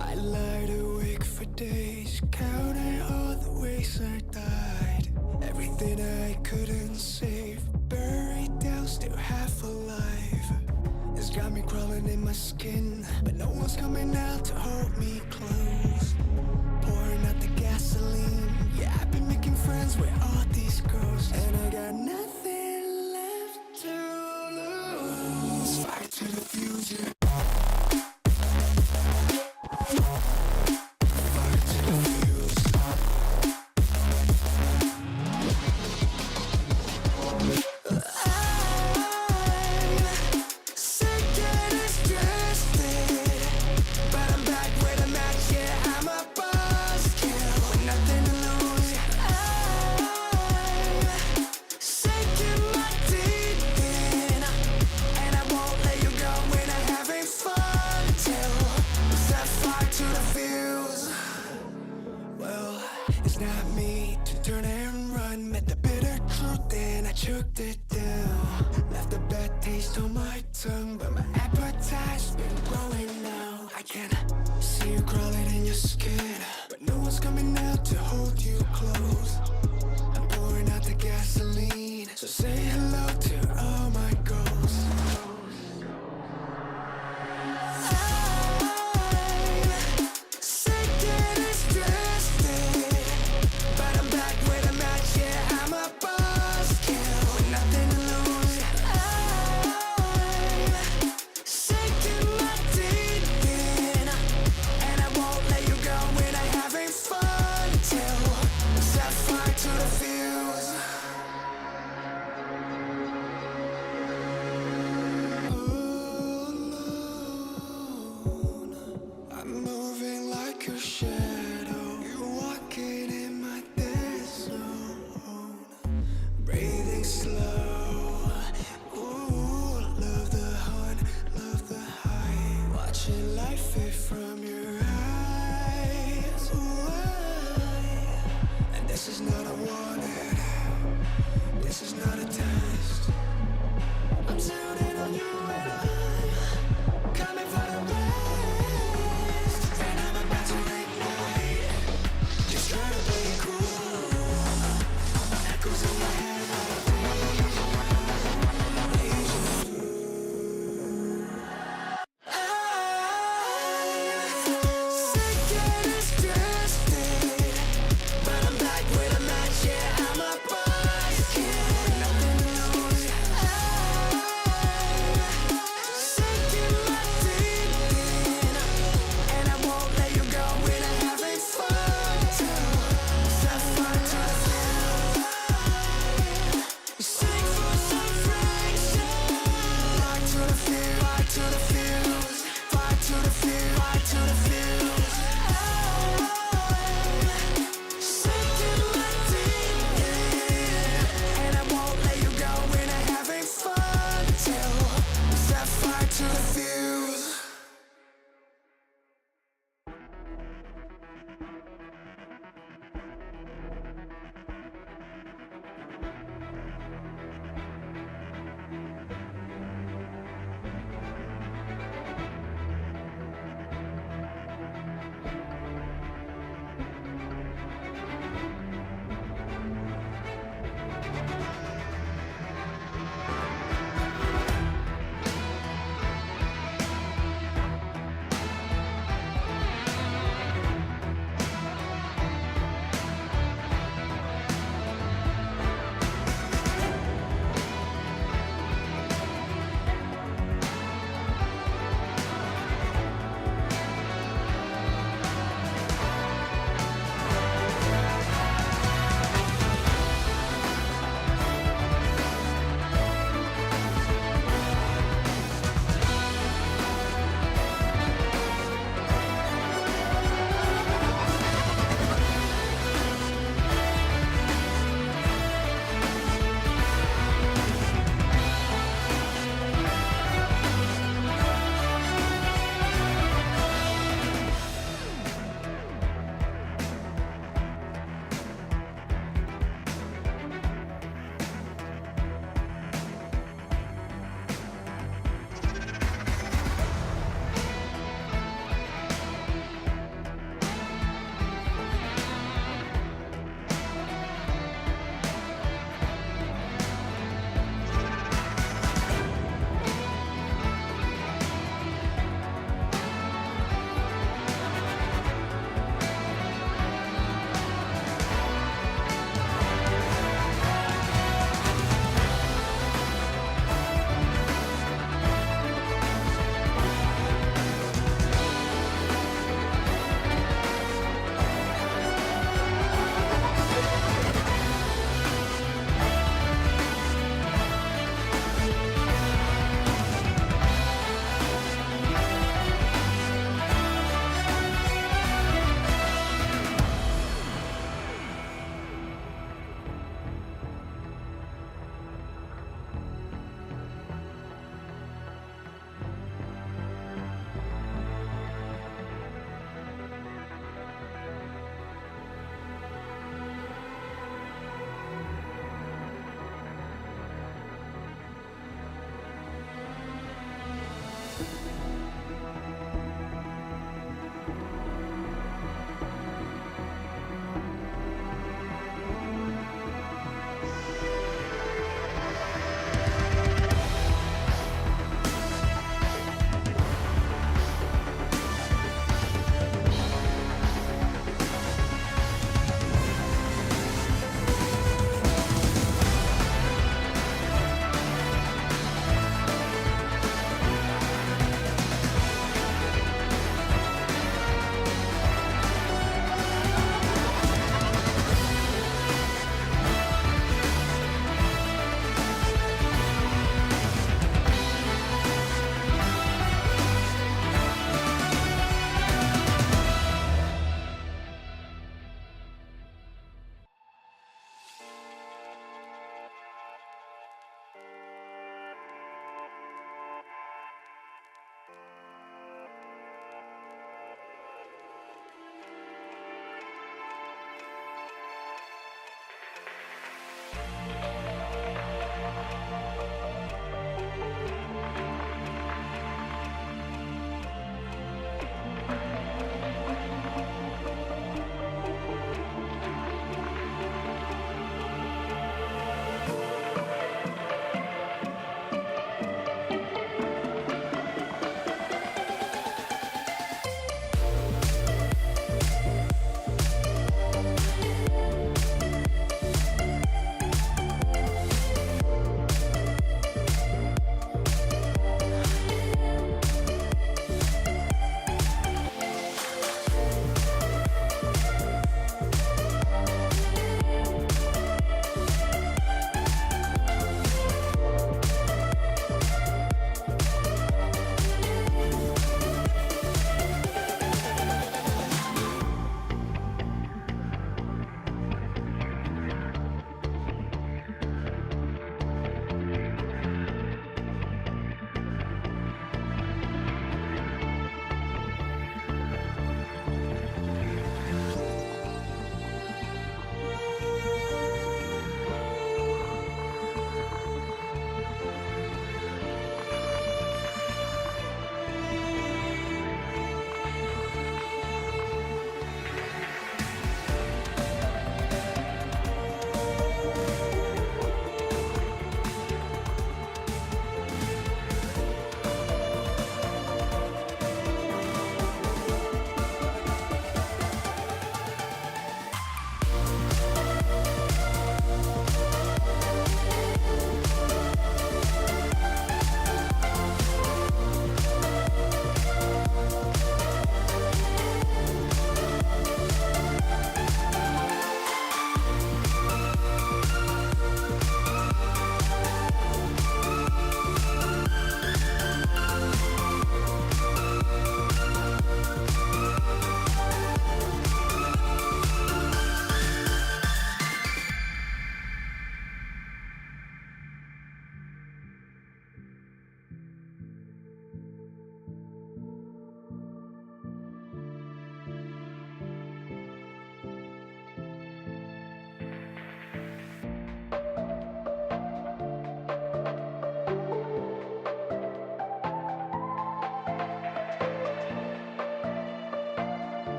I lied awake for days, counting all the ways I died. Everything I couldn't save, buried down, still half alive. It's got me crawling in my skin, but no one's coming out to hold me close. Pouring out the gasoline, yeah, I've been making friends with all these ghosts, and I got nothing left to lose. Fight to the future. Choked it down, left a bad taste on my tongue, but my appetite's been growing now. I can see you crawling in your skin, but no one's coming out to hold you close. I'm pouring out the gasoline, so say hello to all my ghosts. Fun till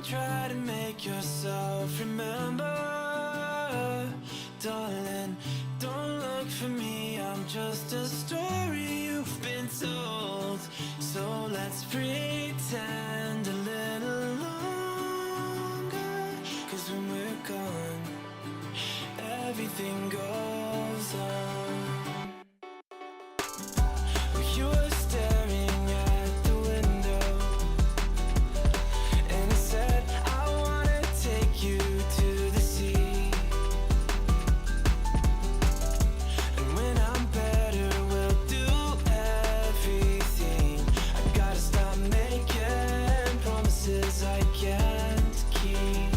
Try to make yourself remember, darling. Don't look for me, I'm just a story you've been told. So let's pretend a little longer, 'cause when we're gone, everything goes on. You were staring at the window, and I said, I wanna take you to the sea. And when I'm better, we'll do everything. I gotta stop making promises I can't keep.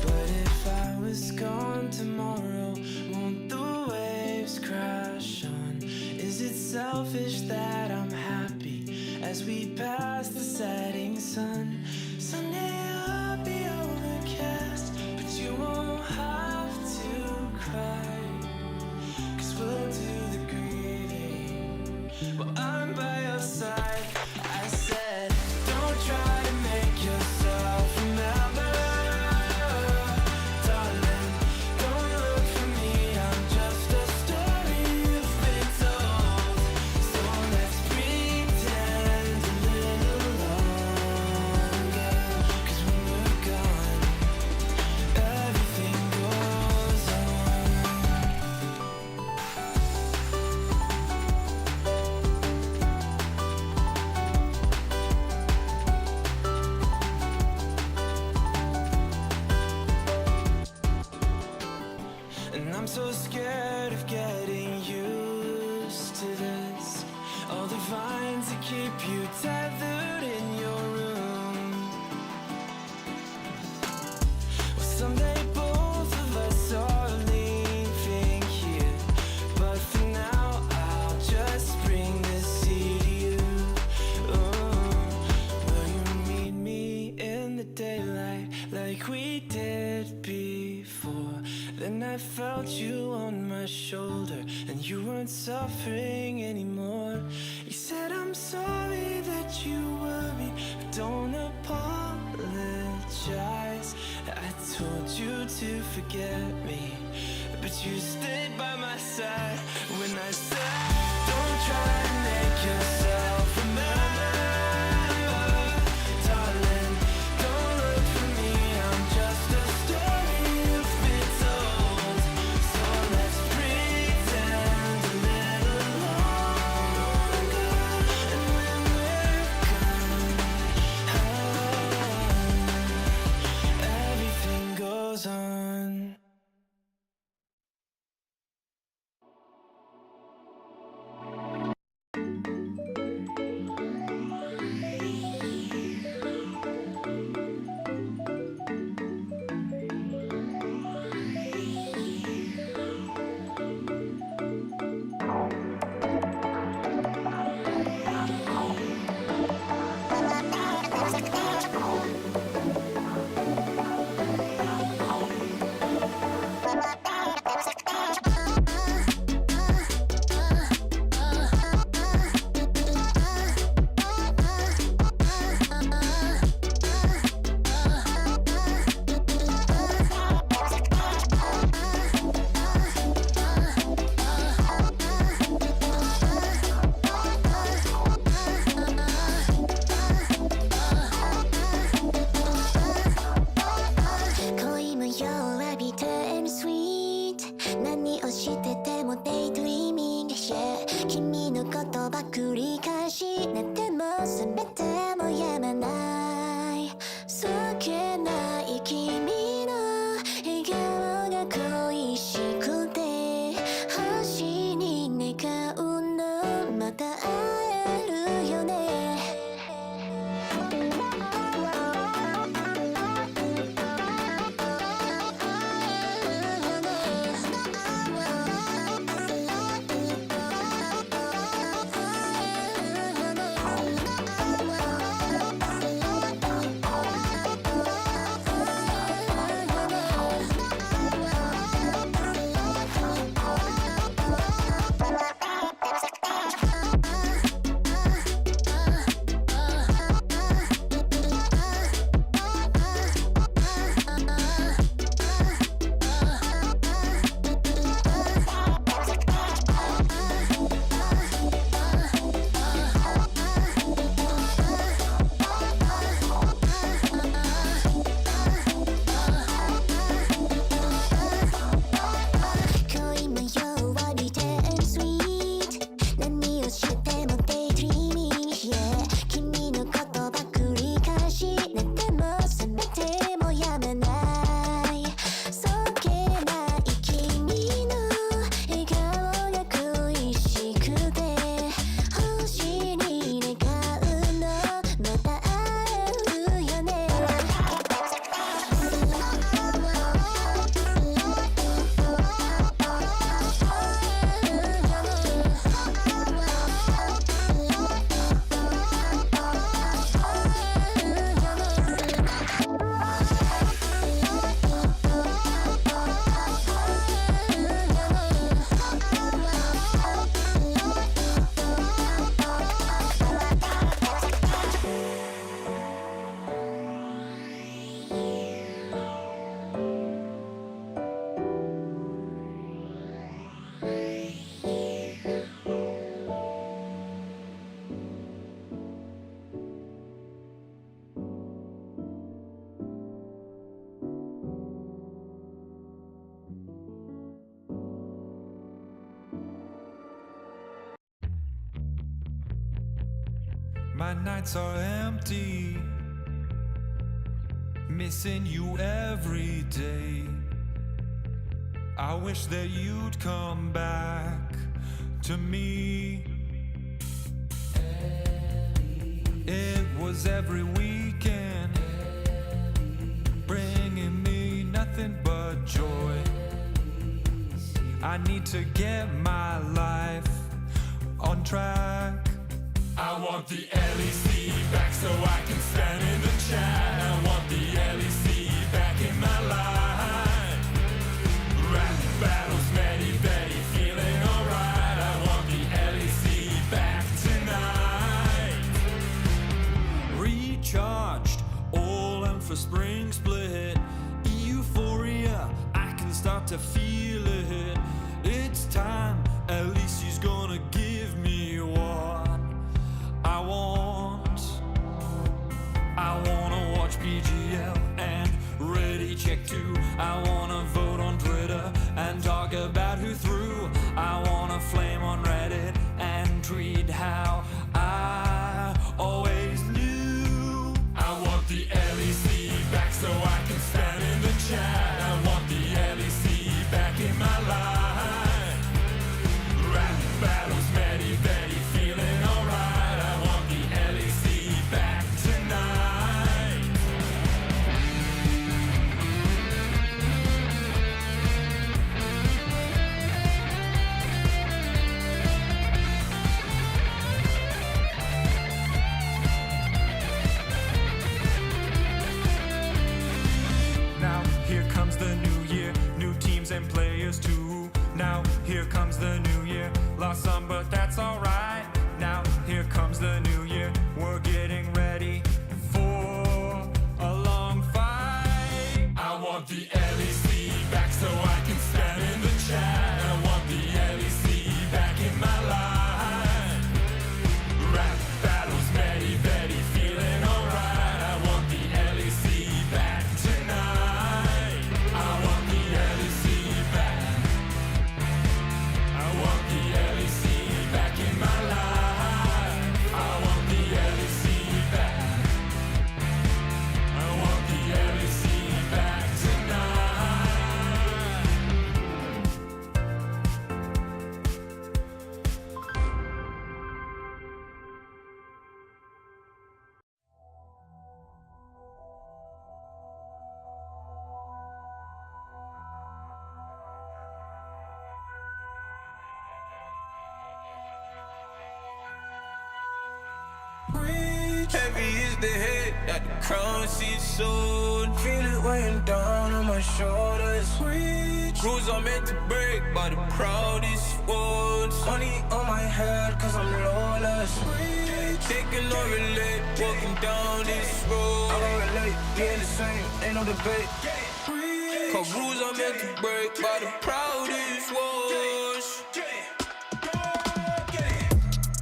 But if I was gone tomorrow, won't the waves crash on? Is it selfish that I'm happy as we pass the setting sun? Someday I'll be overcast, but you won't have to cry, 'cause we'll do the grieving while I'm by your side. I said, don't try to make yourself remember, darling. Don't look for me, I'm just a story you've been told. So let's pretend a little longer, 'cause when we're gone, everything goes on. And I'm so scared of getting used to this. All the vines that keep you tethered in your room. Well, someday both of us are leaving here, but for now I'll just bring this sea to you. Will you meet me in the daylight like we did before? Then I felt you on my shoulder, and you weren't suffering anymore. You said, I'm sorry that you worried, but don't apologize. I told you to forget me, but you stayed by my side when I said, don't try to make yourself remember, darling. Don't look for me, I'm just a story you've been told. So let's pretend a little longer, and when we're gone, everything goes on. My nights are empty, missing you every day. I wish that you'd come back to me. It was every weekend, bringing me nothing but joy. I need to get my life on track. I want the LEC back so I can stand in the chat. I want the LEC back in my life. Rap battles, Maddie Betty, feeling alright. I want the LEC back tonight. Recharged, all in for spring split. Euphoria, I can start to feel it. It's time, LEC's gonna give me what I wanna watch PGL and Ready Check 2. I wanna vote on Twitter and talk about who threw. I wanna flame on Reddit and tweet how I always knew. I want the LEC back so I can stand in the chat. I want the LEC back in my life. Rap battles, Maddie Betty, feeling alright. I want the LEC back tonight. Now here comes the new year, new teams and players too. Now here comes the new year, lost some but that's alright. Now here comes the new year, we're getting ready for a long fight. I want the LEC back so I can stand in the chat. I want the LEC back in my life. Rap battles, Maddie Betty, feeling alright. I want the LEC back tonight. I want the LEC back. I want the LEC back in my life. I want the LEC back. I want the LEC back tonight. Heavy is the head that the crown seats sold. Feel it weighing down on my shoulders. Rules are meant to break by the proudest ones. Money on my head cause I'm lawless. Taking no relate, walking down this road. I don't relate, being the same, ain't no debate. Cause rules are meant to break by the proudest ones.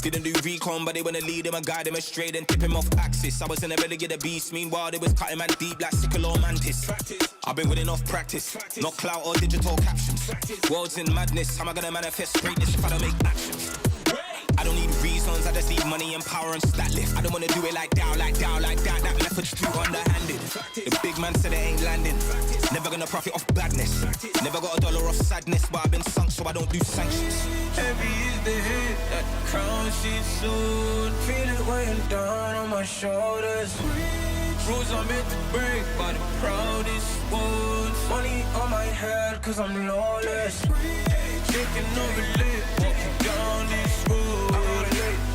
Didn't do recon, but they wanna lead him and guide him straight and tip him off axis. I was in a renegade beast, meanwhile they was cutting man deep like sickle or mantis. I've been with enough practice, not clout or digital captions. World's in madness, how am I gonna manifest greatness if I don't make actions? I don't need reason need money and power and stat lift. I don't wanna do it like that. That method's too underhanded. The big man said it ain't landing. Never gonna profit off badness. Never got a dollar off sadness, but I've been sunk, so I don't do sanctions. Heavy is the head that the crown she's soon. Feel it weighing down on my shoulders. Rules are meant to break by the proudest ones. Money on my head cause I'm lawless. Taking over lit, walking down this road.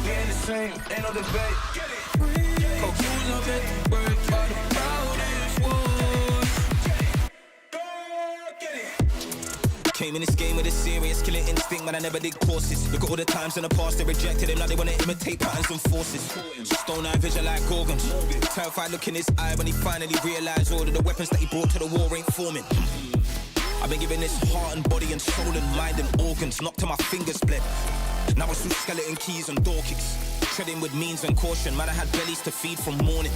We ain't the same, ain't no debate. Cause rules are meant to break by the proudest ones. Came in this game with a serious killing instinct, man, I never did courses. Look at all the times in the past they rejected him, now they wanna imitate patterns and forces. Stone eye vision like Gorgons. Terrified look in his eye when he finally realised all of the weapons that he brought to the war ain't forming. I've been giving this heart and body and soul and mind and organs, knocked to my fingers bled. Now it's through skeleton keys and door kicks. Treading with means and caution, man, I had bellies to feed from morning.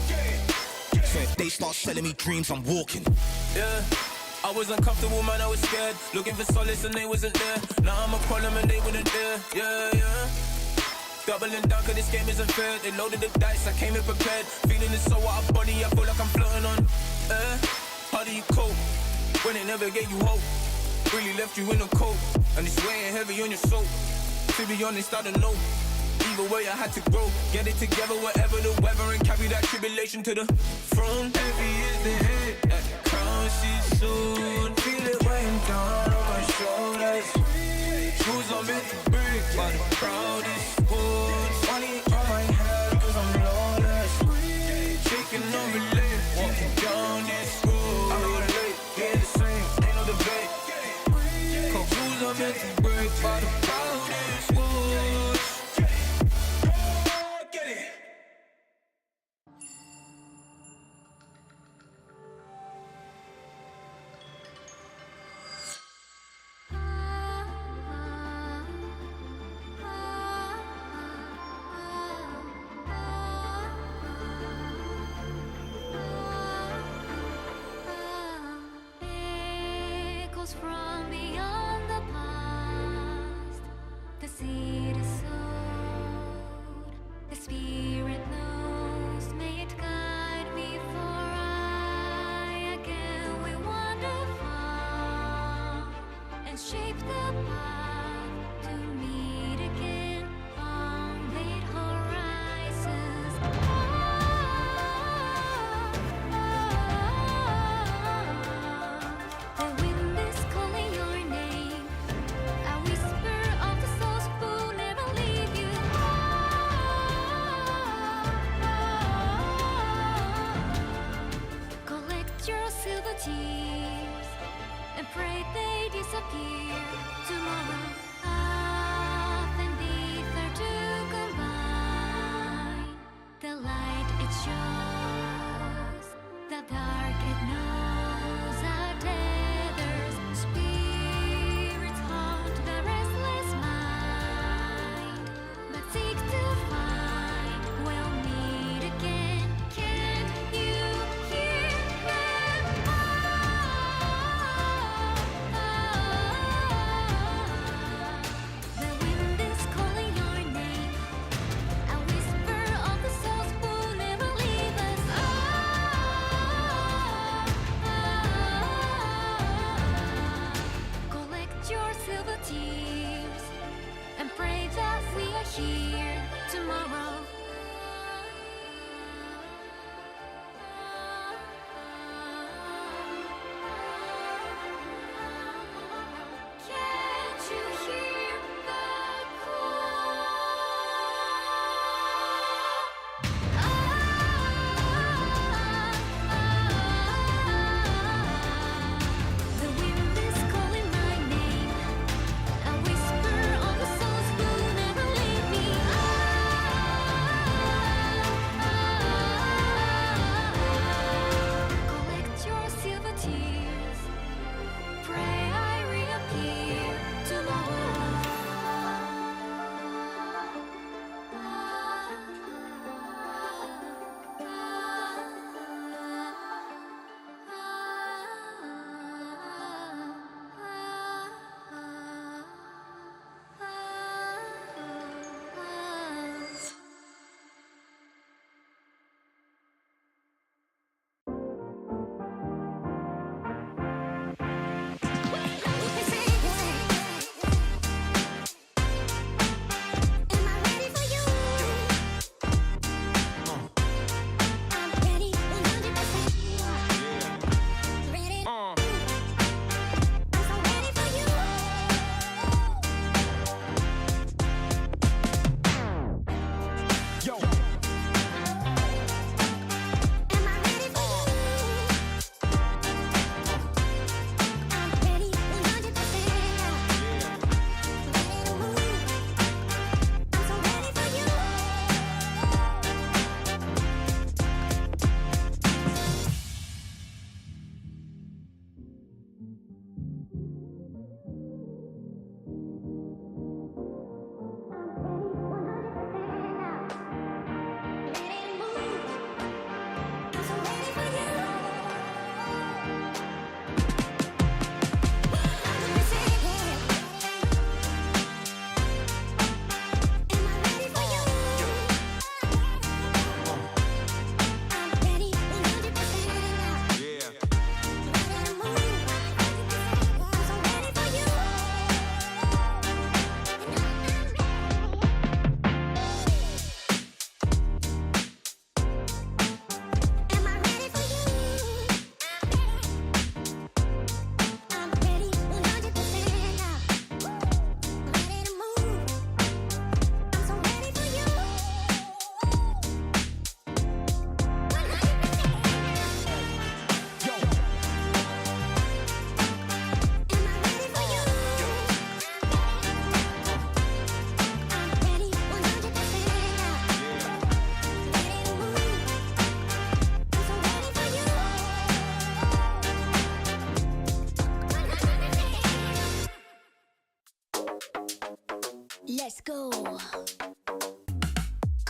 So if they start selling me dreams, I'm walking. Yeah, I was uncomfortable, man, I was scared. Looking for solace and they wasn't there. Now I'm a problem and they wouldn't dare. Yeah. Doubling down cause this game isn't fair. They loaded the dice, I came in prepared. Feeling it so out of body, I feel like I'm floating on air. How do you cope when it never gave you hope? Really left you in the cold, and it's weighing heavy on your soul. To be honest, I don't know. Either way I had to grow. Get it together whatever the weather, and carry that tribulation to the throne. Heavy is the head that the crown she's soon. Feel it weighing down on my shoulders. Rules are meant to break by the proudest ones. Money on my head cause I'm lawless. Taking over late, walking down this road. I'm not late, yeah the same, ain't no debate. Cause rules are meant to break by the proudest ones.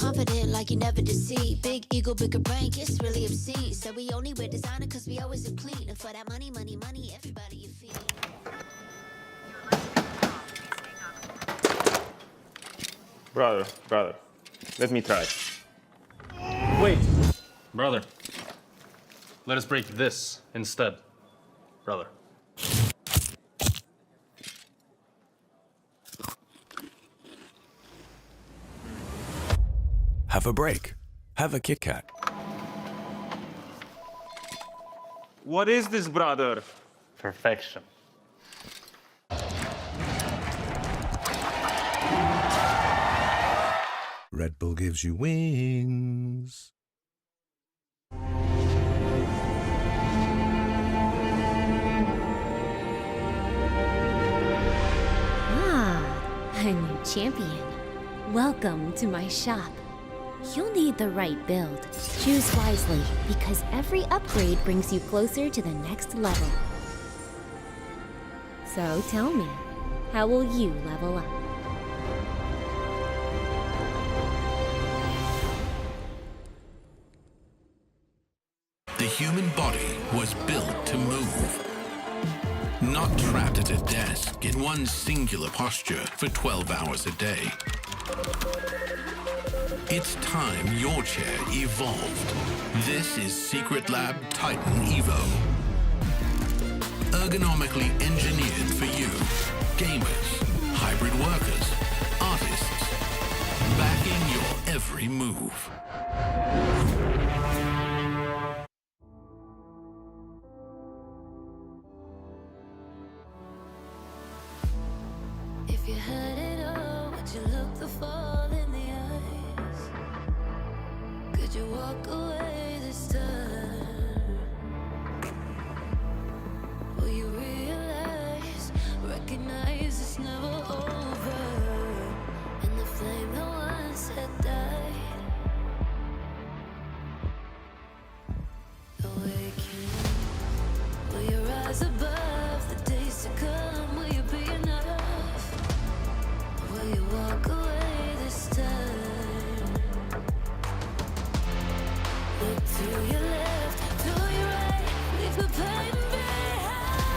Confident like you never deceive. Big ego, bigger brain, it's really obscene. So we only wear designer cause we always look clean. And for that money, money, money, everybody you feed. Brother, let me try. Wait, brother. Let us break this instead, brother. Have a break. Have a Kit Kat. What is this, brother? Perfection. Red Bull gives you wings. A new champion. Welcome to my shop. You'll need the right build. Choose wisely, because every upgrade brings you closer to the next level. So tell me, how will you level up? The human body was built to move. Not trapped at a desk in one singular posture for 12 hours a day. It's time your chair evolved. This is Secret Lab Titan Evo. Ergonomically engineered for you, gamers, hybrid workers, artists, backing your every move. If you had it all, would you look the fall in the eyes? Could you walk away this time? Will you realize, recognize it's never over? And the flame that once had died. Awaken. Will you rise above the days to come? Will you be enough? Will you walk away this time? Look to your left, to your right, leave the pain behind.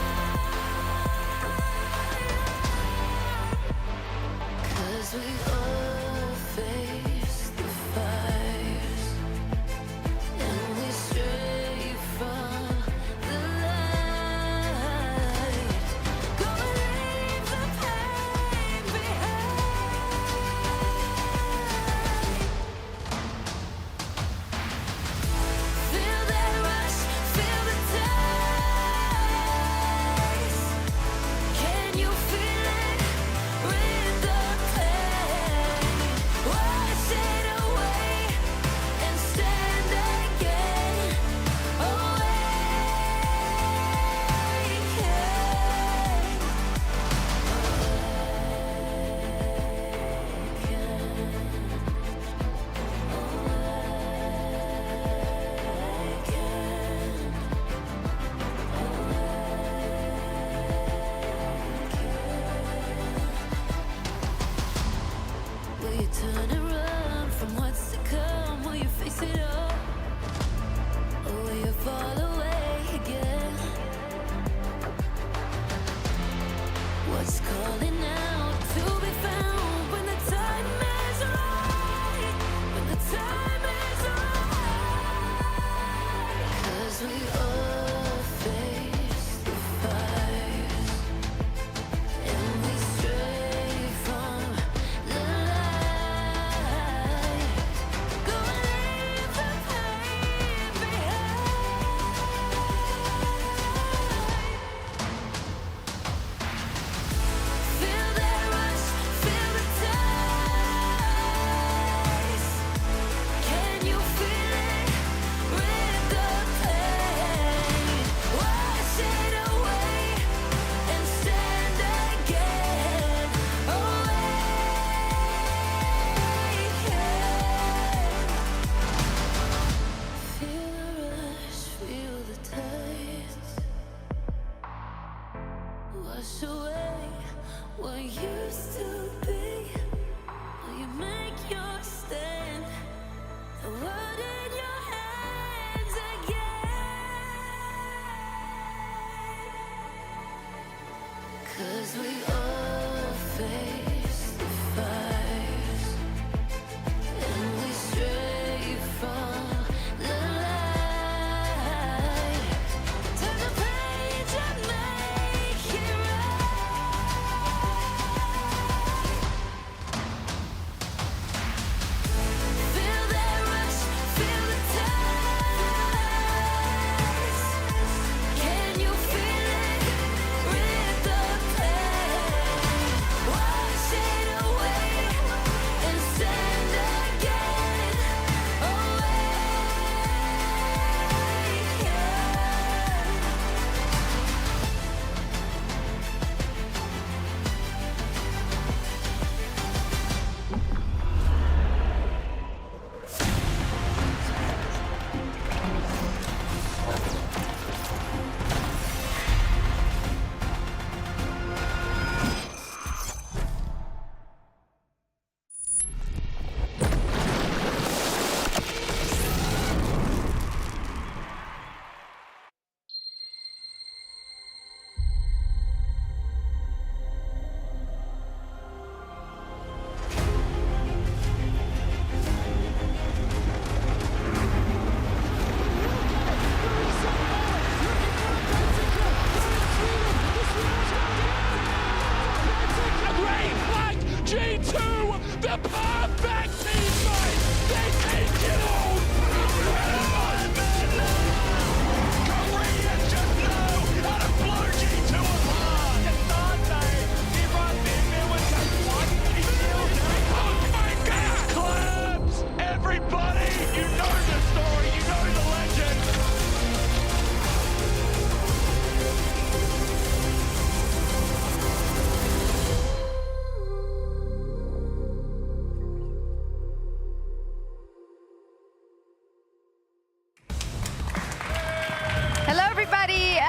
'Cause we all face the fires, and we stray from the light. Go and leave the pain behind. Feel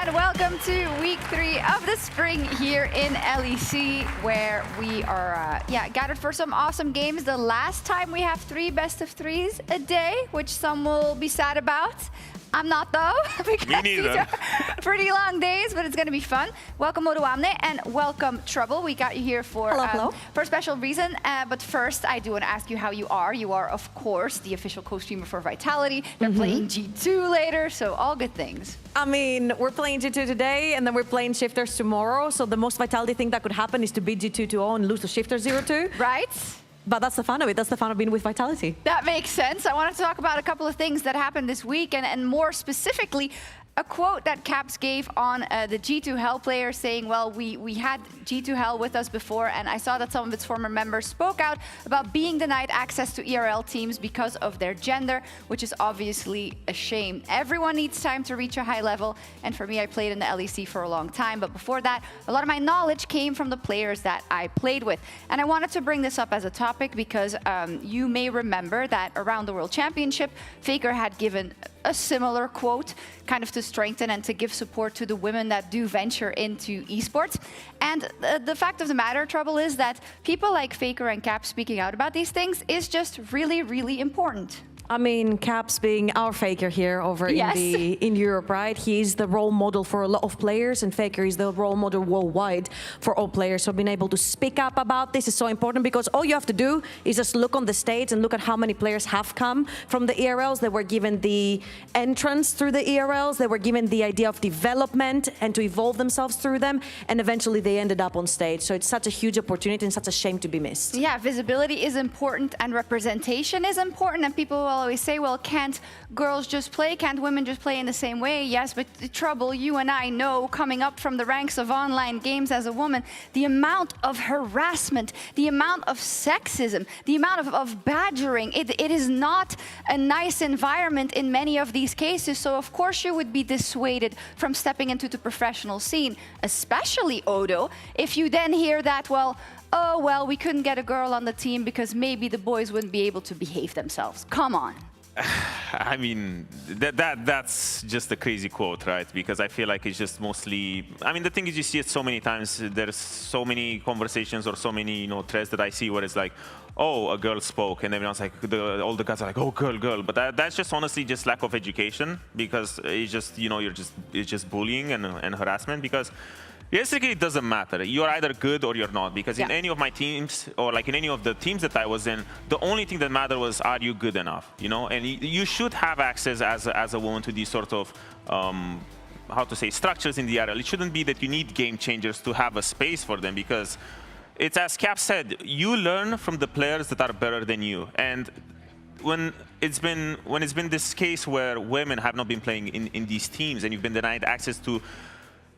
and welcome to week 3 of the spring here in LEC, where we are gathered for some awesome games. The last time we have 3 best of 3s a day, which some will be sad about. I'm not though, because these are pretty long days, but it's going to be fun. Welcome Odoamne and welcome Trouble. We got you here for for a special reason. But first, I do want to ask you how you are. You are, of course, the official co-streamer for Vitality. They're playing G2 later, so all good things. I mean, we're playing G2 today, and then we're playing Shifters tomorrow. So the most Vitality thing that could happen is to beat G2 2-0 and lose to Shifters 0-2. Right? But that's the fun of it. That's the fun of being with Vitality. That makes sense. I wanted to talk about a couple of things that happened this week, and more specifically, a quote that Caps gave on the G2 Hell player saying, well, we had G2 Hell with us before, and I saw that some of its former members spoke out about being denied access to ERL teams because of their gender, which is obviously a shame. Everyone needs time to reach a high level, and for me, I played in the LEC for a long time, but before that, a lot of my knowledge came from the players that I played with. And I wanted to bring this up as a topic because you may remember that around the World Championship, Faker had given a similar quote, kind of to strengthen and to give support to the women that do venture into esports. And the fact of the matter, Trouble, is that people like Faker and Cap speaking out about these things is just really, really important. I mean, Caps being our Faker here over in Europe, right? He's the role model for a lot of players, and Faker is the role model worldwide for all players. So being able to speak up about this is so important, because all you have to do is just look on the stage and look at how many players have come from the ERLs. They were given the entrance through the ERLs. They were given the idea of development and to evolve themselves through them. And eventually they ended up on stage. So it's such a huge opportunity and such a shame to be missed. Yeah, visibility is important and representation is important. And people will always say, well, can't girls just play? Can't women just play in the same way? Yes, but Trouble, you and I know, coming up from the ranks of online games as a woman, the amount of harassment, the amount of sexism, the amount of badgering, it is not a nice environment in many of these cases. So of course you would be dissuaded from stepping into the professional scene, especially Odo, if you then hear that, well, oh, well, we couldn't get a girl on the team because maybe the boys wouldn't be able to behave themselves. Come on. I mean, that's just a crazy quote, right? Because I feel like it's just mostly, I mean, the thing is, you see it so many times. There's so many conversations or so many, threads that I see where it's like, oh, a girl spoke, and everyone's like, all the guys are like, oh, girl. But that's just honestly just lack of education, because it's just, it's just bullying and harassment, because basically, it doesn't matter. You're either good or you're not, because in any of my teams, or like in any of the teams that I was in, the only thing that mattered was, are you good enough? And you should have access as a woman to these sort of, how to say, structures in the RL. It shouldn't be that you need game changers to have a space for them, because it's, as Cap said, you learn from the players that are better than you. And when it's been this case where women have not been playing in these teams, and you've been denied access to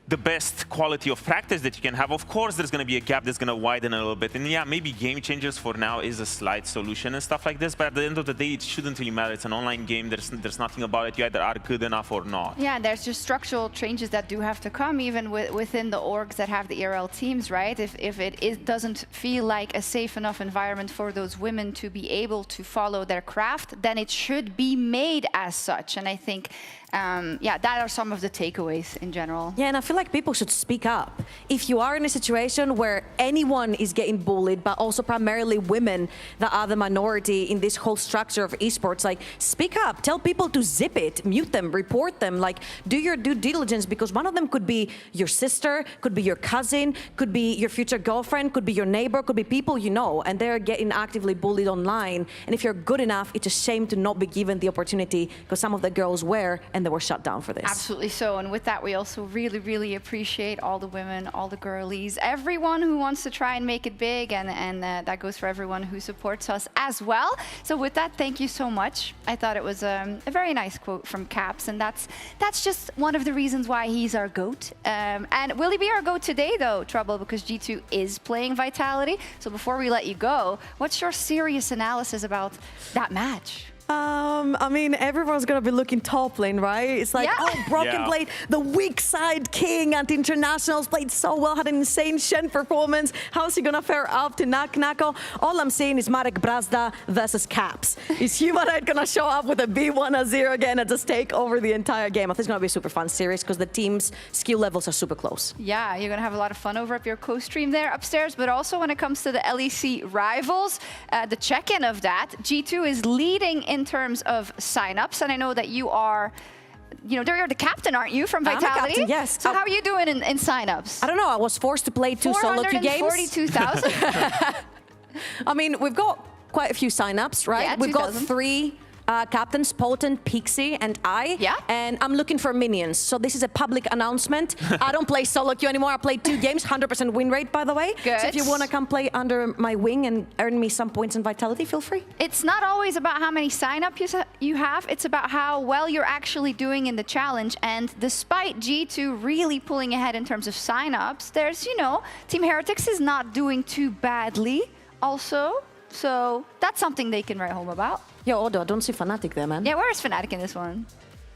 the best quality of practice that you can have, of course there's going to be a gap that's going to widen a little bit. And yeah, maybe game changers for now is a slight solution and stuff like this, but at the end of the day, it shouldn't really matter. It's an online game. There's nothing about it. You either are good enough or not. Yeah, there's just structural changes that do have to come, even within the orgs that have the ERL teams, right? If it doesn't feel like a safe enough environment for those women to be able to follow their craft, then it should be made as such. And I think that are some of the takeaways in general. Yeah, and I feel like people should speak up. If you are in a situation where anyone is getting bullied, but also primarily women that are the minority in this whole structure of esports, like, speak up, tell people to zip it, mute them, report them, like, do your due diligence, because one of them could be your sister, could be your cousin, could be your future girlfriend, could be your neighbor, could be people you know, and they're getting actively bullied online. And if you're good enough, it's a shame to not be given the opportunity, because some of the girls were, and they were shut down for this. Absolutely so. And with that, we also really, really appreciate all the women, all the girlies, everyone who wants to try and make it big. And that goes for everyone who supports us as well. So with that, thank you so much. I thought it was a very nice quote from Caps. And that's just one of the reasons why he's our GOAT. And will he be our GOAT today, though, Trouble? Because G2 is playing Vitality. So before we let you go, what's your serious analysis about that match? I mean, everyone's going to be looking top lane, right? It's like, oh, Broken Blade, the weak side king at Internationals, played so well, had an insane Shen performance. How's he going to fare up to Nako? All I'm seeing is Marek Brazda versus Caps. Is Humanoid going to show up with a B1-0 again and just take over the entire game? I think it's going to be a super fun series because the team's skill levels are super close. Yeah, you're going to have a lot of fun over at your co-stream there upstairs, but also when it comes to the LEC rivals, the check-in of that, G2 is leading in terms of sign-ups, and I know that you are, you're the captain, aren't you, from Vitality? I'm the captain, yes. So how are you doing in sign-ups? I don't know, I was forced to play 2 solo queue games. 442,000? I mean, we've got quite a few sign-ups, right? Yeah, we've got 2,000. 3 captains, Potent, Pixie, and I. Yeah. And I'm looking for minions. So this is a public announcement. I don't play solo queue anymore. I played 2 games, 100% win rate, by the way. Good. So if you want to come play under my wing and earn me some points in Vitality, feel free. It's not always about how many sign-ups you have. It's about how well you're actually doing in the challenge. And despite G2 really pulling ahead in terms of sign-ups, there's, Team Heretics is not doing too badly also. So that's something they can write home about. Yo, Odo, I don't see Fnatic there, man. Yeah, where is Fnatic in this one?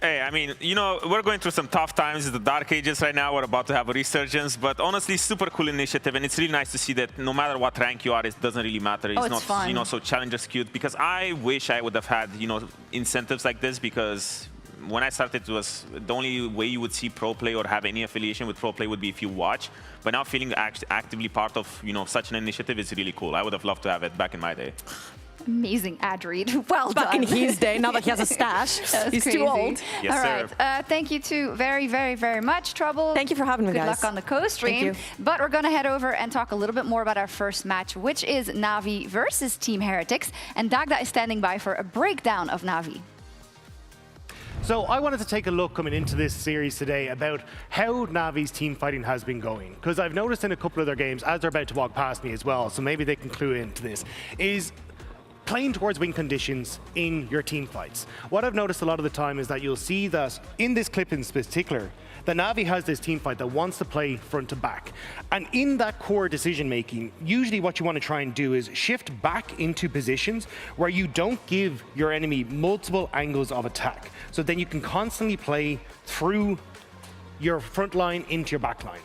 Hey, I mean, we're going through some tough times. It's the Dark Ages right now. We're about to have a resurgence. But honestly, super cool initiative. And it's really nice to see that no matter what rank you are, it doesn't really matter. It's not, fun. So challenger skewed. Because I wish I would have had, incentives like this. Because when I started, it was the only way you would see pro play or have any affiliation with pro play would be if you watch. But now feeling actively part of, such an initiative is really cool. I would have loved to have it back in my day. Amazing ad read. Well back done. in his day, now that he has a stash. He's crazy. too old. Yes, All sir. right. Thank you two very, very, very much, Trouble. Thank you for having me, guys. Good luck on the co-stream. Thank you. But we're going to head over and talk a little bit more about our first match, which is Na'Vi versus Team Heretics. And Dagda is standing by for a breakdown of Na'Vi. So I wanted to take a look coming into this series today about how Navi's team fighting has been going. Because I've noticed in a couple of their games, as they're about to walk past me as well, so maybe they can clue into this, is playing towards win conditions in your team fights. What I've noticed a lot of the time is that you'll see that in this clip in particular, the Na'Vi has this team fight that wants to play front to back. And in that core decision making, usually what you want to try and do is shift back into positions where you don't give your enemy multiple angles of attack. So then you can constantly play through your front line into your back line.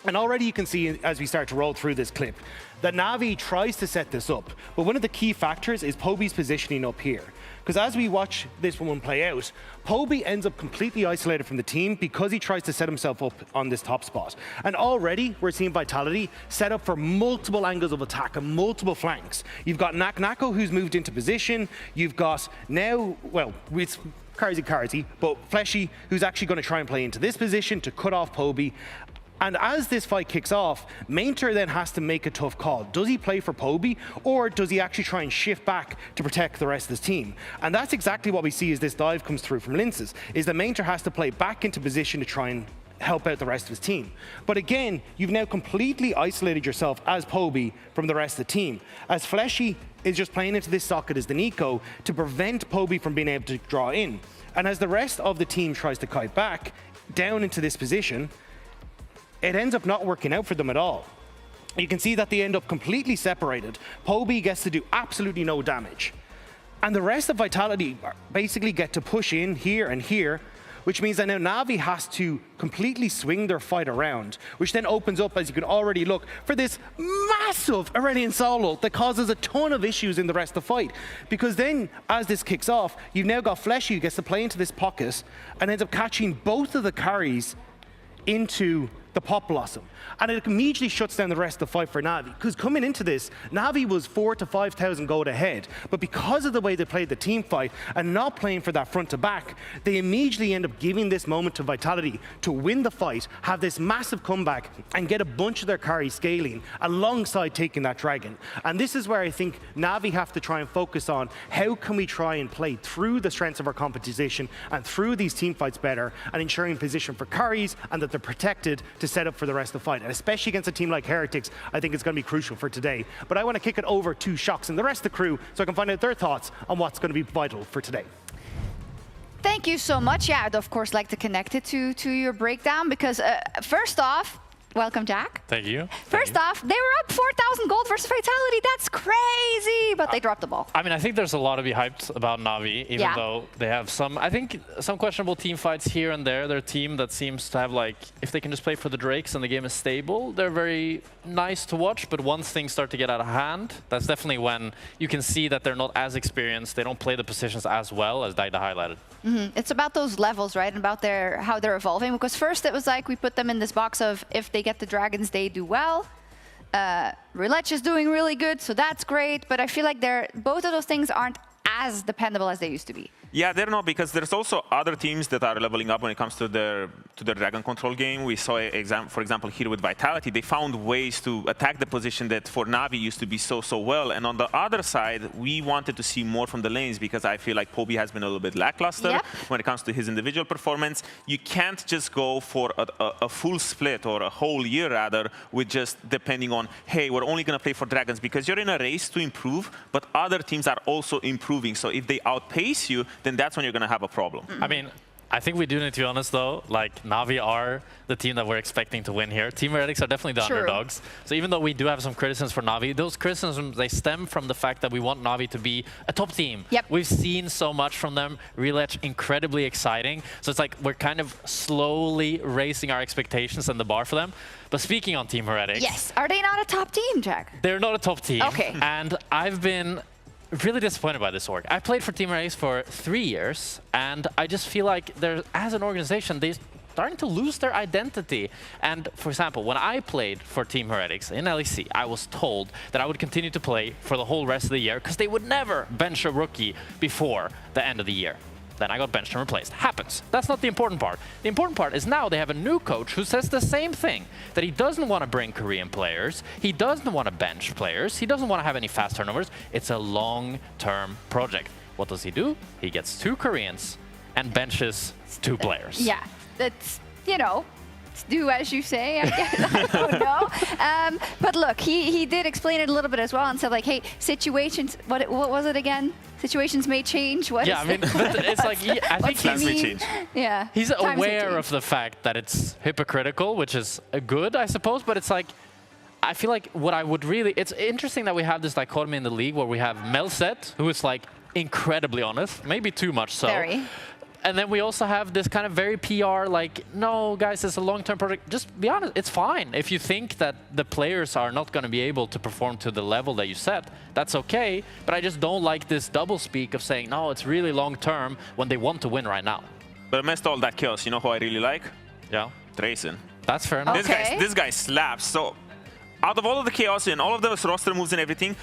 And already you can see as we start to roll through this clip, that Na'Vi tries to set this up. But one of the key factors is Poby's positioning up here. Because as we watch this one play out, Poby ends up completely isolated from the team because he tries to set himself up on this top spot. And already we're seeing Vitality set up for multiple angles of attack and multiple flanks. You've got Nako who's moved into position. You've got now, well, it's Carzy, but Fleshy who's actually going to try and play into this position to cut off Poby. And as this fight kicks off, Mainter then has to make a tough call. Does he play for Poby, or does he actually try and shift back to protect the rest of his team? And that's exactly what we see as this dive comes through from Linces, is that Mainter has to play back into position to try and help out the rest of his team. But again, you've now completely isolated yourself as Poby from the rest of the team, as Fleshy is just playing into this socket as the Nico to prevent Poby from being able to draw in. And as the rest of the team tries to kite back down into this position, it ends up not working out for them at all. You can see that they end up completely separated. Poby gets to do absolutely no damage. And the rest of Vitality basically get to push in here and here, which means that now Na'Vi has to completely swing their fight around, which then opens up, as you can already look, for this massive Aurelian solo that causes a ton of issues in the rest of the fight. Because then, as this kicks off, you've now got Fleshy who gets to play into this pocket and ends up catching both of the carries into the Pop Blossom. And it immediately shuts down the rest of the fight for Na'Vi. Because coming into this, Na'Vi was 4,000 to 5,000 gold ahead. But because of the way they played the team fight and not playing for that front to back, they immediately end up giving this moment to Vitality to win the fight, have this massive comeback, and get a bunch of their carries scaling alongside taking that dragon. And this is where I think Na'Vi have to try and focus on how can we try and play through the strengths of our competition and through these team fights better, and ensuring position for carries and that they're protected to set up for the rest of the fight. And especially against a team like Heretics, I think it's going to be crucial for today. But I want to kick it over to Shox and the rest of the crew so I can find out their thoughts on what's going to be vital for today. Thank you so much. Yeah, I'd of course like to connect it to your breakdown because first off, welcome Jack. Thank you. First off, they were up 4,000 gold versus Vitality. That's crazy, but they dropped the ball. I mean, I think there's a lot to be hyped about Na'Vi, even though they have some, I think, some questionable team fights here and there. They're a team that seems to have, like, if they can just play for the Drakes and the game is stable, they're very nice to watch. But once things start to get out of hand, that's definitely when you can see that they're not as experienced. They don't play the positions as well, as Daida highlighted. It's about those levels, right? And about how they're evolving. Because first it was like we put them in this box of if they get the Dragons, they do well. Roulette is doing really good, so that's great. But I feel like both of those things aren't as dependable as they used to be. Yeah, they're not, because there's also other teams that are leveling up when it comes to their Dragon control game. We saw, for example, here with Vitality, they found ways to attack the position that for Na'Vi used to be so well. And on the other side, we wanted to see more from the lanes, because I feel like Poby has been a little bit lackluster when it comes to his individual performance. You can't just go for a full split, or a whole year rather, with just depending on, hey, we're only going to play for Dragons, because you're in a race to improve, but other teams are also improving. So if they outpace you, then that's when you're going to have a problem. I mean, I think we do need to be honest, though. Like, Na'Vi are the team that we're expecting to win here. Team Heretics are definitely the underdogs. So even though we do have some criticisms for Na'Vi, those criticisms, they stem from the fact that we want Na'Vi to be a top team. We've seen so much from them. Reletch, incredibly exciting. So it's like we're kind of slowly raising our expectations and the bar for them. But speaking on Team Heretics... Yes. Are they not a top team, Jack? They're not a top team. Okay. And I've been really disappointed by this org. I played for Team Heretics for 3 years, and I just feel like they're, as an organization, they're starting to lose their identity. And for example, when I played for Team Heretics in LEC, I was told that I would continue to play for the whole rest of the year because they would never bench a rookie before the end of the year. Then I got benched and replaced. Happens. That's not the important part. The important part is now they have a new coach who says the same thing, that he doesn't want to bring Korean players, he doesn't want to bench players, he doesn't want to have any fast turnovers. It's a long-term project. What does he do? He gets 2 Koreans and benches 2 players. Yeah, that's, you know, do as you say, I guess. I don't know. But look, he did explain it a little bit as well and said, like, hey, situations, what was it again? Situations may change. What I mean, it's like, I think plans may change. Yeah. He's aware of the fact that it's hypocritical, which is good, I suppose, but it's like, I feel like what I would really, it's interesting that we have this dichotomy in the league where we have Melset, who is like incredibly honest, maybe too much so. Very. And then we also have this kind of very PR, like, no, guys, it's a long-term project. Just be honest, it's fine. If you think that the players are not going to be able to perform to the level that you set, that's okay. But I just don't like this double speak of saying, no, it's really long-term when they want to win right now. But amidst all that chaos, you know who I really like? Yeah. Tracen. That's fair enough. This guy slaps. So out of all of the chaos and all of those roster moves and everything,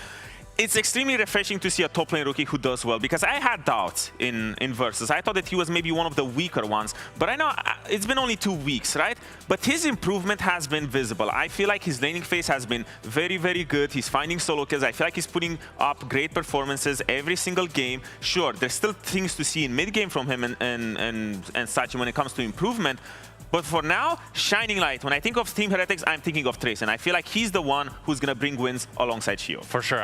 it's extremely refreshing to see a top lane rookie who does well, because I had doubts in Versus. I thought that he was maybe one of the weaker ones, but I know it's been only 2 weeks, right? But his improvement has been visible. I feel like his laning phase has been very, very good. He's finding solo kills. I feel like he's putting up great performances every single game. Sure, there's still things to see in mid-game from him and such when it comes to improvement. But for now, shining light. When I think of Team Heretics, I'm thinking of Tracen. I feel like he's the one who's going to bring wins alongside Shio. For sure.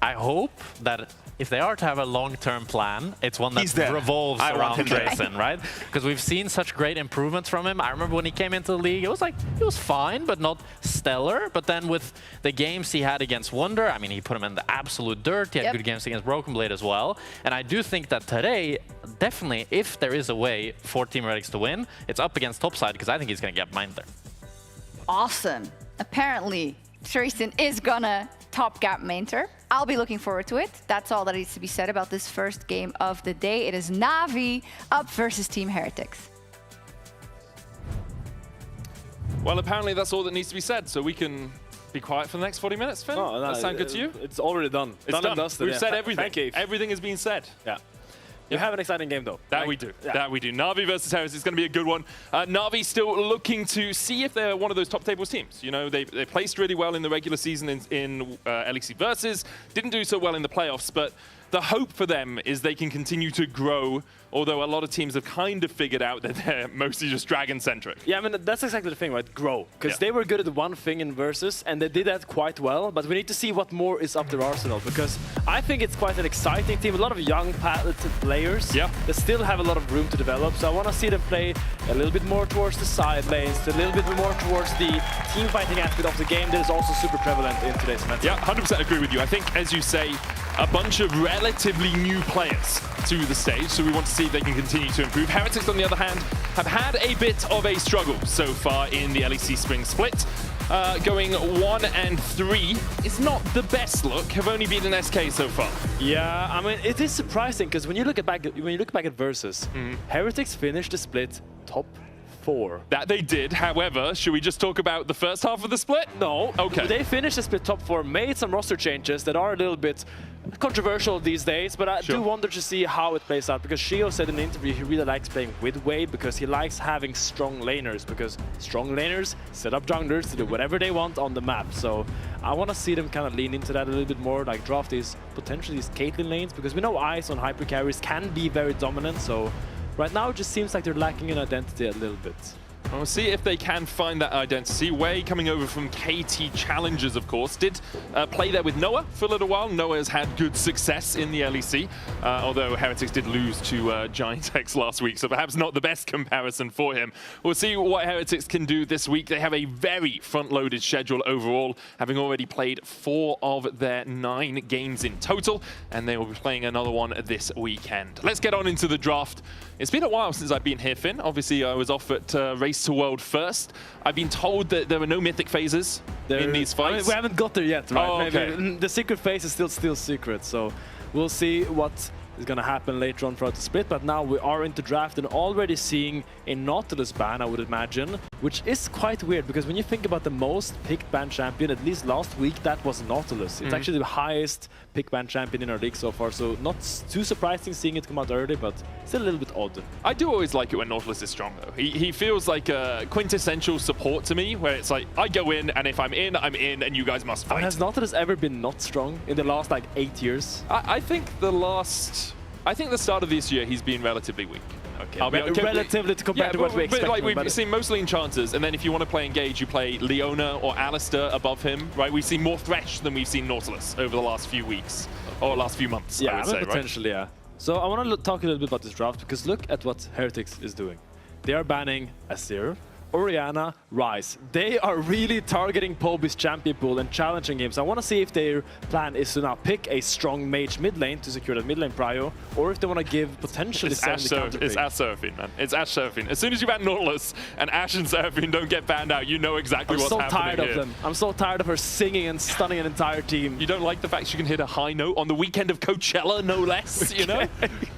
I hope that if they are to have a long-term plan, it's one that revolves around Tracen, right? Because we've seen such great improvements from him. I remember when he came into the league, it was like, he was fine, but not stellar. But then with the games he had against Wonder, I mean, he put him in the absolute dirt. He had good games against Broken Blade as well. And I do think that today, definitely, if there is a way for Team Heretics to win, it's up against Topside, because I think he's going to get mined there. Awesome. Apparently, Tracen is going to top gap mainter. I'll be looking forward to it. That's all that needs to be said about this first game of the day. It is Na'Vi up versus Team Heretics. Well, apparently that's all that needs to be said, so we can be quiet for the next 40 minutes, Finn? No, that sound good to you? It's already done. It's done. And dusted. We've said everything. Thank you. Everything has been said. Yeah. We have an exciting game, though. That we do. Yeah. That we do. Na'Vi versus Heretics is going to be a good one. Na'Vi still looking to see if they're one of those top tables teams. You know, they placed really well in the regular season in LEC Versus. Didn't do so well in the playoffs, but the hope for them is they can continue to grow, although a lot of teams have kind of figured out that they're mostly just dragon-centric. Yeah, I mean, that's exactly the thing, right? Grow. Because they were good at one thing in Versus, and they did that quite well, but we need to see what more is up their arsenal, because I think it's quite an exciting team, a lot of young, talented players that still have a lot of room to develop, so I want to see them play a little bit more towards the side lanes, a little bit more towards the team fighting aspect of the game that is also super prevalent in today's meta. Yeah, 100% agree with you. I think, as you say, a bunch of relatively new players to the stage, so we want to see if they can continue to improve. Heretics, on the other hand, have had a bit of a struggle so far in the LEC Spring Split. Going 1-3 is not the best look. Have only beaten SK so far. Yeah, I mean, it is surprising because when you look back at Versus, Heretics finished the split top 4. That they did. However, should we just talk about the first half of the split? No. Okay. They finished the split top 4, made some roster changes that are a little bit controversial these days, but I do wonder to see how it plays out, because Shio said in an interview he really likes playing with Wave because he likes having strong laners, because strong laners set up junglers to do whatever they want on the map. So I want to see them kind of lean into that a little bit more, like draft these potentially these Caitlyn lanes, because we know Ice on hyper carries can be very dominant. So right now it just seems like they're lacking an identity a little bit. We'll see if they can find that identity. Wei, coming over from KT Challengers, of course, did play there with Noah for a little while. Noah has had good success in the LEC, although Heretics did lose to Giant X last week, so perhaps not the best comparison for him. We'll see what Heretics can do this week. They have a very front-loaded schedule overall, having already played 4 of their 9 games in total, and they will be playing another one this weekend. Let's get on into the draft. It's been a while since I've been here, Finn. Obviously, I was off at Race to World first. I've been told that there were no mythic phases in these fights. I mean, we haven't got there yet, right? Oh, okay. Maybe the secret phase is still secret, so we'll see what is going to happen later on throughout the split. But now we are into draft and already seeing a Nautilus ban, I would imagine, which is quite weird, because when you think about the most picked ban champion, at least last week, that was Nautilus. It's actually the highest pick ban champion in our league so far, so not too surprising seeing it come out early, but still a little bit odd. I do always like it when Nautilus is strong, though. He feels like a quintessential support to me, where it's like, I go in, and if I'm in, and you guys must fight. I mean, has Nautilus ever been not strong in the last, like, 8 years? I think the start of this year, he's been relatively weak. Okay, relatively compared to what we expected. Like we've seen mostly enchanters, and then if you want to play engage, you play Leona or Alistair above him, right? We've seen more Thresh than we've seen Nautilus over the last few weeks, or last few months, I would say, potentially, right? So I want to talk a little bit about this draft, because look at what Heretics is doing. They are banning Azir, Orianna, Ryze. They are really targeting Poby's champion pool and challenging him. So I want to see if their plan is to now pick a strong mage mid lane to secure that mid lane prio, or if they want to give potentially It's Ashe Seraphine, man. It's Ashe Seraphine. As soon as you ban Nautilus and Ashe and Seraphine don't get banned out, you know exactly what's happening here. I'm so tired of them. I'm so tired of her singing and stunning an entire team. You don't like the fact she can hit a high note on the weekend of Coachella, no less, you know?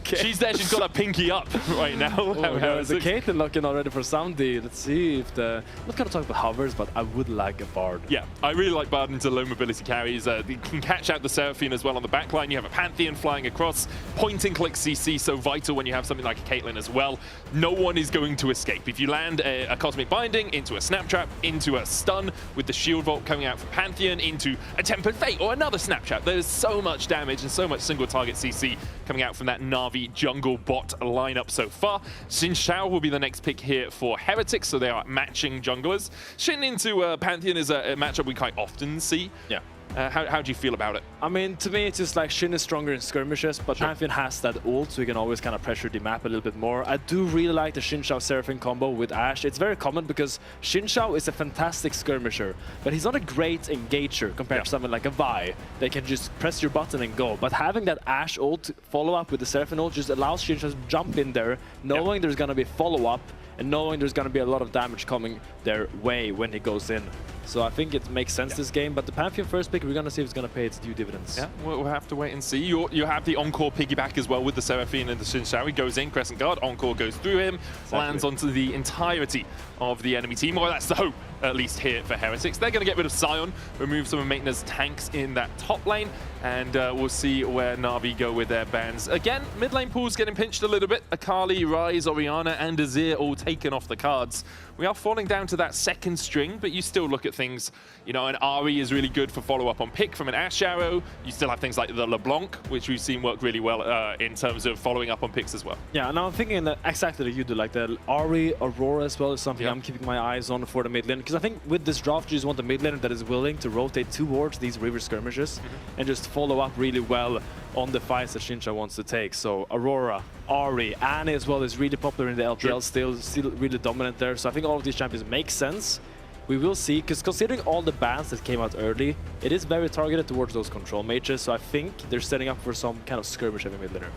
She's there, she's got a pinky up right now. There's a Caitlyn looking already for Soundy. Let's see if the... I'm not going to talk about hovers, but I would like a Bard. Yeah, I really like Bard into low mobility carries. You can catch out the Seraphine as well on the backline. You have a Pantheon flying across. Point and click CC, so vital when you have something like a Caitlyn as well. No one is going to escape. If you land a Cosmic Binding into a Snap Trap, into a stun with the Shield Vault coming out from Pantheon, into a Tempered Fate or another Snap Trap, there's so much damage and so much single target CC coming out from that Na'Vi jungle bot lineup so far. Xin Zhao will be the next pick here for Heretics, so they are matching junglers. Shin into Pantheon is a matchup we quite often see. Yeah. How do you feel about it? I mean, to me, it's just like Shin is stronger in skirmishes, but Pantheon has that ult, so you can always kind of pressure the map a little bit more. I do really like the Xin Zhao Seraphine combo with Ashe. It's very common because Xin Zhao is a fantastic skirmisher, but he's not a great engager compared to someone like a Vi. They can just press your button and go. But having that Ashe ult follow up with the Seraphine ult just allows Xin Zhao to jump in there, knowing there's going to be follow-up, and knowing there's going to be a lot of damage coming their way when he goes in. So I think it makes sense this game, but the Pantheon first pick, we're going to see if it's going to pay its due dividends. Yeah, we'll have to wait and see. You have the Encore piggyback as well with the Seraphine and the Xin Zhao. He goes in, Crescent Guard, Encore goes through him, lands onto the entirety of the enemy team. Well, that's the hope at least here for Heretics. They're going to get rid of Sion, remove some of Maitner's tanks in that top lane, and we'll see where Na'Vi go with their bans. Again, mid lane pool's getting pinched a little bit. Akali, Ryze, Orianna, and Azir all taken off the cards. We are falling down to that second string, but you still look at things, you know, an Ahri is really good for follow-up on pick from an Ashe Arrow. You still have things like the LeBlanc, which we've seen work really well in terms of following up on picks as well. Yeah, and I'm thinking that exactly like you do, like the Ahri, Aurora as well is something I'm keeping my eyes on for the mid lane, because I think with this draft you just want a mid laner that is willing to rotate towards these river skirmishes and just follow up really well on the fights that Xincha wants to take. So Aurora, Ahri, Annie as well is really popular in the LPL, still really dominant there. So I think all of these champions make sense. We will see, because considering all the bans that came out early, it is very targeted towards those control mages, so I think they're setting up for some kind of skirmish heavy mid laner.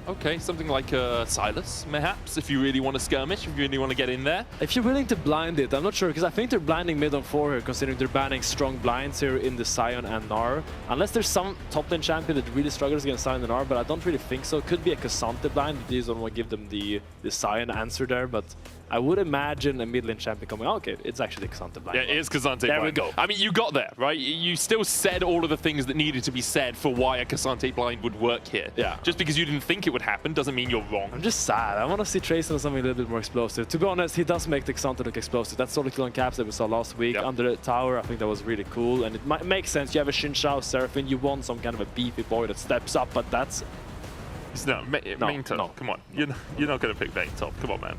Okay, something like Silas, perhaps, if you really want to skirmish, if you really want to get in there. If you're willing to blind it, I'm not sure, because I think they're blinding mid on 4 here, considering they're banning strong blinds here in the Sion and Gnar. Unless there's some top lane champion that really struggles against Sion and Gnar, but I don't really think so. Could be a Cassante blind, but these don't want to give them the Sion answer there, but I would imagine a mid lane champion coming. Oh, okay, it's actually Cassante blind. Yeah, it is Cassante blind. There we go. I mean, you got there, right? You still said all of the things that needed to be said for why a Cassante blind would work here. Yeah. Just because you didn't think it would happen doesn't mean you're wrong. I'm just sad. I want to see Trace on something a little bit more explosive. To be honest, he does make the Cassante look explosive. That solo kill on Caps that we saw last week under the tower, I think that was really cool. And it makes sense. You have a Xincha, Seraphine, you want some kind of a beefy boy that steps up, but that's... Main top. Come on. You're not going to pick main top. Come on, man.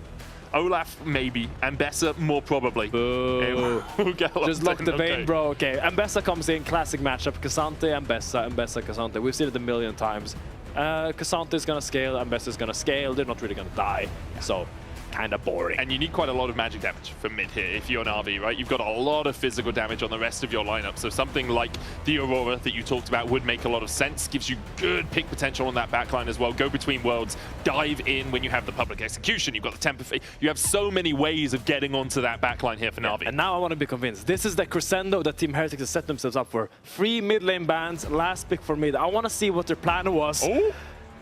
Olaf, maybe. Ambessa, more probably. Boo. Just lock the vein, bro. Okay, Ambessa comes in, classic matchup. Cassante, Ambessa, Cassante. We've seen it a million times. Cassante is going to scale, Ambessa is going to scale. They're not really going to die. So, kind of boring. And you need quite a lot of magic damage from mid here if you're an RV, right? You've got a lot of physical damage on the rest of your lineup. So something like the Aurora that you talked about would make a lot of sense. Gives you good pick potential on that backline as well. Go between worlds, dive in when you have the public execution. You've got the temper. You have so many ways of getting onto that backline here for Na'Vi. And now I want to be convinced. This is the crescendo that Team Heretics has set themselves up for. 3 mid lane bans, last pick for mid. I want to see what their plan was.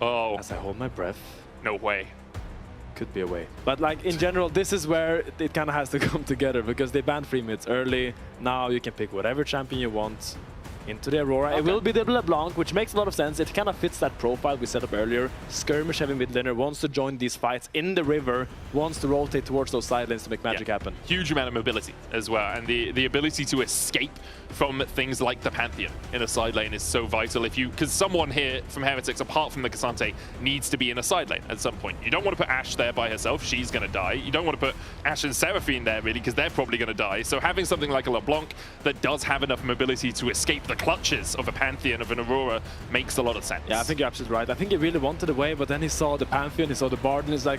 Oh. As I hold my breath. No way. Could be a way. But like in general, this is where it kind of has to come together, because they banned 3 mids early. Now you can pick whatever champion you want into the Aurora. It will be the LeBlanc, which makes a lot of sense. It kind of fits that profile we set up earlier. Skirmish heavy mid laner, wants to join these fights in the river, wants to rotate towards those side lanes to make magic happen. Huge amount of mobility as well, and the ability to escape from things like the Pantheon in a side lane is so vital. Because someone here from Heretics, apart from the Cassante, needs to be in a side lane at some point. You don't want to put Ashe there by herself, she's going to die. You don't want to put Ashe and Seraphine there really, because they're probably going to die. So having something like a LeBlanc that does have enough mobility to escape the clutches of a Pantheon, of an Aurora, makes a lot of sense. Yeah, I think you're absolutely right. I think he really wanted away, but then he saw the Pantheon, he saw the Bard, and he's like,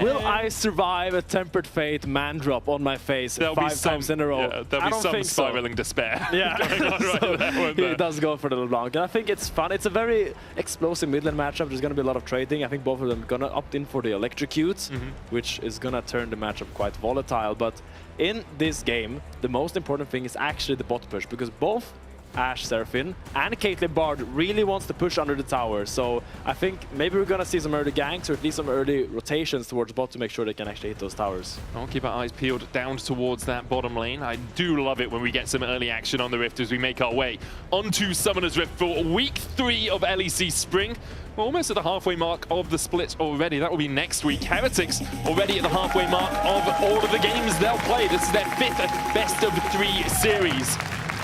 will I survive a Tempered Fate man drop on my face 5 times in a row? Yeah, there'll be some spiraling despair. Yeah, going on right there. He does go for the LeBlanc, and I think it's fun. It's a very explosive mid lane matchup. There's going to be a lot of trading. I think both of them are going to opt in for the electrocute, which is going to turn the matchup quite volatile. But in this game, the most important thing is actually the bot push, because both Ashe, Seraphine, and Caitlyn Bard really wants to push under the tower. So I think maybe we're going to see some early ganks, or at least some early rotations towards bot to make sure they can actually hit those towers. I'll keep our eyes peeled down towards that bottom lane. I do love it when we get some early action on the Rift as we make our way onto Summoner's Rift for week 3 of LEC Spring. We're almost at the halfway mark of the split already. That will be next week. Heretics already at the halfway mark of all of the games they'll play. This is their 5th best of 3 series.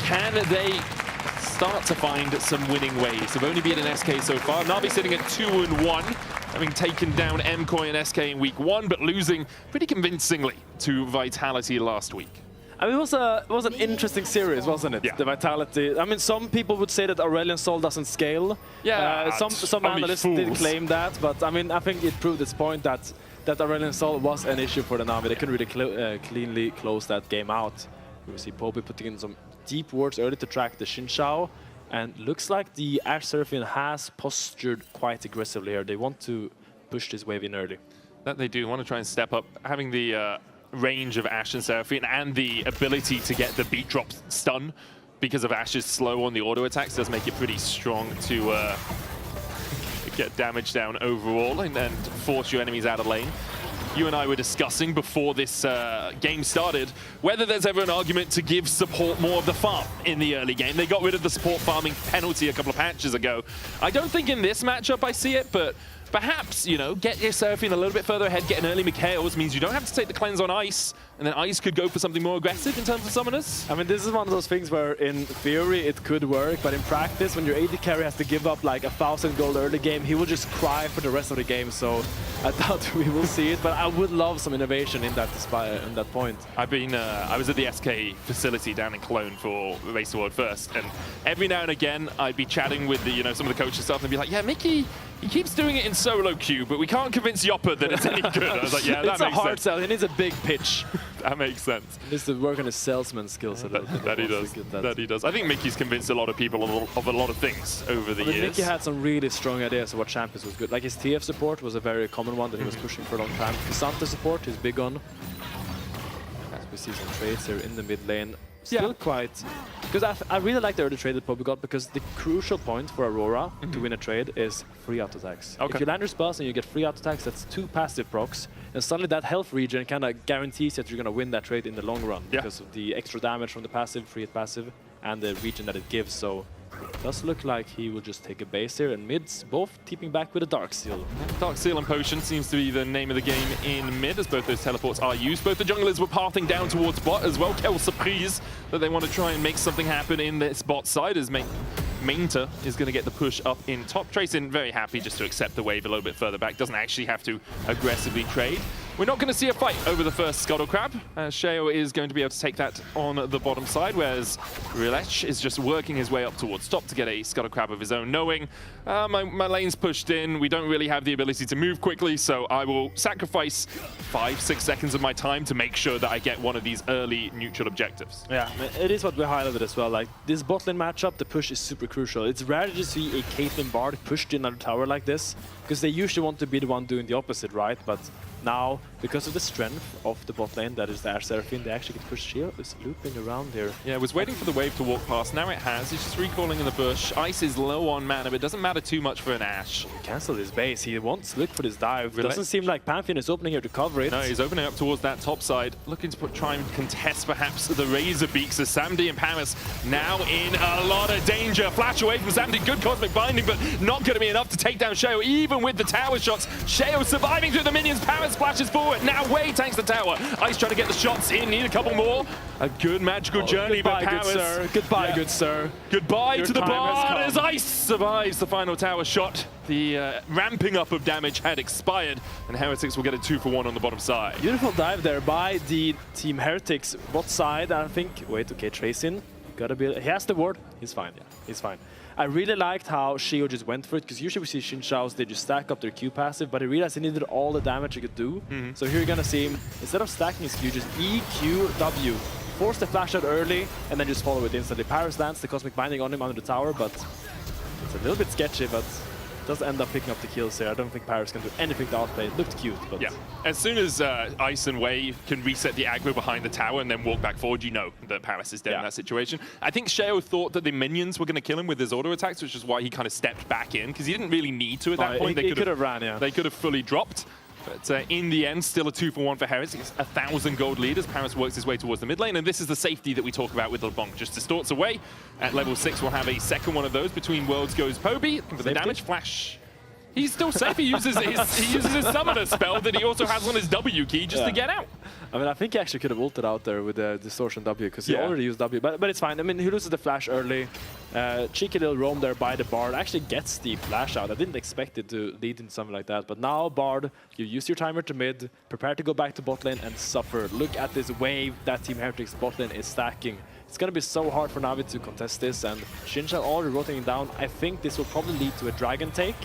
Can they start to find some winning ways? They've only beaten SK so far. Na'Vi sitting at 2-1, having taken down MKOI and SK in week 1, but losing pretty convincingly to Vitality last week. I mean, it was an interesting series, wasn't it? Yeah. The Vitality. I mean, some people would say that Aurelion Sol doesn't scale. Yeah. Some analysts did claim that, but I mean, I think it proved its point that Aurelion Sol was an issue for the Na'Vi. They couldn't really cleanly close that game out. We see Poppy putting in some deep wards early to track the Xincha, and looks like the Ashe Seraphine has postured quite aggressively here. They want to push this wave in early. That they do want to try and step up, having the range of Ashe and Seraphine and the ability to get the beat drop stun because of Ashe's slow on the auto attacks does make it pretty strong to get damage down overall and force your enemies out of lane. you and I were discussing before this game started, whether there's ever an argument to give support more of the farm in the early game. They got rid of the support farming penalty a couple of patches ago. I don't think in this matchup I see it, but perhaps, you know, get your Seraphine a little bit further ahead, get an early Mikhails means you don't have to take the cleanse on Ice, and then Ice could go for something more aggressive in terms of summoners. I mean, this is one of those things where in theory it could work, but in practice, when your AD carry has to give up like 1,000 gold early game, he will just cry for the rest of the game, so I doubt we will see it, but I would love some innovation in that point. I've been, I was at the SK facility down in Cologne for Race to World First, and every now and again I'd be chatting with the, you know, some of the coaches stuff and be like, yeah, Mickey, he keeps doing it in solo queue, but we can't convince Yopper that it's any good. I was like, yeah, that makes sense. It's a hard sell. He needs a big pitch. That makes sense. He needs to work on his salesman skills a little bit. That he does. That he does. I think Mickey's convinced a lot of people of a lot of things over the years. Mickey had some really strong ideas of what champions was good. Like his TF support was a very common one that he was pushing for a long time. K'Sante support, he's big on. As we see some trades here in the mid lane. Still quite... Because I really like the early trade that Poby got, because the crucial point for Aurora to win a trade is free auto attacks. Okay. If you land your spells and you get free auto attacks, that's 2 passive procs, and suddenly that health regen kind of guarantees that you're going to win that trade in the long run because of the extra damage from the passive, free hit passive, and the regen that it gives. So it does look like he will just take a base here, and mids both keeping back with a Dark Seal. Dark Seal and Potion seems to be the name of the game in mid, as both those teleports are used. Both the junglers were pathing down towards bot as well. Quelle surprise that they want to try and make something happen in this bot side, as Mainta is going to get the push up in top. Tracing very happy just to accept the wave a little bit further back. Doesn't actually have to aggressively trade. We're not going to see a fight over the first Scuttle Crab. Sheo is going to be able to take that on the bottom side, whereas Rilech is just working his way up towards top to get a Scuttle Crab of his own, knowing my lane's pushed in. We don't really have the ability to move quickly, so I will sacrifice 5-6 seconds of my time to make sure that I get one of these early neutral objectives. Yeah, it is what we highlighted as well. Like this bot lane matchup, the push is super crucial. It's rare to see a Caitlyn Bard pushed in another tower like this, because they usually want to be the one doing the opposite, right? But now, because of the strength of the bot lane, that is the Ashe Seraphine, they actually get pushed. Sheo is looping around here. Yeah, was waiting for the wave to walk past. Now it has. He's just recalling in the bush. Ice is low on mana, but it doesn't matter too much for an Ashe. He cancelled his base. He wants to look for this dive. It doesn't seem like Pantheon is opening here to cover it. No, he's opening up towards that top side, looking to try and contest perhaps the Razor Beaks as Samdi and Paris now in a lot of danger. Flash away from Samdi, good cosmic binding, but not going to be enough to take down Sheo, even with the tower shots. Sheo surviving through the minions. Paris splashes forward. Now Wei tanks the tower. Ice trying to get the shots in. Need a couple more. A good magical journey, goodbye, but Paris. Good sir. Goodbye, good sir. Goodbye Your to the time has Bard come. as Ice survives the final tower shot. The ramping up of damage had expired, and Heretics will get a 2-for-1 on the bottom side. Beautiful dive there by the Team Heretics bot side. I think, wait, okay, Tracing. Gotta be, he has the ward. He's fine, yeah, he's fine. I really liked how Sheo just went for it, because usually we see Xin Shao's, they just stack up their Q passive, but he realized he needed all the damage he could do. So here you're gonna see him, instead of stacking his Q, just EQW. Force the flash out early, and then just follow it instantly. Paris lands the Cosmic Binding on him under the tower, but it's a little bit sketchy, but does end up picking up the kills here. I don't think Paris can do anything to outplay. It looked cute, but... Yeah, as soon as Ice and Wei can reset the aggro behind the tower and then walk back forward, you know that Paris is dead in that situation. I think Sheo thought that the minions were going to kill him with his auto attacks, which is why he kind of stepped back in, because he didn't really need to at that point. He could have ran, yeah. They could have fully dropped. But in the end, still a 2-for-1 for Heretics. 1,000 gold lead as Paris works his way towards the mid lane. And this is the safety that we talk about with LeBlanc. Just distorts away. At level 6, we'll have a second one of those. Between worlds goes Poby. Looking for the damage. Flash. He's still safe. He uses his summoner spell that he also has on his W key just to get out. I mean, I think he actually could have ulted out there with the Distortion W, because he already used W. But it's fine. I mean, he loses the flash early. Cheeky little roam there by the Bard. Actually gets the flash out. I didn't expect it to lead into something like that. But now, Bard, you use your timer to mid, prepare to go back to bot lane and suffer. Look at this wave that Team Heretics bot lane is stacking. It's going to be so hard for Na'Vi to contest this. And Xin Shao already rotating down. I think this will probably lead to a dragon take.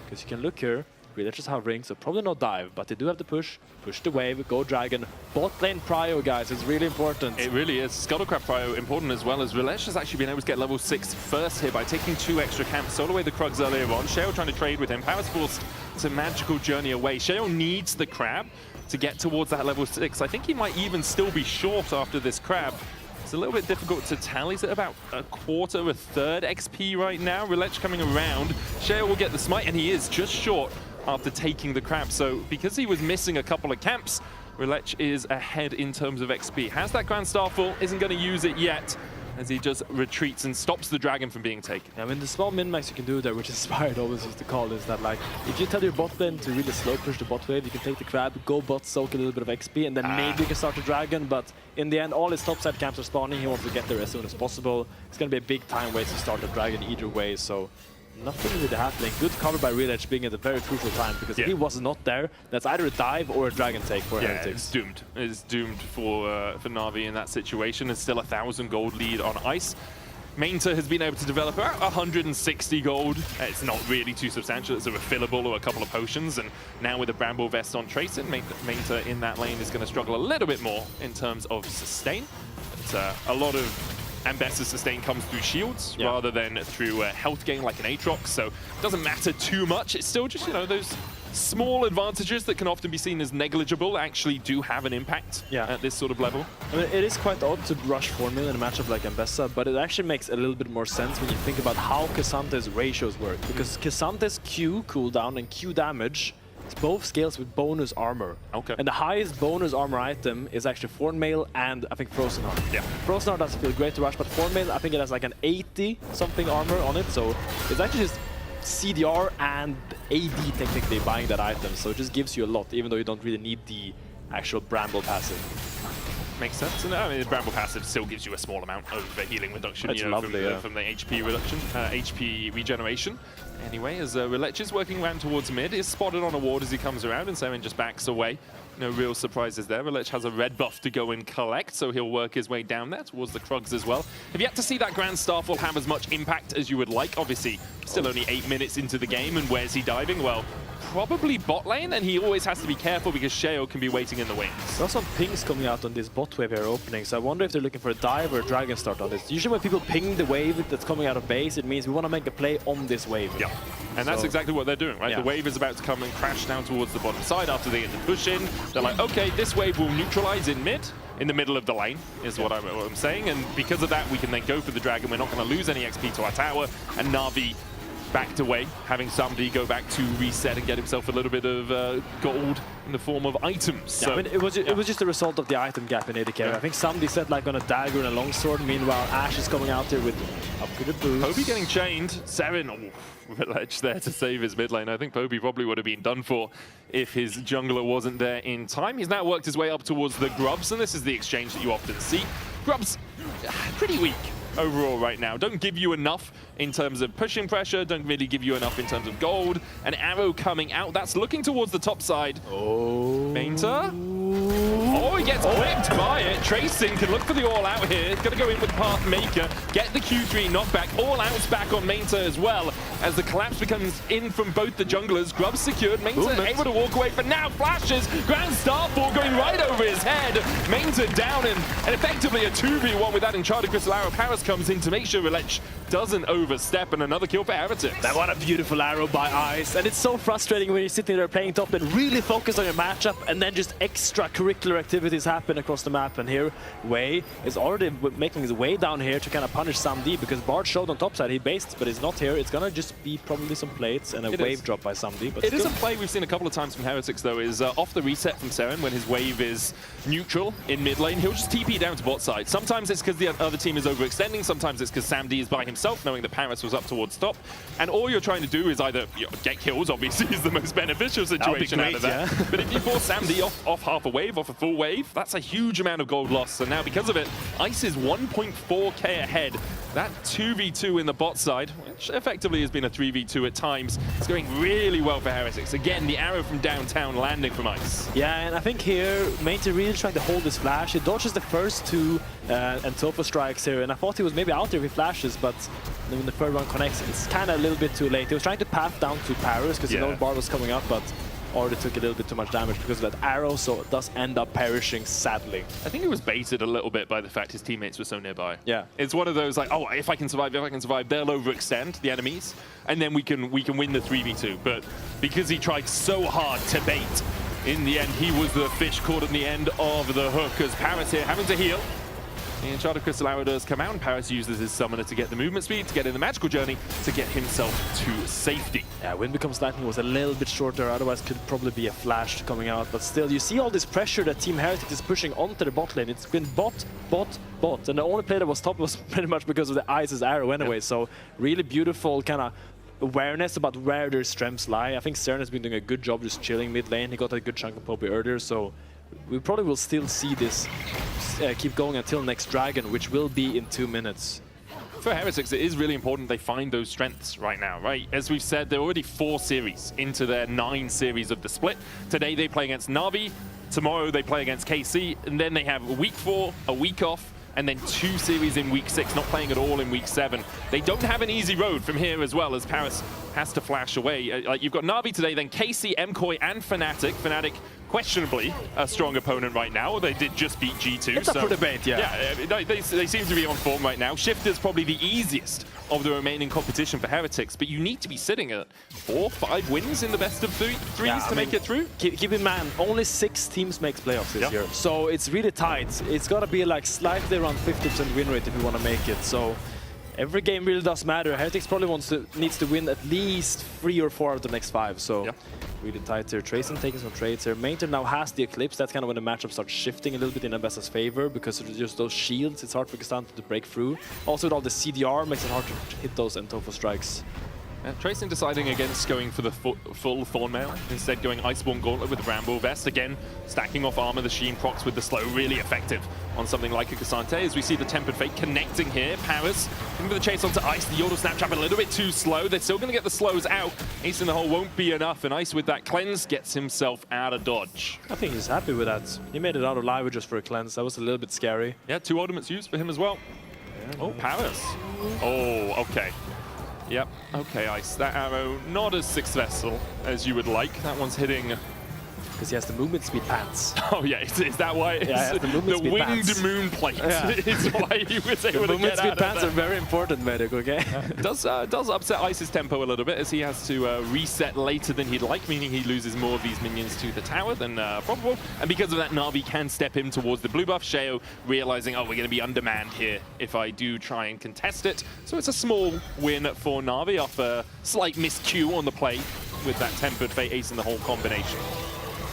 Because you can look here, Rilech is hovering, so probably no dive, but they do have the push the wave, go dragon. Bot lane prio, guys, is really important. It really is. Scuttlecrab prio important as well, as Rilech has actually been able to get level 6 first here by taking 2 extra camps. Solo away the Krugs earlier on. Sheo trying to trade with him. Power's forced to magical journey away. Sheo needs the crab to get towards that level 6. I think he might even still be short after this crab. It's a little bit difficult to tell. He's at about a quarter, a third XP right now. Rilech coming around. Sheo will get the smite, and he is just short after taking the crab. So because he was missing a couple of camps, LEC is ahead in terms of XP. Has that Grand Starfall, isn't going to use it yet, as he just retreats and stops the dragon from being taken. I mean, the small min-max you can do there, which Inspired always used to call, is that, like, if you tell your bot lane to really slow push the bot wave, you can take the crab, go bot, soak a little bit of XP, and then maybe you can start the dragon. But in the end, all his topside camps are spawning. He wants to get there as soon as possible. It's going to be a big time waste to start the dragon either way, so nothing really happening. Good cover by LEC being at a very crucial time, because if he was not there, that's either a dive or a dragon take for Heretics. It's doomed. It's doomed for Na'Vi in that situation. It's still 1,000 gold lead on ice. Mainta has been able to develop about 160 gold. It's not really too substantial. It's a refillable or a couple of potions. And now with the Bramble Vest on Tracing, Mainta in that lane is going to struggle a little bit more in terms of sustain. But, a lot of Ambessa's sustain comes through shields rather than through health gain like an Aatrox. So it doesn't matter too much. It's still just, you know, those small advantages that can often be seen as negligible actually do have an impact at this sort of level. I mean, it is quite odd to rush 4 mil in a matchup like Ambessa, but it actually makes a little bit more sense when you think about how K'Sante's ratios work. Because K'Sante's Q cooldown and Q damage, it's both scales with bonus armor. Okay. And the highest bonus armor item is actually Thorn Mail and I think Frozen Heart. Yeah. Frozen Heart doesn't feel great to rush, but Thorn Mail, I think it has like an 80-something armor on it, so it's actually just CDR and AD technically buying that item, so it just gives you a lot, even though you don't really need the actual Bramble passive. Makes sense. And I mean, the Bramble passive still gives you a small amount of healing reduction, That's lovely, from the HP reduction, HP regeneration. Anyway, as LEC is working around towards mid, is spotted on a ward as he comes around, and Seren just backs away. No real surprises there. LEC has a red buff to go and collect, so he'll work his way down there towards the Krugs as well. Have yet to see that Grand Starfall have as much impact as you would like. Obviously, still only 8 minutes into the game, and where's he diving? Well, probably bot lane, and he always has to be careful because Sheo can be waiting in the wings. There's also some pings coming out on this bot wave here opening, so I wonder if they're looking for a dive or a dragon start on this. Usually when people ping the wave that's coming out of base, it means we want to make a play on this wave. Yeah, and that's exactly what they're doing, right? Yeah. The wave is about to come and crash down towards the bottom side after they get the push in. They're like, okay, this wave will neutralize in the middle of the lane, is what I'm saying, and because of that, we can then go for the dragon. We're not going to lose any XP to our tower, and Na'Vi backed away, having somebody go back to reset and get himself a little bit of gold in the form of items. Yeah, So I mean, it was just a result of the item gap in AD carry. I think somebody said like on a dagger and a longsword. Meanwhile, Ashe is coming out there with upgraded boots. Poby getting chained. Seren, LEC there to save his mid lane. I think Poby probably would have been done for if his jungler wasn't there in time. He's now worked his way up towards the Grubs, and this is the exchange that you often see. Grubs, pretty weak overall right now. Don't give you enough in terms of pushing pressure, don't really give you enough in terms of gold. An arrow coming out, that's looking towards the top side. Oh. Mainta. Oh, he gets whipped by it. Tracing can look for the all-out here. He's going to go in with Path Maker, get the Q3 knockback. All-out's back on Mainta as well, as the collapse becomes in from both the junglers. Grubs secured, Mainta able to walk away, but now flashes. Grand Starfall going right over his head. Mainta down, and effectively a 2v1 with that Enchanted Crystal Arrow. Paris comes in to make sure LEC doesn't overstep, and another kill for Heretics. That what a beautiful arrow by Ice, and it's so frustrating when you're sitting there playing top and really focus on your matchup, and then just extracurricular activities happen across the map. And here, Wei is already making his way down here to kind of punish Samdi, because Bard showed on top side, he based, but he's not here. It's gonna just be probably some plates and a wave drop by Samdi. But it is a play we've seen a couple of times from Heretics, though, is off the reset from Seren when his wave is neutral in mid lane. He'll just TP down to bot side. Sometimes it's because the other team is overextending, sometimes it's because Samdi is by himself, knowing that Paris was up towards top. And all you're trying to do is either get kills, obviously, is the most beneficial situation out of that. Yeah. But if you force Samdi off half a wave, off a full wave, that's a huge amount of gold loss. And now, because of it, Ice is 1.4k ahead. That 2v2 in the bot side, which effectively has been a 3v2 at times, is going really well for Heretics. Again, the arrow from downtown landing from Ice. Yeah, and I think here, Mainta really trying to hold his flash. He dodges the first two and Topo strikes here, and I thought he was maybe out there if he flashes, but then when the third one connects, it's kind of a little bit too late. He was trying to path down to Paris because he knows Bard was coming up, but already took a little bit too much damage because of that arrow, so it does end up perishing, sadly. I think he was baited a little bit by the fact his teammates were so nearby. Yeah. It's one of those like, oh, if I can survive, they'll overextend the enemies, and then we can win the 3v2. But because he tried so hard to bait, in the end, he was the fish caught at the end of the hook, as Paris here having to heal. The Enchanted Crystal Arrow does come out, and Paris uses his summoner to get the movement speed, to get in the magical journey, to get himself to safety. Yeah, Wind Becomes Lightning was a little bit shorter, otherwise could probably be a flash coming out. But still, you see all this pressure that Team Heretics is pushing onto the bot lane. It's been bot, and the only play that was top was pretty much because of the Ice's arrow anyway. So really beautiful kind of awareness about where their strengths lie. I think Cern has been doing a good job just chilling mid lane. He got a good chunk of Poppy earlier, so we probably will still see this keep going until next Dragon, which will be in 2 minutes. For Heretics, it is really important they find those strengths right now, right? As we've said, they're already 4 series into their 9 series of the split. Today they play against Na'Vi, tomorrow they play against KC, and then they have week 4, a week off, and then 2 series in week 6, not playing at all in week 7. They don't have an easy road from here as well, as Paris has to flash away. You've got Na'Vi today, then KC, MKOI, and Fnatic. Fnatic, questionably a strong opponent right now. They did just beat G2. It's up for debate, yeah. Yeah, they seem to be on form right now. Shifter's probably the easiest of the remaining competition for Heretics, but you need to be sitting at 4, 5 wins in the best of threes to make it through. Keep in mind, only 6 teams makes playoffs this year, so it's really tight. It's got to be like slightly around 50% win rate if you want to make it. So every game really does matter. Heretics probably needs to win at least 3 or 4 of the next 5. So really tight here. Tracing taking some trades here. Mainter now has the Eclipse. That's kind of when the matchup starts shifting a little bit in Abessa's favor because of just those shields. It's hard for Gastante to break through. Also with all the CDR makes it hard to hit those Entofo strikes. And Tracing deciding against going for the full Thornmail, instead going Iceborne Gauntlet with the Rambo Vest. Again, stacking off armor, the Sheen procs with the slow, really effective on something like a Cassante. As we see the Tempered Fate connecting here, Paris looking for the chase onto Ice. The Yordle Snaptrap a little bit too slow. They're still going to get the slows out. Ace in the hole won't be enough, and Ice with that cleanse gets himself out of dodge. I think he's happy with that. He made it out alive just for a cleanse. That was a little bit scary. Yeah, 2 ultimates used for him as well. Yeah, oh, Paris. Oh, okay. Yep, okay, Ice. That arrow not as successful as you would like. That one's hitting... Because he has the movement speed pants. Oh yeah, is that why it's the winged pants. Moon plate is why he was able to get out of that? The movement speed pants are very important, Medic, okay? Does upset Ice's tempo a little bit as he has to reset later than he'd like, meaning he loses more of these minions to the tower than probable. And because of that, Na'Vi can step him towards the blue buff. Sheo realizing, oh, we're going to be undermanned here if I do try and contest it. So it's a small win for Na'Vi off a slight miscue on the play with that Tempered Fate Ace in the whole combination.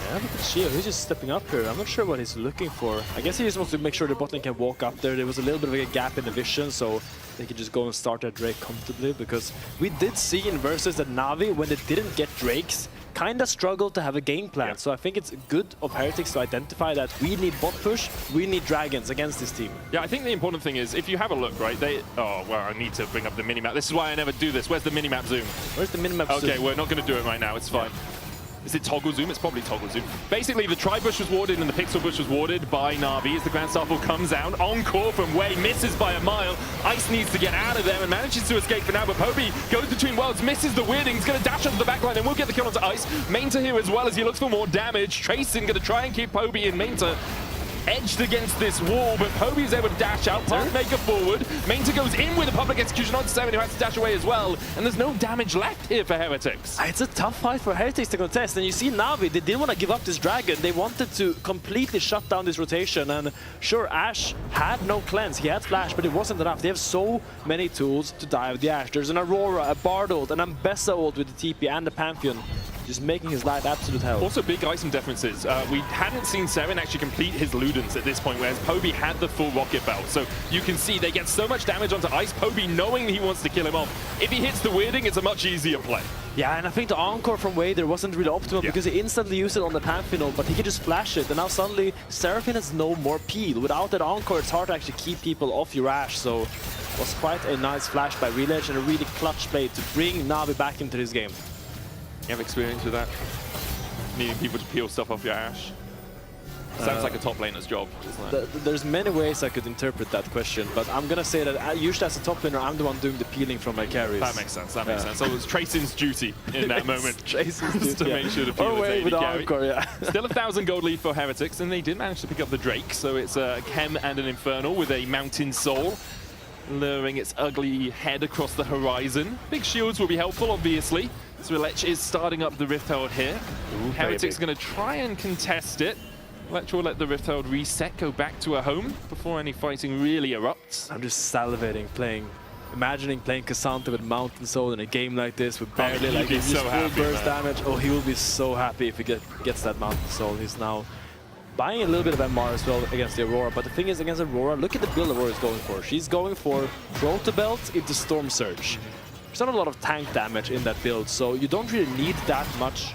Yeah, look at Sheo, he's just stepping up here. I'm not sure what he's looking for. I guess he just wants to make sure the bot lane can walk up there. There was a little bit of a gap in the vision, so they could just go and start their Drake comfortably, because we did see in Versus that Na'Vi, when they didn't get Drakes, kind of struggled to have a game plan. So I think it's good of Heretics to identify that we need bot push, we need dragons against this team. Yeah, I think the important thing is, if you have a look, right, oh, well, I need to bring up the minimap. This is why I never do this. Where's the minimap zoom? Where's the minimap zoom? Okay, we're not going to do it right now. It's fine. Is it toggle zoom? It's probably toggle zoom. Basically, the Tri-Bush was warded and the Pixel Bush was warded by Na'Vi as the Grand Starfall comes out. Encore from Wei, misses by a mile. Ice needs to get out of there and manages to escape for now, but Poby goes between worlds, misses the weirding. He's going to dash onto the backline and will get the kill onto Ice. Mainter here as well as he looks for more damage. Tracing going to try and keep Poby in. Mainter edged against this wall, but Poby is able to dash out, Pathmaker forward. Mainter goes in with a public execution onto 7, who has to dash away as well, and there's no damage left here for Heretics. It's a tough fight for Heretics to contest, and you see Na'Vi, they didn't want to give up this dragon. They wanted to completely shut down this rotation, and sure, Ashe had no cleanse. He had flash, but it wasn't enough. They have so many tools to dive the Ashe. There's an Aurora, a Bard ult, an Ambessa ult with the TP, and the Pantheon. Just making his life absolute hell. Also big item differences. We hadn't seen Seren actually complete his Ludens at this point, whereas Poby had the full rocket belt. So you can see they get so much damage onto Ice. Poby knowing he wants to kill him off. If he hits the weirding, it's a much easier play. Yeah, and I think the Encore from Wader wasn't really optimal because he instantly used it on the Pantheon, but he could just flash it, and now suddenly Seraphine has no more peel. Without that Encore, it's hard to actually keep people off your Ashe, so it was quite a nice flash by Reledge and a really clutch play to bring Na'Vi back into this game. You have experience with that? Needing people to peel stuff off your Ashe? Sounds like a top laner's job, doesn't it? There's many ways I could interpret that question, but I'm gonna say that usually as a top laner, I'm the one doing the peeling from my carries. That makes sense, that makes sense. So it was Tracing's duty in that moment. Tracing's duty, to make sure to peel away with carry. Encore, yeah. Still 1,000 gold lead for Heretics, and they did manage to pick up the Drake, so it's a Chem and an Infernal with a Mountain Soul, luring its ugly head across the horizon. Big shields will be helpful, obviously. So Relech is starting up the Rift Herald here. Heretics going to try and contest it. Electro let the Rift Herald reset, go back to her home before any fighting really erupts. I'm just salivating imagining playing Cassandra with Mountain Soul in a game like this with barely like so full burst damage. Oh, he will be so happy if he gets that Mountain Soul. He's now buying a little bit of MR as well against the Aurora, but the thing is, against Aurora, look at the build Aurora is going for. She's going for Proto Belt into Storm Surge. There's not a lot of tank damage in that build, so you don't really need that much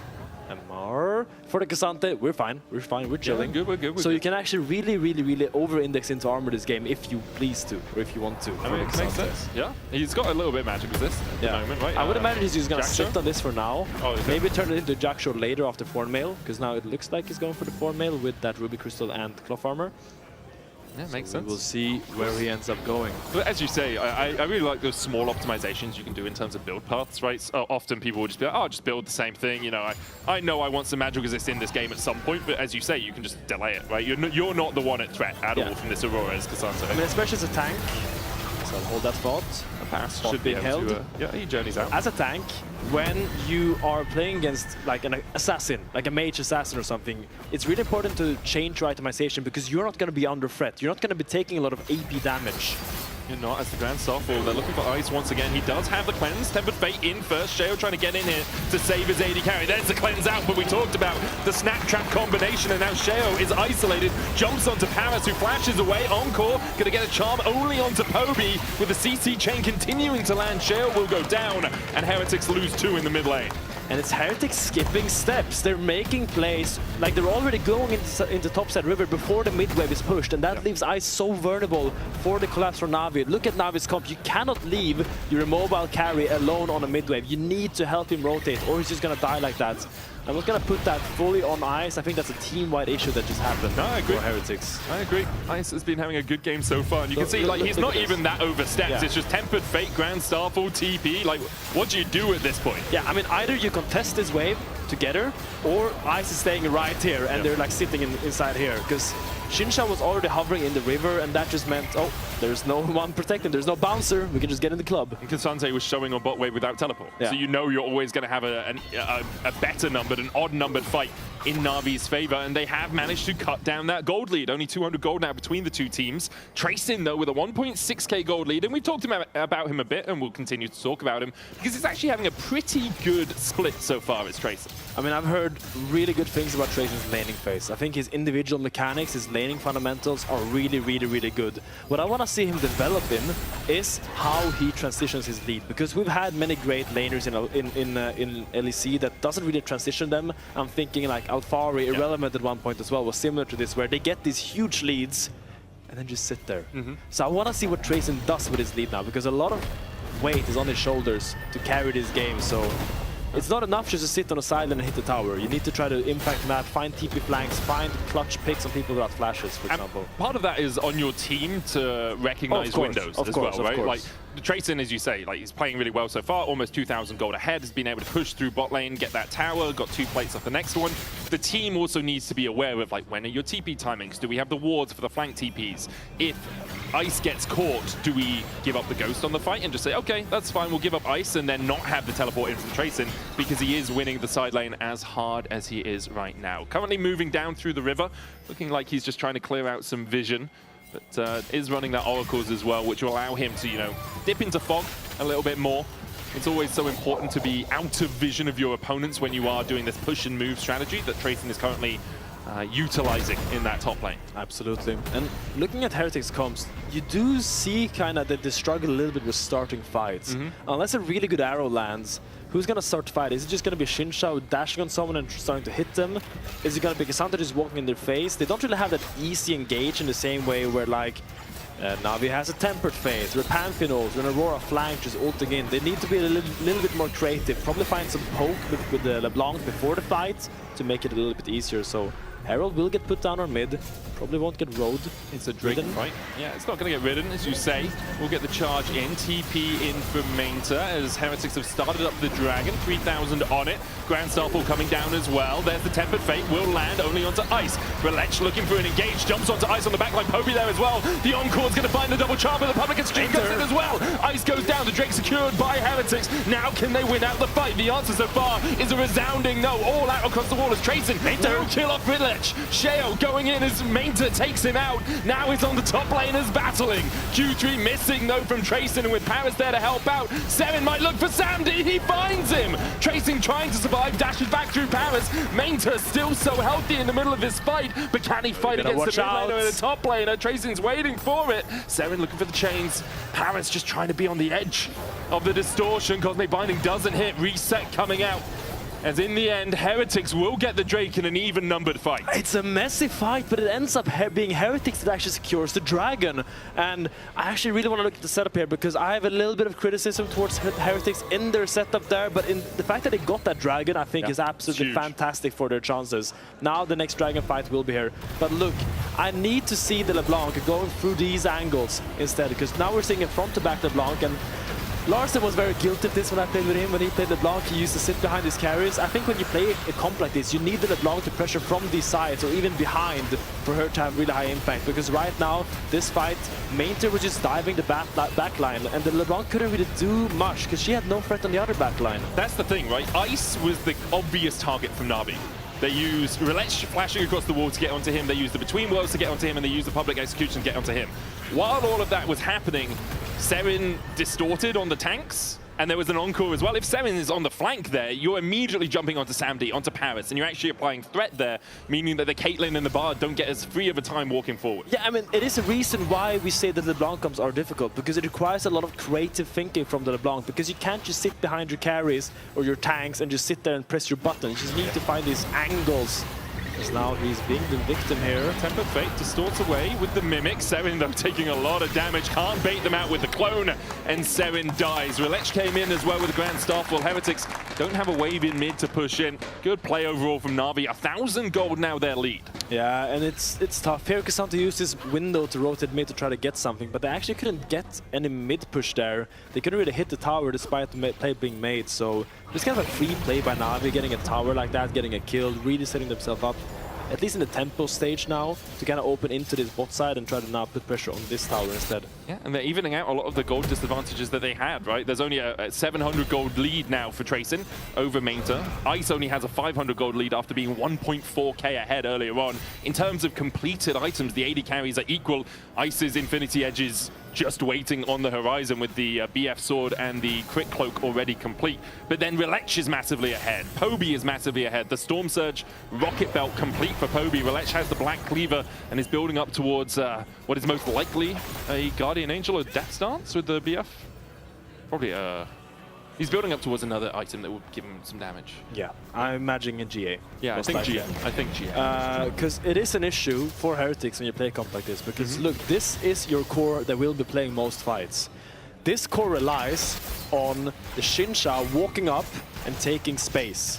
MR. For the Cassante, we're fine, we're chilling. Yeah, we're good. So you can actually really over-index into armor this game if you please to, or if you want to. I mean, it makes sense. Yeah, he's got a little bit of magic resist at the moment, right? I would imagine he's just going to sit on this for now. Oh, maybe turn it into Jackshot later after Thorn Mail, because now it looks like he's going for the Thorn Mail with that Ruby Crystal and Cloth Armor. Yeah, makes sense. We'll see where he ends up going. But as you say, I really like those small optimizations you can do in terms of build paths, right? So often people will just be like, oh, just build the same thing. You know, I know I want some magic resist in this game at some point, but as you say, you can just delay it, right? You're not the one at threat at all from this Aurora as Cassandra. I mean, especially as a tank. So I'll hold that thought. A pass should be held. Yeah, he journeys out. As a tank, when you are playing against like an assassin, like a mage assassin or something, it's really important to change your itemization because you're not going to be under threat. You're not going to be taking a lot of AP damage. You're not as the Grand Starfall. They're looking for Ice once again. He does have the cleanse. Tempered Fate in first. Sheo trying to get in here to save his AD carry. There's the cleanse out, but we talked about the snap trap combination, and now Sheo is isolated. Jumps onto Paris, who flashes away. Encore gonna get a charm only onto Poby. With the CC chain continuing to land, Sheo will go down, and Heretics lose 2 in the mid lane. And it's Heretics skipping steps. They're making plays, like they're already going into topside river before the mid wave is pushed, and that leaves Ice so vulnerable for the collapse from Na'Vi. Look at Navi's comp. You cannot leave your immobile carry alone on a mid wave. You need to help him rotate, or he's just gonna die like that. I'm not gonna put that fully on Ice. I think that's a team-wide issue that just happened. No, I agree. For Heretics. I agree. Ice has been having a good game so far, and you can see like he's not even that overstepped. Yeah. It's just Tempered Fate, Grand Starfall, TP. Like, what do you do at this point? Yeah, I mean, either you contest this wave together, or Ice is staying right here, and they're like sitting inside here, because Xinsha was already hovering in the river, and that just meant, oh, there's no one protecting, there's no bouncer, we can just get in the club. And Cassante was showing on bot wave without teleport, so you know you're always going to have a better numbered, an odd numbered fight in Na'Vi's favor, and they have managed to cut down that gold lead. Only 200 gold now between the two teams. Tracin, though, with a 1.6k gold lead, and we've talked about him a bit, and we'll continue to talk about him, because he's actually having a pretty good split so far as Tracin. I mean, I've heard really good things about Tracin's laning phase. I think his individual mechanics, his laning fundamentals are really good. What I want to see him develop in is how he transitions his lead, because we've had many great laners in LEC that doesn't really transition them. I'm thinking like Alphari, Irrelevant at one point as well, was similar to this, where they get these huge leads and then just sit there. So I want to see what Tracin does with his lead now, because a lot of weight is on his shoulders to carry this game. So it's not enough just to sit on a side and hit the tower. You need to try to impact map, find TP flanks, find clutch picks on people without flashes, for example. Part of that is on your team to recognize windows as well, right? Like Tracin, as you say, like he's playing really well so far, almost 2,000 gold ahead, has been able to push through bot lane, get that tower, got 2 plates off the next one. The team also needs to be aware of like, when are your TP timings? Do we have the wards for the flank TPs? If Ice gets caught, do we give up the ghost on the fight and just say, okay, that's fine, we'll give up Ice and then not have the teleport in from Tracin, because he is winning the side lane as hard as he is right now. Currently moving down through the river, looking like he's just trying to clear out some vision, but is running that oracles as well, which will allow him to, you know, dip into fog a little bit more. It's always so important to be out of vision of your opponents when you are doing this push and move strategy that Tracin is currently utilizing in that top lane. Absolutely. And looking at Heretics comps, you do see kind of that they struggle a little bit with starting fights. Unless a really good arrow lands, who's going to start the fight? Is it just going to be Xinsha dashing on someone and starting to hit them? Is it going to be Cassandra just walking in their face? They don't really have that easy engage in the same way where like Na'Vi has a tempered phase, where Pantheon when Aurora flank just ulting in. They need to be a little bit more creative, probably find some poke with the LeBlanc before the fight to make it a little bit easier. So Herald will get put down on mid, probably won't get rolled. It's a Drake fight. Yeah, it's not going to get ridden, as you say. We'll get the charge in. TP in for Mainta, as Heretics have started up the Dragon. 3,000 on it. Grand Starfall coming down as well. There's the Tempered Fate, will land only onto Ice. Relech looking for an engage, jumps onto Ice on the backline. Poby there as well. The Encore's going to find the double charm, but the Public Exchange goes in as well. Ice goes down, the Drake secured by Heretics. Now can they win out the fight? The answer so far is a resounding no. All out across the wall as Tracin. No kill off Riddler. Relech. Sheo going in as Mainter takes him out. Now he's on the top laners battling. Q3 missing though from Tracing, and with Paris there to help out. Seven might look for Sandy. He finds him. Tracing trying to survive, dashes back through Paris. Mainter still so healthy in the middle of this fight, but can he fight against the mid laner and the top laner? Tracing's waiting for it. Seven looking for the chains. Paris just trying to be on the edge of the distortion. Cosmic Binding doesn't hit. Reset coming out. As in the end, Heretics will get the Drake in an even-numbered fight. It's a messy fight, but it ends up being Heretics that actually secures the Dragon. And I actually really want to look at the setup here, because I have a little bit of criticism towards Heretics in their setup there, but in the fact that they got that Dragon, I think is absolutely fantastic for their chances. Now the next Dragon fight will be here. But look, I need to see the LeBlanc going through these angles instead, because now we're seeing a front-to-back LeBlanc, and Larsen was very guilty of this when I played with him. When he played LeBlanc, he used to sit behind his carries. I think when you play a comp like this, you need the LeBlanc to pressure from these sides or even behind for her to have really high impact. Because right now, this fight, Mainter was just diving the back line, and the LeBlanc couldn't really do much because she had no threat on the other back line. That's the thing, right? Ice was the obvious target from Na'Vi. They use Relech flashing across the wall to get onto him, they use the Between Worlds to get onto him, and they use the public execution to get onto him. While all of that was happening, Seren distorted on the tanks, and there was an encore as well. If Seren is on the flank there, you're immediately jumping onto Samdi, onto Paris, and you're actually applying threat there, meaning that the Caitlyn and the Bard don't get as free of a time walking forward. Yeah, I mean, it is a reason why we say that the LeBlanc comps are difficult, because it requires a lot of creative thinking from the LeBlanc, because you can't just sit behind your carries or your tanks and just sit there and press your button. You just need to find these angles. Because now he's being the victim here. Temper Fate distorts away with the Mimic. Seren, though, taking a lot of damage. Can't bait them out with the Clone, and Seren dies. Relech came in as well with the Grand Staff, while Heretics don't have a wave in mid to push in. Good play overall from Na'Vi. 1,000 gold now their lead. Yeah, and it's tough here because to use this window to rotate mid to try to get something, but they actually couldn't get any mid push there. They couldn't really hit the tower despite the play being made, so just kind of a free play by Na'Vi, getting a tower like that, getting a kill, really setting themselves up, at least in the tempo stage now, to kind of open into this bot side and try to now put pressure on this tower instead. Yeah, and they're evening out a lot of the gold disadvantages that they had, right? There's only a 700 gold lead now for Tracing over Mainter. Ice only has a 500 gold lead after being 1.4k ahead earlier on. In terms of completed items, the AD carries are equal. Ice's Infinity Edges just waiting on the horizon with the BF Sword and the Crit Cloak already complete. But then Relech is massively ahead. Poby is massively ahead. The Storm Surge Rocket Belt complete for Poby. Relech has the Black Cleaver and is building up towards what is most likely a Guardian Angel or Death Dance with the BF. Probably he's building up towards another item that will give him some damage. Yeah, I'm imagining a GA. Yeah, I think GA. I think GA. Because it is an issue for Heretics when you play a comp like this. Because look, this is your core that will be playing most fights. This core relies on the Xinqiao walking up and taking space.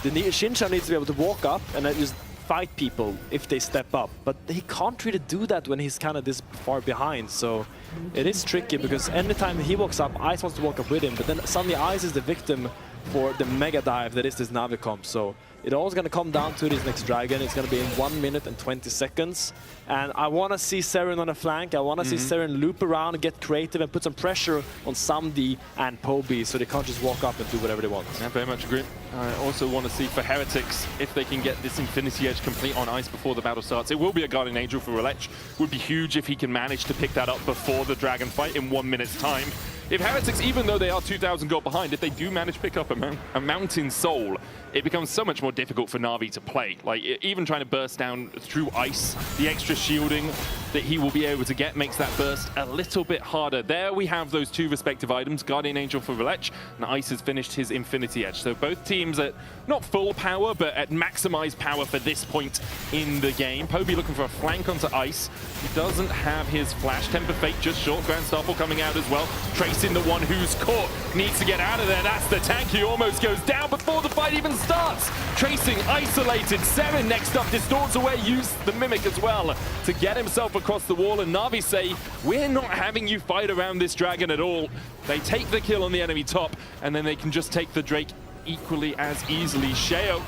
The Xinqiao needs to be able to walk up and just fight people if they step up, but he can't really do that when he's kind of this far behind, so it is tricky because anytime he walks up, Ice wants to walk up with him, but then suddenly Ice is the victim for the mega dive that is this Na'Vi comp, so it all's going to come down to this next Dragon. It's going to be in 1 minute and 20 seconds. And I want to see Seren on the flank. I want to see Seren loop around, get creative, and put some pressure on Samdi and Poby so they can't just walk up and do whatever they want. I very much agree. I also want to see for Heretics if they can get this Infinity Edge complete on Ice before the battle starts. It will be a Guardian Angel for Relech. Would be huge if he can manage to pick that up before the Dragon fight in 1 minute's time. If Heretics, even though they are 2,000 gold behind, if they do manage to pick up a Mountain Soul, it becomes so much more difficult for Na'Vi to play. Like, even trying to burst down through Ice, the extra shielding that he will be able to get makes that burst a little bit harder. There we have those two respective items, Guardian Angel for Relech, and Ice has finished his Infinity Edge. So both teams at not full power, but at maximized power for this point in the game. Poby looking for a flank onto Ice. He doesn't have his flash. Temper Fate just short. Grand Starfall coming out as well. Tracing the one who's caught. Needs to get out of there. That's the tank. He almost goes down before the fight even starts. Tracing isolated. Seren next up distorts away. Use the Mimic as well to get himself across the wall. And Na'Vi say, we're not having you fight around this Dragon at all. They take the kill on the enemy top, and then they can just take the Drake equally as easily. Sheo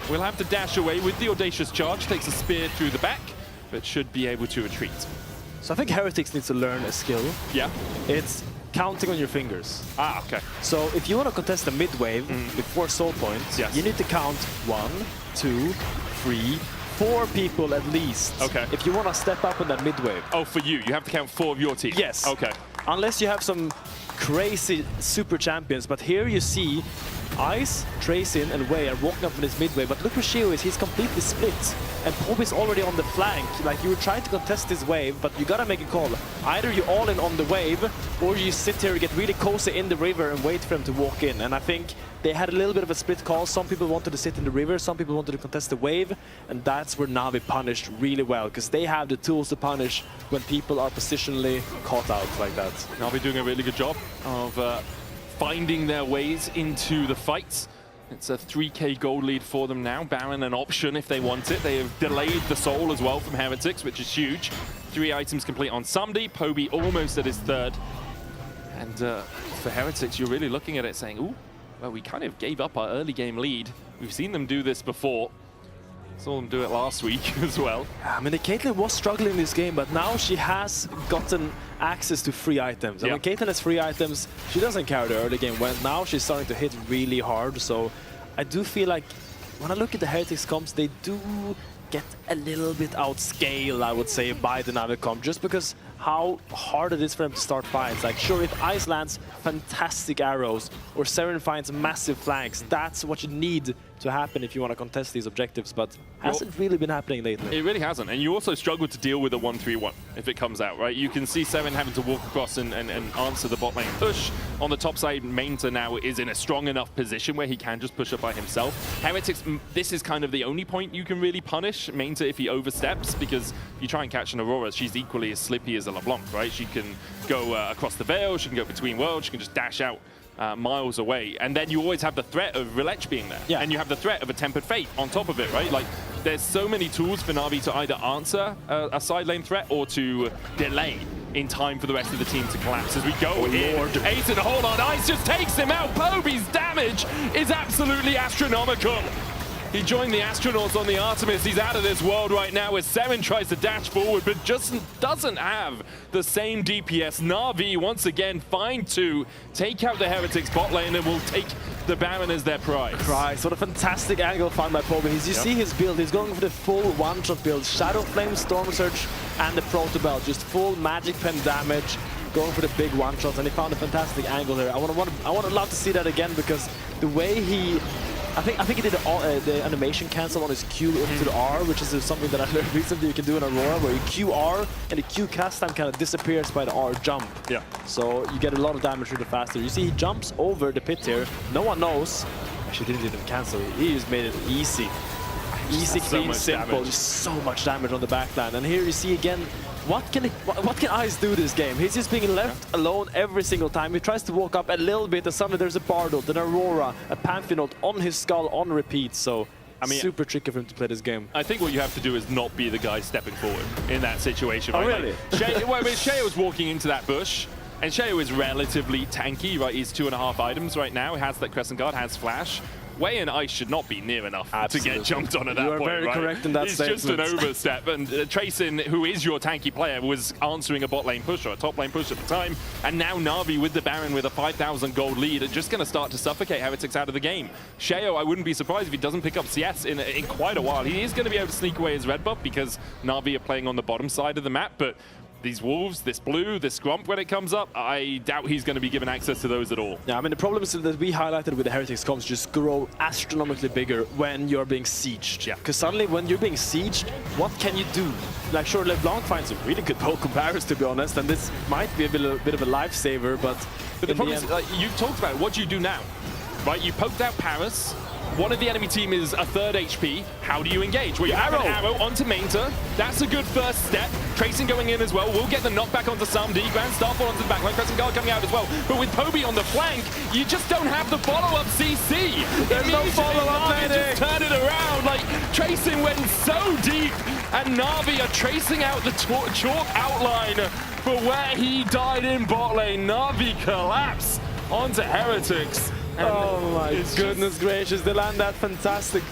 will have to dash away with the Audacious Charge. Takes a spear through the back, but should be able to retreat. So I think Heretics needs to learn a skill. Yeah. It's counting on your fingers. Ah, okay. So if you want to contest a mid wave with 4 soul points, you need to count 1, 2, 3, 4 people at least. Okay. If you want to step up in that mid wave. Oh, for you have to count 4 of your team? Yes. Okay. Unless you have some crazy super champions, but here you see Ice, Tracing, and Wei are walking up in his mid wave, but look where Shio is, he's completely split. And Pob is already on the flank. Like, you were trying to contest this wave, but you gotta make a call. Either you all in on the wave, or you sit here, get really cozy in the river and wait for them to walk in. And I think they had a little bit of a split call. Some people wanted to sit in the river, some people wanted to contest the wave, and that's where Na'Vi punished really well, because they have the tools to punish when people are positionally caught out like that. Na'Vi doing a really good job of finding their ways into the fights. It's a 3k gold lead for them now. Baron an option if they want it. They have delayed the soul as well from Heretics, which is huge. 3 items complete on Sumdy. Poby almost at his 3rd. And for Heretics, you're really looking at it saying, ooh, well, we kind of gave up our early game lead. We've seen them do this before. Saw them do it last week as well. I mean, the Caitlyn was struggling in this game, but now she has gotten access to free items. And when Caitlyn has free items, she doesn't care the early game. When now she's starting to hit really hard. So I do feel like when I look at the Heretics comps, they do get a little bit outscaled, I would say, by the Na'Vi comp, just because how hard it is for them to start fights. Like, sure, if Ice lands fantastic arrows or Seren finds massive flanks, that's what you need to happen if you want to contest these objectives, but hasn't really been happening lately. It really hasn't, and you also struggle to deal with a 1-3-1 if it comes out, right? You can see Seren having to walk across and answer the bot lane push. On the top side, Mainta now is in a strong enough position where he can just push up by himself. Heretics, this is kind of the only point you can really punish Mainta if he oversteps, because if you try and catch an Aurora, she's equally as slippy as a LeBlanc, right? She can go across the veil, she can go between worlds, she can just dash out miles away, and then you always have the threat of Relech being there, and you have the threat of a Tempered Fate on top of it, right? Like, there's so many tools for Na'Vi to either answer a side lane threat or to delay in time for the rest of the team to collapse as we go in. Aizen, hold on, Ice just takes him out. Poby's damage is absolutely astronomical. He joined the astronauts on the Artemis. He's out of this world right now as Seren tries to dash forward, but just doesn't have the same DPS. Na'Vi once again find to take out the Heretics bot lane and will take the Baron as their prize. Christ, what a fantastic angle found by Poby. You see his build, he's going for the full one-shot build. Shadow Flame, Storm Surge, and the Proto Belt. Just full Magic Pen damage, going for the big one-shots, and he found a fantastic angle there. I would love to see that again, because the way he... I think he did the animation cancel on his Q into the R, which is something that I learned recently you can do in Aurora, where you Q R and the Q cast time kind of disappears by the R jump. Yeah. So you get a lot of damage really faster. You see he jumps over the pit here. No one knows. Actually didn't even cancel. He just made it easy. Easy, clean, simple. Just so much damage on the backline. And here you see again, what can Ice do this game? He's just being left alone every single time. He tries to walk up a little bit, and suddenly there's a Bardot, an Aurora, a Pantheon on his skull on repeat. So I mean, super tricky for him to play this game. I think what you have to do is not be the guy stepping forward in that situation. Oh, right? really? Like, Sheo was walking into that bush, and Sheo is relatively tanky, right? He's 2.5 items right now. He has that Crescent Guard, has Flash. Wei and Ice should not be near enough to get jumped on at that point. You are very correct in that statement. It's just an overstep. And Tracing, who is your tanky player, was answering a bot lane push or a top lane push at the time. And now Na'Vi with the Baron with a 5,000 gold lead are just going to start to suffocate Heretics out of the game. Sheo, I wouldn't be surprised if he doesn't pick up CS in quite a while. He is going to be able to sneak away his red buff because Na'Vi are playing on the bottom side of the map. But these wolves, this blue, this Grump when it comes up, I doubt he's going to be given access to those at all. Yeah, I mean, the problems that we highlighted with the Heretics comps just grow astronomically bigger when you're being sieged. Yeah. Because suddenly when you're being sieged, what can you do? Like, sure, LeBlanc finds a really good poke comparison, to be honest, and this might be a bit of a lifesaver, but the problem is, you've talked about it. What do you do now? Right, you poked out Paris. One of the enemy team is a 3rd HP. How do you engage? Well, you have an arrow onto Mainta. That's a good first step. Tracing going in as well. We'll get the knockback onto Sumdy. Grand Starfall onto the backline. Crescent Guard coming out as well. But with Poby on the flank, you just don't have the follow-up CC. There's no follow-up, lady. Just turn it around. Like, Tracing went so deep. And Na'Vi are tracing out the chalk outline for where he died in bot lane. Na'Vi collapse onto Heretics. Oh my goodness gracious, they land that fantastic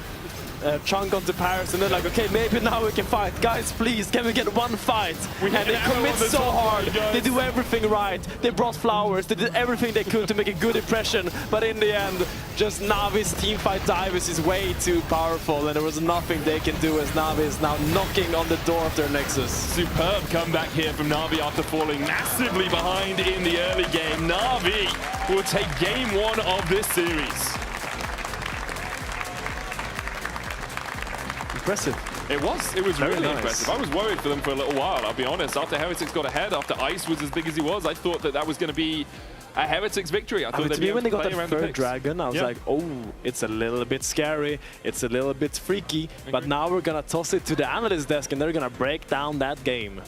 chunk onto Paris, and they're like, okay, maybe now we can fight. Guys, please, can we get one fight? And they commit so hard. They do everything right. They brought flowers. They did everything they could to make a good impression. But in the end, just Navi's teamfight divers is way too powerful, and there was nothing they can do as Navi is now knocking on the door of their Nexus. Superb comeback here from Na'Vi after falling massively behind in the early game. Na'Vi will take game 1 of this series. Impressive. It was Very really nice. impressive. I was worried for them for a little while, I'll be honest. After Heretics got ahead, after Ice was as big as he was, I thought that was going to be a Heretics victory. I thought to me, when they got that third dragon, I was like, oh, it's a little bit scary, it's a little bit freaky, but now we're going to toss it to the analyst desk and they're going to break down that game.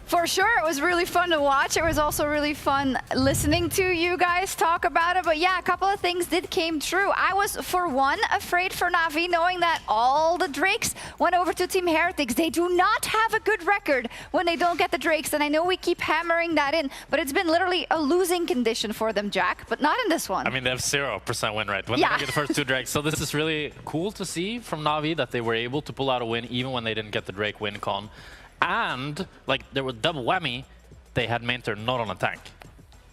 For sure, it was really fun to watch. It was also really fun listening to you guys talk about it. But yeah, a couple of things did came true. I was, for one, afraid for Na'Vi, knowing that all the Drakes went over to Team Heretics. They do not have a good record when they don't get the Drakes, and I know we keep hammering that in, but it's been literally a losing condition for them, Jack, but not in this one. I mean, they have 0% win rate when they don't get the first 2 Drakes. So this is really cool to see from Na'Vi that they were able to pull out a win even when they didn't get the Drake win con. And, like, there was double whammy, they had main turn not on a tank.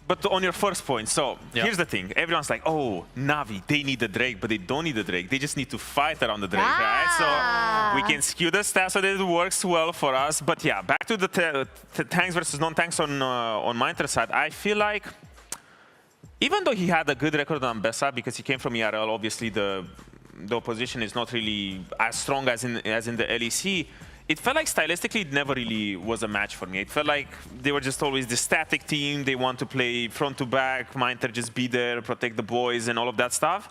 But on your first point, so here's the thing. Everyone's like, oh, Na'Vi, they need the Drake, but they don't need the Drake. They just need to fight around the Drake, right? So we can skew the stats so that it works well for us. But yeah, back to the tanks versus non-tanks on Minter side. I feel like, even though he had a good record on Bessa, because he came from ERL, obviously the opposition is not really as strong as in the LEC. It felt like stylistically it never really was a match for me. It felt like they were just always the static team. They want to play front to back, Minter just be there, protect the boys and all of that stuff.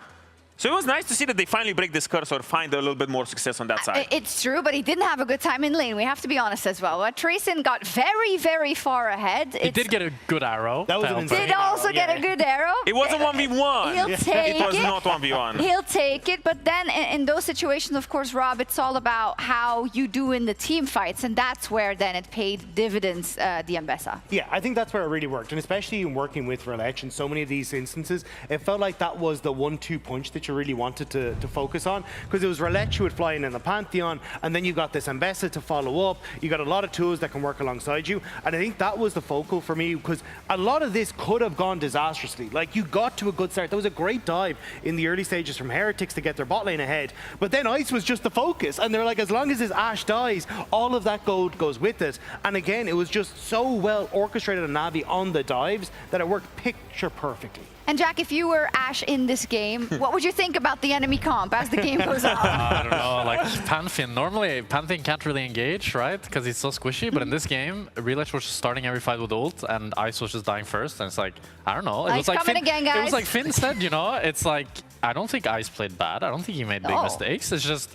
So it was nice to see that they finally break this curse or find a little bit more success on that side. It's true, but he didn't have a good time in lane. We have to be honest as well. But Trayson got very, very far ahead. He did get a good arrow. That was an insane did also get a good arrow. It wasn't 1v1. He'll take it. It was not 1v1. He'll take it. But then in those situations, of course, Rob, it's all about how you do in the team fights. And that's where then it paid dividends, the Ambessa. Yeah, I think that's where it really worked. And especially in working with Relech in so many of these instances, it felt like that was the 1-2 punch that you really wanted to focus on, because it was Relech who would fly in the Pantheon, and then you got this Ambessa to follow up. You got a lot of tools that can work alongside you, and I think that was the focal for me, because a lot of this could have gone disastrously. Like, you got to a good start. There was a great dive in the early stages from Heretics to get their bot lane ahead, but then Ice was just the focus, and they're like, as long as this Ashe dies, all of that gold goes with it. And again, it was just so well orchestrated on Na'Vi on the dives that it worked picture perfectly. And Jack, if you were Ashe in this game, what would you think about the enemy comp as the game goes on? I don't know, like Pantheon. Normally, Pantheon can't really engage, right? Because he's so squishy. But in this game, Relech was just starting every fight with ult, and Ice was just dying first. And it's like, I don't know. It was like coming again, guys. It was like Finn said, you know. It's like, I don't think Ice played bad. I don't think he made big mistakes. It's just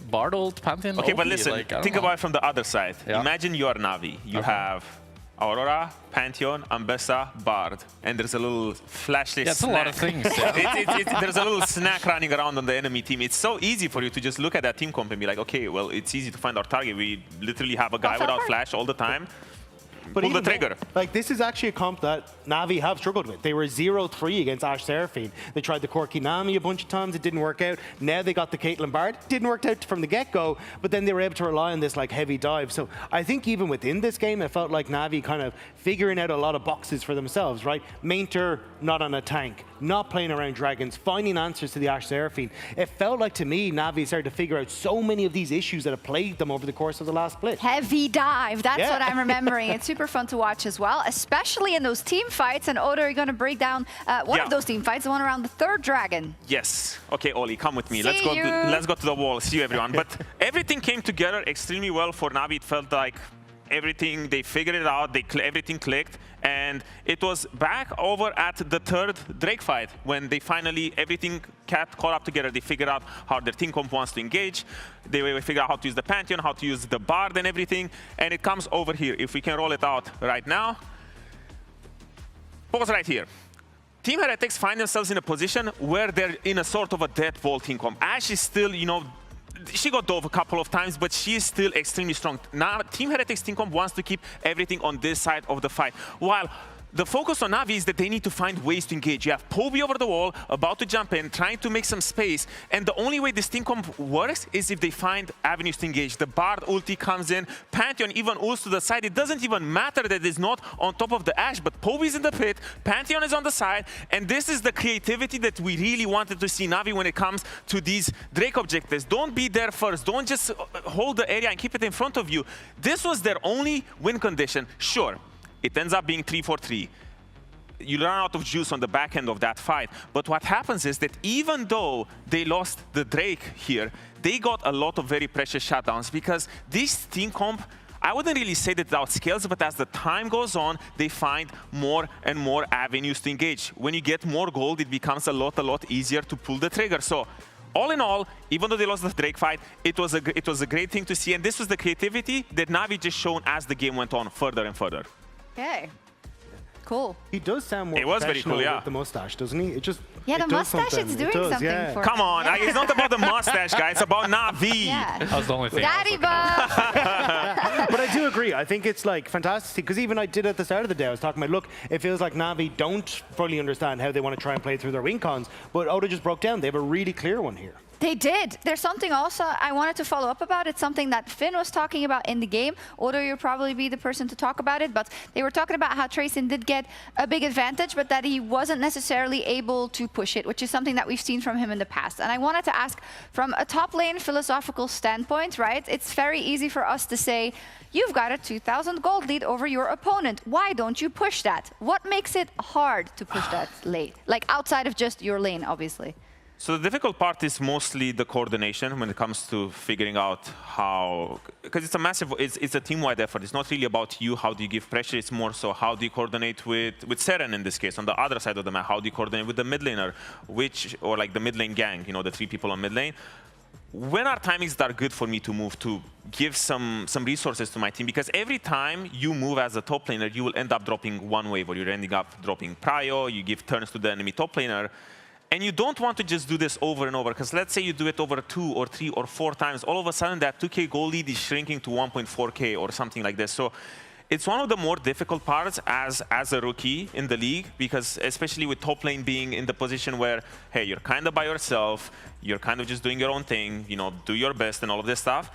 Bard ult, Pantheon. Okay, OP. but listen, like, think about it from the other side. Yeah. Imagine you are Na'Vi. You have Aurora, Pantheon, Ambessa, Bard, and there's a little flashless That's a lot of things. Yeah. There's a little snack running around on the enemy team. It's so easy for you to just look at that team comp and be like, okay, well, it's easy to find our target. We literally have a guy without flash all the time. But pull the trigger. Like, this is actually a comp that Na'Vi have struggled with. They were 0-3 against Ashe Seraphine. They tried the Corki Nami a bunch of times. It didn't work out. Now they got the Caitlyn Bard. Didn't work out from the get-go, but then they were able to rely on this like heavy dive. So I think even within this game, it felt like Na'Vi kind of figuring out a lot of boxes for themselves, right? Mainter, not on a tank, not playing around dragons, finding answers to the Ashe Seraphine. It felt like, to me, Na'Vi started to figure out so many of these issues that have plagued them over the course of the last split. Heavy dive, that's what I'm remembering. It's super fun to watch as well, especially in those team fights. And Odo, you're going to break down one of those team fights, the one around the third dragon. Yes. Okay, Oli, come with me. See Let's go to the wall. See you, everyone. But everything came together extremely well for Na'Vi. It felt like everything, they figured it out, everything clicked, and it was back over at the third Drake fight when they finally, everything caught up together. They figured out how their team comp wants to engage. They figured out how to use the Pantheon, how to use the Bard and everything, and it comes over here. If we can roll it out right now. Pause right here. Team Heretics find themselves in a position where they're in a sort of a dead ball team comp. Ashe is still, you know, she got dove a couple of times, but she is still extremely strong. Now, Team Heretics team comp wants to keep everything on this side of the fight, while the focus on Na'Vi is that they need to find ways to engage. You have Poby over the wall, about to jump in, trying to make some space, and the only way this team comp works is if they find avenues to engage. The Bard ulti comes in, Pantheon even ults to the side. It doesn't even matter that it's not on top of the Ashe, but Poby's in the pit, Pantheon is on the side, and this is the creativity that we really wanted to see Na'Vi when it comes to these Drake objectives. Don't be there first, don't just hold the area and keep it in front of you. This was their only win condition. Sure, it ends up being 3-4-3. You run out of juice on the back end of that fight. But what happens is that even though they lost the Drake here, they got a lot of very precious shutdowns because this team comp, I wouldn't really say that it outscales, but as the time goes on, they find more and more avenues to engage. When you get more gold, it becomes a lot easier to pull the trigger. So all in all, even though they lost the Drake fight, it was a great thing to see. And this was the creativity that Na'Vi just shown as the game went on further and further. Okay. Cool. He does sound more It was very cool, yeah. with the mustache, doesn't he? It just the mustache is doing something yeah. for Come him. on, it's not about the mustache, guys. It's about Na'Vi. Yeah. That was the only thing. Daddy Bob! But I do agree. I think it's like fantastic because even I did at the start of the day, I was talking about, look, it feels like Na'Vi don't fully understand how they want to try and play through their win cons, but Oda just broke down. They have a really clear one here. They did. There's something also I wanted to follow up about. It's something that Finn was talking about in the game. Odo, you'll probably be the person to talk about it, but they were talking about how Trayson did get a big advantage, but that he wasn't necessarily able to push it, which is something that we've seen from him in the past. And I wanted to ask, from a top lane philosophical standpoint, right? It's very easy for us to say, you've got a 2,000 gold lead over your opponent. Why don't you push that? What makes it hard to push that late? Like outside of just your lane, obviously. So the difficult part is mostly the coordination when it comes to figuring out how, because it's a massive, it's a team-wide effort. It's not really about you, how do you give pressure, it's more so how do you coordinate with Seren in this case, on the other side of the map, how do you coordinate with the mid laner, or like the mid lane gang, you know, the 3 people on mid lane. When are timings that are good for me to move to give some resources to my team? Because every time you move as a top laner, you will end up dropping one wave, or you're ending up dropping prio, you give turns to the enemy top laner. And you don't want to just do this over and over, because let's say you do it over 2 or 3 or 4 times, all of a sudden that 2K gold lead is shrinking to 1.4K or something like this. So it's one of the more difficult parts as a rookie in the league, because especially with top lane being in the position where, hey, you're kind of by yourself, you're kind of just doing your own thing, you know, do your best and all of this stuff,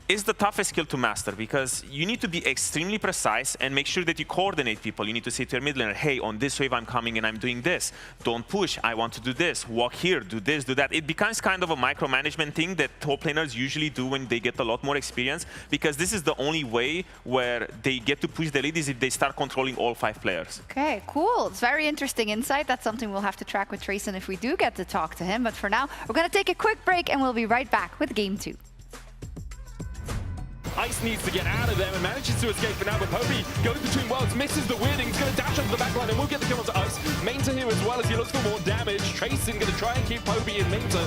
is the toughest skill to master, because you need to be extremely precise and make sure that you coordinate people. You need to say to your mid laner, hey, on this wave I'm coming and I'm doing this. Don't push, I want to do this. Walk here, do this, do that. It becomes kind of a micromanagement thing that top laners usually do when they get a lot more experience, because this is the only way where they get to push the lead is if they start controlling all 5 players. Okay, cool. It's very interesting insight. That's something we'll have to track with Trayson if we do get to talk to him. But for now, we're going to take a quick break and we'll be right back with Game 2. Ice needs to get out of there and manages to escape for now, but Poby goes between worlds, misses the weirding, he's going to dash onto the backline and will get the kill onto Ice. Mainta here as well as he looks for more damage. Trayson going to try and keep Poby in Mainta.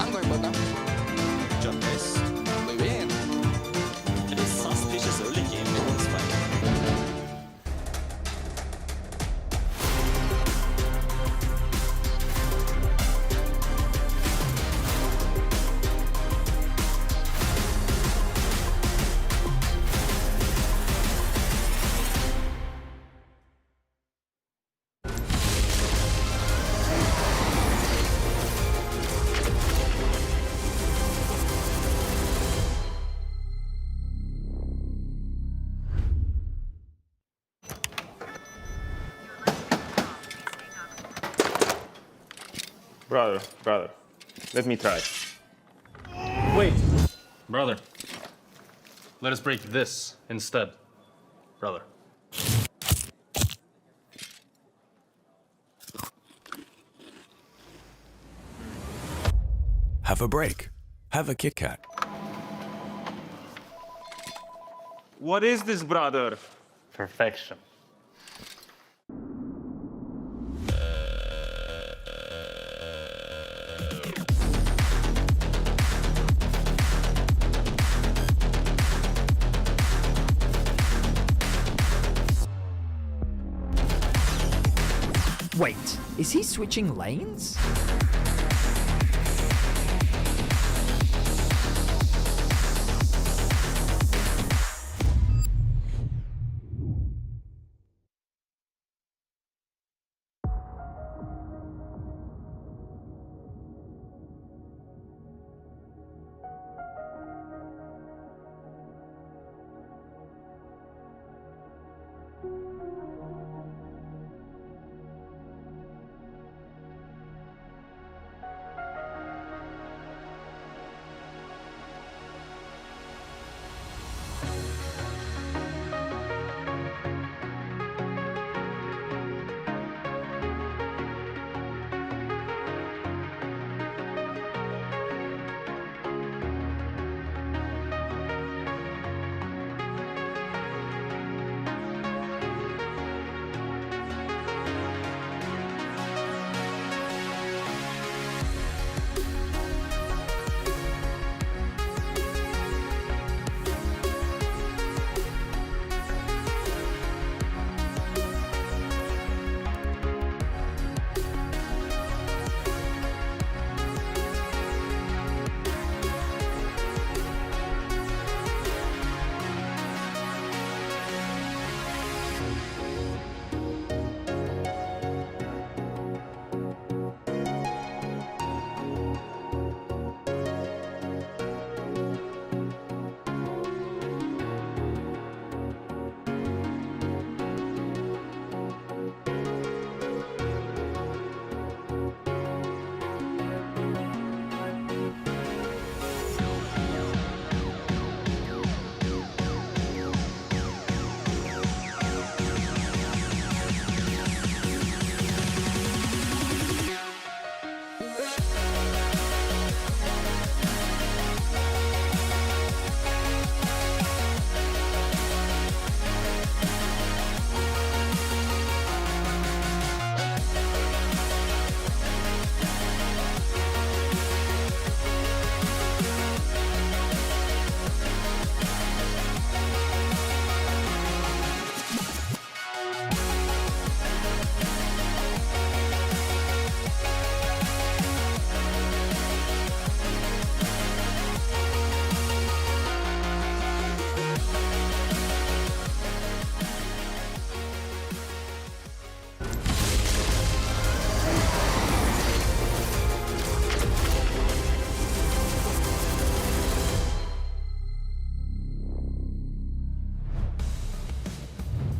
I'm going bot now. Jump this. Brother, let me try. Wait, brother. Let us break this instead, brother. Have a break. Have a Kit Kat. What is this, brother? Perfection. Wait, is he switching lanes?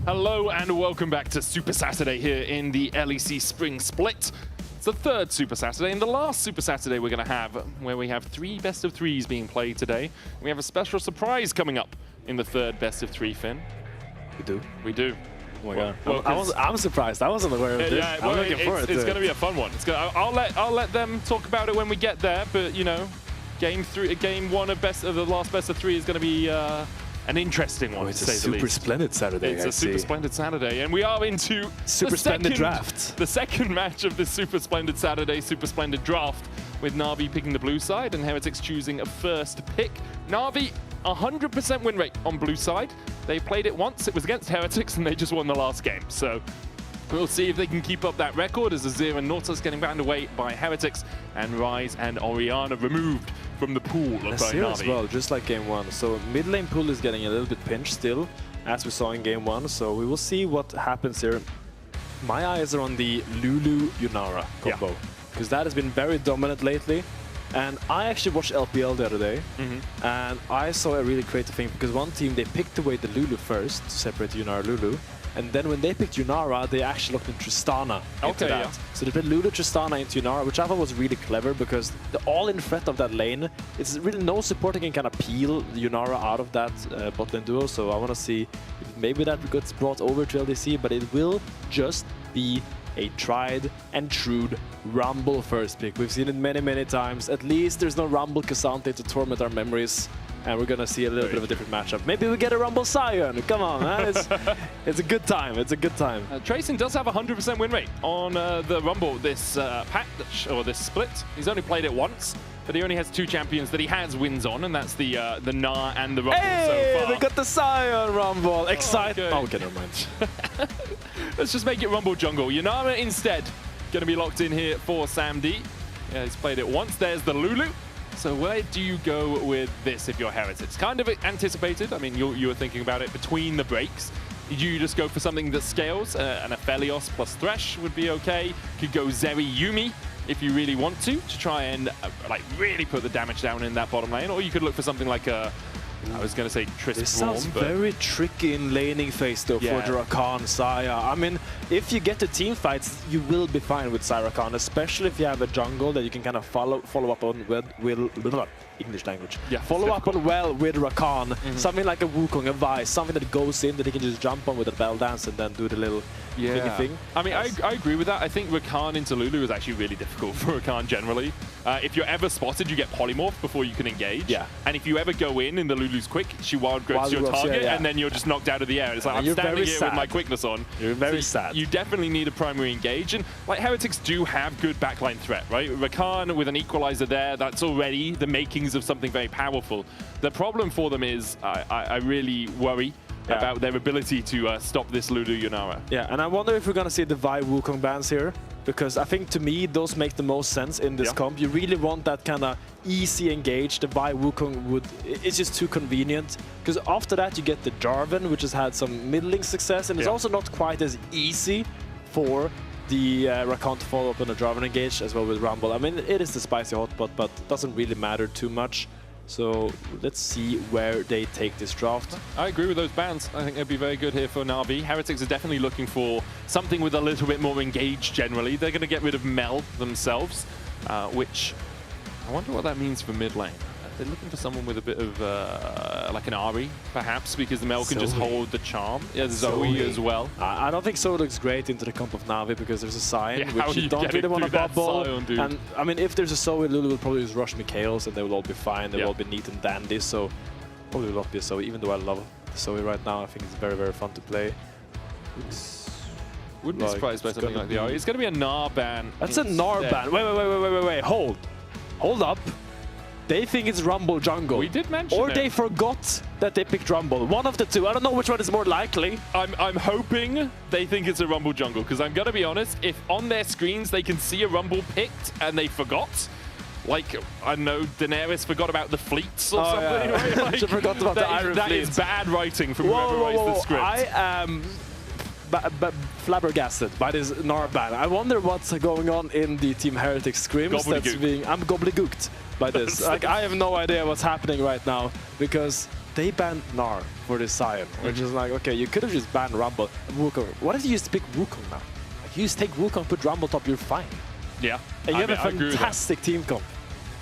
Hello and welcome back to Super Saturday here in the LEC Spring Split. It's the third Super Saturday and the last Super Saturday we're going to have, where we have 3 best of 3s being played today. We have a special surprise coming up in the third best of 3, Finn. We do? We do. Oh my god. Well, I'm surprised. I wasn't aware of this. Yeah, well, I'm looking forward to it. It's going to be a fun one. I'll let them talk about it when we get there, but you know, game 1 of the last best of 3 is going to be an interesting one. It's a super splendid Saturday. It's a super splendid Saturday, and we are into super splendid draft. The second match of this super splendid Saturday, super splendid draft, with Na'Vi picking the blue side and Heretics choosing a first pick. Na'Vi 100% win rate on blue side. They played it once. It was against Heretics, and they just won the last game. So we'll see if they can keep up that record as Azir and Nautilus getting bound away by Heretics, and Rise and Orianna removed from the pool of Azir Na'Vi. as well, just like game 1. So mid lane pool is getting a little bit pinched still, as we saw in game 1. So we will see what happens here. My eyes are on the Lulu Yunara combo, because that has been very dominant lately. And I actually watched LPL the other day, and I saw a really creative thing, because one team, they picked away the Lulu first to separate Yunara Lulu. And then when they picked Yunara, they actually looked in Tristana into that. Yeah. So they put Lulu, Tristana into Yunara, which I thought was really clever, because the all-in threat of that lane, it's really no support that can kind of peel Yunara out of that bot lane duo. So I want to see if maybe that gets brought over to LDC, but it will just be a tried and true Rumble first pick. We've seen it many, many times. At least there's no Rumble Cassante to torment our memories. And we're going to see a little bit of a different matchup. Maybe we get a Rumble Sion. Come on, man. It's a good time. It's a good time. Tracing does have a 100% win rate on the Rumble this patch, or this split. He's only played it once, but he only has 2 champions that he has wins on, and that's the Gnar and the Rumble so far. They got the Sion Rumble. Exciting. Oh, okay, never mind. Let's just make it Rumble Jungle. Yunara instead going to be locked in here for Sam D. Yeah, he's played it once. There's the Lulu. So where do you go with this if you're Heretics? Kind of anticipated. I mean, you were thinking about it between the breaks. You just go for something that scales, and a Aphelios plus Thresh would be okay. Could go Zeri Yumi if you really want to try and like really put the damage down in that bottom lane. Or you could look for something like a, I was going to say Triss This Braum, sounds but very tricky in laning phase though for the Rakan, Saya. I mean, if you get to team fights, you will be fine with Rakan, especially if you have a jungle that you can kind of follow up on with English language. Yeah, follow up on well with Rakan. Something like a Wukong, a Vice, something that goes in that he can just jump on with a Bell Dance and then do the little thingy thing. I mean, I agree with that. I think Rakan into Lulu is actually really difficult for Rakan generally. If you're ever spotted, you get polymorph before you can engage. Yeah. And if you ever go in the Lulu's quick, she wild grabs your target, and then you're just knocked out of the air. It's like, I'm standing here with my quickness on. You're very sad. You definitely need a primary engage. And like Heretics do have good backline threat, right? Rakan with an equalizer there, that's already the makings of something very powerful. The problem for them is I really worry about their ability to stop this Lulu Yunara. Yeah, and I wonder if we're going to see the Vi Wukong bans here, because I think to me those make the most sense in this comp. You really want that kind of easy engage. The Vi Wukong it's just too convenient, because after that you get the Jarvan, which has had some middling success, and it's also not quite as easy for the Rakan to follow up on a Jarvan engage as well with Rumble. I mean, it is the spicy hotpot, but it doesn't really matter too much. So let's see where they take this draft. I agree with those bans. I think they'd be very good here for Na'Vi. Heretics are definitely looking for something with a little bit more engage generally. They're going to get rid of Mel themselves, which I wonder what that means for mid lane. They're looking for someone with a bit of like an Ahri, perhaps, because the Mel can just hold the charm. Yeah, Zoe as well. I don't think Zoe looks great into the comp of Na'Vi because there's a Sion, which you don't really want to that bubble. Sion, and I mean, if there's a Zoe, Lulu will probably just rush Mikhails and they will all be fine. They will all be neat and dandy. So probably will not be a Zoe, even though I love the Zoe right now. I think it's very, very fun to play. Wouldn't be surprised by something like the Ahri. It's going to be a Gnar ban. That's a Gnar ban. Wait. Hold up. They think it's Rumble Jungle. We did mention Or it. they forgot that they picked Rumble. One of the two. I don't know which one is more likely. I'm hoping they think it's a Rumble Jungle, because I'm going to be honest, if on their screens they can see a Rumble picked and they forgot, like, I don't know, Daenerys forgot about the fleets or something, right? Like, she forgot about the Iron That Fleet. is bad writing from whoever writes the script. I am flabbergasted by this Gnar ban. I wonder what's going on in the Team Heretics scrims. I'm gobbledygooked by this. Like, I have no idea what's happening right now, because they banned Gnar for this Sion, which is like, okay, you could have just banned Rumble. Wukong. What if you just pick Wukong now? Like, you just take Wukong, put Rumble top, you're fine. Yeah. And you have a fantastic team comp.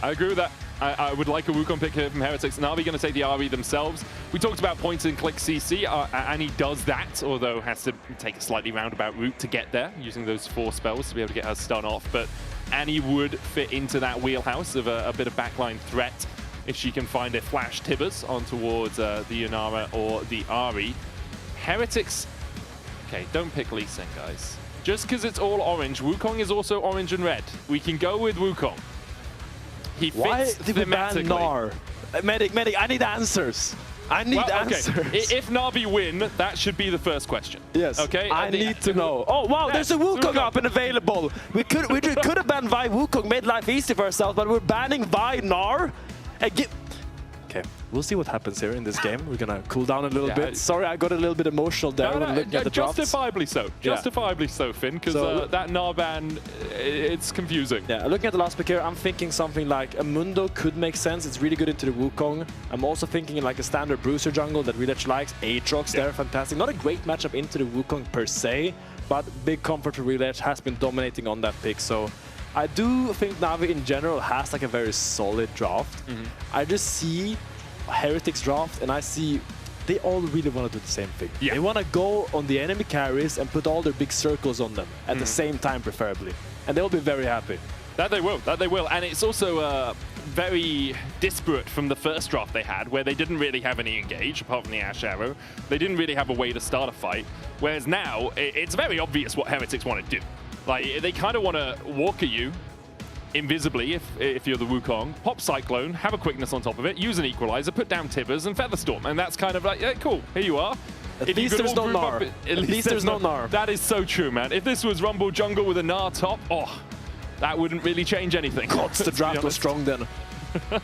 I agree with that. I would like a Wukong pick here from Heretics. Na'Vi going to take the Ahri themselves. We talked about point and click CC. Annie does that, although has to take a slightly roundabout route to get there, using those 4 spells to be able to get her stun off. But Annie would fit into that wheelhouse of a bit of backline threat if she can find a flash Tibbers on towards the Yunara or the Ahri. Heretics, okay, don't pick Lee Sin, guys. Just because it's all orange, Wukong is also orange and red. We can go with Wukong. He fits Why did we ban thematically. Gnar? Medic, I need answers. I need answers. If Na'Vi win, that should be the first question. Yes. Okay. I need to know. Oh wow, there's a Wukong up and available. We could have banned Vi Wukong, made life easy for ourselves, but we're banning Vi Gnar. Okay, we'll see what happens here in this game. We're gonna cool down a little bit. Sorry, I got a little bit emotional there when looking at the drafts. Justifiably so. Justifiably so, Finn, because that Gnar ban, it's confusing. Yeah, looking at the last pick here, I'm thinking something like a Mundo could make sense. It's really good into the Wukong. I'm also thinking like a standard Bruiser jungle that Relech likes. Aatrox there, fantastic. Not a great matchup into the Wukong per se, but big comfort for Relech, has been dominating on that pick. So I do think Na'Vi in general has like a very solid draft. I just see Heretics draft and I see they all really want to do the same thing. They want to go on the enemy carries and put all their big circles on them at the same time, preferably. And they'll be very happy. That they will. And it's also very disparate from the first draft they had, where they didn't really have any engage, apart from the Ash Arrow. They didn't really have a way to start a fight. Whereas now, it's very obvious what Heretics want to do. Like, they kind of want to walk at you invisibly if you're the Wukong, pop Cyclone, have a quickness on top of it, use an equalizer, put down Tibbers and Featherstorm, and that's kind of like, yeah, cool, here you are. At least there's no Gnar. At least there's no Gnar. That is so true, man. If this was Rumble jungle with a Gnar top, oh, that wouldn't really change anything. Gods, the draft was strong then.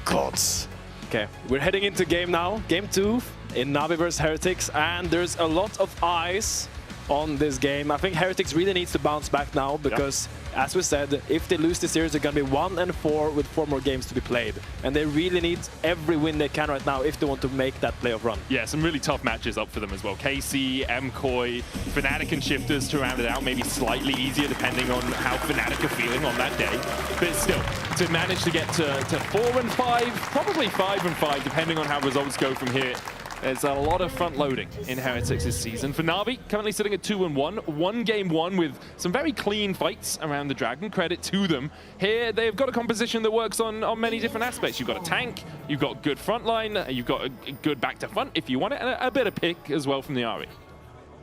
Gods. Okay, we're heading into game now. Game 2 in Na'Vi vs Heretics, and there's a lot of eyes on this game. I think Heretics really needs to bounce back now because, as we said, if they lose this series, they're going to be 1-4 with 4 more games to be played. And they really need every win they can right now if they want to make that playoff run. Yeah, some really tough matches up for them as well. KC, MCoy, Fnatic and Shifters to round it out, maybe slightly easier depending on how Fnatic are feeling on that day. But still, to manage to get to 4-5, probably 5-5, depending on how results go from here. There's a lot of front loading in Heretics this season. For Na'Vi, currently sitting at 2-1. One game won with some very clean fights around the Dragon. Credit to them. Here, they've got a composition that works on many different aspects. You've got a tank, you've got good front line, you've got a good back to front if you want it, and a bit of pick as well from the Ahri.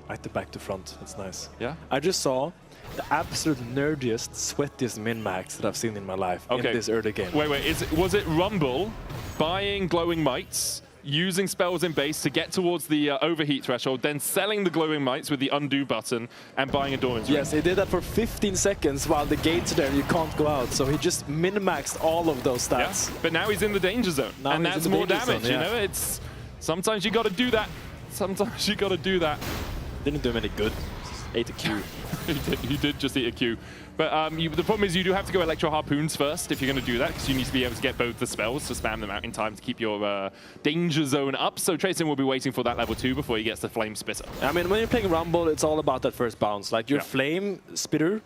Like the back to front, that's nice. Yeah. I just saw the absolute nerdiest, sweatiest min-max that I've seen in my life in this early game. Wait, was it Rumble buying glowing mites, using spells in base to get towards the overheat threshold, then selling the glowing mites with the undo button and buying a Doran's ring? Yes, he did that for 15 seconds while the gates are there and you can't go out. So he just min-maxed all of those stats. Yeah, but now he's in the danger zone, and that's more damage, you know? It's sometimes you got to do that. Sometimes you got to do that. Didn't do him any good. Ate a Q. He did just eat a Q. But the problem is you do have to go Electro Harpoons first if you're going to do that, because you need to be able to get both the spells to spam them out in time to keep your danger zone up. So Tracing will be waiting for that level 2 before he gets the Flame Spitter. I mean, when you're playing Rumble, it's all about that first bounce. Like your Flame Spitter,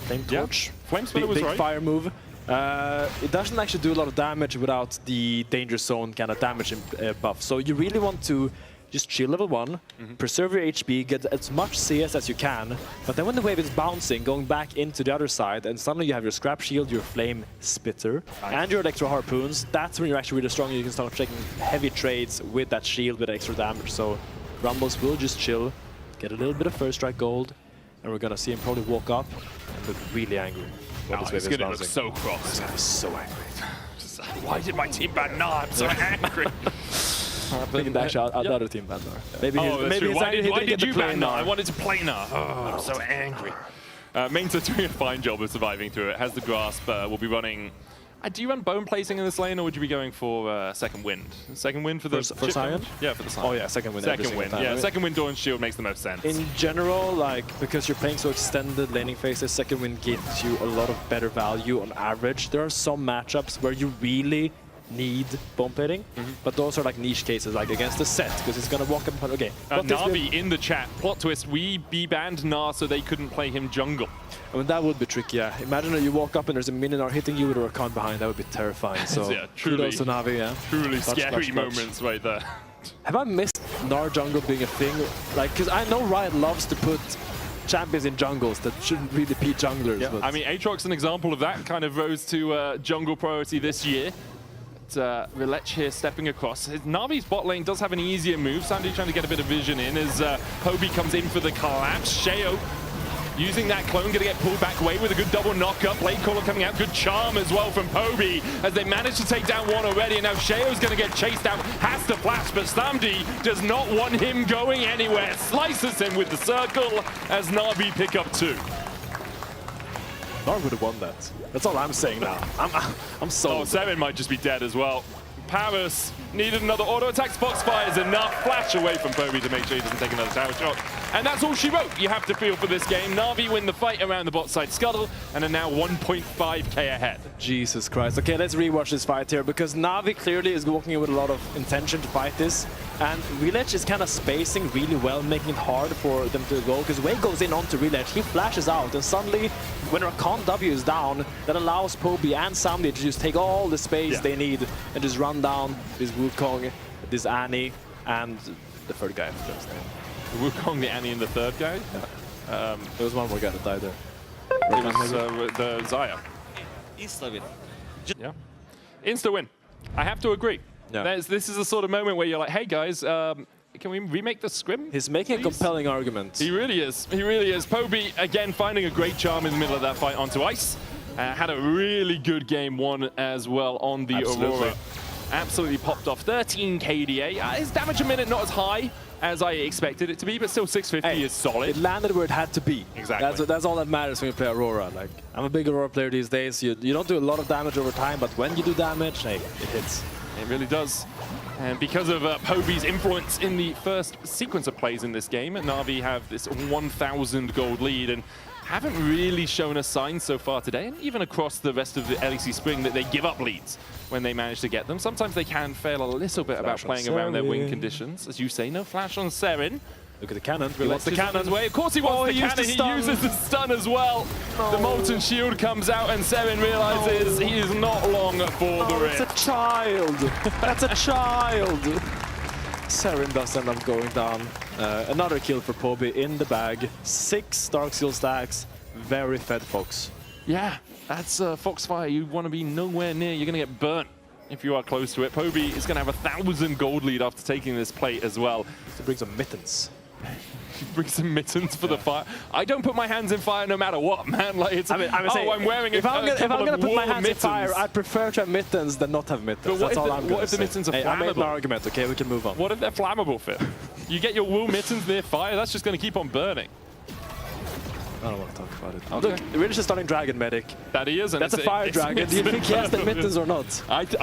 Flame Torch, Flame Spitter was big right. fire move. It doesn't actually do a lot of damage without the danger zone kind of damage buff. So you really want to just chill level 1, preserve your HP, get as much CS as you can, but then when the wave is bouncing, going back into the other side, and suddenly you have your Scrap Shield, your Flame Spitter, and your Electro Harpoons, that's when you're actually really strong. You can start taking heavy trades with that shield with extra damage. So Rumbles will just chill, get a little bit of first strike gold, and we're gonna see him probably walk up and look really angry. He's gonna look so cross. I'm so angry. Why did my team ban Gnar? I'm so angry. Thinking actually, the other team banned Gnar. Maybe why did you ban Gnar? I wanted to play Gnar. Oh, I'm so angry. Mains are doing a fine job of surviving through it. Has the grasp. Will be running. Do you run bone placing in this lane, or would you be going for second wind? Second wind for the for Sion? Yeah, for the Sion. Oh yeah, second wind. Second wind. Yeah, second wind Dawn's Shield makes the most sense. In general, like because you're playing so extended laning phases, second wind gives you a lot of better value on average. There are some matchups where you really need bomb plating, but those are like niche cases, like against the set, because it's gonna walk up. Okay. Na'Vi in the chat. Plot twist: we banned Gnar so they couldn't play him jungle. I mean, that would be tricky. Yeah. Imagine that you walk up and there's a minion hitting you with a Rakan behind. That would be terrifying. So yeah, truly, kudos to Na'Vi. Yeah. Truly scary moments right there. Have I missed Gnar jungle being a thing? Like, because I know Riot loves to put champions in jungles that shouldn't really be junglers. Yeah. But I mean, Aatrox's an example of that. Kind of rose to jungle priority this year. Relech here stepping across. Na'Vi's bot lane does have an easier move. Sandy trying to get a bit of vision in as Poby comes in for the collapse. Sheo using that clone, going to get pulled back away with a good double knock-up. Blade Caller coming out. Good charm as well from Poby as they manage to take down one already. And now Sheo's going to get chased out. Has to flash, but Samdi does not want him going anywhere. Slices him with the circle as Na'Vi pick up 2. Gnar would have won that. That's all I'm saying now. I'm sold. Oh, Seven might just be dead as well. Paris needed another auto attack. Foxfire is enough. Flash away from Poby to make sure he doesn't take another tower shot. And that's all she wrote. You have to feel for this game. Na'Vi win the fight around the bot side scuttle and are now 1.5k ahead. Jesus Christ. Okay, let's rewatch this fight here because Na'Vi clearly is walking in with a lot of intention to fight this. And Relech is kind of spacing really well, making it hard for them to go. Because Wei goes in onto Relech, he flashes out, and suddenly, when Rakan W is down, that allows Poby and Samdi to just take all the space they need and just run down this Wukong, this Annie, and the third guy. The Wukong, the Annie, and the third guy? Yeah. There was one more guy that died there. It was the Xayah. Insta-win. Yeah. Insta-win. I have to agree. Yeah. This is the sort of moment where you're like, hey guys, can we remake the scrim? He's making a compelling argument. He really is. He really is. Poby, again, finding a great charm in the middle of that fight onto ice. Had a really good game one as well on the Aurora. absolutely popped off. 13 KDA. His damage a minute not as high as I expected it to be, but still 650 is solid. It landed where it had to be. Exactly. That's all that matters when you play Aurora. Like, I'm a big Aurora player these days. You don't do a lot of damage over time, but when you do damage, hey, it hits. It really does. And because of Poby's influence in the first sequence of plays in this game, Na'Vi have this 1,000 gold lead and haven't really shown a sign so far today, and even across the rest of the LEC Spring, that they give up leads when they manage to get them. Sometimes they can fail a little bit about playing around their win conditions. As you say, no flash on Seren. Look at the cannon. He wants the cannon. Way. Of course he wants the cannon. He uses the stun as well. The Molten Shield comes out and Seren realizes he is not long for the rip. That's a child. That's a child. Seren does end up going down. Another kill for Poby in the bag. 6 Dark Seal stacks. Very fed Fox. Yeah, that's Foxfire. You want to be nowhere near. You're going to get burnt if you are close to it. Poby is going to have 1,000 gold lead after taking this plate as well. To bring some mittens. Bring some mittens for the fire. I don't put my hands in fire no matter what, man. Like it's. I'm wearing if I'm gonna put my hands mittens. in fire, I prefer to have mittens than not have mittens. That's all I'm gonna say. What if the mittens are flammable? I made an argument. Okay, we can move on. What if they're flammable, Finn? You get your wool mittens near fire. That's just going to keep on burning. I don't want to talk about it. Okay. Look, we're just starting Dragon Medic. That he is. And that's a fire dragon. Do you think he has the mittens or not?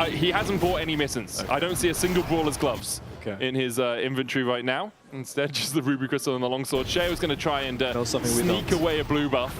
He hasn't bought any mittens. Okay. I don't see a single Brawler's gloves in his inventory right now. Instead, just the Ruby Crystal and the Longsword. Shea was going to try and sneak away a blue buff.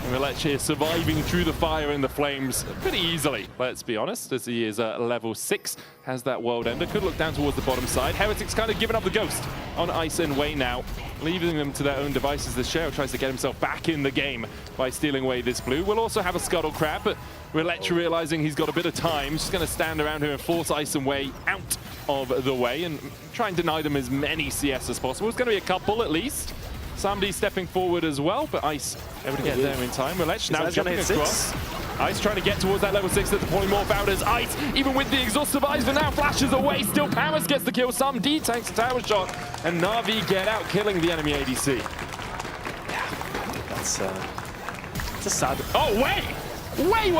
And Relech here surviving through the fire and the flames pretty easily, let's be honest, as he is level 6, has that World Ender. Could look down towards the bottom side. Heretics kind of giving up the ghost on Ice and Way now, leaving them to their own devices. The Sheo tries to get himself back in the game by stealing away this blue. We'll also have a Scuttle Crab, but Relech realizing he's got a bit of time, just going to stand around here and force Ice and Way out of the way and try and deny them as many CS as possible. It's going to be a couple at least. Samdi stepping forward as well, but Ice able to get there in time. Relech now jumping across. Ice trying to get towards that level 6 that the polymorph out as Ice, even with the exhaust survives, but now flashes away. Still Paris gets the kill. Samdi takes a tower shot, and Na'Vi get out, killing the enemy ADC. That's a sad. Oh, wait! Wait!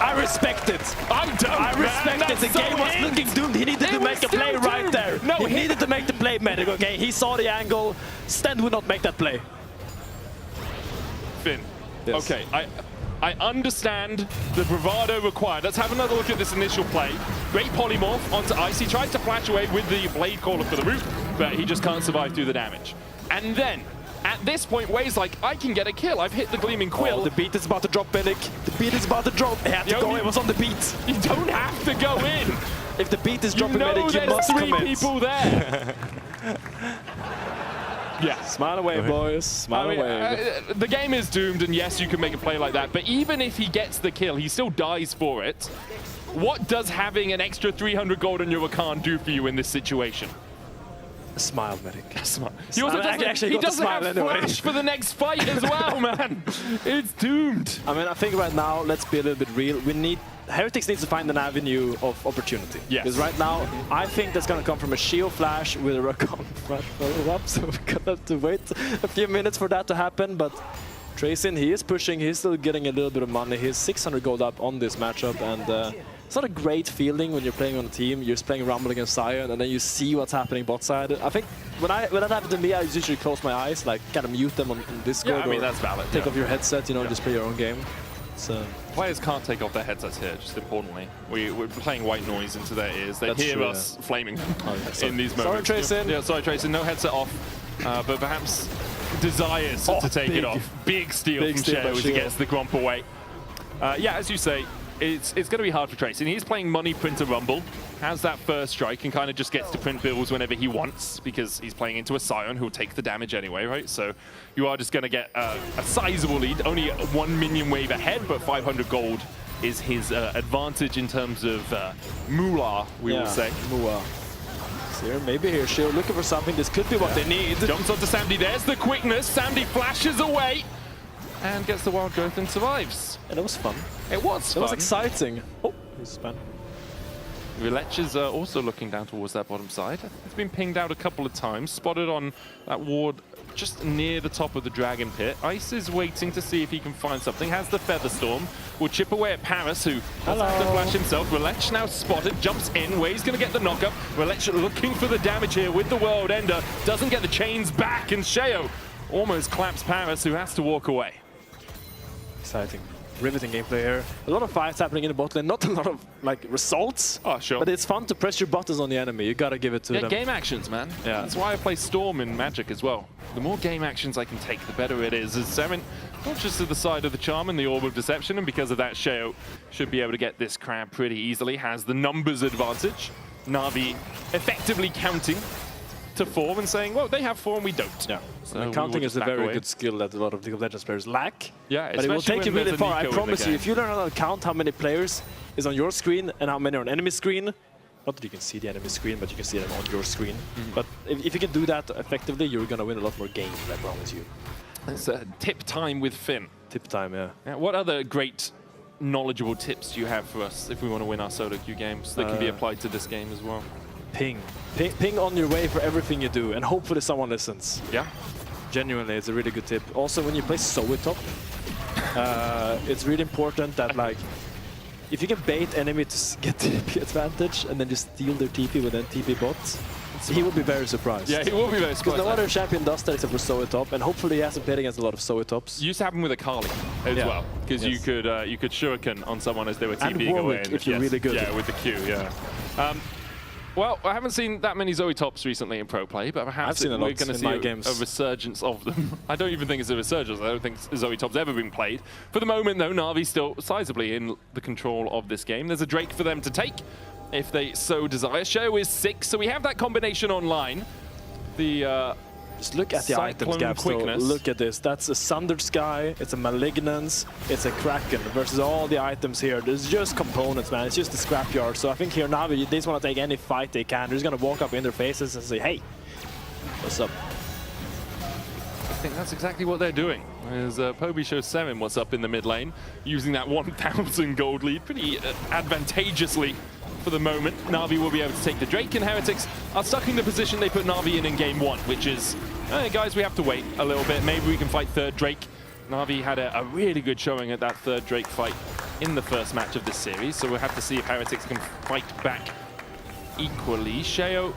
I respect it. I'm done. I respect it. The game was looking doomed. He needed to make a play right there. No, he needed to make the play, Medic. Okay, he saw the angle. Sten would not make that play. Finn. Yes. Okay, I understand the bravado required. Let's have another look at this initial play. Great polymorph onto Ice. He tries to flash away with the Blade Caller for the root, but he just can't survive through the damage. And then, at this point, Way's like, I can get a kill. I've hit the Gleaming Quill. Oh, the beat is about to drop, Medic. The beat is about to drop. He had to go. It was on the beat. You don't have to go in. If the beat is dropping, Medic, you must commit. There's 3 people there. Yeah. Smile away, boys. Smile away. The game is doomed, and yes, you can make a play like that. But even if he gets the kill, he still dies for it. What does having an extra 300 gold on your account do for you in this situation? A smile, Medic. A smile. He also doesn't have flash for the next fight as well, man. It's doomed. I mean, I think right now, let's be a little bit real. Heretics needs to find an avenue of opportunity. Yes. Because right now, I think that's going to come from a Sheo flash with a Rakon flash follow-up. So we're going to have to wait a few minutes for that to happen. But Tracin, he is pushing. He's still getting a little bit of money. He's 600 gold up on this matchup. And it's not a great feeling when you're playing on a team. You're just playing Rumble against Sion, and then you see what's happening bot side. I think when that happened to me, I usually close my eyes, like kind of mute them on Discord. Yeah, I mean, that's valid. Take off your headset, you know, just play your own game. So players can't take off their headsets here, just importantly. We're playing white noise into their ears. They hear us flaming in these moments. Sorry, Tracin. Yeah, sorry, Tracin. No headset off, but perhaps desires to take it off. Big steal from Sheo as he gets the Gromp away. Yeah, as you say, it's going to be hard for Tracin. He's playing money printer Rumble, has that first strike, and kind of just gets to print bills whenever he wants because he's playing into a Sion who'll take the damage anyway, right? So you are just going to get a sizable lead, only 1 minion wave ahead, but 500 gold is his advantage in terms of moolah, we will say. Moolah. So maybe here, Sheo looking for something. This could be what they need. Jumps onto Samdi. There's the quickness. Samdi flashes away and gets the wild growth and survives. And it was fun. It was fun. It was exciting. Oh, he's spun. Relech is also looking down towards that bottom side. It's been pinged out a couple of times. Spotted on that ward just near the top of the Dragon Pit. Ice is waiting to see if he can find something. Has the Feather Storm. Will chip away at Paris, who does have to flash himself. Relech now spotted, jumps in. Way's going to get the knockup. Relech looking for the damage here with the World Ender. Doesn't get the chains back, and Sheo almost claps Paris, who has to walk away. Exciting. Riveting gameplay here. A lot of fights happening in the bot lane, not a lot of like results. Oh, sure. But it's fun to press your buttons on the enemy. You gotta give it to them. Game actions, man. Yeah. That's why I play Storm in Magic as well. The more game actions I can take, the better it is. As Seven, not just to the side of the Charm and the Orb of Deception, and because of that, Sheo should be able to get this crab pretty easily. Has the numbers advantage. Na'Vi effectively counting to form and saying, well, they have form, we don't. Yeah. So counting is a very good skill that a lot of League of Legends players lack. Yeah, but it will take you really far. I promise you, if you learn how to count how many players is on your screen and how many are on enemy screen, not that you can see the enemy screen, but you can see them on your screen. But if you can do that effectively, you're going to win a lot more games, I promise you. It's tip time with Finn. Tip time, yeah. What other great knowledgeable tips do you have for us if we want to win our solo queue games that can be applied to this game as well? Ping on your way for everything you do, and hopefully someone listens. Yeah. Genuinely, it's a really good tip. Also, when you play solo top, it's really important that like, if you can bait enemy to get TP advantage and then just steal their TP with an TP bot, he will be very surprised. Yeah, he will be very surprised. Because no other champion does that except for solo top, and hopefully he hasn't played against a lot of solo tops. Used to happen with Akali as well, because you could shuriken on someone as they were TPing away. And if you're really good. Yeah, with the Q, yeah. Well, I haven't seen that many Zoe tops recently in pro play, but perhaps we're going to see a resurgence of them. I don't even think it's a resurgence. I don't think Zoe top's ever been played. For the moment, though, Na'Vi's still sizably in the control of this game. There's a Drake for them to take, if they so desire. Sheo is 6, so we have that combination online. The just look at the items gap. Look at this. That's a Sundered Sky, it's a Malignance, it's a Kraken versus all the items here. There's just components, man. It's just a scrapyard. So I think here Na'Vi, they just want to take any fight they can. They're just going to walk up in their faces and say, hey, what's up? I think that's exactly what they're doing. As Poby shows 7 what's up in the mid lane, using that 1,000 gold lead pretty advantageously. For the moment, Na'Vi will be able to take the Drake, and Heretics are stuck in the position they put Na'Vi in game 1, which is, guys, we have to wait a little bit. Maybe we can fight third Drake. Na'Vi had a really good showing at that third Drake fight in the first match of this series, so we'll have to see if Heretics can fight back equally. Sheo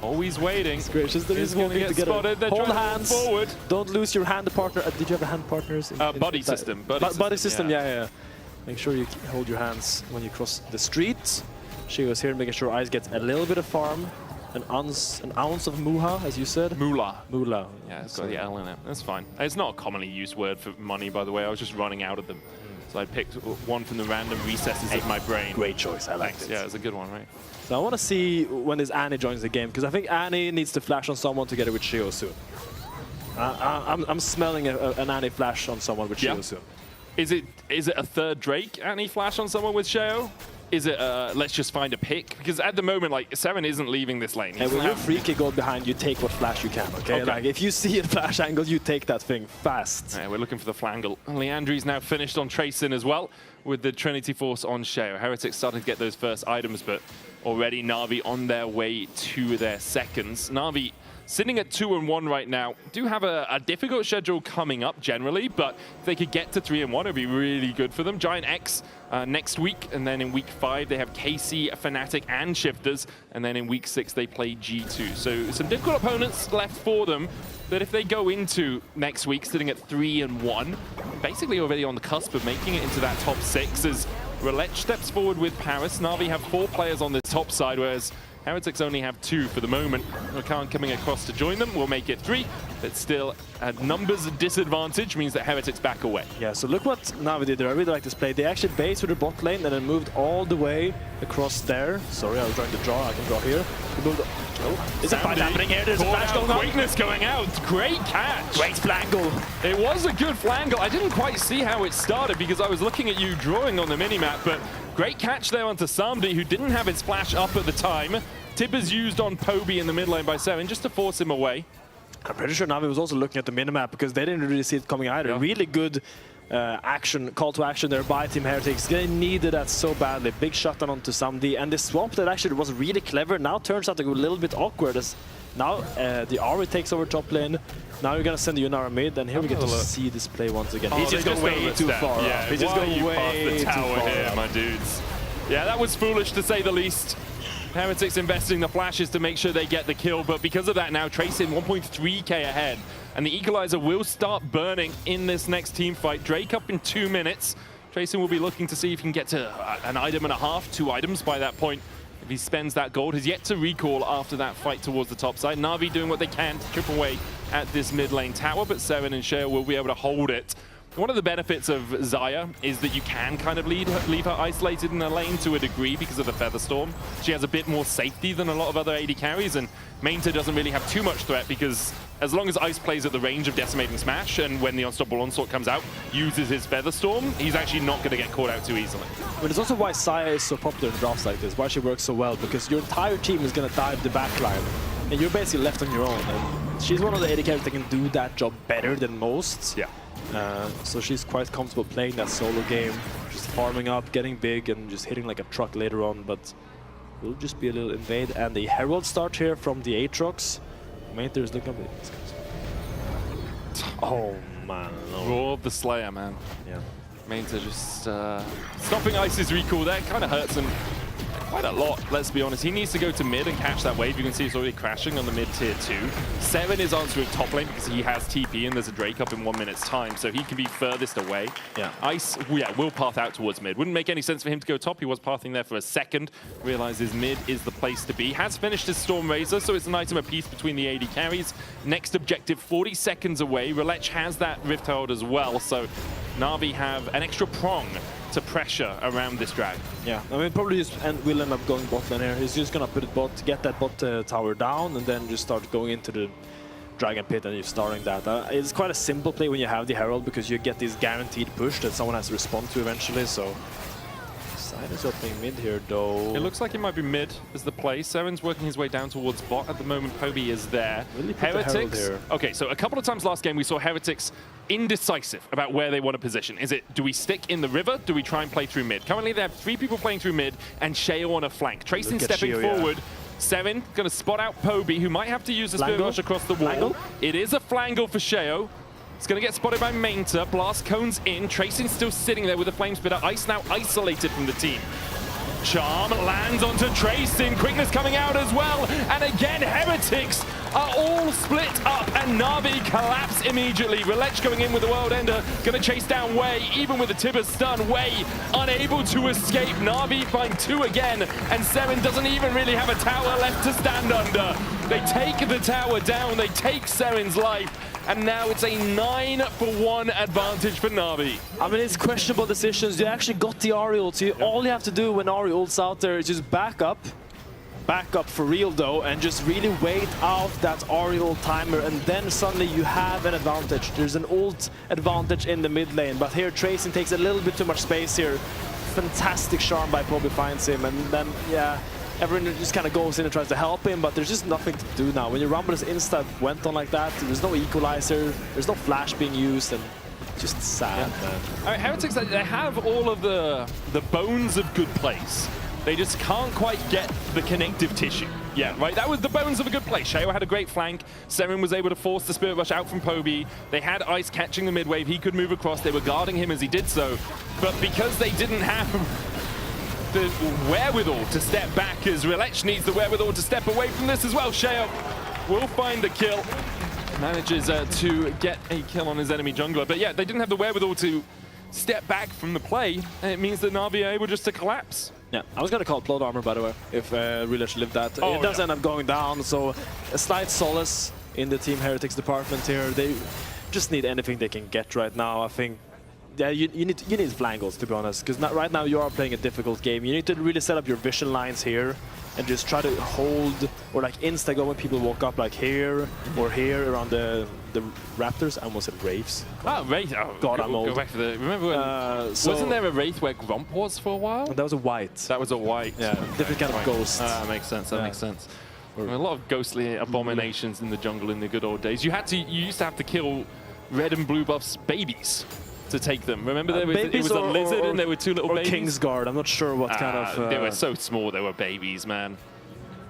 always waiting. Gracious, there is one to get spotted. They're hold trying hands. To move forward. Don't lose your hand partner. Did you have a hand partners? Buddy system. Buddy system, yeah. Make sure you hold your hands when you cross the street. She was here making sure Ice gets a little bit of farm, an ounce of muha, as you said. Moolah. Moolah. Yeah, it's got the L in it. That's fine. It's not a commonly used word for money, by the way. I was just running out of them. So I picked one from the random recesses of my brain. Great choice. I like it. Yeah, it's a good one, right? So I want to see when this Annie joins the game, because I think Annie needs to flash on someone together with Sheo soon. I'm smelling an Annie flash on someone with Sheo soon. Is it a third Drake Annie flash on someone with Sheo? Is it let's just find a pick? Because at the moment, like, 7 isn't leaving this lane. And when you're freaky gold behind, you take what flash you can, okay? Like, if you see a flash angle, you take that thing fast. Yeah, we're looking for the flangle. Leandri's now finished on Tracing as well, with the Trinity Force on Sheo. Heretics starting to get those first items, but already Na'Vi on their way to their seconds. Na'Vi sitting at 2-1 right now, do have a difficult schedule coming up generally, but if they could get to 3-1, it'd be really good for them. Giant X next week, and then in week 5 they have KC, Fnatic, and Shifters, and then in week 6 they play G2. So some difficult opponents left for them, but if they go into next week sitting at 3-1, basically already on the cusp of making it into that top 6, as Relech steps forward with Paris. Na'Vi have 4 players on the top side, whereas Heretics only have 2 for the moment. Rakan coming across to join them will make it 3, but still a numbers disadvantage means that Heretics back away. Yeah, so look what Na'Vi did there. I really like this play. They actually based with the bot lane and then moved all the way across there. Sorry, I was trying to draw. I can draw here. Is a fight happening here? There's a flash going on. Quickness going out. Great catch. Great flangle. It was a good flangle. I didn't quite see how it started because I was looking at you drawing on the minimap, but great catch there onto Samdi, who didn't have his flash up at the time. Tibbers used on Poby in the mid lane by 7 just to force him away. I'm pretty sure Na'Vi was also looking at the minimap because they didn't really see it coming either. Yeah. Really good call to action there by Team Heretics. They needed that so badly. Big shutdown onto Samdi, and the swap that actually was really clever now turns out to go a little bit awkward as now the Ari takes over top lane. Now you're gonna send the Yunara mid, and here we get to see this play once again. Oh, He's just going way too far. Yeah, He's just going way the tower too far here, my dudes. Yeah, that was foolish to say the least. Heretics investing the flashes to make sure they get the kill, but because of that now, Tracing 1.3k ahead. And the Equalizer will start burning in this next team fight. Drake up in 2 minutes. Tracing will be looking to see if he can get to an item and a half, 2 items by that point. If he spends that gold, has yet to recall after that fight towards the top side. Na'Vi doing what they can to chip away at this mid lane tower, but Seven and Shale will be able to hold it. One of the benefits of Xayah is that you can kind of leave her isolated in the lane to a degree because of the Featherstorm. She has a bit more safety than a lot of other AD carries, and Mainta doesn't really have too much threat because as long as Ice plays at the range of Decimating Smash and when the Unstoppable Onslaught comes out, uses his Featherstorm, he's actually not going to get caught out too easily. But it's also why Xayah is so popular in drafts like this, why she works so well, because your entire team is going to dive the backline, and you're basically left on your own. And she's one of the AD carries that can do that job better than most. Yeah. So she's quite comfortable playing that solo game, just farming up, getting big, and just hitting like a truck later on, but will just be a little invade. And the Herald start here from the Aatrox. Mainter is looking up. Oh man. No. Roar of the Slayer, man. Yeah. Mainter just stopping Ice's recall there kind of hurts him quite a lot, let's be honest. He needs to go to mid and catch that wave. You can see he's already crashing on the mid tier 2. Seven is answering top lane because he has TP and there's a Drake up in 1 minute's time, so he can be furthest away. Yeah. Ice, will path out towards mid. Wouldn't make any sense for him to go top. He was pathing there for a second. Realizes mid is the place to be. Has finished his Storm Razor, so it's an item apiece between the AD carries. Next objective, 40 seconds away. Relech has that Rift Herald as well, so Na'Vi have an extra prong to pressure around this drag. Yeah, I mean, probably just will end up going bot lane here. He's just gonna put it bot, get that bot tower down, and then just start going into the Dragon Pit and you're starting that. It's quite a simple play when you have the Herald because you get this guaranteed push that someone has to respond to eventually, so... Side is opening mid here, though. It looks like it might be mid as the play. Seven's working his way down towards bot. At the moment, Poby is there. Really put the Herald here. Okay, so a couple of times last game, we saw Heretics indecisive about where they want to position. Is it, do we stick in the river? Do we try and play through mid? Currently, they have 3 people playing through mid and Sheo on a flank. Tracing stepping forward. Yeah. Seven going to spot out Poby, who might have to use a Spirit Rush across the wall. Flangle? It is a flangle for Sheo. It's going to get spotted by Mainta. Blast cones in. Tracing still sitting there with a Flame Spitter. Ice now isolated from the team. Charm lands onto Tracing. Quickness coming out as well. And again, Heretics are all split up and Na'Vi collapse immediately. Relech going in with the World Ender. Going to chase down Wei. Even with the Tibber stun, Wei unable to escape. Na'Vi find 2 again. And Seven doesn't even really have a tower left to stand under. They take the tower down. They take Seven's life. And now it's a 9-for-1 advantage for Na'Vi. I mean, it's questionable decisions. You actually got the Ahri ult. So all you have to do when Ahri ults out there is just back up for real though, and just really wait out that Ahri ult timer, and then suddenly you have an advantage. There's an ult advantage in the mid lane, but here Tracing takes a little bit too much space here. Fantastic charm by Poby finds him, and then, yeah, everyone just kind of goes in and tries to help him, but there's just nothing to do now. When your Rumble's insta went on like that, there's no equalizer, there's no flash being used, and just sad, man. All right, Heretics, they have all of the bones of good plays. They just can't quite get the connective tissue. Yeah, right, that was the bones of a good play. Sheo had a great flank. Seven was able to force the Spirit Rush out from Poby. They had Ice catching the mid wave. He could move across. They were guarding him as he did so. But because they didn't have the wherewithal to step back, as Relech needs the wherewithal to step away from this as well. Sheo will find the kill. Manages to get a kill on his enemy jungler. But yeah, they didn't have the wherewithal to step back from the play, and it means that Na'Vi are able just to collapse. Yeah, I was going to call it Plot Armor, by the way, if Relech lived that. It does end up going down, so a slight solace in the Team Heretics department here. They just need anything they can get right now, I think. Yeah, you need flangles, to be honest, because right now you are playing a difficult game. You need to really set up your vision lines here and just try to hold, or like insta-go when people walk up, like here or here around the Raptors. I almost said Wraiths. Oh, Wraith. Oh, God, I'm old. Go back to the, remember when, wasn't there a Wraith where Gromp was for a while? That was a white. That was a white. Yeah, different kind of ghost. That makes sense, that makes sense. A lot of ghostly abominations in the jungle in the good old days. You used to have to kill red and blue buffs babies to take them. Remember, it was a lizard and there were two little babies? Kingsguard. I'm not sure what kind of... They were so small, they were babies, man.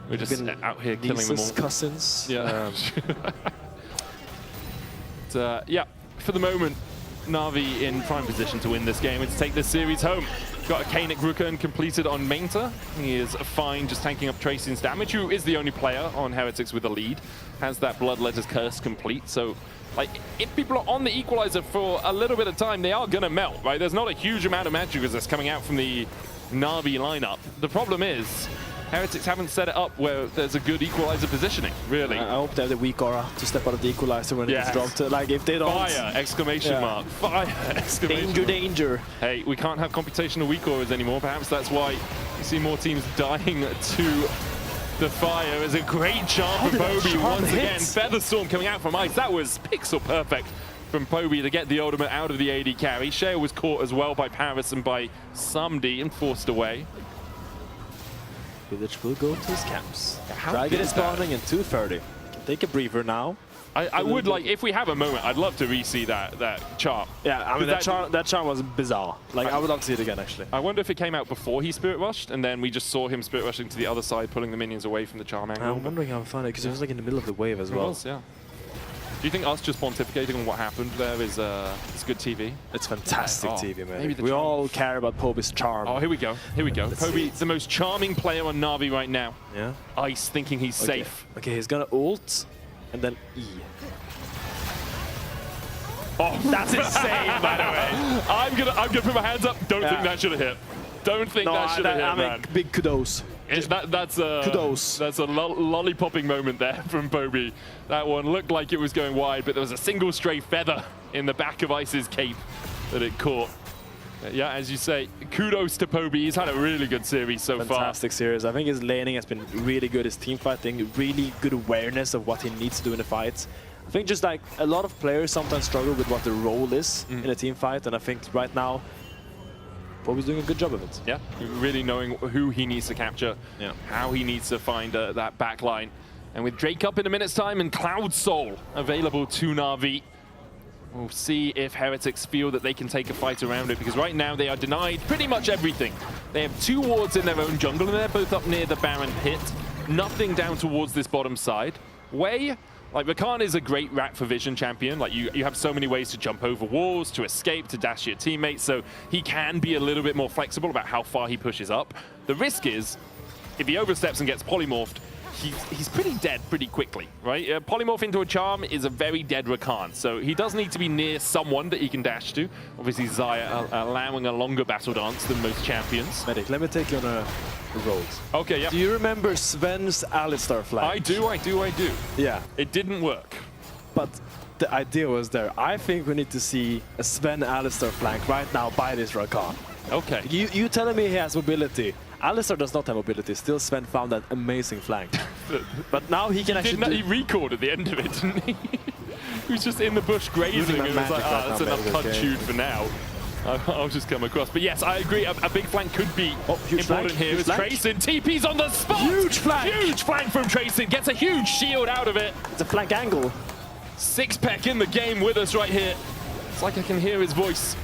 We're just out here killing them all. Cousins. Yeah. Yeah, for the moment, Na'Vi in prime position to win this game and to take this series home. Got a Kanik Rukan completed on Mainta. He is fine just tanking up Tracin's damage, who is the only player on Heretics with a lead. Has that Bloodletter's Curse complete, so like, if people are on the equalizer for a little bit of time, they are gonna melt, right? There's not a huge amount of magic resist coming out from the Na'Vi lineup. The problem is, Heretics haven't set it up where there's a good equalizer positioning, really. I hope they have the weak aura to step out of the equalizer when it's dropped. Like, if they don't... Fire! Exclamation mark. Fire! Exclamation Danger, mark. danger. Hey, we can't have computational weak auras anymore. Perhaps that's why you see more teams dying to the fire. There's a great charm from Poby once again. Featherstorm coming out from ice. That was pixel perfect from Poby to get the ultimate out of the AD carry. Shale was caught as well by Paris and by Sumdi and forced away. Village will go to his camps. Dragon is spawning in 2:30. Take a breather now. I would like, if we have a moment, I'd love to re-see that charm. Yeah, I mean, that charm was bizarre. Like, I would love to see it again, actually. I wonder if it came out before he Spirit Rushed, and then we just saw him Spirit Rushing to the other side, pulling the minions away from the charm angle. I'm wondering how I found it, because it was like in the middle of the wave as well. It was, yeah. Do you think us just pontificating on what happened there is good TV? It's fantastic TV, man. We all care about Poby's charm. Oh, here we go. Here we go. Poby, the most charming player on Na'Vi right now. Yeah. Ice thinking he's safe. Okay, he's gonna ult and then E. Oh, that's insane, by the way. I'm gonna put my hands up. Don't think that should have hit. Don't think that should have hit, man. Big kudos. That's a kudos. That's a lollipopping moment there from Poby. That one looked like it was going wide, but there was a single stray feather in the back of Ice's cape that it caught. Yeah, as you say, kudos to Poby. He's had a really good series so far. Fantastic series. I think his laning has been really good. His team fighting, really good awareness of what he needs to do in the fights. I think just like a lot of players sometimes struggle with what the role is in a team fight, and I think right now Poby's doing a good job of it. Yeah, really knowing who he needs to capture, how he needs to find that back line. And with Drake up in a minute's time and Cloud Soul available to Na'Vi, we'll see if Heretics feel that they can take a fight around it, because right now they are denied pretty much everything. They have 2 wards in their own jungle, and they're both up near the Baron pit. Nothing down towards this bottom side. Wei, like, Rakan is a great rat for vision champion. Like, you have so many ways to jump over walls, to escape, to dash your teammates, so he can be a little bit more flexible about how far he pushes up. The risk is, if he oversteps and gets polymorphed, he's pretty dead pretty quickly, right? Polymorph into a charm is a very dead Rakan, so he does need to be near someone that he can dash to. Obviously, Xayah allowing a longer battle dance than most champions. Medic, let me take you on a road. Okay, yeah. Do you remember Sven's Alistar flag? I do. Yeah. It didn't work. But the idea was there. I think we need to see a Sven Alistar flank right now by this Rakan. Okay. You telling me he has mobility? Alistar does not have mobility. Still, Sven found that amazing flank. But now he can actually... He recalled at the end of it, didn't he? He was just in the bush grazing and was like, that's enough punch-shoot for now. I'll just come across. But yes, I agree. A big flank could be important here. As Tracin TP's on the spot. Huge flank. Huge flank from Tracin. Gets a huge shield out of it. It's a flank angle. Sixpack in the game with us right here. It's like I can hear his voice.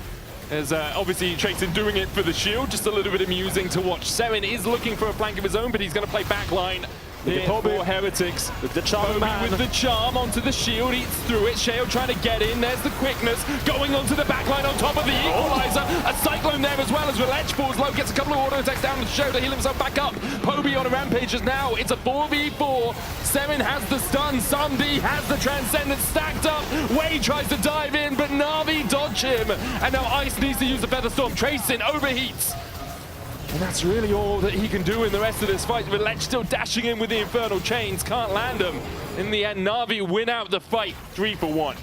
As obviously Tracin doing it for the shield. Just a little bit amusing to watch. Seren is looking for a flank of his own, but he's going to play backline. Here for Heretics. With the charm, with the charm onto the shield, eats through it. Shale trying to get in. There's the quickness. Going onto the backline on top of the equalizer. A cyclone there as well as Relech falls low. Gets a couple of auto attacks down to Shale to heal himself back up. Poby on a rampage just now. It's a 4v4. Seren has the stun. Sumdi has the transcendence stacked up. Wei tries to dive in, but Na'Vi dodge him. And now Ice needs to use the Featherstorm. Tracin overheats. And that's really all that he can do in the rest of this fight. Relech still dashing in with the Infernal Chains. Can't land him. In the end, Na'Vi win out the fight 3-1.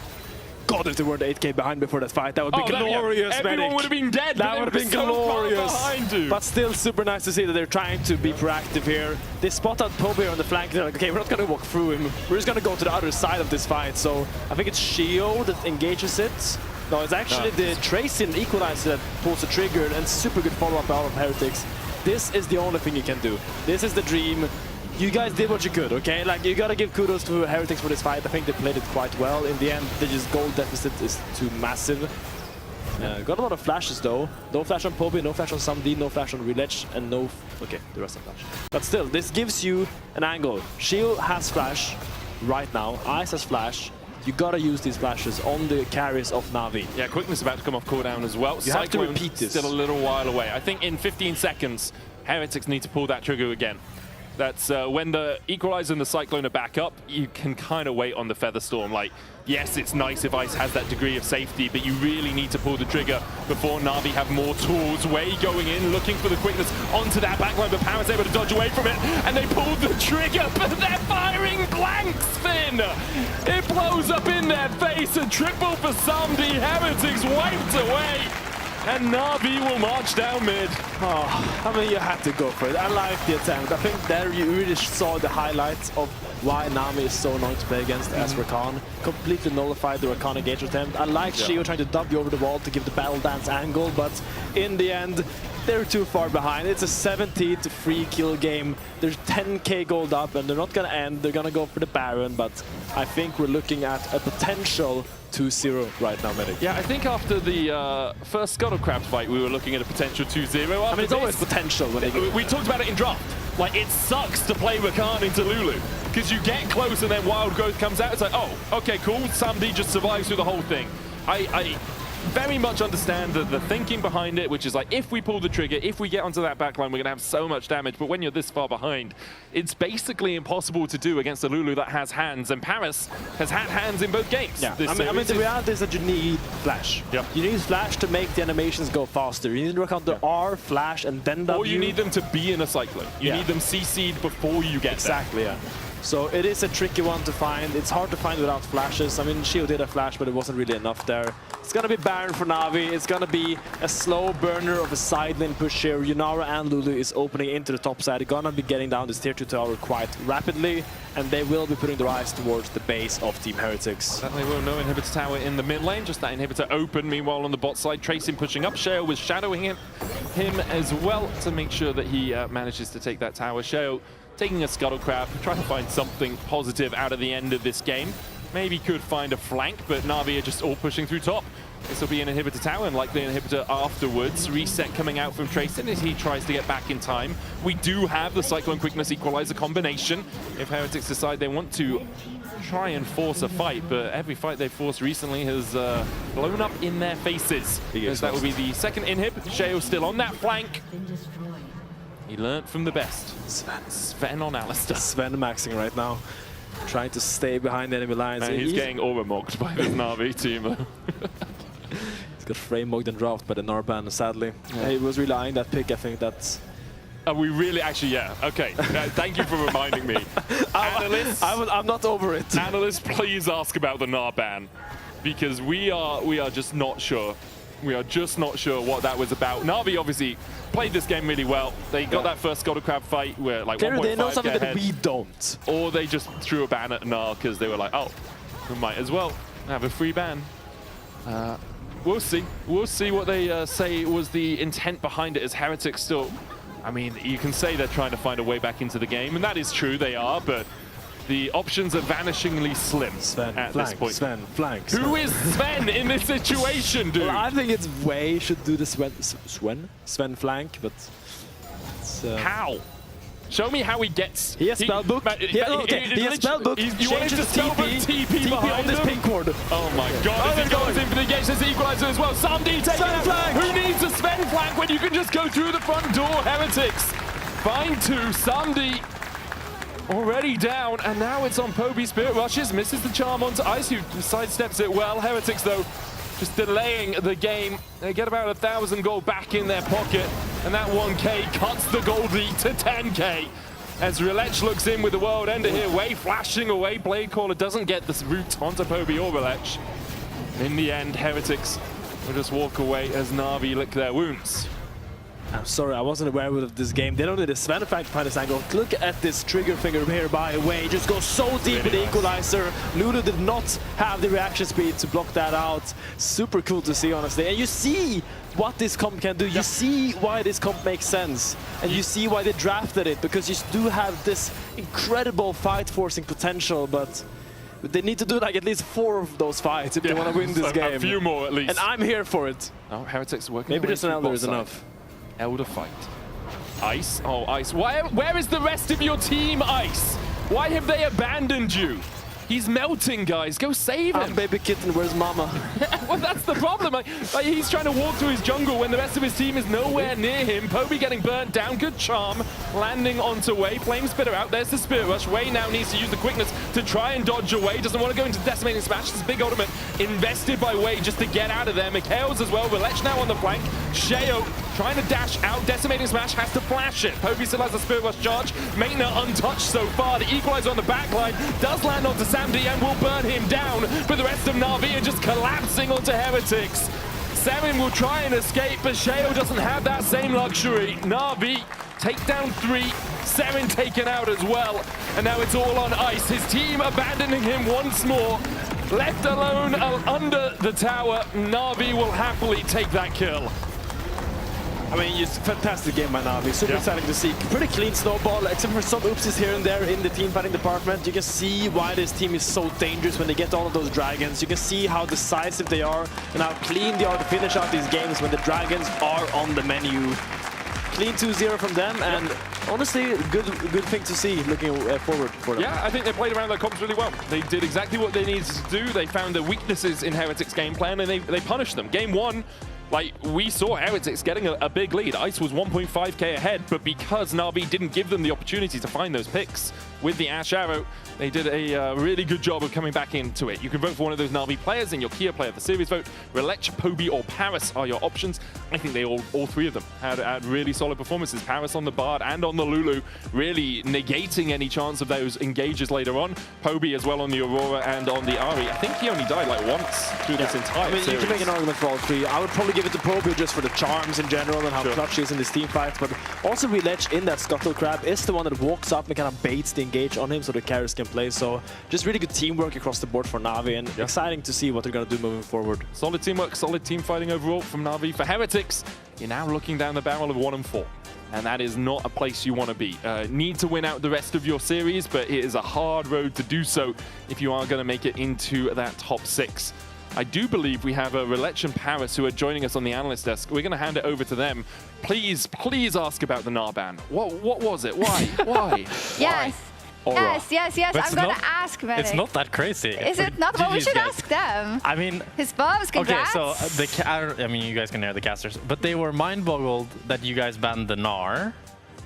God, if there weren't 8k behind before that fight, that would be glorious, Medic. Everyone would have been dead. That would have been glorious. But still super nice to see that they're trying to be proactive here. They spot out Poby on the flank. They're like, okay, we're not going to walk through him. We're just going to go to the other side of this fight. So I think it's Shio that engages it. No, it's actually the Tracin equalizer that pulls the trigger, and super good follow-up out of Heretics. This is the only thing you can do. This is the dream. You guys did what you could, okay? Like, you gotta give kudos to Heretics for this fight. I think they played it quite well. In the end, the just goal deficit is too massive. Got a lot of flashes though. No flash on Poby, no flash on Samdi, no flash on Relech, and no... Okay, the rest of flash. But still, this gives you an angle. Shio has flash right now. Ice has flash. You gotta use these flashes on the carries of Na'Vi. Yeah, quickness about to come off cooldown as well. You have to repeat this. Still a little while away. I think in 15 seconds, Heretics need to pull that trigger again. That's when the Equalizer and the Cyclone are back up, you can kind of wait on the Featherstorm. Like, yes, it's nice if Ice has that degree of safety, but you really need to pull the trigger before Na'Vi have more tools. Way going in, looking for the quickness onto that backline, but Power's able to dodge away from it, and they pulled the trigger, but they're firing blanks, Finn! It blows up in their face, a triple for Samdi. Heretics wiped away. And Na'Vi will march down mid. Oh, I mean, you had to go for it. I like the attempt. I think there you really saw the highlights of why Na'Vi is so annoying to play against as Rakan. Completely nullified the Rakan engage attempt. I like Shio trying to dub you over the wall to give the battle dance angle, but in the end, they're too far behind. It's a 70-3 kill game. There's 10k gold up, and they're not gonna end. They're gonna go for the Baron, but I think we're looking at a potential 2-0 right now, Medic. Yeah, I think after the first Scuttlecraft fight, we were looking at a potential 2-0. I mean, it's always potential. When we talked about it in draft. Like, it sucks to play Rakan into Lulu, because you get close and then Wild Growth comes out. It's like, oh, okay, cool. Samdi just survives through the whole thing. I very much understand the thinking behind it, which is like, if we pull the trigger, if we get onto that backline, we're going to have so much damage. But when you're this far behind, it's basically impossible to do against a Lulu that has hands. And Paris has had hands in both games. Yeah, I mean, the reality is that you need flash. Yep. You need flash to make the animations go faster. You need to account the R, flash, and then W. Or you need them to be in a Cyclone. You need them CC'd before you get exactly, there. Yeah. So it is a tricky one to find. It's hard to find without flashes. I mean, Shio did a flash, but it wasn't really enough there. It's going to be Baron for Na'Vi. It's going to be a slow burner of a side lane push here. Yunara and Lulu is opening into the top side. They're going to be getting down this tier 2 tower quite rapidly, and they will be putting their eyes towards the base of Team Heretics. That they will. No inhibitor tower in the mid lane, just that inhibitor open. Meanwhile, on the bot side, Tracing pushing up. Sheo was shadowing him as well to make sure that he manages to take that tower. Sheo taking a Scuttlecraft, trying to find something positive out of the end of this game. Maybe could find a flank, but Na'Vi are just all pushing through top. This will be an inhibitor tower, and like the inhibitor afterwards, reset coming out from Tracing as he tries to get back in time. We do have the Cyclone Quickness Equalizer combination if Heretics decide they want to try and force a fight, but every fight they've forced recently has blown up in their faces. As that will be the second inhib. Sheo still on that flank. He learnt from the best. Sven on Alistair. Sven maxing right now, trying to stay behind enemy lines. And he's getting overmocked by this Na'Vi team. He's got frame mocked and dropped by the Narban, sadly. Yeah. He was really eyeing that pick. I think that's... Are we really actually, yeah, okay. Thank you for reminding me. Analysts, I'm not over it. Analysts, please ask about the Narban, because we are just not sure. We are just not sure what that was about. Na'Vi obviously played this game really well. They got that first Scuttlecraft fight where like 1.5 they know something get that ahead. we don't. Or they just threw a ban at Nar because they were like, oh, we might as well have a free ban. We'll see. We'll see what they say was the intent behind it, as Heretics still... I mean, you can say they're trying to find a way back into the game, and that is true, they are, but the options are vanishingly slim at this point. Sven, flank. Who is Sven in this situation, dude? Well, I think it's Wei should do the Sven flank, but it's, how? Show me how he gets. He has spellbook. He has spellbook. You want him to spellbook TP behind on this pink ward. Oh my god! He goes in for the engage. There's the equalizer as well. Samdi taking Sven flank. Who needs a Sven flank when you can just go through the front door? Heretics find two. Samdi already down, and now it's on Poby. Spirit rushes, misses the charm onto Ice, who sidesteps it well. Heretics though, just delaying the game. They get about 1,000 gold back in their pocket, and that 1k cuts the gold lead to 10k. As Relech looks in with the world ender here, Wei flashing away. Blade Caller doesn't get this route onto Poby or Relech. In the end, Heretics will just walk away as Na'Vi lick their wounds. I'm sorry, I wasn't aware of this game. They don't need a Sven flank to find this angle. Look at this trigger finger here by Wei. Just goes so deep with the equalizer. Lulu did not have the reaction speed to block that out. Super cool to see, honestly. And you see what this comp can do. You see why this comp makes sense. And you see why they drafted it, because you do have this incredible fight forcing potential, but They need to do like at least 4 of those fights if they want to win this game. A few more at least. And I'm here for it. Oh, Heretics working. Maybe just an Elder is enough. Elder fight. Ice? Oh, Ice. Where is the rest of your team, Ice? Why have they abandoned you? He's melting, guys. Go save him. Baby kitten, where's mama? Well, that's the problem. Like, he's trying to walk through his jungle when the rest of his team is nowhere near him. Poby getting burnt down. Good charm. Landing onto Wei. Flame Spitter out. There's the Spirit Rush. Wei now needs to use the quickness to try and dodge away. Doesn't want to go into Decimating Smash. This big ultimate invested by Wei just to get out of there. Mikhail's as well. Relech now on the flank. Sheo trying to dash out. Decimating Smash has to flash it. Poby still has a Spirit Rush charge. Maitner untouched so far. The Equalizer on the back line does land onto Samdi and will burn him down. But the rest of Na'Vi are just collapsing onto Heretics. Seven will try and escape, but Sheo doesn't have that same luxury. Na'Vi take down 3. 7 taken out as well. And now it's all on Ice. His team abandoning him once more. Left alone under the tower. Na'Vi will happily take that kill. I mean, it's a fantastic game by Na'Vi. Super exciting to see. Pretty clean snowball, except for some oopsies here and there in the team fighting department. You can see why this team is so dangerous when they get all of those dragons. You can see how decisive they are and how clean they are to finish out these games when the dragons are on the menu. Clean 2-0 from them, and honestly, good thing to see looking forward for them. Yeah, I think they played around their comps really well. They did exactly what they needed to do. They found the weaknesses in Heretics' game plan, and they punished them. Game 1, like, we saw Heretics getting a big lead. Ice was 1.5k ahead, but because Na'Vi didn't give them the opportunity to find those picks with the Ash Arrow, they did a really good job of coming back into it. You can vote for one of those Na'Vi players in your Kia Player of the Series vote. Relech, Poby, or Paris are your options. I think they all 3 of them had really solid performances. Paris on the Bard and on the Lulu, really negating any chance of those engages later on. Poby as well on the Aurora and on the Ari. I think he only died like once through this entire series. You can make an argument for all 3. I would probably give it to Poby just for the charms in general and how clutch he is in this team fights, but also Relech in that Scuttle Crab is the one that walks up and kind of baits the engage on him so the carriers can play. So just really good teamwork across the board for Na'Vi, and exciting to see what they're going to do moving forward. Solid teamwork, solid team fighting overall from Na'Vi. For Heretics, you're now looking down the barrel of 1-4. And that is not a place you want to be. Need to win out the rest of your series, but it is a hard road to do so if you are going to make it into that top 6. I do believe we have Relech and Paris who are joining us on the analyst desk. We're going to hand it over to them. Please ask about the Narban. What was it? Why? Why? Yes. Why? Yes. I'm going to ask Medic. It's not that crazy. Is it not? Well, we should ask them. I mean, his bubs, congrats. Okay, so I mean, you guys can hear the casters, but they were mind-boggled that you guys banned the Gnar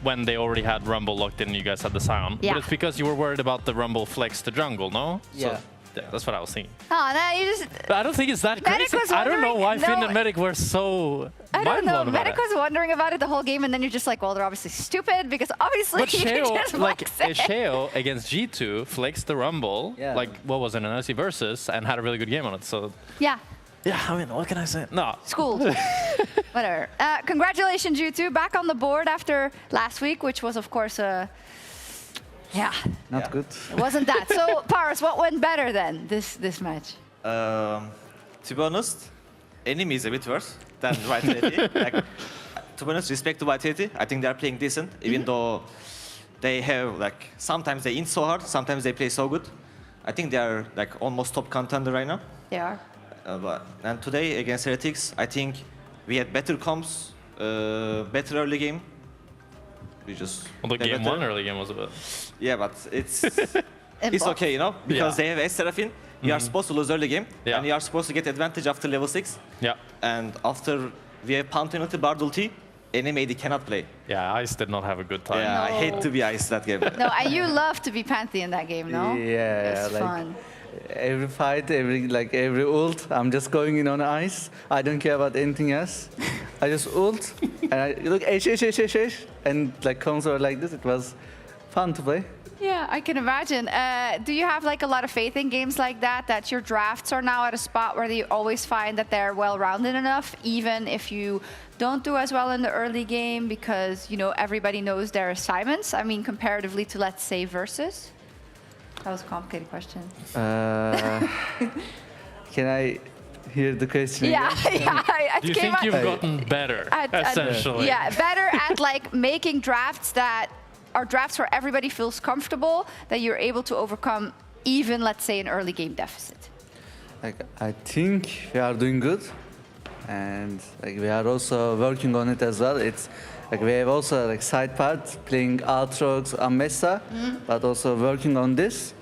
when they already had Rumble locked in and you guys had the Scion. Yeah. But it's because you were worried about the Rumble flex to jungle, no? Yeah. So, yeah, that's what I was thinking. Oh, no, you just... But I don't think it's that crazy. I don't know why Finn and Medic were so I don't know. Medic was wondering about it the whole game, and then you're just like, well, they're obviously stupid because obviously but you Sheo, just like flex it. Sheo against G2 flexed the Rumble, like what was it, an LEC Versus, and had a really good game on it. So yeah. Yeah, I mean, what can I say? No. Schooled. Whatever. Congratulations, you two, back on the board after last week, which was, of course, not good. It wasn't that. So, Paris, what went better then, this match? To be honest, enemy is a bit worse than Vitality. Like, to be honest, respect to Vitality. I think they're playing decent, even though they have, like, sometimes they int so hard, sometimes they play so good. I think they are, like, almost top contender right now. They are. And today, against Heretics, I think we had better comps, better early game. We just... Well, the game one early game was a bit... Yeah, but it's okay, you know, because they have S-Seraphine. You are supposed to lose early game, and you are supposed to get advantage after level 6. Yeah. And after we have Pantheonity, Bard ulti, enemy AD cannot play. Yeah, Ice did not have a good time. Yeah, no. I hate to be Ice that game. No, and you love to be Pantheon that game, no? Yeah, it's like fun. Every fight, every ult, I'm just going in on Ice. I don't care about anything else. I just ult, and I look H, and like combos are like this. It was fun to play. Yeah, I can imagine. Do you have like a lot of faith in games like that, that your drafts are now at a spot where you always find that they're well-rounded enough, even if you don't do as well in the early game because, you know, everybody knows their assignments? I mean, comparatively to, let's say, Versus? That was a complicated question. Can I hear the question again? Do you think you've gotten better, essentially? Yeah, better at like making drafts that are drafts where everybody feels comfortable, that you're able to overcome even, let's say, an early game deficit? Like, I think we are doing good, and like we are also working on it as well. It's like we have also like side part playing Aatrox and Mesa, but also working on this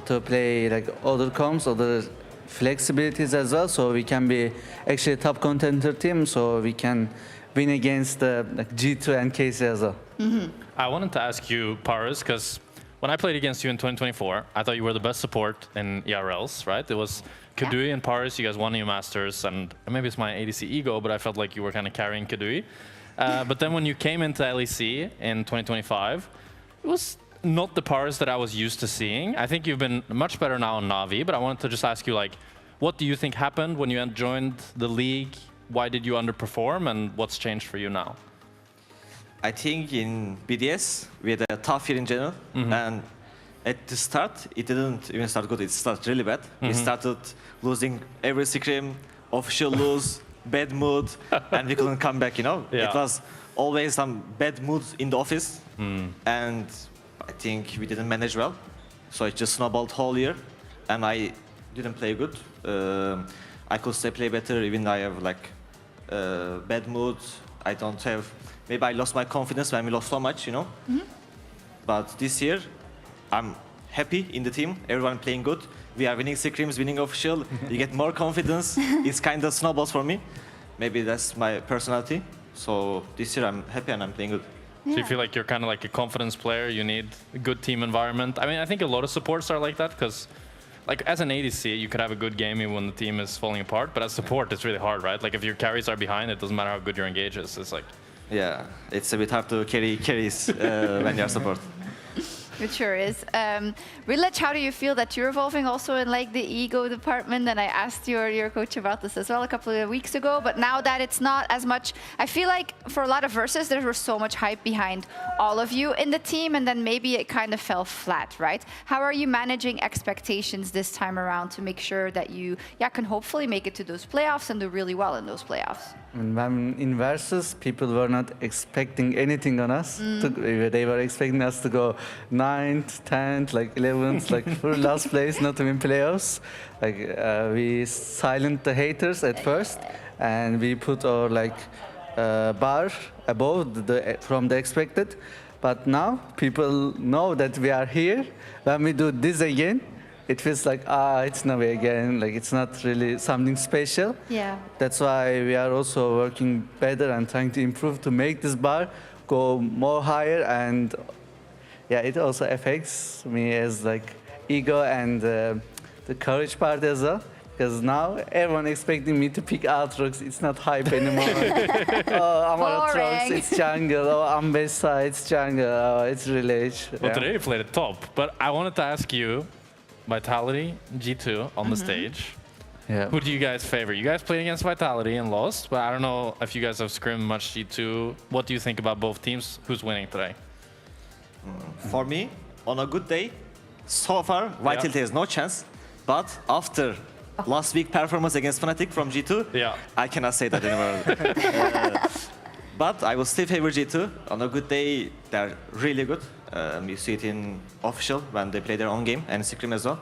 to play like other comps, other flexibilities as well, so we can be actually a top contender team, so we can win against like G2 and KC as well. I wanted to ask you, Paris, because when I played against you in 2024, I thought you were the best support in ERLs, right? It was Kadui and Paris, you guys won your Masters, and maybe it's my ADC ego, but I felt like you were kind of carrying Kadui. But then when you came into LEC in 2025, it was not the Paris that I was used to seeing. I think you've been much better now on Na'Vi, but I wanted to just ask you, like, what do you think happened when you joined the league? Why did you underperform, and what's changed for you now? I think in BDS, we had a tough year in general, and at the start, it didn't even start good, it started really bad. We started losing every scrim, official lose, bad mood, and we couldn't come back, you know? It was always some bad moods in the office, and I think we didn't manage well, so it just snowballed whole year, and I didn't play good. I could still play better, even I have like bad mood. I don't have, maybe I lost my confidence when we lost so much, you know? But this year, I'm happy in the team, everyone playing good. We are winning scrims, winning official, you get more confidence. It's kind of snowballs for me. Maybe that's my personality. So this year I'm happy and I'm playing good. So you feel like you're kind of like a confidence player, you need a good team environment. I mean, I think a lot of supports are like that, because like as an ADC, you could have a good game even when the team is falling apart, but as support, it's really hard, right? Like if your carries are behind, it doesn't matter how good your engage is. It's like... Yeah, it's a bit hard to carry carries when you're support. It sure is. Rilech, how do you feel that you're evolving also in like the ego department? And I asked your coach about this as well a couple of weeks ago, but now that it's not as much, I feel like for a lot of verses, there was so much hype behind all of you in the team, and then maybe it kind of fell flat, right? How are you managing expectations this time around to make sure that you can hopefully make it to those playoffs and do really well in those playoffs? When in versus, people were not expecting anything on us. They were expecting us to go 9th, 10th, like 11th, like for last place, not to win playoffs. Like we silent the haters at first, and we put our like bar above from the expected. But now people know that we are here. When we do this again, it feels like, it's Navi again, like it's not really something special. Yeah. That's why we are also working better and trying to improve to make this bar go more higher, and yeah, it also affects me as like ego and the courage part as well. Because now everyone expecting me to pick Aatrox, it's not hype anymore. Oh, I'm Aatrox, it's jungle. Oh, I'm Bessa, it's jungle. Oh, it's Village. Well, today you played at top, but I wanted to ask you, Vitality, G2 on the stage. Yeah. Who do you guys favor? You guys played against Vitality and lost, but I don't know if you guys have scrimmed much G2. What do you think about both teams? Who's winning today? For me, on a good day, so far, Vitality has no chance. But after last week performance against Fnatic from G2, I cannot say that anymore. But I will still favor G2. On a good day, they're really good. You see it in official when they play their own game and scrim as well.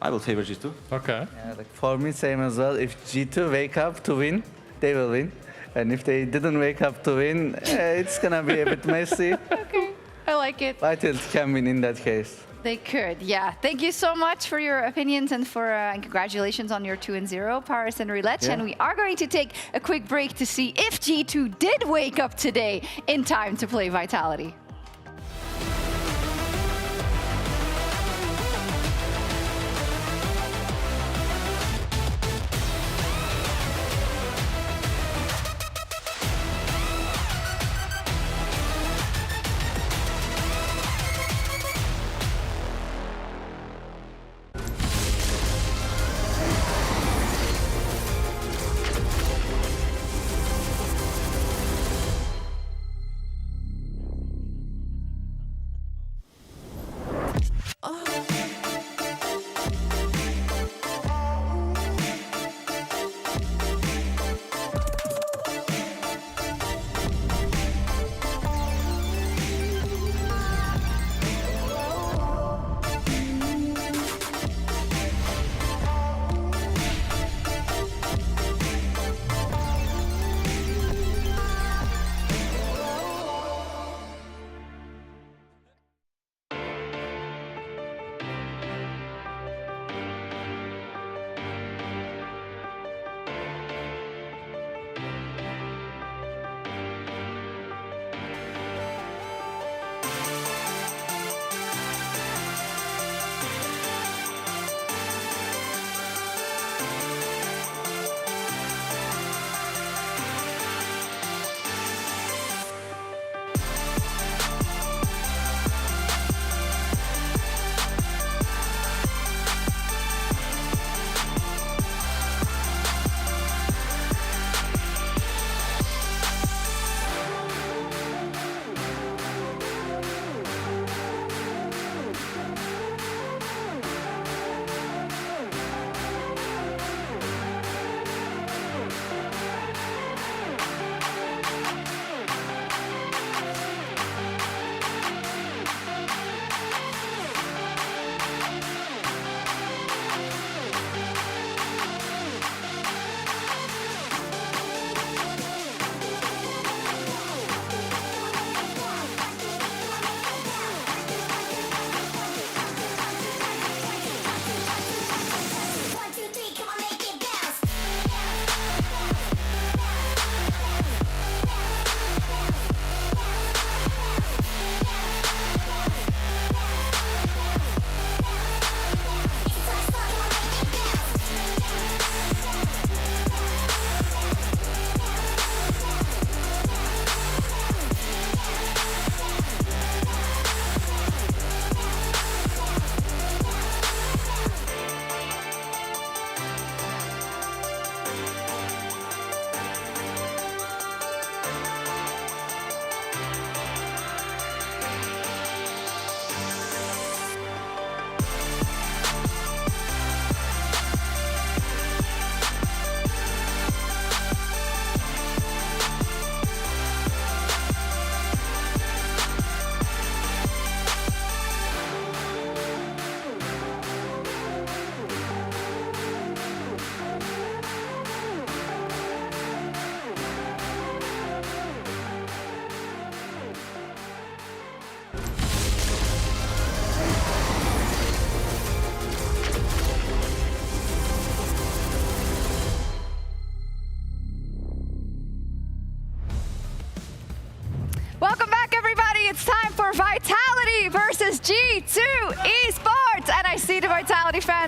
I will favor G2. Okay. Yeah, like for me, same as well. If G2 wake up to win, they will win. And if they didn't wake up to win, it's gonna be a bit messy. Okay, I like it. Vitality can win in that case. They could, yeah. Thank you so much for your opinions and for and congratulations on your 2-0, Paris and Rilech. Yeah. And we are going to take a quick break to see if G2 did wake up today in time to play Vitality.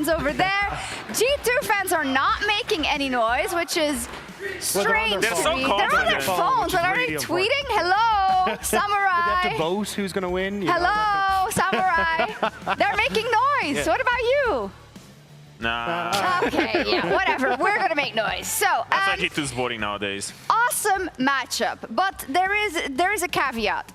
fans over there. G2 fans are not making any noise, which is strange They're to so me. They're on their confident. phones, but are they tweeting? Hello, Samurai. They have to vote who's going to win. you know, Hello, Samurai. They're making noise. Yeah. What about you? Nah. Okay, yeah, whatever. We're gonna make noise. So, That's why G2's boring nowadays. awesome matchup, but there is a caveat.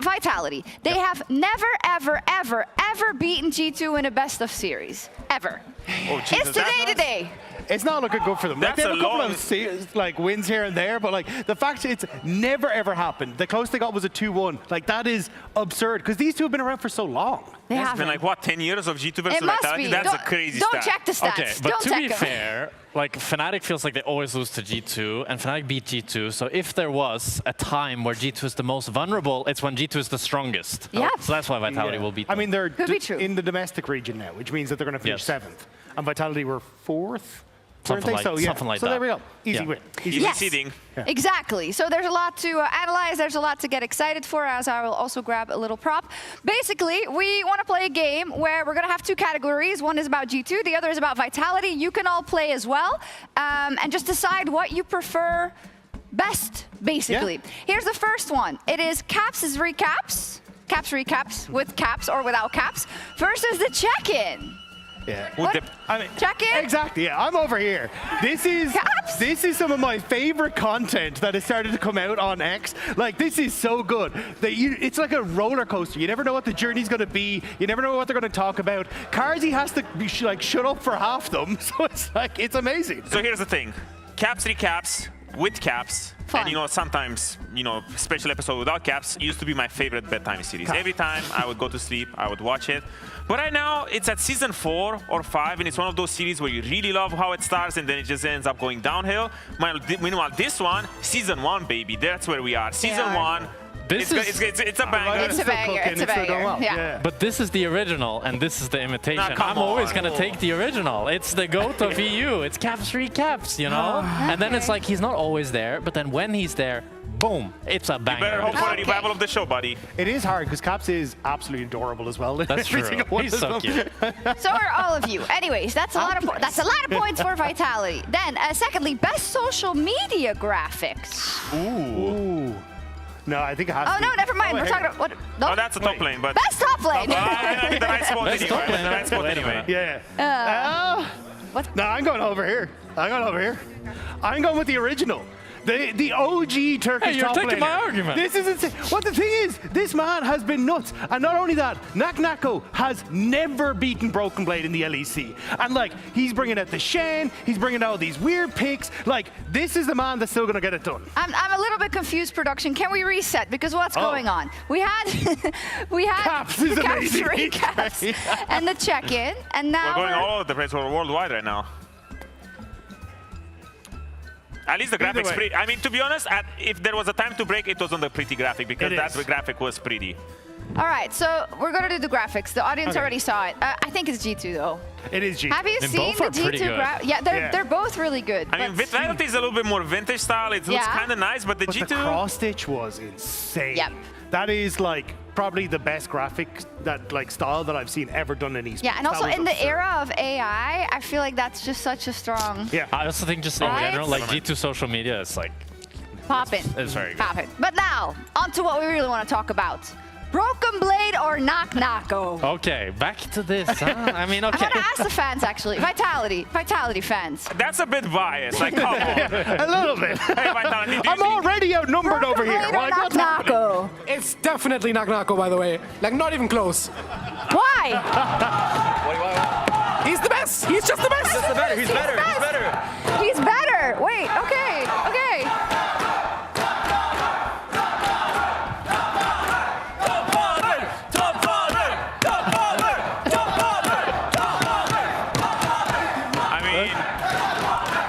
Vitality. They have never, ever, ever, ever beaten G2 in a best of series. Ever. Oh, Jesus, It's today. It's not looking good for them. Like, That's they have a a couple long- of like wins here and there, but like the fact it's never ever happened. The closest they got was a 2-1. Like that is absurd because these two have been around for so long. They It's haven't. been like, what, 10 years of G2 versus It must Vitality? be. That's a Don't- crazy don't stat. check the stats. Okay, but Don't to check be them. fair, like Fnatic feels like they always lose to G2, and Fnatic beat G2. So if there was a time where G2 is the most vulnerable, it's when G2 is the strongest. Yeah. So that's why Vitality Yeah. will beat I them. mean, they're Could be true. in the domestic region now, which means that they're going to finish Yes. 7th. And Vitality were 4th? Something like- so, yeah. something like so that. there we go. Easy Yeah. win. Easy Yes. seeding. Exactly. So there's a lot to analyze. There's a lot to get excited for, as I will also grab a little prop. Basically, we want to play a game where we're going to have two categories. One is about G2, the other is about Vitality. You can all play as well, and just decide what you prefer best, basically. Here's the first one. It is Caps' recaps. Caps recaps with caps or without caps versus the check-in. Yeah. What? I mean, Check-in? Exactly. Yeah, I'm over here. This is some of my favorite content that has started to come out on X. Like this is so good. It's like a roller coaster. You never know what the journey's going to be. You never know what they're going to talk about. Carzy has to be like shut up for half them. So it's amazing. So here's the thing. Caps recaps with caps. Fun. And sometimes, special episode without caps used to be my favorite bedtime series. Every time I would go to sleep, I would watch it. But right now, it's at season 4 or 5, and it's one of those series where you really love how it starts, and then it just ends up going downhill. Meanwhile, this one, season 1, baby, that's where we are. Season 1. This is It's a banger. It's a banger. It's a banger. Yeah. But this is the original, and this is the imitation. Nah, come I'm always on. going to take the original. It's the GOAT of EU. It's Caps recaps, you know? And then it's like he's not always there, but then when he's there, boom, it's a banger. Better hope for a revival of the show, buddy. It is hard because Caps is absolutely adorable as well. That's Every true. single one He's of so them. cute. So are all of you. Anyways, that's a lot of points for Vitality. Then, secondly, best social media graphics. Ooh. No, I think it has Oh to be. no, never mind. We're hey. talking about what? No. Oh, that's a top lane, but... Best top lane. the right spot Best top anyway. lane, The right spot wait a anyway. minute. Yeah. What? No, I'm going over here. I'm going with the original. The OG Turkish Hey, you're top taking laner. my argument. This is insane. What the thing is, this man has been nuts. And not only that, Naknako has never beaten Broken Blade in the LEC. And like, he's bringing out the Shen, he's bringing out these weird picks. Like, this is the man that's still going to get it done. I'm a little bit confused, production. Can we reset? Because what's going on? We had Caps is the Caps amazing. recaps and the check-in, and now We're going all over the place. We're worldwide right now. At least the Either graphics way. pretty. I mean, to be honest, if there was a time to break, it was on the pretty graphic because It that is. graphic was pretty. All right, so we're gonna do the graphics. The audience Okay. already saw it. I think it's G2 though. It is G. Have you They seen both the are pretty G2 good. graphics? Yeah, they're both really good. I mean, but- Vitality is a little bit more vintage style. It looks Yeah. kind of nice, but the But G2... the cross stitch was insane. Yep. That is like probably the best graphic style that I've seen ever done in esports. Yeah, and also That was in the absurd. era of AI, I feel like that's just such a strong Yeah. I also think just in Right? general, like G2 social media is like, poppin'. it's very good. Poppin'. But now, on to what we really want to talk about. Broken Blade or Naknako? Okay, back to this. Huh? I mean, okay. I'm gonna ask the fans actually. Vitality fans. That's a bit biased. Like, come on. A little bit. Hey, Vitality, do you I'm think- already outnumbered Broken over here. Blade or Like, what's happening? Naknako? It's definitely Naknako, by the way. Like, not even close. Why? He's the best. He's just the best. He's better. He's better. He's better. He's better. Wait, okay.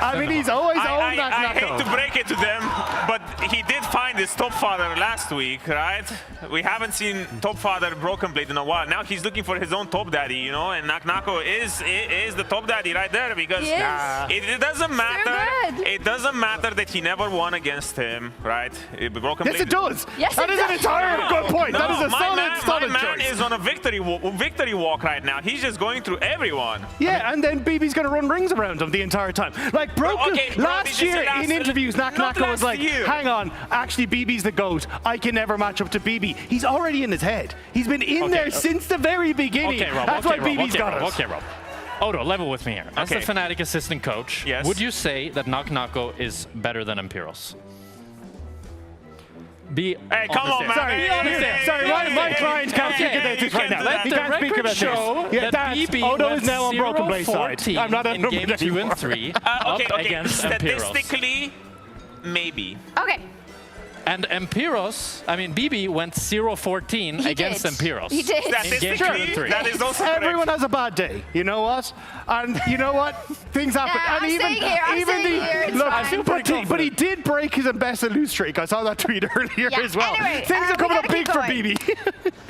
I mean, he's always owned I Naknako. hate to break it to them, but he did find his top father last week, right? We haven't seen top father Broken Blade in a while. Now he's looking for his own top daddy, you know, and Naknako is the top daddy right there because He is. it doesn't matter. good. It doesn't matter that he never won against him, right? Broken Yes, Blade. it does. Yes, That it is an does. entire good point. That is a my solid man choice. is on a victory walk right now. He's just going through everyone. Yeah, and then BB's going to run rings around him the entire time. Like, last year in interviews, Nako was like, hang on, actually BB's the GOAT. I can never match up to BB. He's already in his head. He's been in there since the very beginning. Okay, Rob. That's why BB's got us. Okay, Rob. Odo, level with me here. As the Fnatic assistant coach, would you say that Nako is better than Empiros? Hey, come on, man. Sorry, my client can't speak about this right now. Let He the can't speak record about show this. Yeah, that BB Odo went is now on Broken Blade side. 0-14 I'm not in game 2 and 3 up against Empiros. Statistically, maybe. Okay. And Empiros, I mean, BB went 0-14 against Empiros. He did. In game 2 and 3. That is also Everyone has a bad day. You know what? And you know what? Things happen. Yeah, and I'm even staying here. It's look, fine. but he did break his best of lose streak. I saw that tweet earlier as well. Anyway, Things are coming up big for going. BB.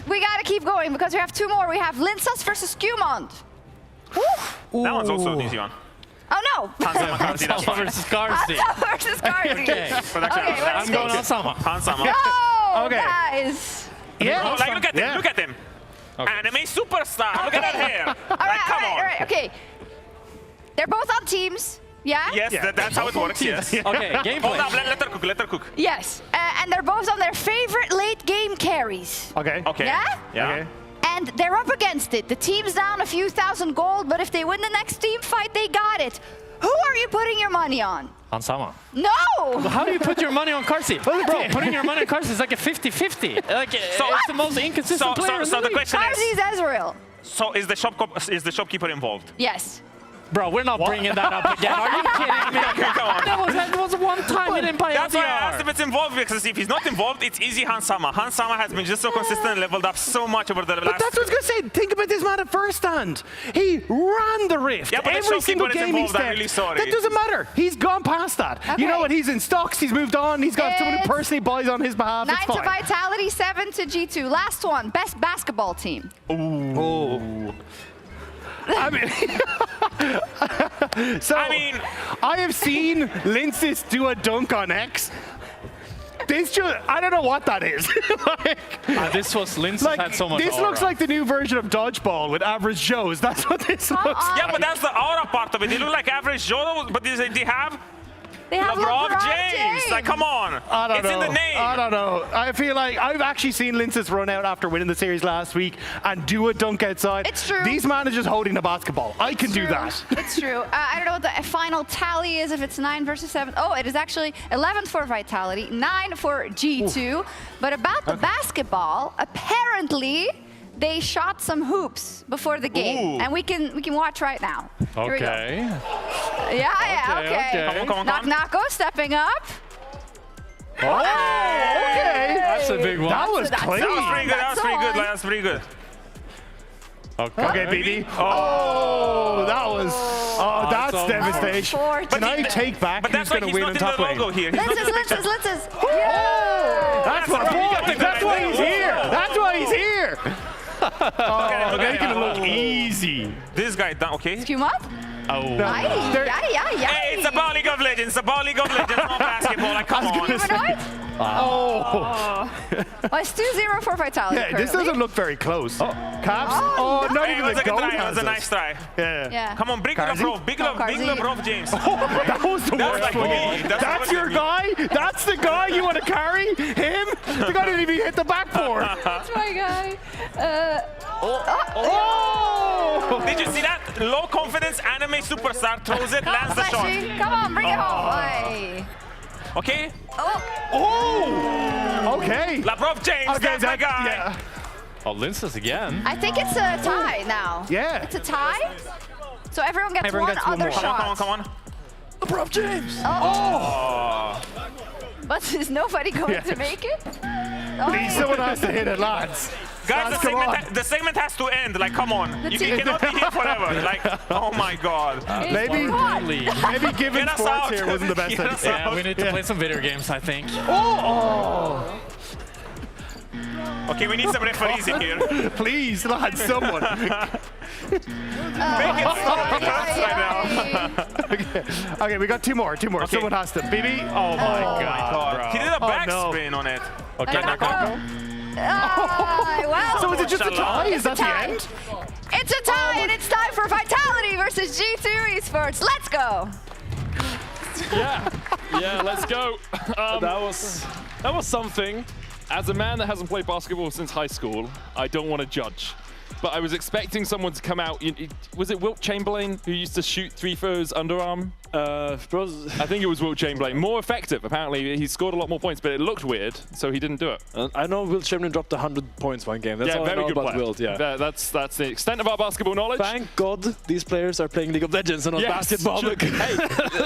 We gotta keep going because we have 2 more. We have Linsas versus Qmond. That one's also an easy one. Oh no! Hansama versus Karsi. Hansama versus Karsi. Okay. I'm going Hansama. Hansama. No, Okay. guys. Yeah. Like, look at him. Look at him. Anime superstar. Look at that hair. All Come on. okay. They're both on teams. Yeah? Yes, that's how it works, yes. Okay, gameplay. Hold up, let her cook. Yes. And they're both on their favorite late game carries. Okay. Yeah? Okay. And they're up against it. The team's down a few thousand gold, but if they win the next team fight, they got it. Who are you putting your money on? Hansama. No! Well, how do you put your money on Karsi? Bro, putting your money on Karsi is like a 50-50. Like, it's the most inconsistent player in the So the league. question is... Karsi's Ezreal. So is the shopkeeper involved? Yes. Bro, we're not bringing that up again. Are you kidding me? That was one time he didn't buy That's LDR. why I asked if it's involved, because if he's not involved, it's easy Hansama. Hansama has been just so consistent and leveled up so much over the last... But that's what I was going to say. Think about this man at first stand. He ran the Rift. Yeah, but every single game he stepped. I'm really sorry. That doesn't matter. He's gone past that. Okay. You know what? He's in stocks. He's moved on. He's got someone who personally buys on his behalf. 9 It's to fine. Vitality, 7 to G2. Last one, best basketball team. Ooh. I mean, I have seen Linsis do a dunk on X. I don't know what that is. This was Linsis had so much This aura. looks like the new version of dodgeball with average Joes. That's what this looks like. Yeah, but that's the aura part of it. They look like average Joe, but they have... They have LeBron James. Like, come on. I don't know. It's in the name. I don't know. I feel like I've actually seen Linsis run out after winning the series last week and do a dunk outside. It's true. These managers holding the basketball. I can do that. It's true. I don't know what the final tally is, if it's 9 versus 7. Oh, it is actually 11 for Vitality, 9 for G2. Ooh. But about the basketball, apparently they shot some hoops before the game. Ooh. And we can watch right now. Okay. Okay. Come on. Nako stepping up. Oh, okay. That's a big one. That was clean. That was pretty good. Okay, BB. Oh, that was... Oh, that's devastation. Can I take back who's going to win in top lane? Linsis. That's why he's here. That's why he's here. Making it look easy. This guy done, okay. Skew up? Oh. Hey, it's about League of Legends. It's about League of Legends, not basketball. Like, come on. Well, it's 2-0 for Vitality. Yeah, this doesn't look very close. Caps? Oh, not even the goal. It was a nice try. Yeah. Come on, big Lebrov, James. That was the worst one. That's your guy? That's the guy you want to carry? Him? The guy didn't even hit the backboard. That's my guy. Did you see that? Low confidence anime superstar throws it, lands the shot. Come on, bring it home. Okay. Oh. Okay. Labrov James, that's my guy. Yeah. Oh, Linsis again. I think it's a tie now. Yeah. It's a tie. So everyone gets one other shot. Come on. Labrov James. Oh. But is nobody going to make it? Please, someone has to hit it, lads. Guys, the segment has to end. Like, come on. You cannot be here forever. Like, oh my god. Maybe giving sports here wasn't the best idea. Yeah, we need to play some video games, I think. Oh! Okay, we need some referees in here. Please, lads, someone. Okay, we got two more. Okay. Someone has to. BB. Oh my god. He did a backspin on it. Okay, Nako. Well, So is it just a tie? Is that the end? It's a tie, and it's time for Vitality versus G2 Esports. Let's go. Yeah, let's go. That was something. As a man that hasn't played basketball since high school, I don't want to judge. But I was expecting someone to come out. Was it Wilt Chamberlain who used to shoot three throws underarm? I think it was Wilt Chamberlain. More effective, apparently. He scored a lot more points, but it looked weird, so he didn't do it. I know Wilt Chamberlain dropped 100 points one game. That's all very I know good about player. Wilt, yeah. That's the extent of our basketball knowledge. Thank God these players are playing League of Legends and not basketball. Hey,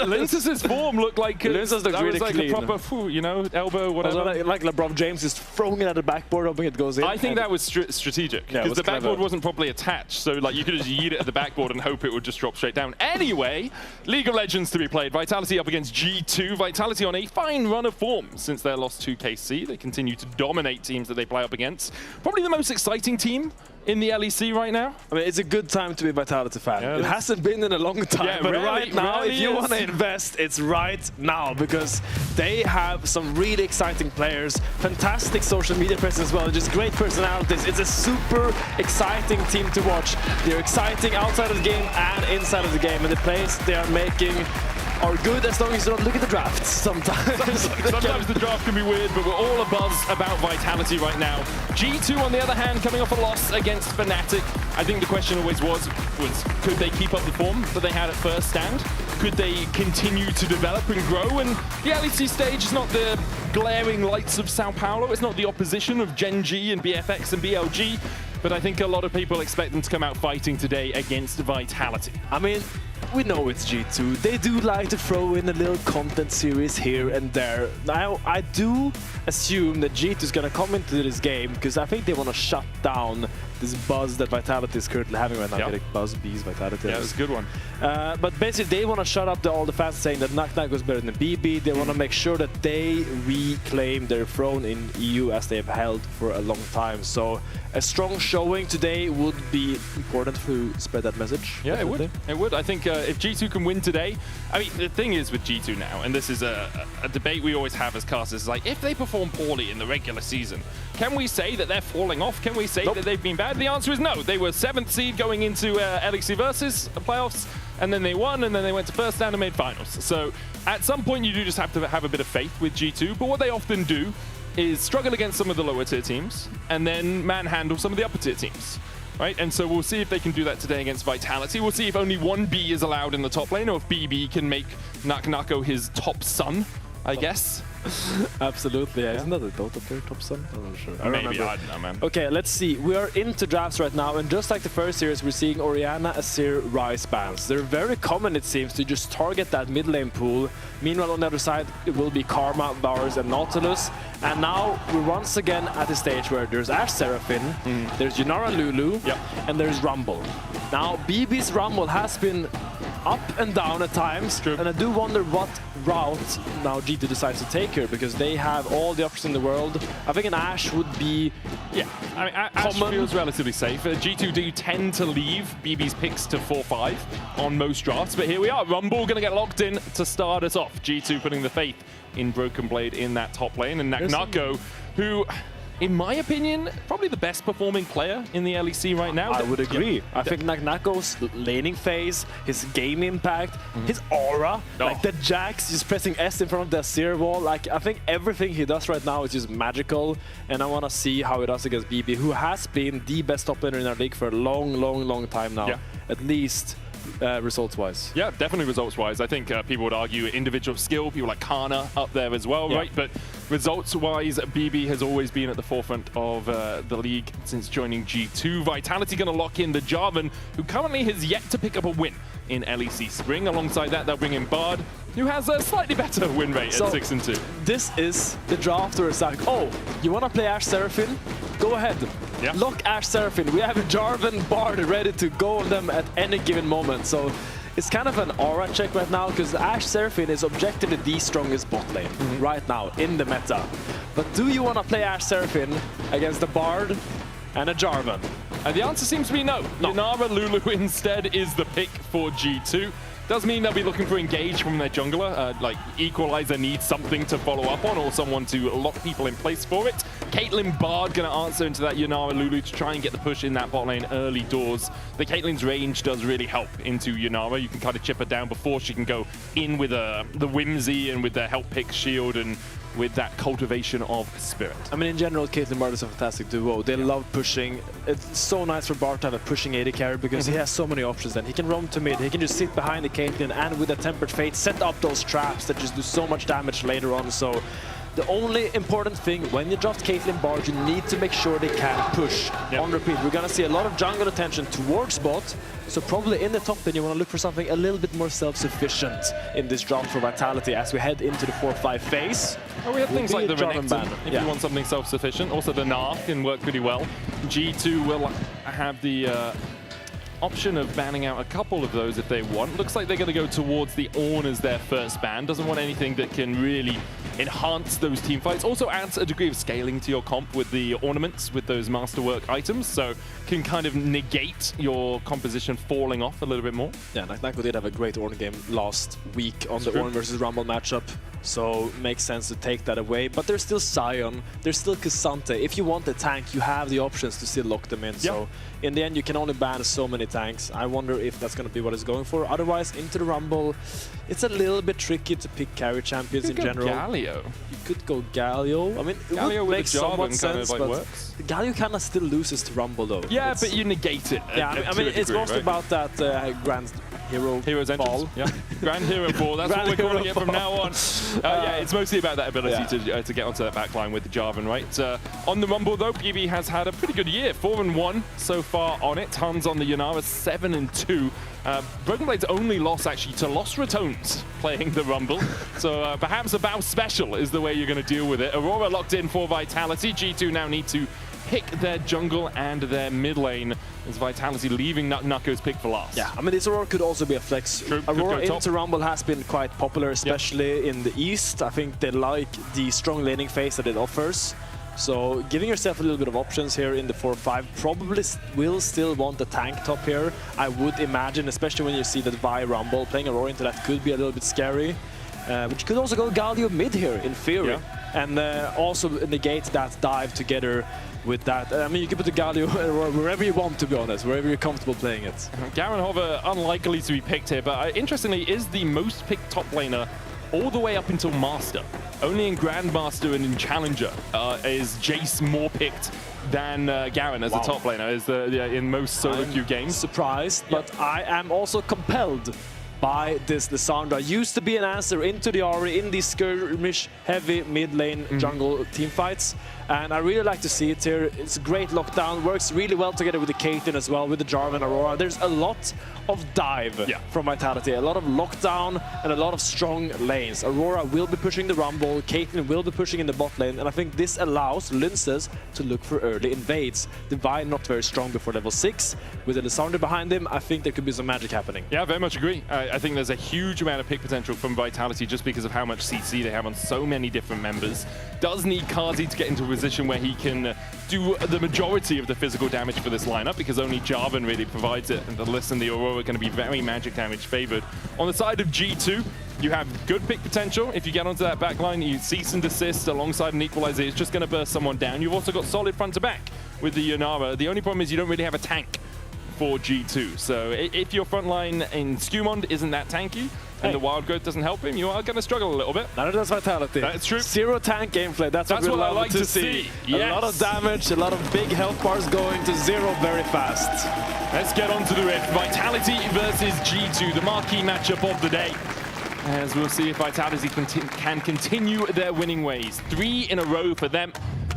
Lintus's form looked like Lintus looked really like clean. a proper, elbow, whatever. Also, like LeBron James is throwing it at the backboard, hoping it goes in. I think that was strategic because the backboard wasn't properly attached, so like you could just yeet it at the backboard and hope it would just drop straight down. Anyway, League of Legends to be played. Vitality up against G2. Vitality on a fine run of form since their loss to KC. They continue to dominate teams that they play up against. Probably the most exciting team in the LEC right now. I mean, it's a good time to be a Vitality fan. It hasn't been in a long time, but right now, if you want to invest, it's right now because they have some really exciting players, fantastic social media presence as well, just great personalities. It's a super exciting team to watch. They're exciting outside of the game and inside of the game, and the plays they are making are good as long as you don't look at the drafts sometimes. Sometimes the draft can be weird, but we're all abuzz about Vitality right now. G2, on the other hand, coming off a loss against Fnatic. I think the question always was could they keep up the form that they had at first stand? Could they continue to develop and grow? And the LEC stage is not the glaring lights of Sao Paulo. It's not the opposition of Gen G and BFX and BLG. But I think a lot of people expect them to come out fighting today against Vitality. I mean, we know it's G2. They do like to throw in a little content series here and there. Now, I do assume that G2 is going to come into this game because I think they want to shut down this buzz that Vitality is currently having right now. Getting buzz, bees, Vitality. Yeah, it's a good one. But basically, they want to shut up all the fans saying that Knock is better than BB. They want to make sure that they reclaim their throne in EU as they have held for a long time. So a strong showing today would be important to spread that message. Yeah, definitely. It would. It would. I think if G2 can win today, I mean, the thing is with G2 now, and this is a debate we always have as casters, is like, if they perform poorly in the regular season, can we say that they're falling off? Can we say that they've been bad? The answer is no. They were 7th seed going into LEC Versus playoffs, and then they won, and then they went to first round and made finals. So at some point, you do just have to have a bit of faith with G2, but what they often do is struggle against some of the lower tier teams, and then manhandle some of the upper tier teams. Right, and so we'll see if they can do that today against Vitality. We'll see if only one B is allowed in the top lane, or if BB can make Naknako his top son, I guess. Absolutely, yeah. Isn't that a Dota player, top son? I'm not sure. Maybe, I don't know, man. Okay, let's see. We are into drafts right now, and just like the first series, we're seeing Orianna, Azir, Ryze bans. They're very common, it seems, to just target that mid lane pool. Meanwhile, on the other side, it will be Karma, Bowers, and Nautilus. And now we're once again at a stage where there's Ashe Seraphine, there's Yunara Lulu, and there's Rumble. Now, BB's Rumble has been up and down at times, and I do wonder what route now G2 decides to take here, because they have all the options in the world. I think an Ashe would be I mean, Ashe feels relatively safe. G2 do tend to leave BB's picks to 4-5 on most drafts, but here we are. Rumble going to get locked in to start us off. G2 putting the faith in Broken Blade in that top lane, and Naknako, who, in my opinion, probably the best performing player in the LEC right now. I would agree. I think Naknako's laning phase, his game impact, his aura, like the Jax just pressing S in front of the Azir wall, like I think everything he does right now is just magical, and I want to see how he does against BB, who has been the best top laner in our league for a long time now, at least. Results-wise. Yeah, definitely results-wise. I think people would argue individual skill, people like Kana up there as well, right? But results-wise, BB has always been at the forefront of the league since joining G2. Vitality going to lock in the Jarvan, who currently has yet to pick up a win in LEC Spring. Alongside that, they'll bring in Bard, who has a slightly better win rate at 6-2. This is the draft where it's like, oh, you want to play Ashe Seraphine? Go ahead. Lock Ashe Seraphine. We have a Jarvan Bard ready to go on them at any given moment. So it's kind of an aura check right now, because Ashe Seraphine is objectively the strongest bot lane right now in the meta. But do you want to play Ashe Seraphine against a Bard and a Jarvan? And the answer seems to be no. Yunara Lulu instead is the pick for G2. Does mean they'll be looking for engage from their jungler, like Equalizer needs something to follow up on or someone to lock people in place for it. Caitlyn Bard going to answer into that Yunara Lulu to try and get the push in that bot lane early doors. The Caitlyn's range does really help into Yunara. You can kind of chip her down before she can go in with the Whimsy and with the help pick shield and with that cultivation of spirit. I mean, in general, Caitlyn Bard is a fantastic duo. They love pushing. It's so nice for Bard to have a pushing AD carry because he has so many options then. He can roam to mid, he can just sit behind the Caitlyn and with a Tempered Fate set up those traps that just do so much damage later on. So the only important thing when you draft Caitlyn Bard, you need to make sure they can push on repeat. We're going to see a lot of jungle attention towards bot, so probably in the top lane you want to look for something a little bit more self-sufficient in this draft for Vitality as we head into the 4-5 phase. Oh, we have things like the Jarvan Renekton, if you want something self-sufficient. Also the Gnar can work pretty well. G2 will have the option of banning out a couple of those if they want. Looks like they're going to go towards the Ornn as their first ban. Doesn't want anything that can really enhance those team fights. Also adds a degree of scaling to your comp with the ornaments, with those masterwork items, so can kind of negate your composition falling off a little bit more. Yeah, Nako did have a great Ornn game last week on the Ornn versus Rumble matchup, so makes sense to take that away. But there's still Sion, there's still K'Sante. If you want the tank, you have the options to still lock them in. So in the end, you can only ban so many tanks. I wonder if that's going to be what it's going for. Otherwise, into the Rumble, it's a little bit tricky to pick carry champions in general. Galio. You could go Galio. I mean, it Galio would make somewhat kind sense, of like but works. Galio kind of still loses to Rumble though. Yeah, but you negate it. Yeah, I mean, it's mostly about that Grand Hero's Ball. entrance. Yeah, Grand Hero Ball. That's what we're calling it from now on. Yeah, it's mostly about that ability to get onto that backline with the Jarvan, right? On the Rumble though, PB has had a pretty good year. 4-1 so far on it. Tons on the Yunara, 7-2. Broken Blade's only loss actually to Lost Ratones playing the Rumble. So perhaps a bow special is the way you're going to deal with it. Aurora locked in for Vitality. G2 now need to pick their jungle and their mid lane as Vitality leaving Nako's pick for last. Yeah, I mean, this Aurora could also be a flex. True. Aurora into Rumble has been quite popular, especially in the East. I think they like the strong laning phase that it offers. So giving yourself a little bit of options here in the 4-5, probably will still want the tank top here. I would imagine, especially when you see that Vi Rumble, playing Aurora into that could be a little bit scary. But you could also go Galio mid here, in theory. And also negate that dive together with that. I mean, you can put the Galio wherever you want, to be honest, wherever you're comfortable playing it. Garen Hover unlikely to be picked here, but interestingly is the most picked top laner all the way up until Master. Only in Grandmaster and in Challenger is Jace more picked than Garen as a top laner, is in most solo queue games. Surprised, but I am also compelled by this Lissandra. Used to be an answer into the Ahri in these skirmish heavy mid lane jungle team fights, and I really like to see it here. It's a great lockdown, works really well together with the Caitlyn as well, with the Jarvan Aurora. There's a lot of dive from Vitality, a lot of lockdown and a lot of strong lanes. Aurora will be pushing the Rumble, Caitlyn will be pushing in the bot lane, and I think this allows Linces to look for early invades. Divine not very strong before level 6. With the Lissandra behind him, I think there could be some magic happening. Yeah, very much agree. I think there's a huge amount of pick potential from Vitality just because of how much CC they have on so many different members. Does need Kazi to get into a position where he can do the majority of the physical damage for this lineup, because only Jarvan really provides it, and the Liss and the Aurora are going to be very magic damage favored. On the side of G2, you have good pick potential. If you get onto that backline, you cease and desist alongside an equalizer. It's just going to burst someone down. You've also got solid front to back with the Yunara. The only problem is you don't really have a tank for G2. So if your front line in Skumond isn't that tanky, and the wild growth doesn't help him, you are going to struggle a little bit. None of that's Vitality. That's true. Zero tank gameplay. That's what I love like to see. Yes. A lot of damage, a lot of big health bars going to zero very fast. Let's get on to the rift. Vitality versus G2, the marquee matchup of the day. As we'll see if Vitality can continue their winning ways. 3 in a row for them.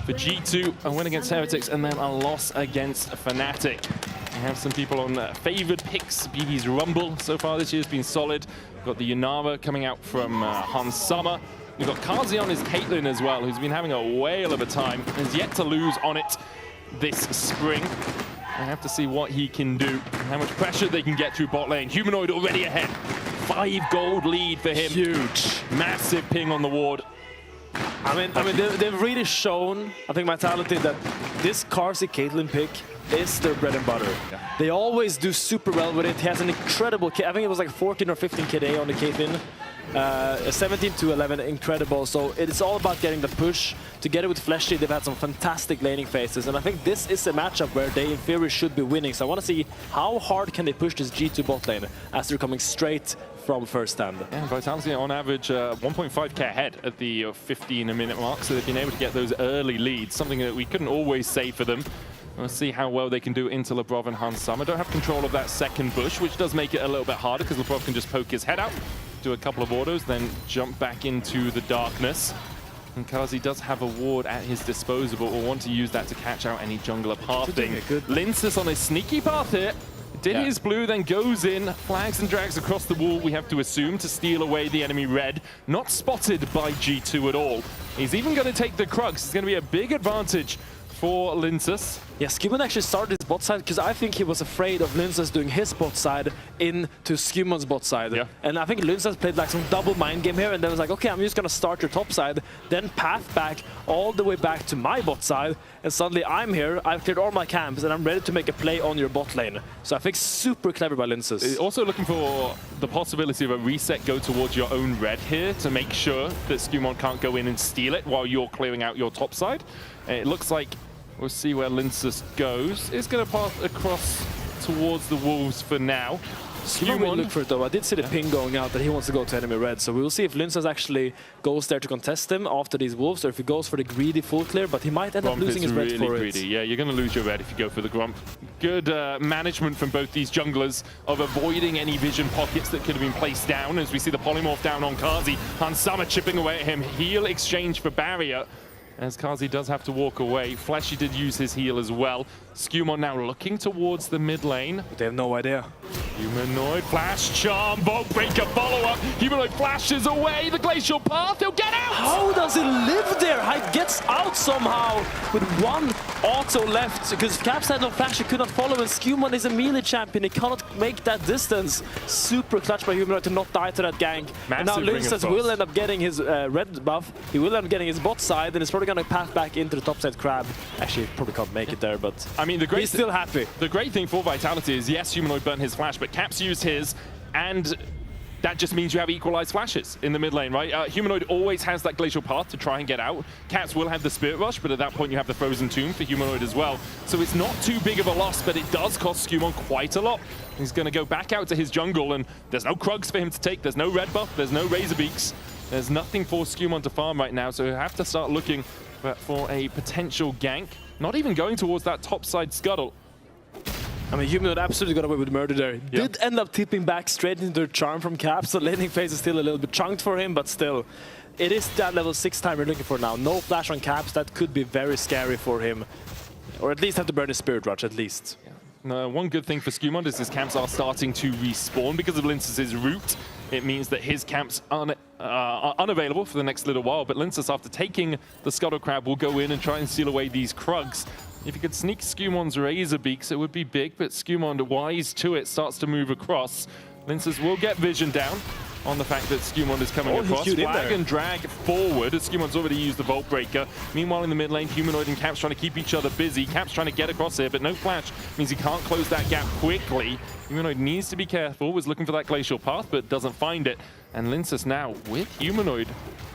For G2, a win against Heretics and then a loss against Fnatic. We have some people on favored picks. BB's Rumble so far this year has been solid. We've got the Yunara coming out from Hans Summer. We've got Kazi on his Caitlyn as well, who's been having a whale of a time. Has yet to lose on it this spring. I have to see what he can do, how much pressure they can get through bot lane. Humanoid already ahead. 5 gold lead for him. Huge. Massive ping on the ward. I mean, they've really shown, I think, Vitality, that this Kazi Caitlyn pick is their bread and butter. They always do super well with it. He has an incredible kit. I think it was like 14 or 15 KD on the Caitlyn. 17 to 11, incredible. So it's all about getting the push. Together with Fleshy, they've had some fantastic laning phases, and I think this is a matchup where they in theory should be winning. So I want to see how hard can they push this G2 bot lane as they're coming straight from first stand. Yeah, Vitality on average 1.5k ahead at the 15-minute mark, so they've been able to get those early leads, something that we couldn't always say for them. We'll see how well they can do into Labrov and Hans Summer. Don't have control of that second bush, which does make it a little bit harder because Labrov can just poke his head out, do a couple of autos, then jump back into the darkness. And Kazi does have a ward at his disposal, but will want to use that to catch out any jungler pathing. Linces on a sneaky path here. Did his blue, then goes in, flags and drags across the wall, we have to assume, to steal away the enemy red. Not spotted by G2 at all. He's even going to take the Krugs. It's going to be a big advantage for Linces. Yeah, Skewman actually started his bot side because I think he was afraid of Linces doing his bot side into Skewman's bot side. Yeah. And I think Linces played like some double mind game here and then was like, okay, I'm just going to start your top side, then path back all the way back to my bot side, and suddenly I'm here, I've cleared all my camps, and I'm ready to make a play on your bot lane. So I think super clever by Linces. Also looking for the possibility of a reset go towards your own red here to make sure that Skewman can't go in and steal it while you're clearing out your top side. It looks like we'll see where Linces goes. It's going to path across towards the wolves for now. Skewman will look for it though. I did see the ping going out that he wants to go to enemy red, so we will see if Linces actually goes there to contest him after these wolves, or if he goes for the greedy full clear, but he might end up losing his red for it. Yeah, you're going to lose your red if you go for the Grump. Good management from both these junglers of avoiding any vision pockets that could have been placed down, as we see the polymorph down on Kazi. Hans Summer chipping away at him. Heal exchange for barrier, as Kazi does have to walk away. Fleshy did use his heal as well. Skewman now looking towards the mid lane. They have no idea. Humanoid flash charm, bolt breaker follow-up. Humanoid flashes away the glacial path. He'll get out! How does he live there? He gets out somehow with one auto left because Caps had no flash, he could not follow, and Skewman is a melee champion. He cannot make that distance. Super clutch by Humanoid to not die to that gank. And now Linces will end up getting his red buff. He will end up getting his bot side, and it's probably going to path back into the top side crab. Actually, probably can't make it there, but I mean, he's still happy. The great thing for Vitality is, yes, Humanoid burnt his flash, but Caps used his, and that just means you have equalized flashes in the mid lane, right? Humanoid always has that glacial path to try and get out. Caps will have the Spirit Rush, but at that point you have the Frozen Tomb for Humanoid as well. So it's not too big of a loss, but it does cost Skewman quite a lot. He's going to go back out to his jungle, and there's no Krugs for him to take. There's no red buff. There's no Razor Beaks. There's nothing for Skewman to farm right now, so he'll have to start looking for a potential gank. Not even going towards that top side scuttle. I mean, Humanoid absolutely got away with murder there. Yep. Did end up tipping back straight into the charm from Caps, so laning phase is still a little bit chunked for him, but still. It is that level 6 time we're looking for now. No flash on Caps, that could be very scary for him. Or at least have to burn his Spirit Rush, at least. Yeah. No, one good thing for Skewman is his camps are starting to respawn because of Linces' route. It means that his camps are unavailable for the next little while, but Linces, after taking the Scuttle Crab, will go in and try and steal away these Krugs. If you could sneak Skewman's Razor Beaks, it would be big, but Skewman, wise to it, starts to move across. Linces will get vision down on the fact that Skewman is coming across. Flag and drag forward, as Skewman's already used the Volt Breaker. Meanwhile, in the mid lane, Humanoid and Caps trying to keep each other busy. Caps trying to get across here, but no flash means he can't close that gap quickly. Humanoid needs to be careful, was looking for that glacial path, but doesn't find it. And Linces now with Humanoid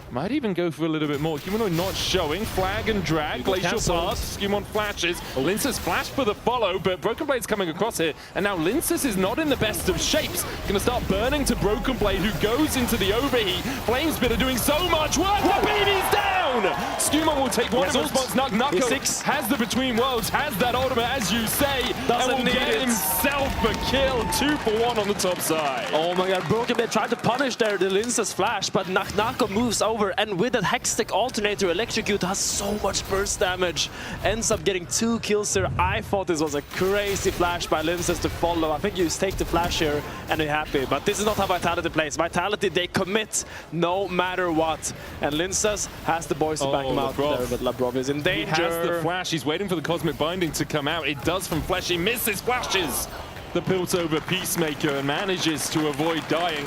might even go for a little bit more. Humanoid not showing. Flag and drag. Glacial path. Skewman flashes. Linces flash for the follow, but Broken Blade's coming across here. And now Linces is not in the best of shapes. Going to start burning to Broken Blade, who goes into the overheat. Flamespitter doing so much work. The BB's down! Skewman will take one of his spots. Nako has the Between Worlds, has that ultimate, as you say. Doesn't and will need get it. himself a kill. 2 for 1 on the top side. Oh my god, Broken Blade tried to punish there the Linces flash, but Nako moves over, and with that Hextech alternator, Electrocute has so much burst damage. Ends up getting 2 kills there. I thought this was a crazy flash by Linces to follow. I think you just take the flash here and you're happy, but this is not how Vitality plays. Vitality, they commit no matter what. And Linces has the boys to back him out there, but Labrov is in danger. He has the flash. He's waiting for the Cosmic Binding to come out. It does from Flesh. He misses flashes. The Piltover Peacemaker and manages to avoid dying.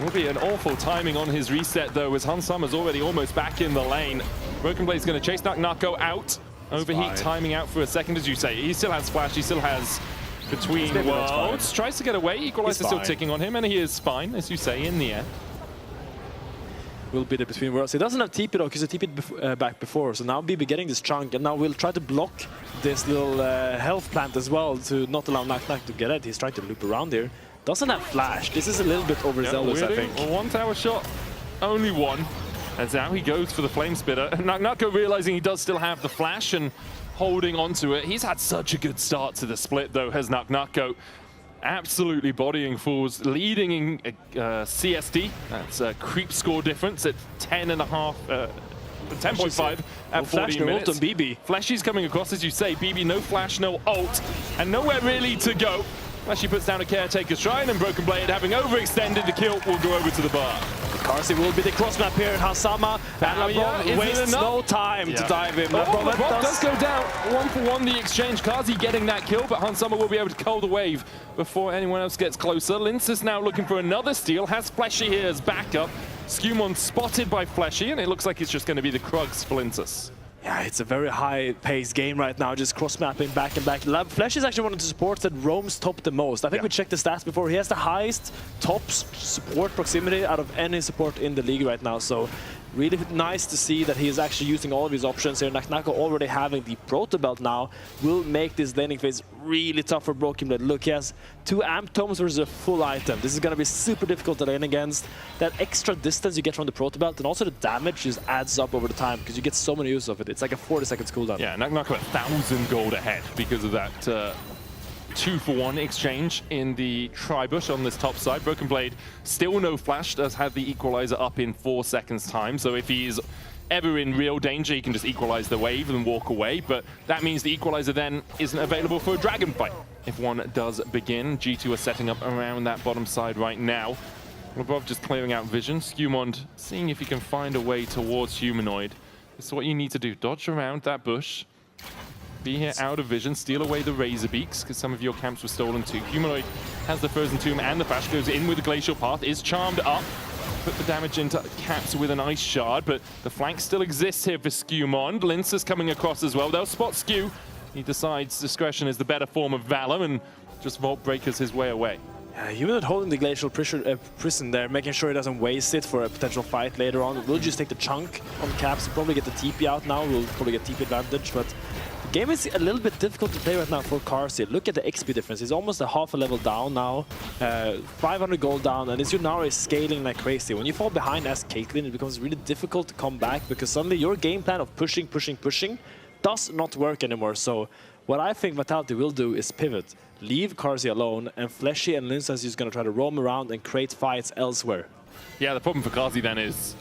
Will be an awful timing on his reset, though, as Hans Summer's already almost back in the lane. Broken Blade's going to chase Nako out. Overheat timing out for a second, as you say. He still has flash, he still has between worlds. Tries to get away, Equalizer still ticking on him, and he is fine, as you say, in the end. Will be the between worlds. He doesn't have TP though, because he TP'd back before. So now BB getting this chunk, and now we'll try to block this little health plant as well to not allow Knack to get it. He's trying to loop around here. Doesn't have flash. This is a little bit overzealous, I think. One tower shot, only one. As now he goes for the flame spitter. Knack realizing he does still have the flash and holding onto it. He's had such a good start to the split though, has Knack. Absolutely bodying fools, leading in CSD. That's a creep score difference at 10.5, 10.5 at 14 minutes. Ult on BB. Flashy's coming across, as you say. BB, no flash, no ult, and nowhere really to go. Flashy puts down a Caretaker's Shrine, and Broken Blade, having overextended, the kill will go over to the bar. Carsey will be the cross map here. Hansama and LeBron wastes no time to dive in. The bomb does go down. 1-for-1 the exchange. Kazi getting that kill, but Hansama will be able to cull the wave before anyone else gets closer. Linces now looking for another steal. Has Fleshy here as backup. Skewmon spotted by Fleshy, and it looks like it's just going to be the Krugs for Linces. Yeah, it's a very high-paced game right now, just cross-mapping back and back. Flash is actually one of the supports that roams top the most. I think we checked the stats before. He has the highest top support proximity out of any support in the league right now. So really nice to see that he is actually using all of his options here. Knack already having the Proto Belt now will make this laning phase really tough for Broken Blade. Look, he has 2 Amp Tomes versus a full item. This is going to be super difficult to lane against. That extra distance you get from the Proto Belt and also the damage just adds up over the time because you get so many use of it. It's like a 40 seconds cooldown. Yeah, Knack 1,000 gold ahead because of that 2-for-1 exchange in the Tri-Bush on this top side. Broken Blade still no flash, does have the Equalizer up in 4 seconds time. So if he's ever in real danger, he can just equalize the wave and walk away. But that means the Equalizer then isn't available for a dragon fight if one does begin. G2 are setting up around that bottom side right now. Above just clearing out vision. Skewmond seeing if he can find a way towards Humanoid. This is what you need to do. Dodge around that bush. Be here out of vision, steal away the Razor Beaks, because some of your camps were stolen too. Humanoid has the Frozen Tomb and the Flash, goes in with the Glacial Path, is charmed up. Put the damage into Caps with an Ice Shard, but the flank still exists here for Skewmond. Lince's coming across as well. They'll spot Skew. He decides discretion is the better form of valor and just Vault Breakers his way away. Humanoid holding the Glacial Prison there, making sure he doesn't waste it for a potential fight later on. We'll just take the chunk on Caps, probably get the TP out now. We'll probably get TP advantage, but the game is a little bit difficult to play right now for Carsey. Look at the XP difference. He's almost a half a level down now. 500 gold down, and his Yunara is scaling like crazy. When you fall behind as Caitlyn, it becomes really difficult to come back because suddenly your game plan of pushing does not work anymore. So what I think Vitality will do is pivot, leave Carsey alone, and Fleshy and Lince is just going to try to roam around and create fights elsewhere. Yeah, the problem for Carsey then is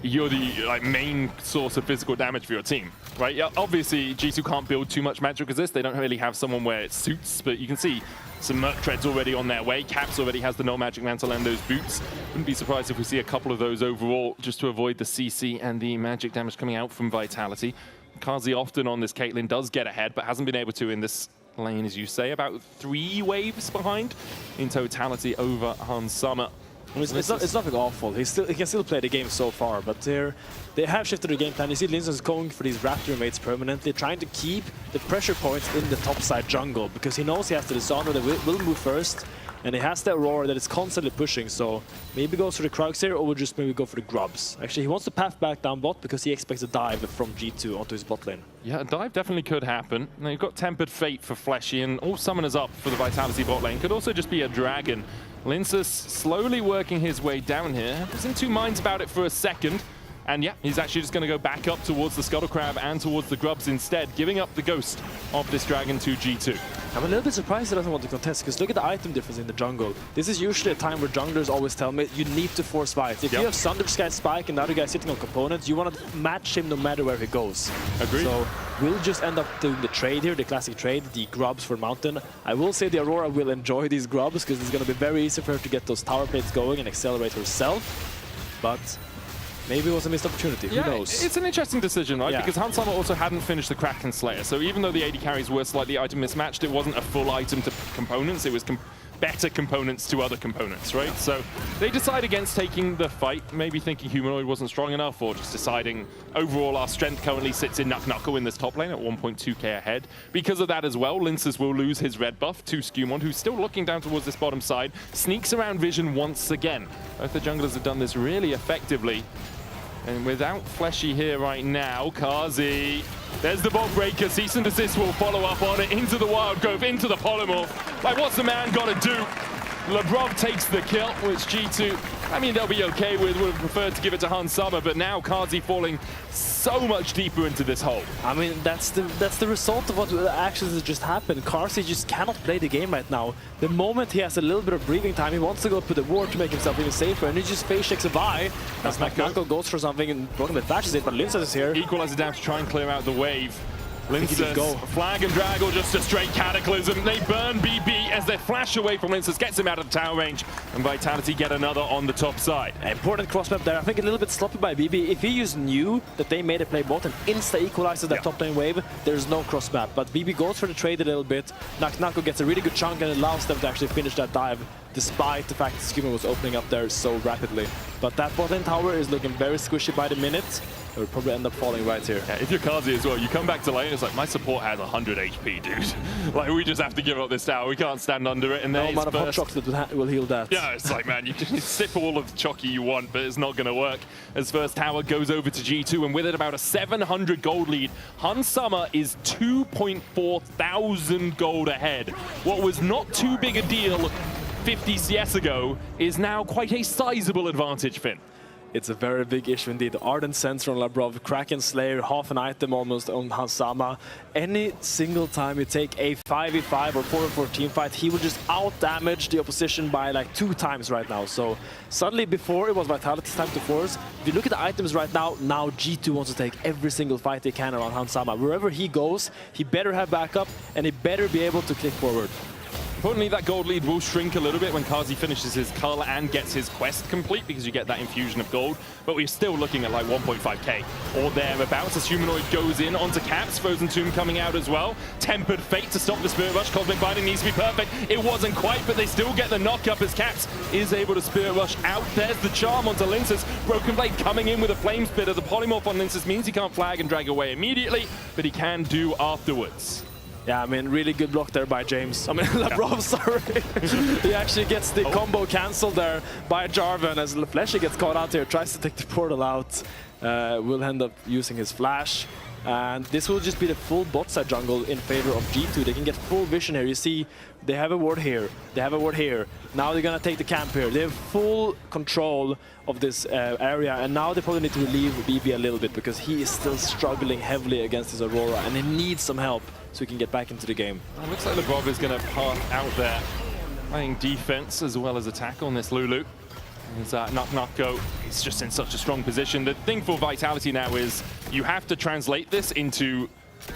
you're the main source of physical damage for your team, right? Yeah, obviously, G2 can't build too much magic resist. They don't really have someone where it suits, but you can see some Merc Treads already on their way. Caps already has the No Magic Mantle and those boots. Wouldn't be surprised if we see a couple of those overall, just to avoid the CC and the magic damage coming out from Vitality. Carsey often on this Caitlyn does get ahead, but hasn't been able to in this lane, as you say, about 3 waves behind in totality over Hansama. It's nothing awful. He can still play the game so far, but they have shifted the game plan. You see Lince's going for these Raptor mates permanently, trying to keep the pressure points in the top side jungle, because he knows he has the Dishonor that will move first, and he has the Aurora that is constantly pushing, so maybe goes for the Krugs here, or will just maybe go for the Grubs. Actually, he wants to path back down bot because he expects a dive from G2 onto his bot lane. Yeah, a dive definitely could happen. Now you've got Tempered Fate for Fleshy, and all summoners up for the Vitality bot lane. Could also just be a Dragon. Linces slowly working his way down here. He's in 2 minds about it for a second. And yeah, he's actually just going to go back up towards the Scuttle Crab and towards the Grubs instead, giving up the ghost of this Dragon to G2. I'm a little bit surprised he doesn't want to contest, because look at the item difference in the jungle. This is usually a time where junglers always tell me you need to force fights. If you have Sunder Sky Spike and the other guy sitting on components, you want to match him no matter where he goes. Agreed. So we'll just end up doing the trade here, the classic trade, the Grubs for Mountain. I will say the Aurora will enjoy these Grubs, because it's going to be very easy for her to get those tower plates going and accelerate herself. But maybe it was a missed opportunity, who knows? It's an interesting decision, right? Because Hansama also hadn't finished the Kraken Slayer, so even though the AD carries were slightly item mismatched, it wasn't a full item to components, it was better components to other components, right? So they decide against taking the fight, maybe thinking Humanoid wasn't strong enough, or just deciding overall our strength currently sits in Knuckle in this top lane at 1.2k ahead. Because of that as well, Linces will lose his red buff to Skewmon, who's still looking down towards this bottom side, sneaks around vision once again. Both the junglers have done this really effectively. And without Fleshy here right now, Kazi, there's the bot breaker. Cease and desist will follow up on it into the Wild Growth, into the polymorph. Like, what's the man got to do? Labrov takes the kill, which G2, I mean, they'll be okay with, would have preferred to give it to Hans Summer, but now Kazi falling so much deeper into this hole. I mean, that's the result of what actually has just happened. Kazi just cannot play the game right now. The moment he has a little bit of breathing time, he wants to go put the ward to make himself even safer, and he just face checks a buy. As Knuckle goes for something, and Broken flashes it, but Linces is here. Equalizer down to try and clear out the wave. Linces, flag and drag, or just a straight cataclysm. They burn BB as they flash away from Linces, gets him out of tower range, and Vitality get another on the top side. Important cross map there. I think a little bit sloppy by BB. If he just knew that they made a play bot and insta-equalizes that top lane wave, there's no cross map. But BB goes for the trade a little bit. Knuckle gets a really good chunk and allows them to actually finish that dive, despite the fact that Skewmon was opening up there so rapidly. But that bot lane tower is looking very squishy by the minute. It would probably end up falling right here. Yeah, if you're Kazi as well, you come back to lane, it's like, my support has 100 HP, dude. Like, we just have to give up this tower. We can't stand under it. And no amount of hot chocolate will heal that. Yeah, it's like, man, you can sip all of the Chocky you want, but it's not going to work. As first tower goes over to G2, and with it about a 700 gold lead, Hans Summer is 2.4 thousand gold ahead. What was not too big a deal 50 CS ago is now quite a sizable advantage, Finn. It's a very big issue indeed. Ardent Sense from Labrov, Kraken Slayer, half an item almost on Hans Summer. Any single time you take a 5v5 or 4v4 team fight, he will just out-damage the opposition by like 2 times right now. So suddenly before it was Vitality's time to force. If you look at the items right now, now G2 wants to take every single fight they can around Hans Summer. Wherever he goes, he better have backup and he better be able to click forward. Importantly, that gold lead will shrink a little bit when Kazi finishes his cull and gets his quest complete, because you get that infusion of gold. But we're still looking at like 1.5k or thereabouts as Humanoid goes in onto Caps. Frozen Tomb coming out as well. Tempered Fate to stop the Spirit Rush. Cosmic Binding needs to be perfect. It wasn't quite, but they still get the knock-up as Caps is able to Spirit Rush out. There's the charm onto Linces. Broken Blade coming in with a Flame Spitter. The polymorph on Linces means he can't flag and drag away immediately, but he can do afterwards. Yeah, I mean, really good block there by James. I mean, Labrov, sorry. He actually gets the combo cancelled there by Jarvan as Fleshy gets caught out here, tries to take the portal out. Will end up using his flash. And this will just be the full bot side jungle in favor of G2. They can get full vision here. You see, they have a ward here. They have a ward here. Now they're going to take the camp here. They have full control of this area. And now they probably need to relieve BB a little bit because he is still struggling heavily against his Aurora. And he needs some help so he can get back into the game. It looks like Labrov is going to path out there, playing defense as well as attack on this Lulu. As Nukko is just in such a strong position. The thing for Vitality now is you have to translate this into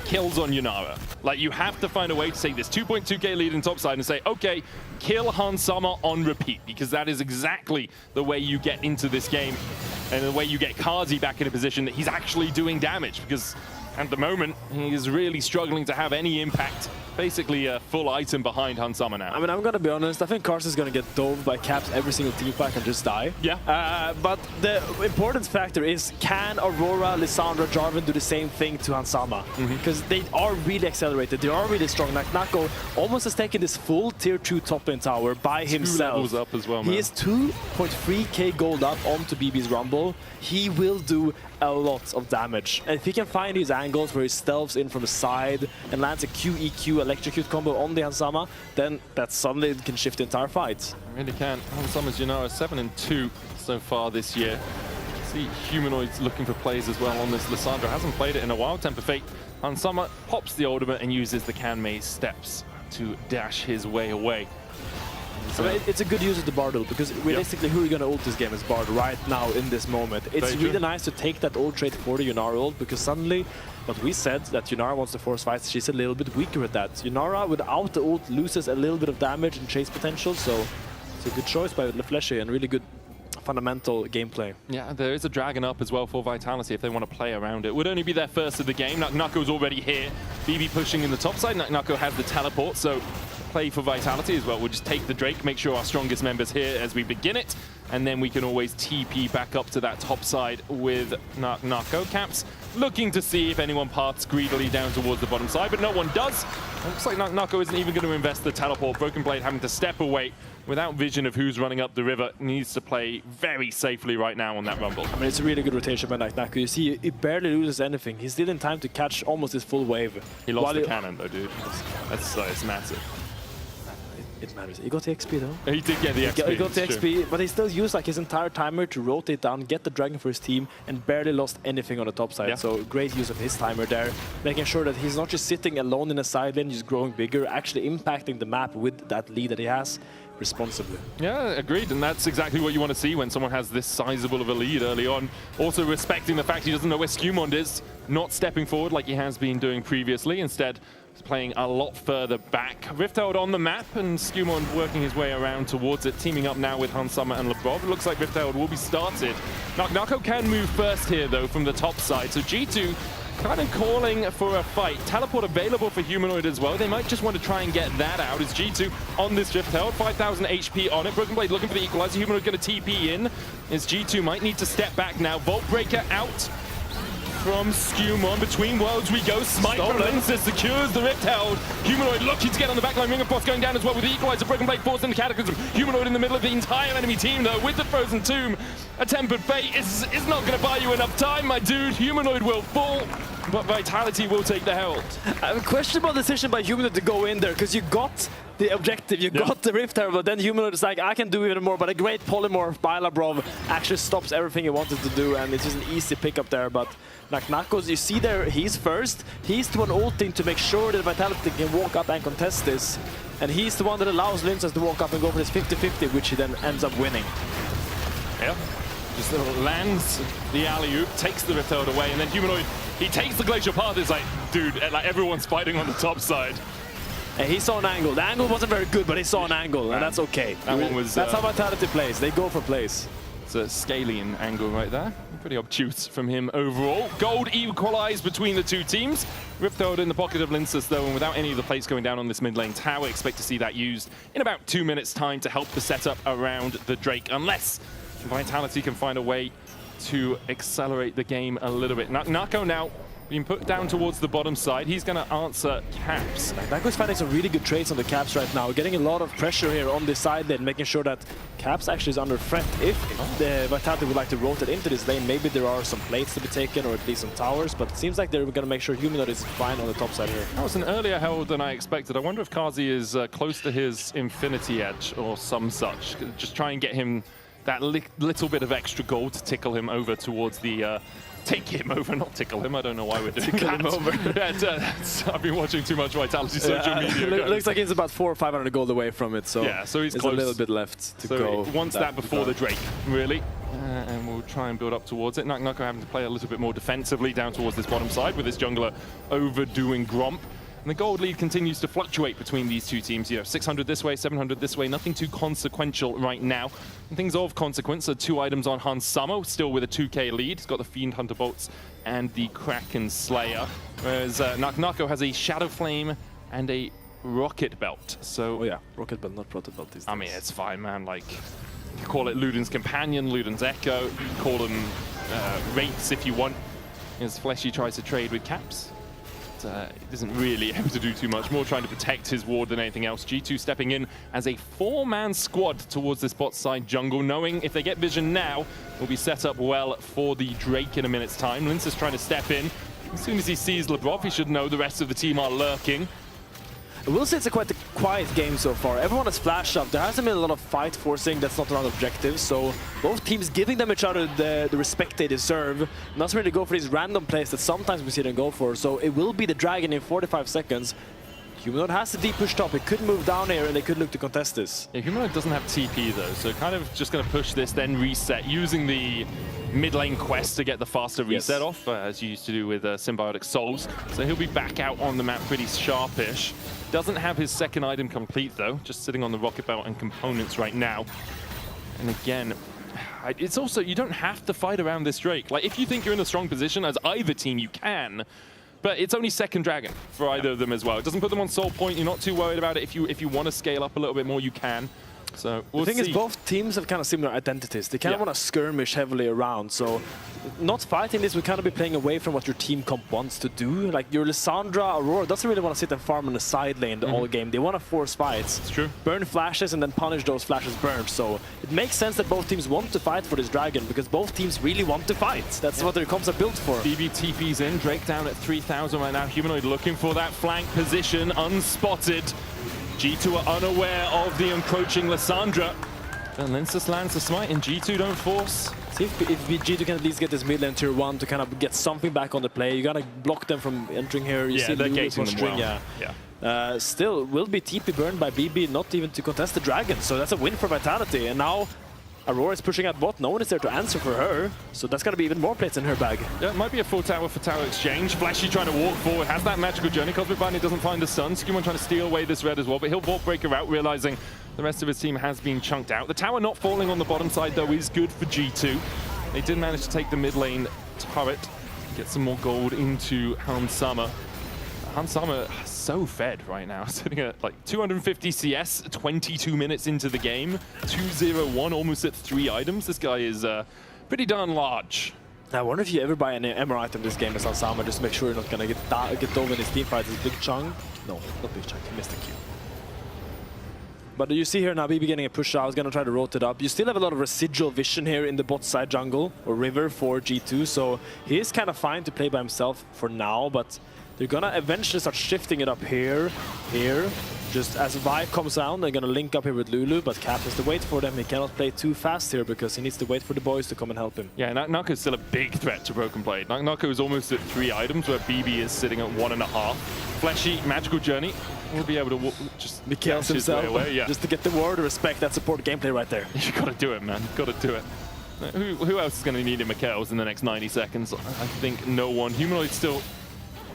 kills on Yunara. Like, you have to find a way to take this 2.2k lead in topside and say, okay, kill Hans Summer on repeat, because that is exactly the way you get into this game and the way you get Kazi back in a position that he's actually doing damage, because at the moment, he is really struggling to have any impact. Basically a full item behind Hans Summer now. I mean, I'm going to be honest, I think Karst is going to get dove by Caps every single team fight and just die. Yeah. But the important factor is, can Aurora, Lissandra, Jarvan do the same thing to Hans Summer? Because they are really accelerated, they are really strong. Like, Nako almost has taken this full tier 2 top lane tower by himself. 2 levels up as well, man. He is 2.3k gold up onto BB's Rumble. He will do a lot of damage. And if he can find these angles where he stealths in from the side and lands a QEQ electrocute combo on the Hans Summer, then that suddenly can shift the entire fight. It really can. Hans Summer's, 7-2 so far this year. See Humanoids looking for plays as well on this. Lissandra hasn't played it in a while. Temper Fate. Hans Summer pops the ultimate and uses the Kanmei steps to dash his way away. So it's a good use of the Bard ult, because realistically, who are you going to ult this game is Bard right now in this moment. It's really nice to take that ult trade for the Yunara ult, because suddenly, what we said, that Yunara wants to force fights, she's a little bit weaker at that. Yunara, without the ult, loses a little bit of damage and chase potential, so it's a good choice by Fleshy and really good fundamental gameplay. Yeah, there is a dragon up as well for Vitality if they want to play around it. Would only be their first of the game. Nukko's already here. BB pushing in the top side. Nukko has the teleport, so play for Vitality as well. We'll just take the Drake, make sure our strongest members here as we begin it, and then we can always TP back up to that top side with Narco. Caps looking to see if anyone paths greedily down towards the bottom side, but no one does. It looks like Narco isn't even going to invest the teleport. Broken Blade having to step away without vision of who's running up the river. Needs to play very safely right now on that rumble. I mean, it's a really good rotation by Narco. You see, he barely loses anything. He's still in time to catch almost his full wave. He lost the cannon though, dude. It's massive. It matters. He got the XP though. He did get the XP. He got the XP, but he still used like his entire timer to rotate down, get the dragon for his team, and barely lost anything on the top side. Yeah. So great use of his timer there, making sure that he's not just sitting alone in a side lane, just growing bigger, actually impacting the map with that lead that he has responsibly. Yeah, agreed, and that's exactly what you want to see when someone has this sizable of a lead early on. Also respecting the fact he doesn't know where Skewmond is, not stepping forward like he has been doing previously. Instead, playing a lot further back. Rifthold on the map, and Skewmond working his way around towards it, teaming up now with Hansama and Lebrov. It looks like Rifthold will be started. Narco can move first here, though, from the top side, so G2 kind of calling for a fight. Teleport available for Humanoid as well. They might just want to try and get that out. As G2 on this Rifthold, 5,000 HP on it. Broken Blade looking for the equalizer. Humanoid going to TP in. As G2 might need to step back now. Vault Breaker out from Skewmon. Between worlds we go. Smite from Lindsay secures the Rifthold. Humanoid looking to get on the backline. Ring of Frost going down as well with the equalizer. Broken Blade forced in the Cataclysm. Humanoid in the middle of the entire enemy team though with the Frozen Tomb. A Tempered Fate is not going to buy you enough time, my dude. Humanoid will fall, but Vitality will take the Herald. A questionable decision by Humanoid to go in there, because you got the objective, you got the Rift Herald, but then Humanoid is like, I can do even more, but a great polymorph by Labrov actually stops everything he wanted to do, and it's just an easy pickup there. But Naknakos, you see there, he's first. He's the one ulting to make sure that Vitality can walk up and contest this. And he's the one that allows Lindsay to walk up and go for his 50-50, which he then ends up winning. Yeah, just lands the alley-oop, takes the Rift Herald away, and then Humanoid, he takes the Glacial Path. It's like, dude, like everyone's fighting on the top side. And he saw an angle. The angle wasn't very good, but he saw an angle, and that's okay. That one was, that's how Vitality plays. They go for plays. It's a scaling angle right there. Pretty obtuse from him overall. Gold equalized between the two teams. Rifthold in the pocket of Linsus though, and without any of the plates going down on this mid lane tower, expect to see that used in about 2 minutes time to help the setup around the Drake, unless Vitality can find a way to accelerate the game a little bit. Narco now being put down towards the bottom side. He's going to answer Caps. Narco's finding some really good trades on the Caps right now, getting a lot of pressure here on this side lane, making sure that Caps actually is under threat. If the Vitality would like to rotate into this lane, maybe there are some plates to be taken, or at least some towers, but it seems like they're going to make sure Humanoid is fine on the top side here. That was an earlier herald than I expected. I wonder if Kazi is close to his Infinity Edge or some such. Just try and get him that little bit of extra gold to tickle him over towards the... take him over, not tickle him. I don't know why we're doing tickle that. him over. I've been watching too much Vitality social media. Looks like he's about 400 or 500 gold away from it, so yeah, so he's there's close. A little bit left to go. He wants that before the Drake, really. And we'll try and build up towards it. Naknako having to play a little bit more defensively down towards this bottom side with his jungler overdoing Gromp. And the gold lead continues to fluctuate between these two teams. You know, 600 this way, 700 this way, nothing too consequential right now. And things of consequence are 2 items on Hansamo, still with a 2k lead. He's got the Fiend Hunter Bolts and the Kraken Slayer. Whereas Naknako has a Shadow Flame and a Rocket Belt. So, oh yeah, Rocket Belt, not Proto Belt. I mean, it's fine, man. Like, you call it Luden's Companion, Luden's Echo. You call them Wraiths if you want. As Fleshy tries to trade with Caps. He doesn't really able to do too much, more trying to protect his ward than anything else. G2 stepping in as a 4-man squad towards this bot side jungle, knowing if they get vision now, will be set up well for the Drake in a minute's time. Linz is trying to step in. As soon as he sees Lebrov, he should know the rest of the team are lurking. I will say it's quite a quiet game so far. Everyone has flashed up. There hasn't been a lot of fight forcing. That's not around objectives. So both teams giving them each other the respect they deserve. Not really go for these random plays that sometimes we see them go for. So it will be the Dragon in 45 seconds. Humanoid has the deep push top. It could move down here and they could look to contest this. Yeah, Humanoid doesn't have TP though, so kind of just going to push this, then reset, using the mid lane quest to get the faster reset off, as you used to do with Symbiotic Souls. So he'll be back out on the map pretty sharpish. Doesn't have his second item complete though, just sitting on the Rocket Belt and components right now. And again, it's also, you don't have to fight around this Drake. Like, if you think you're in a strong position as either team, you can. But it's only second dragon for either of them as well. It doesn't put them on soul point. You're not too worried about it. If you want to scale up a little bit more, you can. So we'll the thing see. is, both teams have kind of similar identities. They kind of want to skirmish heavily around. So not fighting this would kind of be playing away from what your team comp wants to do. Like your Lissandra, Aurora doesn't really want to sit and farm on the side lane the whole game. They want to force fights. It's true. Burn flashes and then punish those flashes burned. So it makes sense that both teams want to fight for this dragon because both teams really want to fight. That's what their comps are built for. BB TP's in. Drake down at 3,000 right now. Humanoid looking for that flank position, unspotted. G2 are unaware of the encroaching Lissandra. And Linsus lands the smite, and G2 don't force. See if G2 can at least get this mid lane tier 1 to kind of get something back on the play. You gotta block them from entering here. You see they're Lulu gating them string, well. still, will be TP burned by BB, not even to contest the dragon. So that's a win for Vitality. And now Aurora is pushing out bot. No one is there to answer for her. So that's gonna be even more plates in her bag. Yeah, it might be a full tower for tower exchange. Flashy trying to walk forward, has that magical journey. Cosmic Bunny doesn't find the sun. Skimon trying to steal away this red as well, but he'll vault breaker out, realizing the rest of his team has been chunked out. The tower not falling on the bottom side though is good for G2. They did manage to take the mid lane turret, get some more gold into Hansama. Hansama so fed right now, sitting at like 250 CS, 22 minutes into the game, 201, almost at 3 items. This guy is pretty darn large. I wonder if you ever buy an MR item this game as Hansama, just to make sure you're not gonna get dove in his team fight. Is Big Chunk? No, not Big Chunk, he missed the Q. But you see here now BB getting a push out, he's gonna try to rotate up. You still have a lot of residual vision here in the bot side jungle or river for G2, so he is kind of fine to play by himself for now, but they're gonna eventually start shifting it up here, here. Just as Vi comes down, they're gonna link up here with Lulu, but Cap has to wait for them. He cannot play too fast here because he needs to wait for the boys to come and help him. Yeah, Nako's still a big threat to Broken Blade. Nako is almost at 3 items, where BB is sitting at 1.5. Fleshy, Magical Journey will be able to just Mikhail's himself, away, yeah. just to get the word, respect that support gameplay right there. You gotta do it, man. Gotta do it. Who else is gonna need in Mikhail's in the next 90 seconds? I think no one. Humanoid still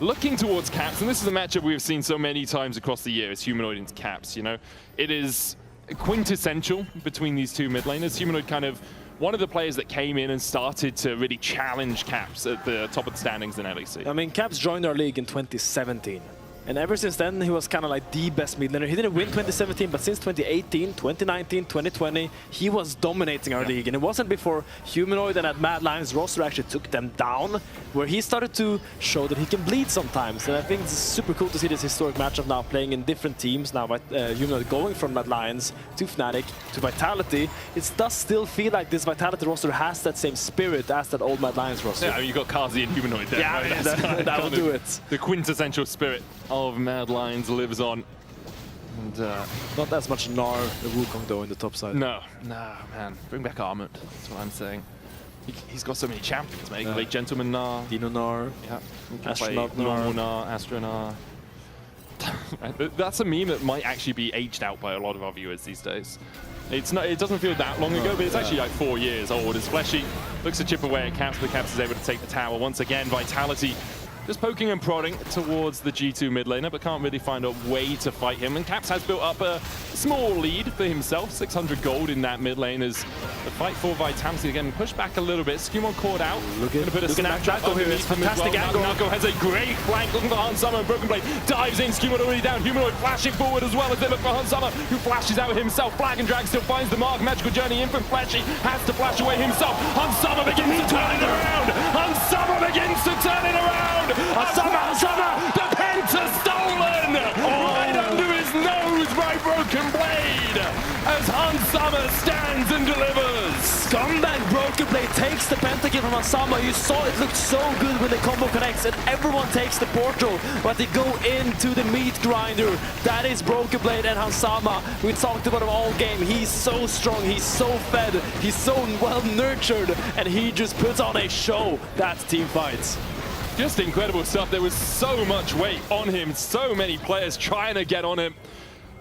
looking towards Caps, and this is a matchup we've seen so many times across the year, is Humanoid and Caps, you know? It is quintessential between these two mid laners. Humanoid kind of one of the players that came in and started to really challenge Caps at the top of the standings in LEC. I mean, Caps joined our league in 2017. And ever since then, he was kind of like the best mid laner. He didn't win 2017, but since 2018, 2019, 2020, he was dominating our league. And it wasn't before Humanoid and at Mad Lions roster actually took them down, where he started to show that he can bleed sometimes. And I think it's super cool to see this historic matchup now playing in different teams. Now, Humanoid going from Mad Lions to Fnatic to Vitality. It does still feel like this Vitality roster has that same spirit as that old Mad Lions roster. Yeah, I mean, you got Kazi and Humanoid there. Yeah, right? that will do it. The quintessential spirit of Mad Lions lives on. And not as much Gnar the Wukong though in the top side. No, man. Bring back Armut. That's what I'm saying. He's got so many champions, man. He can play Gentleman Gnar. Dino Gnar. Yeah. Astronaut Gnar. Normal Gnar, Astro Gnar. That's a meme that might actually be aged out by a lot of our viewers these days. It's not. It doesn't feel that long ago, but it's actually like 4 years old. As Fleshy looks to chip away at Caps, but Caps is able to take the tower once again. Vitality just poking and prodding towards the G2 mid laner, but can't really find a way to fight him. And Caps has built up a small lead for himself, 600 gold in that mid lane as the fight for Vitality again pushed back a little bit. Skimon caught out. Look at Nako here. It's fantastic angle. Nako has a great flank looking for Hansama, and Broken Blade dives in. Skimon already down. Humanoid flashing forward as well as they look for Hansama, who flashes out himself. Flag and Drag still finds the mark. Magical Journey in from Fleshy, has to flash away himself. Hansama begins to turn it around. Hansama begins to turn it around. Hansama, the penta stolen! Right under his nose by Broken Blade as Hansama stands and delivers. Scumbag Broken Blade takes the pentakill from Hansama. You saw it looked so good when the combo connects and everyone takes the portal, but they go into the meat grinder. That is Broken Blade and Hansama. We talked about him all game. He's so strong, he's so fed, he's so well nurtured, and he just puts on a show. That's team fights. Just incredible stuff. There was so much weight on him, so many players trying to get on him.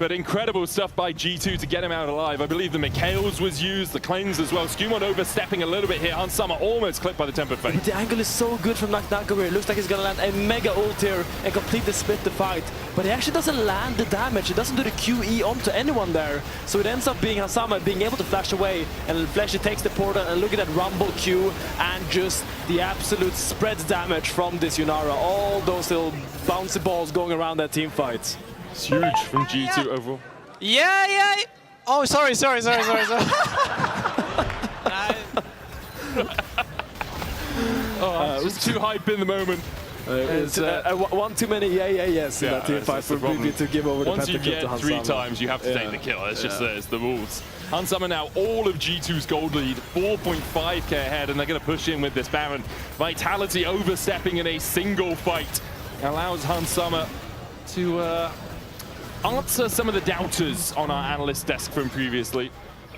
But incredible stuff by G2 to get him out alive. I believe the Mikhails was used, the cleanse as well. skewmon overstepping a little bit here. Hansama almost clipped by the Tempered Fate. But the angle is so good from Naknako here. It looks like he's gonna land a mega ult here and completely split the fight. But he actually doesn't land the damage. He doesn't do the QE onto anyone there. So it ends up being Hansama being able to flash away. And Fleshy takes the portal and look at that Rumble Q and just the absolute spread damage from this Yunara. All those little bouncy balls going around that team fight. It's huge from G2 overall. Yeah. Oh, sorry. It was too hype in the moment. It's one too many yes in that team fight for BB to give over the Once you pentakill to get Hansama. 3 times, you have to take the kill. It's just it's the rules. Hansama now all of G2's gold lead, 4.5k ahead, and they're going to push in with this Baron. Vitality overstepping in a single fight allows Hansama to answer some of the doubters on our analyst desk from previously.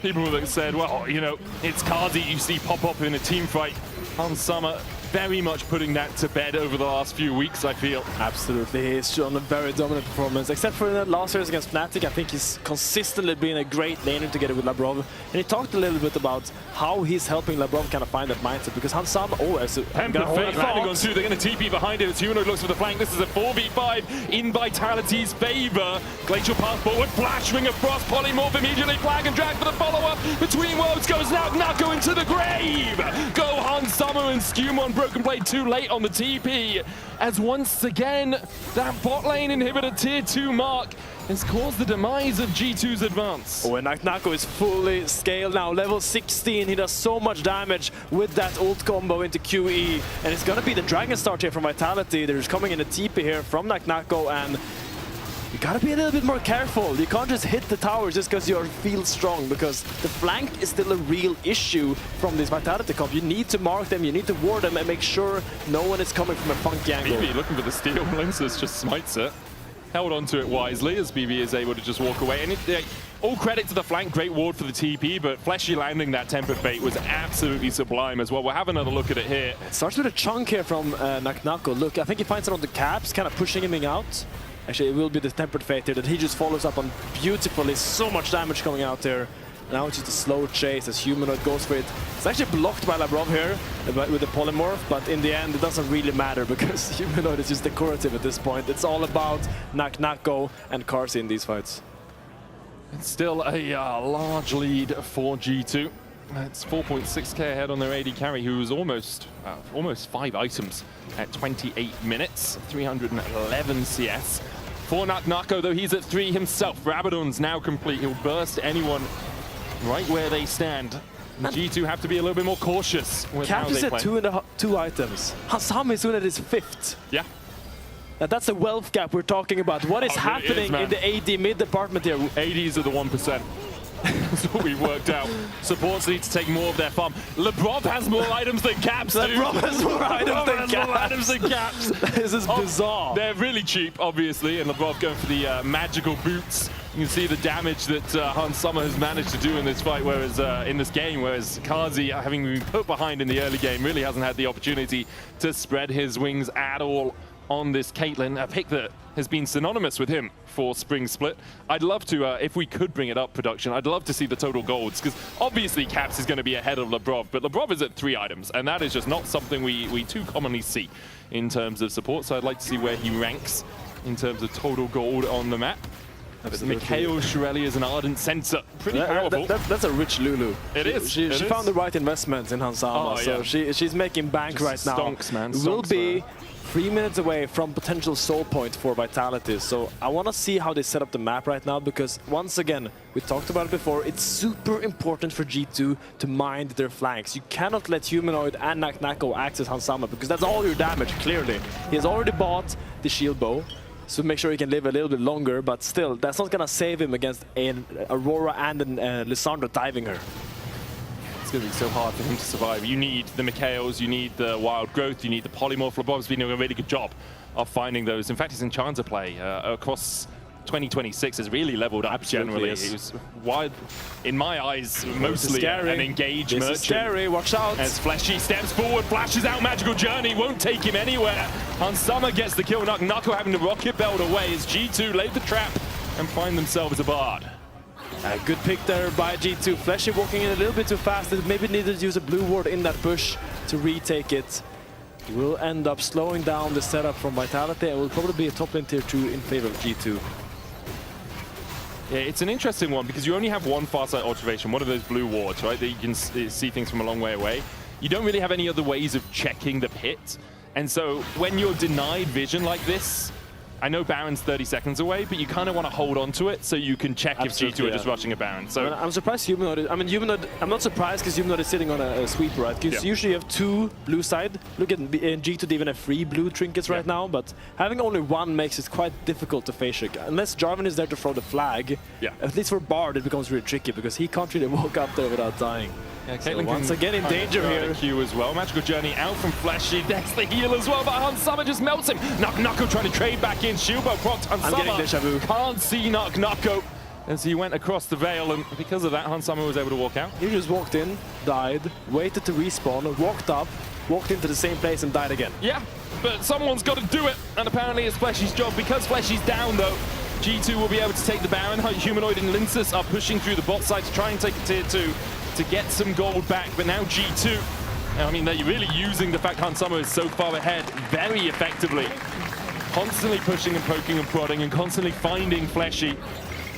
People that said, well, you know, it's Kazi you see pop up in a team fight. Hansama very much putting that to bed over the last few weeks, I feel. Absolutely, he's shown a very dominant performance. Except for that last series against Fnatic, I think he's consistently been a great laner together with Labrov. And he talked a little bit about how he's helping Labrov kind of find that mindset, because Hansama always... Tempered Fate landing on 2, they're going to TP behind it as Humanoid looks for the flank. This is a 4v5 in Vitality's favor. Glacial path forward, Flash, Ring of Frost, Polymorph immediately, flag and drag for the follow-up. Between Worlds goes Naknako into the grave. Go Hansama and skewmon broken blade too late on the TP, as once again that bot lane inhibitor tier 2 mark has caused the demise of G2's advance. Oh, and Naknako is fully scaled now, level 16. He does so much damage with that ult combo into QE, and it's gonna be the Dragon Start here from Vitality. There's coming in a TP here from Naknako, and you gotta be a little bit more careful. You can't just hit the towers just because you feel strong, because the flank is still a real issue from this Vitality comp. You need to mark them, you need to ward them, and make sure no one is coming from a funky angle. BB looking for the steal, Linces just smites it. Held onto it wisely as BB is able to just walk away. And all credit to the flank, great ward for the TP, but Fleshy landing that Tempered Fate was absolutely sublime as well. We'll have another look at it here. It starts with a chunk here from Naknako. Look, I think he finds it on the caps, kind of pushing him out. Actually, it will be the Tempered Fate here that he just follows up on beautifully. So much damage coming out there. Now it's just a slow chase as Humanoid goes for it. It's actually blocked by Labrov here with the Polymorph, but in the end it doesn't really matter because Humanoid is just decorative at this point. It's all about Naknako and Karsi in these fights. It's still a large lead for G2. It's 4.6k ahead on their AD carry, who was almost 5 items at 28 minutes, 311 CS. For Naknako, though, he's at 3 himself. Rabadon's now complete. He'll burst anyone right where they stand. G2 have to be a little bit more cautious with how they play. Cap is at 2 items. Hansama is soon at his 5th. Yeah. Now that's the wealth gap we're talking about. What is happening in the AD mid department here? ADs are the 1%. That's what we worked out. Supports need to take more of their farm. Labrov has more items than Caps. Labrov has more items than Caps. This is bizarre. They're really cheap, obviously, and Labrov going for the magical boots. You can see the damage that Hansama has managed to do in this fight, whereas in this game, whereas Kazi, having been put behind in the early game, really hasn't had the opportunity to spread his wings at all on this Caitlyn, a pick that has been synonymous with him for Spring Split. I'd love to, if we could bring it up, production, I'd love to see the total golds, because obviously Caps is going to be ahead of Labrov, but Labrov is at 3 items, and that is just not something we too commonly see in terms of support, so I'd like to see where he ranks in terms of total gold on the map. Mikhail Shirelli is an ardent sensor. Pretty powerful. That's a rich Lulu. It is. She found the right investments in Hansama, so she's making bank just right now. Stonks, man. Will be 3 minutes away from potential soul point for Vitality. So I want to see how they set up the map right now, because once again, we talked about it before, it's super important for G2 to mind their flanks. You cannot let Humanoid and Naknako access Hansama, because that's all your damage, clearly. He has already bought the shield bow, so make sure he can live a little bit longer, but still, that's not gonna save him against an Aurora and an Lissandra diving her. It's gonna be so hard for him to survive. You need the Mikhails, you need the Wild Growth, you need the Polymorph. Labrov's been doing a really good job of finding those. In fact, his Enchanter play across 2026 has really leveled up. Absolutely, generally. It was wide, in my eyes, mostly an engaged merchant. This is scary, watch out. As Fleshy steps forward, flashes out Magical Journey, won't take him anywhere. Hansama gets the kill, Naknako having to rocket belt away as G2 laid the trap and find themselves a Bard. A good pick there by G2. Fleshy walking in a little bit too fast. They maybe needed to use a blue ward in that bush to retake it. Will end up slowing down the setup from Vitality and will probably be a top lane tier 2 in favor of G2. Yeah, it's an interesting one because you only have one farsight observation, one of those blue wards, right, that you can see things from a long way away. You don't really have any other ways of checking the pit. And so when you're denied vision like this, I know Baron's 30 seconds away, but you kind of want to hold on to it so you can check if G2 are just rushing a Baron. So I'm surprised Humanoid. I mean, Humanoid. I'm not surprised because Humanoid is sitting on a sweeper, right? Because usually you have 2 blue side. Look at G2, they even have 3 blue trinkets right now, but having only 1 makes it quite difficult to face check. Unless Jarvan is there to throw the flag, at least for Bard it becomes really tricky because he can't really walk up there without dying. Yeah, so once again in danger here. Q as well. Magical Journey out from Fleshy. That's the heal as well, but Hansama just melts him. Nako trying to trade back in. Shilbo procs Hansama. I'm getting deja vu. Can't see Nako as he went across the veil, and because of that, Hansama was able to walk out. He just walked in, died, waited to respawn, walked up, walked into the same place and died again. Yeah, but someone's got to do it, and apparently it's Fleshy's job. Because Fleshy's down though, G2 will be able to take the Baron. Humanoid and Linsus are pushing through the bot side to try and take tier 2 to get some gold back, but now G2, I mean, they're really using the fact Hansama is so far ahead very effectively. Constantly pushing and poking and prodding and constantly finding Fleshy.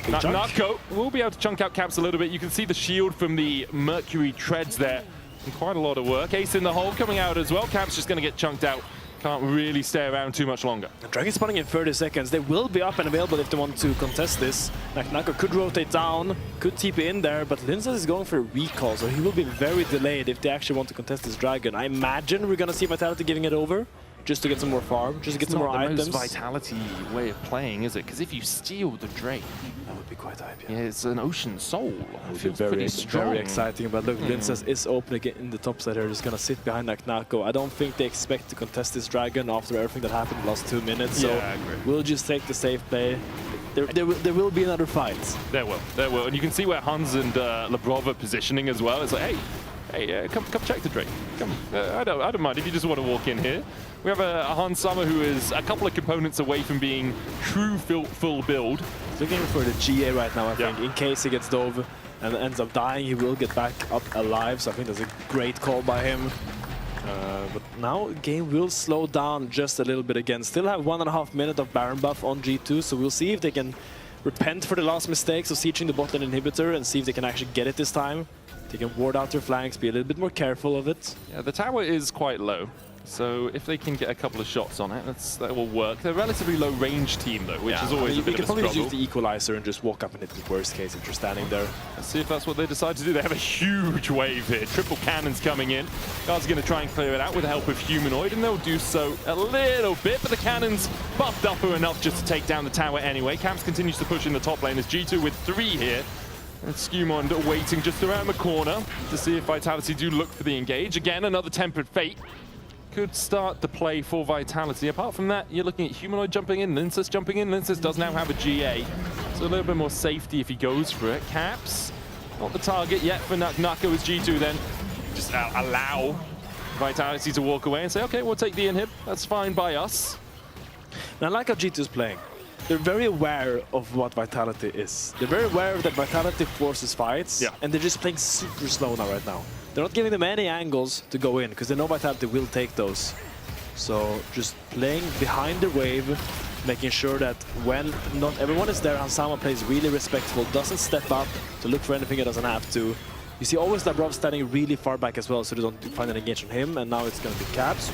Nako will be able to chunk out Caps a little bit. You can see the shield from the Mercury treads there. And quite a lot of work. Ace in the hole coming out as well. Caps just going to get chunked out. Can't really stay around too much longer. Dragon spawning in 30 seconds. They will be up and available if they want to contest this. Nako could rotate down, could TP in there, but Lindsay is going for a recall, so he will be very delayed if they actually want to contest this Dragon. I imagine we're going to see Vitality giving it over, just to get some more farm, just to get some more items. It's not the most Vitality way of playing, is it? Because if you steal the Drake, that would be quite hype. Yeah, it's an Ocean Soul. That would be very exciting. But look, Lindsay is opening it in the top side here. Just gonna sit behind Nako. I don't think they expect to contest this Dragon after everything that happened in the last 2 minutes. So we'll just take the safe play. There will be another fight. There will. And you can see where Hans and Labrov are positioning as well. It's like, hey, come check the Drake. Come, I don't mind if you just want to walk in here. We have a Hansama who is a couple of components away from being true full build. He's looking for the GA right now, I think. In case he gets dove and ends up dying, he will get back up alive. So I think that's a great call by him. But now game will slow down just a little bit again. Still have 1.5 minutes of Baron buff on G2, so we'll see if they can repent for the last mistakes of sieging the bot lane inhibitor and see if they can actually get it this time. They can ward out their flanks, be a little bit more careful of it. Yeah, the tower is quite low. So if they can get a couple of shots on it, that will work. They're a relatively low range team though, which is always a bit of a struggle. You can probably use the equalizer and just walk up and hit the worst case if you're standing there. Let's see if that's what they decide to do. They have a huge wave here. Triple cannons coming in. Guards are going to try and clear it out with the help of Humanoid, and they'll do so a little bit, but the cannons buffed up are enough just to take down the tower anyway. Camps continues to push in the top lane as G2 with 3 here. And Skewmond waiting just around the corner to see if Vitality do look for the engage. Again, another Tempered Fate could start the play for Vitality. Apart from that, you're looking at Humanoid jumping in, Linsus jumping in. Linsus does now have a GA, so a little bit more safety if he goes for it. Caps, not the target yet for Nako as G2 then just allow Vitality to walk away and say, okay, we'll take the inhib. That's fine by us. Now, I like how G2 is playing. They're very aware of what Vitality is. They're very aware that Vitality forces fights, and they're just playing super slow now right now. They're not giving them any angles to go in, because they know Vitality will take those. So just playing behind the wave, making sure that when not everyone is there, Hansama plays really respectful, doesn't step up to look for anything it doesn't have to. You see always Labrov standing really far back as well, so they don't find an engage on him, and now it's going to be Caps.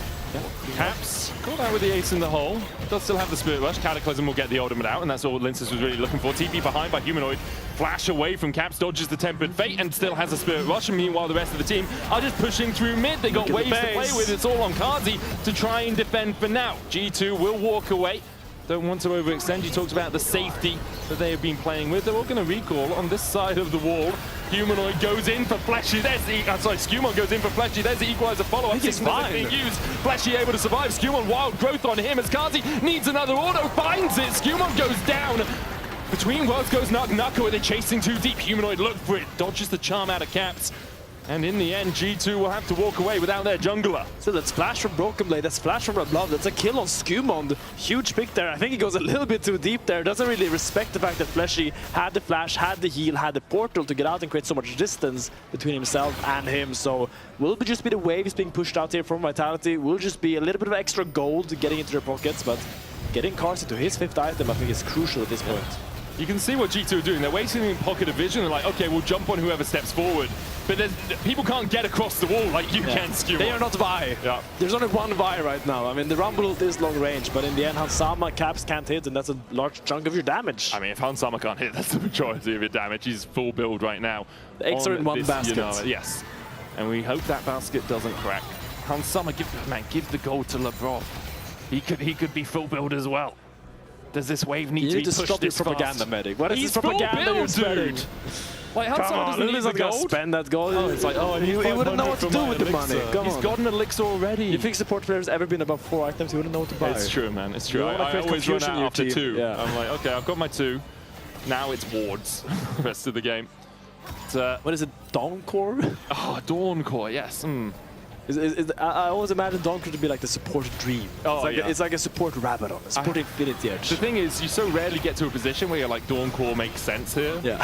Caps, caught out with the ace in the hole. Does still have the Spirit Rush. Cataclysm will get the ultimate out, and that's all Linsus was really looking for. TP behind by Humanoid. Flash away from Caps, dodges the Tempered Fate, and still has a Spirit Rush. And meanwhile, the rest of the team are just pushing through mid. They got waves to play with. It's all on Kazi to try and defend for now. G2 will walk away. Don't want to overextend. You talked about the safety that they have been playing with. They're all going to recall on this side of the wall. Humanoid goes in for Fleshy. There's the... Skewmon goes in for Fleshy. There's the equalizer follow-up. He's fine. Being used. Fleshy able to survive. Skewmon wild growth on him as Kazi needs another auto. Finds it. Skewmon goes down. Between worlds goes Nako. They're chasing too deep. Humanoid look for it. Dodges the charm out of Caps. And in the end, G2 will have to walk away without their jungler. So that's flash from Broken Blade, that's flash from Red Love, that's a kill on Skewmond. Huge pick there. I think he goes a little bit too deep there. Doesn't really respect the fact that Fleshy had the flash, had the heal, had the portal to get out and create so much distance between himself and him. So will it just be the waves being pushed out here from Vitality? Will just be a little bit of extra gold getting into their pockets, but getting Carzzy to his 5th item I think is crucial at this point. You can see what G2 are doing. They're waiting in pocket of vision. They're like, okay, we'll jump on whoever steps forward. But people can't get across the wall like you can, Skew. They are not Vi. Yeah. There's only one Vi right now. I mean, the Rumble is long range, but in the end, Hansama, Caps can't hit, and that's a large chunk of your damage. I mean, if Hansama can't hit, that's the majority of your damage. He's full build right now. The eggs are in one basket. Yes. And we hope that basket doesn't crack. Hansama, give the gold to Lebrov. He could be full build as well. Does this wave need to be pushed stop this your propaganda, fast? Medic. What is He's this propaganda full build, you're spreading? dude. Like, Hansama doesn't need the gold. Spend that gold. Oh, it's like, oh, I need he wouldn't know what to do with the money. He's got an elixir already. You think support player's ever been above 4 items? He wouldn't know what to buy. It's true, man. It's true. You I always run out after 2. Yeah. I'm like, okay, I've got my 2. Now it's wards. The rest of the game. What is it? Dawncore? Oh, Dawncore. Yes. I always imagine Dawncore to be like the support dream. Oh, it's like a support rabbit on a support Infinity Edge. The thing is, you so rarely get to a position where you're like, Dawncore makes sense here. Yeah.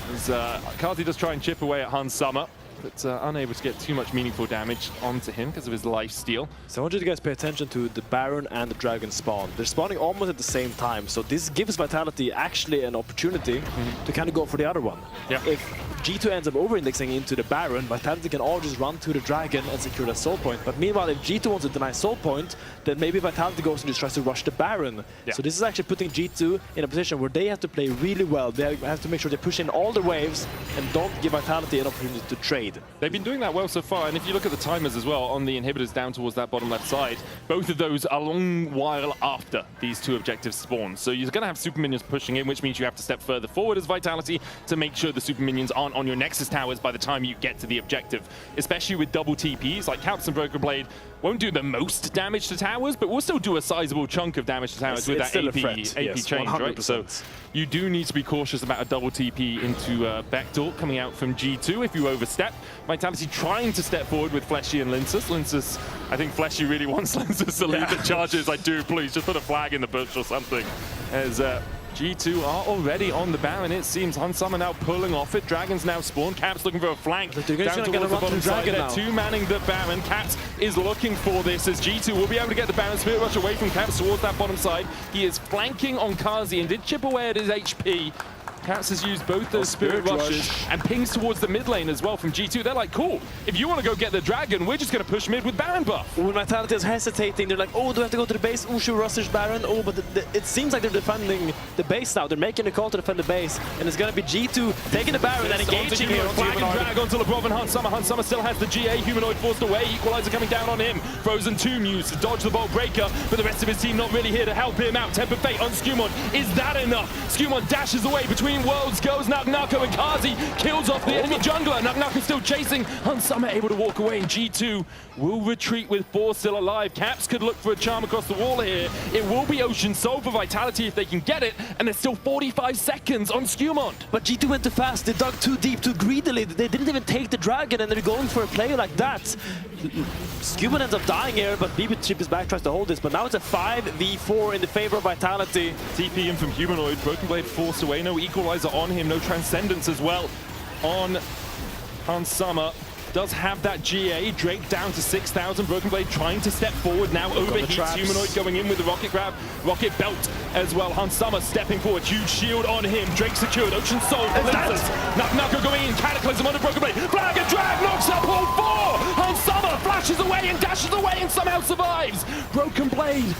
Carzzy does try and chip away at Hansama, but unable to get too much meaningful damage onto him because of his lifesteal. So I want you to guys pay attention to the Baron and the Dragon spawn. They're spawning almost at the same time, so this gives Vitality actually an opportunity to kind of go for the other one. Yeah. If G2 ends up over-indexing into the Baron, Vitality can all just run to the Dragon and secure that soul point. But meanwhile, if G2 wants to deny soul point, then maybe Vitality goes and just tries to rush the Baron. Yeah. So this is actually putting G2 in a position where they have to play really well. They have to make sure they push in all the waves and don't give Vitality an opportunity to trade. They've been doing that well so far, and if you look at the timers as well on the inhibitors down towards that bottom left side, both of those are a long while after these 2 objectives spawn. So you're going to have super minions pushing in, which means you have to step further forward as Vitality to make sure the super minions aren't on your Nexus towers by the time you get to the objective. Especially with double TPs, like Caps and Broken Blade won't do the most damage to towers, but will still do a sizable chunk of damage to towers with that AP change, 100%. Right? So you do need to be cautious about a double TP into Backdoor coming out from G2 if you overstep. Vitality trying to step forward with Fleshy and Linsus. Linsus, I think Fleshy really wants Linsus to lead the charges. Like, dude, please, just put a flag in the bush or something. As G2 are already on the Baron, it seems. Hansama now pulling off it. Dragons now spawn. Caps looking for a flank down towards the bottom side. They're 2-manning the Baron. Caps is looking for this as G2 will be able to get the Baron Spirit Rush away from Caps towards that bottom side. He is flanking on Carzzy and did chip away at his HP. Caps has used both those Spirit Rushes and pings towards the mid lane as well from G2. They're like, cool, if you want to go get the Dragon, we're just going to push mid with Baron buff. When Vitality is hesitating, they're like, oh, do I have to go to the base? Oh, should we rush this Baron? Oh, but it seems like they're defending the base now. They're making a call to defend the base, and it's going to be G2 taking the Baron and engaging here. Flag and drag onto Lebrov and Hansama. Hansama still has the GA. Humanoid forced away. Equalizer coming down on him. Frozen Tomb used to dodge the Bolt Breaker, but the rest of his team not really here to help him out. Temper Fate on Skewmond. Is that enough? Skewmond dashes away between worlds, goes Nagnako and Carzzy, kills off the enemy jungler. Nagnako still chasing. Hansama able to walk away, and G2 will retreat with 4 still alive. Caps could look for a charm across the wall here. It will be Ocean Soul for Vitality if they can get it, and there's still 45 seconds on Skewmond. But G2 went too fast. They dug too deep, too greedily. They didn't even take the Dragon, and they're going for a play like that. Skewmond ends up dying here, but BB Chip is back, tries to hold this. But now it's a 5v4 in the favor of Vitality. TP in from Humanoid. Broken Blade forced away. No Equalizer on him. No Transcendence as well on Hansama. Does have that GA. Drake down to 6,000. Broken Blade trying to step forward. Now overheats. Humanoid going in with the rocket grab. Rocket belt as well. Hansama stepping forward. Huge shield on him. Drake secured. Ocean Soul for Linsus. Nagnako going in. Cataclysm on the Broken Blade. Flag and drag knocks up all 4. Hansama flashes away and dashes away and somehow survives. Broken Blade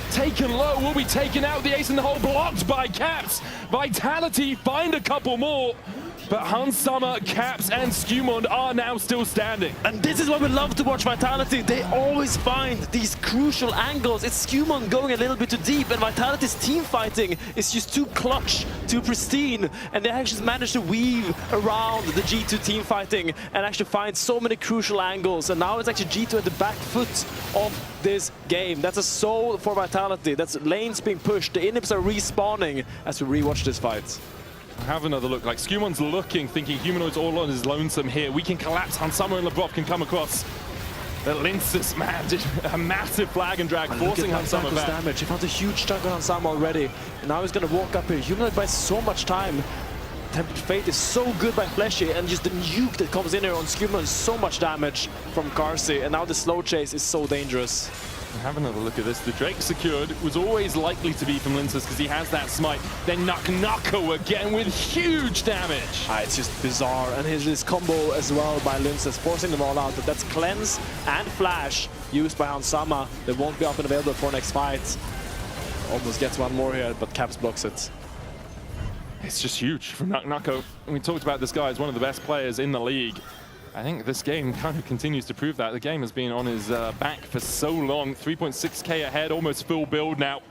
taken low, will be taken out. The ace in the hole blocked by Caps. Vitality find a couple more, but Hansama, Caps, and Skewmond are now still standing. And this is what we love to watch Vitality. They always find these crucial angles. It's Skewmond going a little bit too deep, and Vitality's team fighting is just too clutch, too pristine, and they actually managed to weave around the G2 team fighting and actually find so many crucial angles. And now it's actually G2 at the back foot of this game. That's a soul for Vitality. That's lanes being pushed. The inhibs are respawning as we rewatch this fight. Have another look. Like, Skumon's looking, thinking Humanoid's all on his lonesome here. We can collapse. Hansama and Labrov can come across. The Linces, man, did a massive flag and drag, forcing Hansama back. Damage. He found a huge chunk on Hansama already. And now he's going to walk up here. Humanoid buys so much time. Tempered Fate is so good by Fleshy, and just the nuke that comes in here on Skuman is so much damage from Carsey. And now the slow chase is so dangerous. Have another look at this. The Drake secured was always likely to be from Linces because he has that smite. Then Nako again with huge damage. It's just bizarre. And his combo as well by Linces, forcing them all out. But that's Cleanse and Flash used by Hansama. They won't be up and available for next fight. Almost gets one more here, but Caps blocks it. It's just huge from Nako. We talked about this guy as one of the best players in the league. I think this game kind of continues to prove that. The game has been on his back for so long. 3.6k ahead, almost full build now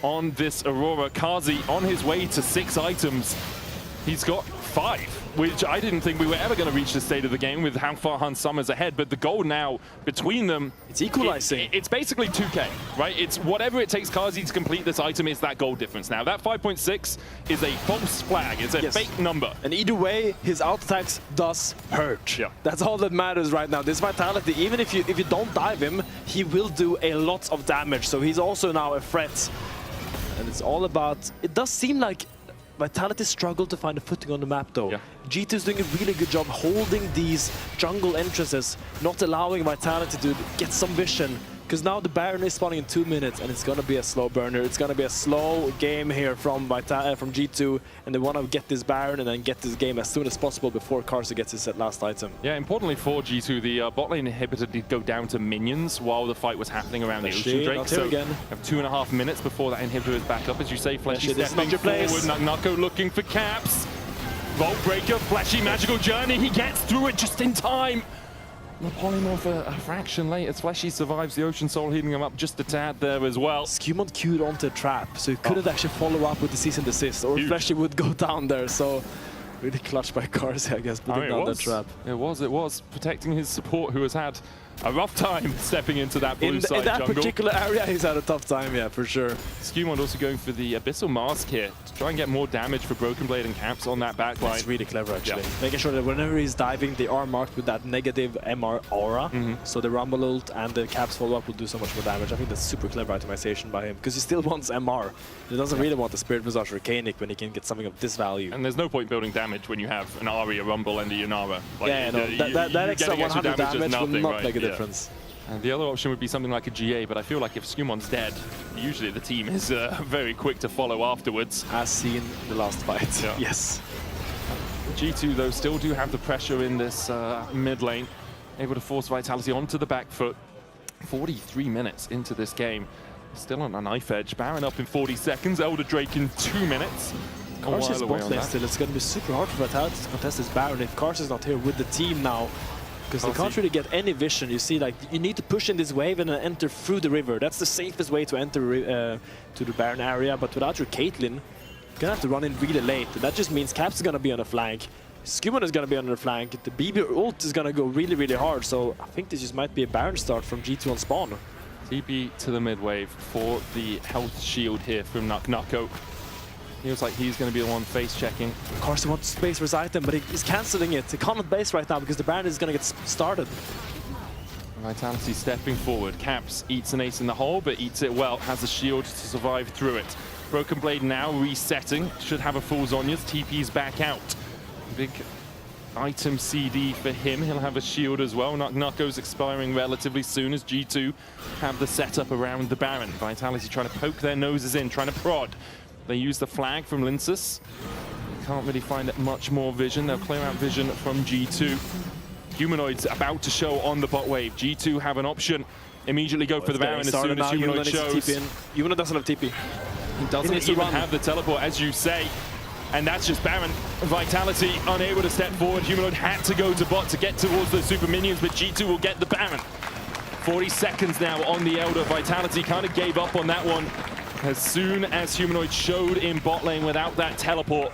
on this Aurora. Kazi on his way to 6 items. He's got 5, which I didn't think we were ever going to reach the state of the game with how far Hansama's ahead. But the goal now between them, it's equalizing. It's basically 2k, right? It's whatever it takes Kazi to complete this item is that goal difference. Now that 5.6 is a false flag. It's a fake number. And either way, his out attacks does hurt. Yeah. That's all that matters right now. This Vitality, even if you don't dive him, he will do a lot of damage. So he's also now a threat. And it's all about, it does seem like Vitality struggled to find a footing on the map though. Yeah. G2 is doing a really good job holding these jungle entrances, not allowing Vitality to get some vision. Because now the Baron is spawning in 2 minutes and it's going to be a slow burner. It's going to be a slow game here from G2, and they want to get this Baron and then get this game as soon as possible before Carsey gets his last item. Yeah, importantly for G2, the bot lane inhibitor did go down to minions while the fight was happening around the Ocean Drake. So again. Have 2.5 minutes before that inhibitor is back up. As you say, Fleshy stepping forward. Nako looking for caps. Vault Breaker, Fleshy magical journey. He gets through it just in time. The polymorph a fraction late as Fleshy survives the Ocean Soul, healing him up just a tad there as well. Skumon queued onto a trap, so he couldn't actually follow up with the cease and desist, or Fleshy would go down there. So really clutch by Carsey, I guess, putting down that trap. It was protecting his support, who has had a rough time stepping into that blue side in that jungle. particular area, he's had a tough time, yeah, for sure. Skumon also going for the Abyssal Mask here to try and get more damage for Broken Blade and Caps on that backline. That's really clever, actually. Yeah. Making sure that whenever he's diving, they are marked with that negative MR aura. So the Rumble ult and the Caps follow-up will do so much more damage. I think that's super clever itemization by him, because he still wants MR. He doesn't really want the Spirit Visage or Canic when he can get something of this value. And there's no point building damage when you have an Ahri, a Rumble, and a Yunara. Like, yeah, no, that extra 100 damage will not make a difference. And the other option would be something like a GA, but I feel like if Skumon's dead, usually the team is very quick to follow afterwards. As seen the last fight, yes. G2, though, still do have the pressure in this mid lane, able to force Vitality onto the back foot. 43 minutes into this game, still on a knife edge. Baron up in 40 seconds, Elder Drake in 2 minutes. Carsey's bot lane still, it's going to be super hard for Vitality to contest this Baron if Carsey's not here with the team now. Because they can't really get any vision. You see, like, you need to push in this wave and then enter through the river. That's the safest way to enter to the Baron area. But without your Caitlyn, you're going to have to run in really late. And that just means Caps is going to be on the flank. Skumon is going to be on the flank. The BB ult is going to go really, really hard. So I think this just might be a Baron start from G2 on spawn. TP to the mid wave for the health shield here from Nako. Feels like he's going to be the one face checking. Carsey wants to base for his item, but he's cancelling it. He can't base right now because the Baron is going to get started. Vitality stepping forward. Caps eats an ace in the hole, but eats it well. Has a shield to survive through it. Broken Blade now resetting. Should have a full Zhonya's. TP's back out. Big item CD for him. He'll have a shield as well. Nako's expiring relatively soon as G2 have the setup around the Baron. Vitality trying to poke their noses in, trying to prod. They use the flag from Linces. Can't really find much more vision. They'll clear out vision from G2. Humanoids about to show on the bot wave. G2 have an option. Immediately go for the Baron as soon as Humanoid shows. Humanoid doesn't have TP. He doesn't even have the teleport, as you say. And that's just Baron. Vitality unable to step forward. Humanoid had to go to bot to get towards those super minions, but G2 will get the Baron. 40 seconds now on the Elder. Vitality kind of gave up on that one as soon as Humanoid showed in bot lane without that teleport.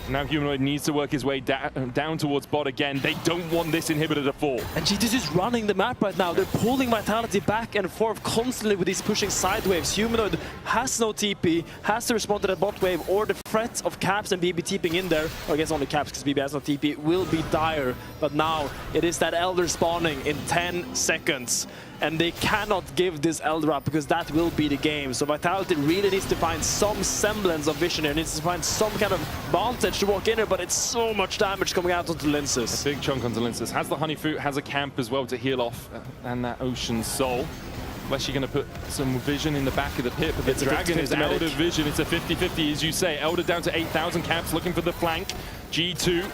Now Humanoid needs to work his way down towards bot again. They don't want this inhibitor to fall. And G2 is just running the map right now. They're pulling Vitality back and forth constantly with these pushing side waves. Humanoid has no TP, has to respond to that bot wave, or the threat of Caps and BB TPing in there, or I guess only Caps because BB has no TP, will be dire. But now it is that Elder spawning in 10 seconds. And they cannot give this Elder up because that will be the game. So Vitality really needs to find some semblance of vision here. Needs to find some kind of vantage to walk in here, but it's so much damage coming out onto Linces. A big chunk onto Linces. Has the Honey Fruit, has a camp as well to heal off, and that Ocean Soul. Unless you're going to put some vision in the back of the pit, but the Dragon is out of vision. It's a 50-50, as you say. Elder down to 8,000 Caps, looking for the flank. G2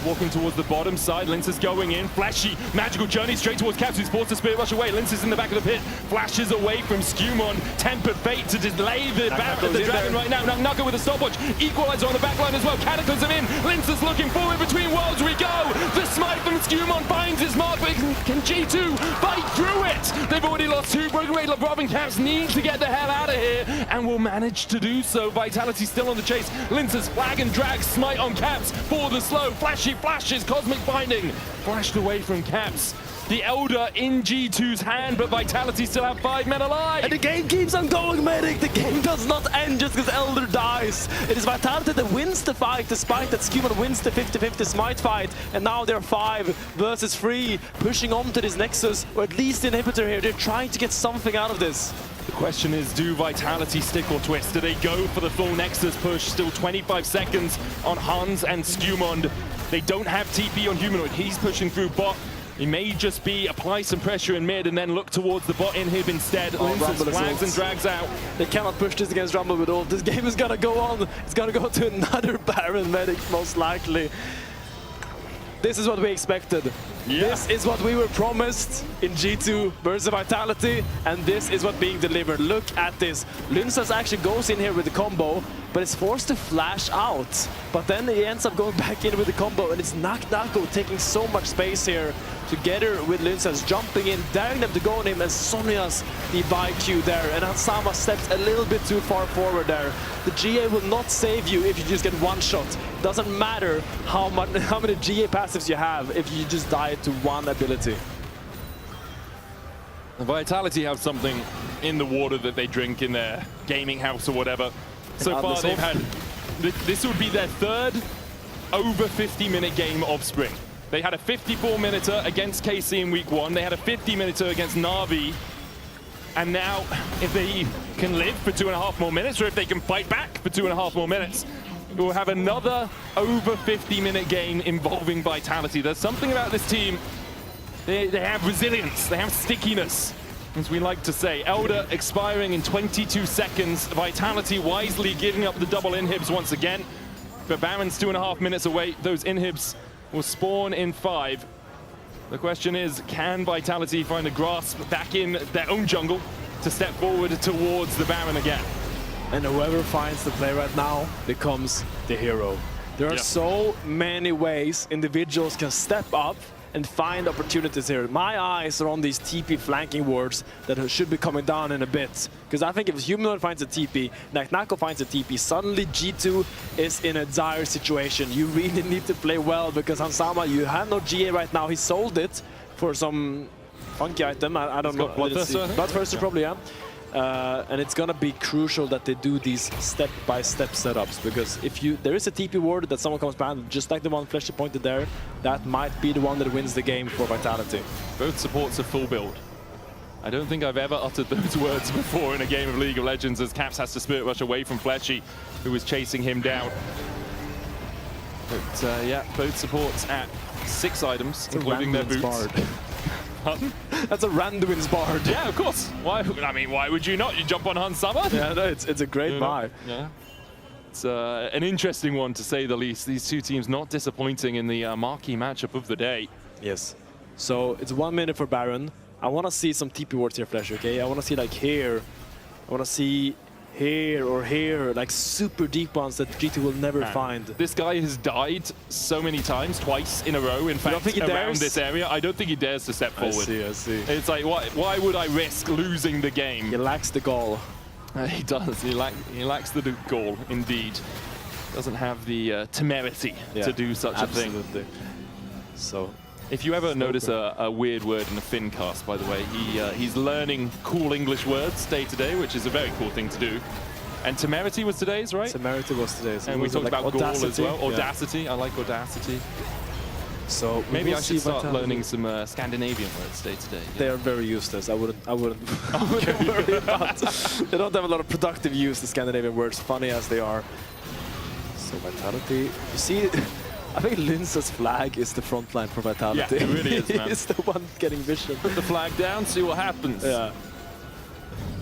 walking towards the bottom side. Linces going in. Flashy, magical journey straight towards Caps, who's forced to Spirit Rush away. Linces in the back of the pit. Flashes away from Skewmon. Tempered Fate to delay the Dragon right now. Naka with a stopwatch. Equalizer on the back line as well. Cataclysm in. Linces looking forward between worlds. We go. The smite from Skewmon finds his mark, but can G2 fight through it? They've already lost 2. Broken Raid, Labrov and Caps need to get the hell out of here, and will manage to do so. Vitality still on the chase. Linces flag and drag. Smite on Caps for the slow. Flashy flashes. Cosmic Binding flashed away from Caps. The Elder in G2's hand, but Vitality still have 5 men alive. And the game keeps on going, Medic. The game does not end just because Elder dies. It is Vitality that wins the fight, despite that Skewmon wins the 50-50 smite fight. And now they're 5 versus 3, pushing on to this Nexus, or at least the inhibitor here. They're trying to get something out of this. The question is, do Vitality stick or twist? Do they go for the full Nexus push? Still 25 seconds on Hans and Skewmon. They don't have TP on Humanoid. He's pushing through bot. He may just be apply some pressure in mid and then look towards the bot inhib instead. Linces flags and drags out. They cannot push this against Rumble with ult. This game is gonna go on. It's gonna go to another Baron Medic, most likely. This is what we expected. Yeah. This is what we were promised in G2 versus Vitality, and this is what being delivered. Look at this. Linces actually goes in here with the combo, but is forced to flash out. But then he ends up going back in with the combo, and it's Nako taking so much space here together with Linces, jumping in, daring them to go on him, and Sonya's the buy Q there. And Hansama steps a little bit too far forward there. The GA will not save you if you just get one shot. Doesn't matter how many GA passives you have if you just die to one ability. Vitality have something in the water that they drink in their gaming house or whatever. So far they've had, this would be their 3rd over 50-minute game of Spring. They had a 54-minuter against KC in week 1. They had a 50-minuter against Na'Vi. And now, if they can live for 2.5 more minutes, or if they can fight back for 2.5 more minutes, we'll have another over 50-minute game involving Vitality. There's something about this team. They have resilience. They have stickiness, as we like to say. Elder expiring in 22 seconds. Vitality wisely giving up the double inhibs once again. But Baron's 2.5 minutes away. Those inhibs will spawn in 5. The question is, can Vitality find a grasp back in their own jungle to step forward towards the Baron again? And whoever finds the play right now becomes the hero. There are so many ways individuals can step up and find opportunities here. My eyes are on these TP flanking wards that should be coming down in a bit. Because I think if Humanoid finds a TP, Nako finds a TP, suddenly G2 is in a dire situation. You really need to play well, because Hansama, you have no GA right now. He sold it for some funky item. I don't know. Bloodthirster probably, yeah. And it's gonna be crucial that they do these step-by-step setups, because if there is a TP ward that someone comes behind, just like the one Fleshy pointed there, that might be the one that wins the game for Vitality. Both supports a full build. I don't think I've ever uttered those words before in a game of League of Legends, as Caps has to Spirit Rush away from Fleshy, who was chasing him down. But yeah, both supports at 6 items, including their boots. That's a Randuin's Bard. Yeah, of course. Why? I mean, why would you not? You jump on Hansama? Yeah, no, it's a great buy. Yeah. It's an interesting one, to say the least. These two teams not disappointing in the marquee matchup of the day. Yes. So it's 1 minute for Baron. I want to see some TP wards here, Flash, okay? I want to see like here. I want to see here or here, like super deep ones that G2 will never find. This guy has died so many times, twice in a row, in fact, around this area. I don't think he dares to step forward. I see. It's like, why would I risk losing the game? He lacks the gall. He does. He lacks the gall, indeed. doesn't have the temerity to do such a thing. So, if you ever notice a weird word in a Finn cast, by the way, he's learning cool English words day to day, which is a very cool thing to do. And temerity was today's, right? Temerity was today's. And we talked about gall as well. Yeah. Audacity. I like audacity. So maybe I should start learning some Scandinavian words day to day. They are very useless. I wouldn't worry about. They don't have a lot of productive use, the Scandinavian words, funny as they are. So Vitality, you see, I think Linza's flag is the front line for Vitality. Yeah, it really is, man. He's the one getting vision. Put the flag down, see what happens. Yeah.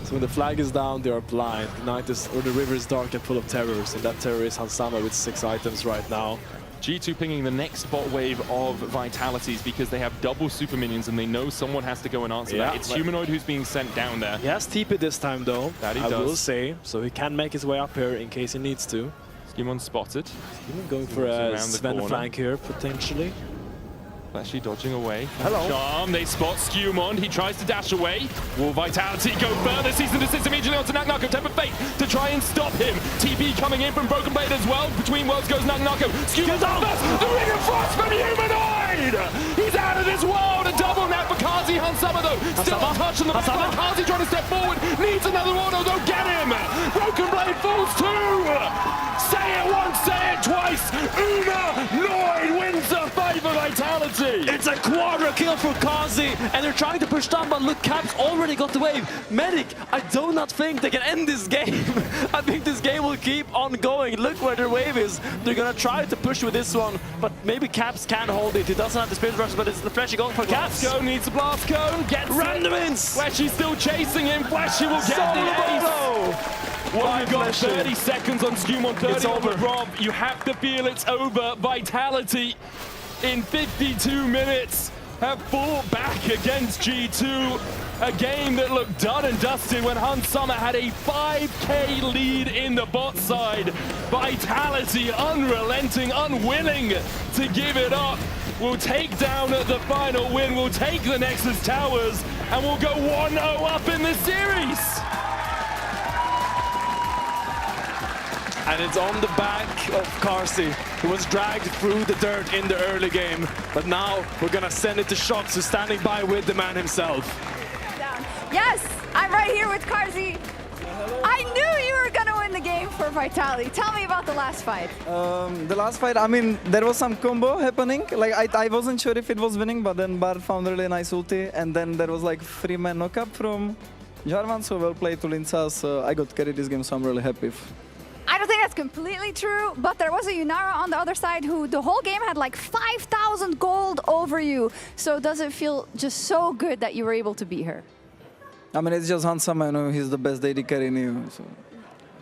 So when the flag is down, they are blind. The night is, or the river is dark and full of terrors, and that terror is Hansama with 6 items right now. G2 pinging the next bot wave of Vitalities because they have double super minions and they know someone has to go and answer that. It's Humanoid who's being sent down there. He has TP this time though, that I will say, so he can make his way up here in case he needs to. Skimon spotted. Skimon going for a Sven flank here, potentially. Flashy dodging away. Hello. Charm, they spot Skewmond. He tries to dash away. Will Vitality go further? Season desist immediately onto Naknako. Temper Fate to try and stop him. TP coming in from Broken Blade as well. Between worlds goes Naknako. Skewmond on first. The Ring of Frost from Humanoid! He's out of this world. A double nap for Kazi. Hansama though. Still a touch on the back. Kazi trying to step forward. Needs another auto though. Get him! Broken Blade falls too! Say it once, say it twice. Humanoid wins the fight for Vitality. It's a quadra kill for Kazi, and they're trying to push down, but look, Caps already got the wave. Medic, I do not think they can end this game. I think this game will keep on going. Look where their wave is. They're gonna try to push with this one, but maybe Caps can hold it. He doesn't have the Spirit Rush, but it's the Flashy going for Caps. Blast Cone needs a Blast Cone. Gets random ins. Flashy still chasing him. Flashy will get the ace. Well, you've got 30 seconds on Skewmon, 30 on the Rob. You have to feel it's over. Vitality in 52 minutes have fought back against G2. A game that looked done and dusted when Hansama had a 5k lead in the bot side. Vitality, unrelenting, unwilling to give it up, will take down the final win, will take the Nexus Towers, and will go 1-0 up in the series. And it's on the back of Karsi, who was dragged through the dirt in the early game. But now we're gonna send it to Shox, who's standing by with the man himself. Yes, I'm right here with Karsi. I knew you were gonna win the game for Vitality. Tell me about the last fight. The last fight, I mean, there was some combo happening. Like I wasn't sure if it was winning, but then Bard found a really nice ulti, and then there was like 3-man knockup from Jarvan, so well played to Linza. So I got carried this game, so I'm really happy. I don't think that's completely true, but there was a Yunara on the other side who the whole game had like 5,000 gold over you. So does it feel just so good that you were able to beat her? I mean, it's just Hansama, you know, he's the best AD carry in EU. So.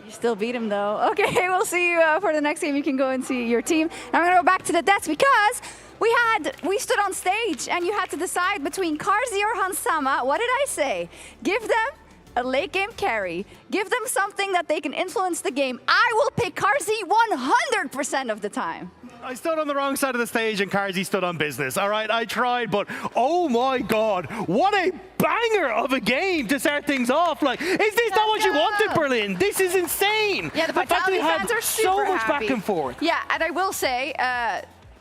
You still beat him though. Okay, we'll see you for the next game. You can go and see your team. Now I'm gonna go back to the deaths because we stood on stage and you had to decide between Karsi or Hansama. What did I say? Give them a late game carry. Give them something that they can influence the game. I will pick Karsi 100% of the time. I stood on the wrong side of the stage and Karsi stood on business. All right, I tried, but oh my God, what a banger of a game to start things off. Like, is this not what you wanted, Berlin? This is insane. Yeah, the Vitality fans are super so much happy. back and forth. Yeah, and I will say,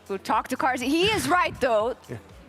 we'll talk to Karsi. He is right though.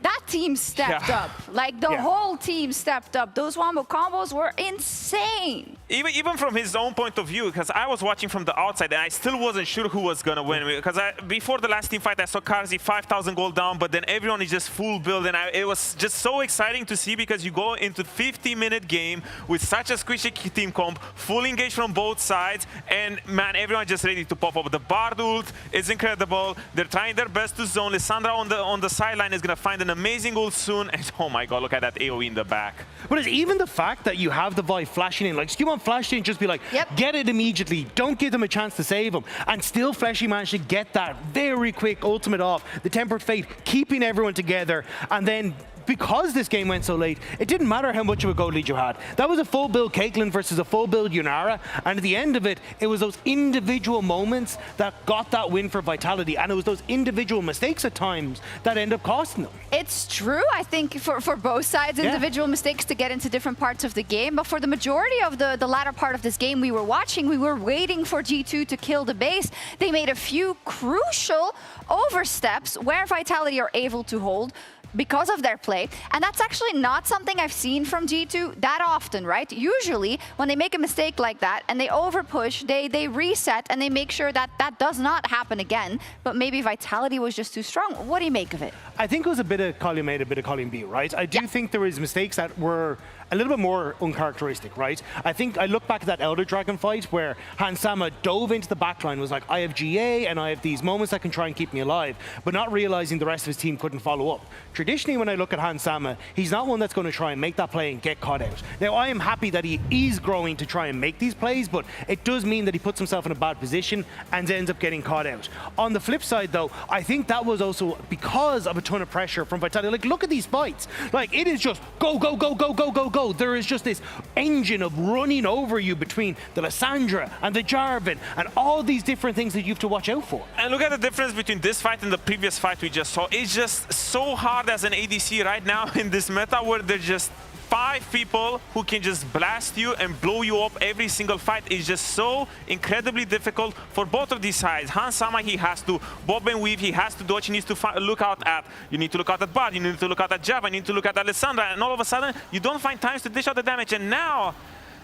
That team stepped up. Like the whole team stepped up. Those wombo combos were insane. Even from his own point of view, because I was watching from the outside and I still wasn't sure who was going to win. Because before the last team fight, I saw Karsi 5,000 gold down, but then everyone is just full build. And it was just so exciting to see because you go into 50-minute game with such a squishy team comp, full engage from both sides, and man, everyone just ready to pop up. The Bard ult is incredible. They're trying their best to zone. Lissandra on the sideline is going to find an amazing ult soon. And oh my God, look at that AoE in the back. But it's even the fact that you have the Vive flashing in, like Skewmon flashed in, just be like, get it immediately, don't give them a chance to save him. And still Fleshy managed to get that very quick ultimate off. The Tempered Fate keeping everyone together, and then because this game went so late, it didn't matter how much of a goal lead you had. That was a full build Caitlyn versus a full build Yunara, and at the end of it, it was those individual moments that got that win for Vitality, and it was those individual mistakes at times that end up costing them. It's true, I think, for both sides, individual mistakes to get into different parts of the game, but for the majority of the latter part of this game we were watching, we were waiting for G2 to kill the base. They made a few crucial oversteps where Vitality are able to hold because of their play. And that's actually not something I've seen from G2 that often, right? Usually, when they make a mistake like that and they overpush, they reset and they make sure that that does not happen again. But maybe Vitality was just too strong. What do you make of it? I think it was a bit of column A, a bit of column B, right? I do think there was mistakes that were a little bit more uncharacteristic, right? I think I look back at that Elder Dragon fight where Hansama dove into the backline, was like, I have GA and I have these moments that can try and keep me alive, but not realizing the rest of his team couldn't follow up. Traditionally, when I look at Hansama, he's not one that's going to try and make that play and get caught out. Now, I am happy that he is growing to try and make these plays, but it does mean that he puts himself in a bad position and ends up getting caught out. On the flip side, though, I think that was also because of a ton of pressure from Vitality. Like, look at these fights. Like, it is just go, go, go, go, go, go, go. There is just this engine of running over you between the Lissandra and the Jarvan and all these different things that you have to watch out for. And look at the difference between this fight and the previous fight we just saw. It's just so hard as an ADC right now in this meta where there's just 5 people who can just blast you and blow you up every single fight. Is just so incredibly difficult for both of these sides. Hansama, he has to bob and weave, he has to dodge, he needs to look out at, you need to look out at Bard, you need to look out at Java, you need to look at Alessandra, and all of a sudden, you don't find times to dish out the damage. And now,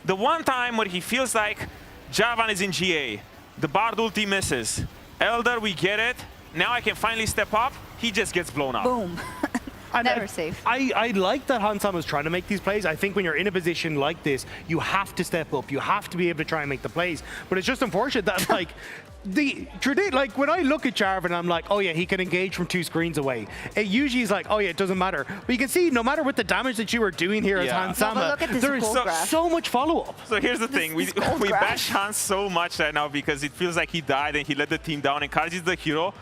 the one time where he feels like Javan is in GA, the Bard ulti misses, Elder, we get it, now I can finally step up, he just gets blown up. Boom. Never safe. I like that Hansama was trying to make these plays. I think when you're in a position like this, you have to step up. You have to be able to try and make the plays. But it's just unfortunate that, like, like when I look at Jarvan, I'm like, oh yeah, he can engage from 2 screens away. It usually is like, oh yeah, it doesn't matter. But you can see, no matter what the damage that you were doing here as Hansama, there is so much follow-up. So here's the thing, we bash Hans so much right now because it feels like he died and he let the team down, and Karzi's the hero.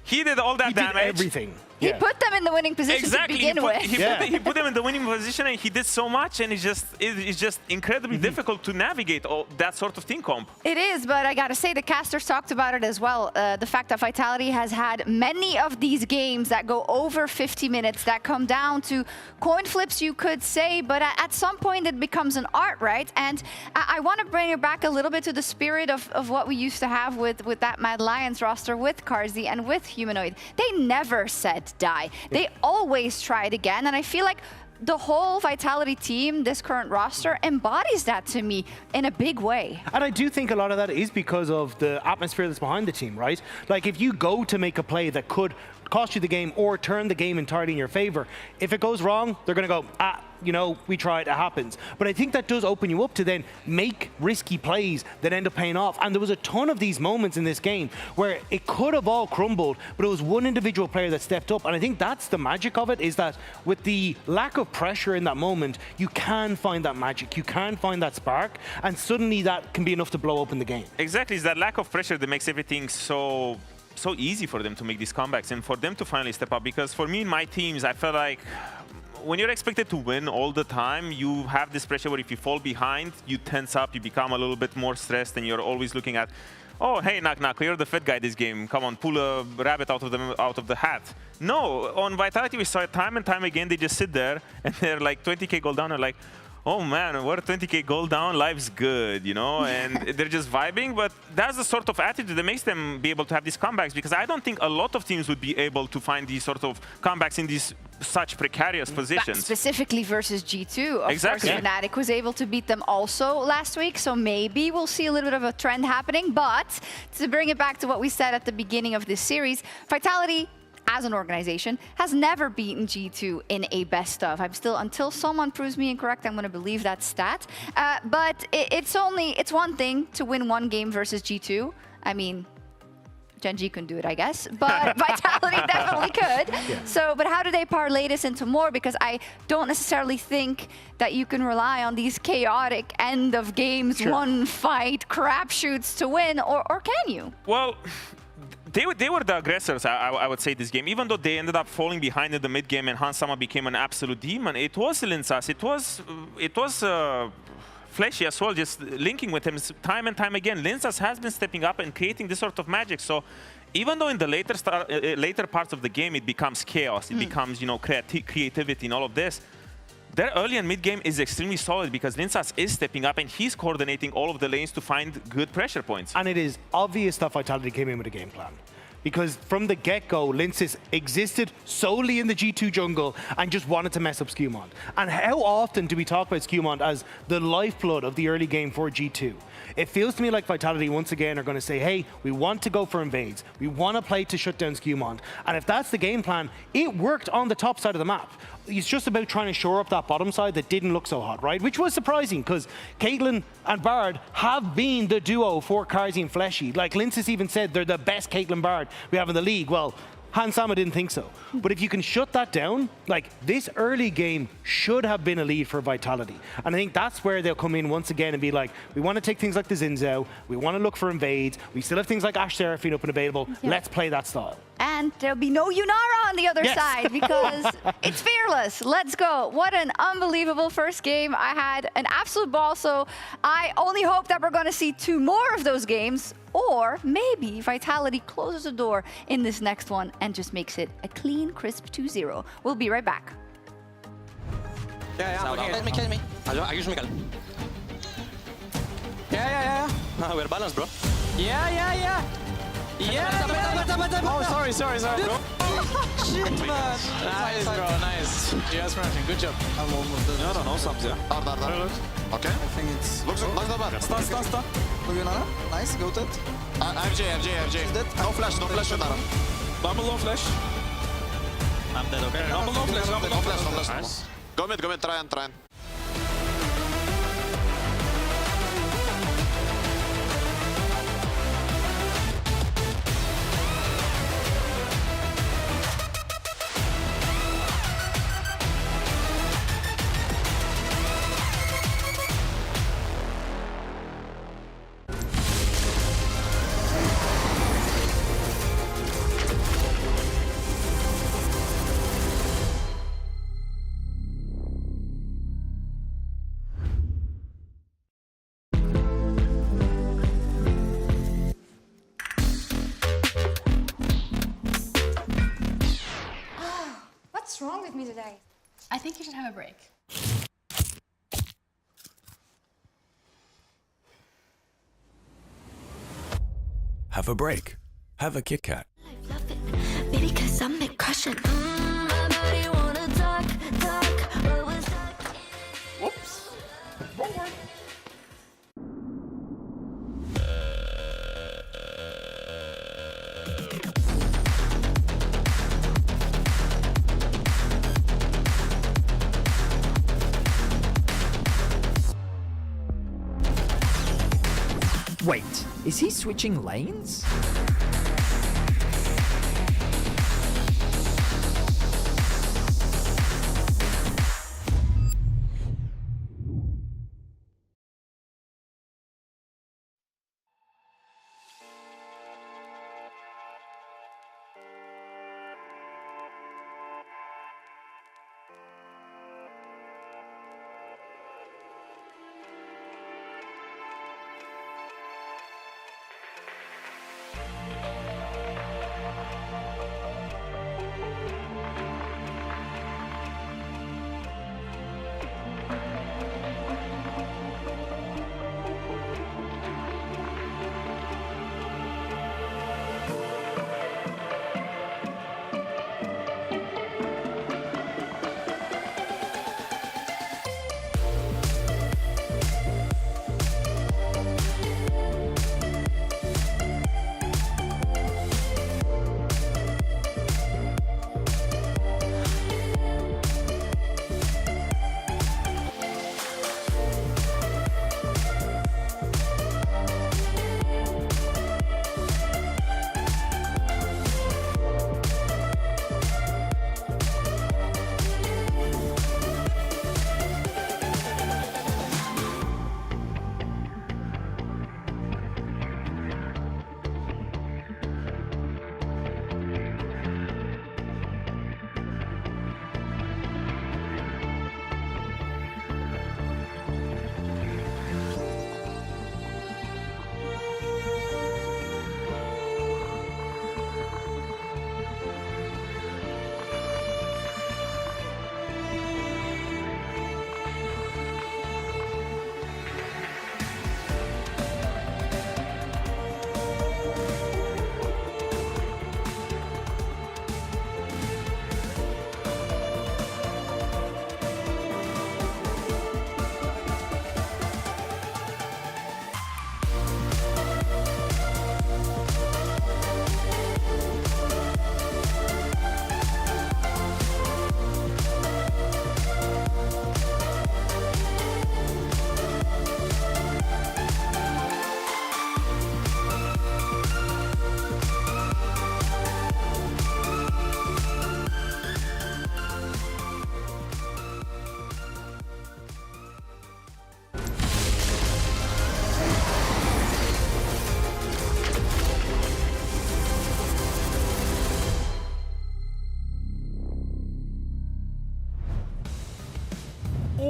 He did all that damage. Everything. He put them in the winning position to begin with. He put them in the winning position, and he did so much, and it's just incredibly difficult to navigate that sort of team comp. It is, but I gotta say, the casters talked about it as well. The fact that Vitality has had many of these games that go over 50 minutes, that come down to coin flips, you could say, but at some point it becomes an art, right? And I want to bring it back a little bit to the spirit of what we used to have with that Mad Lions roster, with Karzi and with Humanoid. They never said die. They always tried again, and I feel like the whole Vitality team, this current roster, embodies that to me in a big way. And I do think a lot of that is because of the atmosphere that's behind the team, right? Like, if you go to make a play that could cost you the game or turn the game entirely in your favor, if it goes wrong, they're going to go, you know, we tried, it happens. But I think that does open you up to then make risky plays that end up paying off. And there was a ton of these moments in this game where it could have all crumbled, but it was one individual player that stepped up. And I think that's the magic of it, is that with the lack of pressure in that moment, you can find that magic, you can find that spark, and suddenly that can be enough to blow open the game. Exactly, it's that lack of pressure that makes everything so easy for them to make these comebacks and for them to finally step up. Because for me in my teams, I felt like when you're expected to win all the time, you have this pressure where if you fall behind, you tense up, you become a little bit more stressed, and you're always looking at, oh, hey, Nak, you're the fat guy this game. Come on, pull a rabbit out of the hat. No, on Vitality, we saw it time and time again. They just sit there, and they're like 20k gold down, and like, oh man, we're 20k gold down, life's good, you know, and they're just vibing. But that's the sort of attitude that makes them be able to have these comebacks, because I don't think a lot of teams would be able to find these sort of comebacks in these such precarious positions. But specifically versus G2. Of exactly. course, Fnatic was able to beat them also last week, so maybe we'll see a little bit of a trend happening. But to bring it back to what we said at the beginning of this series, Vitality, as an organization, has never beaten G2 in a best of. I'm still, until someone proves me incorrect, I'm going to believe that stat. But it's one thing to win one game versus G2. I mean, Gen.G couldn't do it, I guess, but Vitality definitely could. Yeah. So, but how do they parlay this into more? Because I don't necessarily think that you can rely on these chaotic end of games, one fight, crapshoots to win, or can you? Well, They were the aggressors, I would say, this game. Even though they ended up falling behind in the mid game and Hansama became an absolute demon, it was Linsas. It was Fleshy as well, just linking with him time and time again. Linsas has been stepping up and creating this sort of magic. So even though in the later parts of the game it becomes chaos, it becomes, you know, creativity and all of this, their early and mid game is extremely solid because Linsas is stepping up and he's coordinating all of the lanes to find good pressure points. And it is obvious that Vitality came in with a game plan. Because from the get-go, Linsas existed solely in the G2 jungle and just wanted to mess up Skewmont. And how often do we talk about Skewmont as the lifeblood of the early game for G2? It feels to me like Vitality once again are going to say, hey, we want to go for invades. We want to play to shut down Skewmont. And if that's the game plan, it worked on the top side of the map. It's just about trying to shore up that bottom side that didn't look so hot, right? Which was surprising because Caitlyn and Bard have been the duo for Carzzy and Fleshy. Like Linsas even said they're the best Caitlyn Bard we have in the league. Well, Hansama didn't think so. But if you can shut that down, like this early game should have been a lead for Vitality. And I think that's where they'll come in once again and be like, we want to take things like the Xin Zhao, we want to look for invades, we still have things like Ashe Seraphine up and available, let's play that style. And there'll be no Yunara on the other side because it's fearless. Let's go. What an unbelievable first game. I had an absolute ball, so I only hope that we're going to see 2 more of those games. Or maybe Vitality closes the door in this next one and just makes it a clean, crisp 2-0. We'll be right back. Kill me. I use Mikael. Yeah. We're balanced, bro. Yeah. Oh, sorry, bro. Shit, man. Nice, bro, nice. Yes, Martin, good job. I'm almost done. I don't know, something. Okay. I think it's... Looks bad. Start. Yunara. Nice, go to it. FJ. No flash, Yunara. Double low flash. I'm dead, okay? Double low flash. Nice. Go mid, try and. What's wrong with me today? I think you should have a break. Have a break. Have a Kit Kat. Baby, cause I'm crushing. My body wanna talk. What was that? Whoops. Wait, is he switching lanes?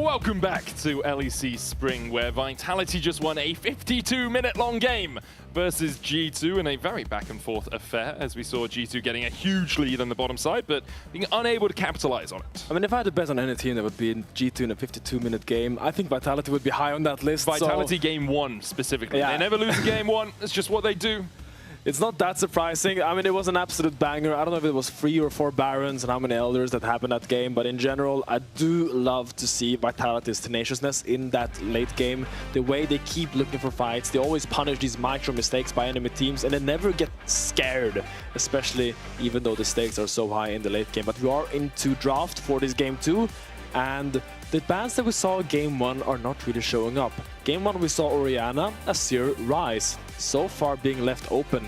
Welcome back to LEC Spring, where Vitality just won a 52-minute long game versus G2 in a very back-and-forth affair, as we saw G2 getting a huge lead on the bottom side, but being unable to capitalize on it. I mean, if I had to bet on any team that would be in G2 in a 52-minute game, I think Vitality would be high on that list. Vitality game 1 specifically. Yeah. They never lose a game 1. It's just what they do. It's not that surprising. I mean, it was an absolute banger. I don't know if it was 3 or 4 Barons and how many Elders that happened that game, but in general, I do love to see Vitality's tenaciousness in that late game. The way they keep looking for fights, they always punish these micro mistakes by enemy teams, and they never get scared, especially even though the stakes are so high in the late game. But we are into draft for this game 2, and the bans that we saw game 1 are not really showing up. Game 1 we saw Orianna, Azir, Ryze, so far being left open.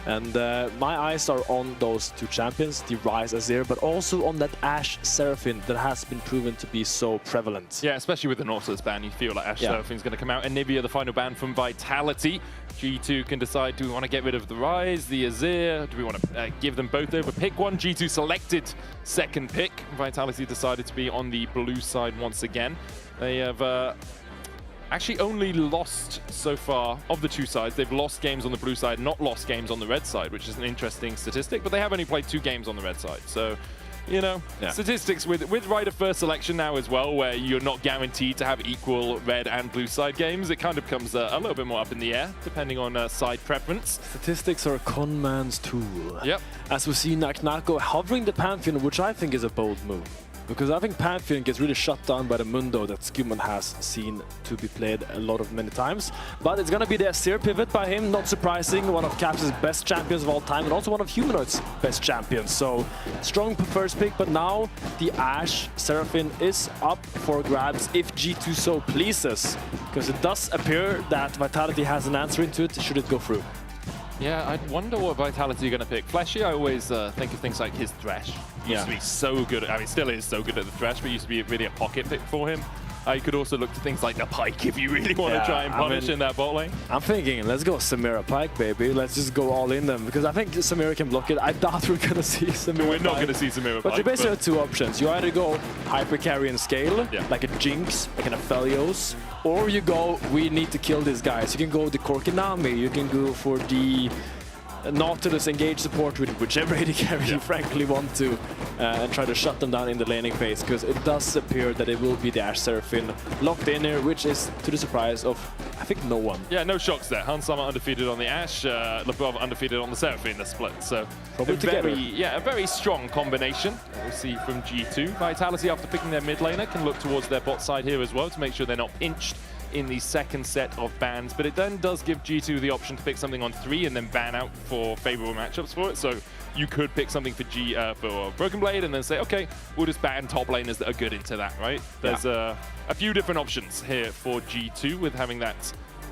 And my eyes are on those 2 champions, the Ryze, Azir, but also on that Ashe Seraphine that has been proven to be so prevalent. Yeah, especially with the Nautilus ban, you feel like Ashe Seraphine's going to come out. And Nivea, the final ban from Vitality. G2 can decide, do we want to get rid of the Ryze, the Azir? Do we want to give them both over? Pick one. G2 selected second pick. Vitality decided to be on the blue side once again. They have actually only lost so far of the 2 sides. They've lost games on the blue side, not lost games on the red side, which is an interesting statistic, but they have only played 2 games on the red side. So, you know, statistics with rider first selection now as well, where you're not guaranteed to have equal red and blue side games, it kind of becomes a little bit more up in the air, depending on side preference. Statistics are a con man's tool. Yep. As we see Naknako hovering the Pantheon, which I think is a bold move. Because I think Pantheon gets really shut down by the Mundo that Scuman has seen to be played many times. But it's going to be the Azir pivot by him, not surprising. One of Caps' best champions of all time, and also one of Humanoid's best champions. So, strong first pick, but now the Ashe Seraphine is up for grabs if G2 so pleases. Because it does appear that Vitality has an answer into it, should it go through. Yeah, I wonder what Vitality are going to pick. Fleshy, I always think of things like his Thresh. Used to be so good, I mean, still is so good at the Thresh, but used to be really a pocket pick for him. You could also look to things like the Pike if you really want to try and punish in that bot lane. I'm thinking, let's go Samira Pike, baby. Let's just go all in them, because I think Samira can block it. I doubt we're going to see Samira We're Pike. not going to see Samira Pike. But you basically have 2 options. You either go hyper carry and scale, like a Jinx, like an Aphelios, or you go, we need to kill these guys. You can go the Korkinami, you can go for the Nautilus engage support with whichever AD carry you frankly want to, and try to shut them down in the laning phase, because it does appear that it will be the Ashe Seraphine locked in here, which is to the surprise of, I think, no one. Yeah, no shocks there. Hansama undefeated on the Ashe, Lebov undefeated on the Seraphine, the split. So probably a very strong combination we'll see from G2. Vitality, after picking their mid laner, can look towards their bot side here as well to make sure they're not pinched in the second set of bans, but it then does give G2 the option to pick something on 3 and then ban out for favorable matchups for it. So you could pick something for Broken Blade and then say, okay, we'll just ban top laners that are good into that, right? There's a few different options here for G2 with having that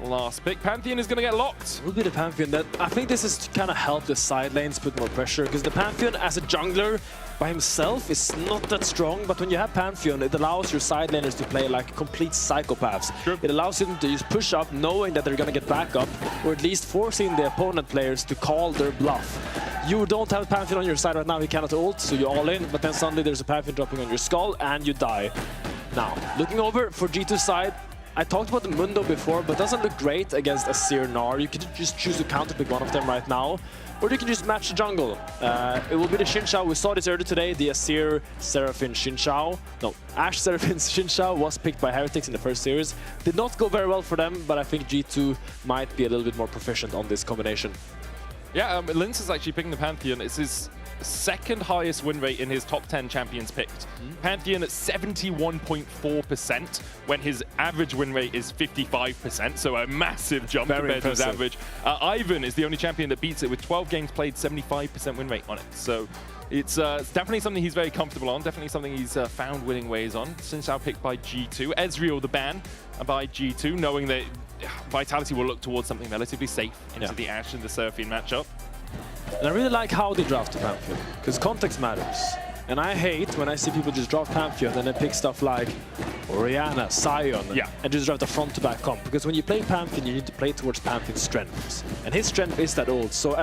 last pick. Pantheon is going to get locked. It will be the Pantheon that, I think this is to kind of help the side lanes put more pressure, because the Pantheon as a jungler by himself is not that strong, but when you have Pantheon, it allows your side laners to play like complete psychopaths. It allows them to just push up knowing that they're going to get back up, or at least forcing the opponent players to call their bluff. You don't have Pantheon on your side right now, he cannot ult, so you all in, but then suddenly there's a Pantheon dropping on your skull and you die. Now, looking over for G2's side, I talked about the Mundo before, but doesn't look great against Azir Gnar. You could just choose to counterpick one of them right now, or you can just match the jungle. It will be the Xin Zhao. We saw this earlier today, the Azir Seraphine Xin Zhao. No, Ashe Seraphine Xin Zhao was picked by Heretics in the first series. Did not go very well for them, but I think G2 might be a little bit more proficient on this combination. Yeah, Linz is actually picking the Pantheon. It's his second highest win rate in his top 10 champions picked. Pantheon at 71.4% when his average win rate is 55%, so a massive jump compared to his average. Ivan is the only champion that beats it with 12 games played, 75% win rate on it. So it's definitely something he's very comfortable on, definitely something he's found winning ways on. Since now picked by G2. Ezreal the ban by G2, knowing that Vitality will look towards something relatively safe into the Ashe and the Seraphine matchup. And I really like how they draft the Pantheon, because context matters. And I hate when I see people just draft Pantheon and then pick stuff like Orianna, Sion, and just draft a front-to-back comp. Because when you play Pantheon, you need to play towards Pantheon's strengths. And his strength is that ult. So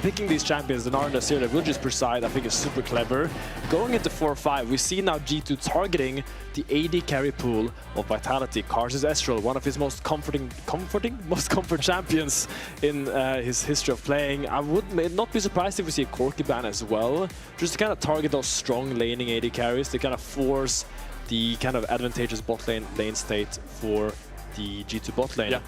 picking these champions, the Gnar and the Azir that will just preside, I think is super clever. going into 4-5, we see now G2 targeting the AD carry pool of Vitality. Karsus Estral, one of his most comfort champions in his history of playing. I would not be surprised if we see a Corki ban as well, just to kind of target those strong laning AD carries to kind of force the kind of advantageous bot lane state for the G2 bot lane.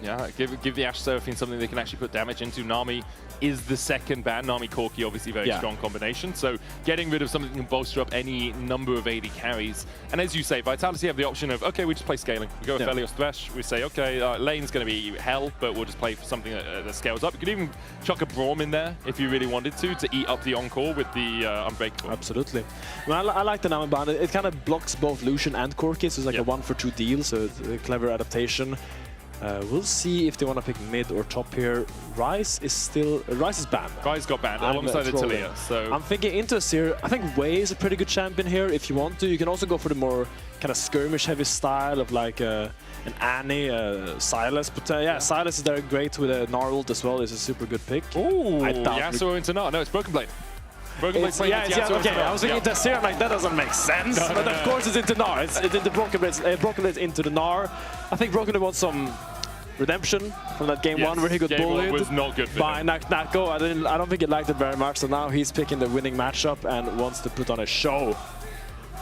Yeah, give the Ashe Seraphine something they can actually put damage into. Nami is the second ban. Nami Corki, obviously very strong combination. So getting rid of something that can bolster up any number of AD carries. And as you say, Vitality have the option of, okay, we just play scaling. We go with Felios Thresh. We say, okay, lane's going to be hell, but we'll just play for something that scales up. You could even chuck a Braum in there if you really wanted to eat up the Encore with the Unbreakable. Absolutely. Well, I like the Nami ban. It kind of blocks both Lucian and Corki, so it's like a 1-for-2 deal, so it's a clever adaptation. We'll see if they want to pick mid or top here. Ryze is banned. Ryze got banned alongside the Talia. So I'm thinking into Azir. I think Wei is a pretty good champion here if you want to. You can also go for the more kind of skirmish heavy style of like an Annie, Sylas. But Sylas is there great with a Gnar ult as well. It's a super good pick. Ooh, Yasuo into Gnar. No, it's Broken Blade. Okay, I was thinking into Azir, I'm like, that doesn't make sense. But of course it's into Gnar. It's into Broken Blade into the Gnar. I think Broken Blade wants some redemption from that game 1 where he got bullied was not good for by Nako. I don't think he liked it very much, so now he's picking the winning matchup and wants to put on a show.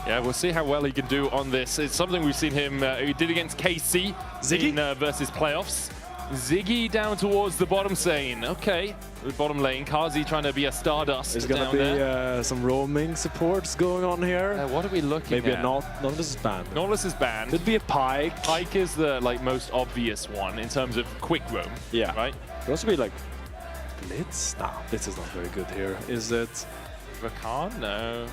Yeah, we'll see how well he can do on this. It's something we've seen him, he did against KC in versus playoffs. Ziggy down towards the bottom saying, okay, the bottom lane, Kazi trying to be a Stardust. There's going to be some roaming supports going on here. What are we looking at? Maybe a Nautilus is banned. Nautilus is banned. Could be a Pyke. Pyke is the most obvious one in terms of quick roam. Yeah. Right? Could also be like Blitz? No, Blitz is not very good here. Is it? Rakan? No.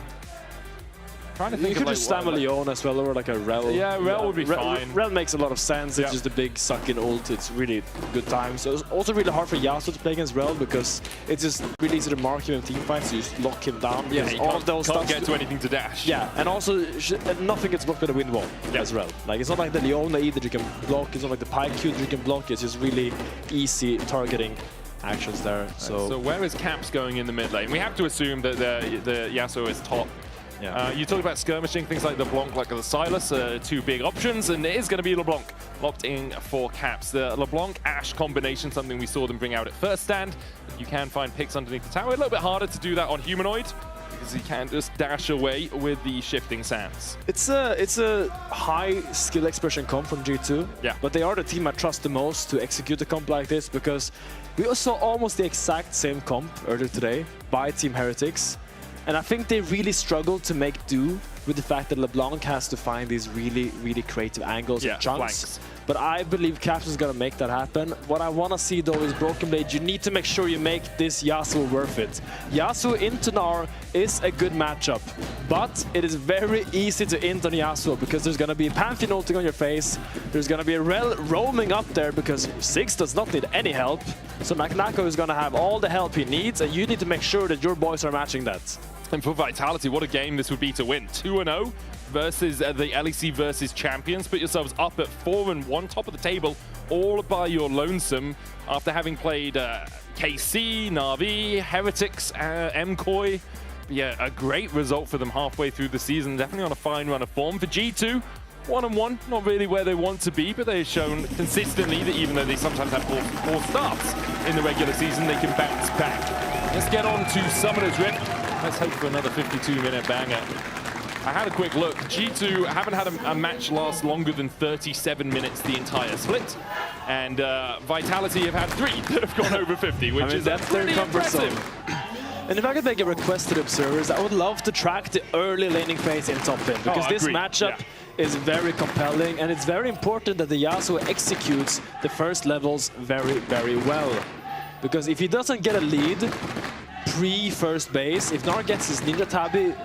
Trying to think you could just stand with Leon as well, or like a Rel. Yeah, Rel would be fine. Rel makes a lot of sense. It's just a big suck-in ult. It's really good time. So it's also really hard for Yasuo to play against Rel because it's just really easy to mark him in team fights. So you just lock him down. Yeah, you all of those can't get to anything to dash. Yeah, and also nothing gets blocked by the wind wall as Rel. Like it's not like the Leona E that you can block. It's not like the Pyke Q that you can block. It's just really easy targeting actions there. So where is Caps going in the mid lane? We have to assume that the Yasuo is top. Yeah. You talk about skirmishing, things like the LeBlanc, like the Sylas, two big options, and it is going to be LeBlanc locked in for Caps. The LeBlanc-Ashe combination, something we saw them bring out at first stand. You can find picks underneath the tower. A little bit harder to do that on Humanoid, because he can just dash away with the shifting sands. It's a high skill expression comp from G2, but they are the team I trust the most to execute a comp like this, because we saw almost the exact same comp earlier today by Team Heretics. And I think they really struggled to make do with the fact that LeBlanc has to find these really, really creative angles and chunks. Flanks. But I believe Caps is going to make that happen. What I want to see, though, is Broken Blade. You need to make sure you make this Yasuo worth it. Yasuo into Gnar is a good matchup, but it is very easy to int on Yasuo because there's going to be Pantheon ulting on your face. There's going to be a Rel roaming up there because Ziggs does not need any help. So Nako is going to have all the help he needs, and you need to make sure that your boys are matching that. And for Vitality, what a game this would be to win. 2-0 versus the LEC versus champions. Put yourselves up at 4-1, top of the table, all by your lonesome after having played KC, Na'Vi, Heretics, MCoy. Yeah, a great result for them halfway through the season. Definitely on a fine run of form. For G2, 1-1, not really where they want to be, but they've shown consistently that even though they sometimes have poor starts in the regular season, they can bounce back. Let's get on to Summoner's Rift. Let's hope for another 52-minute banger. I had a quick look. G2 haven't had a match last longer than 37 minutes the entire split. And Vitality have had 3 that have gone over 50, which is pretty impressive. And if I could make a request to the observers, I would love to track the early laning phase in top lane, because this matchup is very compelling, and it's very important that the Yasuo executes the first levels very, very well. Because if he doesn't get a lead pre-first base, if Gnar gets his Ninja Tabi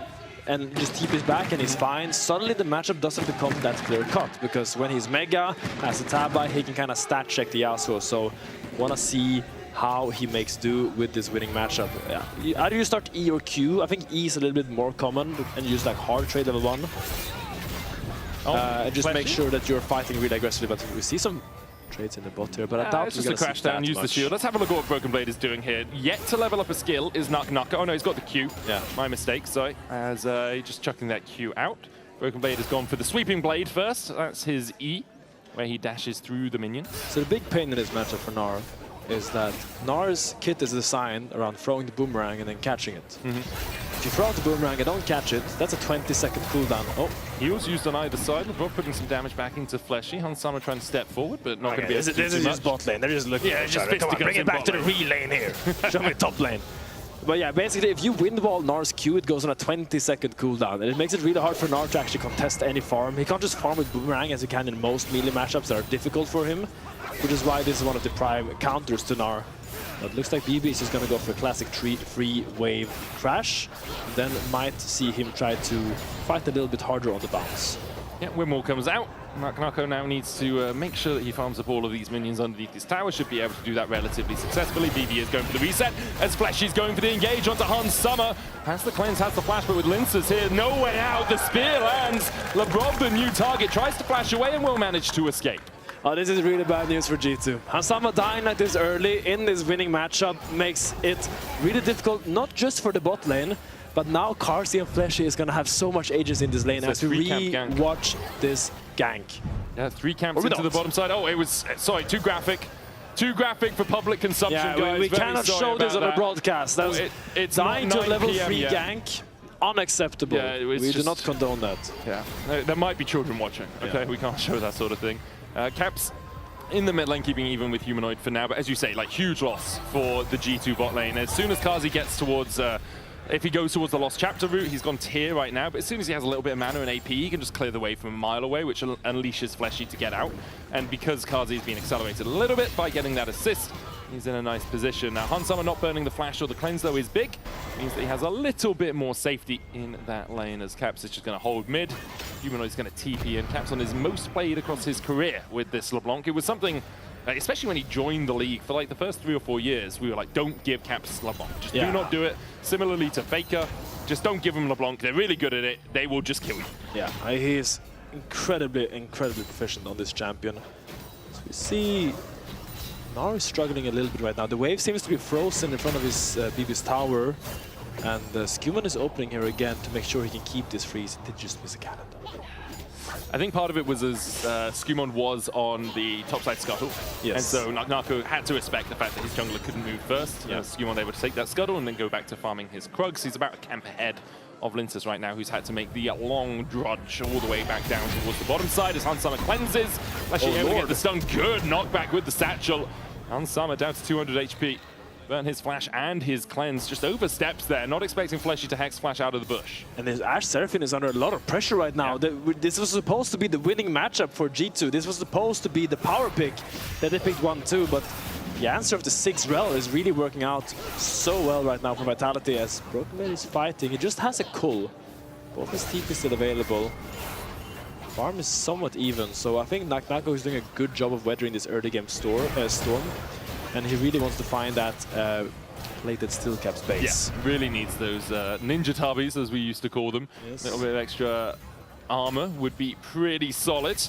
and just keep his back and he's fine, suddenly the matchup doesn't become that clear-cut, because when he's Mega, as a Tabi, he can kind of stat check the Yasuo. So want to see how he makes do with this winning matchup. Yeah. Either you start E or Q. I think E is a little bit more common, and you use like hard trade level 1. And just make sure that you're fighting really aggressively. But we see some trades in the bot here, but I doubt it's we're just a gonna crash see down, that use the much. shield. Let's have a look at what Broken Blade is doing here. Yet to level up a skill is Knock. Oh no, he's got the Q. Yeah. My mistake, sorry. As just chucking that Q out. Broken Blade has gone for the Sweeping Blade first. That's his E, where he dashes through the minion. So the big pain in this matchup for Gnar is that Gnar's kit is designed around throwing the boomerang and then catching it. If you throw out the boomerang and don't catch it, that's a 20-second cooldown. Oh, heals used on either side. LeBron putting some damage back into Fleshy. Hansama trying to step forward, but not going to be able to do This is too just much. bot lane. They're just looking Yeah, at each just other. Come on, fisticuffs bring it in back bot to the lane. re lane here. Show me top lane. But yeah, basically, if you win the wall Gnar's Q, it goes on a 20-second cooldown, and it makes it really hard for Gnar to actually contest any farm. He can't just farm with boomerang as he can in most melee matchups that are difficult for him, which is why this is one of the prime counters to Gnar. But it looks like BB is just going to go for a classic free wave crash, and then might see him try to fight a little bit harder on the bounce. Yeah, Wimwall comes out. Knocko now needs to make sure that he farms up all of these minions underneath his tower. Should be able to do that relatively successfully. BB is going for the reset as Fleshy's going for the engage onto Hans Summer. Has the cleanse, has the flash, but with Linces here, no way out. The spear lands. Lebrov, the new target, tries to flash away and will manage to escape. Oh, this is really bad news for G2. Hansama dying like this early in this winning matchup makes it really difficult, not just for the bot lane, but now Carzzy and Fleshy is going to have so much agency in this lane. So As to re-watch this gank. Yeah, 3 camps into the bottom side. Oh, it was, sorry, too graphic. Too graphic for public consumption, Yeah, guys. we Very cannot sorry show this about on a that. broadcast. That was It's dying not to a 9 level PM 3 yet. gank. Unacceptable. Yeah, we do just- not condone that. Yeah, there might be children watching. Okay, we can't show that sort of thing. Caps in the mid lane, keeping even with Humanoid for now. But as you say, like, huge loss for the G2 bot lane. As soon as Carzzy gets towards, if he goes towards the Lost Chapter route, he's gone tier right now. But as soon as he has a little bit of mana and AP, he can just clear the way from a mile away, which unleashes Fleshy to get out. And because Carzzy's been accelerated a little bit by getting that assist, he's in a nice position. Now, Hansama not burning the flash or the cleanse, though, is big. Means that he has a little bit more safety in that lane, as Caps is just going to hold mid. Humanoid's going to TP in. Caps on his most played across his career with this LeBlanc. It was something, especially when he joined the league, for like the first 3 or 4 years, we were like, don't give Caps LeBlanc. Just do not do it. Similarly to Faker, just don't give him LeBlanc. They're really good at it. They will just kill you. Yeah, he is incredibly proficient on this champion. So we see Gnar is struggling a little bit right now. The wave seems to be frozen in front of his BB's tower, and Scuman is opening here again to make sure he can keep this freeze. Did just miss a cannon. I think part of it was as Skumon was on the topside scuttle. Yes. And so Narco had to respect the fact that his jungler couldn't move first. Yeah. Skumon able to take that scuttle and then go back to farming his Krugs. He's about a camp ahead of Linces right now, who's had to make the long drudge all the way back down towards the bottom side as Hansama cleanses. Actually able to get the stun. Good knockback with the satchel. Hansama down to 200 HP. Burn his flash and his cleanse, just oversteps there, not expecting Fleshy to hex flash out of the bush. And his Ashe Seraphine is under a lot of pressure right now. This was supposed to be the winning matchup for G2. This was supposed to be the power pick that they picked 1-2, but the answer of the 6 rel is really working out so well right now for Vitality as Broken Blade is fighting. He just has a cull. Both his TP still available. Farm is somewhat even, so I think Nako is doing a good job of weathering this early game storm. And he really wants to find that plated steel cap space. Yeah, really needs those ninja tabis, as we used to call them. Yes. A little bit of extra armor would be pretty solid.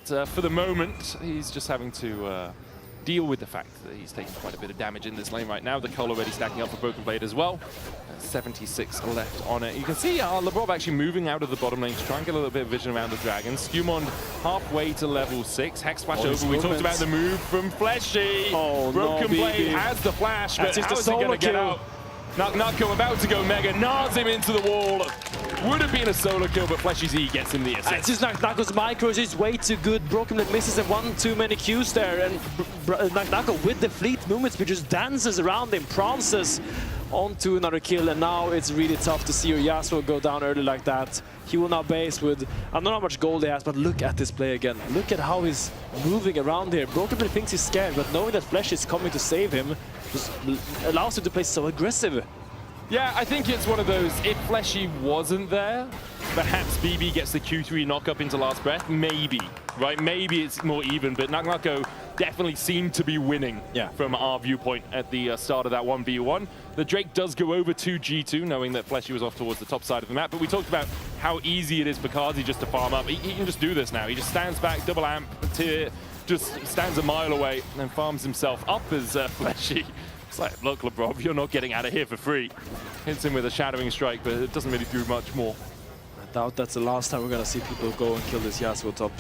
But, for the moment, he's just having to deal with the fact that he's taking quite a bit of damage in this lane right now. The cull already stacking up for Broken Blade as well. 76 left on it. You can see Lebrov actually moving out of the bottom lane to try and get a little bit of vision around the dragon. Skumon halfway to level 6. Hex flash over. We talked about the move from Fleshy. Oh, Broken no, Blade BB. has the flash, but That's just how a is he going solo to get kill. out? Nako about to go mega, nars him into the wall. Would have been a solo kill, but Fleshy's E gets him the assist. It's just Nako's micros is way too good. Broken Blade misses and one too many Qs there, and Nako with the fleet movements, but just dances around him, prances onto another kill, and now it's really tough to see Yasuo go down early like that. He will now base with, I don't know how much gold he has, but look at this play again. Look at how he's moving around here. Broken Blade thinks he's scared, but knowing that Flesh is coming to save him just allows him to play so aggressive. Yeah, I think it's one of those, if Fleshy wasn't there, perhaps BB gets the Q3 knock-up into last breath, maybe, right? Maybe it's more even, but Nako definitely seemed to be winning from our viewpoint at the start of that 1v1. The Drake does go over to G2, knowing that Fleshy was off towards the top side of the map, but we talked about how easy it is for Carzzy just to farm up. He can just do this now. He just stands back, double amp, tier, just stands a mile away and farms himself up as Fleshy. It's like, look, LeBron, you're not getting out of here for free. Hits him with a shadowing strike, but it doesn't really do much more. I doubt that's the last time we're gonna see people go and kill this Yasuo top.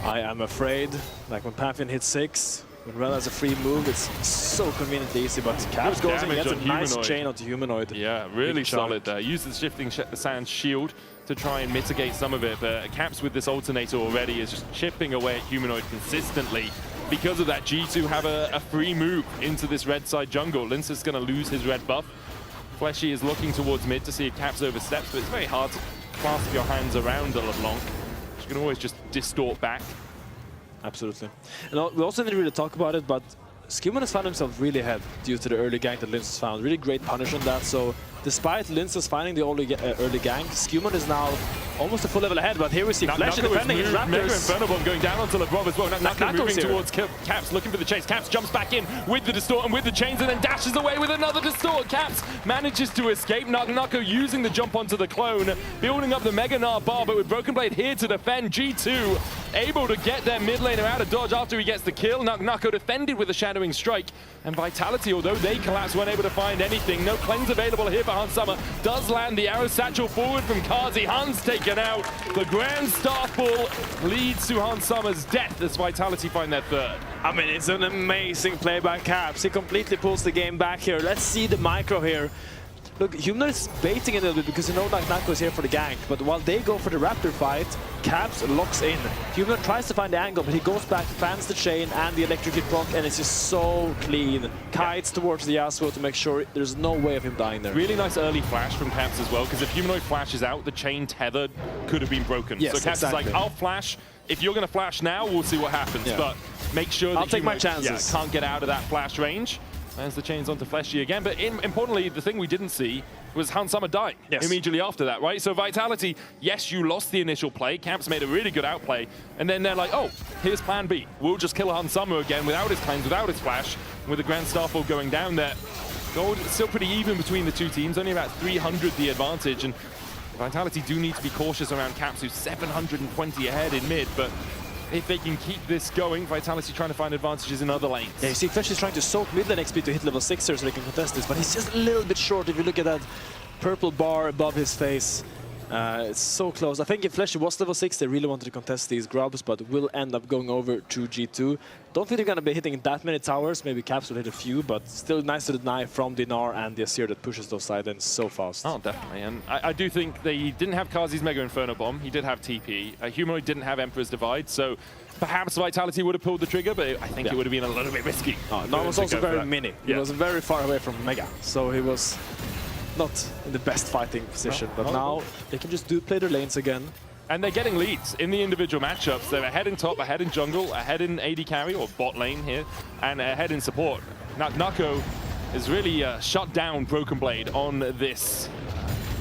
I am afraid, like when Pantheon hits 6, when Rel has a free move, it's so conveniently easy, but Caps goes and gets a nice chain onto Humanoid. Yeah, really solid there. Uses the Shifting Sand shield to try and mitigate some of it, but Caps with this alternator already is just chipping away at Humanoid consistently. Because of that, G2 have a free move into this red side jungle. Lince is going to lose his red buff. Fleshy is looking towards mid to see if Caps oversteps, but it's very hard to clasp your hands around a LeBlanc. You can always just distort back. Absolutely. And we also didn't really talk about it, but Skirmishes has found himself really ahead due to the early gank that Lince has found. Really great punish on that. So despite Lince finding the early gank, Skirmishes is now almost a full level ahead. But here we see Flash defending his Raptors. Mega Inferno Bomb going down onto LeBron as well. Nako moving towards Caps, looking for the chase. Caps jumps back in with the distort and with the chains and then dashes away with another distort. Caps manages to escape. Nako using the jump onto the clone, building up the Mega Gnar bar, but with Broken Blade here to defend. G2 able to get their mid laner out of dodge after he gets the kill. Nako defended with a shadowing strike. And Vitality, although they collapsed, weren't able to find anything. No cleanse available here for Hans Summer. Does land the arrow satchel forward from Kazi. Hans taken out. The Grand Starfall leads to Hans Summer's death as Vitality find their third. I mean, it's an amazing play by Caps. He completely pulls the game back here. Let's see the micro here. Look, Humanoid is baiting a little bit because you know like Nako is here for the gank, but while they go for the Raptor fight, Caps locks in. Humanoid tries to find the angle, but he goes back, fans the chain and the electric hit proc, and it's just so clean. Kites towards the Yasuo to make sure there's no way of him dying there. Really nice early flash from Caps as well, because if Humanoid flashes out, the chain tether could have been broken. Yes, so Caps is like, I'll flash. If you're going to flash now, we'll see what happens. Yeah. But make sure that I'll take my chances. Can't get out of that flash range. As the chains onto Fleshy again. But importantly, the thing we didn't see was Hans Summer dying immediately after that, right? So Vitality, yes, you lost the initial play. Caps made a really good outplay. And then they're like, oh, here's plan B. We'll just kill Hans Summer again without his cleanse, without his flash. With the Grand Starfall going down there. Gold still pretty even between the two teams. Only about 300 the advantage. And Vitality do need to be cautious around Caps, who's 720 ahead in mid. But if they can keep this going, Vitality trying to find advantages in other lanes. Yeah, you see Flesh is trying to soak mid lane XP to hit level 6 here so they can contest this, but he's just a little bit short if you look at that purple bar above his face. It's so close. I think if Flesh was level 6, they really wanted to contest these grubs, but will end up going over to G2. Don't think they're going to be hitting that many towers. Maybe Caps will hit a few, but still nice to deny from Dinar and the Asir that pushes those side lanes so fast. Oh, definitely. And I do think they didn't have Kazi's Mega Inferno Bomb. He did have TP. Humanoid didn't have Emperor's Divide, so perhaps Vitality would have pulled the trigger, but I think it would have been a little bit risky. No, it was also very mini. He was very far away from Mega, so he was not in the best fighting position. But now they can just play their lanes again. And they're getting leads in the individual matchups. They're ahead in top, ahead in jungle, ahead in AD carry, or bot lane here, and ahead in support. Nako has really shut down Broken Blade on this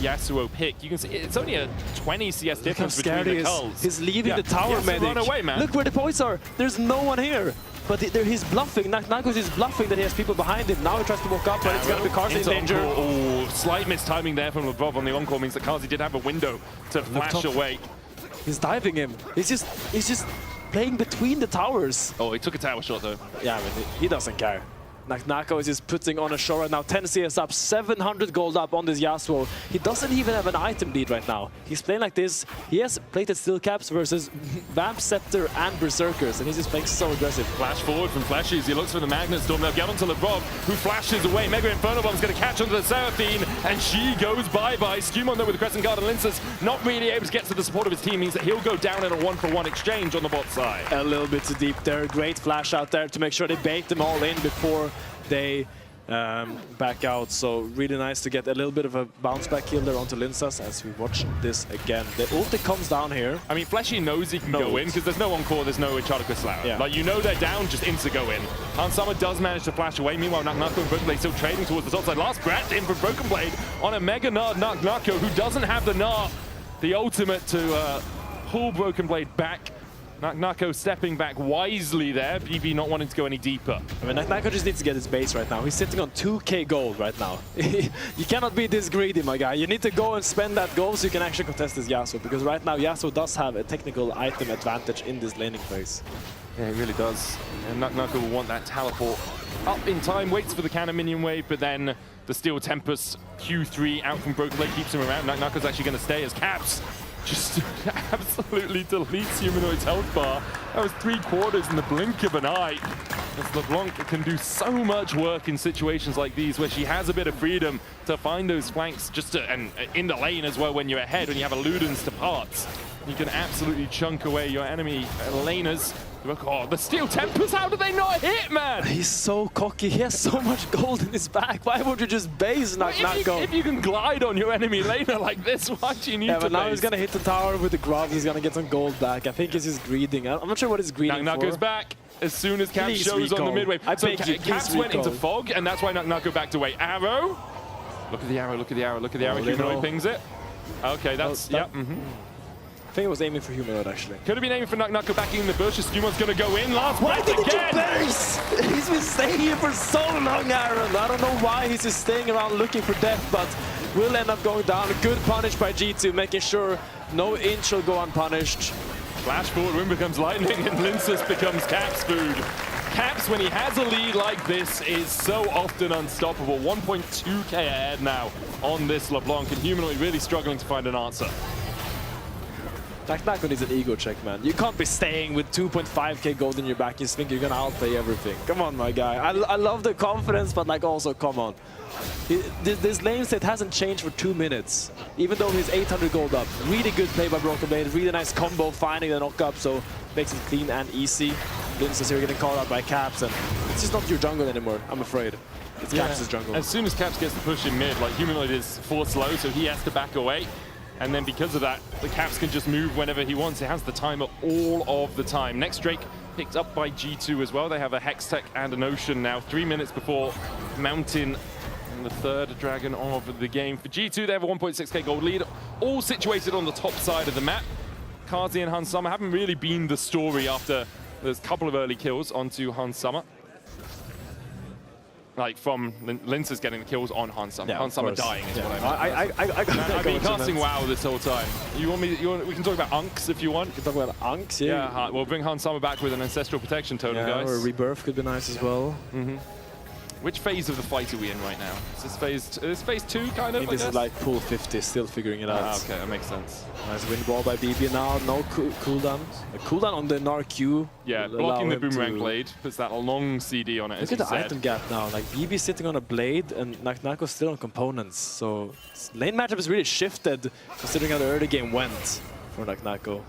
Yasuo pick. You can see it's only a 20 CS difference between the culls. He's leaving the tower medic. Run away, man. Look where the points are. There's no one here. But he's bluffing. Nako is bluffing that he has people behind him. Now he tries to walk up, but it's going to be Kazi in danger. Oh, slight mistiming there from LeBron on the encore means that Kazi did have a window to flash away. He's diving him. He's just playing between the towers. Oh, he took a tower shot though. Yeah, but he doesn't care. Nako is just putting on a show right now. 10 CS up, 700 gold up on this Yasuo. He doesn't even have an item lead right now. He's playing like this. He has plated Steel Caps versus Vamp Scepter and Berserkers, and he's just playing so aggressive. Flash forward from Flashies. He looks for the Magnet Storm. They'll get onto LeBron, who flashes away. Mega Inferno Bomb's going to catch onto the Seraphine, and she goes bye-bye. Skewmon, though, with the Crescent Guard and Linces, not really able to get to the support of his team, means that he'll go down in a one-for-one exchange on the bot side. A little bit too deep there. Great flash out there to make sure they bait them all in before they back out. So really nice to get a little bit of a bounce back kill there onto Linsas as we watch this again. The ulti comes down here. I mean, Fleshy knows he can go in because there's no encore, there's no Enchanted Slayer. Yeah. Like, you know they're down, just insta go in. Hans Summer does manage to flash away. Meanwhile, Nako and Broken Blade still trading towards the top side. Last grab in from Broken Blade on a Mega Gnar Nako, who doesn't have the Gnar, the ultimate to pull Broken Blade back. Nako stepping back wisely there, BB not wanting to go any deeper. I mean, Nako just needs to get his base right now. He's sitting on 2k gold right now. You cannot be this greedy, my guy. You need to go and spend that gold so you can actually contest this Yasuo, because right now Yasuo does have a technical item advantage in this laning phase. Yeah, it really does. And Knuckle will want that teleport up in time, waits for the cannon minion wave, but then the Steel Tempest Q3 out from Broken Blade keeps him around. Knuckle's actually going to stay as Caps just absolutely deletes Humanoid's health bar. That was 3/4 in the blink of an eye. As LeBlanc can do so much work in situations like these where she has a bit of freedom to find those flanks just to, and in the lane as well when you're ahead, when you have Eludens to parts. You can absolutely chunk away your enemy laners. Oh, the Steel Tempest, how do they not hit, man? He's so cocky. He has so much gold in his back. Why would you just base Knuckle? If you can glide on your enemy laner like this, why do you need to but now base? he's going to hit the tower with the grab. He's going to get some gold back. I think it's just greeding. I'm not sure what he's greeding Knuck for. goes back as soon as Caps Please shows recall. on the mid wave. I So beg you, Caps please went into recall. fog, and that's why Knuck go back to wait. Arrow. Look at the arrow, look at the arrow, look at the arrow. they Humanoid know. pings it. Okay, that's, that- yep. I think it was aiming for Humanoid, actually. Could have been aiming for Knuckle backing in the bushes. Scumon's going to go in. Last Why breath did he again. get base? He's been staying here for so long, Aaron. I don't know why he's just staying around looking for death, but will end up going down. A good punish by G2, making sure no inch will go unpunished. Flash forward, wind becomes lightning, and Lincus becomes Caps food. Caps, when he has a lead like this, is so often unstoppable. 1.2k ahead now on this LeBlanc, and Humanoid really struggling to find an answer. Knuckle needs an ego check, man. You can't be staying with 2.5k gold in your back. You think you're gonna outplay everything. Come on, my guy. I love the confidence, but like also, come on. This lane state hasn't changed for 2 minutes, even though he's 800 gold up. Really good play by Broken Blade. Really nice combo, finding the knock-up, so makes it clean and easy. Lincus here getting called out by Caps, and it's just not your jungle anymore, I'm afraid. It's Caps' jungle. As soon as Caps gets the push in mid, like Humanoid is force low, so he has to back away. And then because of that, the Caps can just move whenever he wants. He has the timer all of the time. Next Drake picked up by G2 as well. They have a Hextech and an Ocean now. 3 minutes before Mountain and the third dragon of the game. For G2, they have a 1.6k gold lead, all situated on the top side of the map. Kazi and Hans Summer haven't really been the story after there's a couple of early kills onto Hans Summer. Like from Lincus getting the kills on Hans Summer. Yeah, Hans Summer dying is what I mean. I've been casting WoW this whole time. You want me? We can talk about Unks if you want. We can talk about Unks, yeah. Yeah, we'll bring Hans Summer back with an Ancestral Protection totem, guys. Or a Rebirth could be nice as well. Which phase of the fight are we in right now? Is this phase 2 kind of? I think this is like pool 50, still figuring it out. Okay, that makes sense. Nice wind ball by BB now, no cooldown. A cooldown on the Nar Q. Yeah, blocking the Boomerang Blade, puts that long CD on it. Look at the item gap now, like BB sitting on a blade and Knuckle's still on components. So lane matchup has really shifted considering how the early game went for Knuckle.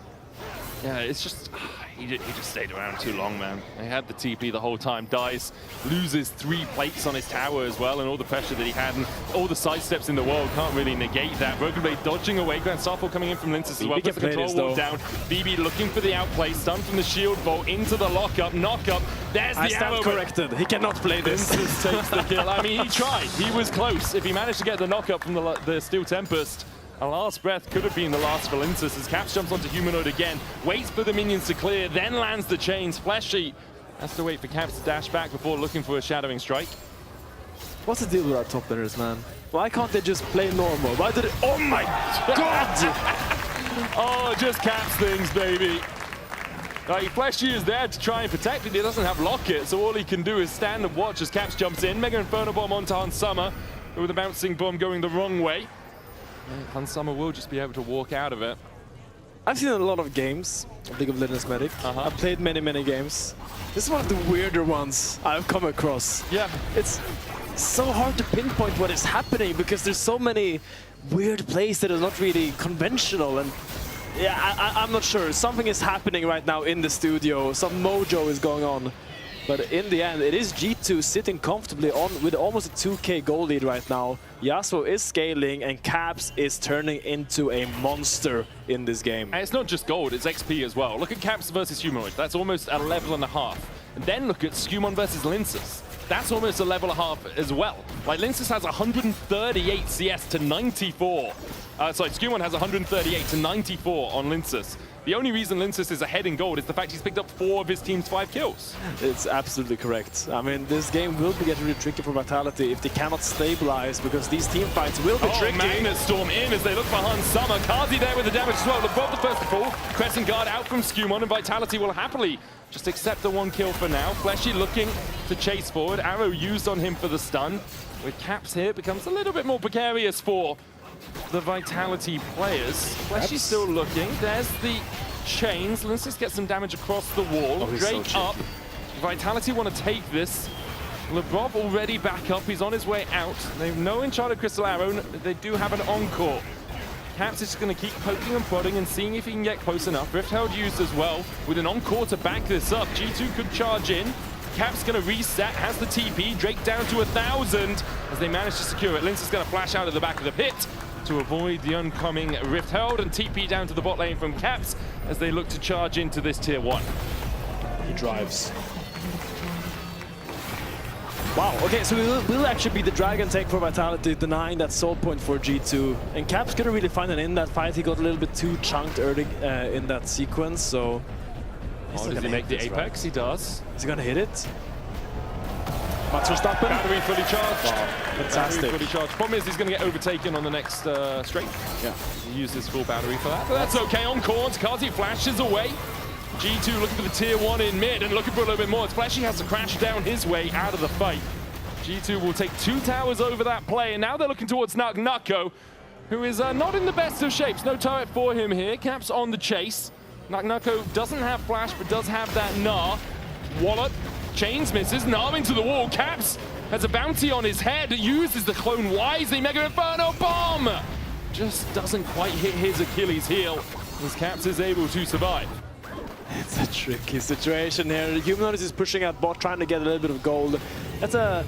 Yeah, it's just, he just stayed around too long, man. He had the TP the whole time, dies, loses 3 plates on his tower as well, and all the pressure that he had, and all the sidesteps in the world can't really negate that. Broken Blade dodging away, Grand Starfall coming in from Lincus as well, puts the control wall down. BB looking for the outplay, stun from the shield vault into the lockup, knock-up, there's the stand arrow. corrected, he cannot play this. Lincus takes the kill. I mean, he tried, he was close. If he managed to get the knock-up from the Steel Tempest, a last breath could have been the last for Lincus as Caps jumps onto Humanoid again, waits for the minions to clear, then lands the chains. Fleshy has to wait for Caps to dash back before looking for a shadowing strike. What's the deal with our top laners, man? Why can't they just play normal? Why did it? Oh my god! Oh, just Caps things, baby. Like, Fleshy is there to try and protect it. He doesn't have Locket, so all he can do is stand and watch as Caps jumps in. Mega Inferno Bomb onto Hans Summer, with a bouncing bomb going the wrong way. Hans Summer will just be able to walk out of it. I've seen a lot of games of League of Legends Medic. I've played many games. This is one of the weirder ones I've come across. Yeah. It's so hard to pinpoint what is happening because there's so many weird plays that are not really conventional, and yeah, I'm not sure. Something is happening right now in the studio. Some mojo is going on. But in the end, it is G2 sitting comfortably on with almost a 2k goal lead right now. Yasuo is scaling and Caps is turning into a monster in this game. And it's not just gold, it's XP as well. Look at Caps versus Humanoid, that's almost a level and a half. And then look at Skewmon versus Lincus. That's almost a level and a half as well. Like, Lincus has 138 CS to 94. Sorry, Skewmon has 138 to 94 on Lincus. The only reason Linces is ahead in gold is the fact he's picked up 4 of his team's 5 kills. It's absolutely correct. I mean, this game will be getting really tricky for Vitality if they cannot stabilize, because these team fights will be tricky. Magnet Storm in as they look for Hans Summer. Kazi there with the damage as well. LeBron the first to fall. Crescent Guard out from Skewmon, and Vitality will happily just accept the 1 kill for now. Fleshy looking to chase forward. Arrow used on him for the stun. With Caps here, it becomes a little bit more precarious for the Vitality players. Fleshy's still looking. There's the chains. Let's just get some damage across the wall. Drake so up. Vitality want to take this. LeBron already back up. He's on his way out. They have no Enchanted Crystal Arrow. They do have an encore. Caps is just going to keep poking and prodding and seeing if he can get close enough. Rift Herald used as well with an encore to back this up. G2 could charge in. Caps going to reset, has the TP. Drake down to 1,000 as they manage to secure it. Lince is going to flash out of the back of the pit to avoid the oncoming Rift Herald, and TP down to the bot lane from Caps as they look to charge into this tier 1. He drives. Wow, okay, so it will actually be the Dragon take for Vitality, denying that soul point for G2. And Caps couldn't really find it in that fight. He got a little bit too chunked early in that sequence, so... Does he make the Apex? Right? He does. Is he going to hit it? Mats Verstappen. Battery fully charged. Wow, fantastic. Battery fully charged. Problem is he's going to get overtaken on the next straight. Yeah. He used his full battery for that, but that's okay. On Corns, Kazi flashes away. G2 looking for the tier 1 in mid and looking for a little bit more. Flashy has to crash down his way out of the fight. G2 will take 2 towers over that play, and now they're looking towards Naknako, who is not in the best of shapes. No turret for him here. Caps on the chase. Naknako doesn't have flash, but does have that Gnar. Wallop, chains misses, Gnar into the wall. Caps has a bounty on his head, uses the clone wisely. Mega Inferno bomb! Just doesn't quite hit his Achilles heel, as Caps is able to survive. It's a tricky situation here. Humanoid is pushing out bot, trying to get a little bit of gold. That's a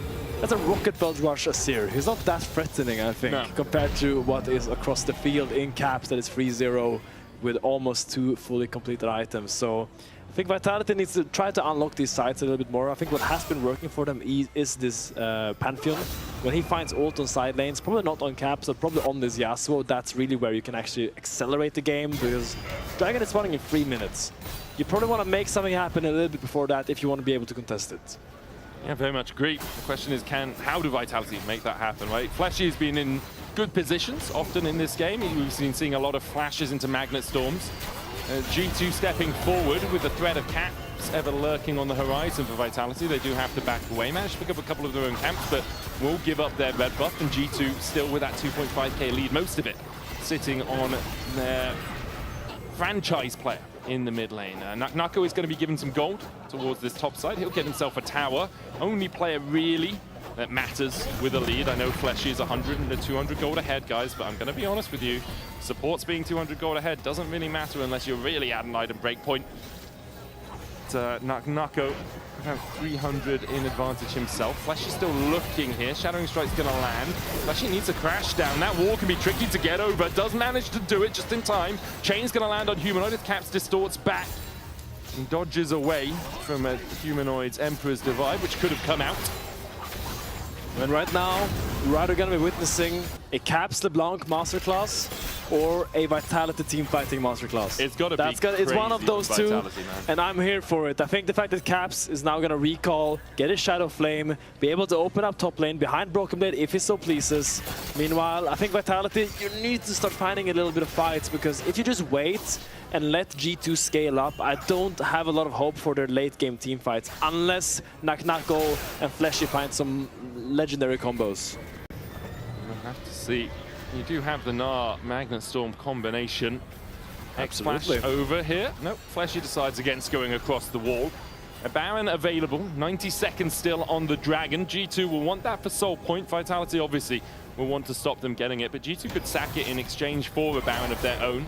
rocket belt rush Asir. He's not that threatening, I think, compared to what is across the field in Caps that is 3-0 with almost 2 fully completed items. So I think Vitality needs to try to unlock these sides a little bit more. I think what has been working for them is this Pantheon. When he finds ult on side lanes, probably not on Caps, but probably on this Yasuo, that's really where you can actually accelerate the game, because Dragon is running in 3 minutes. You probably want to make something happen a little bit before that if you want to be able to contest it. Yeah, very much agree. The question is, how do Vitality make that happen, right? Fleshy has been in good positions often in this game. We've been seeing a lot of flashes into Magnet Storms. G2 stepping forward with the threat of Caps ever lurking on the horizon for Vitality. They do have to back away. Managed to pick up a couple of their own camps, but will give up their red buff, and G2 still with that 2.5k lead, most of it sitting on their franchise player in the mid lane. Naknako is going to be given some gold towards this top side. He'll get himself a tower. Only player really that matters with a lead. I know Fleshy is 100 and 200 gold ahead, guys, but I'm going to be honest with you. Supports being 200 gold ahead doesn't really matter unless you're really at an item break point. Naknako have 300 in advantage himself. Fleshy still looking here. Shadowing Strike's going to land. Fleshy needs a crash down. That wall can be tricky to get over. Does manage to do it just in time. Chain's going to land on Humanoid as Caps distorts back and dodges away from a Humanoid's Emperor's Divide, which could have come out. And right now, we're either going to be witnessing a Caps LeBlanc masterclass or a Vitality team fighting masterclass. It's got to be crazy. It's one of those two, man. and I'm here for it. I think the fact that Caps is now going to recall, get his Shadow Flame, be able to open up top lane behind Broken Blade if he so pleases. Meanwhile, I think Vitality, you need to start finding a little bit of fights, because if you just wait and let G2 scale up, I don't have a lot of hope for their late game team fights, unless Naknako and Fleshy find some legendary combos. We'll have to see. You do have the Gnar Magnet Storm combination. X-Flash over here. Nope, Fleshy decides against going across the wall. A Baron available, 90 seconds still on the Dragon. G2 will want that for soul point. Vitality obviously will want to stop them getting it, but G2 could sack it in exchange for a Baron of their own.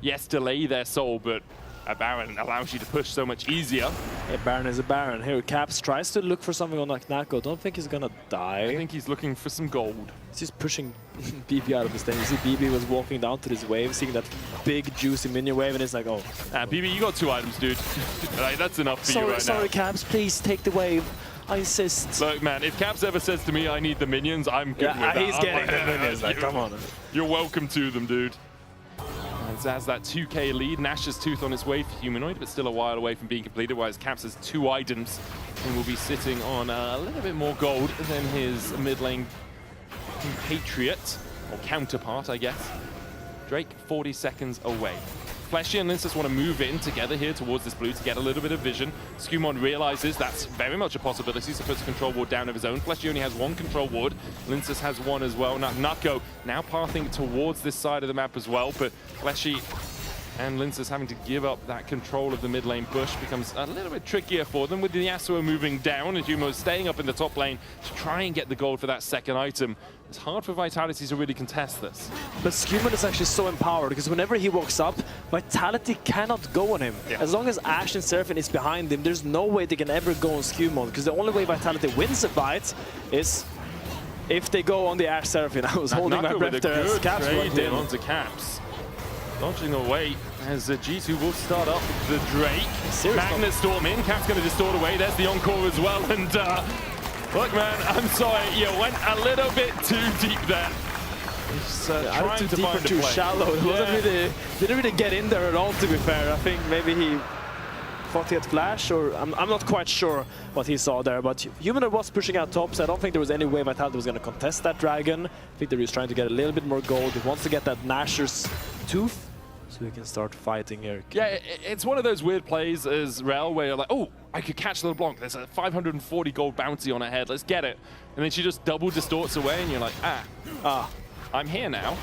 Yes, delay their soul, but a Baron allows you to push so much easier. A Baron is a Baron. Here, Caps tries to look for something on Naknako. Don't think he's gonna die. I think he's looking for some gold. He's just pushing BB out of his lane. You see BB was walking down to this wave, seeing that big, juicy minion wave, and it's like, oh. BB, you got 2 items, dude. Like, that's enough for you right now. Sorry, Caps, please take the wave. I insist. Look, man, if Caps ever says to me, I need the minions, I'm good with that. He's getting the minions. Like, come on. You're welcome to them, dude. Lince has that 2k lead. Nash's Tooth on its way for Humanoid, but still a while away from being completed, whereas Caps has 2 items and will be sitting on a little bit more gold than his mid lane compatriot, or counterpart, I guess. Drake 40 seconds away. Fleshy and Lince want to move in together here towards this blue to get a little bit of vision. Skumon realizes that's very much a possibility, so puts a control ward down of his own. Fleshy only has 1 control ward. Lince has 1 as well. Nako now pathing towards this side of the map as well, but Fleshy and Lince having to give up that control of the mid lane push becomes a little bit trickier for them, with the Yasuo moving down and Humo staying up in the top lane to try and get the gold for that second item. It's hard for Vitality to really contest this. But Skumon is actually so empowered, because whenever he walks up, Vitality cannot go on him. Yeah. As long as Ashe and Seraphine is behind him, there's no way they can ever go on Skumon, because the only way Vitality wins a fight is if they go on the Ashe Seraphine. I was holding my breath there as Caps went in. Onto Caps. Dodging away as G2 will start up the Drake. Magnet Storm in, Caps going to distort away. There's the Encore as well, and look, man, I'm sorry, you went a little bit too deep there. Just trying too to deep find or a too play. shallow. It wasn't really, didn't really get in there at all, to be fair. I think maybe he thought he had flash, or I'm not quite sure what he saw there. But Humanoid was pushing out top, so I don't think there was any way Vitality was going to contest that dragon. I think they were just trying to get a little bit more gold. He wants to get that Nasher's Tooth, so we can start fighting here. Yeah, it's one of those weird plays as Rel where you're like, oh, I could catch the LeBlanc. There's a 540 gold bounty on her head. Let's get it. And then she just double distorts away, and you're like, I'm here now.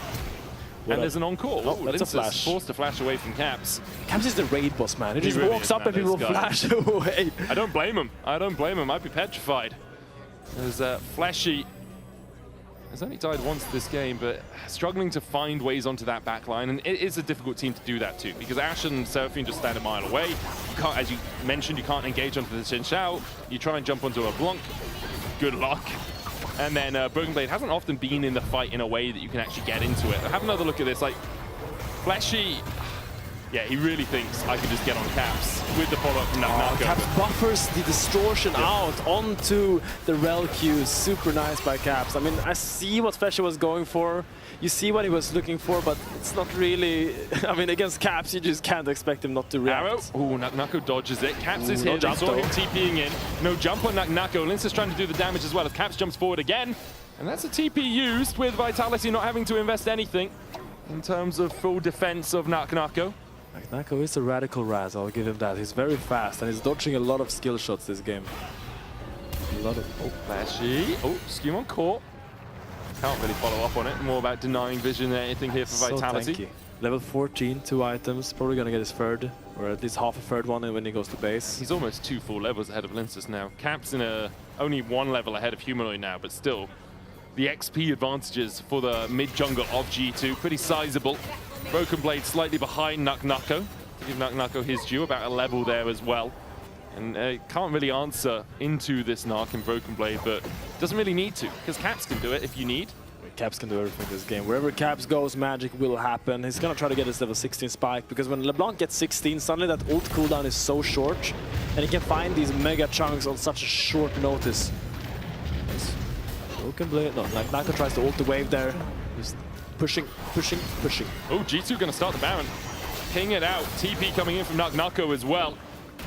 And there's an encore. Oh, that's a flash. Forced to flash away from Caps. Caps is the raid boss, man. He just really walks is, up man, and people this guy. flash away. I don't blame him. I don't blame him. I'd be petrified. There's Fleshy has only died once this game, but struggling to find ways onto that back line, and it is a difficult team to do that too, because Ashe and Seraphine just stand a mile away. You can't, as you mentioned, you can't engage onto the Xin Shao. You try and jump onto a Blanc. Good luck. And then Broken Blade hasn't often been in the fight in a way that you can actually get into it. Have another look at this. Like, Fleshy, yeah, he really thinks I can just get on Caps with the follow-up from Nako. Caps buffers the distortion out onto the Rel Q. Super nice by Caps. I mean, I see what Fleshy was going for. You see what he was looking for, but it's not really... I mean, against Caps, you just can't expect him not to react. Arrow. Ooh, Nako dodges it. Caps is here. They saw him TPing in. No jump on Nako. Lince is trying to do the damage as well as Caps jumps forward again. And that's a TP used with Vitality not having to invest anything in terms of full defense of Nako. Nako is a radical Raz, I'll give him that. He's very fast and he's dodging a lot of skill shots this game. A lot of... Oh, Flashy. Oh, Skumon caught. Can't really follow up on it. More about denying vision than anything here for Vitality. So level 14, 2 items. Probably going to get his third, or at least half a third one when he goes to base. He's almost 2 full levels ahead of Lince now. Caps in only 1 level ahead of Humanoid now, but still, the XP advantages for the mid-jungle of G2, pretty sizable. Broken Blade slightly behind Nako. To give Nako his due, about a level there as well. And can't really answer into this Narc in Broken Blade, but doesn't really need to, because Caps can do it if you need. Caps can do everything this game. Wherever Caps goes, magic will happen. He's gonna try to get his level 16 spike, because when LeBlanc gets 16, suddenly that ult cooldown is so short, and he can find these mega chunks on such a short notice. Broken Blade, no, like Nako tries to ult the wave there. Just pushing, pushing, pushing. Oh, G2 gonna start the Baron. Ping it out. TP coming in from Nako as well.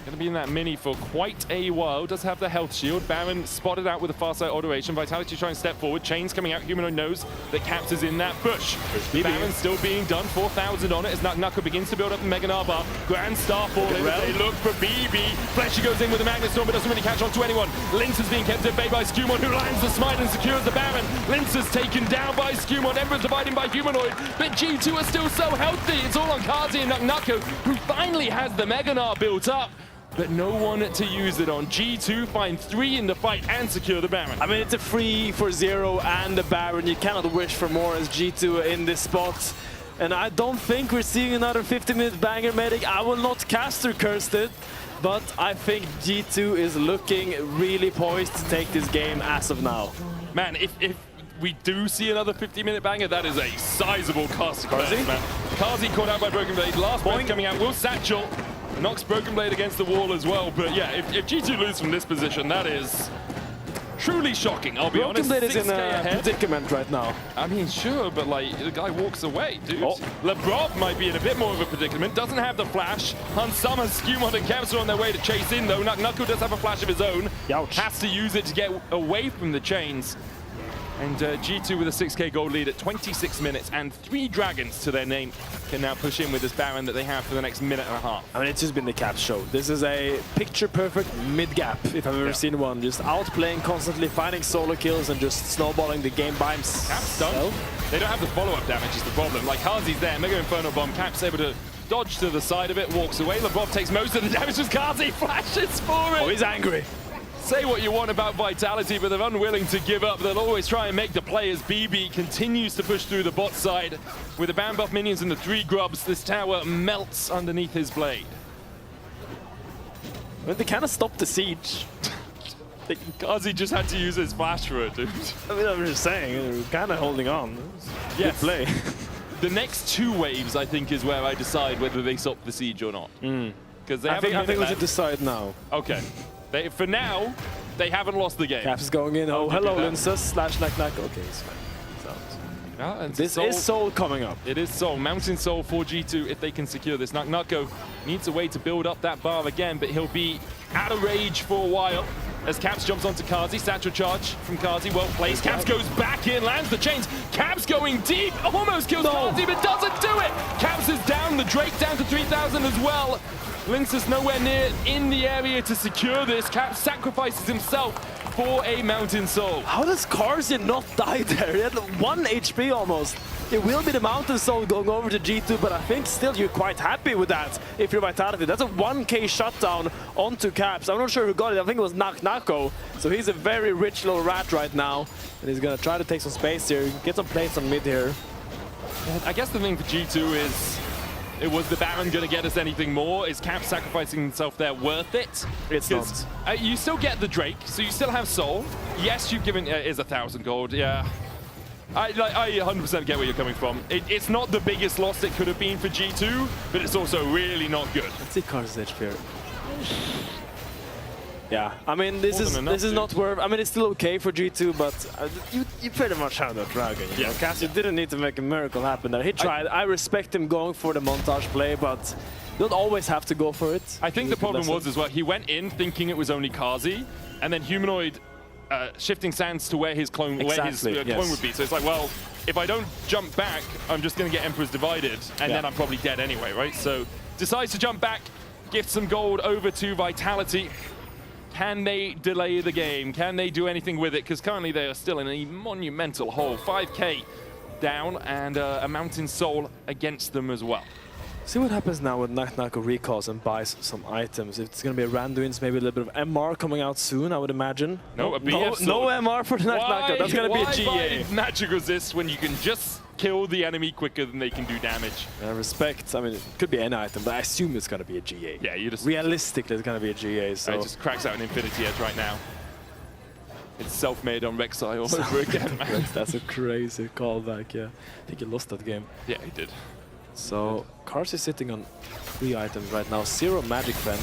Gonna be in that mini for quite a while. Does have the health shield. Baron spotted out with a fast side automation. Vitality trying to step forward. Chains coming out. Humanoid knows that Caps is in that bush. Baron still being done. 4,000 on it as Nako begins to build up the Mega Narbar. Grand Star falling. They look for BB. Fleshy goes in with a Magnet Storm, but doesn't really catch on to anyone. Lince is being kept at bay by Skumon, who lands the smite and secures the Baron. Lince is taken down by Skumon. Ember's dividing by Humanoid, but G2 are still so healthy. It's all on Kazi and Nako, who finally has the Mega Narbar built up, but no one to use it on. G2 find 3 in the fight and secure the Baron. I mean, it's a 3 for 0 and the Baron. You cannot wish for more as G2 in this spot. And I don't think we're seeing another 50-minute banger medic. I will not caster cursed it, but I think G2 is looking really poised to take this game as of now. Man, if we do see another 50-minute banger, that is a sizable caster curse, man. Kazi caught out by Broken Blade. Last point coming out will satchel. Knocks Broken Blade against the wall as well, but yeah, if G2 lose from this position, that is Truly shocking, I'll be Broken honest. Blade is in 6K a ahead. predicament right now. I mean, sure, but like, the guy walks away, dude. Lebrov might be in a bit more of a predicament, doesn't have the flash. Hansama, Skewmon, and Kevs are on their way to chase in, though. Knuckle does have a flash of his own. Ouch. Has to use it to get away from the chains. And G2 with a 6K gold lead at 26 minutes and 3 dragons to their name can now push in with this Baron that they have for the next minute and a half. I mean, it's just been the Caps show. This is a picture-perfect mid-gap, if I've ever seen one. Just outplaying constantly, finding solo kills, and just snowballing the game by himself. Caps done. They don't have the follow-up damage is the problem. Like, Kazi's there, Mega Inferno Bomb. Caps able to dodge to the side of it, walks away. Lebrov takes most of the damage as Kazi flashes for it. Oh, he's angry. Say what you want about Vitality, but they're unwilling to give up. They'll always try and make the players. BB continues to push through the bot side. With the Baron buff minions and the 3 grubs, this tower melts underneath his blade. Well, they kind of stopped the siege. Kazi just had to use his flash for it, dude. I mean, I'm just saying, they're kind of holding on. Yes. Good play. The next 2 waves, I think, is where I decide whether they stop the siege or not. Because I think we should decide now. Okay. For now, they haven't lost the game. Caps is going in. Oh, hello, Linces. Slash, knack. Okay, it's fine. Yeah, and this is Soul coming up. It is Soul. Mountain Soul for G2 if they can secure this. Nucko needs a way to build up that bar again, but he'll be out of rage for a while. As Caps jumps onto Kazi, satchel charge from Kazi, well placed. Caps goes back in, lands the chains. Caps going deep, almost kills Kazi, but doesn't do it. Caps is down, the Drake down to 3,000 as well. Linces nowhere near in the area to secure this. Caps sacrifices himself for a Mountain Soul. How does Karzi not die there? He had 1 HP almost. It will be the Mountain Soul going over to G2, but I think still you're quite happy with that if you're Vitality. That's a 1K shutdown onto Caps. I'm not sure who got it. I think it was Nako. So he's a very rich little rat right now. And he's going to try to take some space here, get some plates on mid here. I guess the thing for G2 is, was the Baron going to get us anything more? Is Caps sacrificing himself there worth it? It's not. You still get the Drake, so you still have Soul. Yes, you've given is 1,000 gold. Yeah, I 100% get where you're coming from. It's not the biggest loss it could have been for G2, but it's also really not good. Let's see Karzi's HP here. Yeah, I mean, this is not worth. I mean, it's still okay for G2, but you pretty much have that dragon. You know? Cassie didn't need to make a miracle happen there. He tried. I respect him going for the montage play, but you don't always have to go for it. I think the problem was as well, he went in thinking it was only Kazi, and then Humanoid shifting sands to where his clone, clone would be. So it's like, well, if I don't jump back, I'm just going to get Emperor's Divided, and then I'm probably dead anyway, right? So decides to jump back, gift some gold over to Vitality. Can they delay the game? Can they do anything with it? Because currently they are still in a monumental hole. 5K down and a Mountain Soul against them as well. See what happens now when Nako recalls and buys some items. It's going to be a Randuin's, maybe a little bit of MR coming out soon, I would imagine. No, a BF no MR for Nako. That's going to be a GA. Why magic resist when you can just kill the enemy quicker than they can do damage? Respect. I mean, it could be any item, but I assume it's going to be a GA. Yeah, you just... Realistically, it's going to be a GA, so... It just cracks out an Infinity Edge right now. It's self-made on Rek'Sai all over again, man. That's a crazy callback, yeah. I think he lost that game. Yeah, he did. So, Kars is sitting on 3 items right now. 0 Magic Pen.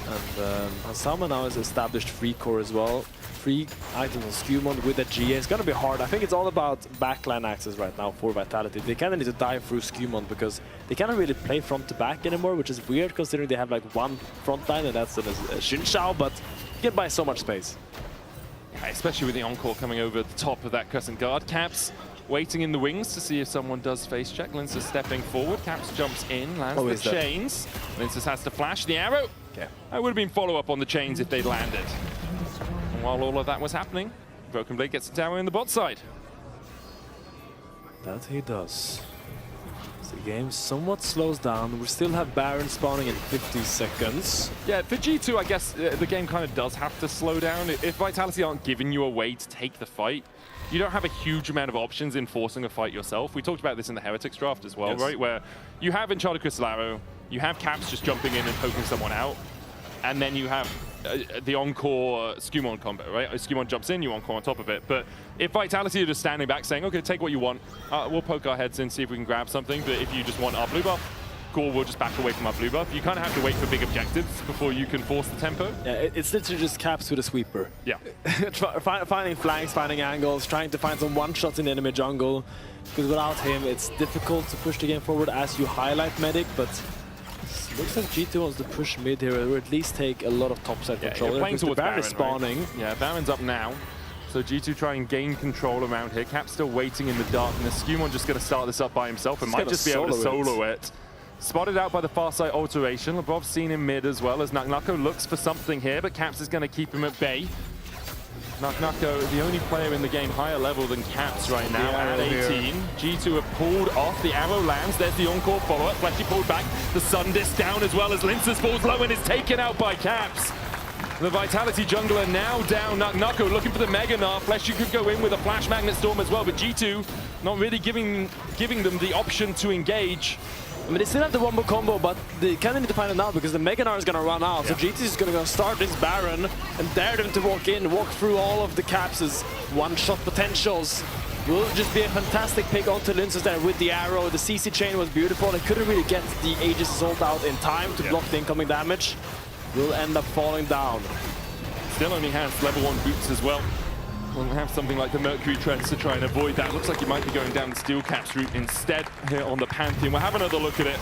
And Hansama now has established 3 core as well. 3 items on Skewmon with a GA. It's gonna be hard. I think it's all about backline access right now for Vitality. They kinda need to dive through Skewmon because they cannot really play front to back anymore, which is weird considering they have like 1 front line and that's a Xinqiao, but you can buy so much space. Yeah, especially with the Encore coming over the top of that Crescent Guard. Caps waiting in the wings to see if someone does face check. Linces stepping forward. Caps jumps in, lands the chains. Linces has to flash the arrow. Okay. That would have been follow-up on the chains if they'd landed. And while all of that was happening, Broken Blade gets the tower in the bot side. That he does. So the game somewhat slows down. We still have Baron spawning in 50 seconds. Yeah, for G2, I guess the game kind of does have to slow down. If Vitality aren't giving you a way to take the fight, you don't have a huge amount of options in forcing a fight yourself. We talked about this in the Heretics draft as well, right? Where you have Enchanted Crystal Arrow, you have Caps just jumping in and poking someone out, and then you have the Encore Skewmon combo, right? Skewmon jumps in, you Encore on top of it. But if Vitality are just standing back saying, okay, take what you want, we'll poke our heads in, see if we can grab something, but if you just want our blue buff, Gore will just back away from our blue buff. You kind of have to wait for big objectives before you can force the tempo. Yeah, it's literally just caps with a sweeper. Yeah. Finding flanks, finding angles, trying to find some one-shots in the enemy jungle. Because without him, it's difficult to push the game forward as you highlight Medic, but it looks like G2 wants to push mid here, or at least take a lot of topside control. Yeah, playing towards Baron is Baron, spawning. Right? Yeah, Baron's up now. So G2 try and gain control around here. Cap's still waiting in the darkness. Skewmon just going to start this up by himself and might just be able to solo it. Spotted out by the Farsight alteration. Lebrov's seen in mid as well as Naknako looks for something here, but Caps is going to keep him at bay. Naknako, the only player in the game higher level than Caps right now at 18. G2 have pulled off. The arrow lands. There's the encore follow-up. Fleshy pulled back. The Sun Disc down as well as Linces falls low and is taken out by Caps. The Vitality jungler now down. Naknako looking for the Mega Gnar. Fleshy could go in with a Flash Magnet Storm as well, but G2 not really giving them the option to engage. I mean, they still have the wombo combo, but they kind of need to find it now because the Mega Gnar is going to run out. So GT is going to start this Baron and dare them to walk through all of the Caps' one-shot potentials. Will just be a fantastic pick onto Linces there with the arrow. The CC chain was beautiful. They couldn't really get the Aegis Assault out in time to block the incoming damage. Will end up falling down. Still only has level 1 boots as well. We'll have something like the Mercury Treads to try and avoid that. Looks like he might be going down the Steel Caps route instead here on the Pantheon. We'll have another look at it.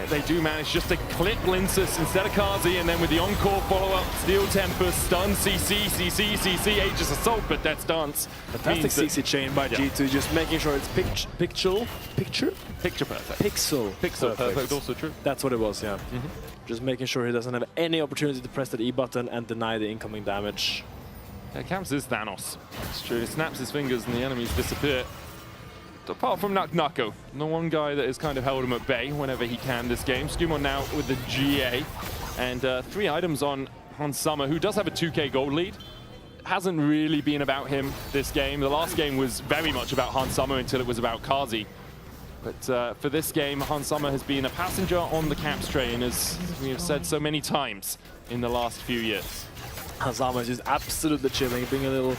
They do manage just to clip Linces instead of Kazi, and then with the encore follow-up, Steel Tempest, stun, CC, Aegis Assault, but that's dance. Fantastic CC chain by G2, just making sure it's picture perfect. Pixel perfect, also true. That's what it was, yeah. Just making sure he doesn't have any opportunity to press that E button and deny the incoming damage. Yeah, Caps is Thanos. It's true. He snaps his fingers and the enemies disappear. Apart from Naknako, the one guy that has kind of held him at bay whenever he can this game. Skewmon now with the GA. And 3 items on Hansama, who does have a 2k gold lead. Hasn't really been about him this game. The last game was very much about Hansama until it was about Kazi. But for this game, Hansama has been a passenger on the Caps train, as we have said so many times in the last few years. Hansama is just absolutely chilling, being a little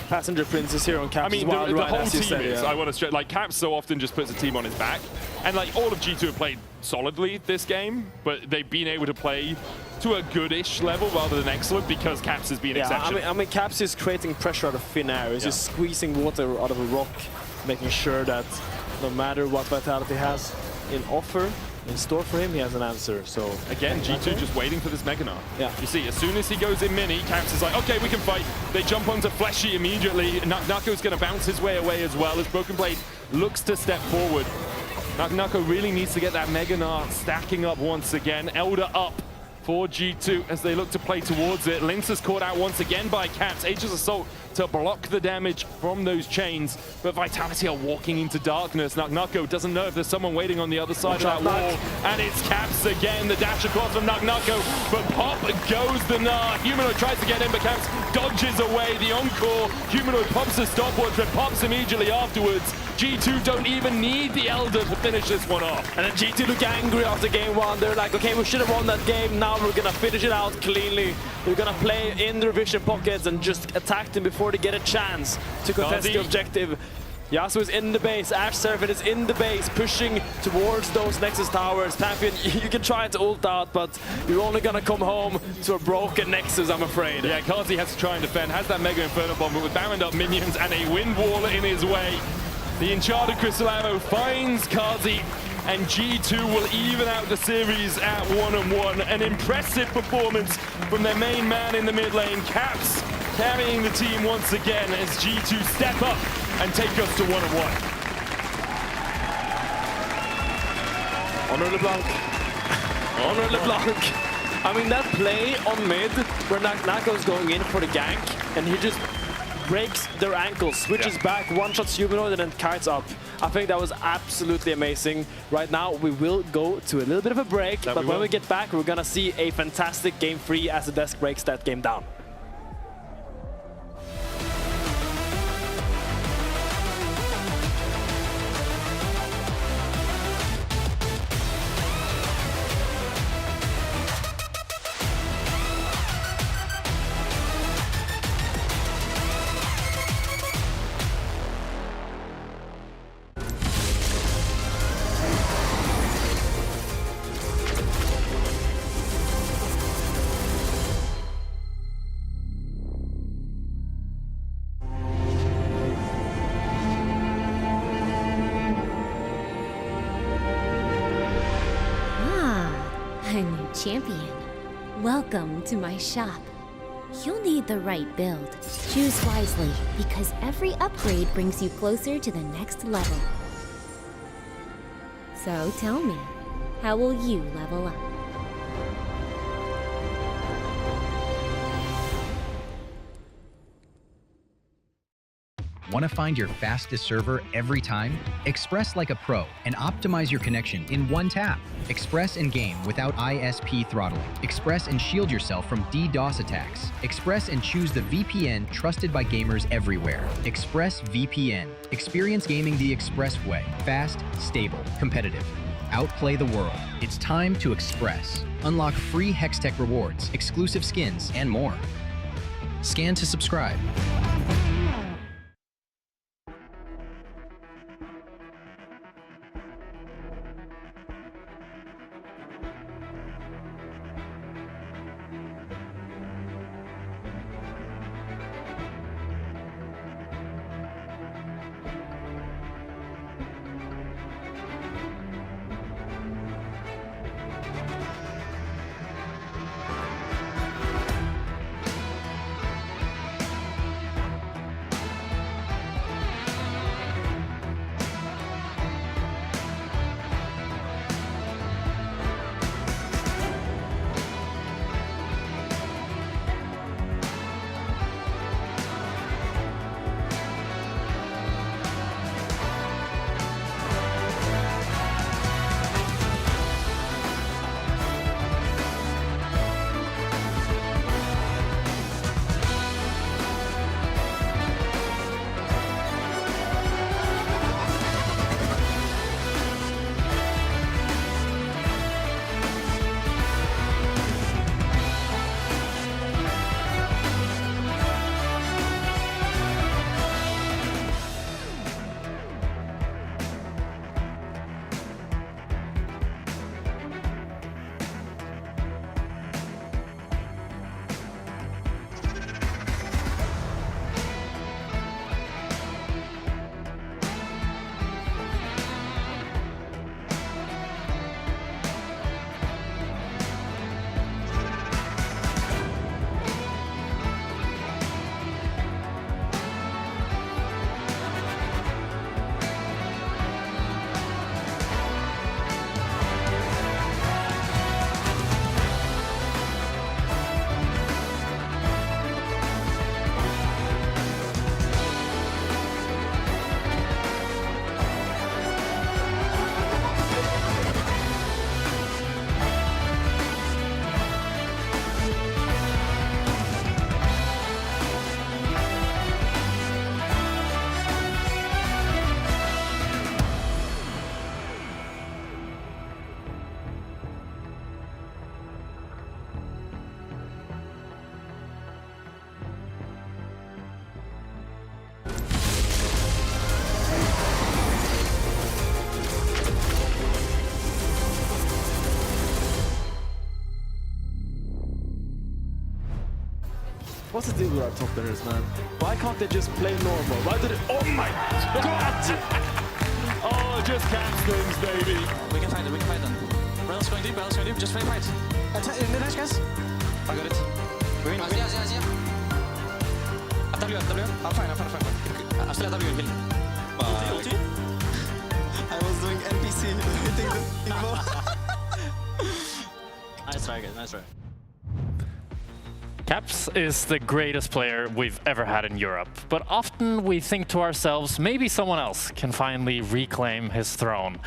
passenger princess here on Caps. I mean, the whole team is. I want to stress, like, Caps so often just puts a team on his back. And, like, all of G2 have played solidly this game, but they've been able to play to a good-ish level rather than excellent because Caps has been exceptional. I mean, Caps is creating pressure out of thin air. He's just squeezing water out of a rock, making sure that no matter what Vitality has in store for him, he has an answer. So again, G2 just waiting for this Mega Gnar. Yeah. You see, as soon as he goes in mini, Caps is like, okay, we can fight. They jump onto Fleshy immediately. Naknako's going to bounce his way away as well as Broken Blade looks to step forward. Naknako really needs to get that Mega Gnar stacking up once again. Elder up for G2 as they look to play towards it. Lince is caught out once again by Caps. Aegis Assault to block the damage from those chains, but Vitality are walking into darkness. Naknako doesn't know if there's someone waiting on the other side of that wall, and it's Caps again. The dash across from Naknako, but pop goes the Gnar. Humanoid tries to get in, but Caps dodges away. The encore, Humanoid pops the stopwatch, but pops immediately afterwards. G2 don't even need the Elder to finish this one off. And then G2 look angry after game 1. They're like, okay, we should have won that game. Now we're gonna finish it out cleanly. We're gonna play in their vision pockets and just attack them before they get a chance to contest the objective. Yasuo is in the base, Ash Seraphine is in the base, pushing towards those Nexus towers. Pantheon, you can try to ult out, but you're only gonna come home to a broken Nexus, I'm afraid. Yeah, Kazi has to try and defend, has that Mega Inferno Bomb, but with Baroned up minions and a Wind Wall in his way, the Enchanted Crystal Arrow finds Kazi, and G2 will even out the series at 1-1. An impressive performance from their main man in the mid lane, Caps, carrying the team once again as G2 step up and take us to 1-1. Honor LeBlanc. Honor LeBlanc. I mean, that play on mid where Naknako's going in for the gank, and he just breaks their ankles, switches back, one-shots Humanoid, and then kites up. I think that was absolutely amazing. Right now, we will go to a little bit of a break, but when we get back, we're gonna see a fantastic game 3 as the desk breaks that game down. a new champion. Welcome to my shop. You'll need the right build. Choose wisely, because every upgrade brings you closer to the next level. So tell me, how will you level up? Want to find your fastest server every time? Express like a pro and optimize your connection in one tap. Express and game without ISP throttling. Express and shield yourself from DDoS attacks. Express and choose the VPN trusted by gamers everywhere. Express VPN. Experience gaming the Express way. Fast, stable, competitive. Outplay the world. It's time to Express. Unlock free Hextech rewards, exclusive skins, and more. Scan to subscribe. What's the deal with our top laners, man? Why can't they just play normal? Why did it? Oh my god! Oh, just catch things, baby. We can fight them, we can fight them. Rail's going deep, just play fight. Nice, guys. I got it. We're in. Asia. W. I'm fine. I'm still at W. Ulti? I was doing NPC, hitting the people. Nice try, guys, nice try. Caps is the greatest player we've ever had in Europe, but often we think to ourselves, maybe someone else can finally reclaim his throne.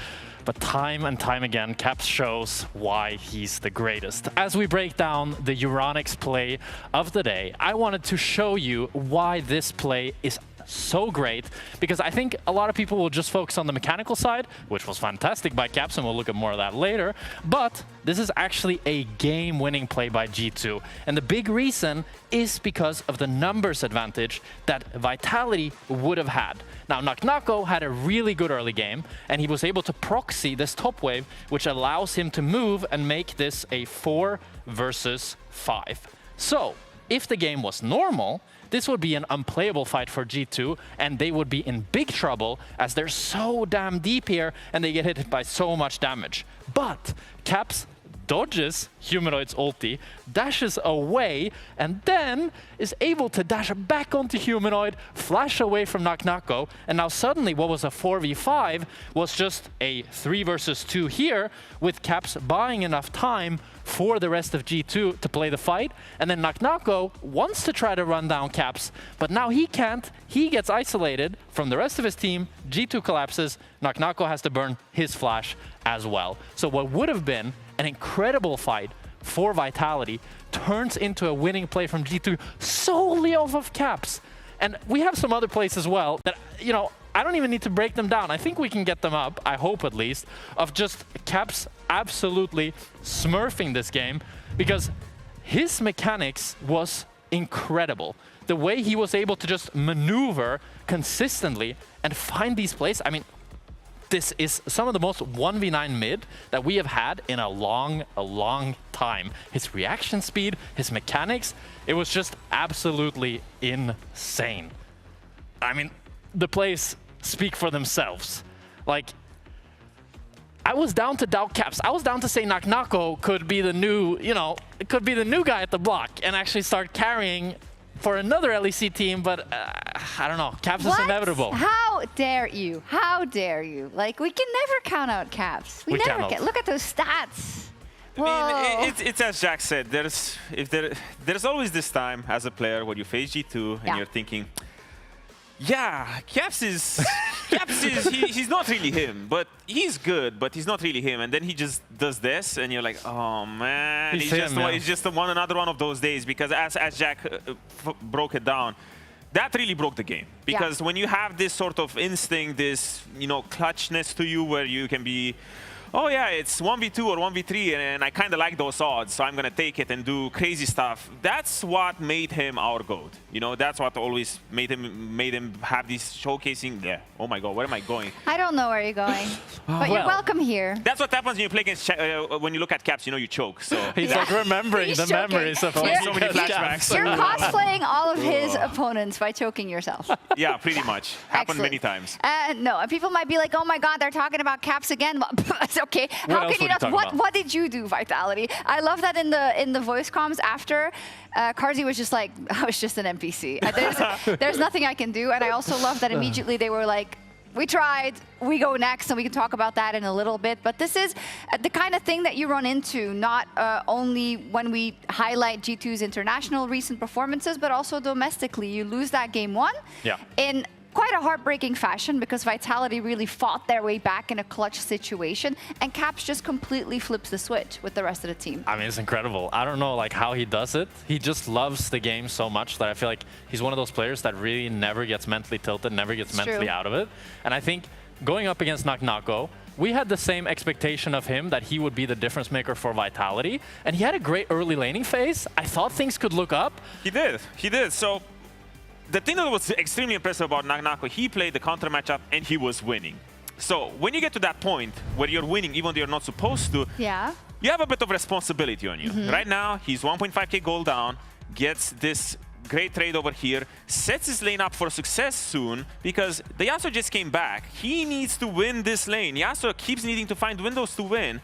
But time and time again, Caps shows why he's the greatest. As we break down the Euronics play of the day, I wanted to show you why this play is so great, because I think a lot of people will just focus on the mechanical side, which was fantastic by Caps, and we'll look at more of that later. But this is actually a game-winning play by G2, and the big reason is because of the numbers advantage that Vitality would have had. Now, Naknako had a really good early game, and he was able to proxy this top wave, which allows him to move and make this a 4 versus 5. So, if the game was normal, this would be an unplayable fight for G2, and they would be in big trouble as they're so damn deep here and they get hit by so much damage. But Caps dodges Humanoid's ulti, dashes away, and then is able to dash back onto Humanoid, flash away from Naknako, and now suddenly what was a 4v5 was just a 3 versus 2 here, with Caps buying enough time for the rest of G2 to play the fight, and then Naknako wants to try to run down Caps, but now he can't. He gets isolated from the rest of his team, G2 collapses, Naknako has to burn his flash as well. So what would have been an incredible fight for Vitality turns into a winning play from G2 solely off of Caps. And we have some other plays as well that, you know, I don't even need to break them down. I think we can get them up, I hope at least, of just Caps absolutely smurfing this game, because his mechanics was incredible. The way he was able to just maneuver consistently and find these plays, I mean, this is some of the most 1v9 mid that we have had in a long time. His reaction speed, his mechanics, it was just absolutely insane. I mean, the plays speak for themselves. Like, I was down to doubt Caps. I was down to say Naknako could be the new, you know, it could be the new guy at the block and actually start carrying for another LEC team, but I don't know. Caps is inevitable. How dare you? How dare you? Like, we can never count out Caps. We never can. Look at those stats. I mean, it's as Jack said. There's always this time as a player when you face G2 and you're thinking, yeah, Caps is he's not really him, but he's good, but he's not really him. And then he just does this, and you're like, oh man, he's just another one of those days. Because as Jack broke it down, that really broke the game. Because when you have this sort of instinct, this clutchness to you, where you can be, oh yeah, it's 1v2 or 1v3, and I kind of like those odds, so I'm going to take it and do crazy stuff. That's what made him our GOAT. That's what always made him have this showcasing. Yeah. Oh my God, where am I going? I don't know where you're going, but you're welcome here. That's what happens when you play against, when you look at Caps, you choke. So he's like remembering the memories of so many flashbacks. You're cosplaying all of his opponents by choking yourself. Yeah, pretty much. Happened many times. No, and people might be like, oh my God, they're talking about Caps again. Okay, how can you not? What did you do, Vitality? I love that in the voice comms after, Karzi was just like, I was just an NPC. There's nothing I can do, and I also love that immediately they were like, we tried, we go next, and we can talk about that in a little bit. But this is the kind of thing that you run into, not only when we highlight G2's international recent performances, but also domestically. You lose that game 1 in quite a heartbreaking fashion, because Vitality really fought their way back in a clutch situation, and Caps just completely flips the switch with the rest of the team. I mean, it's incredible. I don't know like how he does it. He just loves the game so much that I feel like he's one of those players that really never gets mentally tilted, never gets mentally out of it. And I think going up against Naknako, we had the same expectation of him, that he would be the difference maker for Vitality, and he had a great early laning phase. I thought things could look up. He did. So the thing that was extremely impressive about Naknako, he played the counter matchup and he was winning. So when you get to that point where you're winning even though you're not supposed to, you have a bit of responsibility on you. Right now, he's 1.5k gold down, gets this great trade over here, sets his lane up for success soon, because the Yasuo just came back. He needs to win this lane. Yasuo keeps needing to find windows to win.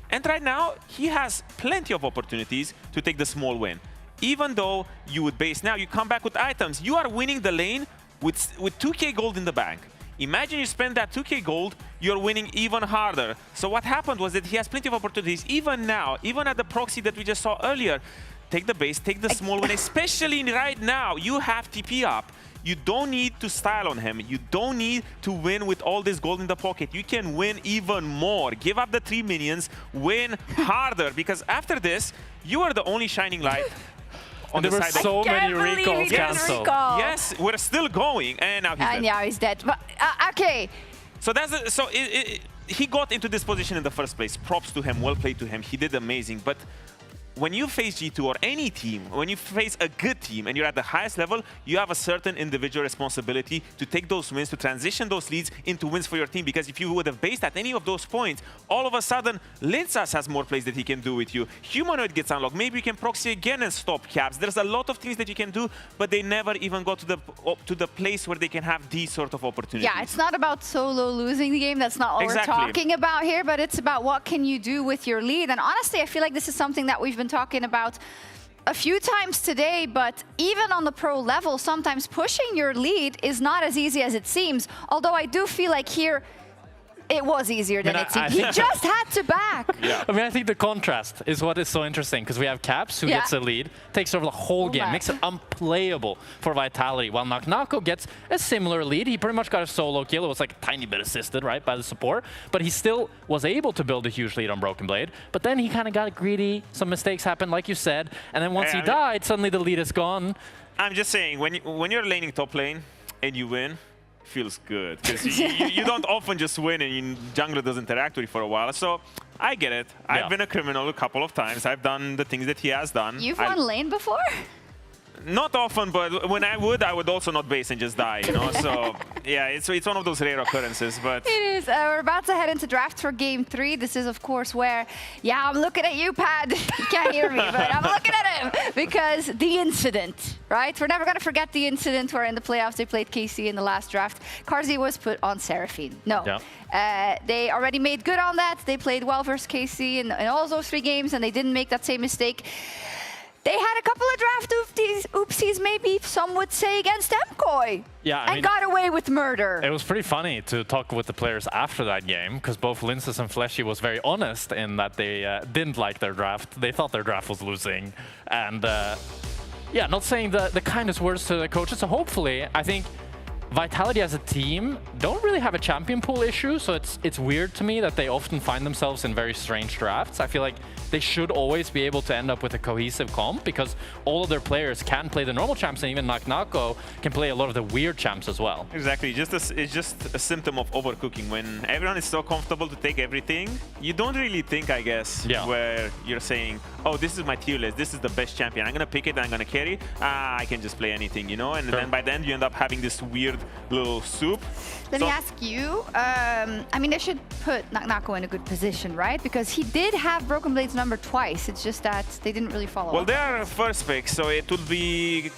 And right now, he has plenty of opportunities to take the small win. Even though you would base now, you come back with items. You are winning the lane with 2k gold in the bank. Imagine you spend that 2k gold, you're winning even harder. So what happened was that he has plenty of opportunities, even now, even at the proxy that we just saw earlier. Take the base, take the small win, especially right now. You have TP up. You don't need to style on him. You don't need to win with all this gold in the pocket. You can win even more. Give up the 3 minions, win harder, because after this, you are the only shining light. And there were so many recalls canceled. Yes, we're still going, and now he's dead. And now he's dead. But, okay. So he got into this position in the first place. Props to him, well played to him. He did amazing. But when you face G2 or any team, when you face a good team and you're at the highest level, you have a certain individual responsibility to take those wins, to transition those leads into wins for your team. Because if you would have based at any of those points, all of a sudden, Linsas has more plays that he can do with you. Humanoid gets unlocked. Maybe you can proxy again and stop caps. There's a lot of things that you can do, but they never even go to the place where they can have these sort of opportunities. Yeah, it's not about solo losing the game. That's not what we're talking about here, but it's about what can you do with your lead. And honestly, I feel like this is something that we've been talking about a few times today, but even on the pro level, sometimes pushing your lead is not as easy as it seems. Although I do feel like here, it was easier than it seemed. He just had to back. Yeah. I mean, I think the contrast is what is so interesting, because we have Caps, who gets the lead, takes over the whole game, makes it unplayable for Vitality, while Naknako gets a similar lead. He pretty much got a solo kill. It was like a tiny bit assisted, right, by the support, but he still was able to build a huge lead on Broken Blade. But then he kind of got greedy. Some mistakes happened, like you said, and then once he died, suddenly the lead is gone. I'm just saying, when you're laning top lane and you win, feels good, because you don't often just win and jungler doesn't interact with you for a while. So I get it. I've been a criminal a couple of times. I've done the things that he has done. You've won lane before? Not often, but when I would also not base and just die, you know? So yeah, it's one of those rare occurrences, but... It is. We're about to head into draft for game 3. This is, of course, where, I'm looking at you, Pad. You can't hear me, but I'm looking at him because the incident, right? We're never going to forget the incident where in the playoffs they played KC in the last draft. Carzzy was put on Seraphine. No. Yeah. They already made good on that. They played well versus KC in all those 3 games, and they didn't make that same mistake. They had a couple of draft oopsies, maybe some would say, against MKOI. Yeah, I mean, got away with murder. It was pretty funny to talk with the players after that game, because both Linsas and Fleshy was very honest in that they didn't like their draft. They thought their draft was losing. And yeah, not saying the kindest words to the coaches. So hopefully, I think Vitality as a team don't really have a champion pool issue, so it's weird to me that they often find themselves in very strange drafts. I feel like they should always be able to end up with a cohesive comp, because all of their players can play the normal champs, and even Naknako can play a lot of the weird champs as well. Exactly. It's just a symptom of overcooking. When everyone is so comfortable to take everything, you don't really think, I guess, where you're saying, oh, this is my tier list, this is the best champion, I'm going to pick it, I'm going to carry, I can just play anything, you know? And then by the end, you end up having this weird little soup. Let me ask you, I mean, they should put Naknako in a good position, right? Because he did have Broken Blade's number twice. It's just that they didn't really follow Well, up. they are first pick, so it would be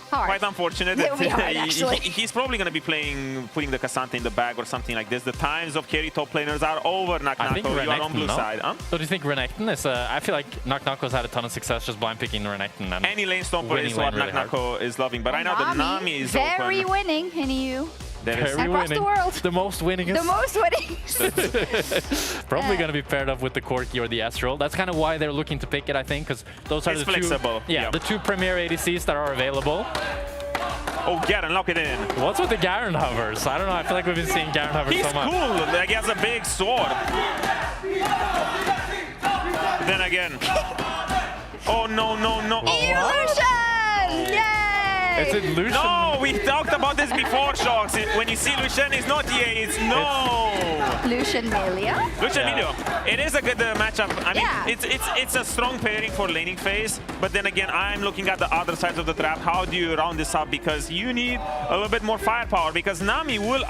quite unfortunate. It would be hard, actually. He's probably going to be putting the Cassandra in the bag or something like this. The times of carry top laners are over, Naknako. You are on blue side. Huh? So do you think Renekton is, I feel like Naknako's had a ton of success just blind picking Renekton. And any lane stomper is what really Naknako is loving, but right now the Nami is very open. winning in EU. Very across the world. The most winningest. The most winningest. Probably going to be paired up with the Corki or the Ezreal. That's kind of why they're looking to pick it, I think, because those are it's the flexible. two. Yeah, the 2 premier ADCs that are available. Oh, Garen, lock it in. What's with the Garen hovers? I don't know. I feel like we've been seeing Garen hovers so much. He's cool. Like, he has a big sword. Then again. Oh, no. Illusion! Yay! It's Illusion. No, we talked about this before, Shox. When you see Lucian, it's not EA, it's no. Lucian Melia? Lucian Melia. It is a good matchup. I mean, it's a strong pairing for laning phase, but then again, I'm looking at the other side of the trap. How do you round this up? Because you need a little bit more firepower, because Nami will...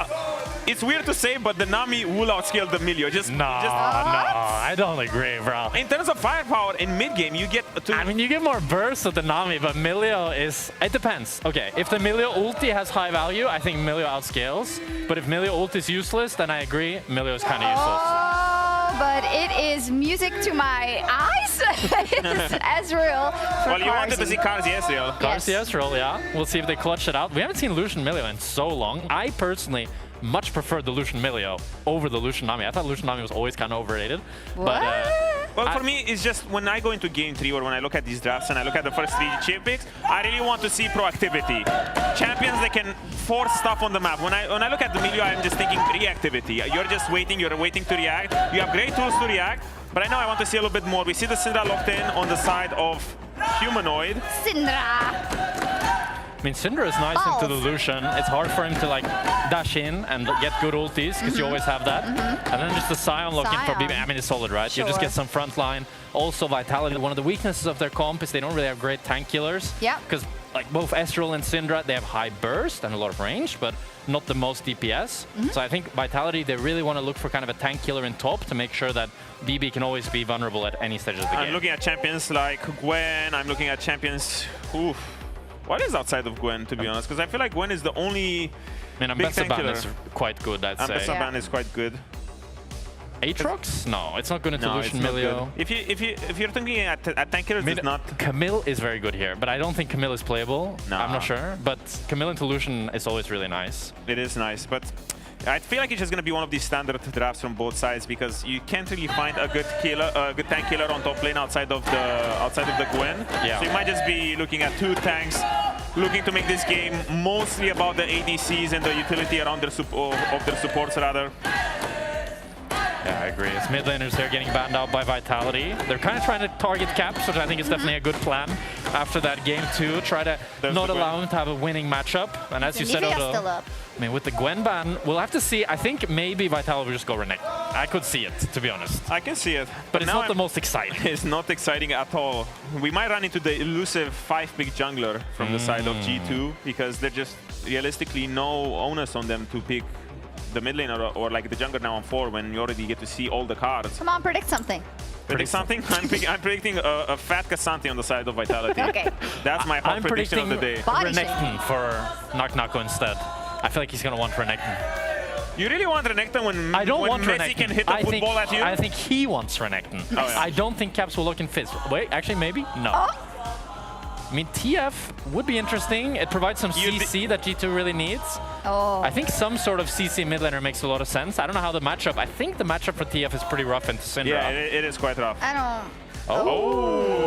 It's weird to say, but the Nami will outscale the Milio. No, I don't agree, bro. In terms of firepower, in mid-game, you get to... I mean, you get more burst with the Nami, but Milio is... It depends. Okay, if the Milio ulti has high value, I think Milio outscales. But if Milio ulti is useless, then I agree, Milio is kind of useless. Oh, but it is music to my eyes. It's Ezreal for Well, you wanted to see Carzzy Ezreal. Carzzy Ezreal, yeah. We'll see if they clutch it out. We haven't seen Lucian Milio in so long. I personally much preferred the Lucian Milio over the Lucian Nami. I thought Lucian Nami was always kind of overrated. What? Well, for me, it's just when I go into game 3 or when I look at these drafts and I look at the first 3 chip picks, I really want to see proactivity. Champions that can force stuff on the map. When I look at the Milio, I'm just thinking reactivity. You're just waiting, you're waiting to react. You have great tools to react, but right now I want to see a little bit more. We see the Syndra locked in on the side of Humanoid. Syndra! mean, Syndra is nice into the Lucian. It's hard for him to like dash in and get good ultis, because you always have that. And then just the Sion looking for BB. I mean, it's solid, right? You just get some front line. Also, Vitality, one of the weaknesses of their comp is they don't really have great tank killers. Yeah. Because like both Ezreal and Syndra, they have high burst and a lot of range, but not the most DPS. So I think Vitality, they really want to look for kind of a tank killer in top to make sure that BB can always be vulnerable at any stage of the game. I'm looking at champions like Gwen. I'm looking at champions. Oof. What is outside of Gwen, to be honest? Because I feel like Gwen is the only big tank killer. is quite good, I'd say. Ambassador is quite good. Aatrox? No, it's not good into Lucian Milio. If you're thinking at tank killers, it's not. Camille is very good here, but I don't think Camille is playable. No. I'm not sure, but Camille into Lucian is always really nice. It is nice, but I feel like it's just going to be one of these standard drafts from both sides, because you can't really find a good tank killer on top lane outside of the Gwen. Yeah. So you might just be looking at 2 tanks, looking to make this game mostly about the ADCs and the utility around their of their supports rather. Yeah, I agree. It's mid laners here getting banned out by Vitality. They're kind of trying to target Caps, which I think is definitely a good plan after that game too. Try to not allow him to have a winning matchup. And as you said, Odo, I mean, with the Gwen ban, we'll have to see. I think maybe Vitality will just go Renekton. I could see it, to be honest. I can see it. But it's not the most exciting. It's not exciting at all. We might run into the elusive 5-pick jungler from the side of G2, because there's just realistically no onus on them to pick the mid lane or like the jungler now on 4 when you already get to see all the cards. Come on, predict something. Predict something? I'm predicting a fat Kassanti on the side of Vitality. Okay. That's my hot prediction of the day. Renekton for Nako instead. I feel like he's going to want Renekton. You really want Renekton when I don't want Messi Renekton. can hit the football at you? I think he wants Renekton. Oh, yeah. I don't think Caps will look in Fizz. Wait, actually, maybe? No. I mean, TF would be interesting. It provides some CC that G2 really needs. I think some sort of CC mid laner makes a lot of sense. I don't know how the matchup. I think the matchup for TF is pretty rough into Syndra. Yeah, it is quite rough. I don't... Oh.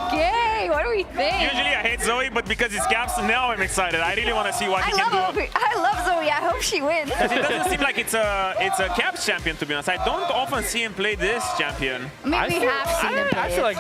Okay, what do we think? Usually I hate Zoe, but because it's Caps, now I'm excited. I really want to see what he can do. I love Zoe. I hope she wins. It doesn't seem like it's a Caps champion, to be honest. I don't often see him play this champion. Maybe we have seen him play I feel like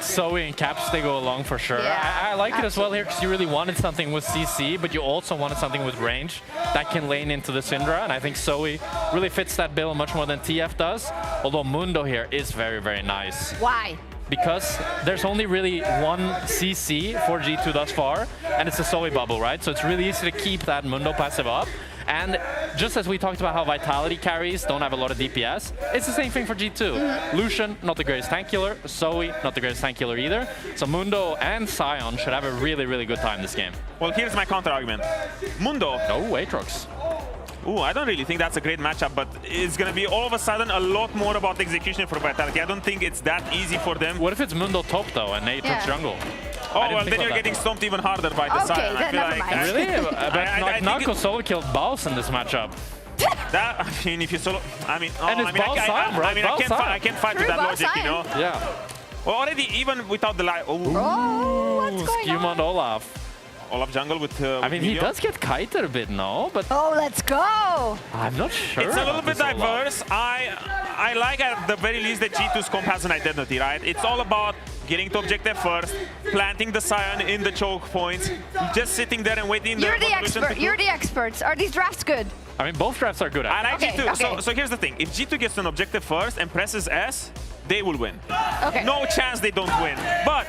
Zoe and Caps, they go along for sure. Yeah, I like it as well here because you really wanted something with CC, but you also wanted something with range that can lane into the Syndra, and I think Zoe really fits that bill much more than TF does, although Mundo here is very, very nice. Why? Because there's only really one CC for G2 thus far, and it's a Zoe bubble, right? So it's really easy to keep that Mundo passive up. And just as we talked about how Vitality carries don't have a lot of DPS, it's the same thing for G2. Lucian, not the greatest tank killer. Zoe, not the greatest tank killer either. So Mundo and Sion should have a really, really good time this game. Well, here's my counter-argument. Mundo. No, Aatrox. Ooh, I don't really think that's a great matchup, but it's going to be all of a sudden a lot more about execution for Vitality. I don't think it's that easy for them. What if it's Mundo top, though, and Aatrox jungle? Oh, well, then you're getting stomped even harder by the side. I feel like Really? Nako solo killed Baus in this matchup. That, I mean, if you solo... I mean, and it's I can't fight with that logic, you know? Yeah. Well, already, even without the light... Oh, what's going on? Skewmon Olaf. Olaf jungle with I mean, he does get kited a bit, no? But oh, let's go! I'm not sure. It's a little bit diverse. I like at the very least that G2's comp has an identity, right? It's all about getting to objective first, planting the Sion in the choke points, just sitting there and waiting. You're the expert. You're the experts. Are these drafts good? I mean, both drafts are good. I like G2. So here's the thing. If G2 gets an objective first and presses S, they will win. Okay. No chance they don't win. But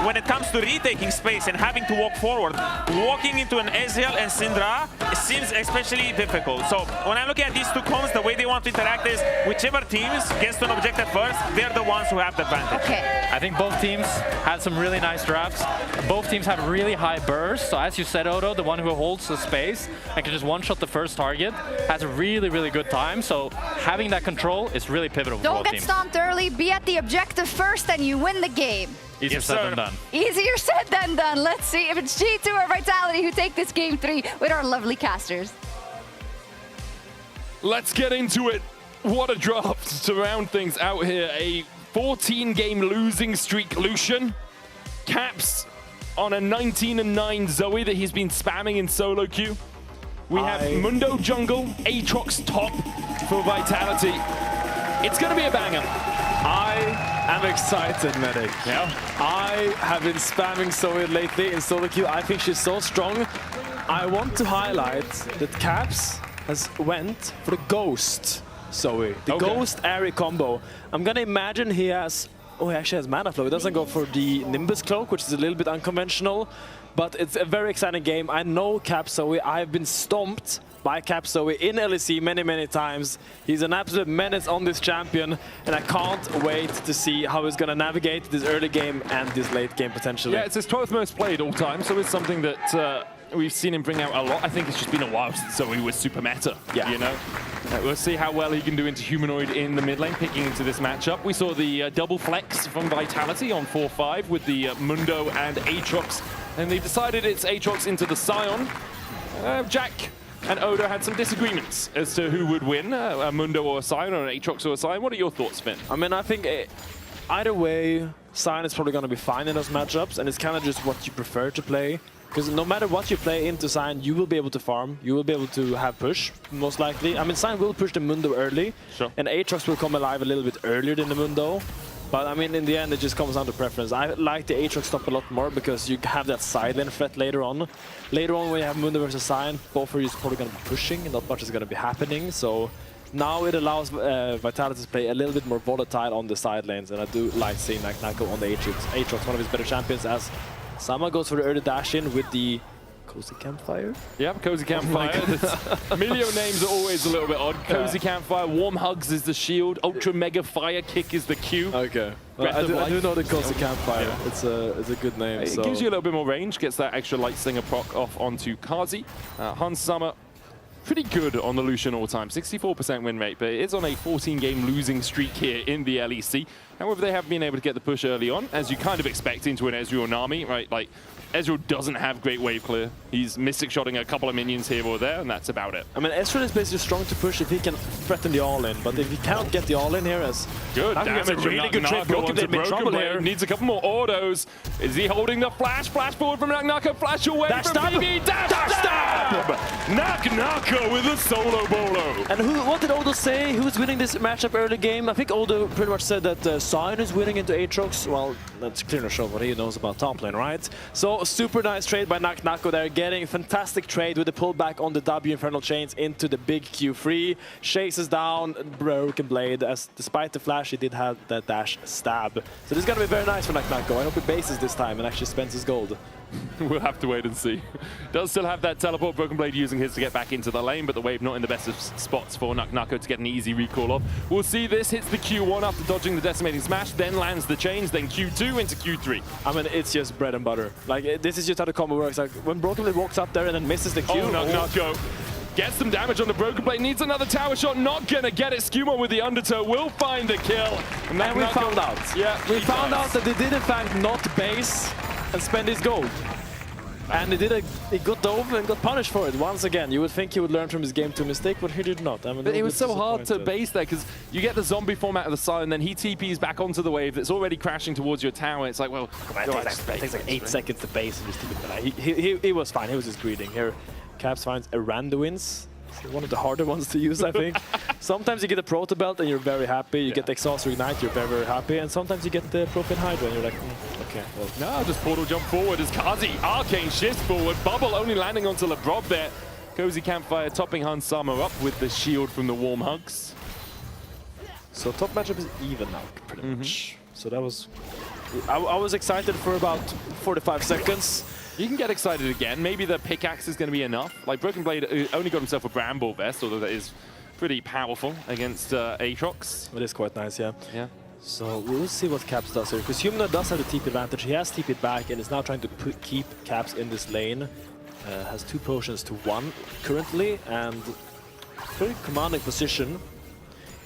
when it comes to retaking space and having to walk forward, walking into an Ezreal and Syndra seems especially difficult. So when I look at these two comps, the way they want to interact is whichever teams gets to an objective first, they're the ones who have the advantage. Okay. I think both teams had some really nice drafts. Both teams have really high bursts. So as you said, Odo, the one who holds the space and can just one-shot the first target has a really, really good time. So having that control is really pivotal for both Don't teams. get stomped early. Be at the objective first and you win the game. Easier said than done. Easier said than done. Let's see if it's G2 or Vitality who take this game 3 with our lovely casters. Let's get into it. What a draft to round things out here. A 14-game losing streak Lucian. Caps on a 19-9 Zoe that he's been spamming in solo queue. We have Mundo jungle, Aatrox top for Vitality. It's going to be a banger. I I'm excited, Medic. Yeah. I have been spamming Zoe lately in solo queue. I think she's so strong. I want to highlight that Caps has went for the Ghost Zoe. The Ghost Airy combo. I'm gonna imagine he has... Oh, he actually has Mana Flow. He doesn't go for the Nimbus Cloak, which is a little bit unconventional. But it's a very exciting game. I know Cap Zoe. I've been stomped by Cap Zoe in LEC many, many times. He's an absolute menace on this champion, and I can't wait to see how he's going to navigate this early game and this late game potentially. Yeah, it's his 12th most played all time, so it's something that we've seen him bring out a lot. I think it's just been a while since Zoe was super meta, you know? We'll see how well he can do into Humanoid in the mid lane, picking into this matchup. We saw the double flex from Vitality on 4-5 with the Mundo and Aatrox, and they've decided it's Aatrox into the Scion. Jack and Odo had some disagreements as to who would win, a Mundo or a Scion, or an Aatrox or a Scion. What are your thoughts, Finn? I mean, I think either way, Scion is probably going to be fine in those matchups, and it's kind of just what you prefer to play. Because no matter what you play into Scion, you will be able to farm, you will be able to have push, most likely. I mean, Scion will push the Mundo early, and Aatrox will come alive a little bit earlier than the Mundo. But I mean, in the end, it just comes down to preference. I like the Aatrox stop a lot more because you have that side lane threat later on. Later on, when you have Mundo versus Scion, both of you is probably going to be pushing, and not much is going to be happening. So now it allows Vitality to play a little bit more volatile on the side lanes, and I do like seeing Nako on the Aatrox, one of his better champions, as Sama goes for the early dash in with the Cozy Campfire. Yep, Cozy Campfire. Milio names are always a little bit odd. Cozy Campfire, Warm Hugs is the shield, Ultra Mega Fire Kick is the Q. Okay. Well, I do know the Cozy Campfire. Yeah. It's a good name. It gives you a little bit more range, gets that extra Light Slinger proc off onto Kazi. Hans Summer, pretty good on the Lucian all time, 64% win rate, but it is on a 14-game losing streak here in the LEC. However, they have been able to get the push early on, as you kind of expect into an Ezreal Nami, right? Like, Ezreal doesn't have great wave clear. He's Mystic Shotting a couple of minions here or there, and that's about it. I mean, Ezreal is basically strong to push if he can threaten the all-in, but if he cannot get the all-in here, as good damage, really good trade. Broken Blade needs a couple more autos. Is he holding the flash? Flash forward from Nako, flash away from BB. Dash stab! Nako with a solo bolo. And what did Odo say? Who's winning this matchup early game? I think Odo pretty much said that Scion is winning into Aatrox. Well, that's clear to show what he knows about top lane, right? So super nice trade by Nako there, getting fantastic trade with the pullback on the W Infernal Chains into the big Q3. Chases down Broken Blade, as despite the flash, he did have that dash stab. So this is going to be very nice for Nako. I hope he bases this time and actually spends his gold. We'll have to wait and see. Does still have that teleport. Broken Blade using his to get back into the lane, but the wave not in the best of spots for Nako to get an easy recall off. We'll see this hits the Q1 after dodging the decimating smash, then lands the chains, then Q2 into Q3. I mean, it's just bread and butter. Like, this is just how the combo works. Like, when Broken Blade walks up there and then misses the Q. Oh, Nako gets some damage on the Broken Blade, needs another tower shot, not gonna get it. Skuma with the undertow will find the kill. And we found out. Yeah, we found out that they did in fact not base and spend his gold. And he got dove and got punished for it once again. You would think he would learn from his game 2 mistake, but he did not. But it was so hard to base there because you get the zombie format of the side and then he TPs back onto the wave that's already crashing towards your tower. It's like, well, it takes like 8 seconds to base and just he was fine. He was just greeting. Here, Caps finds Aranduins. One of the harder ones to use, I think. Sometimes you get a Proto Belt and you're very happy. You get the Exhaust Ignite, you're very, very happy. And sometimes you get the Propane Hydra and you're like, okay, well. No, just portal jump forward as Kazi. Arcane shifts forward. Bubble only landing onto Lebrob there. Cozy Campfire topping Hans Sama up with the shield from the Warm Hugs. So top matchup is even now, pretty much. So that was... I was excited for about 45 seconds. You can get excited again. Maybe the pickaxe is going to be enough. Like, Broken Blade only got himself a Bramble Vest, although that is pretty powerful against Aatrox. It is quite nice, yeah. Yeah. So we'll see what Caps does here, because Humna does have the TP advantage. He has TP'd back and is now trying to keep Caps in this lane. Has 2 potions to 1 currently, and very commanding position.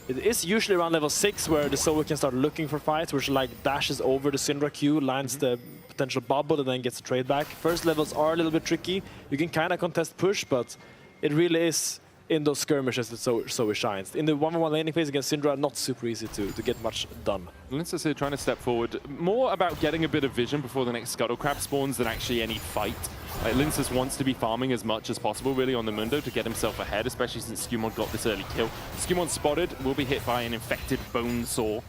It is usually around level 6 where the Zoe can start looking for fights, which like dashes over the Syndra Q, lands the potential bubble, and then gets a trade back. First levels are a little bit tricky. You can kind of contest push, but it really is in those skirmishes that Zoe shines. In the 1v1 laning phase against Syndra, not super easy to get much done. Linsa's here trying to step forward. More about getting a bit of vision before the next Scuttle Crab spawns than actually any fight. Like, Linsa's wants to be farming as much as possible, really, on the Mundo to get himself ahead, especially since Skumon got this early kill. Skumon spotted, will be hit by an infected Bone Saw.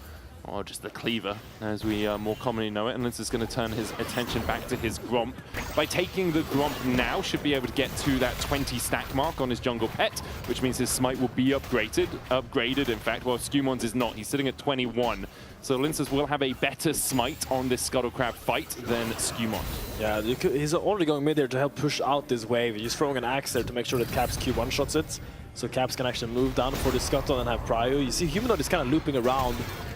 or just the cleaver, as we more commonly know it. And Lince is going to turn his attention back to his Gromp. By taking the Gromp now, should be able to get to that 20 stack mark on his jungle pet, which means his smite will be upgraded in fact, while Skumons is not. He's sitting at 21. So Lince will have a better smite on this Scuttle Crab fight than Skumon. Yeah, he's already going mid there to help push out this wave. He's throwing an axe there to make sure that Caps Q1 shots it. So Caps can actually move down for the Scuttle and have prio. You see Humanoid is kind of looping around.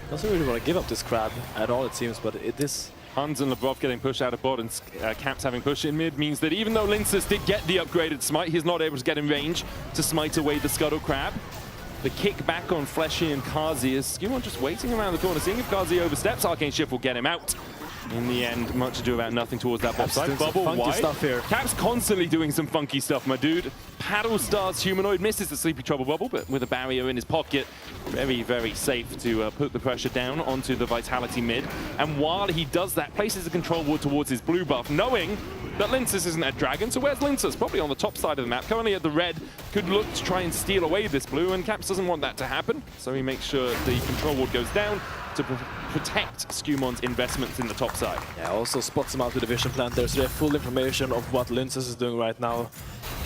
Doesn't really want to give up this crab at all, it seems, but it is... Hans and Lavrov getting pushed out of bot, and Caps having pushed in mid means that even though Lince did get the upgraded smite, he's not able to get in range to smite away the Scuttle Crab. The kick back on Fleshy and Kazi is Skumon just waiting around the corner, seeing if Kazi oversteps. Arcane Shift will get him out. In the end, much ado about nothing towards that bot side. Bubble wide. Stuff here. Caps constantly doing some funky stuff, my dude. Paddle stars Humanoid, misses the Sleepy Trouble bubble, but with a barrier in his pocket, very, very safe to put the pressure down onto the Vitality mid. And while he does that, places a control ward towards his blue buff, knowing that Linces isn't a dragon. So where's Linces? Probably on the top side of the map. Currently at the red, could look to try and steal away this blue, and Caps doesn't want that to happen. So he makes sure the control ward goes down to protect Skumon's investments in the top side. Yeah, also spots him out with the vision plant there, so they have full information of what Linces is doing right now.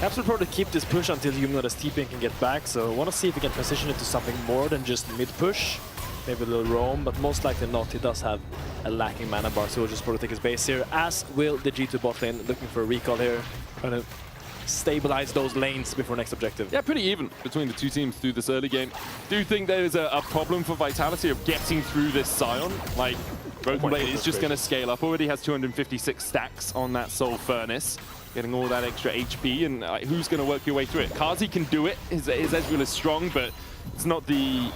Caps will probably keep this push until Humanoid as TP can get back, so I want to see if he can transition it to something more than just mid-push. Maybe a little roam, but most likely not. He does have a lacking mana bar, so he'll just probably take his base here, as will the G2 bot lane, looking for a recall here. Trying to stabilize those lanes before next objective. Yeah, pretty even between the two teams through this early game. Do you think there is a problem for Vitality of getting through this Scion? Like, Broken Blade is just going to scale up. Already has 256 stacks on that Soul Furnace, getting all that extra HP, and who's going to work your way through it? Kazi can do it. His Ezreal is strong, but it's not the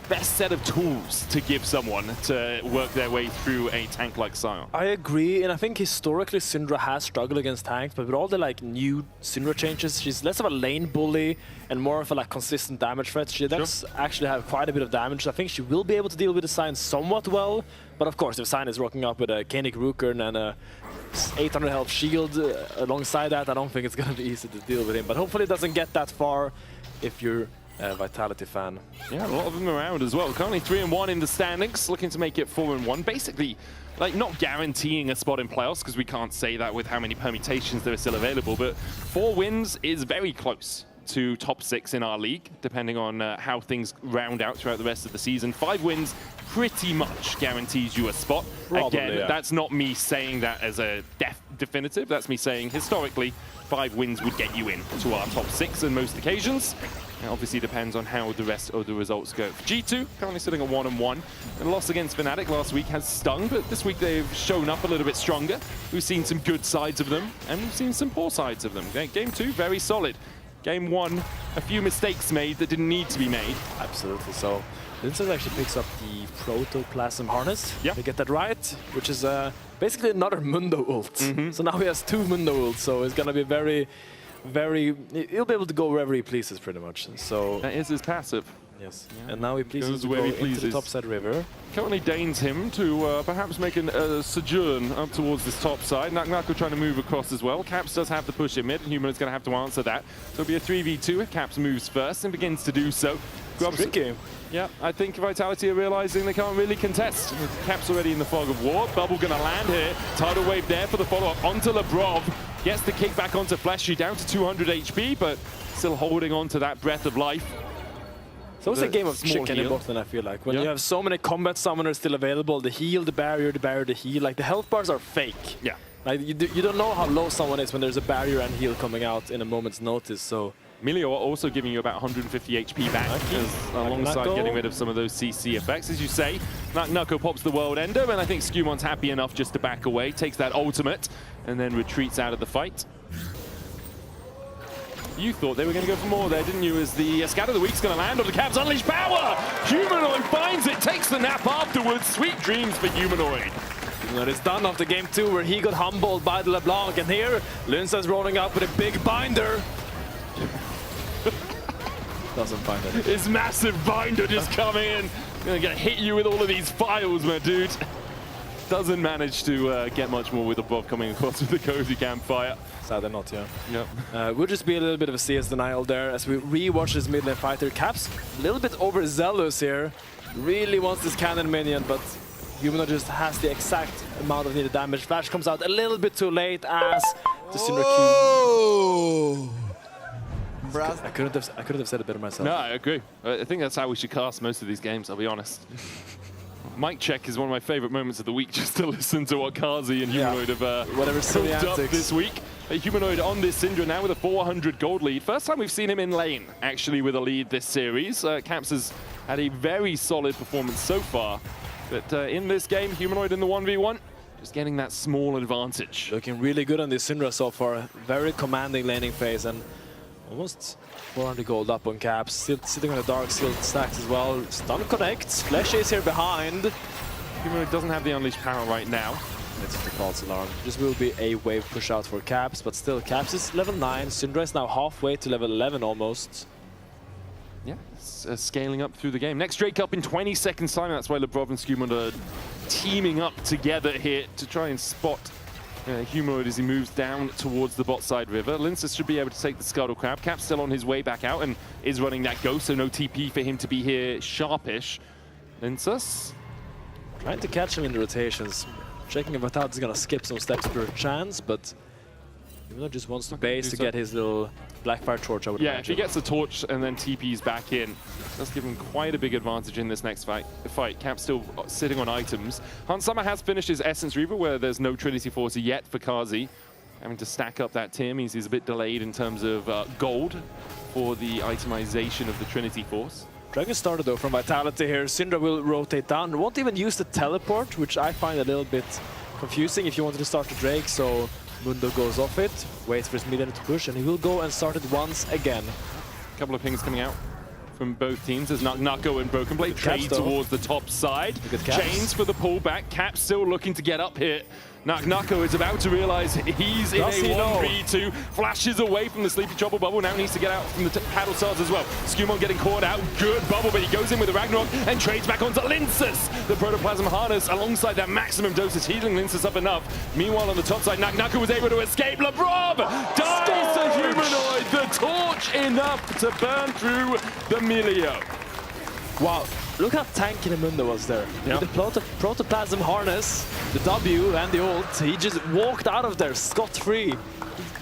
best set of tools to give someone to work their way through a tank like Scion. I agree, and I think historically Syndra has struggled against tanks, but with all the new Syndra changes, she's less of a lane bully and more of a consistent damage threat. She does actually have quite a bit of damage. I think she will be able to deal with the Sign somewhat well, but of course if Sign is rocking up with a Koenig Rukern and a 800 health shield alongside that, I don't think it's going to be easy to deal with him, but hopefully it doesn't get that far if you're Vitality fan. Yeah, a lot of them around as well. Currently 3-1 in the standings, looking to make it 4-1. Basically, not guaranteeing a spot in playoffs, because we can't say that with how many permutations there are still available, but 4 wins is very close to top 6 in our league, depending on how things round out throughout the rest of the season. 5 wins pretty much guarantees you a spot. Probably, again, that's not me saying that as a definitive. That's me saying historically 5 wins would get you in to our top 6 on most occasions. It obviously depends on how the rest of the results go. G2 currently sitting at 1-1. And a loss against Fnatic last week has stung, but this week they've shown up a little bit stronger. We've seen some good sides of them, and we've seen some poor sides of them. Game 2, very solid. Game 1, a few mistakes made that didn't need to be made. Absolutely. So Lince actually picks up the Protoplasm Harness. Yeah. To get that right, which is basically another Mundo ult. So now he has 2 Mundo ults, so it's going to be very, he'll be able to go wherever he pleases pretty much. So that is his passive. Yes, and now he pleases Goes to where go he pleases. into the topside river. Currently deigns him to perhaps make a sojourn up towards this top side. Naknako trying to move across as well. Caps does have to push in mid, and Human is going to have to answer that. So it'll be a 3v2 if Caps moves first and begins to do so. Tricky. Yeah, I think Vitality are realizing they can't really contest. Caps already in the fog of war. Bubble going to land here. Tidal wave there for the follow-up onto Lavrov. Gets the kick back onto Fleshy, down to 200 HP, but still holding on to that breath of life. So it's a game of chicken in bottom, I feel like. When you have so many combat summoners still available, the heal, the barrier, the heal, the health bars are fake. Yeah. You don't know how low someone is when there's a barrier and heal coming out in a moment's notice, so... Milio are also giving you about 150 HP back, alongside getting rid of some of those CC effects. As you say, Naknako pops the World Ender, and I think Skumon's happy enough just to back away, takes that ultimate, and then retreats out of the fight. You thought they were going to go for more there, didn't you? As the Scatter of the Week's going to land on the Caps. Unleash Power! Humanoid finds it, takes the nap afterwards. Sweet dreams for Humanoid. That is done after game 2, where he got humbled by the LeBlanc, and here, Lince's rolling up with a big binder. Doesn't find it. His massive binder just coming in. Gonna hit you with all of these files, my dude. doesn't manage to get much more with the Bob coming across with the cozy campfire. Sadly not, yeah. Yep. Will just be a little bit of a CS denial there as we re-watch this mid lane fighter. Caps a little bit overzealous here. Really wants this cannon minion, but Humanoid just has the exact amount of needed damage. Flash comes out a little bit too late as the Syndra Q. I couldn't have said it better myself. No, I agree. I think that's how we should cast most of these games, I'll be honest. Mic check is one of my favorite moments of the week, just to listen to what Kazi and Humanoid have cooked up this week. Humanoid on this Syndra now with a 400 gold lead. First time we've seen him in lane, actually, with a lead this series. Caps has had a very solid performance so far. But in this game, Humanoid in the 1v1, just getting that small advantage. Looking really good on this Syndra so far. Very commanding laning phase and almost 400 gold up on Caps. Still sitting on the Dark Shield stacks as well. Stun connects. Flesh is here behind. Humanoid doesn't have the unleashed power right now. It's the false alarm. This will be a wave push out for Caps, but still Caps is level 9. Syndra is now halfway to level 11 almost. Yeah, it's scaling up through the game. Next Drake up in 20 seconds time. That's why Lebrov and Skewmund are teaming up together here to try and spot Humanoid as he moves down towards the bot side river. Linces should be able to take the Scuttle Crab. Cap's still on his way back out and is running that ghost, so no TP for him to be here sharpish. Linces trying to catch him in the rotations. Checking if Vatat is gonna skip some steps per chance, but Humanoid just wants to base to get his little Blackfire torch, I would imagine. If he gets the torch and then TP's back in, that's give him quite a big advantage in this next fight. Cap's still sitting on items. Hans Summer has finished his Essence Reaver, where there's no Trinity Force yet for Kazi. Having to stack up that tier means he's a bit delayed in terms of gold for the itemization of the Trinity Force. Dragon started though from Vitality here. Syndra will rotate down. Won't even use the teleport, which I find a little bit confusing if you wanted to start the Drake, so Mundo goes off it, waits for his mid-laner to push, and he will go and start it once again. A couple of pings coming out from both teams as Nako and Broken Blade trade towards the top side. Chains for the pullback. Cap still looking to get up here. Nako is about to realize he's in a 1v2. Flashes away from the Sleepy Trouble Bubble. Now needs to get out from the paddle stars as well. Skewmon getting caught out. Good bubble, but he goes in with the Ragnarok and trades back onto Linces. The Protoplasm Harness alongside that maximum dosage, healing Linces up enough. Meanwhile, on the top side, Nako was able to escape. Lebrov dies to Humanoid. The torch enough to burn through the Milio. Wow. Look how tanky the Mundo was there. With the Protoplasm Harness, the W and the ult, he just walked out of there scot-free. He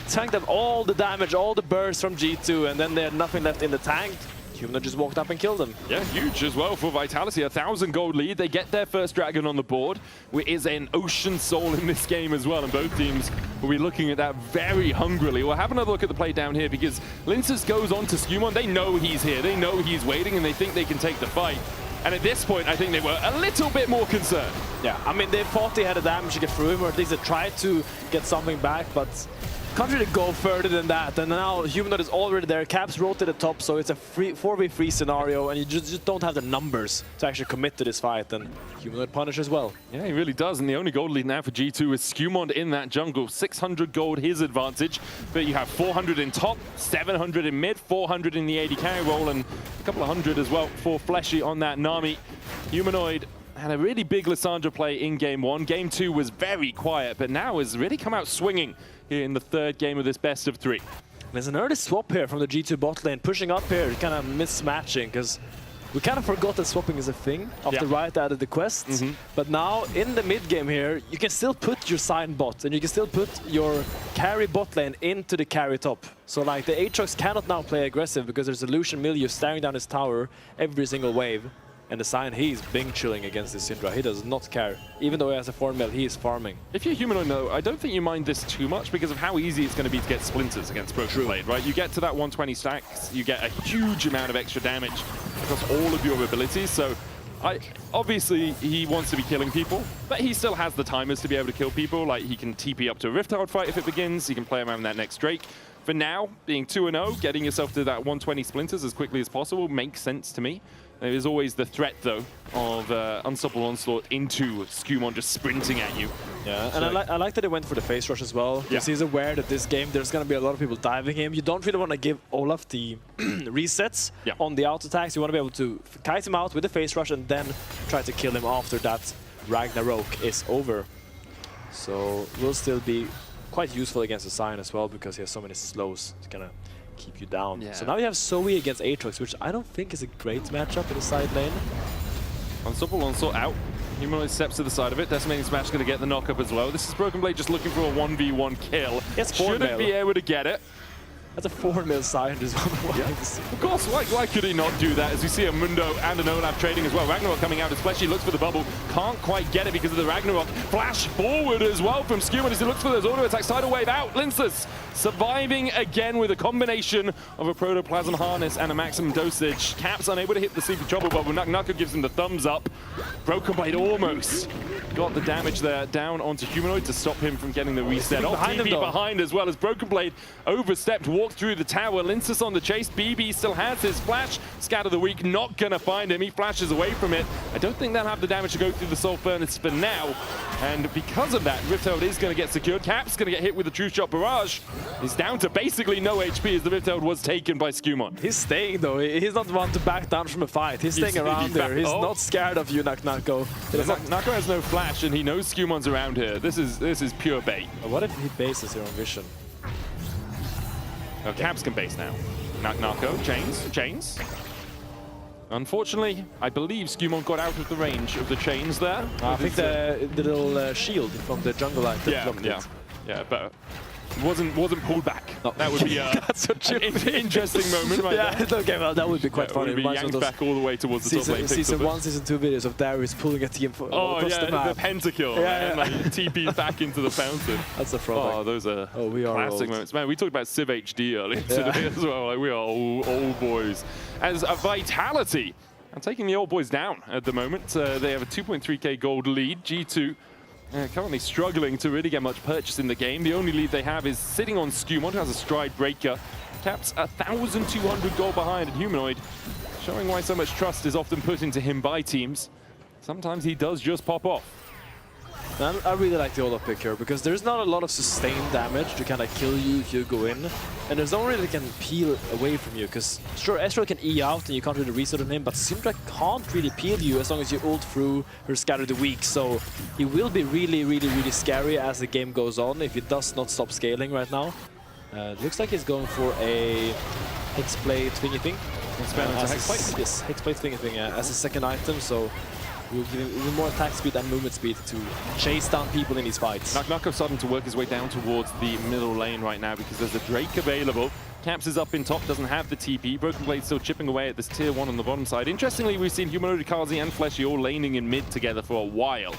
tanked up all the damage, all the bursts from G2, and then they had nothing left in the tank. Humanoid just walked up and killed him. Yeah, huge as well for Vitality. 1,000 gold lead. They get their first dragon on the board. There is an Ocean Soul in this game as well, and both teams will be looking at that very hungrily. We'll have another look at the play down here because Linces goes on to Skewmon. They know he's here. They know he's waiting, and they think they can take the fight. And at this point, I think they were a little bit more concerned. Yeah, I mean, they thought they had a damage to get through him, or at least they tried to get something back, but can't really go further than that. And now Humanoid is already there. Caps rotate the top, so it's a 4v3 scenario, and you just don't have the numbers to actually commit to this fight. And Humanoid punish as well. Yeah, he really does. And the only gold lead now for G2 is Skewmon in that jungle. 600 gold, his advantage. But you have 400 in top, 700 in mid, 400 in the AD carry role, and a couple of hundred as well for Fleshy on that Nami. Humanoid had a really big Lissandra play in game 1. Game 2 was very quiet, but now has really come out swinging here in the third game of this best of 3. There's an early swap here from the G2 bot lane, pushing up here, kind of mismatching, because we kind of forgot that swapping is a thing after Riot added the quests. But now, in the mid game here, you can still put your Sign bot, and you can still put your carry bot lane into the carry top. So like, the Aatrox cannot now play aggressive, because there's a Lucian Milieu staring down his tower every single wave. And the Sign, he's Bing chilling against the Syndra. He does not care. Even though he has a 4-mil, he is farming. If you're Humanoid, though, I don't think you mind this too much because of how easy it's going to be to get splinters against Broken Blade, right? You get to that 120 stacks, you get a huge amount of extra damage across all of your abilities. So obviously, he wants to be killing people, but he still has the timers to be able to kill people. Like, he can TP up to a Rift Hard fight if it begins. He can play around that next Drake. For now, being 2-0, getting yourself to that 120 splinters as quickly as possible makes sense to me. There is always the threat, though, of Unstoppable Onslaught into Skewmon just sprinting at you. Yeah, and I like that they went for the face rush as well, because he's aware that this game, there's going to be a lot of people diving him. You don't really want to give Olaf the resets on the auto attacks. You want to be able to kite him out with the face rush and then try to kill him after that Ragnarok is over. So will still be quite useful against the Sion as well, because he has so many slows to kind of keep you down. Yeah. So now you have Zoe against Aatrox, which I don't think is a great matchup in the side lane. Unstoppable Onslaught out. Humanoid steps to the side of it. Decimating Smash going to get the knock up as well. This is Broken Blade just looking for a 1v1 kill. Yes, shouldn't be able to get it. That's a 4-mil Sion as well. Yeah. Of course, why could he not do that? As we see a Mundo and an Olaf trading as well. Ragnarok coming out as Fleshy looks for the bubble. Can't quite get it because of the Ragnarok. Flash forward as well from Skirmishes as he looks for those auto attacks. Tidal Wave out. Linsus surviving again with a combination of a Protoplasm Harness and a maximum dosage. Caps unable to hit the Sleepy Trouble Bubble. Knuckle gives him the thumbs up. Broken Blade almost got the damage there down onto Humanoid to stop him from getting the reset. Behind him, though. Behind as well as Broken Blade overstepped, walked through the tower. Linsus on the chase. BB still has his flash. Scatter the Weak not gonna find him. He flashes away from it. I don't think they'll have the damage to go through the Soul Furnace for now. And because of that, Rifthold is gonna get secured. Cap's gonna get hit with the True Shot Barrage. He's down to basically no HP as the Rifthold was taken by Skewmon. He's staying though. He's not one to back down from a fight. He's staying around there. He's not scared of you, Nako. Nako has no flash and he knows Skewmon's around here. This is pure bait. What if he bases here on Vision? Oh, Caps can base now. Nako, chains. Unfortunately, I believe Skewmon got out of the range of the chains there. I think the little shield from the jungle item. Yeah, but wasn't pulled back. No. That would be an interesting moment right there. Okay, well, that would be quite funny. Would be yanked back all the way towards the top lane. Season 1, Season 2 videos of Darius pulling a team across the map. The pentakill, and like TP's back into the fountain. That's a throwback. Oh, those are we are classic old. moments. Man, we talked about Civ HD earlier today as well. Like, we are old boys. As a Vitality, I'm taking the old boys down at the moment. They have a 2.3k gold lead. G2 currently struggling to really get much purchase in the game. The only lead they have is sitting on Skewmon, who has a stride breaker. Caps 1,200 gold behind, and Humanoid showing why so much trust is often put into him by teams. Sometimes he does just pop off. I really like the Olaf pick here, because there's not a lot of sustained damage to kind of kill you if you go in. And there's no one really that can peel away from you, because sure, Ezreal can E out and you can't really reset on him, but Syndra can't really peel you as long as you ult through or scatter the weak. So he will be really scary as the game goes on if he does not stop scaling right now. Looks like he's going for a Hexblade thingy thing. Yes, Hexblade thingy thing as a second item, so we'll give him even more attack speed and movement speed to chase down people in these fights. Nako starting to work his way down towards the middle lane right now because there's a Drake available. Caps is up in top, doesn't have the TP. Broken Blade still chipping away at this tier 1 on the bottom side. Interestingly, we've seen Humanoid, Kazi and Fleshy all laning in mid together for a while.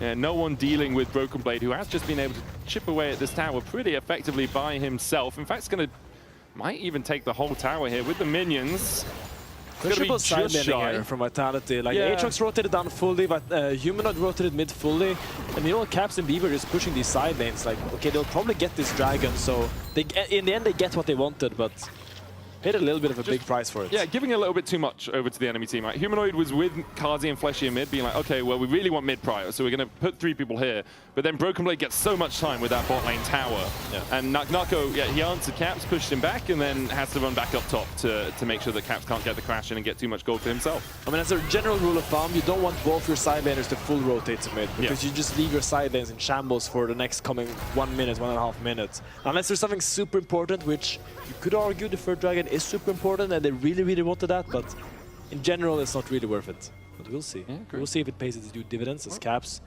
No one dealing with Broken Blade, who has just been able to chip away at this tower pretty effectively by himself. In fact, might even take the whole tower here with the minions. Triple side laning here from Vitality. Like, Aatrox rotated down fully, but Humanoid rotated mid fully. And you know, Caps and Beaver just pushing these side lanes. Like, okay, they'll probably get this dragon, so in the end they get what they wanted, but paid a little bit of a big price for it. Yeah, giving a little bit too much over to the enemy team. Right? Humanoid was with Kazi and Fleshy in mid, being like, okay, well, we really want mid prior, so we're going to put 3 people here. But then Broken Blade gets so much time with that bot lane tower. Yeah. And Nako, he answered Caps, pushed him back, and then has to run back up top to make sure that Caps can't get the crash in and get too much gold for himself. I mean, as a general rule of thumb, you don't want both your side laners to full rotate to mid, because you just leave your side lanes in shambles for the next coming 1 minute, 1.5 minutes. Unless there's something super important, which you could argue the third dragon is super important, and they really wanted that, but in general, it's not really worth it. But we'll see. Yeah, we'll see if it pays its due dividends as Caps.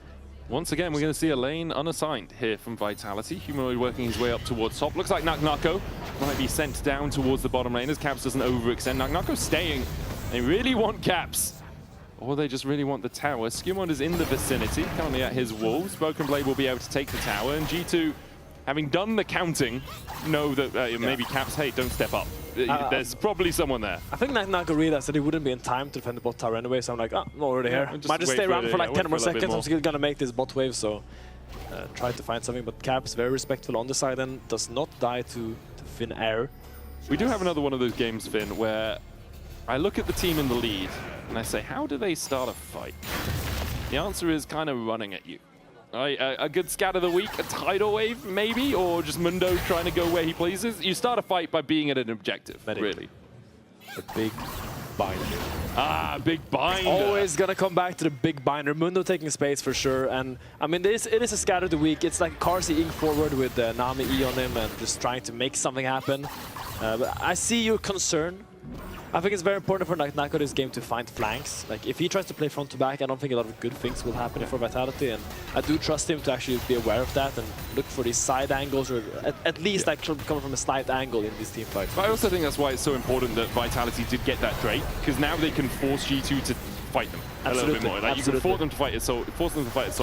Once again, we're going to see a lane unassigned here from Vitality. Humanoid working his way up towards top. Looks like Nako might be sent down towards the bottom lane as Caps doesn't overextend. Nako's staying. They really want Caps. Or they just really want the tower. Skewmon is in the vicinity, currently at his wolves. Broken Blade will be able to take the tower, and G2, having done the counting, know that maybe Caps, hey, don't step up. There's probably someone there. I think Nako realized that he wouldn't be in time to defend the bot tower anyway, so I'm like, I'm already here. Might just stay around for like 10 more seconds. I'm still gonna make this bot wave, so try to find something. But Caps, very respectful on the side and does not die to thin air. We do have another one of those games, Finn, where I look at the team in the lead and I say, how do they start a fight? The answer is kind of running at you. A good scatter the weak, a tidal wave maybe, or just Mundo trying to go where he pleases. You start a fight by being at an objective, really. A big binder. Ah, big binder. Always gonna come back to the big binder. Mundo taking space for sure. And I mean, it is a scatter of the week. It's like Carsey ing forward with Nami E on him and just trying to make something happen. But I see your concern. I think it's very important for Nako this game to find flanks. Like, if he tries to play front to back, I don't think a lot of good things will happen for Vitality, and I do trust him to actually be aware of that and look for these side angles, or at least like coming from a slight angle in these team fights. But I also think that's why it's so important that Vitality did get that Drake, because now they can force G2 to fight them a little bit more. Like, you can force them to fight at Soul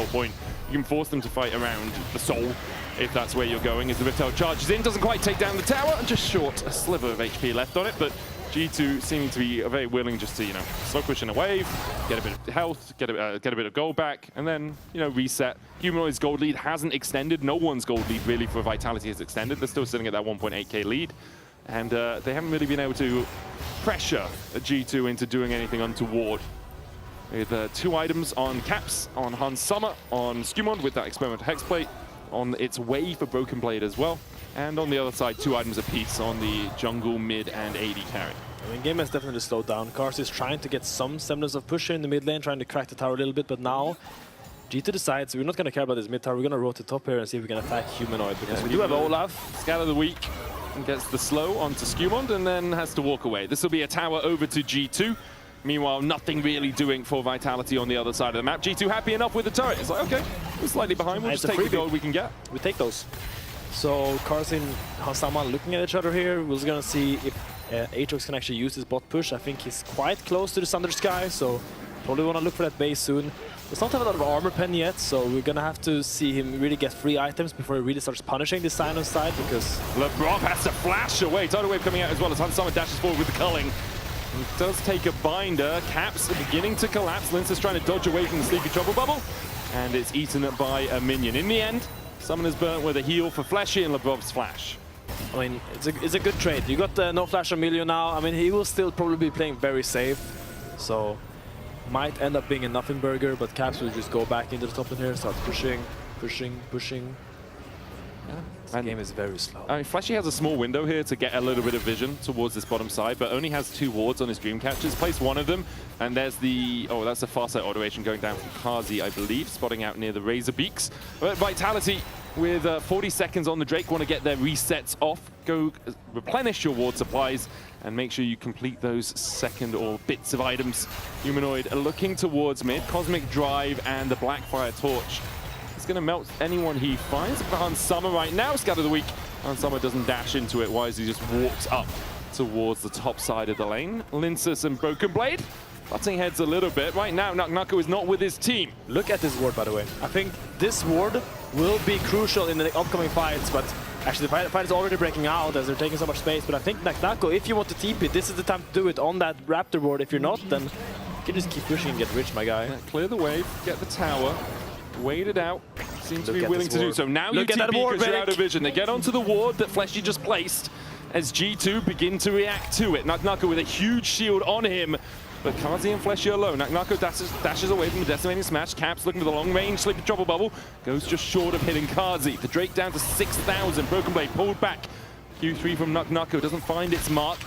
Point. You can force them to fight around the Soul, if that's where you're going. As the Riftel charges in, doesn't quite take down the tower, and just short a sliver of HP left on it, but G2 seeming to be very willing just to, you know, slow push in a wave, get a bit of health, get a bit of gold back, and then, you know, reset. Humanoid's gold lead hasn't extended. No one's gold lead really for Vitality has extended. They're still sitting at that 1.8k lead, and they haven't really been able to pressure G2 into doing anything untoward. With 2 items on Caps, on Hans Sommer, on Skewmon with that experimental hexplate, on its way for Broken Blade as well. And on the other side, 2 items apiece on the jungle, mid, and AD carry. I mean, game has definitely slowed down. Cars is trying to get some semblance of push in the mid lane, trying to crack the tower a little bit, but now G2 decides we're not going to care about this mid tower. We're going to rotate top here and see if we can attack Humanoid, because we do have Olaf. Scatter the weak and gets the slow onto Skewmon and then has to walk away. This will be a tower over to G2. Meanwhile, nothing really doing for Vitality on the other side of the map. G2 happy enough with the turret. It's like, okay, we're slightly behind. We'll just take the gold we can get. We take those. So Karsin and Hansama looking at each other here. We're going to see if Aatrox can actually use his bot push. I think he's quite close to the Thunder Sky, so probably want to look for that base soon. Does not have a lot of armor pen yet, so we're going to have to see him really get free items before he really starts punishing this Sion side, because Lebrov has to flash away. Tidal Wave coming out as well as Hansama dashes forward with the culling. He does take a binder. Caps are beginning to collapse. Lince's trying to dodge away from the Sleepy Trouble Bubble, and it's eaten up by a minion. In the end, Summoner's burnt with a heal for Fleshy and Lebrov's flash. I mean, it's a good trade. You got no flash on Milio now. I mean, he will still probably be playing very safe, so might end up being a nothing burger, but Caps will just go back into the top in here, start pushing. Yeah, this game is very slow. I mean, Fleshy has a small window here to get a little bit of vision towards this bottom side, but only has 2 wards on his dream catchers. Place one of them, and there's the... Oh, that's the Farsight automation going down from Kazi, I believe, spotting out near the Razor Beaks. But Vitality, with 40 seconds on the Drake, want to get their resets off. Go replenish your ward supplies, and make sure you complete those second or bits of items. Humanoid looking towards mid, Cosmic Drive, and the Blackfire Torch. He's going to melt anyone he finds. For Hans Sommer right now, Scatter the Weak. Hans Sommer doesn't dash into it. Wise, he just walks up towards the top side of the lane. Linces and Broken Blade butting heads a little bit. Right now, Nako is not with his team. Look at this ward, by the way. I think this ward will be crucial in the upcoming fights, but actually the fight is already breaking out as they're taking so much space. But I think Nako, if you want to TP, this is the time to do it on that Raptor ward. If you're not, then you can just keep pushing and get rich, my guy. Yeah, clear the wave, get the tower. Wait it out. Seems to be willing to do so. Now you TP because you're out of vision. They get onto the ward that Fleshy just placed as G2 begin to react to it. Nako with a huge shield on him, but Kazi and Fleshy alone. Nako dashes away from the Decimating Smash. Caps looking for the long range. Sleepy Trouble Bubble goes just short of hitting Kazi. The Drake down to 6,000. Broken Blade pulled back. Q3 from Nako doesn't find its mark.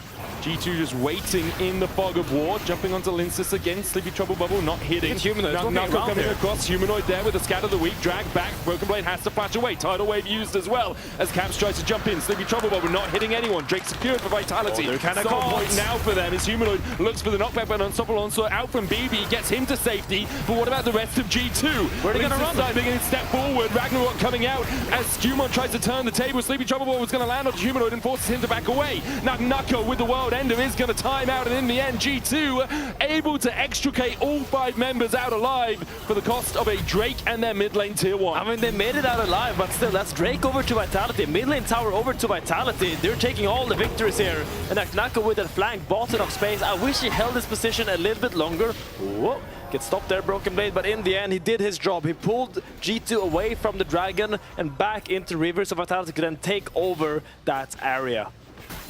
G2 just waiting in the fog of war, jumping onto Linces again. Sleepy Trouble Bubble not hitting. Nako coming across. Humanoid there with a Scatter the Weak. Drag back. Broken Blade has to flash away. Tidal Wave used as well as Caps tries to jump in. Sleepy Trouble Bubble not hitting anyone. Drake secured for Vitality. Some point now for them as Humanoid looks for the knockback, but Unstoppable Onslaught out from BB gets him to safety. But what about the rest of G2? Where are they going to run? Beginning to step forward. Ragnarok coming out as Skewmon tries to turn the table. Sleepy Trouble Bubble was going to land on Humanoid and forces him to back away. Now Nako with the World Ender is going to time out, and in the end, G2 able to extricate all 5 members out alive for the cost of a Drake and their mid lane tier 1. I mean, they made it out alive, but still, that's Drake over to Vitality, mid lane tower over to Vitality. They're taking all the victories here, and Nako with that flank bought enough space. I wish he held his position a little bit longer. Whoa. Gets stopped there, Broken Blade, but in the end, he did his job. He pulled G2 away from the Dragon and back into River, so Vitality could then take over that area.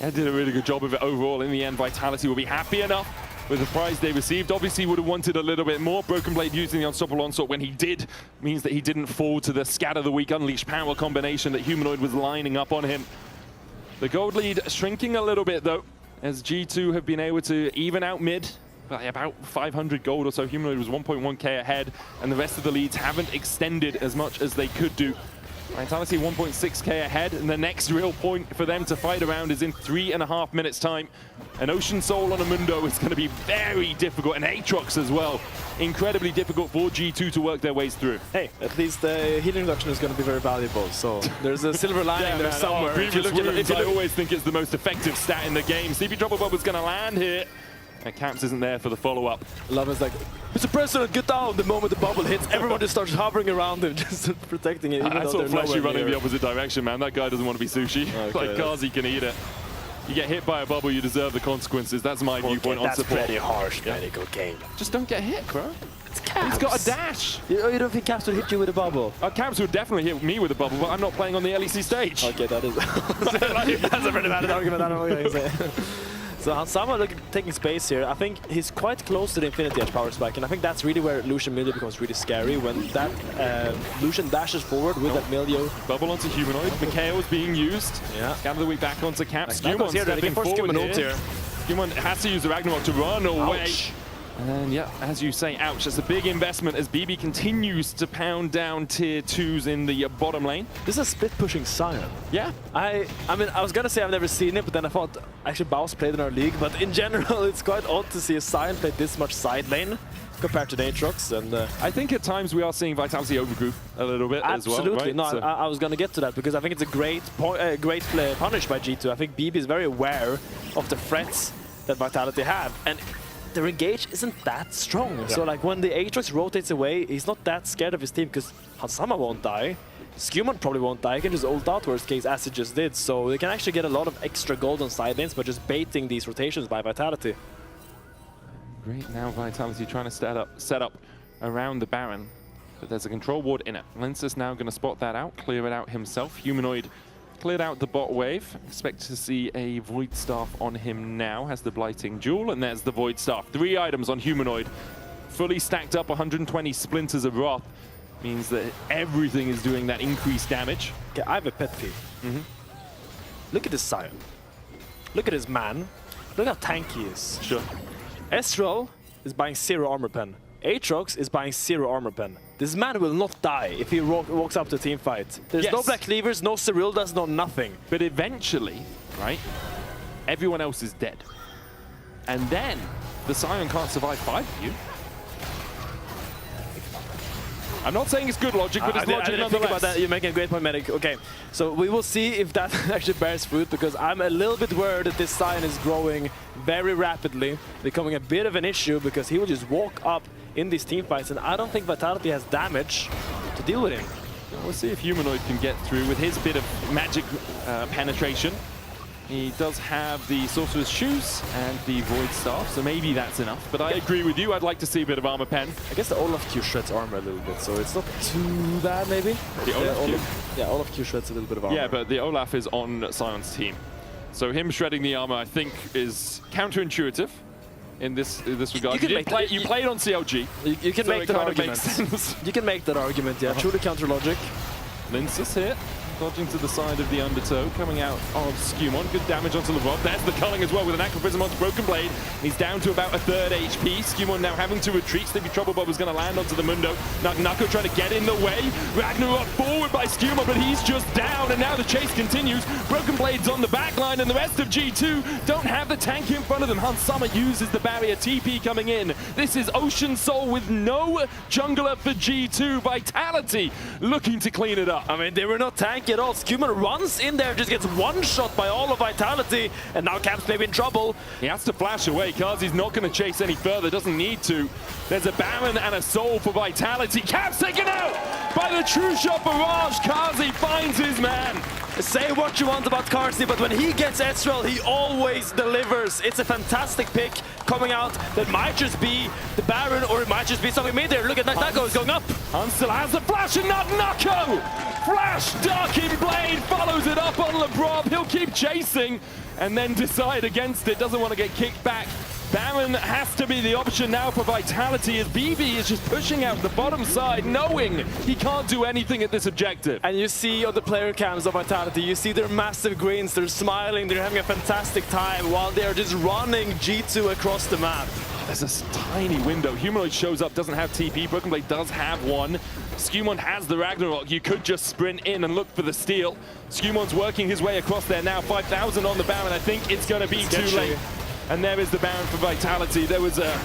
Yeah, did a really good job of it overall. In the end, Vitality will be happy enough with the prize they received. Obviously, would have wanted a little bit more. Broken Blade using the Unstoppable Onslaught when he did means that he didn't fall to the Scatter the Weak Unleash power combination that Humanoid was lining up on him. The gold lead shrinking a little bit, though, as G2 have been able to even out mid by about 500 gold or so. Humanoid was 1.1k ahead, and the rest of the leads haven't extended as much as they could do. Vitality 1.6k ahead, and the next real point for them to fight around is in 3.5 minutes time. An Ocean Soul on a Mundo is going to be very difficult, and Aatrox as well. Incredibly difficult for G2 to work their ways through. Hey, at least the healing reduction is going to be very valuable, so there's a silver lining there somewhere. I always think it's the most effective stat in the game. CP Trouble Bob is going to land here. And Caps isn't there for the follow-up. Love is like, Mr. President, get down! The moment the bubble hits, everyone just starts hovering around him, just protecting it. I saw Flashy running the opposite direction, man. That guy doesn't want to be sushi. Okay, like Kazi can eat it. You get hit by a bubble, you deserve the consequences. That's my viewpoint on support. That's pretty harsh, medical game. Just don't get hit, bro. It's Caps. He's got a dash. You don't think Caps would hit you with a bubble? Caps would definitely hit me with a bubble, but I'm not playing on the LEC stage. Okay, that is... that's a pretty valid argument, I don't know what you're going to say. So Hansama taking space here. I think he's quite close to the Infinity Edge power spike, and I think that's really where Lucian Milio becomes really scary, when that Lucian dashes forward with that Milio. Bubble onto Humanoid. Mikhail's being used. Yeah. Gather the week back onto Caps. Skirmishes here, stepping forward here. Skirmishes has to use the Ragnarok to run away. Ouch. And then, yeah, as you say, ouch. That's a big investment as BB continues to pound down tier 2s in the bottom lane. This is a split-pushing Sion. Yeah. I mean, I was going to say I've never seen it, but then I thought, actually, Baus played in our league. But in general, it's quite odd to see a Sion play this much side lane compared to the Aatrox. And I think at times we are seeing Vitality overgroup a little bit as well, absolutely. right? No, So I was going to get to that because I think it's a great play punish by G2. I think BB is very aware of the threats that Vitality have. And their engage isn't that strong. Yeah. So like when the Aatrox rotates away, he's not that scared of his team because Hansama won't die. Skewman probably won't die. He can just ult out worst case as he just did. So they can actually get a lot of extra gold on side lanes by just baiting these rotations by Vitality. Great, now Vitality trying to set up around the Baron. But there's a control ward in it. Lince's now going to spot that out, clear it out himself. Humanoid cleared out the bot wave. Expect to see a Void Staff on him now. Has the Blighting Jewel, and there's the Void Staff. 3 items on Humanoid. Fully stacked up, 120 Splinters of Wrath. Means that everything is doing that increased damage. Okay, I have a pet peeve. Look at this Sion. Look at his man. Look how tanky he is. Sure. Ezreal is buying 0 armor pen. Aatrox is buying 0 armor pen. This man will not die if he walks up to a team fight. There's no Black Cleavers, no Cyrildas, no nothing. But eventually, right, everyone else is dead. And then the Sion can't survive 5 of you. I'm not saying it's good logic, but it's logic nonetheless. Think about that. You're making a great point, Medic. Okay, so we will see if that actually bears fruit, because I'm a little bit worried that this Sion is growing very rapidly, becoming a bit of an issue, because he will just walk up in these team fights, and I don't think Vitality has damage to deal with him. We'll see if Humanoid can get through with his bit of magic penetration. He does have the Sorcerer's Shoes and the Void Staff, so maybe that's enough. But I agree with you, I'd like to see a bit of armor pen. I guess the Olaf Q shreds armor a little bit, so it's not too bad, maybe. The Olaf Q? Yeah, Olaf Q shreds a little bit of armor. Yeah, but the Olaf is on Sion's team. So him shredding the armor, I think, is counterintuitive in this regard. You played on CLG. You can so make that argument. Makes sense. You can make that argument, yeah. Truly counter logic. Lince's here, dodging to the side of the undertow, coming out of Skewmon. Good damage onto LeBron. There's the culling as well with an Acroprism onto Broken Blade. He's down to about a 3rd HP. Skewmon now having to retreat. Sleepy Trouble Bob is going to land onto the Mundo. Nako trying to get in the way. Ragnarok forward by Skewmon, but he's just down, and now the chase continues. Broken Blade's on the back line, and the rest of G2 don't have the tank in front of them. Hansama uses the barrier. TP coming in. This is Ocean Soul with no jungler for G2. Vitality looking to clean it up. I mean, they were not tanky at all. Skewman runs in there, just gets one shot by all of Vitality, and now Caps may be in trouble. He has to flash away. Kazi's not going to chase any further, doesn't need to. There's a Baron and a Soul for Vitality. Caps taken out by the True Shot Barrage. Kazi finds his man. Say what you want about Karsi, but when he gets Ezreal, he always delivers. It's a fantastic pick coming out that might just be the Baron, or it might just be something mid there. Look at Nako is going up. Hans still has the flash, and not Nako! Flash, Darkin Blade follows it up on LeBron. He'll keep chasing and then decide against it. Doesn't want to get kicked back Baron has to be the option now for Vitality as BB is just pushing out the bottom side, knowing he can't do anything at this objective. And you see on the player cams of Vitality, you see their massive grins, they're smiling, they're having a fantastic time while they're just running G2 across the map. There's a tiny window. Humanoid shows up, doesn't have TP. Broken Blade does have one. Skewmon has the Ragnarok. You could just sprint in and look for the steal. Skewmon's working his way across there now. 5,000 on the Baron. I think it's going to be too late. And there is the Baron for Vitality. There was a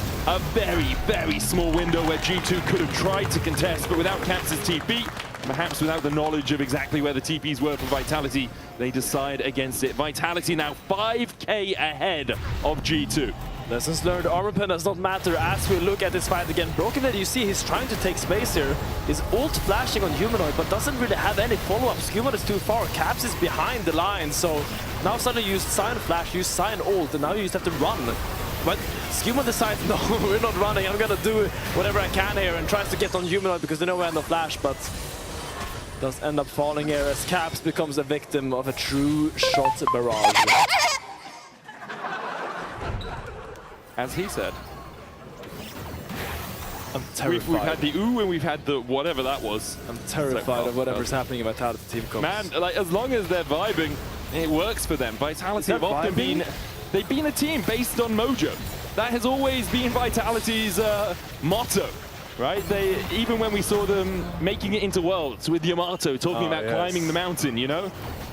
very, very small window where G2 could have tried to contest, but without Caps' TP, perhaps without the knowledge of exactly where the TPs were for Vitality, they decide against it. Vitality now 5k ahead of G2. Lessons learned, armor pen does not matter as we look at this fight again. Broken Blade, you see he's trying to take space here. His ult flashing on Humanoid, but doesn't really have any follow-ups. Humanoid is too far, Caps is behind the line, so now suddenly you use Sign Flash, use Sign ult, and now you just have to run. But Skewmon decides, no, we're not running, I'm gonna do whatever I can here, and tries to get on Humanoid because they know we have no flash, but does end up falling here as Caps becomes a victim of a true shot barrage. As he said. I'm terrified. We've had the ooh and we've had the whatever that was. I'm terrified of whatever's happening in Vitality Team Comps. Man, like as long as they're vibing, it works for them. Vitality have often been, they've been a team based on mojo. That has always been Vitality's motto, right? They, even when we saw them making it into Worlds with Yamato talking about climbing the mountain, you know?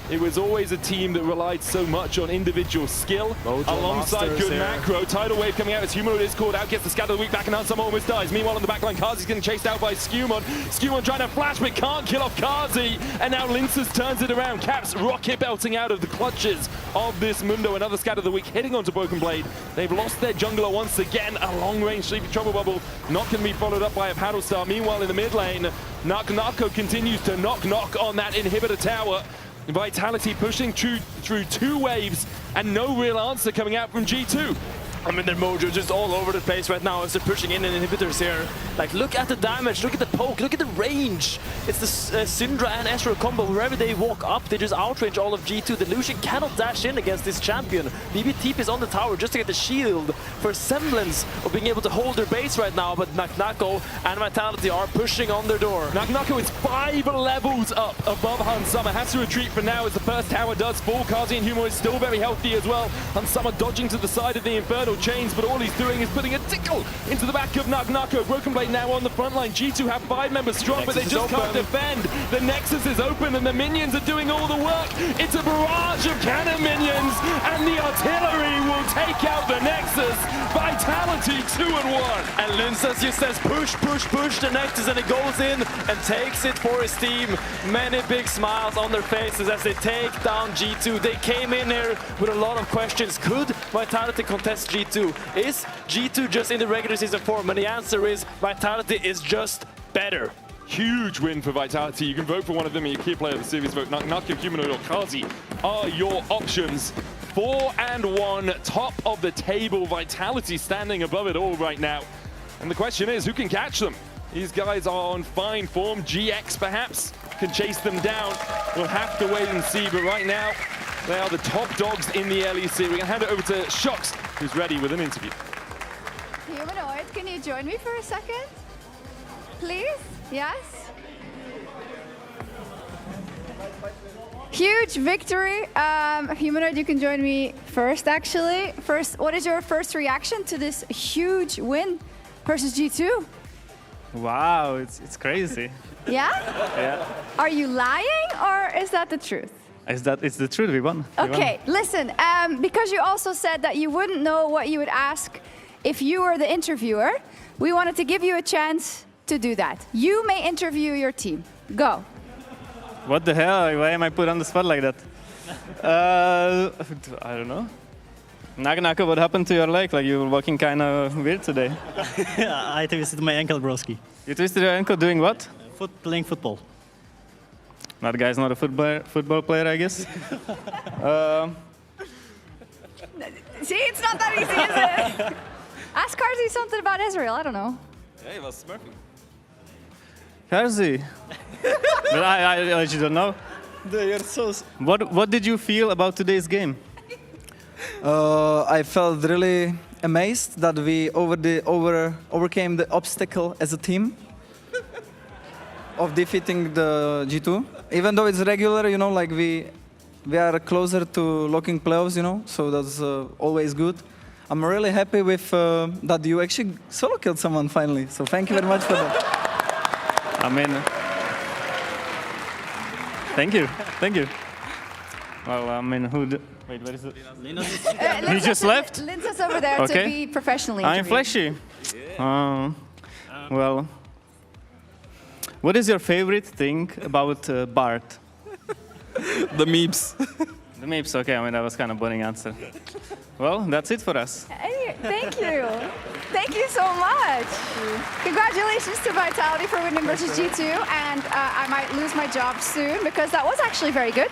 It was always a team that relied so much on individual skill alongside good macro. Tidal Wave coming out as Humanoid is called out, gets the Scatter of the Weak back and Ansem almost dies. Meanwhile on the backline, Kazi's getting chased out by Skewmon. Skewmon trying to flash but can't kill off Kazi. And now Linces turns it around. Caps rocket belting out of the clutches of this Mundo. Another Scatter of the Weak hitting onto Broken Blade. They've lost their jungler once again. A long-range Sleepy Trouble Bubble not going to be followed up by a Paddle Star. Meanwhile in the mid lane, Nako continues to knock on that inhibitor tower. Vitality pushing through two waves and no real answer coming out from G2. I mean, their mojo just all over the place right now as they're pushing in inhibitors here. Like, look at the damage, look at the poke, look at the range. It's the Syndra and Ezreal combo. Wherever they walk up, they just outrange all of G2. The Lucian cannot dash in against this champion. BB TP is on the tower just to get the shield for semblance of being able to hold their base right now. But Nako and Vitality are pushing on their door. Nako is 5 levels up above Hansama. Has to retreat for now as the first tower does fall. Kazi and Humo is still very healthy as well. Hansama dodging to the side of the Infernal chains, but all he's doing is putting a tickle into the back of Nako. Broken Blade now on the front line. G2 have 5 members strong, but they just can't defend. The Nexus is open and the minions are doing all the work. It's a barrage of cannon minions and the artillery will take out the Nexus. Vitality 2-1. And Linces just says push the Nexus, and he goes in and takes it for his team. Many big smiles on their faces as they take down G2. They came in here with a lot of questions. Could Vitality contest G2? Is G2 just in the regular season form? And the answer is Vitality is just better. Huge win for Vitality. You can vote for one of them in your key player of the series vote. Nako, Humanoid or Kazi are your options. 4-1, top of the table. Vitality standing above it all right now. And the question is, who can catch them? These guys are on fine form. GX perhaps can chase them down. We'll have to wait and see, but right now, they are the top dogs in the LEC. We're gonna hand it over to Shox, who's ready with an interview. Humanoid, can you join me for a second? Please? Yes? Huge victory. Humanoid, you can join me first, actually. First, what is your first reaction to this huge win versus G2? Wow, it's crazy. Yeah? Yeah. Are you lying, or is that the truth? It's the truth, we won. Okay, listen, because you also said that you wouldn't know what you would ask if you were the interviewer, we wanted to give you a chance to do that. You may interview your team. Go. What the hell? Why am I put on the spot like that? I don't know. Nako, what happened to your leg? Like, you were walking kind of weird today. I twisted my ankle, broski. You twisted your ankle doing what? Playing football. That guy's not a football player, I guess. See, it's not that easy, is it? Ask Karzi something about Israel, I don't know. Yeah, he was smurfing. Karzi. But I actually don't know. You're so... What did you feel about today's game? I felt really amazed that we overcame the obstacle as a team of defeating the G2. Even though it's regular, you know, like we are closer to locking playoffs, you know, so that's always good. I'm really happy with that you actually solo killed someone finally. So thank you very much for that. I mean, thank you, thank you. Well, I mean, wait, where is it? He just left? Linsa's over there to be professionally I'm interviewed. Flashy. Well, what is your favorite thing about Bart? The memes. The memes, okay, I mean, that was kind of boring answer. Well, that's it for us. Hey, thank you. Thank you so much. Congratulations to Vitality for winning versus G2, and I might lose my job soon because that was actually very good.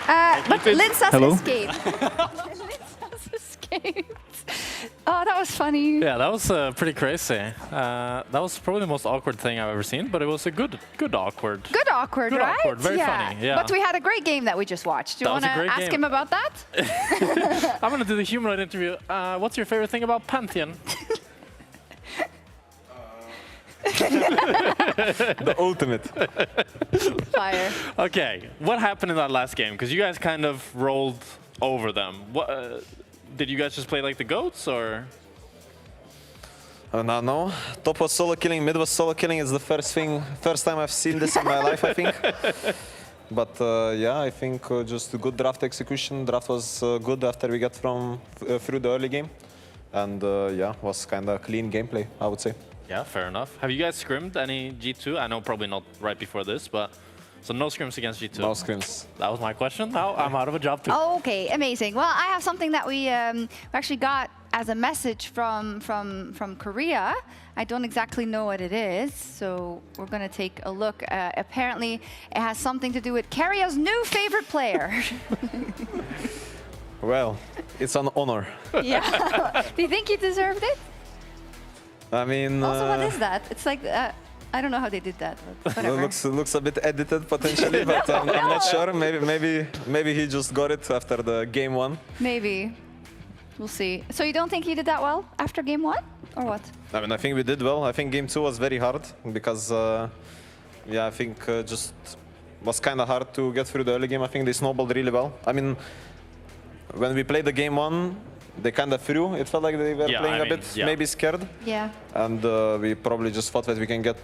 But Linsa's escaped. Linsa's escaped. Oh, that was funny. Yeah, that was pretty crazy. That was probably the most awkward thing I've ever seen, but it was a good awkward. Good awkward, right? Awkward, very funny, yeah. But we had a great game that we just watched. Do you want to ask him about that? I'm going to do the humanoid interview. What's your favorite thing about Pantheon? The ultimate. Fire. Okay, what happened in that last game? Because you guys kind of rolled over them. What, did you guys just play like the GOATs, or? No. Top was solo killing, mid was solo killing. It's the first time I've seen this in my life, I think. But yeah, I think just a good draft execution. Draft was good after we got through the early game. And yeah, was kind of clean gameplay, I would say. Yeah, fair enough. Have you guys scrimmed any G2? I know probably not right before this, but so no scrims against G2? No scrims. That was my question. Now I'm out of a job too. Okay, amazing. Well, I have something that we actually got as a message from Korea. I don't exactly know what it is, so we're going to take a look. Apparently, it has something to do with Karia's new favorite player. Well, it's an honor. Yeah. Do you think you deserved it? I mean... Also, what is that? It's like... I don't know how they did that, but whatever. looks a bit edited potentially, but I'm not sure. Maybe he just got it after the game one. Maybe. We'll see. So you don't think he did that well after game one, or what? I mean, I think we did well. I think game two was very hard because, yeah, I think just was kind of hard to get through the early game. I think they snowballed really well. I mean, when we played the game one, they kind of threw. It felt like they were playing a bit maybe scared. Yeah. And we probably just thought that we can get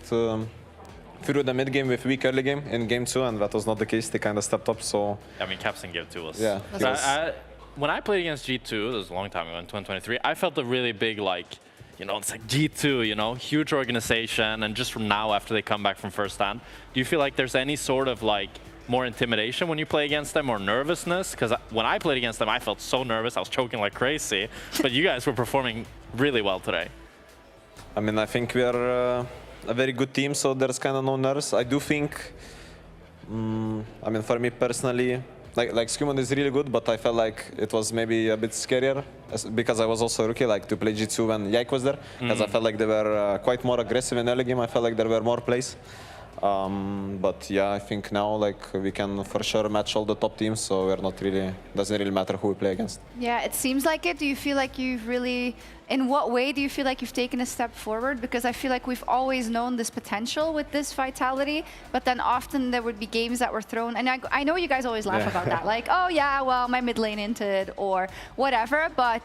through the mid game with weak early game in game two, and that was not the case. They kind of stepped up. So I mean, Caps in game two was. Yeah. When I played against G2, this was a long time ago in 2023, I felt a really big, like, you know, it's like G2, you know, huge organization, and just from now after they come back from first stand, do you feel like there's any sort of like more intimidation when you play against them, or nervousness? Because when I played against them, I felt so nervous. I was choking like crazy. But you guys were performing really well today. I mean, I think we are a very good team, so there's kind of no nerves. I do think, I mean, for me personally, like Scuman is really good, but I felt like it was maybe a bit scarier because I was also a rookie, like to play G2 when Yike was there, because I felt like they were quite more aggressive in early game. I felt like there were more plays. But yeah, I think now like we can for sure match all the top teams, so we're not really, doesn't really matter who we play against. Yeah, it seems like it. Do you feel like you've really, in what way do you feel like you've taken a step forward? Because I feel like we've always known this potential with this Vitality, but then often there would be games that were thrown, and I know you guys always laugh about that, like, oh yeah, well, my mid lane inted or whatever, but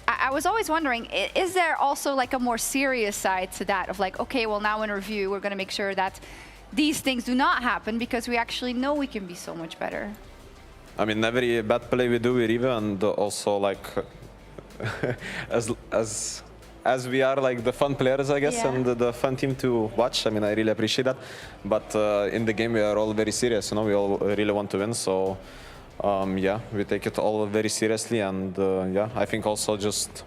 I was always wondering, is there also like a more serious side to that of like, okay, well now in review, we're gonna make sure that these things do not happen because we actually know we can be so much better. I mean, every bad play we do, we review, and also like as we are like the fun players, I guess, and the fun team to watch. I mean, I really appreciate that. But in the game, we are all very serious. You know, we all really want to win. So yeah, we take it all very seriously, and yeah, I think also just.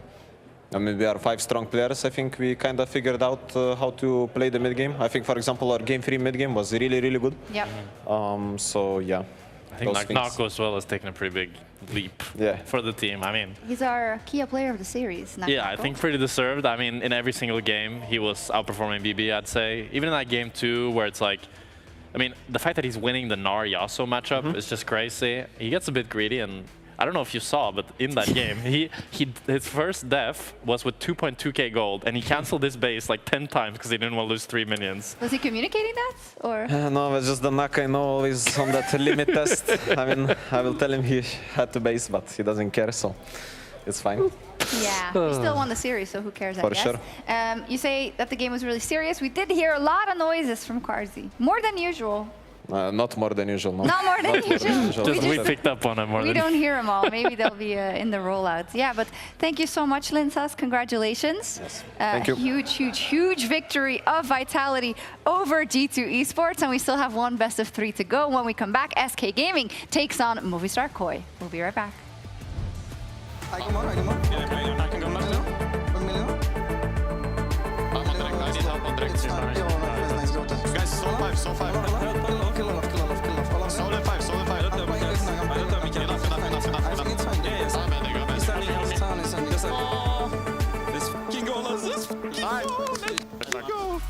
I mean, we are 5 strong players. I think we kind of figured out how to play the mid game. I think, for example, our game 3 mid game was really, really good. Yep. So yeah. I think Nako as well has taken a pretty big leap for the team. I mean, he's our Kia player of the series. Yeah, I think pretty deserved. I mean, in every single game, he was outperforming BB, I'd say. Even in that game 2, where it's like, I mean, the fact that he's winning the Gnar Yasuo matchup is just crazy. He gets a bit greedy, and I don't know if you saw, but in that game, his first death was with 2.2k gold, and he canceled his base like 10 times because he didn't want to lose 3 minions. Was he communicating that, or? No, it's just the knock I know always on that limit test. I mean, I will tell him he had to base, but he doesn't care, so it's fine. Yeah, we still won the series, so who cares, I guess. For sure. You say that the game was really serious. We did hear a lot of noises from Carzy, more than usual. Not more than usual, no. Not more than usual. Just we picked up on them more We than don't hear them all. Maybe they'll be in the rollouts. Yeah, but thank you so much, Linsas. Congratulations. Yes. Thank you. Huge victory of Vitality over G2 Esports. And we still have one best of 3 to go. When we come back, SK Gaming takes on Movistar Koi. We'll be right back. I can come back now. 1 million. I'm on direct. I need help on direct. Guys, solo 5, solo 5. Solo 5, solo 5. Let's fucking go, let's go.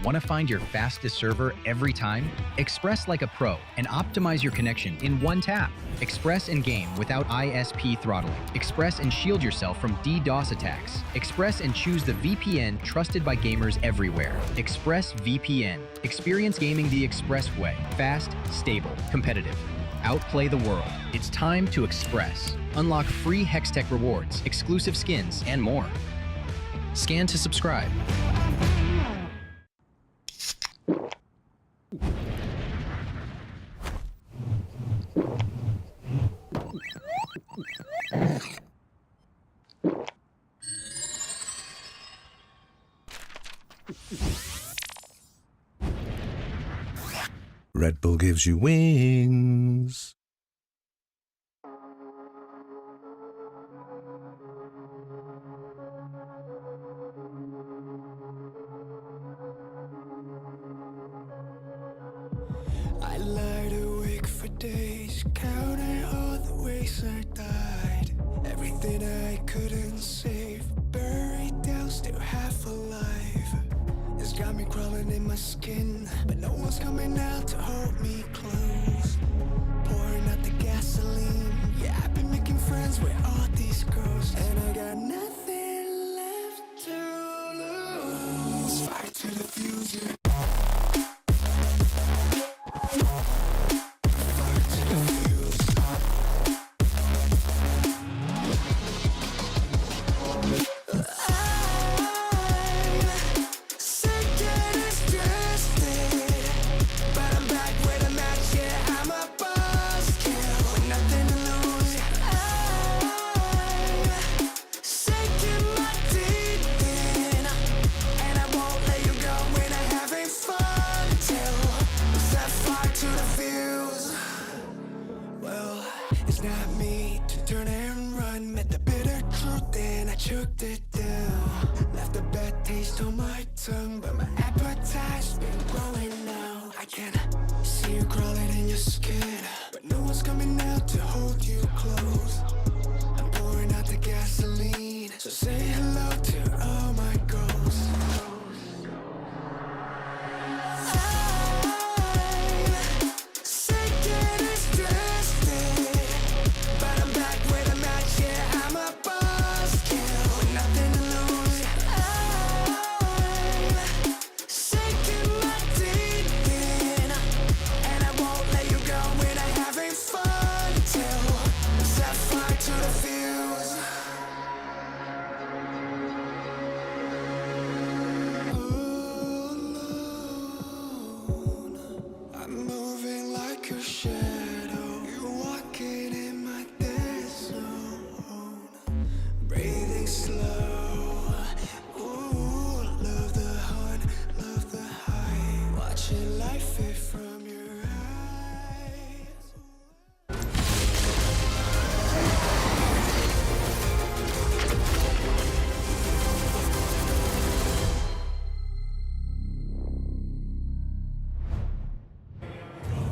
Want to find your fastest server every time? Express like a pro and optimize your connection in one tap. Express in game without ISP throttling. Express and shield yourself from DDoS attacks. Express and choose the VPN trusted by gamers everywhere. Express VPN. Experience gaming the Express way. Fast, stable, competitive. Outplay the world. It's time to Express. Unlock free Hextech rewards, exclusive skins, and more. Scan to subscribe. Red Bull gives you wings. I lied awake for days, counting all the ways I died. Everything I couldn't save, buried down, still half alive. It's got me crawling in my skin, but no one's coming out to hold me close. Pouring out the gasoline, yeah, I've been making friends with all these ghosts, and I got nothing left to lose. Fight to the future.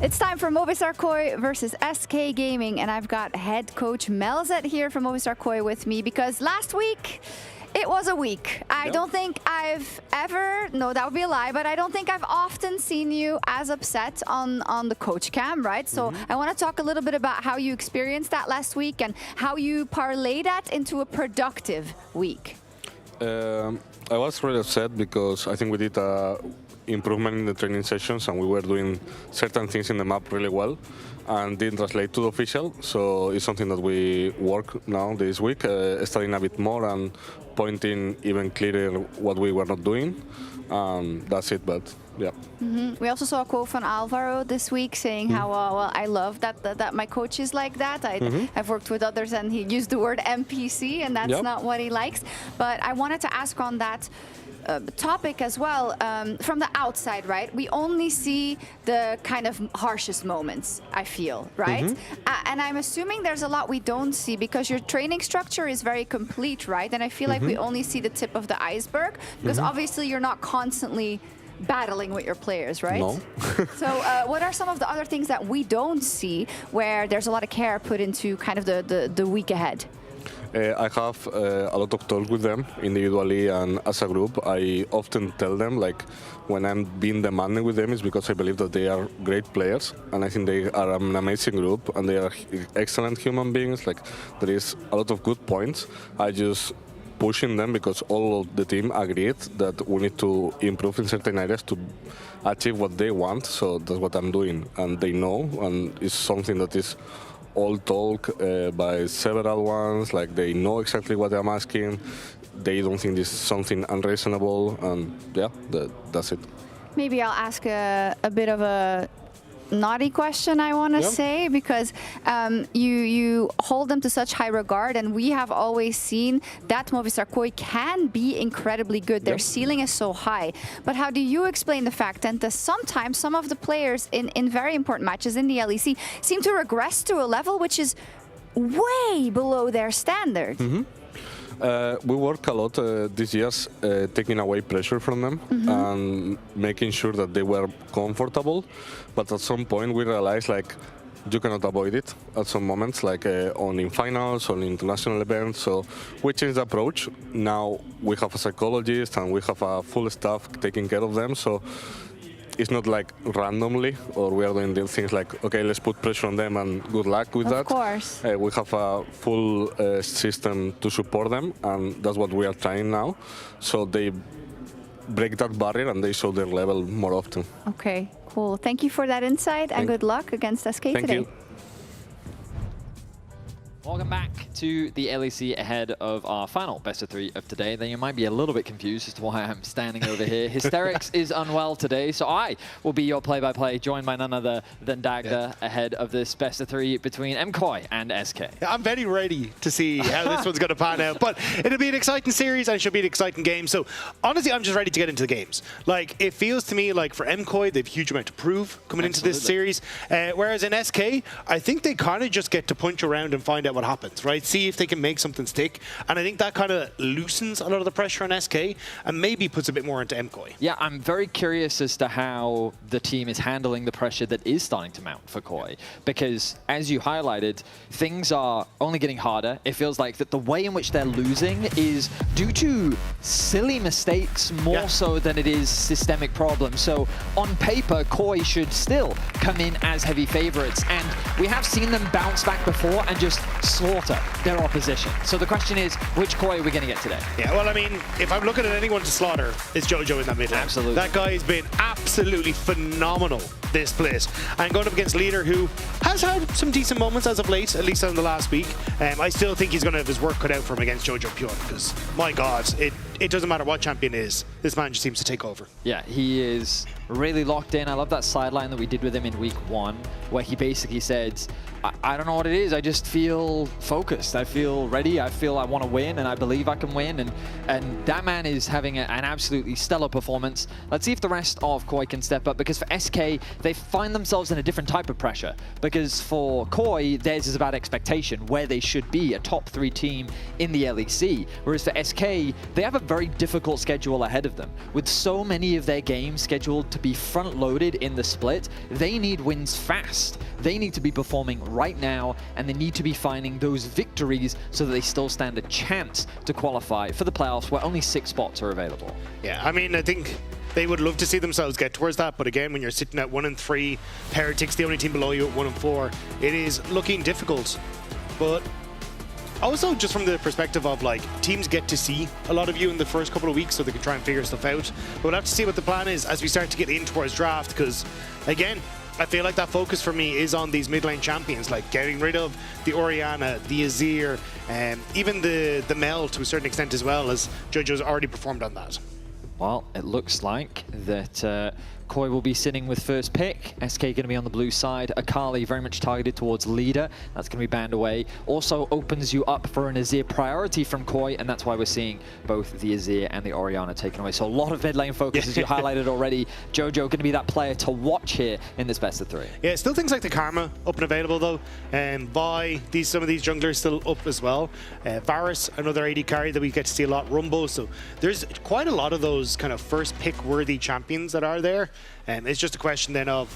It's time for Movistar Koi versus SK Gaming, and I've got head coach Melzet here from Movistar Koi with me because last week it was a week. I don't think I've ever, no, that would be a lie, but I don't think I've often seen you as upset on the coach cam, right? So I want to talk a little bit about how you experienced that last week and how you parlay that into a productive week. I was really upset because I think we did improvement in the training sessions and we were doing certain things in the map really well and didn't translate to the official. So it's something that we work now this week, studying a bit more and pointing even clearer what we were not doing. That's it, but yeah. We also saw a quote from Alvaro this week saying how, well, I love that my coach is like that. I've worked with others and he used the word NPC and that's not what he likes. But I wanted to ask on that topic as well, from the outside, right? We only see the kind of harshest moments, I feel, right? And I'm assuming there's a lot we don't see because your training structure is very complete, right? And I feel like we only see the tip of the iceberg because obviously you're not constantly battling with your players, right? No. So what are some of the other things that we don't see where there's a lot of care put into kind of the week ahead? I have a lot of talk with them individually and as a group. I often tell them, like, when I'm being demanding with them is because I believe that they are great players and I think they are an amazing group and they are excellent human beings. Like, there is a lot of good points. I just pushing them because all of the team agreed that we need to improve in certain areas to achieve what they want. So that's what I'm doing and they know, and it's something that is all talk by several ones, like they know exactly what I'm asking. They don't think this is something unreasonable, and yeah, that's it. Maybe I'll ask a bit of a naughty question, I want to say, because you hold them to such high regard, and we have always seen that Movistar Koi can be incredibly good. Their ceiling is so high. But how do you explain the fact that sometimes some of the players in very important matches in the LEC seem to regress to a level which is way below their standard? We work a lot these years taking away pressure from them and making sure that they were comfortable. But at some point we realized, like, you cannot avoid it at some moments, like in finals or international events. So we changed the approach. Now we have a psychologist and we have a full staff taking care of them. So it's not like randomly, or we are doing things like, okay, let's put pressure on them and good luck with that. Of course. We have a full system to support them, and that's what we are trying now. So they break that barrier and they show their level more often. Okay, cool. Thank you for that insight and good luck against SK today. Thank you. Welcome back to the LEC ahead of our final best of 3 of today. Then you might be a little bit confused as to why I'm standing over here. Hysterics is unwell today, so I will be your play-by-play, joined by none other than Dagda ahead of this best of 3 between MKOI and SK. I'm very ready to see how this one's going to pan out, but it'll be an exciting series and it should be an exciting game. So honestly, I'm just ready to get into the games. Like, it feels to me like for MKOI, they have a huge amount to prove coming into this series, whereas in SK, I think they kind of just get to punch around and find out what happens, right? See if they can make something stick. And I think that kind of loosens a lot of the pressure on SK and maybe puts a bit more into MKOI. Yeah, I'm very curious as to how the team is handling the pressure that is starting to mount for Koi. Because as you highlighted, things are only getting harder. It feels like that the way in which they're losing is due to silly mistakes more so than it is systemic problems. So on paper, Koi should still come in as heavy favorites. And we have seen them bounce back before and just slaughter their opposition. So the question is, which Koi are we going to get today? Yeah, well, I mean, if I'm looking at anyone to slaughter, it's Jojo in that mid lane. Absolutely. That guy has been absolutely phenomenal this split. And going up against Leader, who has had some decent moments as of late, at least in the last week. I still think he's going to have his work cut out for him against Jojo Pure, because, my God, it doesn't matter what champion is, this man just seems to take over. Yeah, he is really locked in. I love that sideline that we did with him in week 1, where he basically said, I don't know what it is, I just feel focused, I feel ready, I feel I want to win, and I believe I can win, and that man is having an absolutely stellar performance. Let's see if the rest of Koi can step up, because for SK, they find themselves in a different type of pressure, because for Koi, theirs is about expectation, where they should be, a top 3 team in the LEC, whereas for SK, they have a very difficult schedule ahead of them, with so many of their games scheduled to be front-loaded in the split, they need wins fast. They need to be performing right now, and they need to be finding those victories so that they still stand a chance to qualify for the playoffs where only 6 spots are available. Yeah, I mean, I think they would love to see themselves get towards that, but again, when you're sitting at 1 and 3, Heretics the only team below you at 1 and 4, it is looking difficult. But also just from the perspective of like teams get to see a lot of you in the first couple of weeks so they can try and figure stuff out. But we'll have to see what the plan is as we start to get in towards draft, because again, I feel like that focus for me is on these mid lane champions, like getting rid of the Orianna, the Azir, and even the Mel to a certain extent as well, as JoJo's already performed on that. Well, it looks like that Koi will be sitting with first pick. SK going to be on the blue side. Akali very much targeted towards leader. That's going to be banned away. Also opens you up for an Azir priority from Koi, and that's why we're seeing both the Azir and the Orianna taken away. So a lot of mid lane focus, as you highlighted already. JoJo going to be that player to watch here in this best of 3. Yeah, still things like the Karma up and available though. Vi, some of these junglers still up as well. Varus, another AD carry that we get to see a lot. Rumble. So there's quite a lot of those kind of first pick worthy champions that are there. It's just a question then of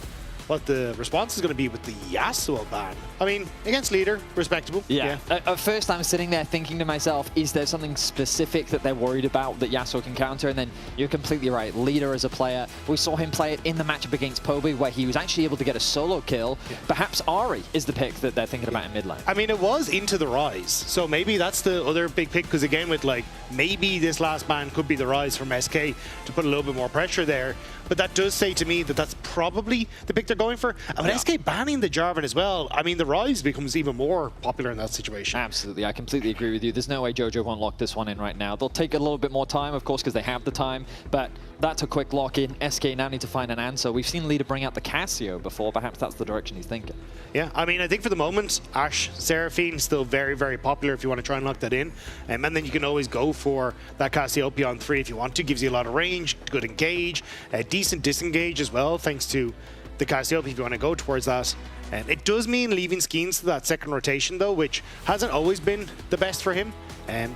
what the response is going to be with the Yasuo ban. I mean, against leader, respectable. Yeah. At first, I'm sitting there thinking to myself, is there something specific that they're worried about that Yasuo can counter? And then you're completely right. Leader as a player, we saw him play it in the matchup against Poby, where he was actually able to get a solo kill. Perhaps Ahri is the pick that they're thinking about in mid lane. I mean, it was Into the Rise, so maybe that's the other big pick, because again, with like, maybe this last ban could be the Rise from SK to put a little bit more pressure there. But that does say to me that that's probably the pick they're going for. And with SK banning the Jarvan as well, I mean, the Rise becomes even more popular in that situation. Absolutely, I completely agree with you. There's no way JoJo won't lock this one in right now. They'll take a little bit more time, of course, because they have the time, but that's a quick lock in. SK now need to find an answer. We've seen Leader bring out the Cassio before. Perhaps that's the direction he's thinking. Yeah, I mean, I think for the moment, Ashe, Seraphine, still very, very popular if you want to try and lock that in. And then you can always go for that Cassiopeia on 3 if you want to. Gives you a lot of range, good engage, decent disengage as well, thanks to the Cassiopeia if you want to go towards that. It does mean leaving Skeens to that second rotation though, which hasn't always been the best for him.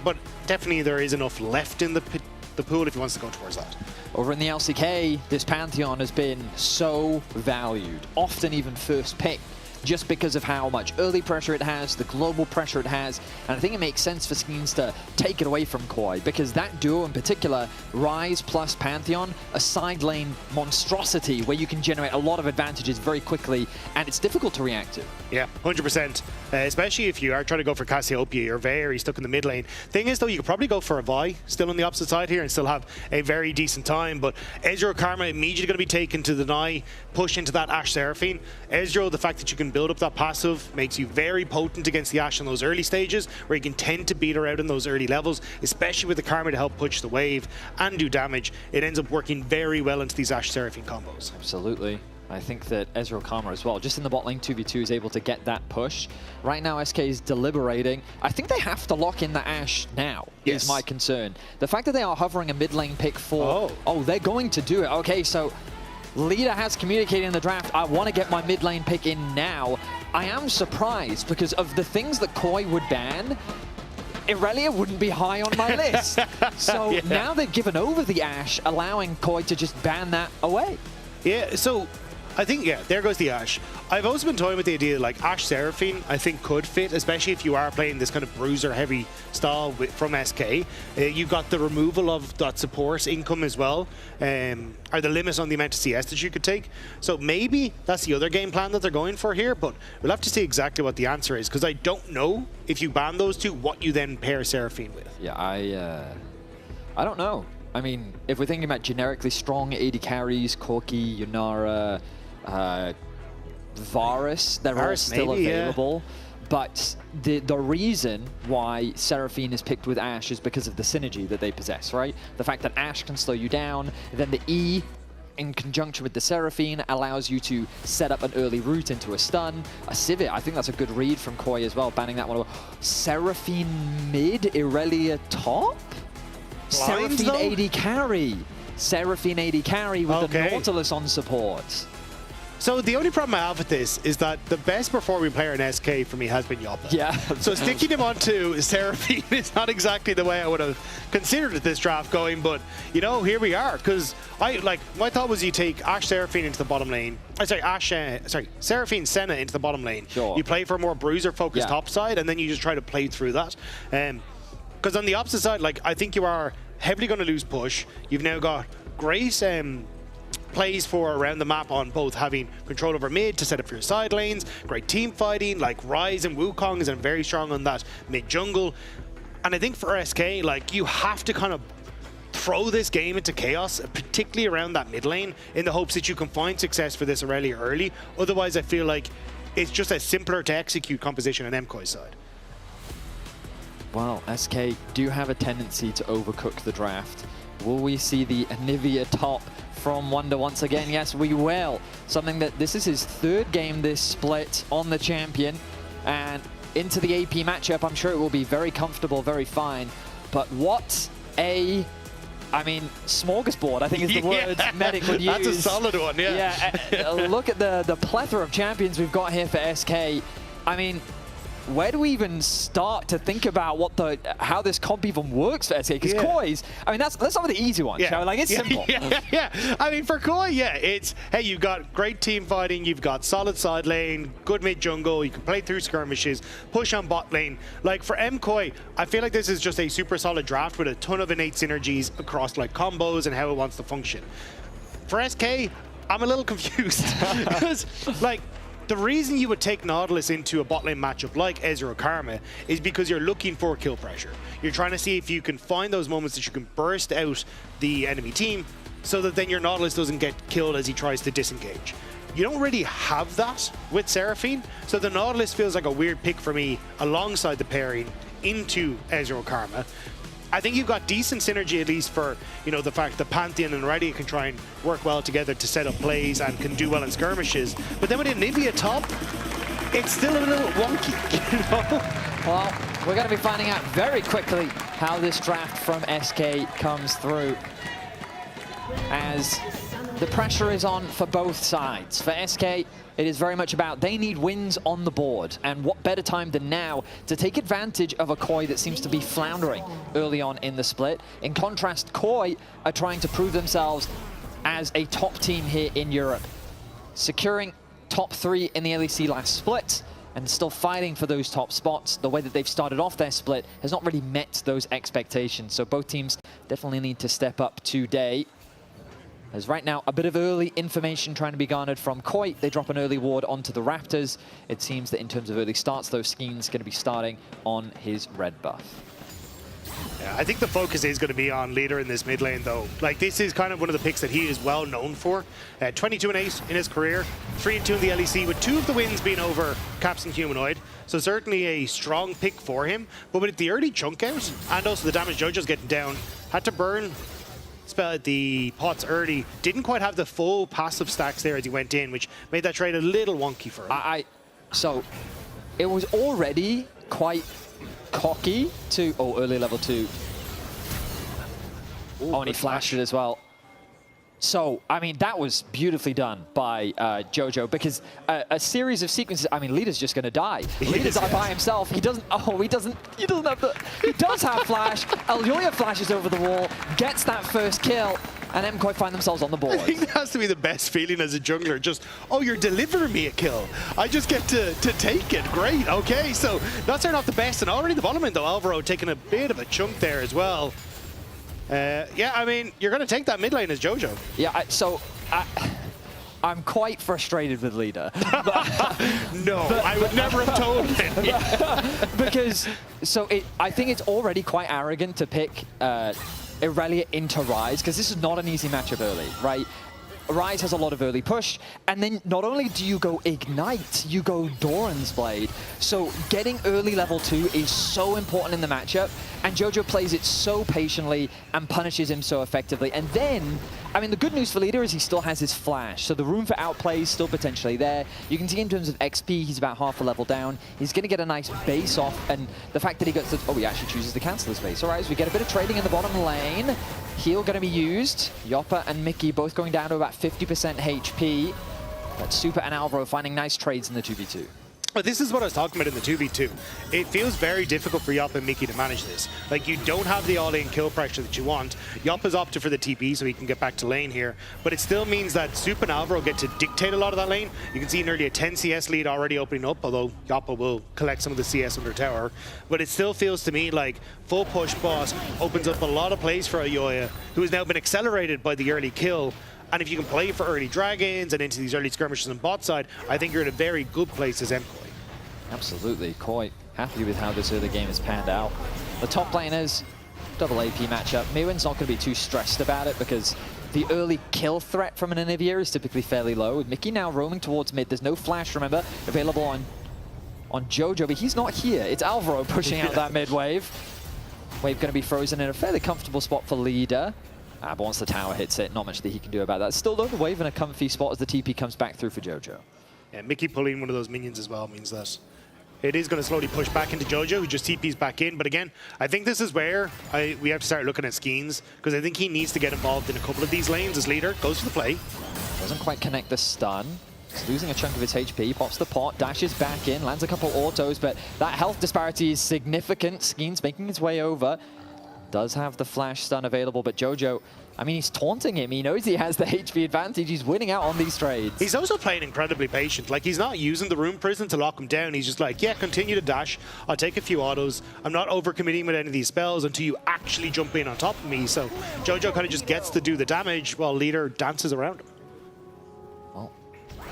But definitely there is enough left in the pool if he wants to go towards that. Over in the LCK, this Pantheon has been so valued, often even first pick, just because of how much early pressure it has, the global pressure it has, and I think it makes sense for Skeens to take it away from Koi, because that duo in particular, Ryze plus Pantheon, a side lane monstrosity where you can generate a lot of advantages very quickly, and it's difficult to react to. Yeah, 100%. Especially if you are trying to go for Cassiopeia, you're very stuck in the mid lane. Thing is though, you could probably go for a Vi, still on the opposite side here, and still have a very decent time, but Ezreal Karma immediately going to be taken to deny push into that Ashe Seraphine. Ezreal, the fact that you can build up that passive makes you very potent against the Ashe in those early stages, where you can tend to beat her out in those early levels, especially with the Karma to help push the wave and do damage. It ends up working very well into these Ashe Seraphine combos. Absolutely. I think that Ezreal Karma as well, just in the bot lane 2v2, is able to get that push. Right now, SK is deliberating. I think they have to lock in the Ashe now, is my concern. The fact that they are hovering a mid lane pick for, oh, they're going to do it. Okay, so Leader has communicated in the draft, I want to get my mid lane pick in now. I am surprised because of the things that Koi would ban, Irelia wouldn't be high on my list. So now they've given over the Ashe, allowing Koi to just ban that away. Yeah, so I think, there goes the Ashe. I've also been toying with the idea like Ashe Seraphine, I think could fit, especially if you are playing this kind of bruiser heavy style from SK. You've got the removal of that support income as well, or the limit on the amount of CS that you could take. So maybe that's the other game plan that they're going for here, but we'll have to see exactly what the answer is, because I don't know if you ban those two, what you then pair Seraphine with. Yeah, I don't know. I mean, if we're thinking about generically strong AD carries, Corki, Yunara, Varus, they're all still available. But the reason why Seraphine is picked with Ashe is because of the synergy that they possess, right? The fact that Ashe can slow you down, then the E in conjunction with the Seraphine allows you to set up an early route into a stun. A Sivir, I think that's a good read from Koi as well, banning that one. Seraphine mid, Irelia top? Blinds, Seraphine AD carry. Seraphine AD carry with the Nautilus on support. So the only problem I have with this is that the best performing player in SK for me has been Yoppa. Yeah. So sticking him onto Seraphine is not exactly the way I would have considered this draft going, but you know, here we are. Because my thought was you take Ashe Seraphine into the bottom lane. Seraphine Senna into the bottom lane. Sure. You play for a more bruiser-focused top side, and then you just try to play through that. Because on the opposite side, like I think you are heavily going to lose push. You've now got great plays for around the map on both having control over mid to set up for your side lanes, great team fighting, like Ryze and Wukong is very strong on that mid jungle. And I think for SK, like you have to kind of throw this game into chaos, particularly around that mid lane, in the hopes that you can find success for this Aurelia early. Otherwise, I feel like it's just a simpler to execute composition on MKOI's side. Well, SK do have a tendency to overcook the draft. Will we see the Anivia top from Wonder once again? Yes, we will. Something that this is his third game this split on the champion. And into the AP matchup, I'm sure it will be very comfortable, very fine. But what a, I mean, smorgasbord, I think is the word Medic would use. That's a solid one, yeah. Look at the plethora of champions we've got here for SK. I mean, where do we even start to think about how this comp even works for SK? Because Koi's, I mean, let's start with the easy one, shall we? Like, it's simple. I mean, for Koi, it's, hey, you've got great team fighting, you've got solid side lane, good mid jungle, you can play through skirmishes, push on bot lane. Like, for MKOI, I feel like this is just a super solid draft with a ton of innate synergies across, like, combos and how it wants to function. For SK, I'm a little confused. Because, like, the reason you would take Nautilus into a bot lane matchup like Ezreal Karma is because you're looking for kill pressure. You're trying to see if you can find those moments that you can burst out the enemy team so that then your Nautilus doesn't get killed as he tries to disengage. You don't really have that with Seraphine, so the Nautilus feels like a weird pick for me alongside the pairing into Ezreal Karma. I think you've got decent synergy, at least for, you know, the fact that Pantheon and Ready can try and work well together to set up plays and can do well in skirmishes. But then with Anivia top, it's still a little wonky, you know? Well, we're going to be finding out very quickly how this draft from SK comes through, as the pressure is on for both sides. For SK, it is very much about they need wins on the board, and what better time than now to take advantage of a Koi that seems to be floundering early on in the split. In contrast, Koi are trying to prove themselves as a top team here in Europe, securing top 3 in the LEC last split and still fighting for those top spots. The way that they've started off their split has not really met those expectations, so both teams definitely need to step up today. There's right now a bit of early information trying to be garnered from Koi. They drop an early ward onto the Raptors. It seems that in terms of early starts, though, Skeen's going to be starting on his red buff. Yeah, I think the focus is going to be on leader in this mid lane, though. Like, this is kind of one of the picks that he is well known for. 22-8 in his career, 3-2 in the LEC, with 2 of the wins being over Caps and Humanoid. So certainly a strong pick for him. But with the early chunk out, and also the damage JoJo's getting down, had to burn the pots early, didn't quite have the full passive stacks there as he went in, which made that trade a little wonky for him. So it was already quite cocky to early level 2. And he flashed it as well. So, I mean, that was beautifully done by JoJo, because a series of sequences, I mean, Leader's just going to die. Leader's by himself. He doesn't have he does have flash. Elyoya flashes over the wall, gets that first kill, and MKOI find themselves on the board. I think that has to be the best feeling as a jungler. Just, oh, you're delivering me a kill. I just get to take it. Great. Okay, so not starting off the best, and already the bottom end, though, Alvaro taking a bit of a chunk there as well. Yeah, I mean, you're going to take that mid lane as JoJo. Yeah, I'm quite frustrated with Leader. I would never have told him. Because, I think it's already quite arrogant to pick Aurelia into Ryze, because this is not an easy matchup early, right? Ryze has a lot of early push, and then not only do you go Ignite, you go Doran's Blade. So getting early level 2 is so important in the matchup, and JoJo plays it so patiently and punishes him so effectively. And then, I mean, the good news for Leader is he still has his flash, so the room for outplay is still potentially there. You can see in terms of XP, he's about half a level down. He's going to get a nice base off, and the fact that he gets to, he actually chooses to cancel his base. All right, so we get a bit of trading in the bottom lane. Heal going to be used. Yoppa and Mickey both going down to about 50% HP. But Super and Alvaro finding nice trades in the 2v2. But this is what I was talking about in the 2v2. It feels very difficult for Yop and Mickey to manage this. Like, you don't have the all-in kill pressure that you want. Yop has opted for the TP so he can get back to lane here. But it still means that Soup and Alvaro get to dictate a lot of that lane. You can see nearly a 10 CS lead already opening up, although Yoppa will collect some of the CS under tower. But it still feels to me like full push boss opens up a lot of plays for Ayoya, who has now been accelerated by the early kill. And if you can play for early dragons and into these early skirmishes on bot side, I think you're in a very good place as MKOI. Absolutely, quite happy with how this early game has panned out. The top laners, double AP matchup. Mewin's not going to be too stressed about it because the early kill threat from an Anivia is typically fairly low. With Mickey now roaming towards mid, there's no flash, remember, available on Jojo, but he's not here. It's Alvaro pushing out that mid wave. Wave going to be frozen in a fairly comfortable spot for leader. But once the tower hits it, not much that he can do about that. Still though, the wave in a comfy spot as the TP comes back through for Jojo. Yeah, Mickey pulling one of those minions as well means that it is going to slowly push back into Jojo, who just TPs back in. But again, I think this is where we have to start looking at Skeens, because I think he needs to get involved in a couple of these lanes as leader. Goes for the play. Doesn't quite connect the stun. He's losing a chunk of his HP, pops the pot, dashes back in, lands a couple autos, but that health disparity is significant. Skeens making his way over. Does have the flash stun available, but Jojo, I mean, he's taunting him. He knows he has the HP advantage. He's winning out on these trades. He's also playing incredibly patient. Like, he's not using the Rune Prison to lock him down. He's just like, yeah, continue to dash. I'll take a few autos. I'm not overcommitting with any of these spells until you actually jump in on top of me. So Jojo kind of just gets to do the damage while leader dances around him. Well,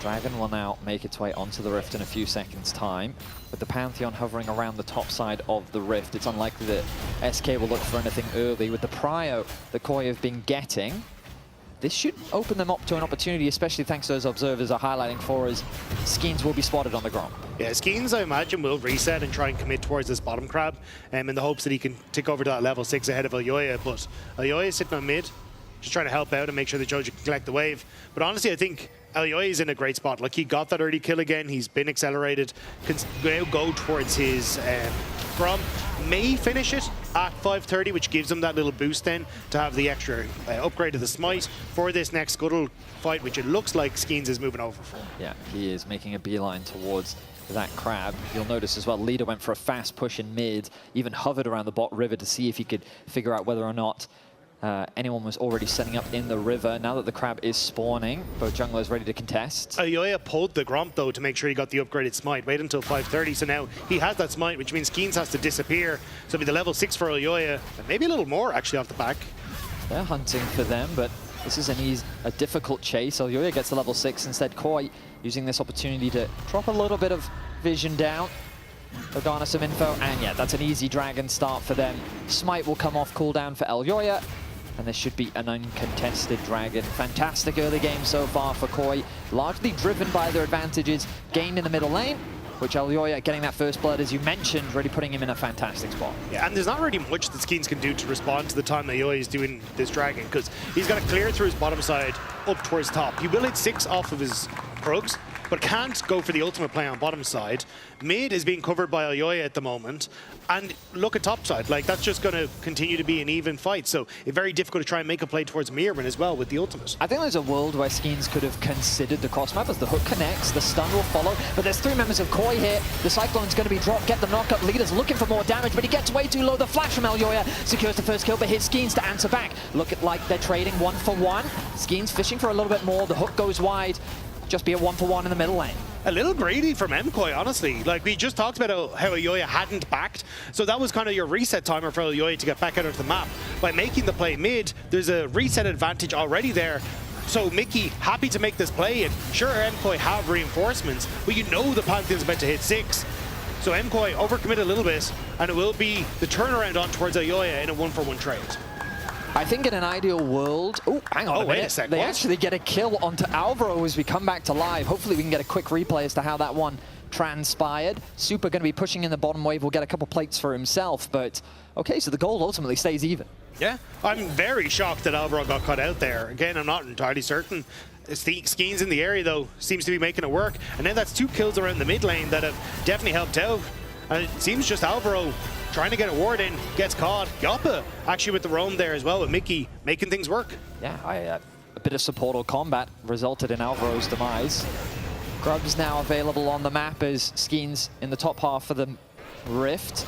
Dragon will now make its way onto the Rift in a few seconds' time. With the Pantheon hovering around the top side of the Rift, it's unlikely that SK will look for anything early. With the prio that Koi have been getting, this should open them up to an opportunity, especially thanks to those observers are highlighting for us. Skeens will be spotted on the ground. Yeah, Skeens, I imagine, will reset and try and commit towards this bottom crab in the hopes that he can tick over to that level 6 ahead of Ayoya. But Ayoya is sitting on mid, just trying to help out and make sure that Jojo can collect the wave. But honestly, I think Ayoya is in a great spot. Like, he got that early kill again. He's been accelerated. Can now go towards his Grom. May finish it at 530, which gives him that little boost then to have the extra upgrade to the smite for this next Scuttle fight, which it looks like Skeens is moving over for. Yeah, he is making a beeline towards that crab. You'll notice as well, leader went for a fast push in mid, even hovered around the bot river to see if he could figure out whether or not anyone was already setting up in the river. Now that the crab is spawning, both junglers ready to contest. Ayoya pulled the Gromp though to make sure he got the upgraded smite. Wait until 530, so now he has that smite, which means Skeens has to disappear. So it'll be the level 6 for Ayoya, and maybe a little more actually off the back. They're hunting for them, but this is a difficult chase. Ayoya gets the level 6 instead. Koi using this opportunity to drop a little bit of vision down. They'll garner some info, and yeah, that's an easy dragon start for them. Smite will come off cooldown for Ayoya, and this should be an uncontested dragon. Fantastic early game so far for Koi, largely driven by their advantages gained in the middle lane, which Ayoya getting that first blood, as you mentioned, really putting him in a fantastic spot. Yeah, and there's not really much that Skeens can do to respond to the time that Ayoya is doing this dragon, because he's got to clear through his bottom side up towards top. He will hit 6 off of his Krugs, but can't go for the ultimate play on bottom side. Mid is being covered by Ayoya at the moment, and look at top side. Like, that's just going to continue to be an even fight, so it's very difficult to try and make a play towards Mirman as well with the ultimate. I think there's a world where Skeens could have considered the cross map as the hook connects, the stun will follow, but there's 3 members of Koi here. The Cyclone's going to be dropped, get the knockup. Leader's looking for more damage, but he gets way too low. The flash from Ayoya secures the first kill, but here's Skeens to answer back. Look at like they're trading 1 for 1. Skeens fishing for a little bit more. The hook goes wide. Just be a 1 for 1 in the middle lane. A little greedy from MKOI, honestly. Like, we just talked about how Ayoya hadn't backed, so that was kind of your reset timer for Ayoya to get back out of the map. By making the play mid, there's a reset advantage already there. So Mickey happy to make this play, and sure, MKOI have reinforcements, but you know the Pantheon's about to hit 6. So MKOI overcommit a little bit, and it will be the turnaround on towards Ayoya in a 1 for 1 trade. I think in an ideal world... Oh, hang on a minute. Wait a sec, they what? actually get a kill onto Alvaro as we come back to live. Hopefully we can get a quick replay as to how that one transpired. Super going to be pushing in the bottom wave. Will get a couple plates for himself, but... Okay, so the goal ultimately stays even. Yeah, I'm very shocked that Alvaro got cut out there. Again, I'm not entirely certain. Skeens in the area, though, seems to be making it work. And then that's 2 kills around the mid lane that have definitely helped out. And it seems just Alvaro trying to get a ward in, gets caught. Yoppa actually with the roam there as well, with Mickey making things work. Yeah, a bit of support or combat resulted in Alvaro's demise. Grub's now available on the map as Skeens in the top half of the Rift.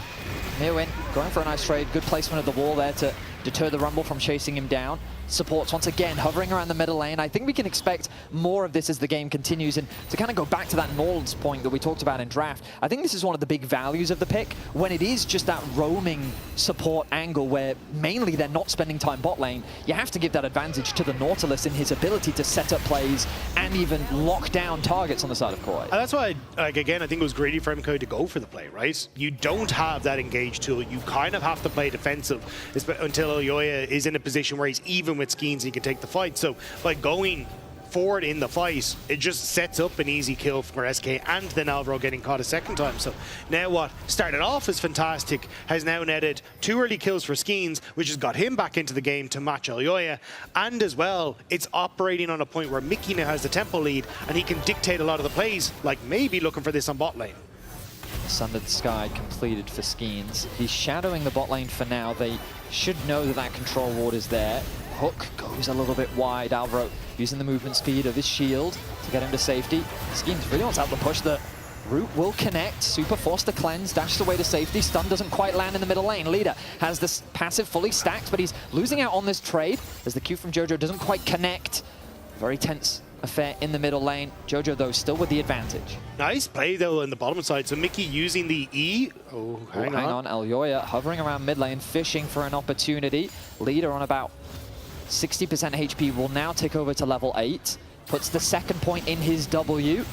Mirwin going for a nice trade. Good placement of the wall there to deter the Rumble from chasing him down. Supports once again hovering around the middle lane. I think we can expect more of this as the game continues. And to kind of go back to that Nord's point that we talked about in draft, I think this is one of the big values of the pick, when it is just that roaming support angle where mainly they're not spending time bot lane. You have to give that advantage to the Nautilus in his ability to set up plays and even lock down targets on the side of Koi. And that's why, like, again, I think it was greedy for MKoi to go for the play, right? You don't have that engage tool. You kind of have to play defensive until Elyoya is in a position where he's even with Skeens, he can take the fight. So by going forward in the fight, it just sets up an easy kill for SK, and then Alvaro getting caught a second time. So now what started off as fantastic has now netted 2 early kills for Skeens, which has got him back into the game to match Elyoya. And as well, it's operating on a point where Mickey now has the tempo lead and he can dictate a lot of the plays, like maybe looking for this on bot lane. Sundered Sky completed for Skeens. He's shadowing the bot lane for now. They should know that that control ward is there. Hook goes a little bit wide. Alvaro using the movement speed of his shield to get him to safety. Skeens really wants out the push. The root will connect. Super forced to cleanse, dashes away to safety. Stun doesn't quite land in the middle lane. Leader has this passive fully stacked, but he's losing out on this trade as the Q from Jojo doesn't quite connect. Very tense affair in the middle lane. Jojo, though, still with the advantage. Nice play, though, on the bottom side. So Mickey using the E. Oh, hang on. Elyoya hovering around mid lane, fishing for an opportunity. Leader on about 60% HP will now tick over to level 8. Puts the second point in his W.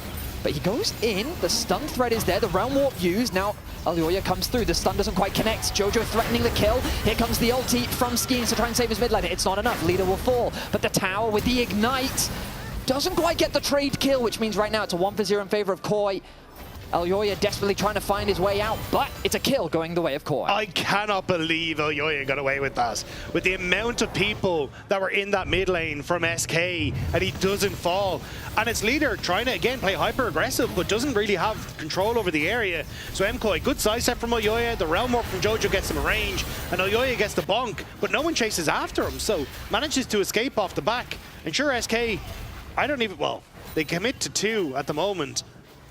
But he goes in. The stun threat is there. The realm warp used. Now Elyoya comes through. The stun doesn't quite connect. Jojo threatening the kill. Here comes the ulti from Skeens to try and save his mid lane. It's not enough. Leader will fall. But the tower with the ignite doesn't quite get the trade kill, which means right now it's a 1-for-0 in favor of Koi. Elyoya desperately trying to find his way out, but it's a kill going the way of Koi. I cannot believe Elyoya got away with that. With the amount of people that were in that mid lane from SK, and he doesn't fall. And it's Leader trying to, again, play hyper-aggressive, but doesn't really have control over the area. So MKoi, good side step from Elyoya. The realm warp from Jojo gets him a range, and Elyoya gets the bonk, but no one chases after him. So manages to escape off the back. And sure, SK, well, they commit to 2 at the moment,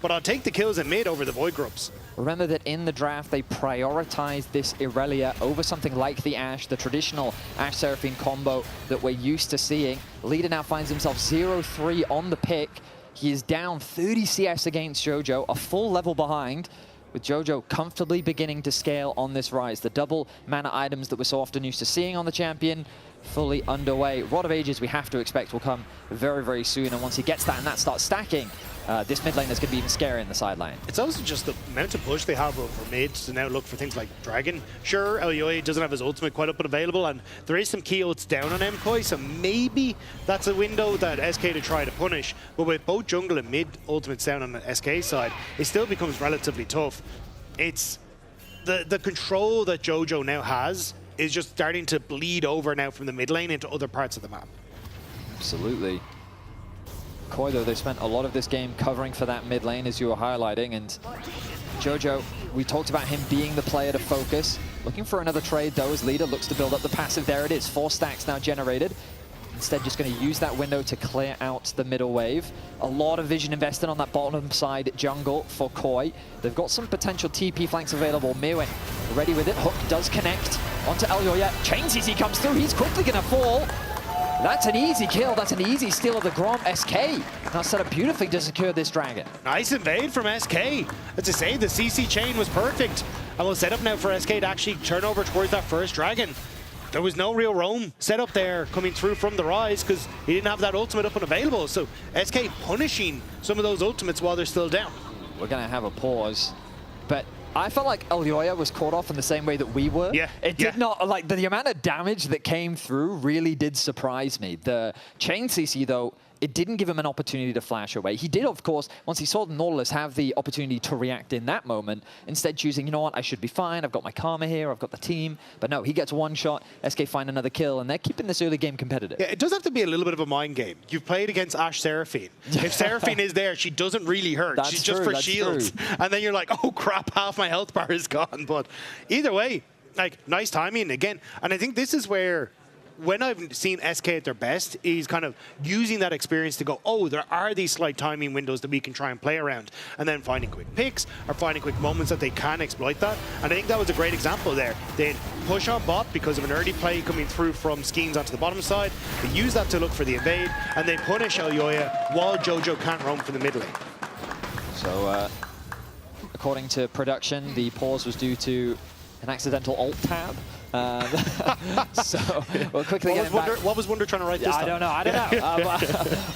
but I'll take the kills in mid over the Void Grubs. Remember that in the draft, they prioritized this Irelia over something like the Ashe, the traditional Ashe Seraphine combo that we're used to seeing. Leader now finds himself 0-3 on the pick. He is down 30 CS against Jojo, a full level behind, with Jojo comfortably beginning to scale on this rise. The double mana items that we're so often used to seeing on the champion fully underway. Rod of Ages we have to expect will come very, very soon, and once he gets that and that starts stacking, this mid lane is going to be even scarier in the side lane. It's also just the amount of push they have over mid to now look for things like Dragon. Sure, Elyoya doesn't have his ultimate quite up and available, and there is some key ults down on MKoi, so maybe that's a window that SK to try to punish. But with both jungle and mid ultimates down on the SK side, it still becomes relatively tough. It's the control that Jojo now has is just starting to bleed over now from the mid lane into other parts of the map. Absolutely. Koi, though, they spent a lot of this game covering for that mid lane, as you were highlighting, and Jojo, we talked about him being the player to focus. Looking for another trade, though, as Leader looks to build up the passive. There it is, 4 stacks now generated. Instead, just going to use that window to clear out the middle wave. A lot of vision invested on that bottom side jungle for Koi. They've got some potential TP flanks available. Mirwin ready with it. Hook does connect onto Elyoya. Chains as he comes through. He's quickly going to fall. That's an easy kill. That's an easy steal of the Grom. SK now set up beautifully to secure this dragon. Nice invade from SK. As I say, the CC chain was perfect. And we'll set up now for SK to actually turn over towards that first dragon. There was no real roam set up there coming through from the rise because he didn't have that ultimate up and available. So SK punishing some of those ultimates while they're still down. We're going to have a pause, but I felt like Elyoya was caught off in the same way that we were. Yeah. It did not, like, the amount of damage that came through really did surprise me. The chain CC, though, it didn't give him an opportunity to flash away. He did, of course, once he saw the Nautilus, have the opportunity to react in that moment, instead choosing, you know what, I should be fine, I've got my Karma here, I've got the team. But no, he gets one shot, SK find another kill, and they're keeping this early game competitive. Yeah, it does have to be a little bit of a mind game. You've played against Ashe Seraphine. If Seraphine is there, she doesn't really hurt. That's She's true, just for that's shields. true. And then you're like, oh crap, half my health bar is gone. But either way, like, nice timing again. And I think this is where when I've seen SK at their best, is kind of using that experience to go, oh, there are these slight timing windows that we can try and play around, and then finding quick picks or finding quick moments that they can exploit that. And I think that was a great example there. They'd push on bot because of an early play coming through from Skeens onto the bottom side. They use that to look for the invade, and they punish Elyoya while Jojo can't roam from the mid lane. So, according to production, the pause was due to an accidental alt tab. So we'll quickly get back. What was Wunder trying to write this time? I don't know.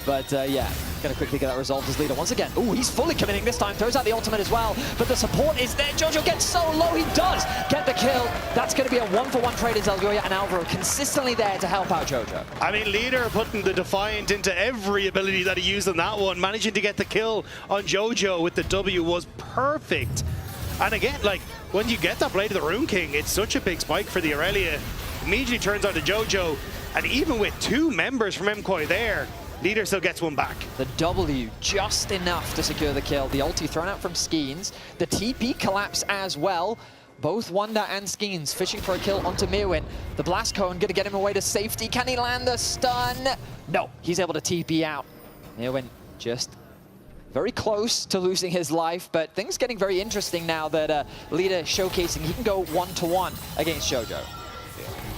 But yeah, gonna quickly get that resolved as leader once again. Ooh, he's fully committing this time. Throws out the ultimate as well. But the support is there. Jojo gets so low. He does get the kill. That's gonna be a 1-for-1 trade as Elyoya and Alvaro consistently there to help out Jojo. I mean, leader putting the Defiant into every ability that he used on that one. Managing to get the kill on Jojo with the W was perfect. And again, like, when you get that Blade of the Rune King, it's such a big spike for the Aurelia. Immediately turns on to Jojo, and even with 2 members from MKOI there, leader still gets one back. The W just enough to secure the kill. The ulti thrown out from Skeens. The TP collapse as well. Both Wunder and Skeens fishing for a kill onto Mirwin. The Blast Cone gonna get him away to safety. Can he land the stun? No, he's able to TP out. Mirwin just very close to losing his life, but things getting very interesting now that leader showcasing he can go 1-to-1 against Jojo.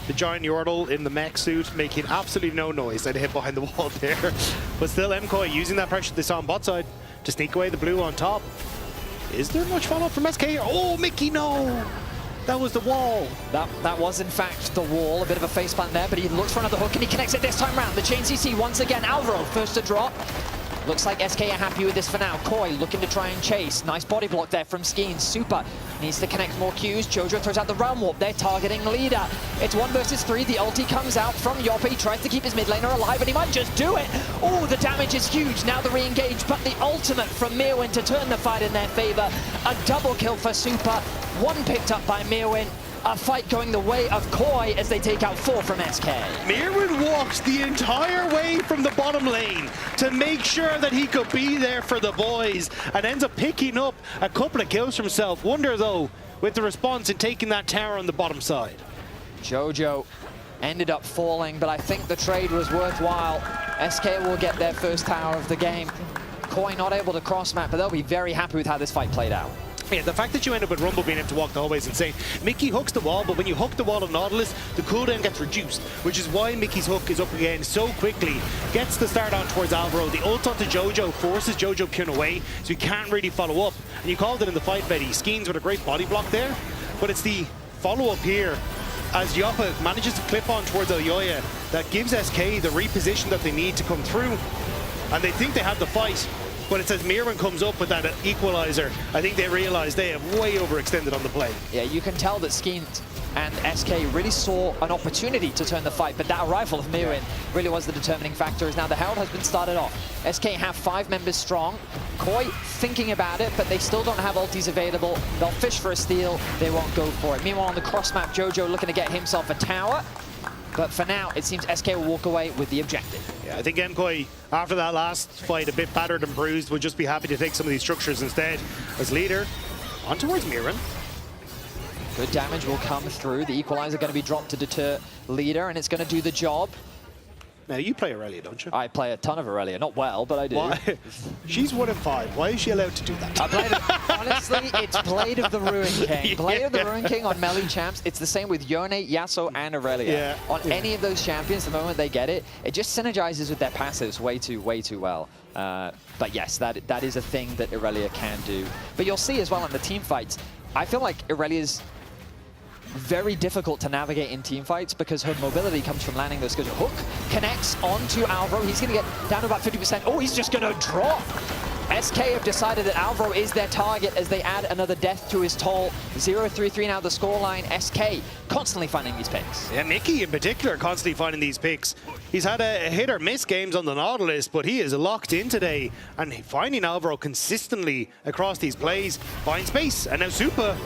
The giant Yordle in the mech suit making absolutely no noise and hit behind the wall there. But still MKOI using that pressure they saw on bot side to sneak away the blue on top. Is there much follow-up from SK? Oh, Mickey, no! That was the wall. That was in fact the wall. A bit of a faceplant there, but he looks for another hook and he connects it this time round. The chain CC once again. Alvaro first to drop. Looks like SK are happy with this for now. Koi looking to try and chase. Nice body block there from Skeens. Super needs to connect more Qs. Jojo throws out the Realm Warp. They're targeting leader. It's 1 versus 3. The ulti comes out from Yoppe. He tries to keep his mid laner alive, and he might just do it. Oh, the damage is huge. Now the re-engage, but the ultimate from Mirwin to turn the fight in their favor. A double kill for Super. 1 picked up by Mirwin. A fight going the way of Koi as they take out 4 from SK. Mirwin walked the entire way from the bottom lane to make sure that he could be there for the boys and ends up picking up a couple of kills for himself. Wunder, though, with the response and taking that tower on the bottom side. Jojo ended up falling, but I think the trade was worthwhile. SK will get their first tower of the game. Koi not able to cross map, but they'll be very happy with how this fight played out. Yeah, the fact that you end up with Rumble being able to walk the hallway is insane. Mickey hooks the wall, but when you hook the wall of Nautilus, the cooldown gets reduced, which is why Mickey's hook is up again so quickly. Gets the start on towards Alvaro. The ult onto Jojo forces Jojo Kyun away, so he can't really follow up. And you called it in the fight, Betty. Skeens with a great body block there, but it's the follow-up here as Yoppe manages to clip on towards Elyoya that gives SK the reposition that they need to come through. And they think they have the fight. But it says Mirwin comes up with that equalizer. I think they realize they have way overextended on the play. Yeah, you can tell that Skeens and SK really saw an opportunity to turn the fight, but that arrival of Mirwin really was the determining factor, as now the Herald has been started off. SK have 5 members strong. Koi thinking about it, but they still don't have ultis available. They'll fish for a steal, they won't go for it. Meanwhile, on the cross map, Jojo looking to get himself a tower. But for now, it seems SK will walk away with the objective. Yeah, I think MKOI, after that last fight, a bit battered and bruised, would just be happy to take some of these structures instead. As leader, on towards Mirwin. Good damage will come through. The equalizer going to be dropped to deter leader, and it's going to do the job. Now, you play Aurelia, don't you? I play a ton of Aurelia. Not well, but I do. Why? She's 1 in 5. Why is she allowed to do that? Honestly, it's Blade of the Ruin King. Blade of the Ruin King on melee champs. It's the same with Yone, Yasuo, and Aurelia. On any of those champions, the moment they get it, it just synergizes with their passives way too well. But yes, that is a thing that Aurelia can do. But you'll see as well in the team fights, I feel like Aurelia's very difficult to navigate in team fights because her mobility comes from landing those good hook, connects onto Alvaro. He's going to get down to about 50%. Oh, he's just going to drop. SK have decided that Alvaro is their target as they add another death to his toll. 0-3-3 now the scoreline. SK constantly finding these picks. Yeah, Mickey in particular constantly finding these picks. He's had a hit or miss games on the Nautilus, but he is locked in today and finding Alvaro consistently across these plays. Finds space, and now Super.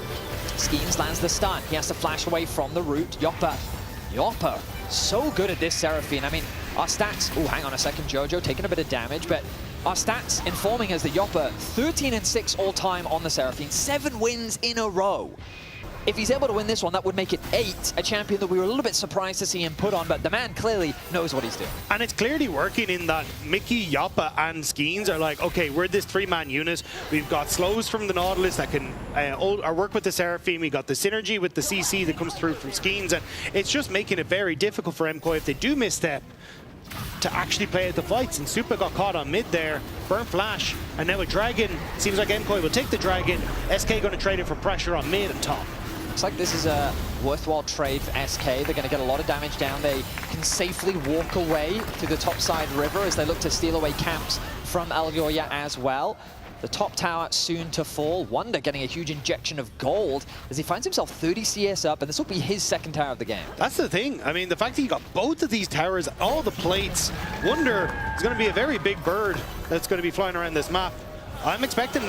Skeens lands the stun. He has to flash away from the root. Yoppe, so good at this Seraphine. I mean, our stats... Oh, hang on a second, Jojo taking a bit of damage, but our stats informing us that Yoppe, 13-6 all-time on the Seraphine, 7 wins in a row. if he's able to win this one, that would make it 8, a champion that we were a little bit surprised to see him put on, but the man clearly knows what he's doing. And it's clearly working in that Mickey, Yoppa, and Skeens are like, okay, we're this 3-man unit. We've got slows from the Nautilus that can work with the Seraphine. We got the synergy with the CC that comes through from Skeens, and it's just making it very difficult for MKOI if they do misstep to actually play out the fights. And Super got caught on mid there, burn flash, and now a Dragon. Seems like MKOI will take the Dragon. SK going to trade it for pressure on mid and top. Looks like this is a worthwhile trade for SK. They're going to get a lot of damage down. They can safely walk away to the topside river as they look to steal away camps from Alyoya as well. The top tower soon to fall. Wonder getting a huge injection of gold as he finds himself 30 CS up, and this will be his second tower of the game. That's the thing. I mean, the fact that you got both of these towers, all the plates. Wonder is going to be a very big bird that's going to be flying around this map. I'm expecting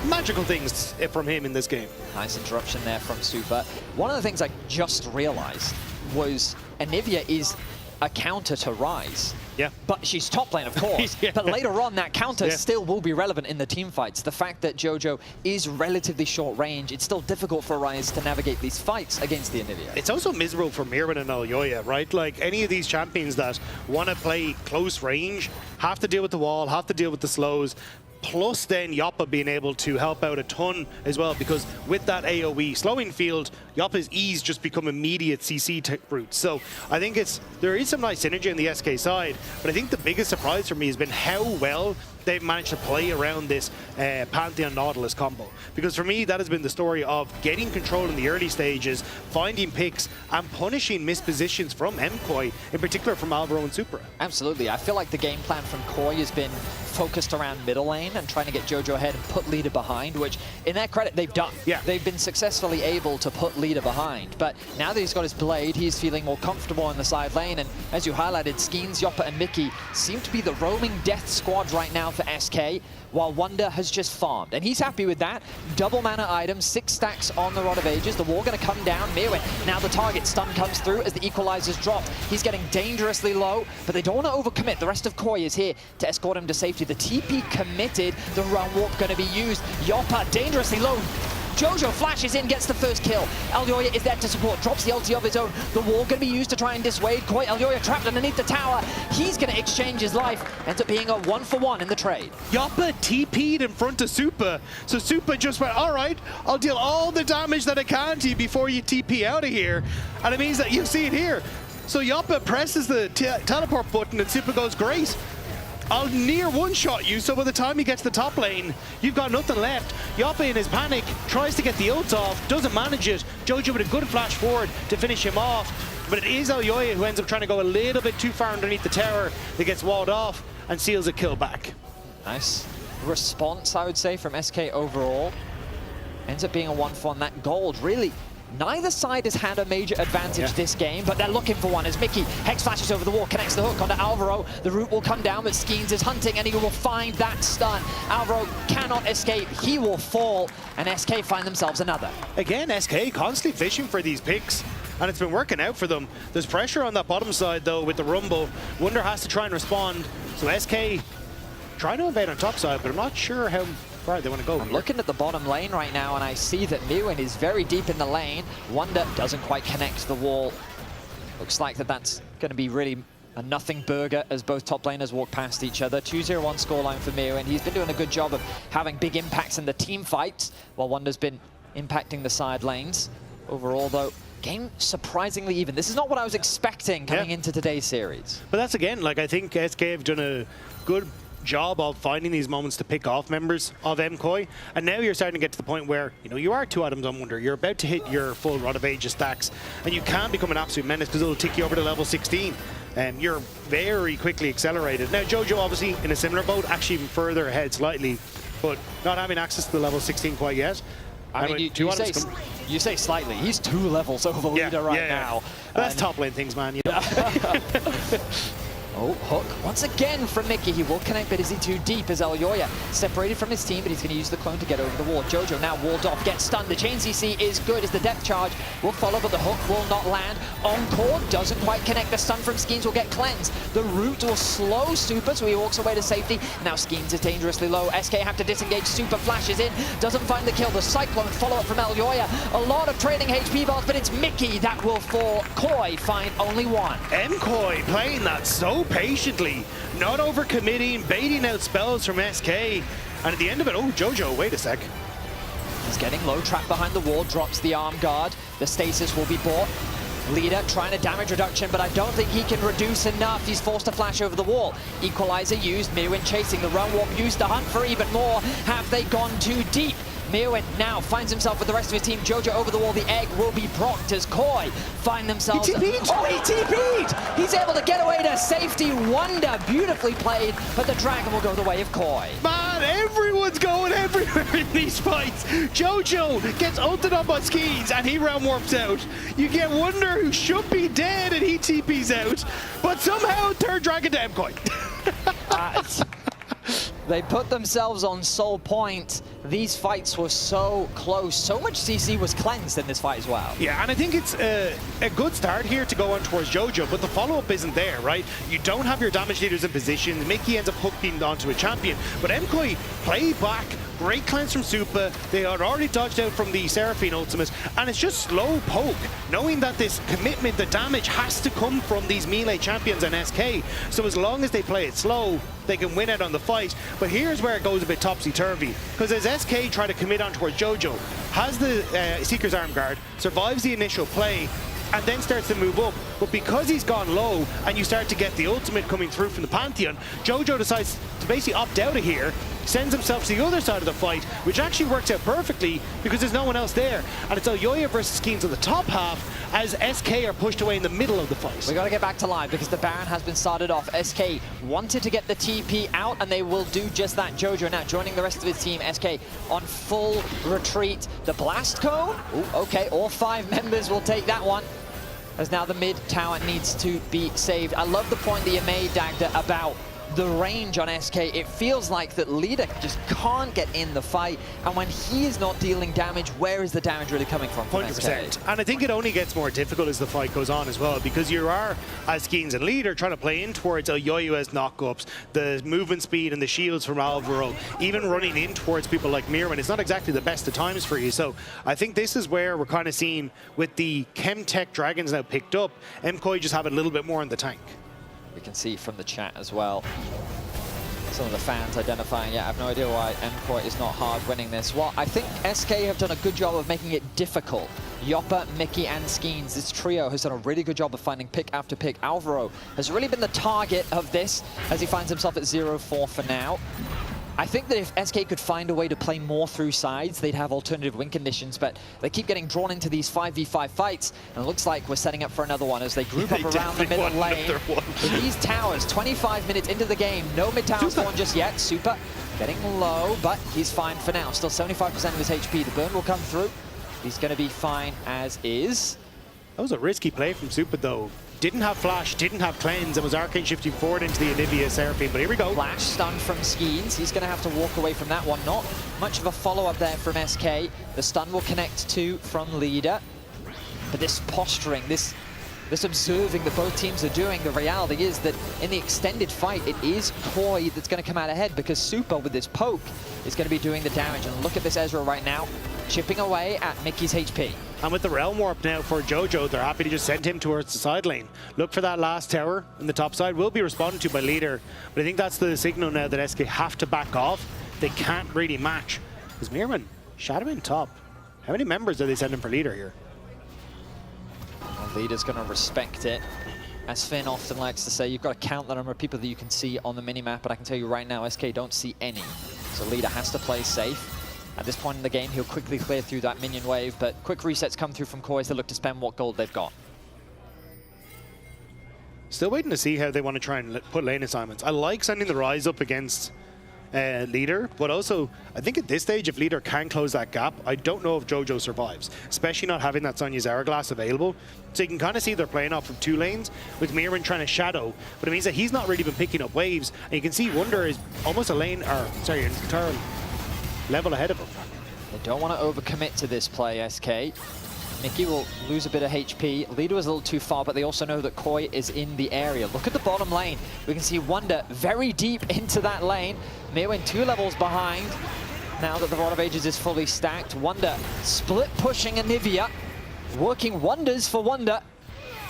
magical things from him in this game. Nice interruption there from Super. One of the things I just realized was Anivia is a counter to Ryze. Yeah. But she's top lane, of course. Yeah. But later on, that counter still will be relevant in the team fights. The fact that Jojo is relatively short range, it's still difficult for Ryze to navigate these fights against the Anivia. It's also miserable for Mirwin and Alyoya, right? Like, any of these champions that want to play close range have to deal with the wall, have to deal with the slows. Plus then Yoppa being able to help out a ton as well, because with that AoE slowing field, Yoppa's E's just become immediate CC routes. So I think there is some nice synergy on the SK side, but I think the biggest surprise for me has been how well they've managed to play around this Pantheon Nautilus combo. Because for me, that has been the story of getting control in the early stages, finding picks, and punishing mispositions from MKOI, in particular from Alvaro and Supra. Absolutely. I feel like the game plan from Koi has been focused around middle lane and trying to get Jojo ahead and put leader behind, which, in their credit, they've done. Yeah. They've been successfully able to put leader behind. But now that he's got his blade, he's feeling more comfortable in the side lane. And as you highlighted, Skeens, Yoppa, and Mickey seem to be the roaming death squad right now for SK, while Wonder has just farmed. And he's happy with that. Double mana items, 6 stacks on the Rod of Ages. The wall going to come down. Mirwin, now the target stun comes through as the equalizer's dropped. He's getting dangerously low, but they don't want to overcommit. The rest of Koi is here to escort him to safety. The TP committed. The run walk going to be used. Yoppa dangerously low. Jojo flashes in, gets the first kill. Alyoya is there to support, drops the ulti of his own. The wall going to be used to try and dissuade Koi. Alyoya trapped underneath the tower. He's going to exchange his life. Ends up being a 1-for-1 in the trade. Yoppa TP'd in front of Super. So Super just went, all right, I'll deal all the damage that I can to you before you TP out of here. And it means that you see it here. So Yoppa presses the teleport button and Super goes, great. I'll near one-shot you, so by the time you get to the top lane, you've got nothing left. Yoppa in his panic tries to get the ult off, doesn't manage it. Jojo with a good flash forward to finish him off. But it is Alyoya who ends up trying to go a little bit too far underneath the tower that gets walled off and seals a kill back. Nice response, I would say, from SK overall. Ends up being a 1-for-1. That gold really... Neither side has had a major advantage this game, but they're looking for one as Mickey Hex flashes over the wall, connects the hook onto Alvaro. The root will come down, but Skeens is hunting and he will find that stun. Alvaro cannot escape. He will fall, and SK find themselves another. Again, SK constantly fishing for these picks, and it's been working out for them. There's pressure on that bottom side, though, with the Rumble. Wonder has to try and respond. So SK trying to invade on top side, but I'm not sure how far they want to go. I'm looking at the bottom lane right now, and I see that Mirwin is very deep in the lane. Wonder doesn't quite connect the wall. Looks like that's going to be really a nothing burger as both top laners walk past each other. 2-0-1 scoreline for Mirwin. He's been doing a good job of having big impacts in the team fights, while Wonder's been impacting the side lanes. Overall, though, game surprisingly even. This is not what I was expecting coming into today's series. But that's, again, like, I think SK have done a good job of finding these moments to pick off members of MKOI, and now you're starting to get to the point where, you know, you are 2 items on Wonder, you're about to hit your full Rod of Ages stacks, and you can become an absolute menace because it'll tick you over to level 16, and you're very quickly accelerated. Now Jojo obviously in a similar boat, actually even further ahead slightly, but not having access to the level 16 quite yet. I mean, you say slightly. He's 2 levels over leader right now. That's top lane things, man. You know? Oh, hook once again from Mickey. He will connect, but is he too deep? As Elyoya separated from his team, but he's going to use the clone to get over the wall. Jojo now walled off, gets stunned. The chain CC is good as the depth charge will follow, but the hook will not land. Encore doesn't quite connect. The stun from Skeens will get cleansed. The root will slow Super, so he walks away to safety. Now Skeens is dangerously low. SK have to disengage. Super flashes in, doesn't find the kill. The Cyclone follow-up from Elyoya. A lot of trading HP bars, but it's Mickey that will fall. Koi find only one. Koi playing that so patiently, not overcommitting, baiting out spells from SK, and at the end of it, oh, Jojo, wait a sec. He's getting low, trapped behind the wall, drops the arm guard. The stasis will be bought. Leader trying to damage reduction, but I don't think he can reduce enough. He's forced to flash over the wall. Equalizer used, Mirwin chasing the run walk, used to hunt for even more. Have they gone too deep? Mirwin now finds himself with the rest of his team. Jojo over the wall. The egg will be procced as Koi find themselves. He TP'd! Oh, he TP'd! He's able to get away to safety. Wonder, beautifully played, but the dragon will go the way of Koi. Man, everyone's going everywhere in these fights. Jojo gets ulted on by Skeens and he round warps out. You get Wonder, who should be dead, and he TP's out. But somehow third dragon to Koi. They put themselves on sole point. These fights were so close. So much CC was cleansed in this fight as well. Yeah, and I think it's a good start here to go on towards Jojo, but the follow-up isn't there, right? You don't have your damage leaders in position. Mickey ends up hooking onto a champion, but Koi play back. Great cleanse from Supa. They had already dodged out from the Seraphine ultimate, and it's just slow poke, knowing that this commitment, the damage has to come from these melee champions and SK. So as long as they play it slow, they can win out on the fight. But here's where it goes a bit topsy-turvy, because as SK try to commit on towards Jojo, has the Seeker's Arm Guard, survives the initial play, and then starts to move up. But because he's gone low, and you start to get the ultimate coming through from the Pantheon, Jojo decides to basically opt out of here, sends himself to the other side of the fight, which actually works out perfectly because there's no one else there. And it's Elyoya versus Skeens on the top half as SK are pushed away in the middle of the fight. We got to get back to live because the Baron has been started off. SK wanted to get the TP out, and they will do just that. Jojo now joining the rest of his team. SK on full retreat. The Blast Cone? Ooh, okay, all 5 members will take that one, as now the mid tower needs to be saved. I love the point that you made, Dagda, about the range on SK. It feels like that Leader just can't get in the fight, and when he is not dealing damage, where is the damage really coming from 100%. SK? And I think it only gets more difficult as the fight goes on as well, because you are, as Skeens and Leader, trying to play in towards Elyoya's knockups, the movement speed and the shields from Alvaro, even running in towards people like Mirwin. It's not exactly the best of times for you. So I think this is where we're kind of seeing, with the Chemtech Dragons now picked up, Koi just have a little bit more in the tank. We can see from the chat as well, some of the fans identifying, yeah, I have no idea why Koi is not hard winning this. Well, I think SK have done a good job of making it difficult. Yoppa, Mickey, and Skeens, this trio has done a really good job of finding pick after pick. Alvaro has really been the target of this, as he finds himself at 0-4 for now. I think that if SK could find a way to play more through sides, they'd have alternative win conditions, but they keep getting drawn into these 5v5 fights, and it looks like we're setting up for another one as they group up around the middle lane. In these towers, 25 minutes into the game, no mid tower spawn just yet. Super getting low, but he's fine for now. Still 75% of his HP. The burn will come through. He's going to be fine as is. That was a risky play from Supa, though. Didn't have flash, didn't have cleanse, and was arcane shifting forward into the Anivia Seraphine, but here we go. Flash stun from Skeens. He's going to have to walk away from that one. Not much of a follow-up there from SK. The stun will connect to from Leader. But this posturing, this observing that both teams are doing, the reality is that in the extended fight, it is Koi that's going to come out ahead, because Supa with this poke is going to be doing the damage. And look at this Ezreal right now, chipping away at Mickey's HP. And with the Realm Warp now for Jojo, they're happy to just send him towards the side lane. Look for that last tower in the top side. Will be responded to by Leader. But I think that's the signal now that SK have to back off. They can't really match. Because Mirwin, shadowing top. How many members are they sending for Leader here? Well, Leader's going to respect it. As Finn often likes to say, you've got to count the number of people that you can see on the minimap, but I can tell you right now, SK don't see any. So Leader has to play safe. At this point in the game, he'll quickly clear through that minion wave, but quick resets come through from Koi as they look to spend what gold they've got. Still waiting to see how they want to try and put lane assignments. I like sending the Rise up against Leader, but also I think at this stage, if Leader can close that gap, I don't know if Jojo survives, especially not having that Sonya's Hourglass available. So you can kind of see they're playing off from 2 lanes with Mirren trying to shadow, but it means that he's not really been picking up waves, and you can see Wunder is almost a lane, or sorry, an entire level ahead of him. They don't want to overcommit to this play, SK. Mickey will lose a bit of HP. Leader was a little too far, but they also know that Koi is in the area. Look at the bottom lane. We can see Wunder very deep into that lane. Mirwin 2 levels behind. Now that the Rod of Ages is fully stacked, Wunder split pushing Anivia, working wonders for Wunder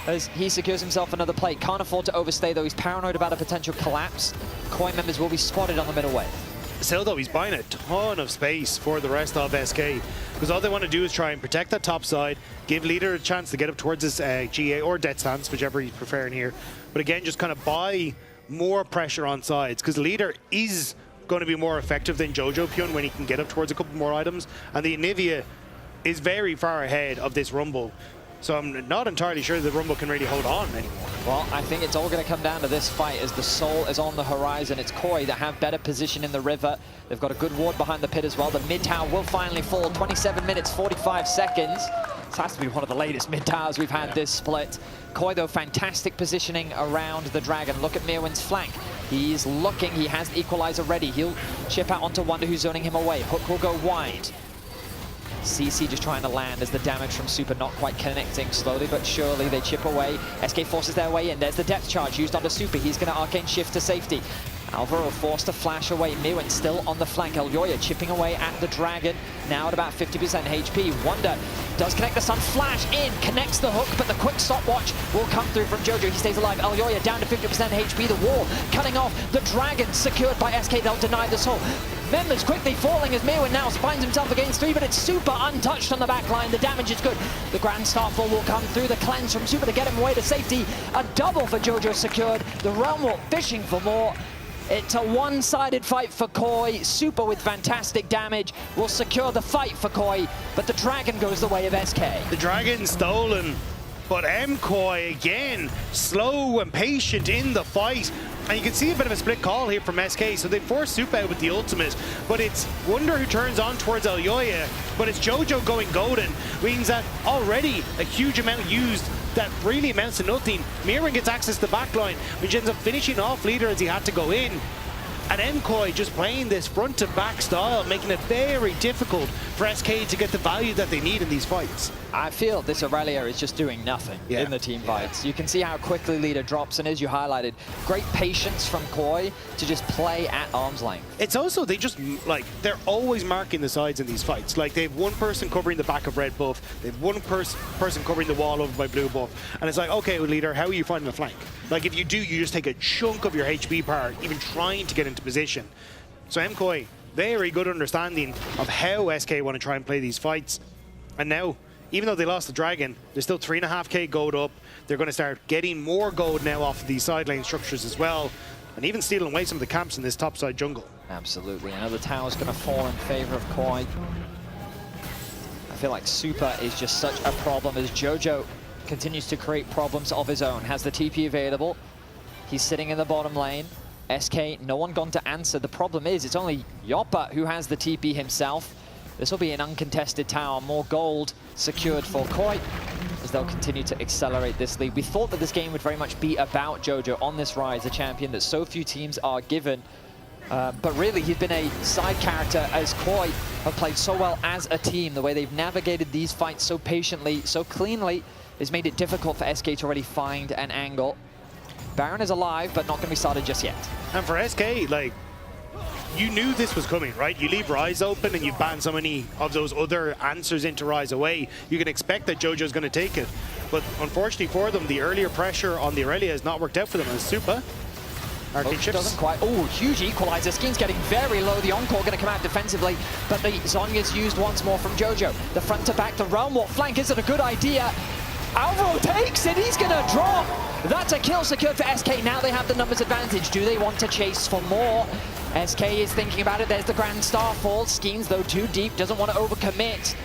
as he secures himself another plate. Can't afford to overstay though. He's paranoid about a potential collapse. Koi members will be spotted on the middle wave. Still though, he's buying a ton of space for the rest of SK, because all they want to do is try and protect that top side, give Leader a chance to get up towards his GA or Death Stance, whichever he's preferring here. But again, just kind of buy more pressure on sides, because Leader is going to be more effective than Jojo Pyun when he can get up towards a couple more items, and the Anivia is very far ahead of this Rumble. So I'm not entirely sure the Rumble can really hold on anymore. Well, I think it's all going to come down to this fight as the Soul is on the horizon. It's Koi that have better position in the river. They've got a good ward behind the pit as well. The mid tower will finally fall. 27 minutes, 45 seconds. This has to be one of the latest mid towers we've had this split. Koi, though, fantastic positioning around the Dragon. Look at Mirwin's flank. He's looking. He has the equalizer ready. He'll chip out onto Wunder, who's zoning him away. Hook will go wide. CC just trying to land as the damage from Super not quite connecting. Slowly but surely they chip away. SK forces their way in. There's the depth charge used onto Super. He's going to arcane shift to safety. Alvaro forced to flash away. Mirwin still on the flank. Elyoya chipping away at the Dragon. Now at about 50% HP. Wunder does connect the Sun. Flash in. Connects the hook, but the quick stopwatch will come through from Jojo. He stays alive. Elyoya down to 50% HP. The wall cutting off. The Dragon secured by SK. They'll deny the soul. Members quickly falling as Mirwin now finds himself against 3, but it's Super untouched on the back line. The damage is good. The Grand Starfall will come through. The cleanse from Super to get him away to safety. A double for Jojo secured. The Realm Walk fishing for more. It's a one-sided fight for Koi. Super with fantastic damage will secure the fight for Koi, but the Dragon goes the way of SK. The Dragon stolen, but Koi again, slow and patient in the fight. And you can see a bit of a split call here from SK, so they force Super out with the ultimate, but it's Wunder who turns on towards Elyoya, but it's Jojo going golden, means that already a huge amount used that really amounts to nothing. Mirren gets access to the backline, which ends up finishing off Leader as he had to go in. And Koi just playing this front-to-back style, making it very difficult for SK to get the value that they need in these fights. I feel this Aurelia is just doing nothing in the team fights. You can see how quickly Leader drops, and as you highlighted, great patience from Koi to just play at arm's length. It's also, they just, like, they're always marking the sides in these fights. Like, they have one person covering the back of red buff, they have one person covering the wall over by blue buff, and it's like, okay, Leader, how are you finding the flank? Like, if you do, you just take a chunk of your HP power, even trying to get into position. So Koi, very good understanding of how SK want to try and play these fights. And now, even though they lost the Dragon, they're still 3.5k gold up. They're going to start getting more gold now off of these side lane structures as well, and even stealing away some of the camps in this topside jungle. Absolutely. Another tower's going to fall in favor of Koi. I feel like Super is just such a problem as Jojo continues to create problems of his own. Has the TP available. He's sitting in the bottom lane. SK, no one gone to answer. The problem is it's only Yoppa who has the TP himself. This will be an uncontested tower. More gold secured for Koi as they'll continue to accelerate this lead. We thought that this game would very much be about Jojo on this rise, a champion that so few teams are given. But really, he's been a side character as Koi have played so well as a team. The way they've navigated these fights so patiently, so cleanly, has made it difficult for SK to already find an angle. Baron is alive, but not going to be started just yet. And for SK, like, you knew this was coming, right? You leave Rise open and you ban so many of those other answers into Rise away. You can expect that Jojo's going to take it. But unfortunately for them, the earlier pressure on the Aurelia has not worked out for them. And Super, arcade shifts. Doesn't quite. Oh, huge equalizer. Skin's getting very low. The Encore going to come out defensively, but the Zonya's used once more from Jojo. The front to back, the Realm Walk flank isn't a good idea. Alvaro takes it. He's going to drop. That's a kill secured for SK. Now they have the numbers advantage. Do they want to chase for more? SK is thinking about it. There's the Grand Starfall. Skeens, though, too deep. Doesn't want to overcommit.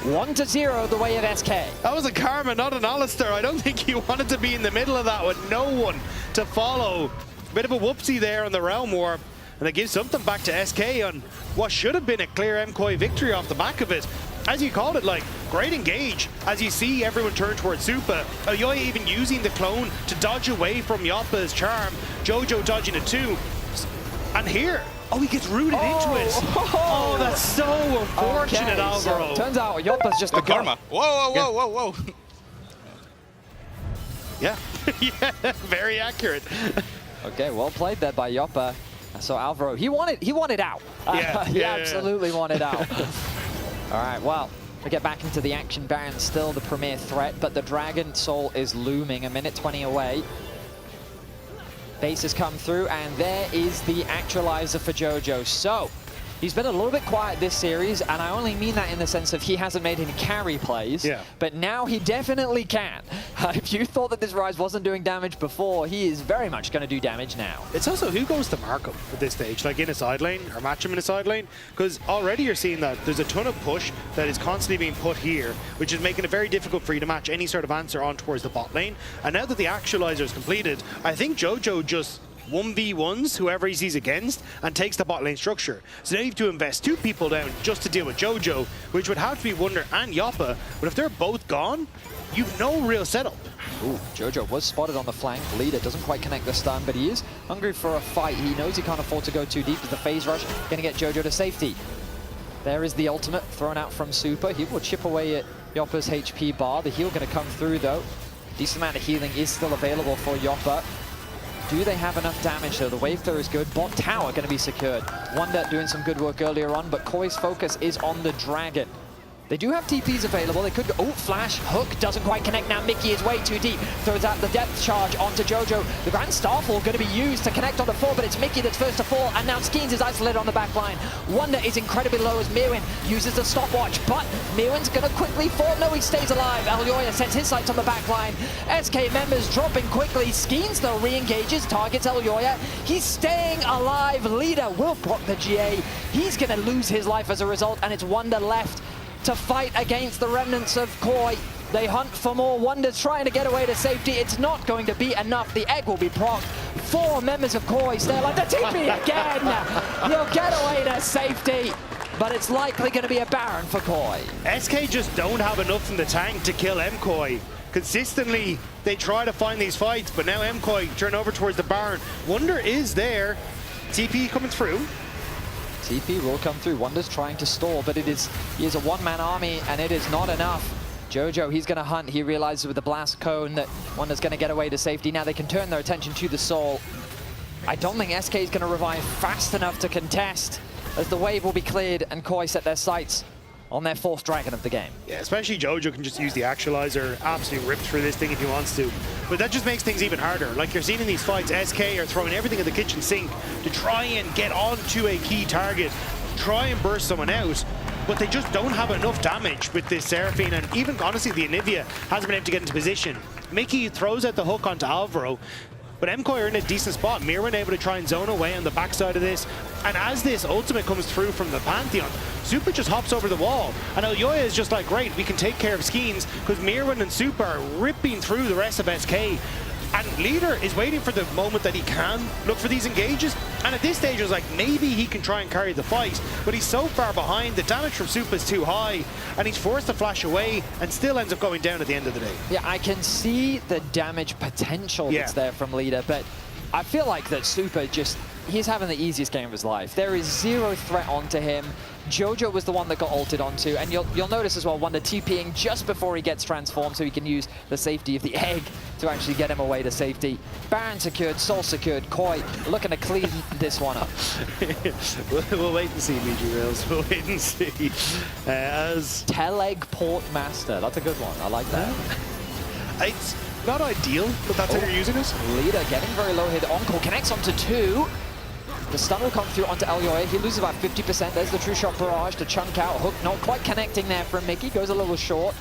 1-0 the way of SK. That was a Karma, not an Alistair. I don't think he wanted to be in the middle of that with no one to follow. Bit of a whoopsie there on the Realm Warp. and they give something back to SK on what should have been a clear MKOI victory off the back of it. As you called it, like, great engage. As you see everyone turn towards Supa. Elyoya even using the clone to dodge away from Yoppa's charm. Jojo dodging it too. And here, he gets rooted into it. Oh, that's so unfortunate, Okay, Alvaro. so turns out Yoppa's just a karma. Whoa. Yeah, yeah, very accurate. Okay, well played there by Yoppa. So Alvaro, he wanted out. He absolutely wanted out. All right, well, we get back into the action. Baron's still the premier threat, but the Dragon Soul is looming, a minute 20 away. Base has come through, and there is the actualizer for Jojo. So, he's been a little bit quiet this series, and I only mean that in the sense of he hasn't made any carry plays, but now he definitely can. If you thought that this Rise wasn't doing damage before, he is very much going to do damage now. It's also who goes to mark him at this stage, like in a side lane, or match him in a side lane, because already you're seeing that there's a ton of push that is constantly being put here, which is making it very difficult for you to match any sort of answer on towards the bot lane. And now that the actualizer is completed, I think Jojo just 1v1s whoever he sees against and takes the bot lane structure. So now you have to invest 2 people down just to deal with Jojo, which would have to be Wunder and Yoppa. But if they're both gone, you've no real setup. Ooh, Jojo was spotted on the flank. Leader doesn't quite connect the stun, but he is hungry for a fight. He knows he can't afford to go too deep with the phase rush. Gonna get Jojo to safety. There is the ultimate thrown out from Supa. He will chip away at Yoppa's HP bar. The heal gonna come through though. Decent amount of healing is still available for Yoppa. Do they have enough damage though? The wave throw is good. Bot tower going to be secured. Wunder doing some good work earlier on, but Koi's focus is on the Dragon. They do have TPs available. They could go, flash, hook, doesn't quite connect now. Mickey is way too deep. Throws out the depth charge onto Jojo. The Grand Starfall going to be used to connect on the 4, but it's Mickey that's first to fall, and now Skeens is isolated on the back line. Wunder is incredibly low as Mirwin uses the stopwatch, but Mirwin's going to quickly fall. No, he stays alive. Elyoya sets his sights on the back line. SK members dropping quickly. Skeens though re-engages, targets Elyoya. He's staying alive. Leader will block the GA. He's going to lose his life as a result, and it's Wunder left to fight against the remnants of Koi. They hunt for more. Wunder's trying to get away to safety. It's not going to be enough. The egg will be procced. 4 members of Koi stay alive. The TP again! He'll get away to safety, but it's likely going to be a Baron for Koi. SK just don't have enough in the tank to kill MKOI. Consistently, they try to find these fights, but now MKOI turn over towards the Baron. Wunder is there. TP coming through. TP will come through. Wunder's trying to stall, but he is a one-man army, and it is not enough. Jojo, he's going to hunt. He realizes with the blast cone that Wunder's going to get away to safety. Now they can turn their attention to the Soul. I don't think SK is going to revive fast enough to contest, as the wave will be cleared and Koi set their sights on their 4th Dragon of the game. Yeah, especially Jojo can just use the actualizer, absolutely rip through this thing if he wants to. But that just makes things even harder. Like you're seeing in these fights, SK are throwing everything at the kitchen sink to try and get onto a key target, try and burst someone out, but they just don't have enough damage with this Seraphine, and even honestly the Anivia hasn't been able to get into position. Mickey throws out the hook onto Alvaro, but MKOI are in a decent spot. Mirwin able to try and zone away on the backside of this. And as this ultimate comes through from the Pantheon, Supa just hops over the wall. And Elyoya is just like, great, we can take care of Skeens, because Mirwin and Supa are ripping through the rest of SK. And Leader is waiting for the moment that he can look for these engages. And at this stage, it was like, maybe he can try and carry the fight. But he's so far behind, the damage from Supa is too high. And he's forced to flash away and still ends up going down at the end of the day. Yeah, I can see the damage potential that's there from Leader, but I feel like that Supa just, he's having the easiest game of his life. There is 0 threat onto him. Jojo was the one that got ulted onto, and you'll notice as well Wunder TPing just before he gets transformed so he can use the safety of the egg to actually get him away to safety. Baron secured, Soul secured, Koi looking to clean this one up. We'll wait and see, BG Rails. We'll wait and see. As Teleg Port Master, that's a good one. I like that. It's not ideal, but that's how you're using it. Leader getting very low hit. Encore connects onto 2. The stun will come through onto Elyoya. He loses about 50%. There's the True Shot Barrage to chunk out. Hook not quite connecting there from Mickey. Goes a little short.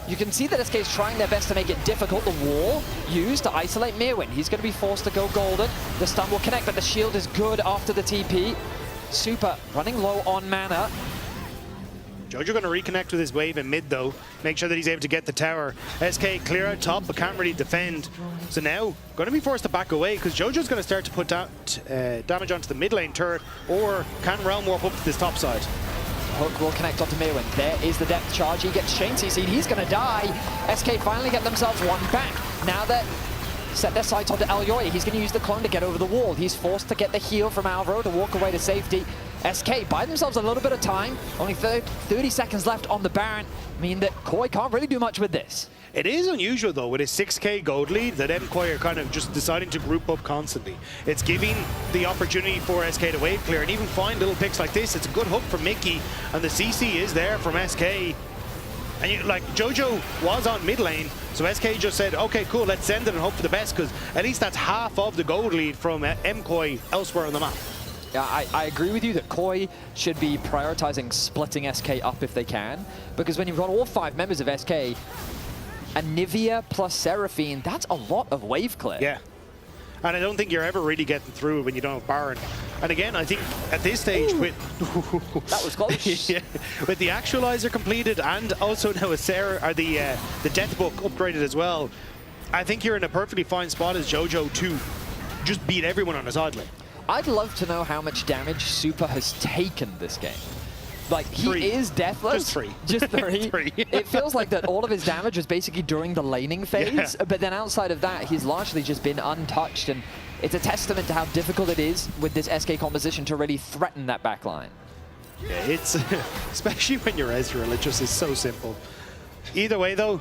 You can see that SK is trying their best to make it difficult. The wall used to isolate Mirwin. He's going to be forced to go golden. The stun will connect, but the shield is good after the TP. Supa running low on mana. Jojo going to reconnect with his wave in mid though, make sure that he's able to get the tower. SK clear out top, but can't really defend. So now, going to be forced to back away because Jojo's going to start to put damage onto the mid lane turret, or can Realm Warp up to this top side. Hook will connect onto Mirwin. There is the depth charge. He gets chain CC'd. He's going to die. SK finally get themselves one back. Now that set their sights onto Elyoya, he's going to use the clone to get over the wall. He's forced to get the heal from Alvaro to walk away to safety. SK buy themselves a little bit of time. Only 30 seconds left on the Baron. I mean that Koi can't really do much with this. It is unusual though, with a 6k gold lead, that MKoi are kind of just deciding to group up constantly. It's giving the opportunity for SK to wave clear and even find little picks like this. It's a good hook from Mickey, and the CC is there from SK. And Jojo was on mid lane, so SK just said, okay, cool, let's send it and hope for the best, because at least that's half of the gold lead from MKoi elsewhere on the map. Yeah, I agree with you that Koi should be prioritizing splitting SK up if they can, because when you've got all 5 members of SK, a Nivea plus Seraphine, that's a lot of wave clear. Yeah. And I don't think you're ever really getting through when you don't have Baron. And again, I think at this stage, with that was close. Yeah, with the actualizer completed and also now with the Death Book upgraded as well, I think you're in a perfectly fine spot as Jojo to just beat everyone on his idling. I'd love to know how much damage Super has taken this game. Like, he is deathless. Just 3. Just 3. 3. It feels like that all of his damage was basically during the laning phase, but then outside of that, he's largely just been untouched, and it's a testament to how difficult it is with this SK composition to really threaten that backline. Yeah, it's especially when you're Ezreal, it just is so simple. Either way though,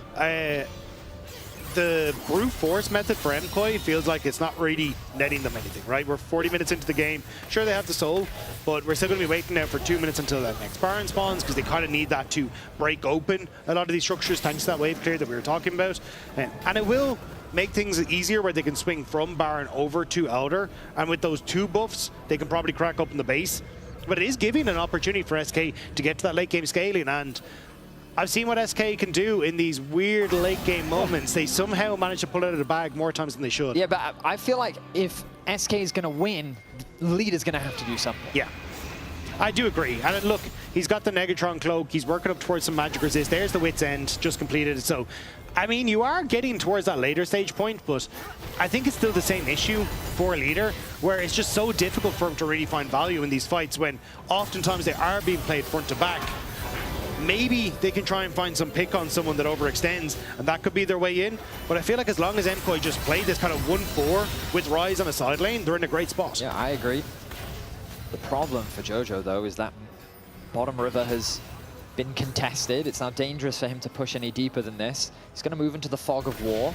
the brute force method for MKoi feels like it's not really netting them anything, right? We're 40 minutes into the game. Sure, they have the soul, but we're still going to be waiting now for 2 minutes until that next Baron spawns, because they kind of need that to break open a lot of these structures thanks to that wave clear that we were talking about. And it will make things easier where they can swing from Baron over to Elder, and with those 2 buffs, they can probably crack up in the base. But it is giving an opportunity for SK to get to that late game scaling, and I've seen what SK can do in these weird late game moments. They somehow manage to pull it out of the bag more times than they should. Yeah, but I feel like if SK is going to win, the leader's going to have to do something. Yeah, I do agree. And look, he's got the Negatron cloak. He's working up towards some magic resist. There's the Wit's End just completed. So, I mean, you are getting towards that later stage point, but I think it's still the same issue for a leader, where it's just so difficult for him to really find value in these fights when oftentimes they are being played front to back. Maybe they can try and find some pick on someone that overextends, and that could be their way in. But I feel like as long as MKoi just play this kind of 1-4 with Ryze on a side lane, they're in a great spot. Yeah, I agree. The problem for Jojo, though, is that bottom river has been contested. It's now dangerous for him to push any deeper than this. He's going to move into the fog of war.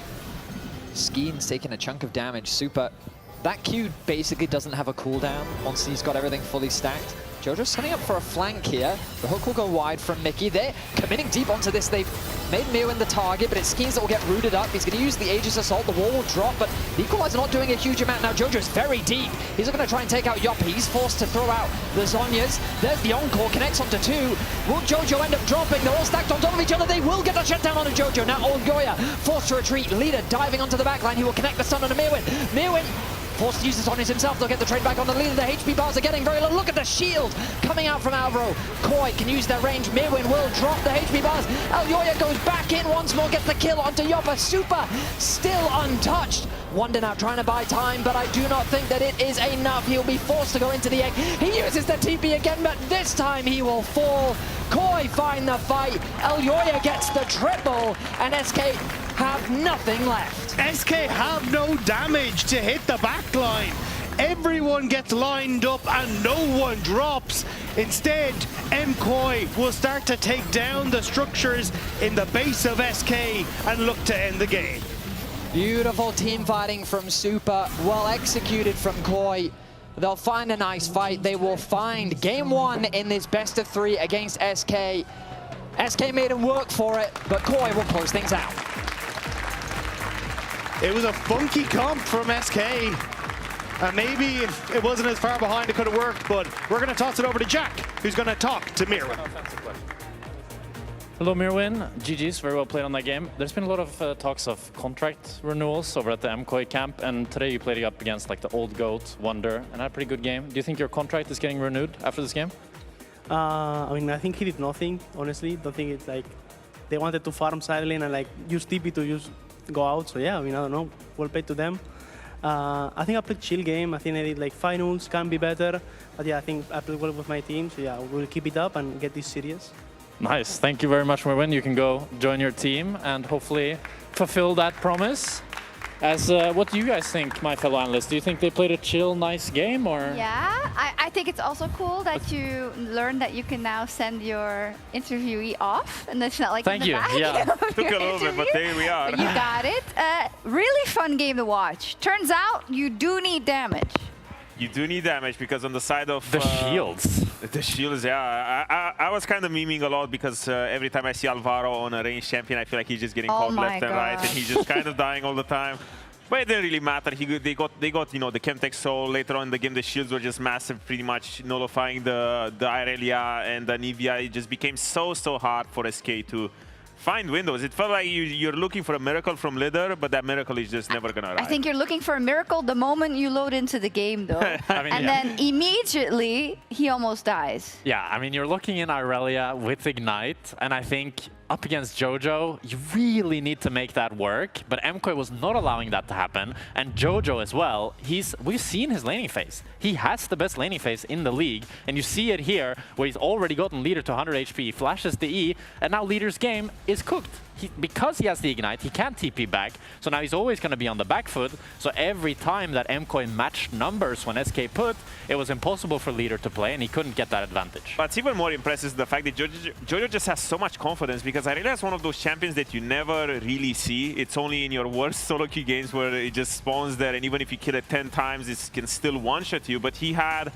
Skeen's taking a chunk of damage. Super. That Q basically doesn't have a cooldown once he's got everything fully stacked. Jojo's setting up for a flank here. The hook will go wide from Mickey. They're committing deep onto this. They've made Mirwin the target, but it's Skeens that will get rooted up. He's going to use the Aegis Assault. The wall will drop, but the Equalizer not doing a huge amount. Now Jojo's very deep. He's going to try and take out Yop. He's forced to throw out the Zhonyas. There's the Encore, connects onto 2. Will Jojo end up dropping? They're all stacked on top of each other. They will get a shutdown onto Jojo. Now Olgoya forced to retreat. Leader diving onto the backline. He will connect the stun onto Mirwin. Mirwin forced to use the Zhonyas himself. They'll get the trade back on the leader. The HP bars are getting very low. Look at the shield coming out from Alvaro. Koi can use their range. Mirwin will drop the HP bars. Elyoya goes back in once more, gets the kill onto Yoppa. Super still untouched. Wonder now trying to buy time, but I do not think that it is enough. He'll be forced to go into the egg. He uses the TP again, but this time he will fall. Koi find the fight. Elyoya gets the triple, and SK have nothing left. SK have no damage to hit the backline. Everyone gets lined up and no one drops. Instead, MKoi will start to take down the structures in the base of SK and look to end the game. Beautiful team fighting from Super, well executed from Koi. They'll find a nice fight. They will find game 1 in this best of 3 against SK. SK made him work for it, but Koi will close things out. It was a funky comp from SK. And maybe if it wasn't as far behind, it could have worked, but we're going to toss it over to Jack, who's going to talk to Mirwin. Hello, Mirwin. GG's, very well played on that game. There's been a lot of talks of contract renewals over at the MKoi camp, and today you played up against like the old GOAT, Wonder, and had a pretty good game. Do you think your contract is getting renewed after this game? I mean, I think he did nothing, honestly. Don't think it's like they wanted to farm sideline and like use TP to just go out. So yeah, I mean, I don't know. Well played to them. I think I played chill game. I think I did like finals, can be better. But yeah, I think I played well with my team. So yeah, we'll keep it up and get this serious. Nice. Thank you very much, Merwin. You can go join your team and hopefully fulfill that promise. What do you guys think, my fellow analysts? Do you think they played a chill, nice game, or? Yeah, I think it's also cool that you learned that you can now send your interviewee off, and it's not like Thank in the you. back Yeah, of Took your a little bit, but interview. there we are. But you got it. Really fun game to watch. Turns out you do need damage. You do need damage because on the side of the shields. The shields, yeah. I was kind of memeing a lot because every time I see Alvaro on a ranged champion, I feel like he's just getting caught left and right, and he's just kind of dying all the time. But it didn't really matter. They got the Chemtech Soul later on in the game. The shields were just massive, pretty much nullifying the Irelia and the Nivea. It just became so hard for SK to find windows. It felt like you're looking for a miracle from Lider, but that miracle is just never gonna arrive. I think you're looking for a miracle the moment you load into the game, though. And then immediately he almost dies. Yeah, I mean, you're looking in Irelia with Ignite, and I think up against Jojo, you really need to make that work, but MKOI was not allowing that to happen, and Jojo as well. We've seen his laning phase. He has the best laning phase in the league, and you see it here, where he's already gotten Leader to 100 HP, he flashes the E, and now Leader's game is cooked. Because he has the Ignite, he can't TP back, so now he's always going to be on the back foot, so every time that MKOI matched numbers when SK put, it was impossible for Leader to play, and he couldn't get that advantage. What's even more impressive is the fact that Jojo just has so much confidence, because I realize one of those champions that you never really see. It's only in your worst solo queue games where it just spawns there, and even if you kill it 10 times, it can still one-shot you, but he had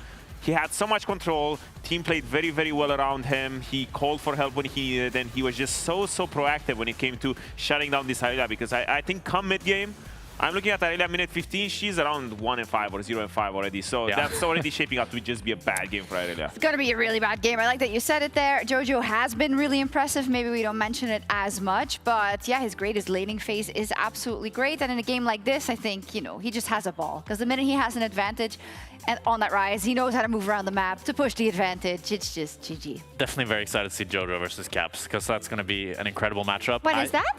so much control. Team played very well around him. He called for help when he needed, and he was just so proactive when it came to shutting down this Irelia, because I think come mid-game, I'm looking at Irelia minute 15, she's around 1-5 or 0-5 already, so that's already shaping up to just be a bad game for Irelia. It's going to be a really bad game. I like that you said it there. Jojo has been really impressive. Maybe we don't mention it as much, but yeah, his greatest laning phase is absolutely great. And in a game like this, I think, you know, he just has a ball, because the minute he has an advantage and on that rise, he knows how to move around the map to push the advantage. It's just GG. Definitely very excited to see Jojo versus Caps, because that's going to be an incredible matchup. When is that?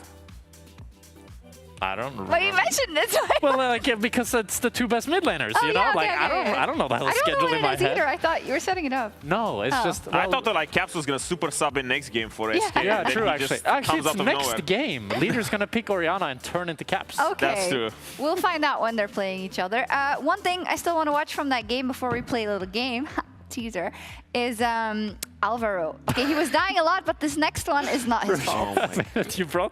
I don't remember. Well, you mentioned it. Well, because it's the two best mid laners, you know? Yeah, like, okay. I don't know the whole schedule in my head. Either. I thought you were setting it up. No, it's just... Well, I thought that like Caps was going to super sub in next game for SK. Yeah, true, actually. Actually, it's next nowhere. game. Leader's going to pick Orianna and turn into Caps. Okay. That's true. We'll find out when they're playing each other. One thing I still want to watch from that game before we play a little game, teaser, is Alvaro. Okay, he was dying a lot, but this next one is not his fault.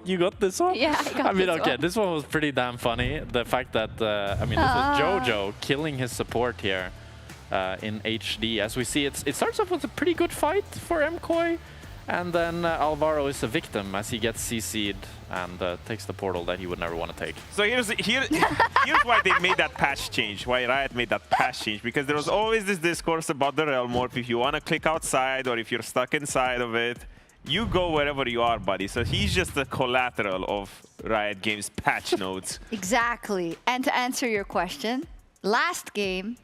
You got this one? Yeah, I got this one. This one was pretty damn funny. The fact that, I mean, this was Jojo killing his support here in HD. As we see, it starts off with a pretty good fight for MKOI, and then Alvaro is a victim as he gets CC'd and takes the portal that he would never want to take. So here's why they made that patch change, why Riot made that patch change, because there was always this discourse about the Realm Warp. If you want to click outside or if you're stuck inside of it, you go wherever you are, buddy. So he's just the collateral of Riot Games patch notes. Exactly. And to answer your question, last game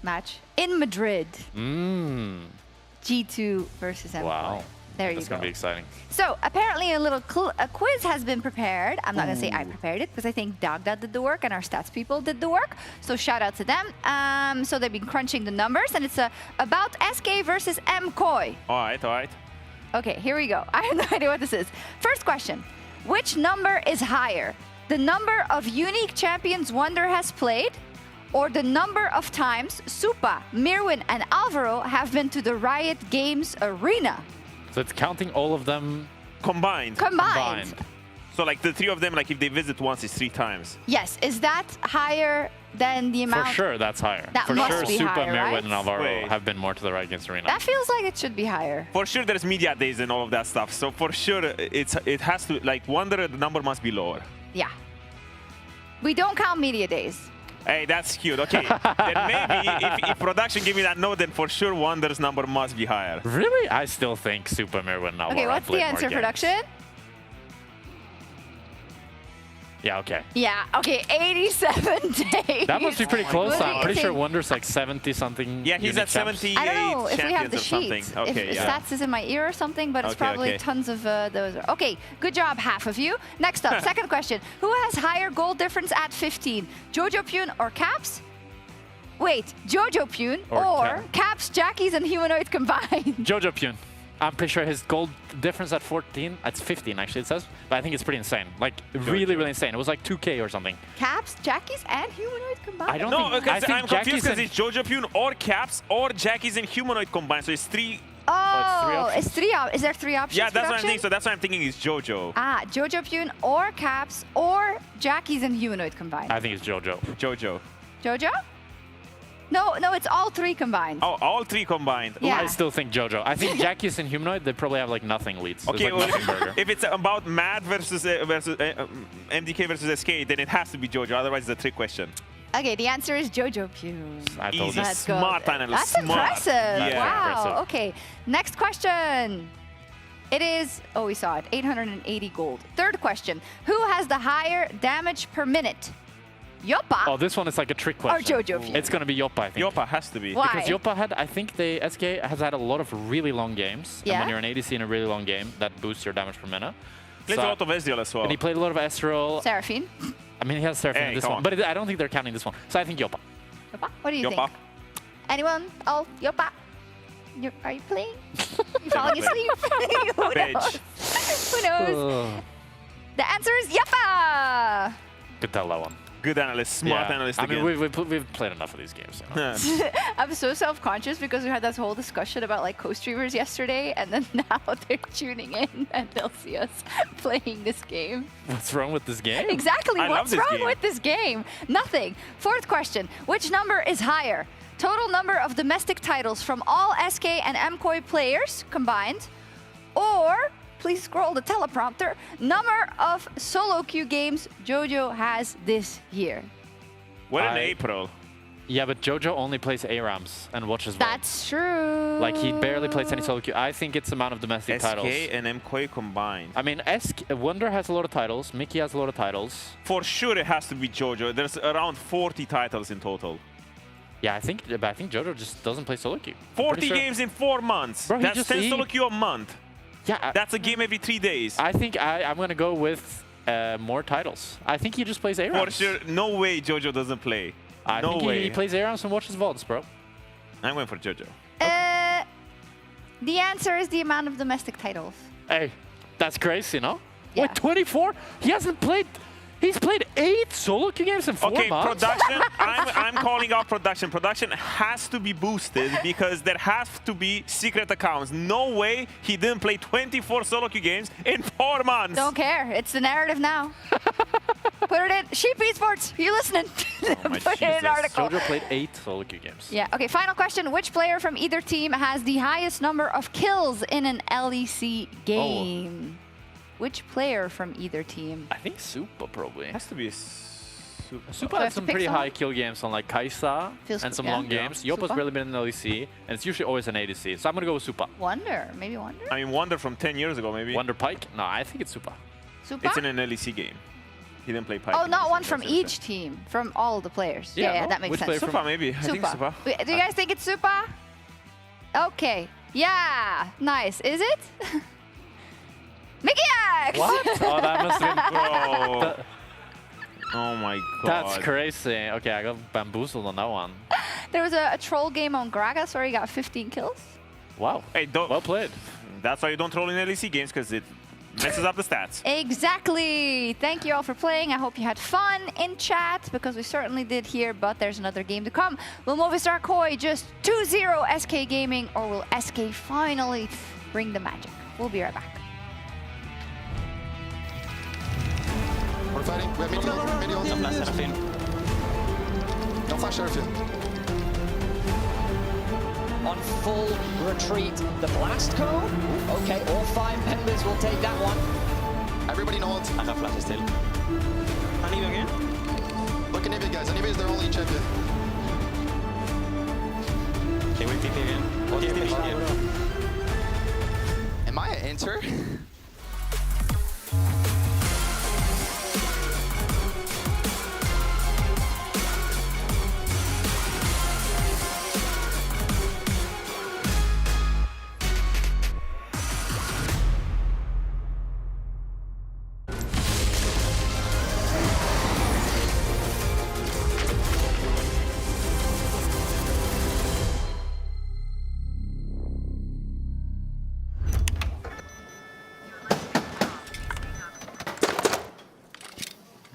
match in Madrid. G2 versus MKOI. Wow. There you That's go. going to be exciting. So apparently a quiz has been prepared. I'm not going to say I prepared it, because I think Dagda did the work and our stats people did the work. So shout out to them. So they've been crunching the numbers, and it's about SK versus MKOI. All right. Okay, here we go. I have no idea what this is. First question. Which number is higher? The number of unique champions Wonder has played, or the number of times Supa, Mirwin, and Alvaro have been to the Riot Games arena? So it's counting all of them combined. So like the three of them, like if they visit once, it's 3 times. Yes. Is that higher than the amount? For sure, that's higher. That For must sure, be Supa, higher, Mirwin, right? and Alvaro have been more to the Riot Games arena. That feels like it should be higher. For sure, there's media days and all of that stuff. So for sure, it has to, like, Wonder, the number must be lower. Yeah. We don't count media days. Hey, that's cute. Okay, then maybe if production give me that note, then for sure Wonder's number must be higher. Really? I still think Supa, Mirwin, and Alvaro Okay, what's the answer, production? Yeah, okay. Yeah, okay, 87 days. That must be pretty close. Well, I'm pretty okay. sure Wonder's like 70-something. Yeah, he's at 78 I don't know if we have the champions or sheets. something. Okay, if yeah. stats is in my ear or something, but it's Okay, probably okay. tons of those. Okay, good job, half of you. Next up, second question. Who has higher goal difference at 15? Jojo Pune or Caps? Wait, Jojo Pune or Caps, Jackies, and Humanoid combined? Jojo Pune. I'm pretty sure his goal difference at 14, it's 15 actually it says, but I think it's pretty insane. Like really, really insane. It was like 2K or something. Caps, Jackies, and Humanoid combined? I don't No, think, because I think I'm confused because and- it's Jojo Pune or Caps or Jackies and Humanoid combined. So it's three. Oh, it's three. Is there three options? Yeah, that's what I'm production? thinking. So that's why I'm thinking it's Jojo. Ah, Jojo Pune or Caps or Jackies and Humanoid combined. I think it's Jojo. Jojo. Jojo? No, it's all three combined. Oh, all three combined. Yeah. I still think Jojo. I think Jackies and Humanoid, they probably have like nothing leads. There's, Okay, like well, nothing burger. if it's about Mad versus MDK versus SK, then it has to be Jojo. Otherwise, it's a trick question. Okay, the answer is Jojo Pune. I told Easy, you. Let's go. smart analyst. That's smart. impressive. Yeah. Wow. Impressive. Okay, next question. It is, oh, we saw it, 880 gold. Third question. Who has the higher damage per minute? Yoppa Oh, this one is like a trick question. or Jojo Pune? It's going to be Yoppa, I think. Yoppa has to be. Why? Because Yoppa had, I think the SK has had a lot of really long games. And Yeah. when you're an ADC in a really long game, that boosts your damage per minute. Plays a lot of Ezreal as well. And he played a lot of Ezreal. Seraphine. I mean, he has Seraphine Hey, in this come one. on. But I don't think they're counting this one. So I think Yoppa. Yoppa? What do you Yoppa. think? Anyone? Oh, Yoppa. Are you playing? You falling asleep? Who knows? Bitch. Who knows? The answer is Yoppa. Could tell that one. Good analyst, smart Yeah. analyst I mean, again. we've played enough of these games. You know? I'm so self-conscious because we had this whole discussion about like co-streamers yesterday, and then now they're tuning in and they'll see us playing this game. What's wrong with this game? Exactly. I love What's this wrong game. with this game? Nothing. Fourth question. Which number is higher? Total number of domestic titles from all SK and MKOI players combined, or, please scroll the teleprompter, number of solo queue games Jojo has this year. What in April? Yeah, but Jojo only plays ARAMs and watches Worlds. That's true. Like, he barely plays any solo queue. I think it's the amount of domestic SK titles. and MKOI combined. I mean, Wonder has a lot of titles. Mickey has a lot of titles. For sure, it has to be Jojo. There's around 40 titles in total. Yeah, I think Jojo just doesn't play solo queue. I'm 40 pretty sure. games in 4 months. Bro, he That's just- 10 he- solo queue a month. Yeah, That's a game every 3 days. I think I'm going to go with more titles. I think he just plays ARAMs. For sure, no way Jojo doesn't play. I no think way. he plays ARAMs and watches VODs, bro. I'm going for Jojo. The answer is the amount of domestic titles. Hey, that's crazy, no? Yeah. Wait, 24? He hasn't played... He's played 8 solo queue games in 4 Okay, months? production, I'm calling out production. Production has to be boosted because there has to be secret accounts. No way he didn't play 24 solo queue games in 4 months. Don't care. It's the narrative now. Put it in. Sheep Esports, you listening? Put it in an article. Jojo played 8 solo queue games. Yeah, okay, final question. Which player from either team has the highest number of kills in an LEC game? Which player from either team? I think Supa probably. Has to be Supa. Supa have had to some pick pretty someone? high kill games on like Kaisa Feels and good, some yeah. long games. Yeah. Yoppa's Supa? really been in LEC, and it's usually always an ADC. So I'm going to go with Supa. Wonder, maybe Wonder? I mean, Wonder from 10 years ago, maybe. Wonder Pike? No, I think it's Supa. Supa? It's in an LEC game. He didn't play Pike. Oh, in not LEC, one from that's what I'm each team, from all the players. Yeah, Yeah, no? that makes Which sense. player Supa, maybe. I think Supa. Wait, do you guys think it's Supa? Okay. Yeah, nice. Is it? Mickey X! What? Oh, that must have been... Bro. Oh my god. That's crazy. Okay, I got bamboozled on that one. There was a troll game on Gragas where he got 15 kills. Wow. Hey, don't, Well played. that's why you don't roll in LEC games, because it messes up the stats. Exactly. Thank you all for playing. I hope you had fun in chat, because we certainly did here, but there's another game to come. Will Movistar Koi just 2-0 SK Gaming, or will SK finally bring the magic? We'll be right back. We're fighting. We have mid Seraphine. Don't flash Seraphine. On full retreat, the blast code. Okay, all 5 members will take that one. Everybody know it. I have flashes still. Anivia again? Look at Nivea, guys. Nivea is their only champion. Okay, we'll TP again. Okay, TP again. Am I an enter?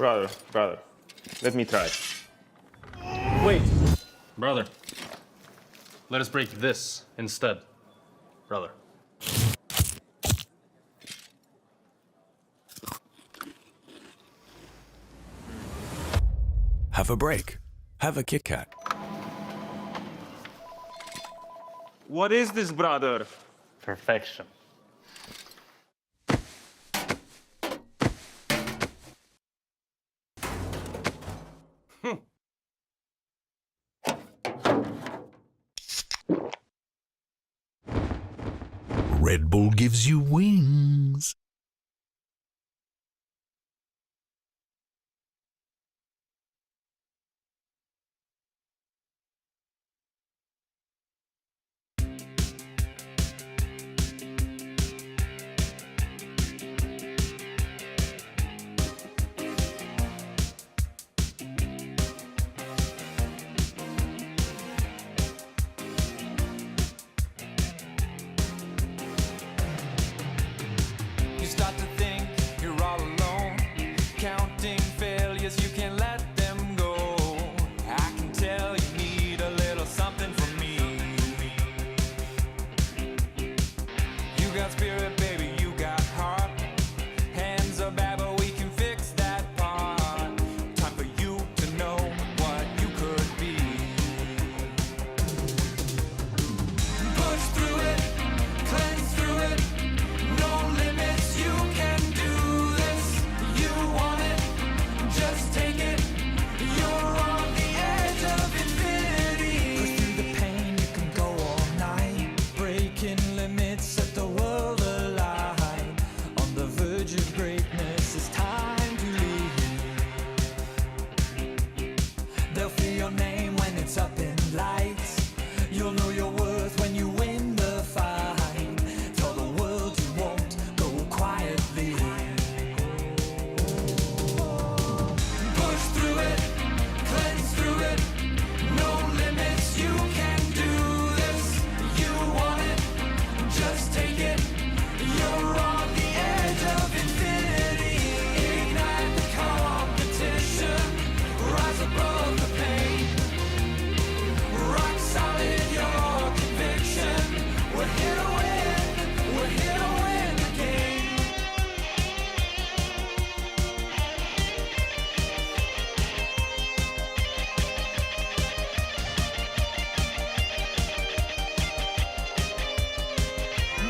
Brother, let me try. Wait. Brother, let us break this instead. Brother. Have a break. Have a Kit Kat. What is this, brother? Perfection. Red Bull gives you wings. You start to think you're all alone, counting failures, you can't let them go. I can tell you need a little something from me. You got spirit, baby, you got heart. Hands are bad, but we can fix that part. Time for you to know what you could be. Push through it, cleanse through it. No limits, you can do this. You want it, just take it. You're on the edge of infinity. Push through the pain, you can go all night. Breaking limits, set the world alight. On the verge of greatness, it's time to lead. They'll feel your name when it's up in lights. You'll know your worth when you win the fight. Tell the world you won't go quietly. Push through it, cleanse through it. No limits, you can do this. You want it, just take it. You're on the edge of infinity. Ignite the competition. Rise above the pain. Rock solid, your conviction. We're here to win. We're here to win the game.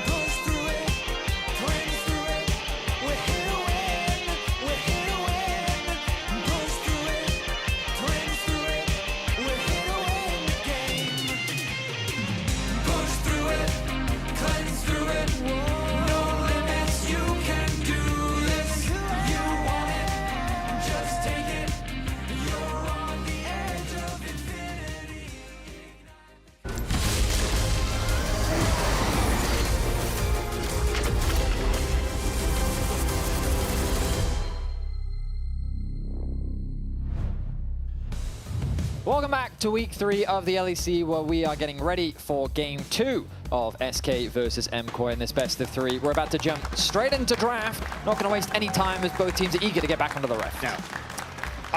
Push through it, cleanse through it. We're here to win. We're here to win. Push through it, cleanse through it. We're here to win the game. Push through it, cleanse through it. No limits, you can do this. You want it, just take it. You're on the edge of infinity. Welcome back to week 3 of the LEC, where we are getting ready for game 2 of SK versus MKOI in this best of 3. We're about to jump straight into draft. Not going to waste any time as both teams are eager to get back onto the ref. Now,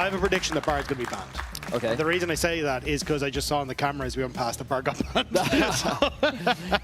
I have a prediction that Bard's going to be banned. Okay. And the reason I say that is because I just saw on the camera as we went past that Bard got banned.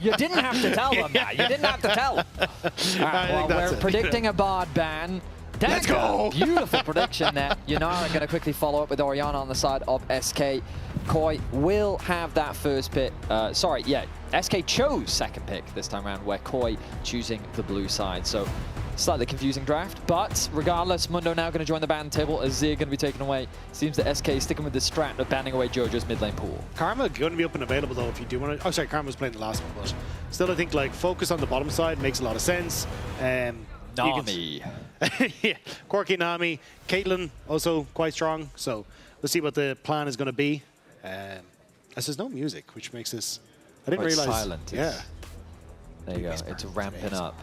You didn't have to tell them that. You didn't have to tell them. All right, well, we're predicting a Bard ban. Let's go. Beautiful prediction there. Yunara going to quickly follow up with Oriana on the side of SK. Koi will have that first pick. SK chose second pick this time around, where Koi choosing the blue side. So slightly confusing draft, but regardless, Mundo now going to join the ban table. Azir going to be taken away. Seems that SK is sticking with the strat of banning away Jojo's mid lane pool. Karma going to be up and available though if you do want to. Oh, sorry, Karma was playing the last one, but still I think like focus on the bottom side makes a lot of sense. Nami. Yeah, Quirky Nami. Caitlyn also quite strong, so we'll see what the plan is going to be. As there's no music, which makes this. I didn't realize. Silent. Yeah. There you go. It's ramping up.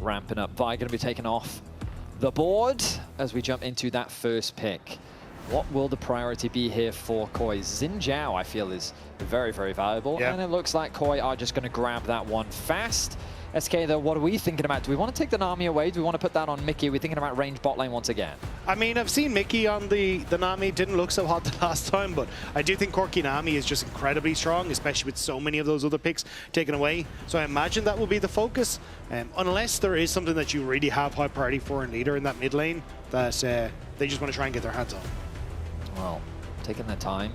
Ramping up. Vi going to be taken off the board as we jump into that first pick. What will the priority be here for Koi? Xin Zhao, I feel, is very, very valuable. Yeah. And it looks like Koi are just going to grab that one fast. SK, though, what are we thinking about? Do we want to take the Nami away? Do we want to put that on Mickey? Are we thinking about range bot lane once again? I mean, I've seen Mickey on the Nami. Didn't look so hot the last time, but I do think Corki Nami is just incredibly strong, especially with so many of those other picks taken away. So I imagine that will be the focus, unless there is something that you really have high priority for in leader in that mid lane that they just want to try and get their hands on. Well, taking their time,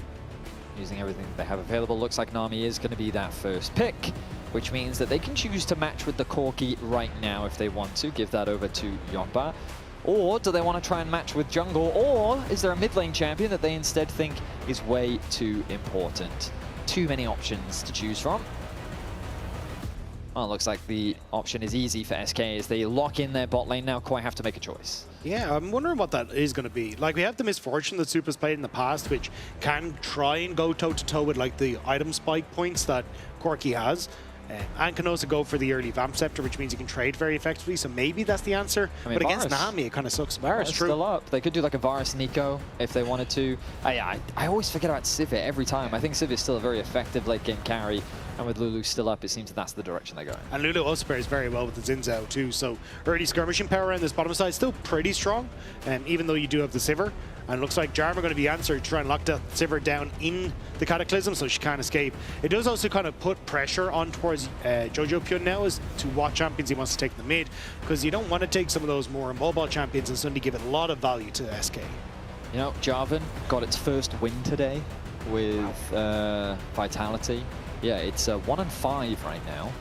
using everything they have available. Looks like Nami is going to be that first pick, which means that they can choose to match with the Corki right now if they want to, give that over to Yoppa. Or do they want to try and match with jungle? Or is there a mid lane champion that they instead think is way too important? Too many options to choose from. Well, it looks like the option is easy for SK as they lock in their bot lane. Now Koi have to make a choice. Yeah, I'm wondering what that is going to be. Like, we have the Misfortune that Super's played in the past, which can try and go toe-to-toe with, like, the item spike points that Corki has. And can also go for the early Vamp Scepter, which means you can trade very effectively, so maybe that's the answer. I mean, but against Nami, it kind of sucks. Varus still up. They could do like a Varus Nico if they wanted to. I always forget about Sivir every time. I think Sivir is still a very effective late game carry, and with Lulu still up, it seems that that's the direction they're going. And Lulu also pairs very well with the Xin Zhao too, so early skirmishing power on this bottom side is still pretty strong, even though you do have the Sivir. And it looks like Jarm are going to be answered to try and lock that Sivir down in the Cataclysm so she can't escape. It does also kind of put pressure on towards Jojo Pyun now as to what champions he wants to take in the mid, because you don't want to take some of those more mobile champions and suddenly give it a lot of value to SK. You know, Jarvan got its first win today with Vitality. Yeah, it's 1-5 right now.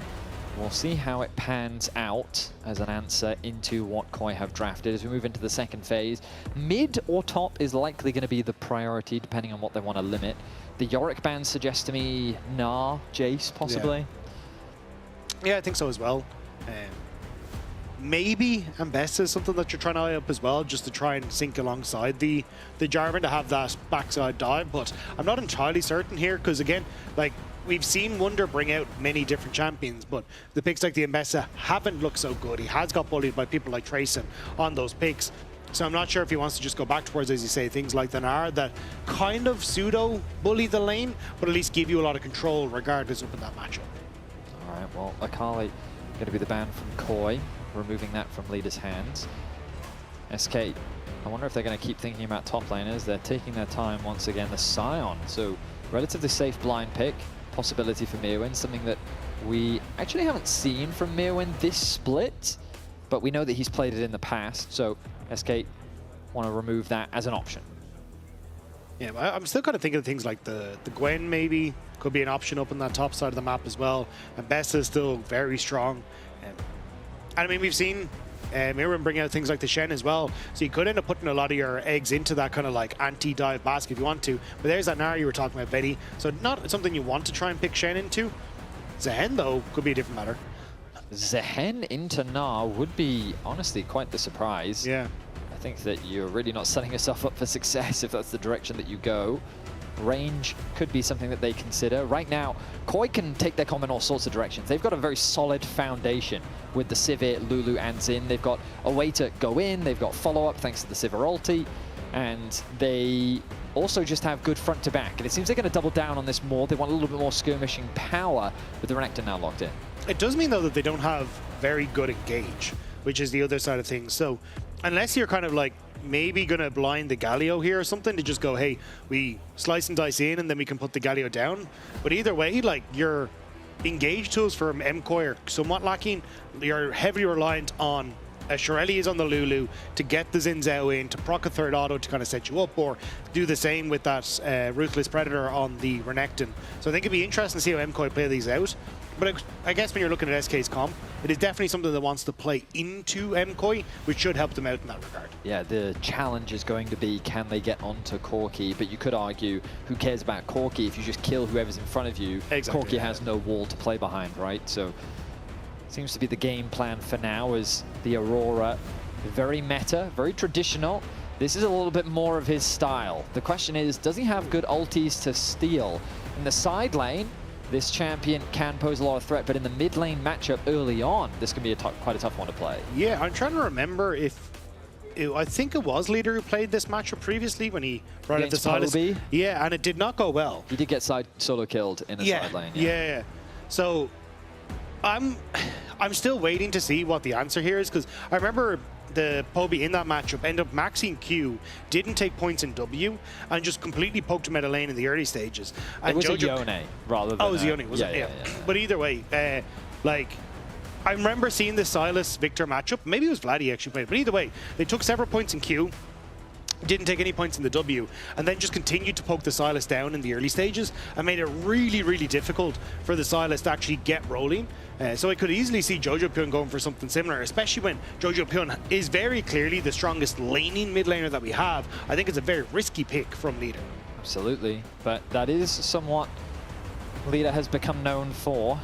We'll see how it pans out as an answer into what Koi have drafted as we move into the second phase. Mid or top is likely going to be the priority depending on what they want to limit. The Yorick ban suggests to me Gnar, Jace possibly. Yeah, I think so as well. Maybe Ambessa is something that you're trying to eye up as well, just to try and sync alongside the Jarvan to have that backside dive, but I'm not entirely certain here because again, like, we've seen Wunder bring out many different champions, but the picks like the Ambessa haven't looked so good. He has got bullied by people like Trayson on those picks. So I'm not sure if he wants to just go back towards, as you say, things like the Gnar that kind of pseudo-bully the lane, but at least give you a lot of control regardless up in that matchup. All right, well, Akali going to be the ban from Koi, removing that from leader's hands. SK, I wonder if they're going to keep thinking about top laners. They're taking their time once again. The Scion, so relatively safe blind pick. Possibility for Mirwin, something that we actually haven't seen from Mirwin this split, but we know that he's played it in the past, so SK want to remove that as an option. Yeah, I'm still kind of thinking of things like the Gwen maybe could be an option up on that top side of the map as well. And Bessa is still very strong. And I mean, we've seen Mirwin bring out things like the Shen as well. So you could end up putting a lot of your eggs into that kind of like anti-dive basket if you want to. But there's that Gnar you were talking about, Betty. So not something you want to try and pick Shen into. Zehen, though, could be a different matter. Zehen into Gnar would be, honestly, quite the surprise. Yeah. I think that you're really not setting yourself up for success if that's the direction that you go. Range could be something that they consider. Right now, Koi can take their combo in all sorts of directions. They've got a very solid foundation with the Sivir, Lulu, and Xin. They've got a way to go in. They've got follow-up thanks to the Sivir ulti. And they also just have good front to back. And it seems they're going to double down on this more. They want a little bit more skirmishing power with the Renekton now locked in. It does mean, though, that they don't have very good engage, which is the other side of things. So unless you're kind of like maybe going to blind the Galio here or something to just go, hey, we slice and dice in and then we can put the Galio down. But either way, like, your engage tools for MKoi are somewhat lacking. You're heavily reliant on Shirelli is on the Lulu to get the Xin Zhao in, to proc a third auto to kind of set you up, or do the same with that Ruthless Predator on the Renekton. So I think it'd be interesting to see how MKoi play these out. But I guess when you're looking at SK's comp, it is definitely something that wants to play into MKoi, which should help them out in that regard. Yeah, the challenge is going to be, can they get onto Corki? But you could argue, who cares about Corki if you just kill whoever's in front of you? Exactly, Corki has no wall to play behind, right? So seems to be the game plan for now as the Aurora, very meta, very traditional. This is a little bit more of his style. The question is, does he have good ultis to steal? In the side lane, this champion can pose a lot of threat, but in the mid lane matchup early on, this can be quite a tough one to play. Yeah, I'm trying to remember if I think it was Leader who played this matchup previously when he brought out the Silas. Yeah, and it did not go well. He did get solo killed in the side lane. Yeah. So I'm I'm still waiting to see what the answer here is, because I remember the Poby in that matchup ended up maxing Q, didn't take points in W, and just completely poked him out of lane in the early stages. And it was Jojo, a Yone rather than... Oh, it was a Yone, was it? Yeah. But either way, like, I remember seeing the Sylas-Victor matchup. Maybe it was Vladdy actually played, but either way, they took several points in Q, didn't take any points in the W, and then just continued to poke the Sylas down in the early stages and made it really, really difficult for the Sylas to actually get rolling. So I could easily see Jojo Pyun going for something similar, especially when Jojo Pyun is very clearly the strongest laning mid laner that we have. I think it's a very risky pick from Leader. Absolutely, but that is somewhat Leader has become known for.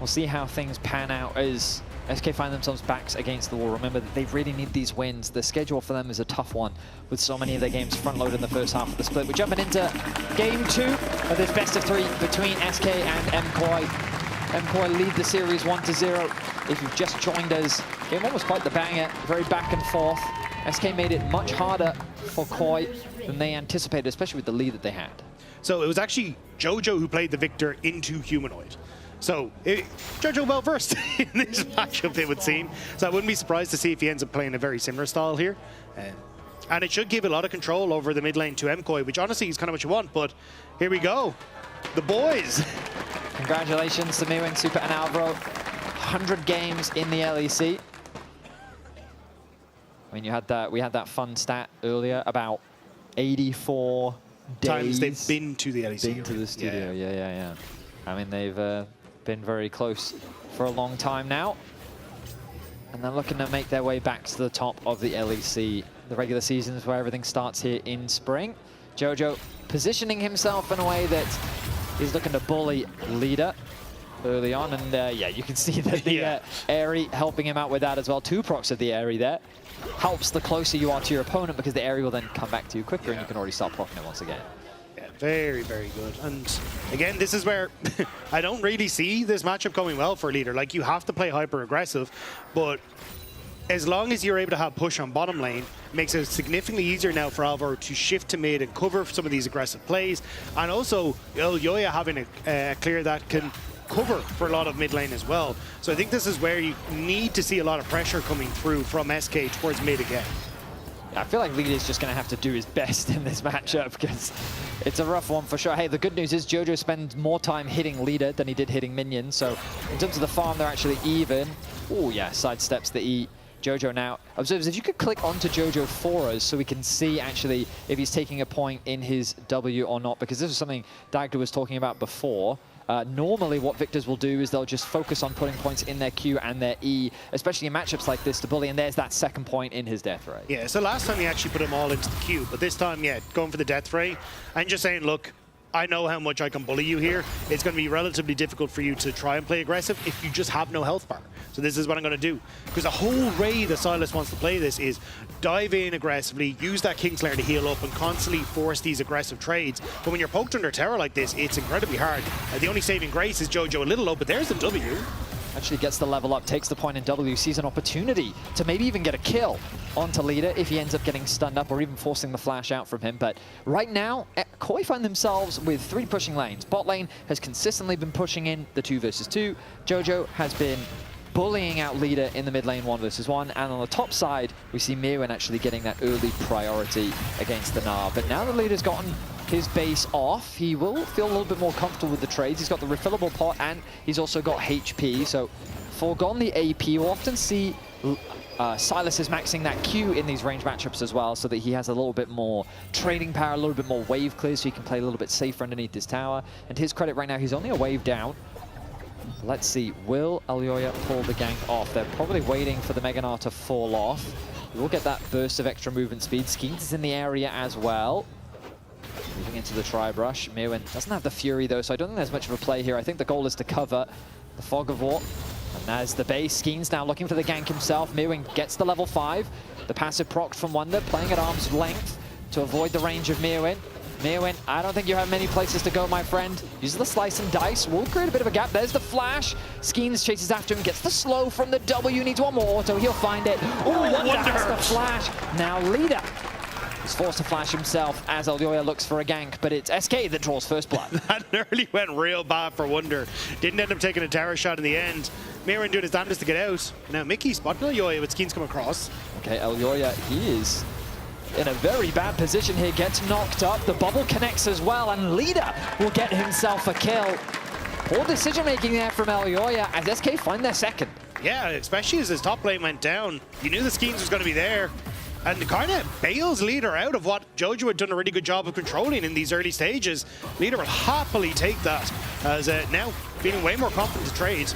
We'll see how things pan out as SK find themselves backs against the wall. Remember that they really need these wins. The schedule for them is a tough one, with so many of their games front-loaded in the first half of the split. We're jumping into game 2 of this best of 3 between SK and MKOI. MKOI lead the series 1-0. If you've just joined us, game 1 was quite the banger, very back and forth. SK made it much harder for KOI than they anticipated, especially with the lead that they had. So it was actually Jojo who played the Victor into Humanoid. So Jojo well versed in this matchup, it would seem. So I wouldn't be surprised to see if he ends up playing a very similar style here. And it should give a lot of control over the mid lane to MKOI, which honestly is kind of what you want. But here we go, the boys. Congratulations to Miwin, Super, and Alvaro. 100 games in the LEC. I mean, we had that fun stat earlier about 84 days. Times they've been to the LEC. Been to the studio, yeah. I mean, they've been very close for a long time now. And they're looking to make their way back to the top of the LEC. The regular season is where everything starts here in spring. Jojo positioning himself in a way that is looking to bully Leader early on. And yeah, you can see that the Aerie helping him out with that as well. 2 procs of the Aerie there. Helps the closer you are to your opponent, because the Aerie will then come back to you quicker and you can already start proccing it once again. Very, very good. And again, this is where I don't really see this matchup going well for Leader. Like, you have to play hyper aggressive, but as long as you're able to have push on bottom lane, it makes it significantly easier now for Alvaro to shift to mid and cover some of these aggressive plays. And also, Yoya having a clear that can cover for a lot of mid lane as well. So I think this is where you need to see a lot of pressure coming through from SK towards mid again. I feel like Leader's just going to have to do his best in this matchup, because it's a rough one for sure. Hey, the good news is Jojo spends more time hitting Leader than he did hitting minions. So in terms of the farm, they're actually even. Oh, yeah, sidesteps the E. Jojo now observes. If you could click onto Jojo for us so we can see actually if he's taking a point in his W or not, because this is something Dagda was talking about before. Normally what Victors will do is they'll just focus on putting points in their Q and their E, especially in matchups like this to bully, and there's that second point in his death ray. Yeah, so last time he actually put them all into the Q, but this time, yeah, going for the death ray and just saying, look, I know how much I can bully you here. It's going to be relatively difficult for you to try and play aggressive if you just have no health bar. So this is what I'm going to do. Because the whole way that Sylas wants to play this is dive in aggressively, use that Kingslayer to heal up and constantly force these aggressive trades. But when you're poked under tower like this, it's incredibly hard. The only saving grace is Jojo a little low, but there's the W. Actually gets the level up, takes the point in W, sees an opportunity to maybe even get a kill onto Leader if he ends up getting stunned up or even forcing the flash out from him. But right now, KOI find themselves with 3 pushing lanes. Bot lane has consistently been pushing in the 2 versus 2. Jojo has been bullying out Leader in the mid lane 1 versus 1. And on the top side, we see Miwin actually getting that early priority against the Gnar. But now that Leader's gotten his base off, he will feel a little bit more comfortable with the trades. He's got the refillable pot and he's also got HP. So foregone the AP, we'll often see Sylas is maxing that Q in these range matchups as well, so that he has a little bit more trading power, a little bit more wave clear, so he can play a little bit safer underneath this tower. And to his credit right now, he's only a wave down. Let's see, will Alioya pull the gank off? They're probably waiting for the Mega Gnar to fall off. We'll get that burst of extra movement speed. Skeens is in the area as well. Moving into the tri-brush. Miwin doesn't have the Fury though, so I don't think there's much of a play here. I think the goal is to cover the Fog of War. And there's the base. Skeens now looking for the gank himself. Miwin gets the level 5. The passive proc from Wonder, playing at arm's length to avoid the range of Miwin. Miwin, I don't think you have many places to go, my friend. Uses the slice and dice. Will create a bit of a gap. There's the flash. Skeens chases after him, gets the slow from the W. Needs one more auto. He'll find it. Oh, Wonder has the flash. Now Leader is forced to flash himself as Alioya looks for a gank, but it's SK that draws first blood. That nearly went real bad for Wonder. Didn't end up taking a tower shot in the end. Miran doing his damnedest to get out. Now Mickey spotting Elyoya with Skeens come across. Okay, Elyoya, he is in a very bad position here, gets knocked up. The bubble connects as well, and Leader will get himself a kill. Poor decision-making there from Elyoya as SK find their second. Yeah, especially as his top lane went down. You knew the Skeens was going to be there. And kind of bails Leader out of what Jojo had done a really good job of controlling in these early stages. Leader will happily take that as now feeling way more confident to trade.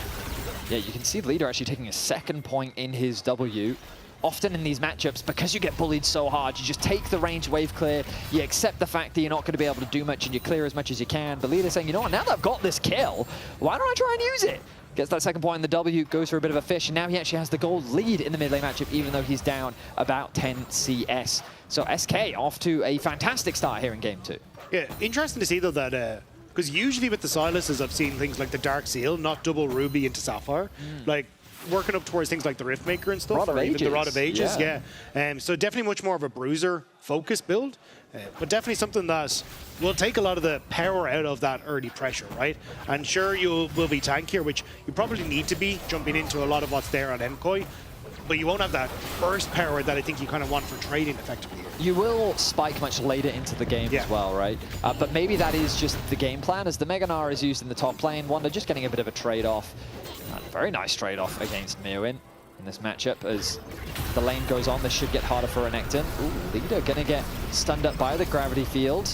Yeah, you can see Leader actually taking a second point in his W. Often in these matchups, because you get bullied so hard, you just take the range wave clear, you accept the fact that you're not going to be able to do much and you clear as much as you can. But Leader's saying, you know what, now that I've got this kill, why don't I try and use it? Gets that second point in the W, goes for a bit of a fish, and now he actually has the gold lead in the mid lane matchup, even though he's down about 10 CS. So SK off to a fantastic start here in game 2. Yeah, interesting to see though that, because usually with the Siluses I've seen things like the Dark Seal, not double Ruby into Sapphire. Like, working up towards things like the Riftmaker and stuff, or even the Rod of Ages, yeah. So definitely much more of a bruiser focus build, but definitely something that will take a lot of the power out of that early pressure, right? And sure, you will be tankier, which you probably need to be jumping into a lot of what's there on MKOI, but you won't have that burst power that I think you kind of want for trading effectively. You will spike much later into the game as well, right? But maybe that is just the game plan, as the Mega Gnar is used in the top lane. Wonder just getting a bit of a trade-off. Very nice trade-off against Meowin in this matchup. As the lane goes on, this should get harder for Renekton. Ooh, Leader gonna get stunned up by the gravity field.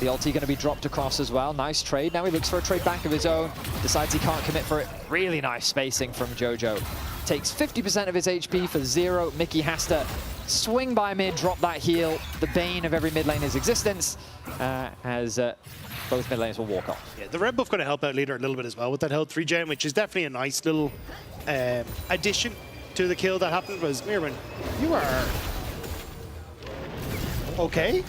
The ulti gonna be dropped across as well. Nice trade. Now he looks for a trade back of his own. Decides he can't commit for it. Really nice spacing from Jojo. Takes 50% of his HP for 0. Mickey has to swing by mid, drop that heal. The bane of every mid laner's existence, as both mid laners will walk off. Yeah, the red buff going to help out Leader a little bit as well with that health 3 gem, which is definitely a nice little addition to the kill that happened. Was Mirman, you are okay.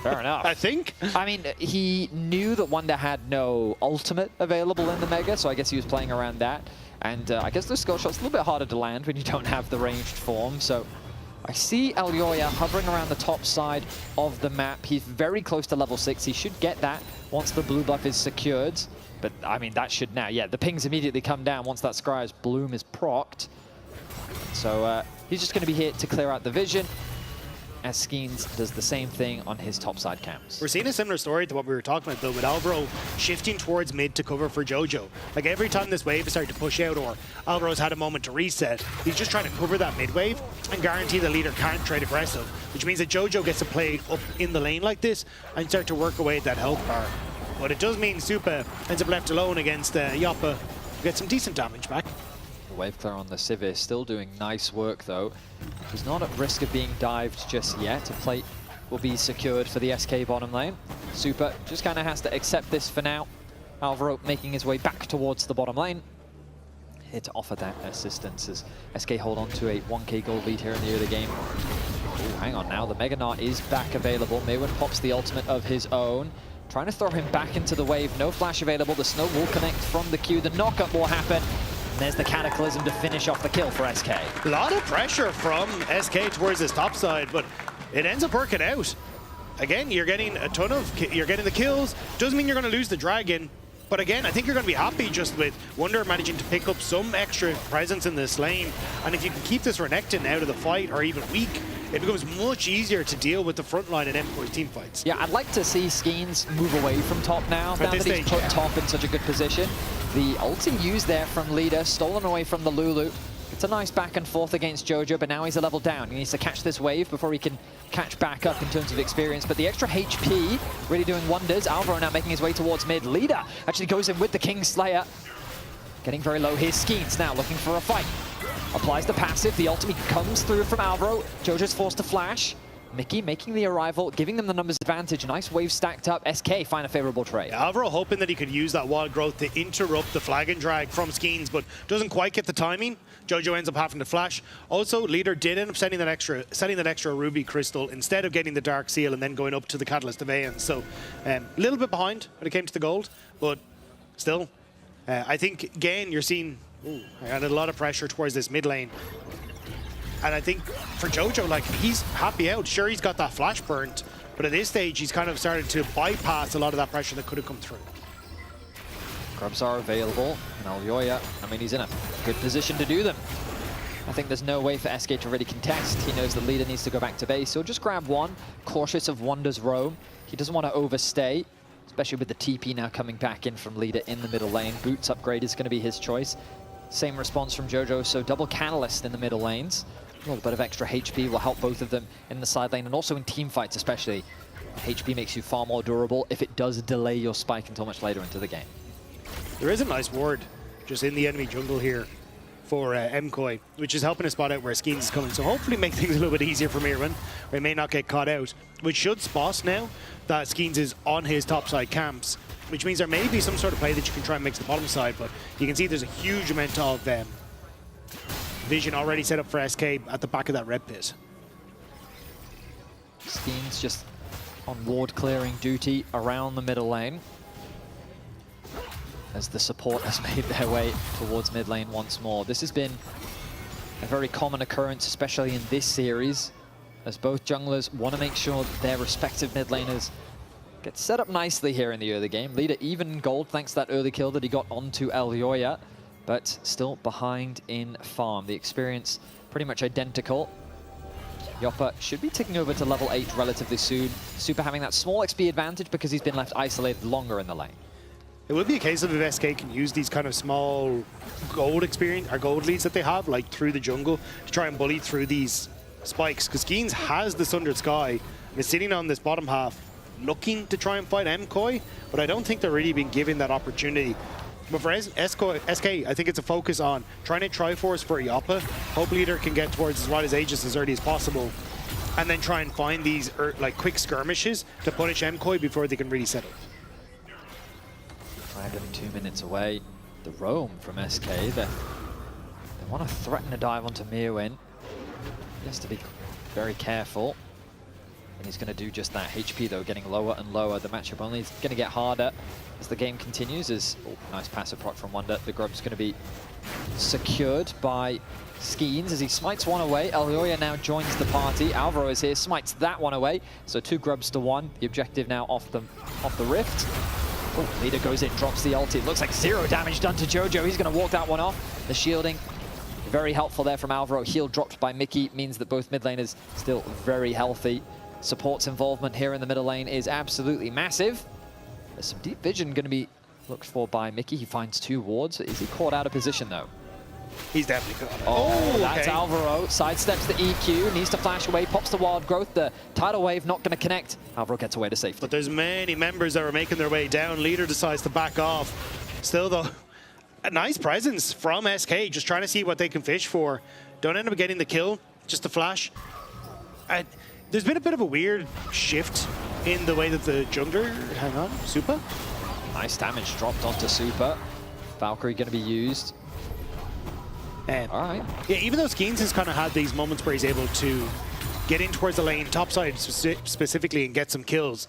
Fair enough. I think. I mean, he knew that Wonder had no ultimate available in the Mega, so I guess he was playing around that. And I guess the skull shot's a little bit harder to land when you don't have the ranged form. So I see Elyoya hovering around the top side of the map. He's very close to level 6. He should get that once the blue buff is secured. But, I mean, that should now. Yeah, the pings immediately come down once that Scry's bloom is procced. So he's just going to be here to clear out the vision, as Skeens does the same thing on his topside camps. We're seeing a similar story to what we were talking about, though, with Alvaro shifting towards mid to cover for Jojo. Like, every time this wave is starting to push out, or Alvaro's had a moment to reset, he's just trying to cover that mid wave and guarantee the Leader can't trade aggressive, which means that Jojo gets to play up in the lane like this and start to work away at that health bar. But it does mean Supa ends up left alone against Yappa, who gets some decent damage back. The wave clear on the Sivir, still doing nice work though. He's not at risk of being dived just yet. A plate will be secured for the SK bottom lane. Supa just kind of has to accept this for now. Alvaro making his way back towards the bottom lane. Here to offer that assistance as SK hold on to a 1k gold lead here in the early game. Ooh, hang on now, the Mega Gnar is back available. Meowin pops the ultimate of his own. Trying to throw him back into the wave. No flash available. The snow will connect from the Q. The knockup will happen. There's the Cataclysm to finish off the kill for SK. A lot of pressure from SK towards his top side, but it ends up working out. Again, you're getting a ton of, you're getting the kills. Doesn't mean you're going to lose the dragon, but again, I think you're going to be happy just with Wonder managing to pick up some extra presence in this lane. And if you can keep this Renekton out of the fight, or even weak, it becomes much easier to deal with the front line in MKOI's team fights. Yeah, I'd like to see Skeens move away from top now that he's put top in such a good position. The ulti used there from Leader, stolen away from the Lulu. It's a nice back and forth against Jojo, but now he's a level down. He needs to catch this wave before he can catch back up in terms of experience. But the extra HP really doing wonders. Alvaro now making his way towards mid. Leader actually goes in with the Kingslayer. Getting very low here. Skeens now looking for a fight. Applies the passive. The ultimate comes through from Alvaro. Jojo's forced to flash. Mickey making the arrival, giving them the numbers advantage. Nice wave stacked up. SK find a favorable trade. Yeah, Alvaro hoping that he could use that wild growth to interrupt the flag and drag from Skeens, but doesn't quite get the timing. Jojo ends up having to flash. Also, Leader did end up setting that extra Ruby Crystal instead of getting the Dark Seal and then going up to the Catalyst of Aeons. So a little bit behind when it came to the gold, but still, I think again you're seeing I had a lot of pressure towards this mid lane. And I think for Jojo, like, he's happy out. Sure, he's got that flash burnt, but at this stage, he's kind of started to bypass a lot of that pressure that could have come through. Grubs are available, and Alyoya, I mean, he's in a good position to do them. I think there's no way for SK to really contest. He knows the leader needs to go back to base. He'll just grab one, cautious of Wonder's roam. He doesn't want to overstay, especially with the TP now coming back in from leader in the middle lane. Boots upgrade is going to be his choice. Same response from Jojo, so double Catalyst in the middle lanes. A little bit of extra HP will help both of them in the side lane, and also in team fights especially. HP makes you far more durable if it does delay your spike until much later into the game. There is a nice ward just in the enemy jungle here for MKOI, which is helping us spot out where Skeens is coming. So hopefully make things a little bit easier for Mirren, where he may not get caught out, which should spot now that Skeens is on his topside camps, which means there may be some sort of play that you can try and mix the bottom side, but you can see there's a huge amount of vision already set up for SK at the back of that red pit. Skeens just on ward clearing duty around the middle lane, as the support has made their way towards mid lane once more. This has been a very common occurrence, especially in this series, as both junglers want to make sure that their respective mid laners get set up nicely here in the early game. Leader even gold thanks to that early kill that he got onto Alyoya, but still behind in farm. The experience pretty much identical. Yoppa should be ticking over to level 8 relatively soon. Super having that small XP advantage because he's been left isolated longer in the lane. It would be a case of if SK can use these kind of small gold experience or gold leads that they have, like through the jungle, to try and bully through these spikes. Because Skeens has the Sundered Sky and is sitting on this bottom half, looking to try and fight MKOI, but I don't think they're really being given that opportunity. But for SK, I think it's a focus on trying to Triforce for Yoppa. Hope leader can get towards as wide as Aegis as early as possible, and then try and find these like quick skirmishes to punish MKOI before they can really set up. Dragon 2 minutes away. The roam from SK. They want to threaten a dive onto Mirwin. He has to be very careful. And he's going to do just that. HP, though, getting lower and lower. The matchup only is going to get harder as the game continues. Nice passive proc from Wonder. The Grub's going to be secured by Skeens as he smites one away. Alyoya now joins the party. Alvaro is here, smites that one away. So 2 Grubs to 1. The objective now off the rift. Oh, leader goes in, drops the ulti. It looks like 0 damage done to Jojo. He's going to walk that one off. The shielding, very helpful there from Alvaro. Heal dropped by Mickey means that both mid laners still very healthy. Support's involvement here in the middle lane is absolutely massive. There's some deep vision going to be looked for by Mickey. He finds 2 wards. Is he caught out of position, though? He's definitely caught. Oh, that's okay. Alvaro. Sidesteps the EQ, needs to flash away, pops the wild growth. The tidal wave not going to connect. Alvaro gets away to safety. But there's many members that are making their way down. Leader decides to back off. Still, though, a nice presence from SK, just trying to see what they can fish for. Don't end up getting the kill, just a flash. There's been a bit of a weird shift in the way that the jungler, hang on, Super? Nice damage dropped onto Super. Valkyrie going to be used. All right. Yeah, even though Skeens has kind of had these moments where he's able to get in towards the lane, topside specifically, and get some kills,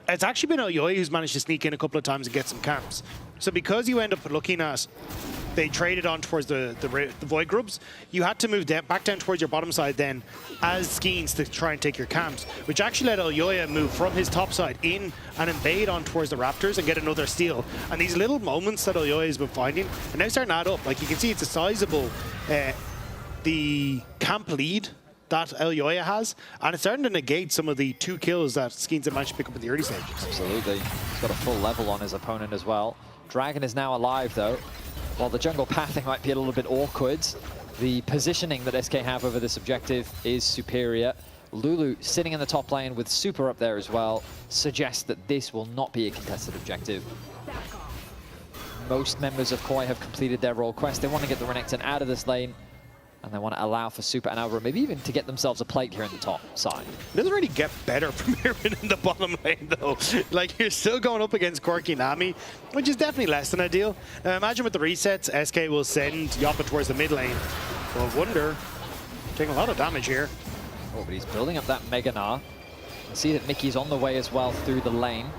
it's actually been Alyoya who's managed to sneak in a couple of times and get some camps. So because you end up looking at, they traded on towards the Void Grubs, you had to move back down towards your bottom side then as Skeens to try and take your camps, which actually let Alyoya move from his top side in and invade on towards the Raptors and get another steal. And these little moments that Alyoya has been finding are now starting to add up. Like you can see it's a sizable, the camp lead that Alyoya has, and it's starting to negate some of the 2 kills that Skeens have managed to pick up in the early stages. Absolutely. He's got a full level on his opponent as well. Dragon is now alive, though. While the jungle pathing might be a little bit awkward, the positioning that SK have over this objective is superior. Lulu sitting in the top lane with Super up there as well suggests that this will not be a contested objective. Most members of KOI have completed their role quest. They want to get the Renekton out of this lane, and they want to allow for Super and Alvaro, maybe even to get themselves a plate here in the top side. It doesn't really get better from Mirren in the bottom lane, though. Like, you're still going up against Corki Nami, which is definitely less than ideal. Imagine with the resets, SK will send Yoppa towards the mid lane. Well, Wonder taking a lot of damage here. Oh, but he's building up that Mega Gnar. I see that Mickey's on the way as well through the lane.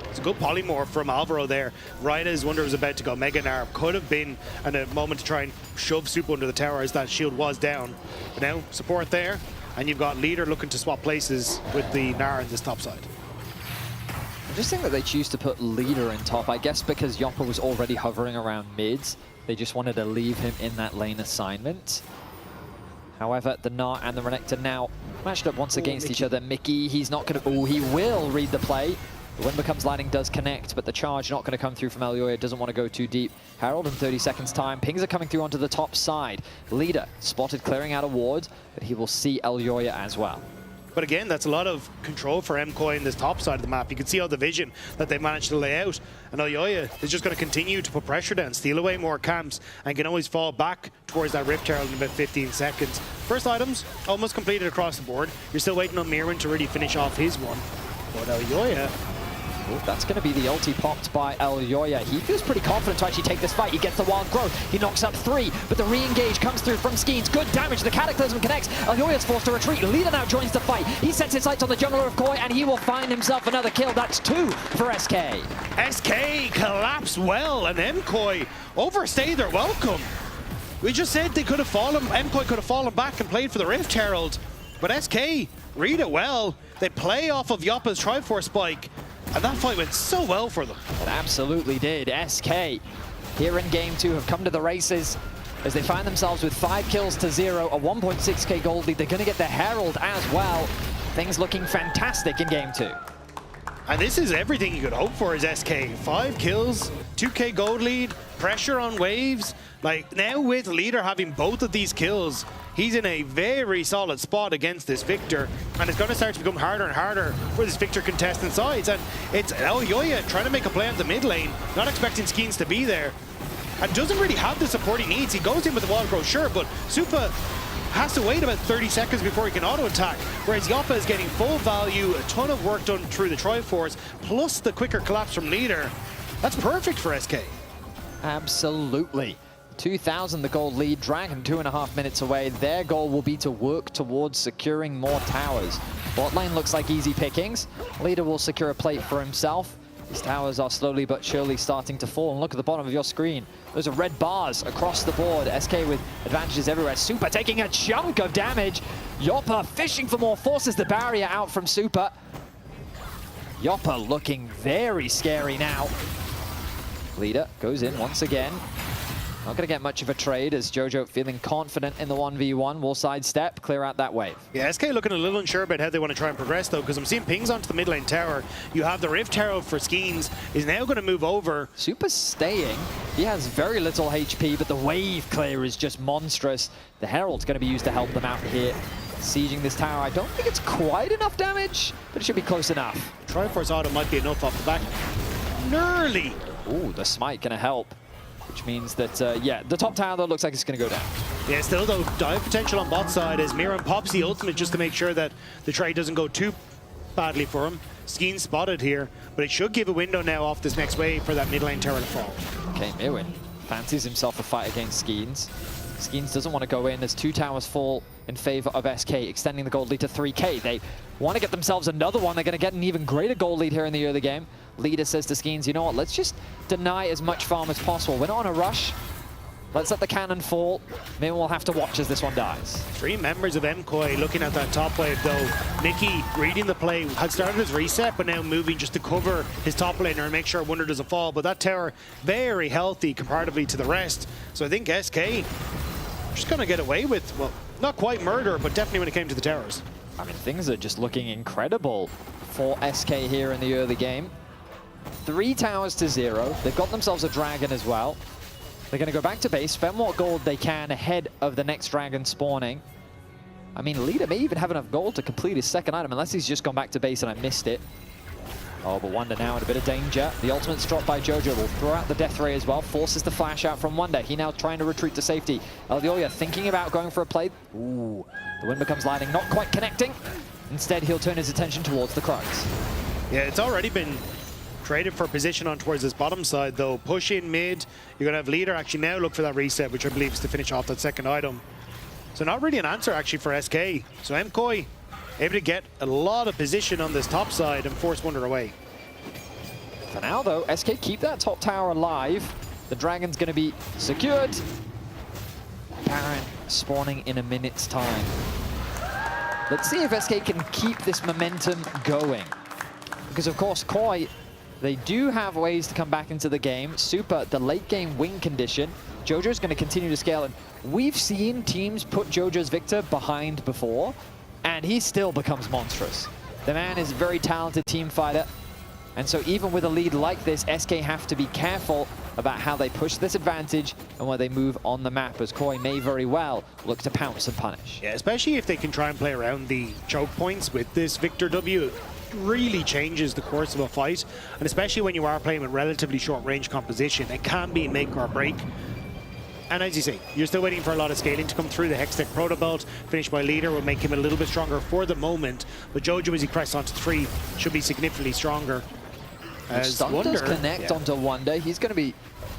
It's a good polymorph from Alvaro there. Right as Wonder was about to go Mega Gnar, could have been a moment to try and shove Super under the tower as that shield was down. But now, support there, and you've got Leader looking to swap places with the Gnar in this top side. I just think that they choose to put Leader in top, I guess because Yoppa was already hovering around mids. They just wanted to leave him in that lane assignment. However, the Gnar and the Renekton now matched up once against each other. Mickey, he's not going to... Oh, he will read the play. The Wind Becomes Lightning does connect, but the charge not going to come through from Elyoya. Doesn't want to go too deep. Herald in 30 seconds time. Pings are coming through onto the top side. Leader spotted clearing out a ward, but he will see Elyoya as well. But again, that's a lot of control for MKOI in this top side of the map. You can see all the vision that they managed to lay out. And Elyoya is just going to continue to put pressure down, steal away more camps, and can always fall back towards that Rift Herald in about 15 seconds. First items almost completed across the board. You're still waiting on Mirren to really finish off his one. But Elyoya... Oh, that's going to be the ulti popped by Elyoya. He feels pretty confident to actually take this fight. He gets the wild growth. He knocks up 3, but the re-engage comes through from Skeens. Good damage. The Cataclysm connects. Elyoya's forced to retreat. Leader now joins the fight. He sets his sights on the jungler of Koi, and he will find himself another kill. That's 2 for SK. SK collapsed well, and MKOI overstayed their welcome. We just said they could have fallen, MKOI could have fallen back and played for the Rift Herald, but SK read it well. They play off of Yoppa's Triforce spike, and that fight went so well for them. It absolutely did. SK here in game 2 have come to the races as they find themselves with 5 kills to 0, a 1.6k gold lead. They're going to get the Herald as well. Things looking fantastic in game 2. And this is everything you could hope for as SK. 5 kills, 2k gold lead, pressure on waves. Like, now with Leader having both of these kills, he's in a very solid spot against this Victor, and it's going to start to become harder and harder for this Victor contestant sides. And it's Elyoya trying to make a play on the mid lane, not expecting Skeens to be there, and doesn't really have the support he needs. He goes in with the wall growth, sure, but Supa has to wait about 30 seconds before he can auto-attack, whereas Yoppa is getting full value, a ton of work done through the Triforce, plus the quicker collapse from Leader. That's perfect for SK. Absolutely. 2,000 the gold lead, Dragon 2.5 minutes away. Their goal will be to work towards securing more towers. Bot lane looks like easy pickings. Leader will secure a plate for himself. These towers are slowly but surely starting to fall. And look at the bottom of your screen. Those are red bars across the board. SK with advantages everywhere. Supa taking a chunk of damage. Yoppa fishing for more, forces the barrier out from Supa. Yoppa looking very scary now. Leader goes in once again. Not going to get much of a trade as Jojo feeling confident in the 1v1. Will sidestep, clear out that wave. Yeah, SK looking a little unsure about how they want to try and progress though, because I'm seeing pings onto the mid lane tower. You have the Rift Herald for Skeens, is now going to move over. Supa's staying. He has very little HP, but the wave clear is just monstrous. The Herald's going to be used to help them out here. Sieging this tower, I don't think it's quite enough damage, but it should be close enough. Triforce auto might be enough off the back. Nearly. Ooh, the smite going to help. Which means that, yeah, the top tower, though, looks like it's going to go down. Yeah, still, though, dive potential on bot side as Mirren pops the ultimate just to make sure that the trade doesn't go too badly for him. Skeens spotted here, but it should give a window now off this next wave for that mid lane tower to fall. Okay, Mirren fancies himself a fight against Skeens. Skeens doesn't want to go in as 2 towers fall in favor of SK, extending the gold lead to 3k. They want to get themselves another one. They're going to get an even greater gold lead here in the early game. Leader says to Skeens, you know what, let's just deny as much farm as possible. We're not on a rush. Let's let the cannon fall. Maybe we'll have to watch as this one dies. 3 members of MKOI looking at that top wave though. Mickey reading the play, had started his reset, but now moving just to cover his top laner and make sure Wonder doesn't fall. But that tower, very healthy comparatively to the rest. So I think SK just gonna get away with, well, not quite murder, but definitely when it came to the towers. I mean, things are just looking incredible for SK here in the early game. 3 towers to 0. They've got themselves a dragon as well. They're going to go back to base, spend what gold they can ahead of the next dragon spawning. I mean, Leader may even have enough gold to complete his second item, unless he's just gone back to base and I missed it. Oh, but Wonder now in a bit of danger. The ultimate's dropped by Jojo. Will throw out the death ray as well. Forces the flash out from Wonder. He now trying to retreat to safety. Elyoya thinking about going for a play. Ooh, the Wind Becomes Lightning, not quite connecting. Instead, he'll turn his attention towards the Crux. Yeah, it's already been traded for position on towards this bottom side though. Push in mid. You're going to have Leader actually now look for that reset, which I believe is to finish off that second item. So not really an answer actually for SK. So MKOI able to get a lot of position on this top side and force Wonder away. For now though, SK keep that top tower alive. The Dragon's going to be secured. Baron spawning in a minute's time. Let's see if SK can keep this momentum going. Because of course, Koi They do have ways to come back into the game. Super, the late game win condition. Jojo's going to continue to scale, and we've seen teams put Jojo's Victor behind before, and he still becomes monstrous. The man is a very talented team fighter, and so even with a lead like this, SK have to be careful about how they push this advantage and where they move on the map, as Koi may very well look to pounce and punish. Yeah, especially if they can try and play around the choke points with this Victor W. It really changes the course of a fight, and especially when you are playing with relatively short range composition, it can be make or break. And as you say, you're still waiting for a lot of scaling to come through. The Hextech Protobelt, finished by Leader, will make him a little bit stronger for the moment, but Jojo, as he crests onto 3, should be significantly stronger. As Stun Wonder does connect onto Wonder. He's going to be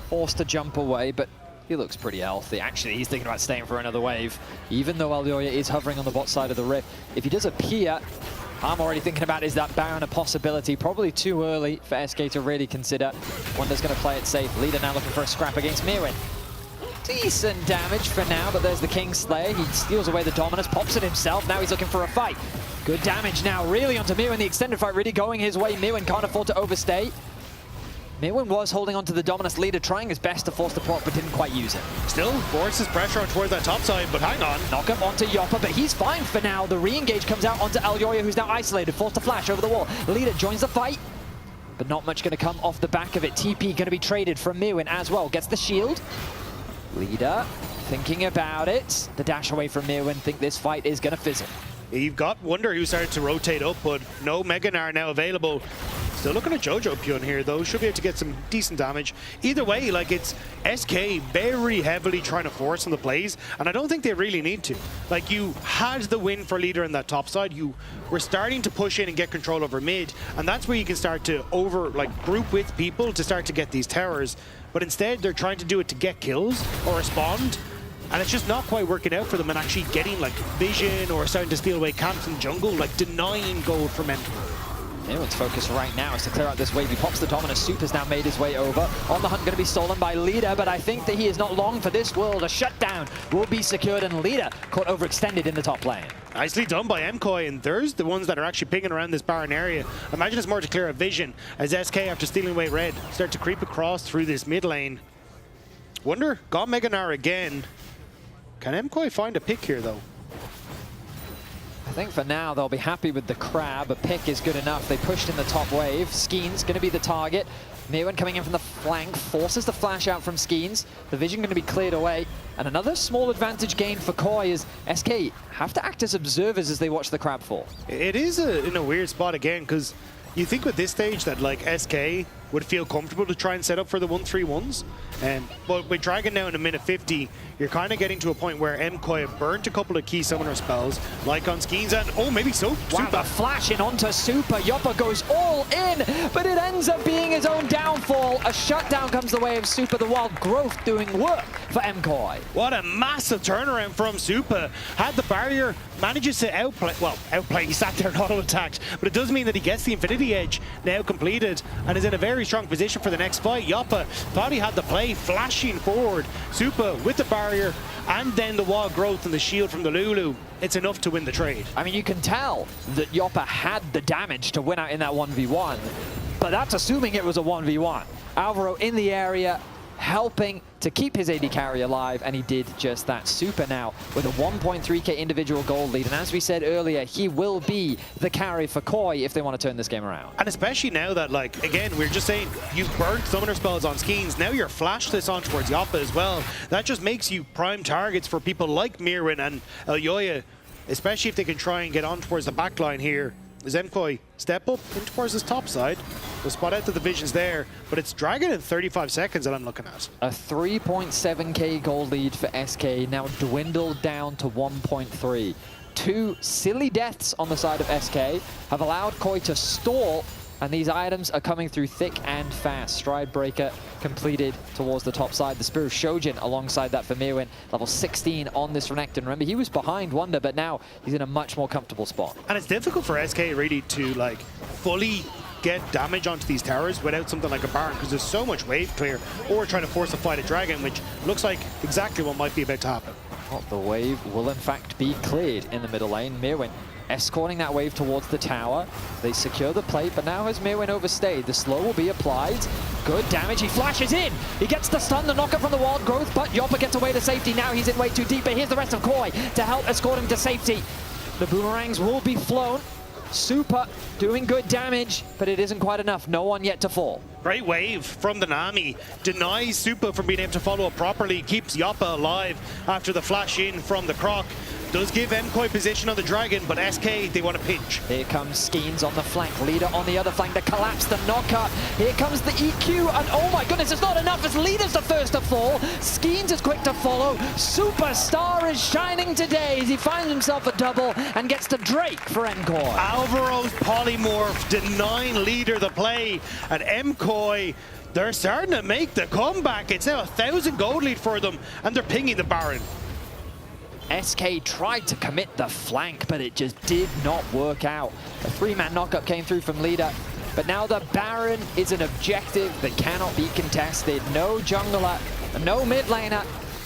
forced to jump away, but he looks pretty healthy. Actually, he's thinking about staying for another wave, even though Alyoya is hovering on the bot side of the Rift. If he does appear, I'm already thinking about, is that Baron a possibility? Probably too early for SK to really consider. Wonder's going to play it safe. Leader now looking for a scrap against Mirwin. Decent damage for now, but there's the Kingslayer. He steals away the Dominus, pops it himself. Now he's looking for a fight. Good damage now, really onto Mirwin. The extended fight really going his way. Mirwin can't afford to overstay. Mirwin was holding onto the Dominus. Leader, trying his best to force the proc, but didn't quite use it. Still forces pressure on towards that top side, but hang on. Knock him onto Yoppa, but he's fine for now. The re-engage comes out onto Alyoya, who's now isolated, forced to flash over the wall. Leader joins the fight, but not much going to come off the back of it. TP going to be traded from Mirwin as well. Gets the shield. Leader thinking about it. The dash away from Mirwin. Think this fight is going to fizzle. You've got Wonder who started to rotate up, but no Meganar now available. Still looking at Jojo Pyun here, though. Should be able to get some decent damage. Either way, like, it's SK very heavily trying to force on the plays, and I don't think they really need to. Like, you had the win for Leader in that top side. You were starting to push in and get control over mid, and that's where you can start to group with people to start to get these towers. But instead, they're trying to do it to get kills or respond. And it's just not quite working out for them and actually getting like vision or starting to steal away camps in jungle, like denying gold from Mentor. Mirwin's focus right now is to clear out this wave. He pops the Dominus. Super's now made his way over. On the hunt, going to be stolen by Leader, but I think that he is not long for this world. A shutdown will be secured, and Leader caught overextended in the top lane. Nicely done by MKOI, and there's the ones that are actually pinging around this Baron area. Imagine it's more to clear a vision as SK, after stealing away red, start to creep across through this mid lane. Wonder, got Meganar again. Can MKOI find a pick here, though? I think for now they'll be happy with the crab. A pick is good enough. They pushed in the top wave. Skeens going to be the target. Mirwin coming in from the flank, forces the flash out from Skeens. The vision going to be cleared away. And another small advantage gained for Koi is SK have to act as observers as they watch the crab fall. It is in a weird spot again, because you think with this stage that like SK would feel comfortable to try and set up for the 1-3-1s. But with Dragon now in a minute 50, you're kind of getting to a point where MKOI have burnt a couple of key summoner spells, like on Skeens, and oh, maybe so. Wow, the flash in onto Super. Yoppa goes all in, but it ends up being his own downfall. A shutdown comes the way of Super, the wild growth doing work for MKOI. What a massive turnaround from Super. Had the barrier, manages to outplay, he sat there and auto-attacked, but it does mean that he gets the Infinity Edge now completed and is in a very strong position for the next fight. Yoppa thought he had the play, flashing forward. Super with the barrier and then the wild growth and the shield from the Lulu. It's enough to win the trade. I mean, you can tell that Yoppa had the damage to win out in that 1v1, but that's assuming it was a 1v1. Alvaro in the area, helping to keep his AD carry alive, and he did just that. Super now with a 1.3k individual gold lead, and as we said earlier, he will be the carry for Koi if they want to turn this game around. And especially now that, like, again, we're just saying you burnt summoner spells on Skeens, now you're flashed this on towards Yoppa as well. That just makes you prime targets for people like Mirwin and Alyoya, especially if they can try and get on towards the backline here. As MKOI step up in towards his top side. We'll spot out the divisions there, but it's Dragon in 35 seconds that I'm looking at. A 3.7k gold lead for SK, now dwindled down to 1.3. Two silly deaths on the side of SK have allowed Koi to stall, and these items are coming through thick and fast. Stride Breaker completed towards the top side. The Spear of Shojin alongside that for Mirwin. Level 16 on this Renekton. Remember, he was behind Wonder, but now he's in a much more comfortable spot. And it's difficult for SK really to like fully get damage onto these towers without something like a Baron, because there's so much wave clear, or trying to force a fight a Dragon, which looks like exactly what might be about to happen. Well, the wave will in fact be cleared in the middle lane. Mirwin escorting that wave towards the tower. They secure the plate, but now has Mirwin overstayed. The slow will be applied. Good damage. He flashes in. He gets the stun, the knockup from the wild growth, but Yoppa gets away to safety. Now he's in way too deep, but here's the rest of Koi to help escort him to safety. The boomerangs will be flown. Super doing good damage, but it isn't quite enough. No one yet to fall. Great wave from the Nami. Denies Super from being able to follow up properly. Keeps Yoppa alive after the flash in from the Croc. Does give MKoi position on the Dragon, but SK, they want to pinch. Here comes Skeens on the flank, Leader on the other flank to collapse the knockup. Here comes the EQ, and oh my goodness, it's not enough as Leader's the first to fall. Skeens is quick to follow. Superstar is shining today as he finds himself a double and gets to Drake for MKoi. Alvaro's polymorph denying Leader the play, and MKoi, they're starting to make the comeback. It's now 1,000 gold lead for them, and they're pinging the Baron. SK tried to commit the flank, but it just did not work out. A 3-man knockup came through from Leader, but now the Baron is an objective that cannot be contested. No jungler, no mid laner.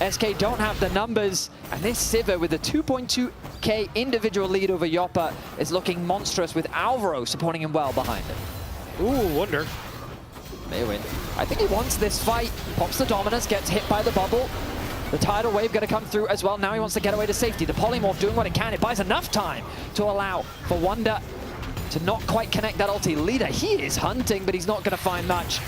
SK don't have the numbers, and this Sivir with a 2.2k individual lead over Yoppa is looking monstrous with Alvaro supporting him well behind him. Ooh, wonder. They win. I think he wants this fight. Pops the Dominus, gets hit by the bubble. The tidal wave going to come through as well. Now he wants to get away to safety. The polymorph doing what it can. It buys enough time to allow for Wonder to not quite connect that ulti. Leader, he is hunting, but he's not going to find much.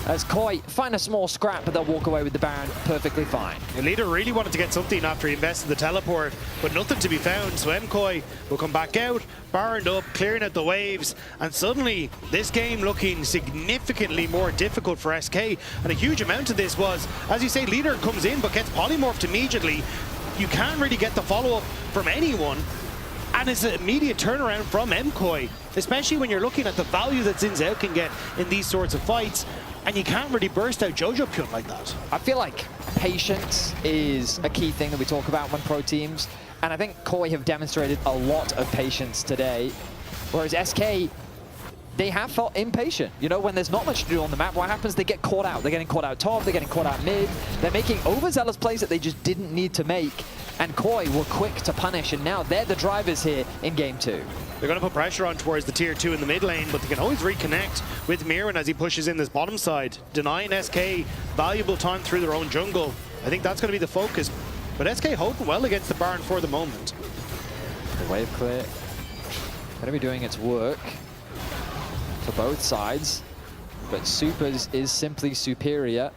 As Koi find a small scrap, but they'll walk away with the Baron perfectly fine. The Leader really wanted to get something after he invested the teleport, but nothing to be found. So MKoi will come back out, Baroned up, clearing out the waves, and suddenly this game looking significantly more difficult for SK. And a huge amount of this was, as you say, Leader comes in but gets polymorphed immediately. You can't really get the follow-up from anyone. And it's an immediate turnaround from MKoi, especially when you're looking at the value that Xin Zhao can get in these sorts of fights. And you can't really burst out Jojo Pyun like that. I feel like patience is a key thing that we talk about when pro teams. And I think Koi have demonstrated a lot of patience today. Whereas SK, they have felt impatient. You know, when there's not much to do on the map, what happens? They get caught out. They're getting caught out top, they're getting caught out mid. They're making overzealous plays that they just didn't need to make. And Koi were quick to punish, and now they're the drivers here in game 2. They're going to put pressure on towards the tier 2 in the mid lane, but they can always reconnect with Mirwin as he pushes in this bottom side, denying SK valuable time through their own jungle. I think that's going to be the focus. But SK holding well against the Baron for the moment. The wave clear going to be doing its work for both sides, but Supers is simply superior.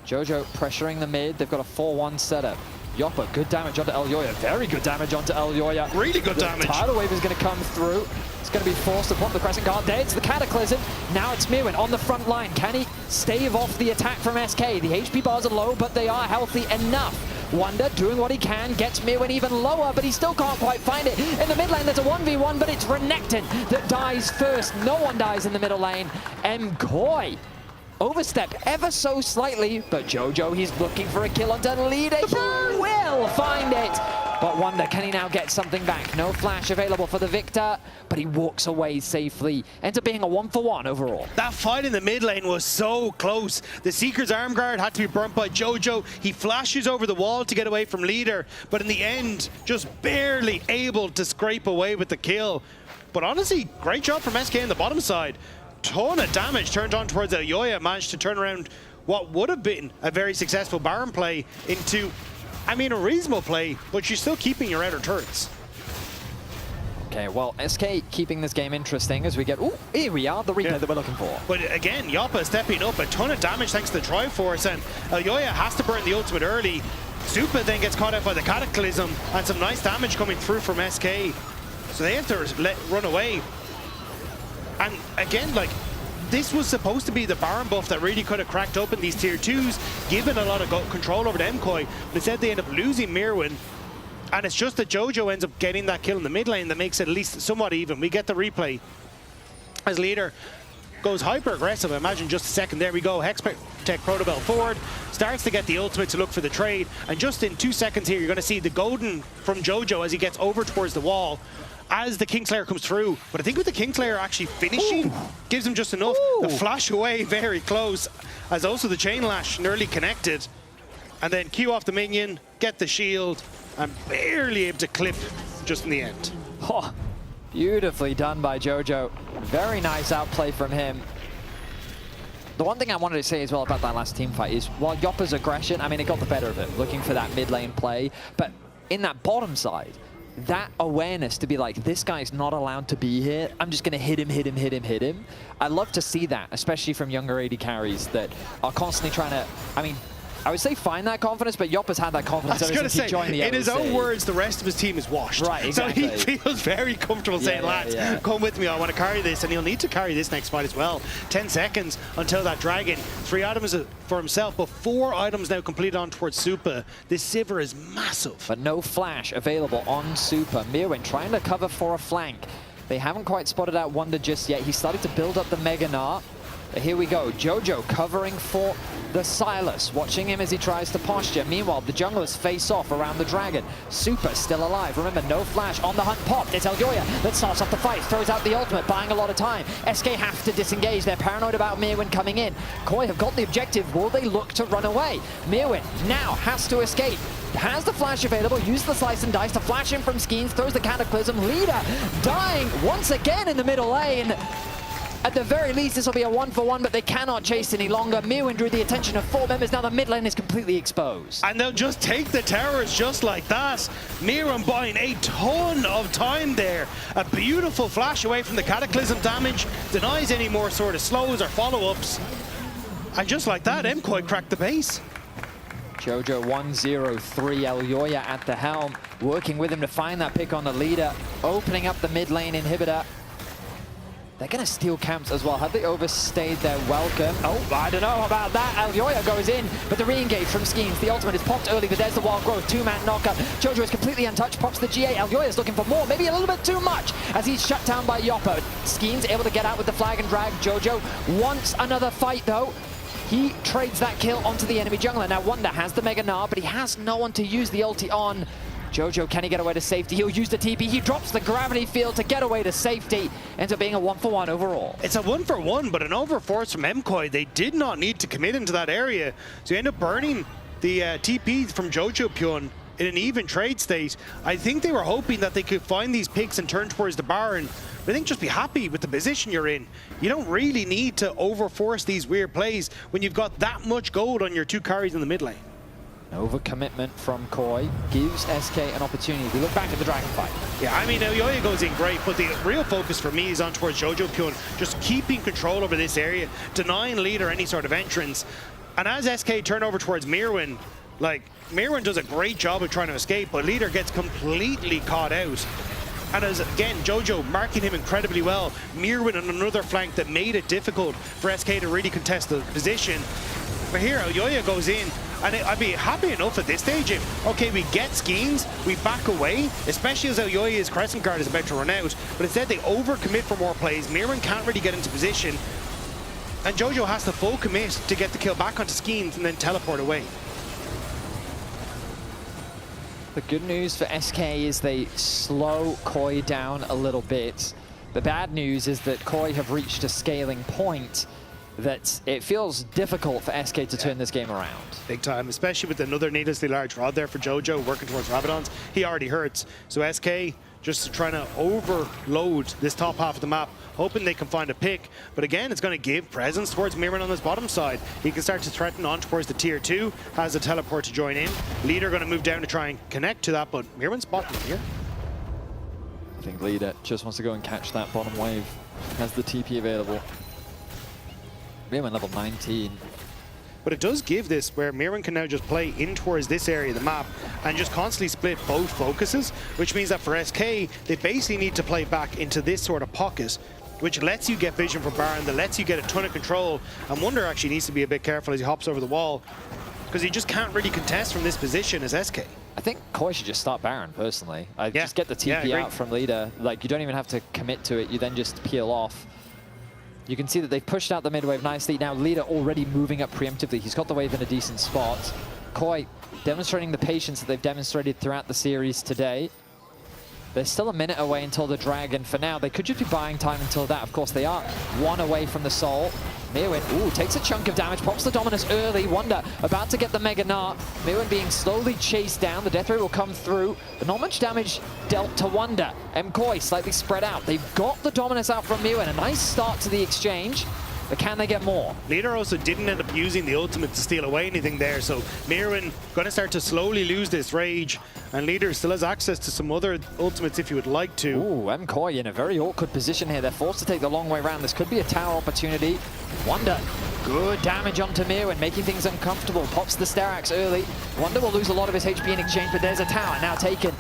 Jojo pressuring the mid. They've got a 4-1 setup. Yoppa, good damage onto Elyoya. Very good damage onto Elyoya. Really good damage. The tidal wave is going to come through. It's going to be forced to pop the Crescent Guard there. It's the Cataclysm. Now it's Mirwin on the front line. Can he stave off the attack from SK? The HP bars are low, but they are healthy enough. Wonder doing what he can, gets Mirwin even lower, but he still can't quite find it. In the mid lane, there's a 1v1, but it's Renekton that dies first. No one dies in the middle lane. MKoi overstep ever so slightly, but Jojo, he's looking for a kill onto Leader. He will find it. But Wonder, can he now get something back? No flash available for the Victor, but he walks away safely. Ends up being a 1-for-1 overall. That fight in the mid lane was so close. The Seeker's arm guard had to be burnt by Jojo. He flashes over the wall to get away from Leader, but in the end, just barely able to scrape away with the kill. But honestly, great job from SK on the bottom side. Ton of damage turned on towards Elyoya, managed to turn around what would have been a very successful Baron play into, I mean, a reasonable play, but you're still keeping your outer turrets. Okay, well, SK keeping this game interesting as we get, ooh, here we are, the replay that we're looking for. But again, Yoppa stepping up, a ton of damage thanks to the Triforce, and Elyoya has to burn the ultimate early. Supa then gets caught out by the Cataclysm, and some nice damage coming through from SK. So they have to run away. And again, like, this was supposed to be the Baron buff that really could have cracked open these tier 2s, given a lot of control over the MKoi, but instead they end up losing Mirwin. And it's just that Jojo ends up getting that kill in the mid lane that makes it at least somewhat even. We get the replay as Leader goes hyper aggressive. I imagine just a second, there we go. Hextech Protobell forward, starts to get the ultimate to look for the trade. And just in 2 seconds here, you're going to see the golden from Jojo as he gets over towards the wall, as the Kingslayer comes through. But I think with the Kingslayer actually finishing, gives him just enough. The flash away very close, as also the chain lash nearly connected. And then Q off the minion, get the shield, and barely able to clip just in the end. Oh, Beautifully done by Jojo. Very nice outplay from him. The one thing I wanted to say as well about that last team fight is, while Yoppa's aggression, I mean, it got the better of it, looking for that mid lane play, but in that bottom side, that awareness to be like, this guy's not allowed to be here, I'm just going to hit him, hit him, hit him, hit him. I love to see that, especially from younger AD carries that are constantly trying to, I mean, I would say find that confidence, but Yoppa's had that confidence ever since he joined the LEC. In his own words, the rest of his team is washed. Right, exactly. So he feels very comfortable saying, lads, come with me, I want to carry this, and he'll need to carry this next fight as well. 10 seconds until that dragon. 3 items for himself, but 4 items now completed on towards Supa. This Sivir is massive. But no flash available on Supa. Mirwin trying to cover for a flank. They haven't quite spotted out Wonder just yet. He started to build up the Mega Gnar. But here we go, Jojo covering for the Silas, watching him as he tries to posture. Meanwhile, the junglers face off around the dragon. Supa still alive. Remember, no flash on the hunt popped. It's Elyoya that starts off the fight, throws out the ultimate, buying a lot of time. SK have to disengage. They're paranoid about Mirwin coming in. Koi have got the objective. Will they look to run away? Mirwin now has to escape. Has the flash available, use the slice and dice to flash in from Skeens, throws the cataclysm. Leader dying once again in the middle lane. At the very least, this will be a 1-for-1, but they cannot chase any longer. Mirwin drew the attention of 4 members. Now the mid lane is completely exposed. And they'll just take the towers just like that. Mirwin buying a ton of time there. A beautiful flash away from the cataclysm damage. Denies any more sort of slows or follow-ups. And just like that, MKoi cracked the base. Jojo 1-0-3, Elyoya at the helm, working with him to find that pick on the leader, opening up the mid lane inhibitor. They're going to steal camps as well. Have they overstayed their welcome? Oh, I don't know about that. Elyoya goes in, but the re-engage from Skeens. The ultimate is popped early, but there's the wild growth. 2-man knockup. Jojo is completely untouched, pops the GA. Elyoya is looking for more, maybe a little bit too much, as he's shut down by Yoppa. Skeens able to get out with the flag and drag. Jojo wants another fight, though. He trades that kill onto the enemy jungler. Now Wonder has the Mega Gnar, but he has no one to use the ulti on. Jojo, can he get away to safety? He'll use the TP. He drops the gravity field to get away to safety. Ends up being a 1-for-1 overall. It's a 1-for-1, but an overforce from MKoi. They did not need to commit into that area. So you end up burning the TP from Jojo Pyun in an even trade state. I think they were hoping that they could find these picks and turn towards the Baron. But I think just be happy with the position you're in. You don't really need to overforce these weird plays when you've got that much gold on your 2 carries in the mid lane. Overcommitment from Koi gives SK an opportunity. We look back at the dragon fight. Yeah, I mean, Elyoya goes in great, but the real focus for me is on towards Jojo Pyun, just keeping control over this area, denying leader any sort of entrance. And as SK turn over towards Mirwin, like, Mirwin does a great job of trying to escape, but leader gets completely caught out. And as, again, Jojo marking him incredibly well. Mirwin on another flank that made it difficult for SK to really contest the position. But here, Elyoya goes in, and I'd be happy enough at this stage if, okay, we get Skeens, we back away, especially as Elyoya's Crescent Guard is about to run out, but instead they overcommit for more plays. Mirwin can't really get into position, and Jojo has to full commit to get the kill back onto Skeens and then teleport away. The good news for SK is they slow Koi down a little bit. The bad news is that Koi have reached a scaling point that it feels difficult for SK to turn this game around. Big time, especially with another needlessly large rod there for Jojo working towards Rabadons. He already hurts. So SK just trying to overload this top half of the map, hoping they can find a pick. But again, it's going to give presence towards Mirwin on this bottom side. He can start to threaten on towards the tier 2, has a teleport to join in. Leader going to move down to try and connect to that, but Mirwin's bottom here. I think Leader just wants to go and catch that bottom wave. Has the TP available. Mirwin level 19. But it does give this where Mirwin can now just play in towards this area of the map and just constantly split both focuses, which means that for SK, they basically need to play back into this sort of pocket, which lets you get vision from Baron, that lets you get a ton of control. And Wonder actually needs to be a bit careful as he hops over the wall, because he just can't really contest from this position as SK. I think Koi should just start Baron, personally. Just get the TP out from Leader. Like, you don't even have to commit to it, you then just peel off. You can see that they've pushed out the mid wave nicely. Now Leader already moving up preemptively. He's got the wave in a decent spot. Koi demonstrating the patience that they've demonstrated throughout the series today. There's still a minute away until the Dragon. For now, they could just be buying time until that. Of course, they are 1 away from the Soul. Mirwin, ooh, takes a chunk of damage, pops the Dominus early. Wonder about to get the Mega Nart. Mirwin being slowly chased down. The death ray will come through, but not much damage dealt to Wonder. MKOI slightly spread out. They've got the Dominus out from Mirwin. A nice start to the exchange, but can they get more? Leader also didn't end up using the ultimate to steal away anything there, so Mirwin going to start to slowly lose this rage, and Leader still has access to some other ultimates if you would like to. Ooh, MKOI in a very awkward position here. They're forced to take the long way around. This could be a tower opportunity. Wonder, good damage onto Mirwin, making things uncomfortable. Pops the Sterax early. Wonder will lose a lot of his HP in exchange, but there's a tower now taken.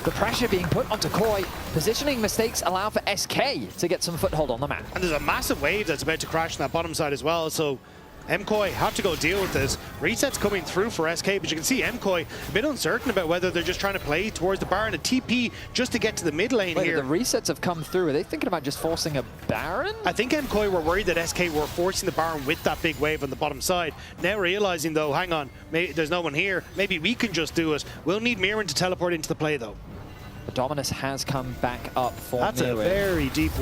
The pressure being put onto Koi. Positioning mistakes allow for SK to get some foothold on the map. And there's a massive wave that's about to crash on that bottom side as well, so MKOI have to go deal with this. Resets coming through for SK, but you can see MKOI a bit uncertain about whether they're just trying to play towards the Baron, a TP just to get to the mid lane here. The resets have come through. Are they thinking about just forcing a Baron? I think MKOI were worried that SK were forcing the Baron with that big wave on the bottom side. Now realizing though, hang on, there's no one here. Maybe we can just do it. We'll need Mirwin to teleport into the play though. The Dominus has come back up for That's Mirwin. a very deep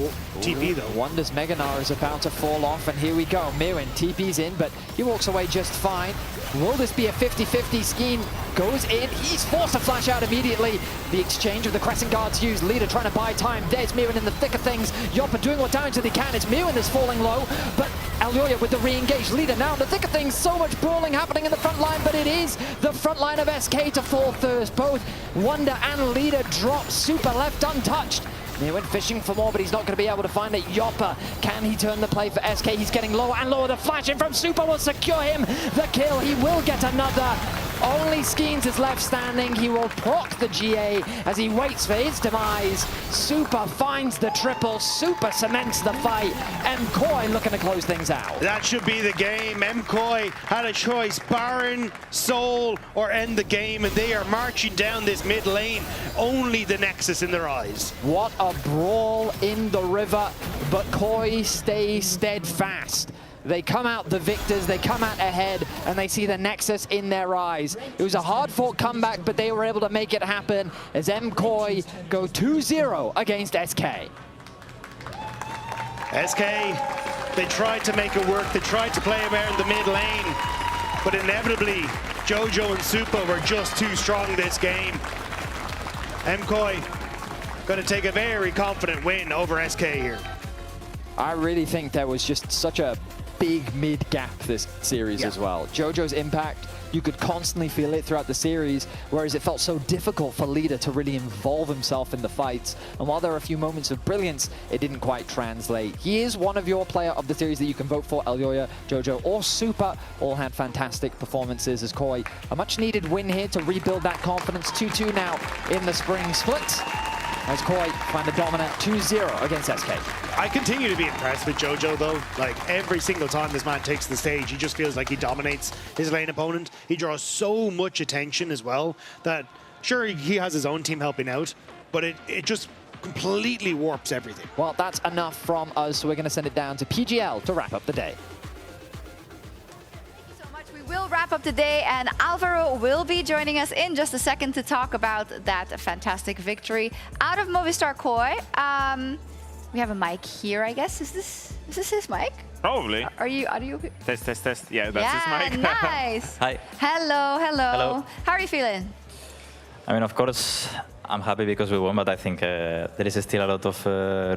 TP though. Wonder's Mega Nart is about to fall off, and here we go. Mirwin TP's in, but he walks away just fine. Will this be a 50-50? Skeen goes in. He's forced to flash out immediately. The exchange of the Crescent Guards used. Leader trying to buy time. There's Mirwin in the thick of things. Yoppa doing what damage that he can. It's Mirwin that's falling low, but Alyoya with the re-engage. Leader now in the thick of things. So much brawling happening in the front line, but it is the front line of SK to fall first. Both Wonder and Leader drop super left untouched. Mirwin fishing for more, but he's not going to be able to find it. Yoppa, can he turn the play for SK? He's getting lower and lower. The flash in from Super will secure him the kill. He will get another. Only Skeens is left standing. He will proc the GA as he waits for his demise. Super finds the triple. Super cements the fight. MKOI looking to close things out. That should be the game. MKOI had a choice, Baron, Soul, or end the game, and they are marching down this mid lane. Only the Nexus in their eyes. What a brawl in the river, but Koi stays steadfast. They come out the victors, they come out ahead, and they see the Nexus in their eyes. It was a hard-fought comeback, but they were able to make it happen as MKOI go 2-0 against SK. SK, they tried to make it work. They tried to play around the mid lane, but inevitably, Jojo and Supa were just too strong this game. MKOI going to take a very confident win over SK here. I really think there was just such a big mid gap this series as well. Jojo's impact, you could constantly feel it throughout the series, whereas it felt so difficult for Leader to really involve himself in the fights. And while there are a few moments of brilliance, it didn't quite translate. He is one of your player of the series that you can vote for. Alyoya, Jojo, or Super all had fantastic performances as Koi. A much needed win here to rebuild that confidence. 2-2 now in the spring split, as Koi find the dominant 2-0 against SK. I continue to be impressed with Jojo though. Like every single time this man takes the stage, he just feels like he dominates his lane opponent. He draws so much attention as well that sure he has his own team helping out, but it just completely warps everything. Well, that's enough from us, so we're going to send it down to PGL to wrap up the day. We will wrap up today, and Alvaro will be joining us in just a second to talk about that fantastic victory out of Movistar Koi. We have a mic here, I guess. Is this his mic? Probably. Are you? Test. Yeah, that's his mic. Nice. Hi. Hello. Hello. How are you feeling? I mean, of course, I'm happy because we won, but I think there is still a lot of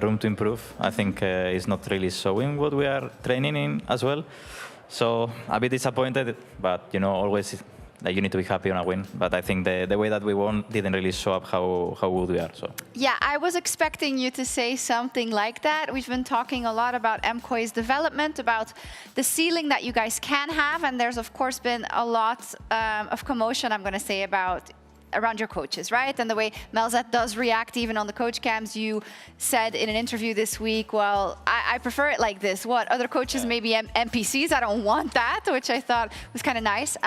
room to improve. I think it's not really showing what we are training in as well. So a bit disappointed, but you know, always like you need to be happy on a win. But I think the way that we won didn't really show up how good we are. So yeah, I was expecting you to say something like that. We've been talking a lot about MKOI's development, about the ceiling that you guys can have, and there's of course been a lot of commotion, I'm going to say, around your coaches, right? And the way Melzat does react even on the coach cams. You said in an interview this week, well, I prefer it like this. What, other coaches maybe NPCs? I don't want that, which I thought was kind of nice.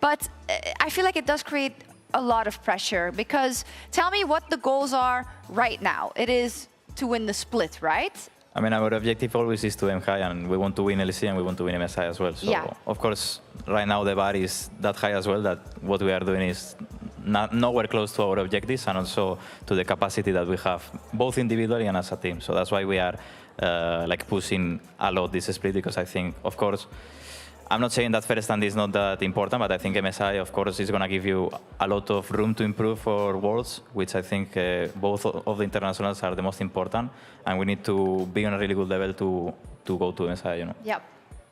But I feel like it does create a lot of pressure, because tell me what the goals are right now. It is to win the split, right? I mean, our objective always is to aim high, and we want to win LEC and we want to win MSI as well. So of course, right now the bar is that high as well, that what we are doing is nowhere close to our objectives, and also to the capacity that we have, both individually and as a team. So that's why we are like pushing a lot this split, because I think, of course, I'm not saying that first stand is not that important, but I think MSI, of course, is going to give you a lot of room to improve for Worlds, which I think both of the internationals are the most important, and we need to be on a really good level to go to MSI, you know. Yep.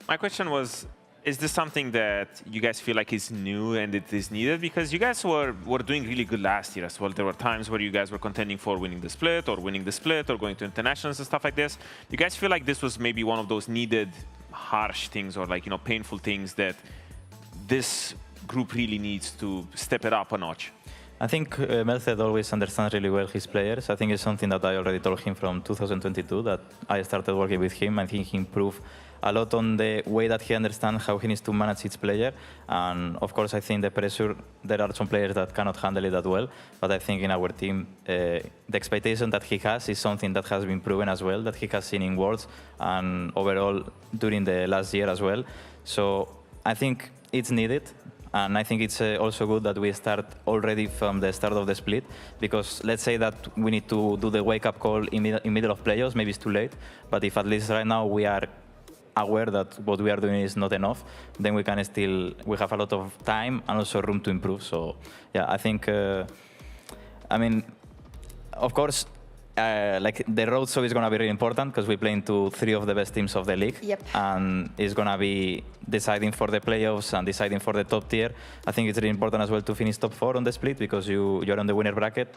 My question was, is this something that you guys feel like is new and it is needed? Because you guys were doing really good last year as well. There were times where you guys were contending for winning the split or going to internationals and stuff like this. You guys feel like this was maybe one of those needed harsh things or like, you know, painful things that this group really needs to step it up a notch? I think Melted always understands really well his players. I think it's something that I already told him from 2022, that I started working with him. I think he improved a lot on the way that he understands how he needs to manage each player. And of course, I think the pressure, there are some players that cannot handle it that well. But I think in our team, the expectation that he has is something that has been proven as well, that he has seen in Worlds and overall during the last year as well. So I think it's needed. And I think it's also good that we start already from the start of the split, because let's say that we need to do the wake-up call in middle of playoffs, maybe it's too late. But if at least right now we are aware that what we are doing is not enough, then we can still, we have a lot of time and also room to improve. So yeah, I think, I mean, of course, like the road show is going to be really important because we play into 3 of the best teams of the league. Yep. And it's going to be deciding for the playoffs and deciding for the top tier. I think it's really important as well to finish top 4 on the split, because you're on the winner bracket.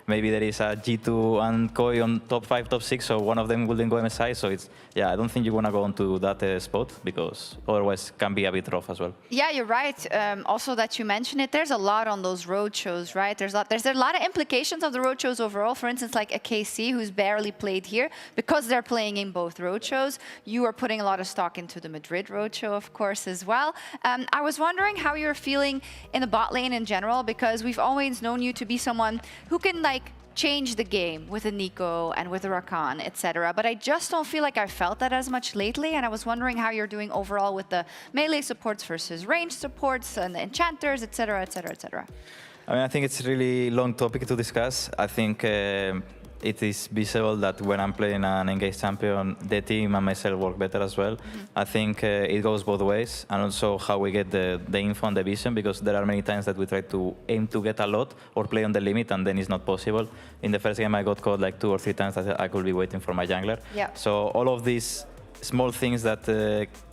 Maybe there is a G2 and Koi on top 5, top 6, so one of them wouldn't go MSI. So it's, yeah, I don't think you want to go onto that spot, because otherwise it can be a bit rough as well. Yeah, you're right. Also that you mentioned it, there's a lot on those road shows, right? There's a lot of implications of the road shows overall. For instance, like a KC who's barely played here, because they're playing in both road shows. You are putting a lot of stock into the Madrid road show, of course, as well. I was wondering how you're feeling in the bot lane in general, because we've always known you to be someone who can like change the game with a Nico and with a Rakan, etc. But I just don't feel like I felt that as much lately, and I was wondering how you're doing overall with the melee supports versus range supports and the enchanters, etc., etc., etc. I mean, I think it's a really long topic to discuss. I think it is visible that when I'm playing an engaged champion, the team and myself work better as well. I think it goes both ways, and also how we get the info and the vision, because there are many times that we try to aim to get a lot or play on the limit, and then it's not possible. In the first game, I got caught like 2 or 3 times that I could be waiting for my jungler. Yeah. So all of these small things that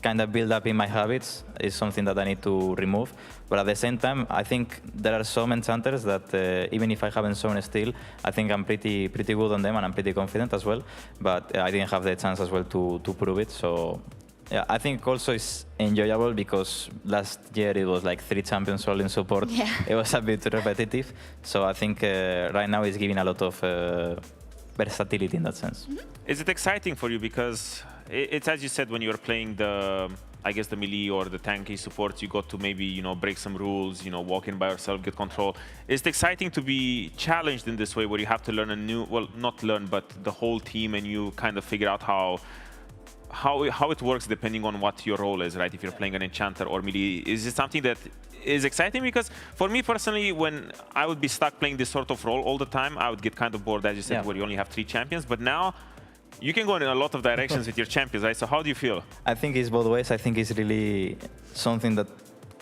kind of build up in my habits is something that I need to remove. But at the same time, I think there are some enchanters that even if I haven't shown still, I think I'm pretty good on them, and I'm pretty confident as well. But I didn't have the chance as well to prove it. So yeah, I think also it's enjoyable, because last year it was like 3 champions all in support. Yeah. It was a bit repetitive. So I think right now it's giving a lot of versatility in that sense. Is it exciting for you? Because it's, as you said, when you were playing the, I guess, the melee or the tanky support, you got to maybe, you know, break some rules, you know, walk in by yourself, get control. Is it exciting to be challenged in this way, where you have to learn a new, well, not learn, but the whole team, and you kind of figure out how it works depending on what your role is, right? If you're playing an enchanter or melee, is it something that is exciting? Because for me personally, when I would be stuck playing this sort of role all the time, I would get kind of bored, as you said, where you only have 3 champions. But now you can go in a lot of directions with your champions, right? So how do you feel? I think it's both ways. I think it's really something that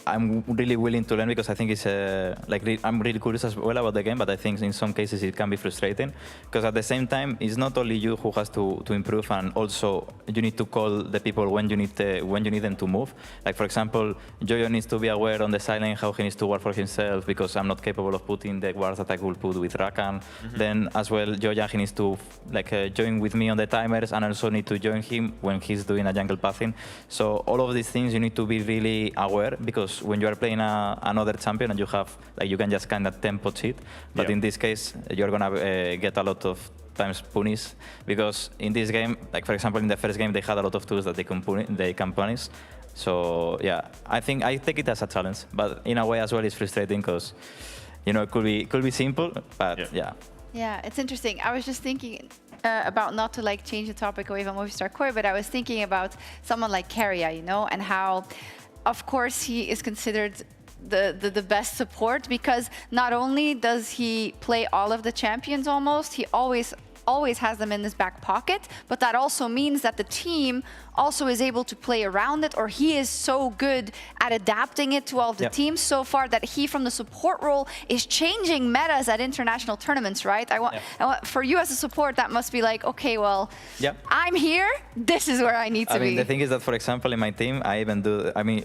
I'm really willing to learn, because I think it's I'm really curious as well about the game, but I think in some cases it can be frustrating, because at the same time it's not only you who has to improve, and also you need to call the people when you need them to move. Like for example, Jojo needs to be aware on the side lane how he needs to work for himself, because I'm not capable of putting the wards that I could put with Rakan. Then as well, Jojo, he needs to join with me on the timers, and also need to join him when he's doing a jungle pathing. So all of these things you need to be really aware, because when you are playing another champion and you have, you can just kind of tempo cheat, but in this case you're gonna get a lot of times punished, because in this game, like for example in the first game, they had a lot of tools that they can punish. So yeah, I think I take it as a challenge, but in a way as well it's frustrating, because you know it could be simple, but yeah. Yeah, it's interesting. I was just thinking about, not to like change the topic away from Movistar Core, but I was thinking about someone like Keria, you know, and how, of course, he is considered the best support, because not only does he play all of the champions almost, he always always has them in his back pocket, but that also means that the team also is able to play around it, or he is so good at adapting it to all of the teams so far that he, from the support role, is changing metas at international tournaments, right? I want for you as a support, that must be like, okay, well, I'm here, this is where I need to be. I mean, the thing is that, for example, in my team, I even do, I mean,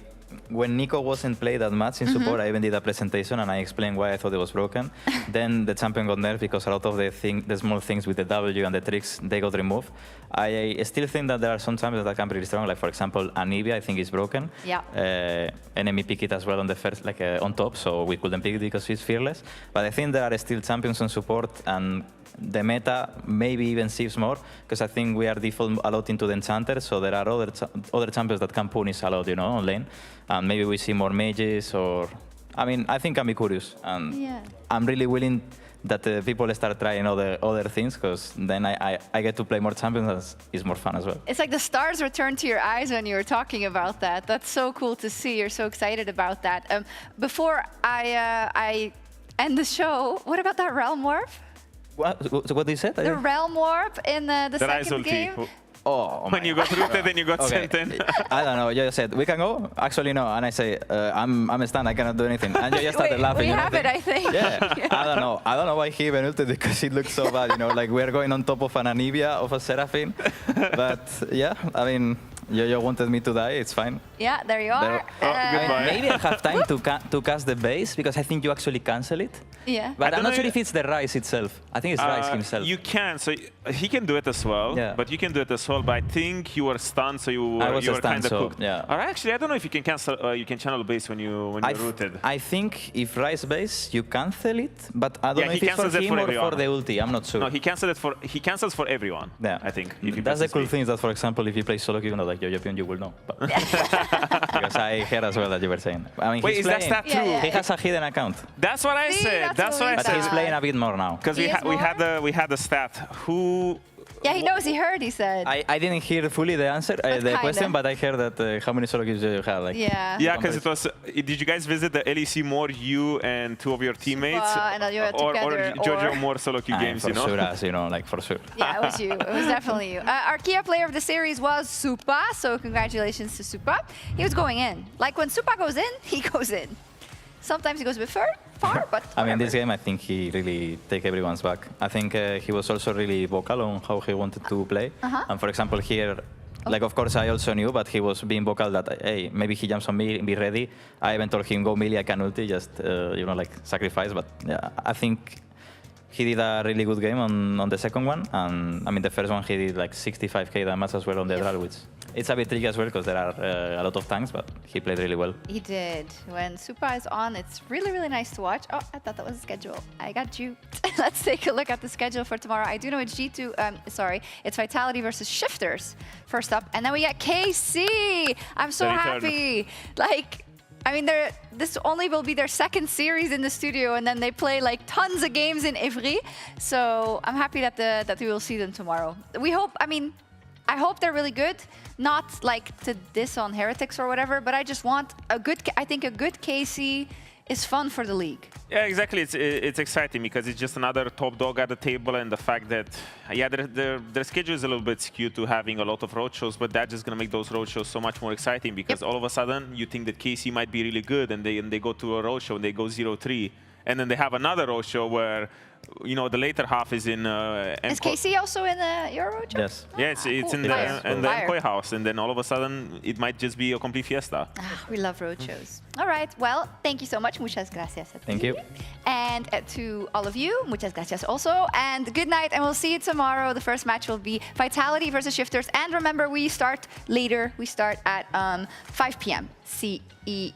when Nico wasn't played that much in support, I even did a presentation and I explained why I thought it was broken. Then the champion got nerfed because a lot of the small things with the W and the tricks, they got removed. I still think that there are some champions that can be really strong, like for example, Anivia, I think is broken. Yeah. Enemy pick it as well on the first, like on top, so we couldn't pick it because she's fearless. But I think there are still champions on support, and the meta maybe even shifts more, because I think we are default a lot into the enchanter, so there are other champions that can punish a lot, you know, on lane. And maybe we see more mages, or I mean, I think I'm curious, and I'm really willing that people start trying other things, because then I get to play more champions, and it's more fun as well. It's like the stars returned to your eyes when you were talking about that. That's so cool to see. You're so excited about that. Before I end the show, what about that Realm Warp? What did you say? The Realm Warp in the second game? Oh, when you got rooted, then you got sent in. I don't know. You just said, we can go? Actually, no. And I say, I'm a stand, I cannot do anything. And you just started laughing. We have it, I think. Yeah. I don't know. I don't know why he even ulted, because it looks so bad. You know, like we're going on top of an Anivia, of a Seraphine. But yeah, I mean, you wanted me to die, it's fine. Yeah, there you are. Maybe I have time to cast the base, because I think you actually cancel it. Yeah. But I'm not sure if it's the Rise itself. I think it's Rise himself. You can, so he can do it as well, but you can do it as well. But I think you were stunned, so you were kind of cooked. Yeah. Or actually, I don't know if you can cancel, you can channel base when you're rooted. I think if Rise base, you cancel it, but I don't know if it's for him or for the ulti. I'm not sure. No, he cancels for everyone. Yeah, I think. That's the cool thing, is that, for example, if you play solo queue, like Yo-Yo, you will know. But because I heard as well that you were saying. I mean, wait, is that stat true? He has a hidden account. That's what I said. That's what I said. But he's playing a bit more now. Because we had a stat. Who? Yeah, he knows. He heard. He said. I didn't hear fully the answer, the question, but I heard that how many solo queues you have. Like, yeah, because it was. Did you guys visit the LEC more, you and two of your teammates, or Jojo more solo queue games? For you know, sure, as you know, like for sure. Yeah, it was you. It was definitely you. Our Kia player of the series was Supa, so congratulations to Supa. He was going in. Like when Supa goes in, he goes in. Sometimes he goes a bit far, but I mean, this game, I think he really take everyone's back. I think he was also really vocal on how he wanted to play. And for example, here, like, of course, I also knew, but he was being vocal that, hey, maybe he jumps on me, be ready. I even told him, go melee, I can ulti, just, you know, like, sacrifice. But yeah, I think he did a really good game on the second one. And I mean, the first one, he did like 65k damage as well on the draw, which it's a bit tricky as well, because there are a lot of tanks, but he played really well. He did. When Supa is on, it's really, really nice to watch. Oh, I thought that was a schedule. I got you. Let's take a look at the schedule for tomorrow. I do know it's it's Vitality versus Shifters first up. And then we get KC. I'm so happy. Like, I mean, this only will be their second series in the studio, and then they play like tons of games in Ivry. So I'm happy that we will see them tomorrow. We hope, I hope they're really good. Not like to diss on Heretics or whatever, but I just want I think a good KC is fun for the league. Yeah, exactly. It's exciting because it's just another top dog at the table, and the fact that, yeah, their schedule is a little bit skewed to having a lot of road shows, but that's just going to make those road shows so much more exciting, because all of a sudden you think that KC might be really good, and they go to a road show and they go 0-3, and then they have another road show where, you know, the later half is in... is KC also in your road show? Yes. Yeah, it's in the MCOI house, and then all of a sudden it might just be a complete fiesta. We love road shows. All right, well, thank you so much. Muchas gracias. Thank you. And to all of you, muchas gracias also. And good night, and we'll see you tomorrow. The first match will be Vitality versus Shifters. And remember, we start later. We start at 5 p.m. CEST.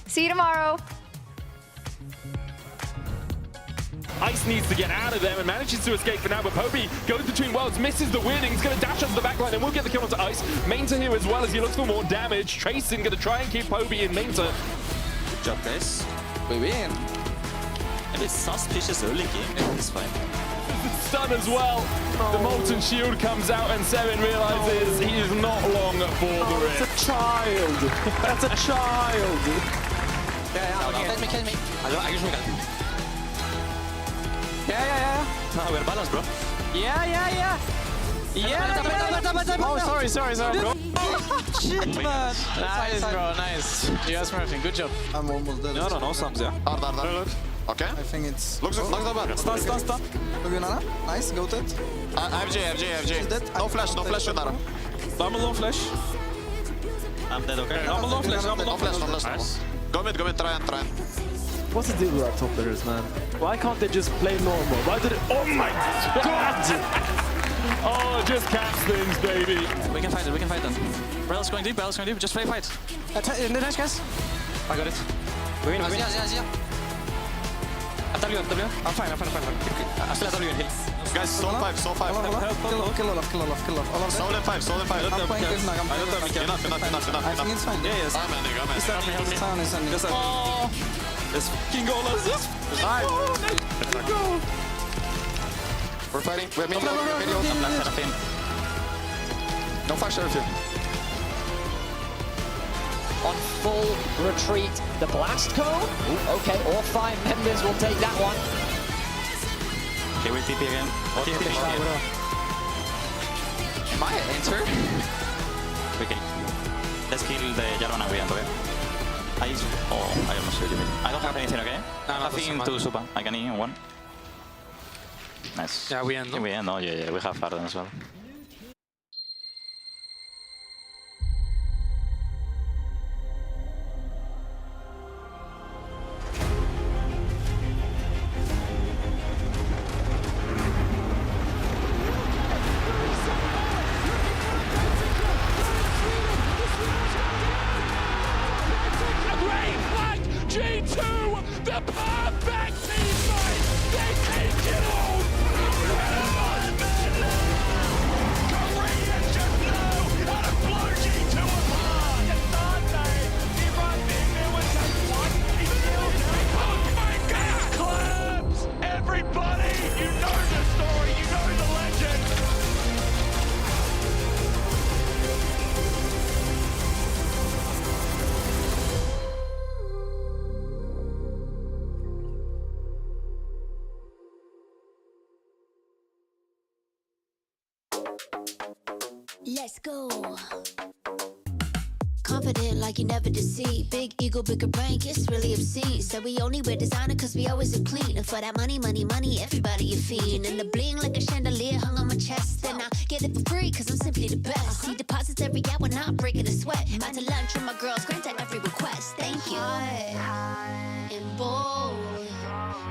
See you tomorrow. Ice needs to get out of there and manages to escape for now, but Poby goes between worlds, misses the weirding. He's going to dash onto the backline and will get the kill onto Ice. Mainta here as well as he looks for more damage. Tracing going to try and keep Poby in Mainta. Good job, guys. We win. A bit suspicious early game, it's fine. Stun as well. The Molten Shield comes out and Seven realizes he is not long for the rip. That's a child. That's a child. Yeah, kill me. Hello, I can shoot. Yeah. We're balanced, bro. Yeah. Oh, sorry, bro. Shit, man. Nice, bro, nice. You guys smurfing, good job. I'm almost dead. No, Sams, yeah. Okay. I think it's... Looks bad. Stun. Look, Nara. Nice, go to it. FJ. No flash, Nara. I'm a low flash. I'm dead, okay? I'm a low flash. No flash. Nice. Go mid, try. What's the deal with our top players, man? Why can't they just play normal? Why did it... Oh my god! Oh, just caps things, baby. We can fight them. Barrel's going deep. Just play fight. In the dash, guys. I got it. We win. Yeah. W. I'm fine. I still have W in heal. Guys, soul 5. Kill Olaf. Soul in 5. I'm playing this now. Enough. I think it's fine. Yes. I'm in. Oh, let's fucking go, let's go. We're fighting. We're mid. No flash there, On full retreat, the blast cone. Okay, all 5 members will take that one. Okay, we'll TP again. Am I enter? Okay. Let's kill the Jarvan we end, okay? I almost killed you. I don't have anything, okay? Nothing to super. I can eat in 1. Nice. Yeah, we end. We end. Oh, yeah. We have Arden as well. G2, the perfect team fight. They take it all. Korea just know how to blow G2 apart. He runs in there with just one. He kills it. Oh my God! Claps! Everybody, you know the story. You know the legend. Let's go. Confident like you never deceive. Big ego, bigger brain, it's really obscene. So we only wear designer cause we always look clean. And for that money, everybody you fiend. And the bling like a chandelier hung on my chest. And I get it for free cause I'm simply the best. See deposits every hour, not breaking a sweat. Out to lunch with my girls, grant at every request. Thank you. High and bold,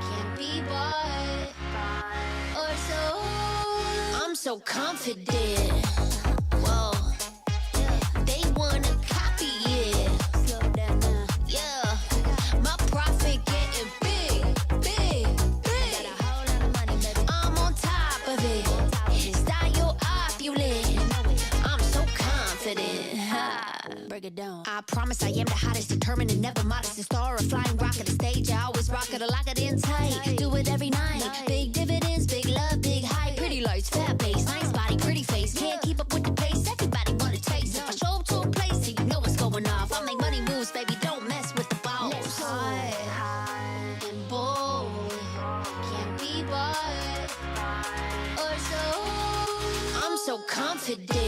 can't be bought or sold. I'm so confident. Whoa, they wanna copy it. Slow down now. Yeah, my profit getting big. Got a whole lot of money, baby. I'm on top of it. Style opulent. I'm so confident. Break it down. I promise I am the hottest, determined and never modest. The star, a flying rocket, the stage. I always rock it, I lock it in tight. Do it every night. Big dividends, big love, big hype. Pretty lights, fat base, nice body, pretty face. Can't keep up with the pace. Everybody wanna taste. If I show up to a place, you know what's going off. I make money moves, baby. Don't mess with the balls. High and bold, can't be bought or sold. I'm so confident.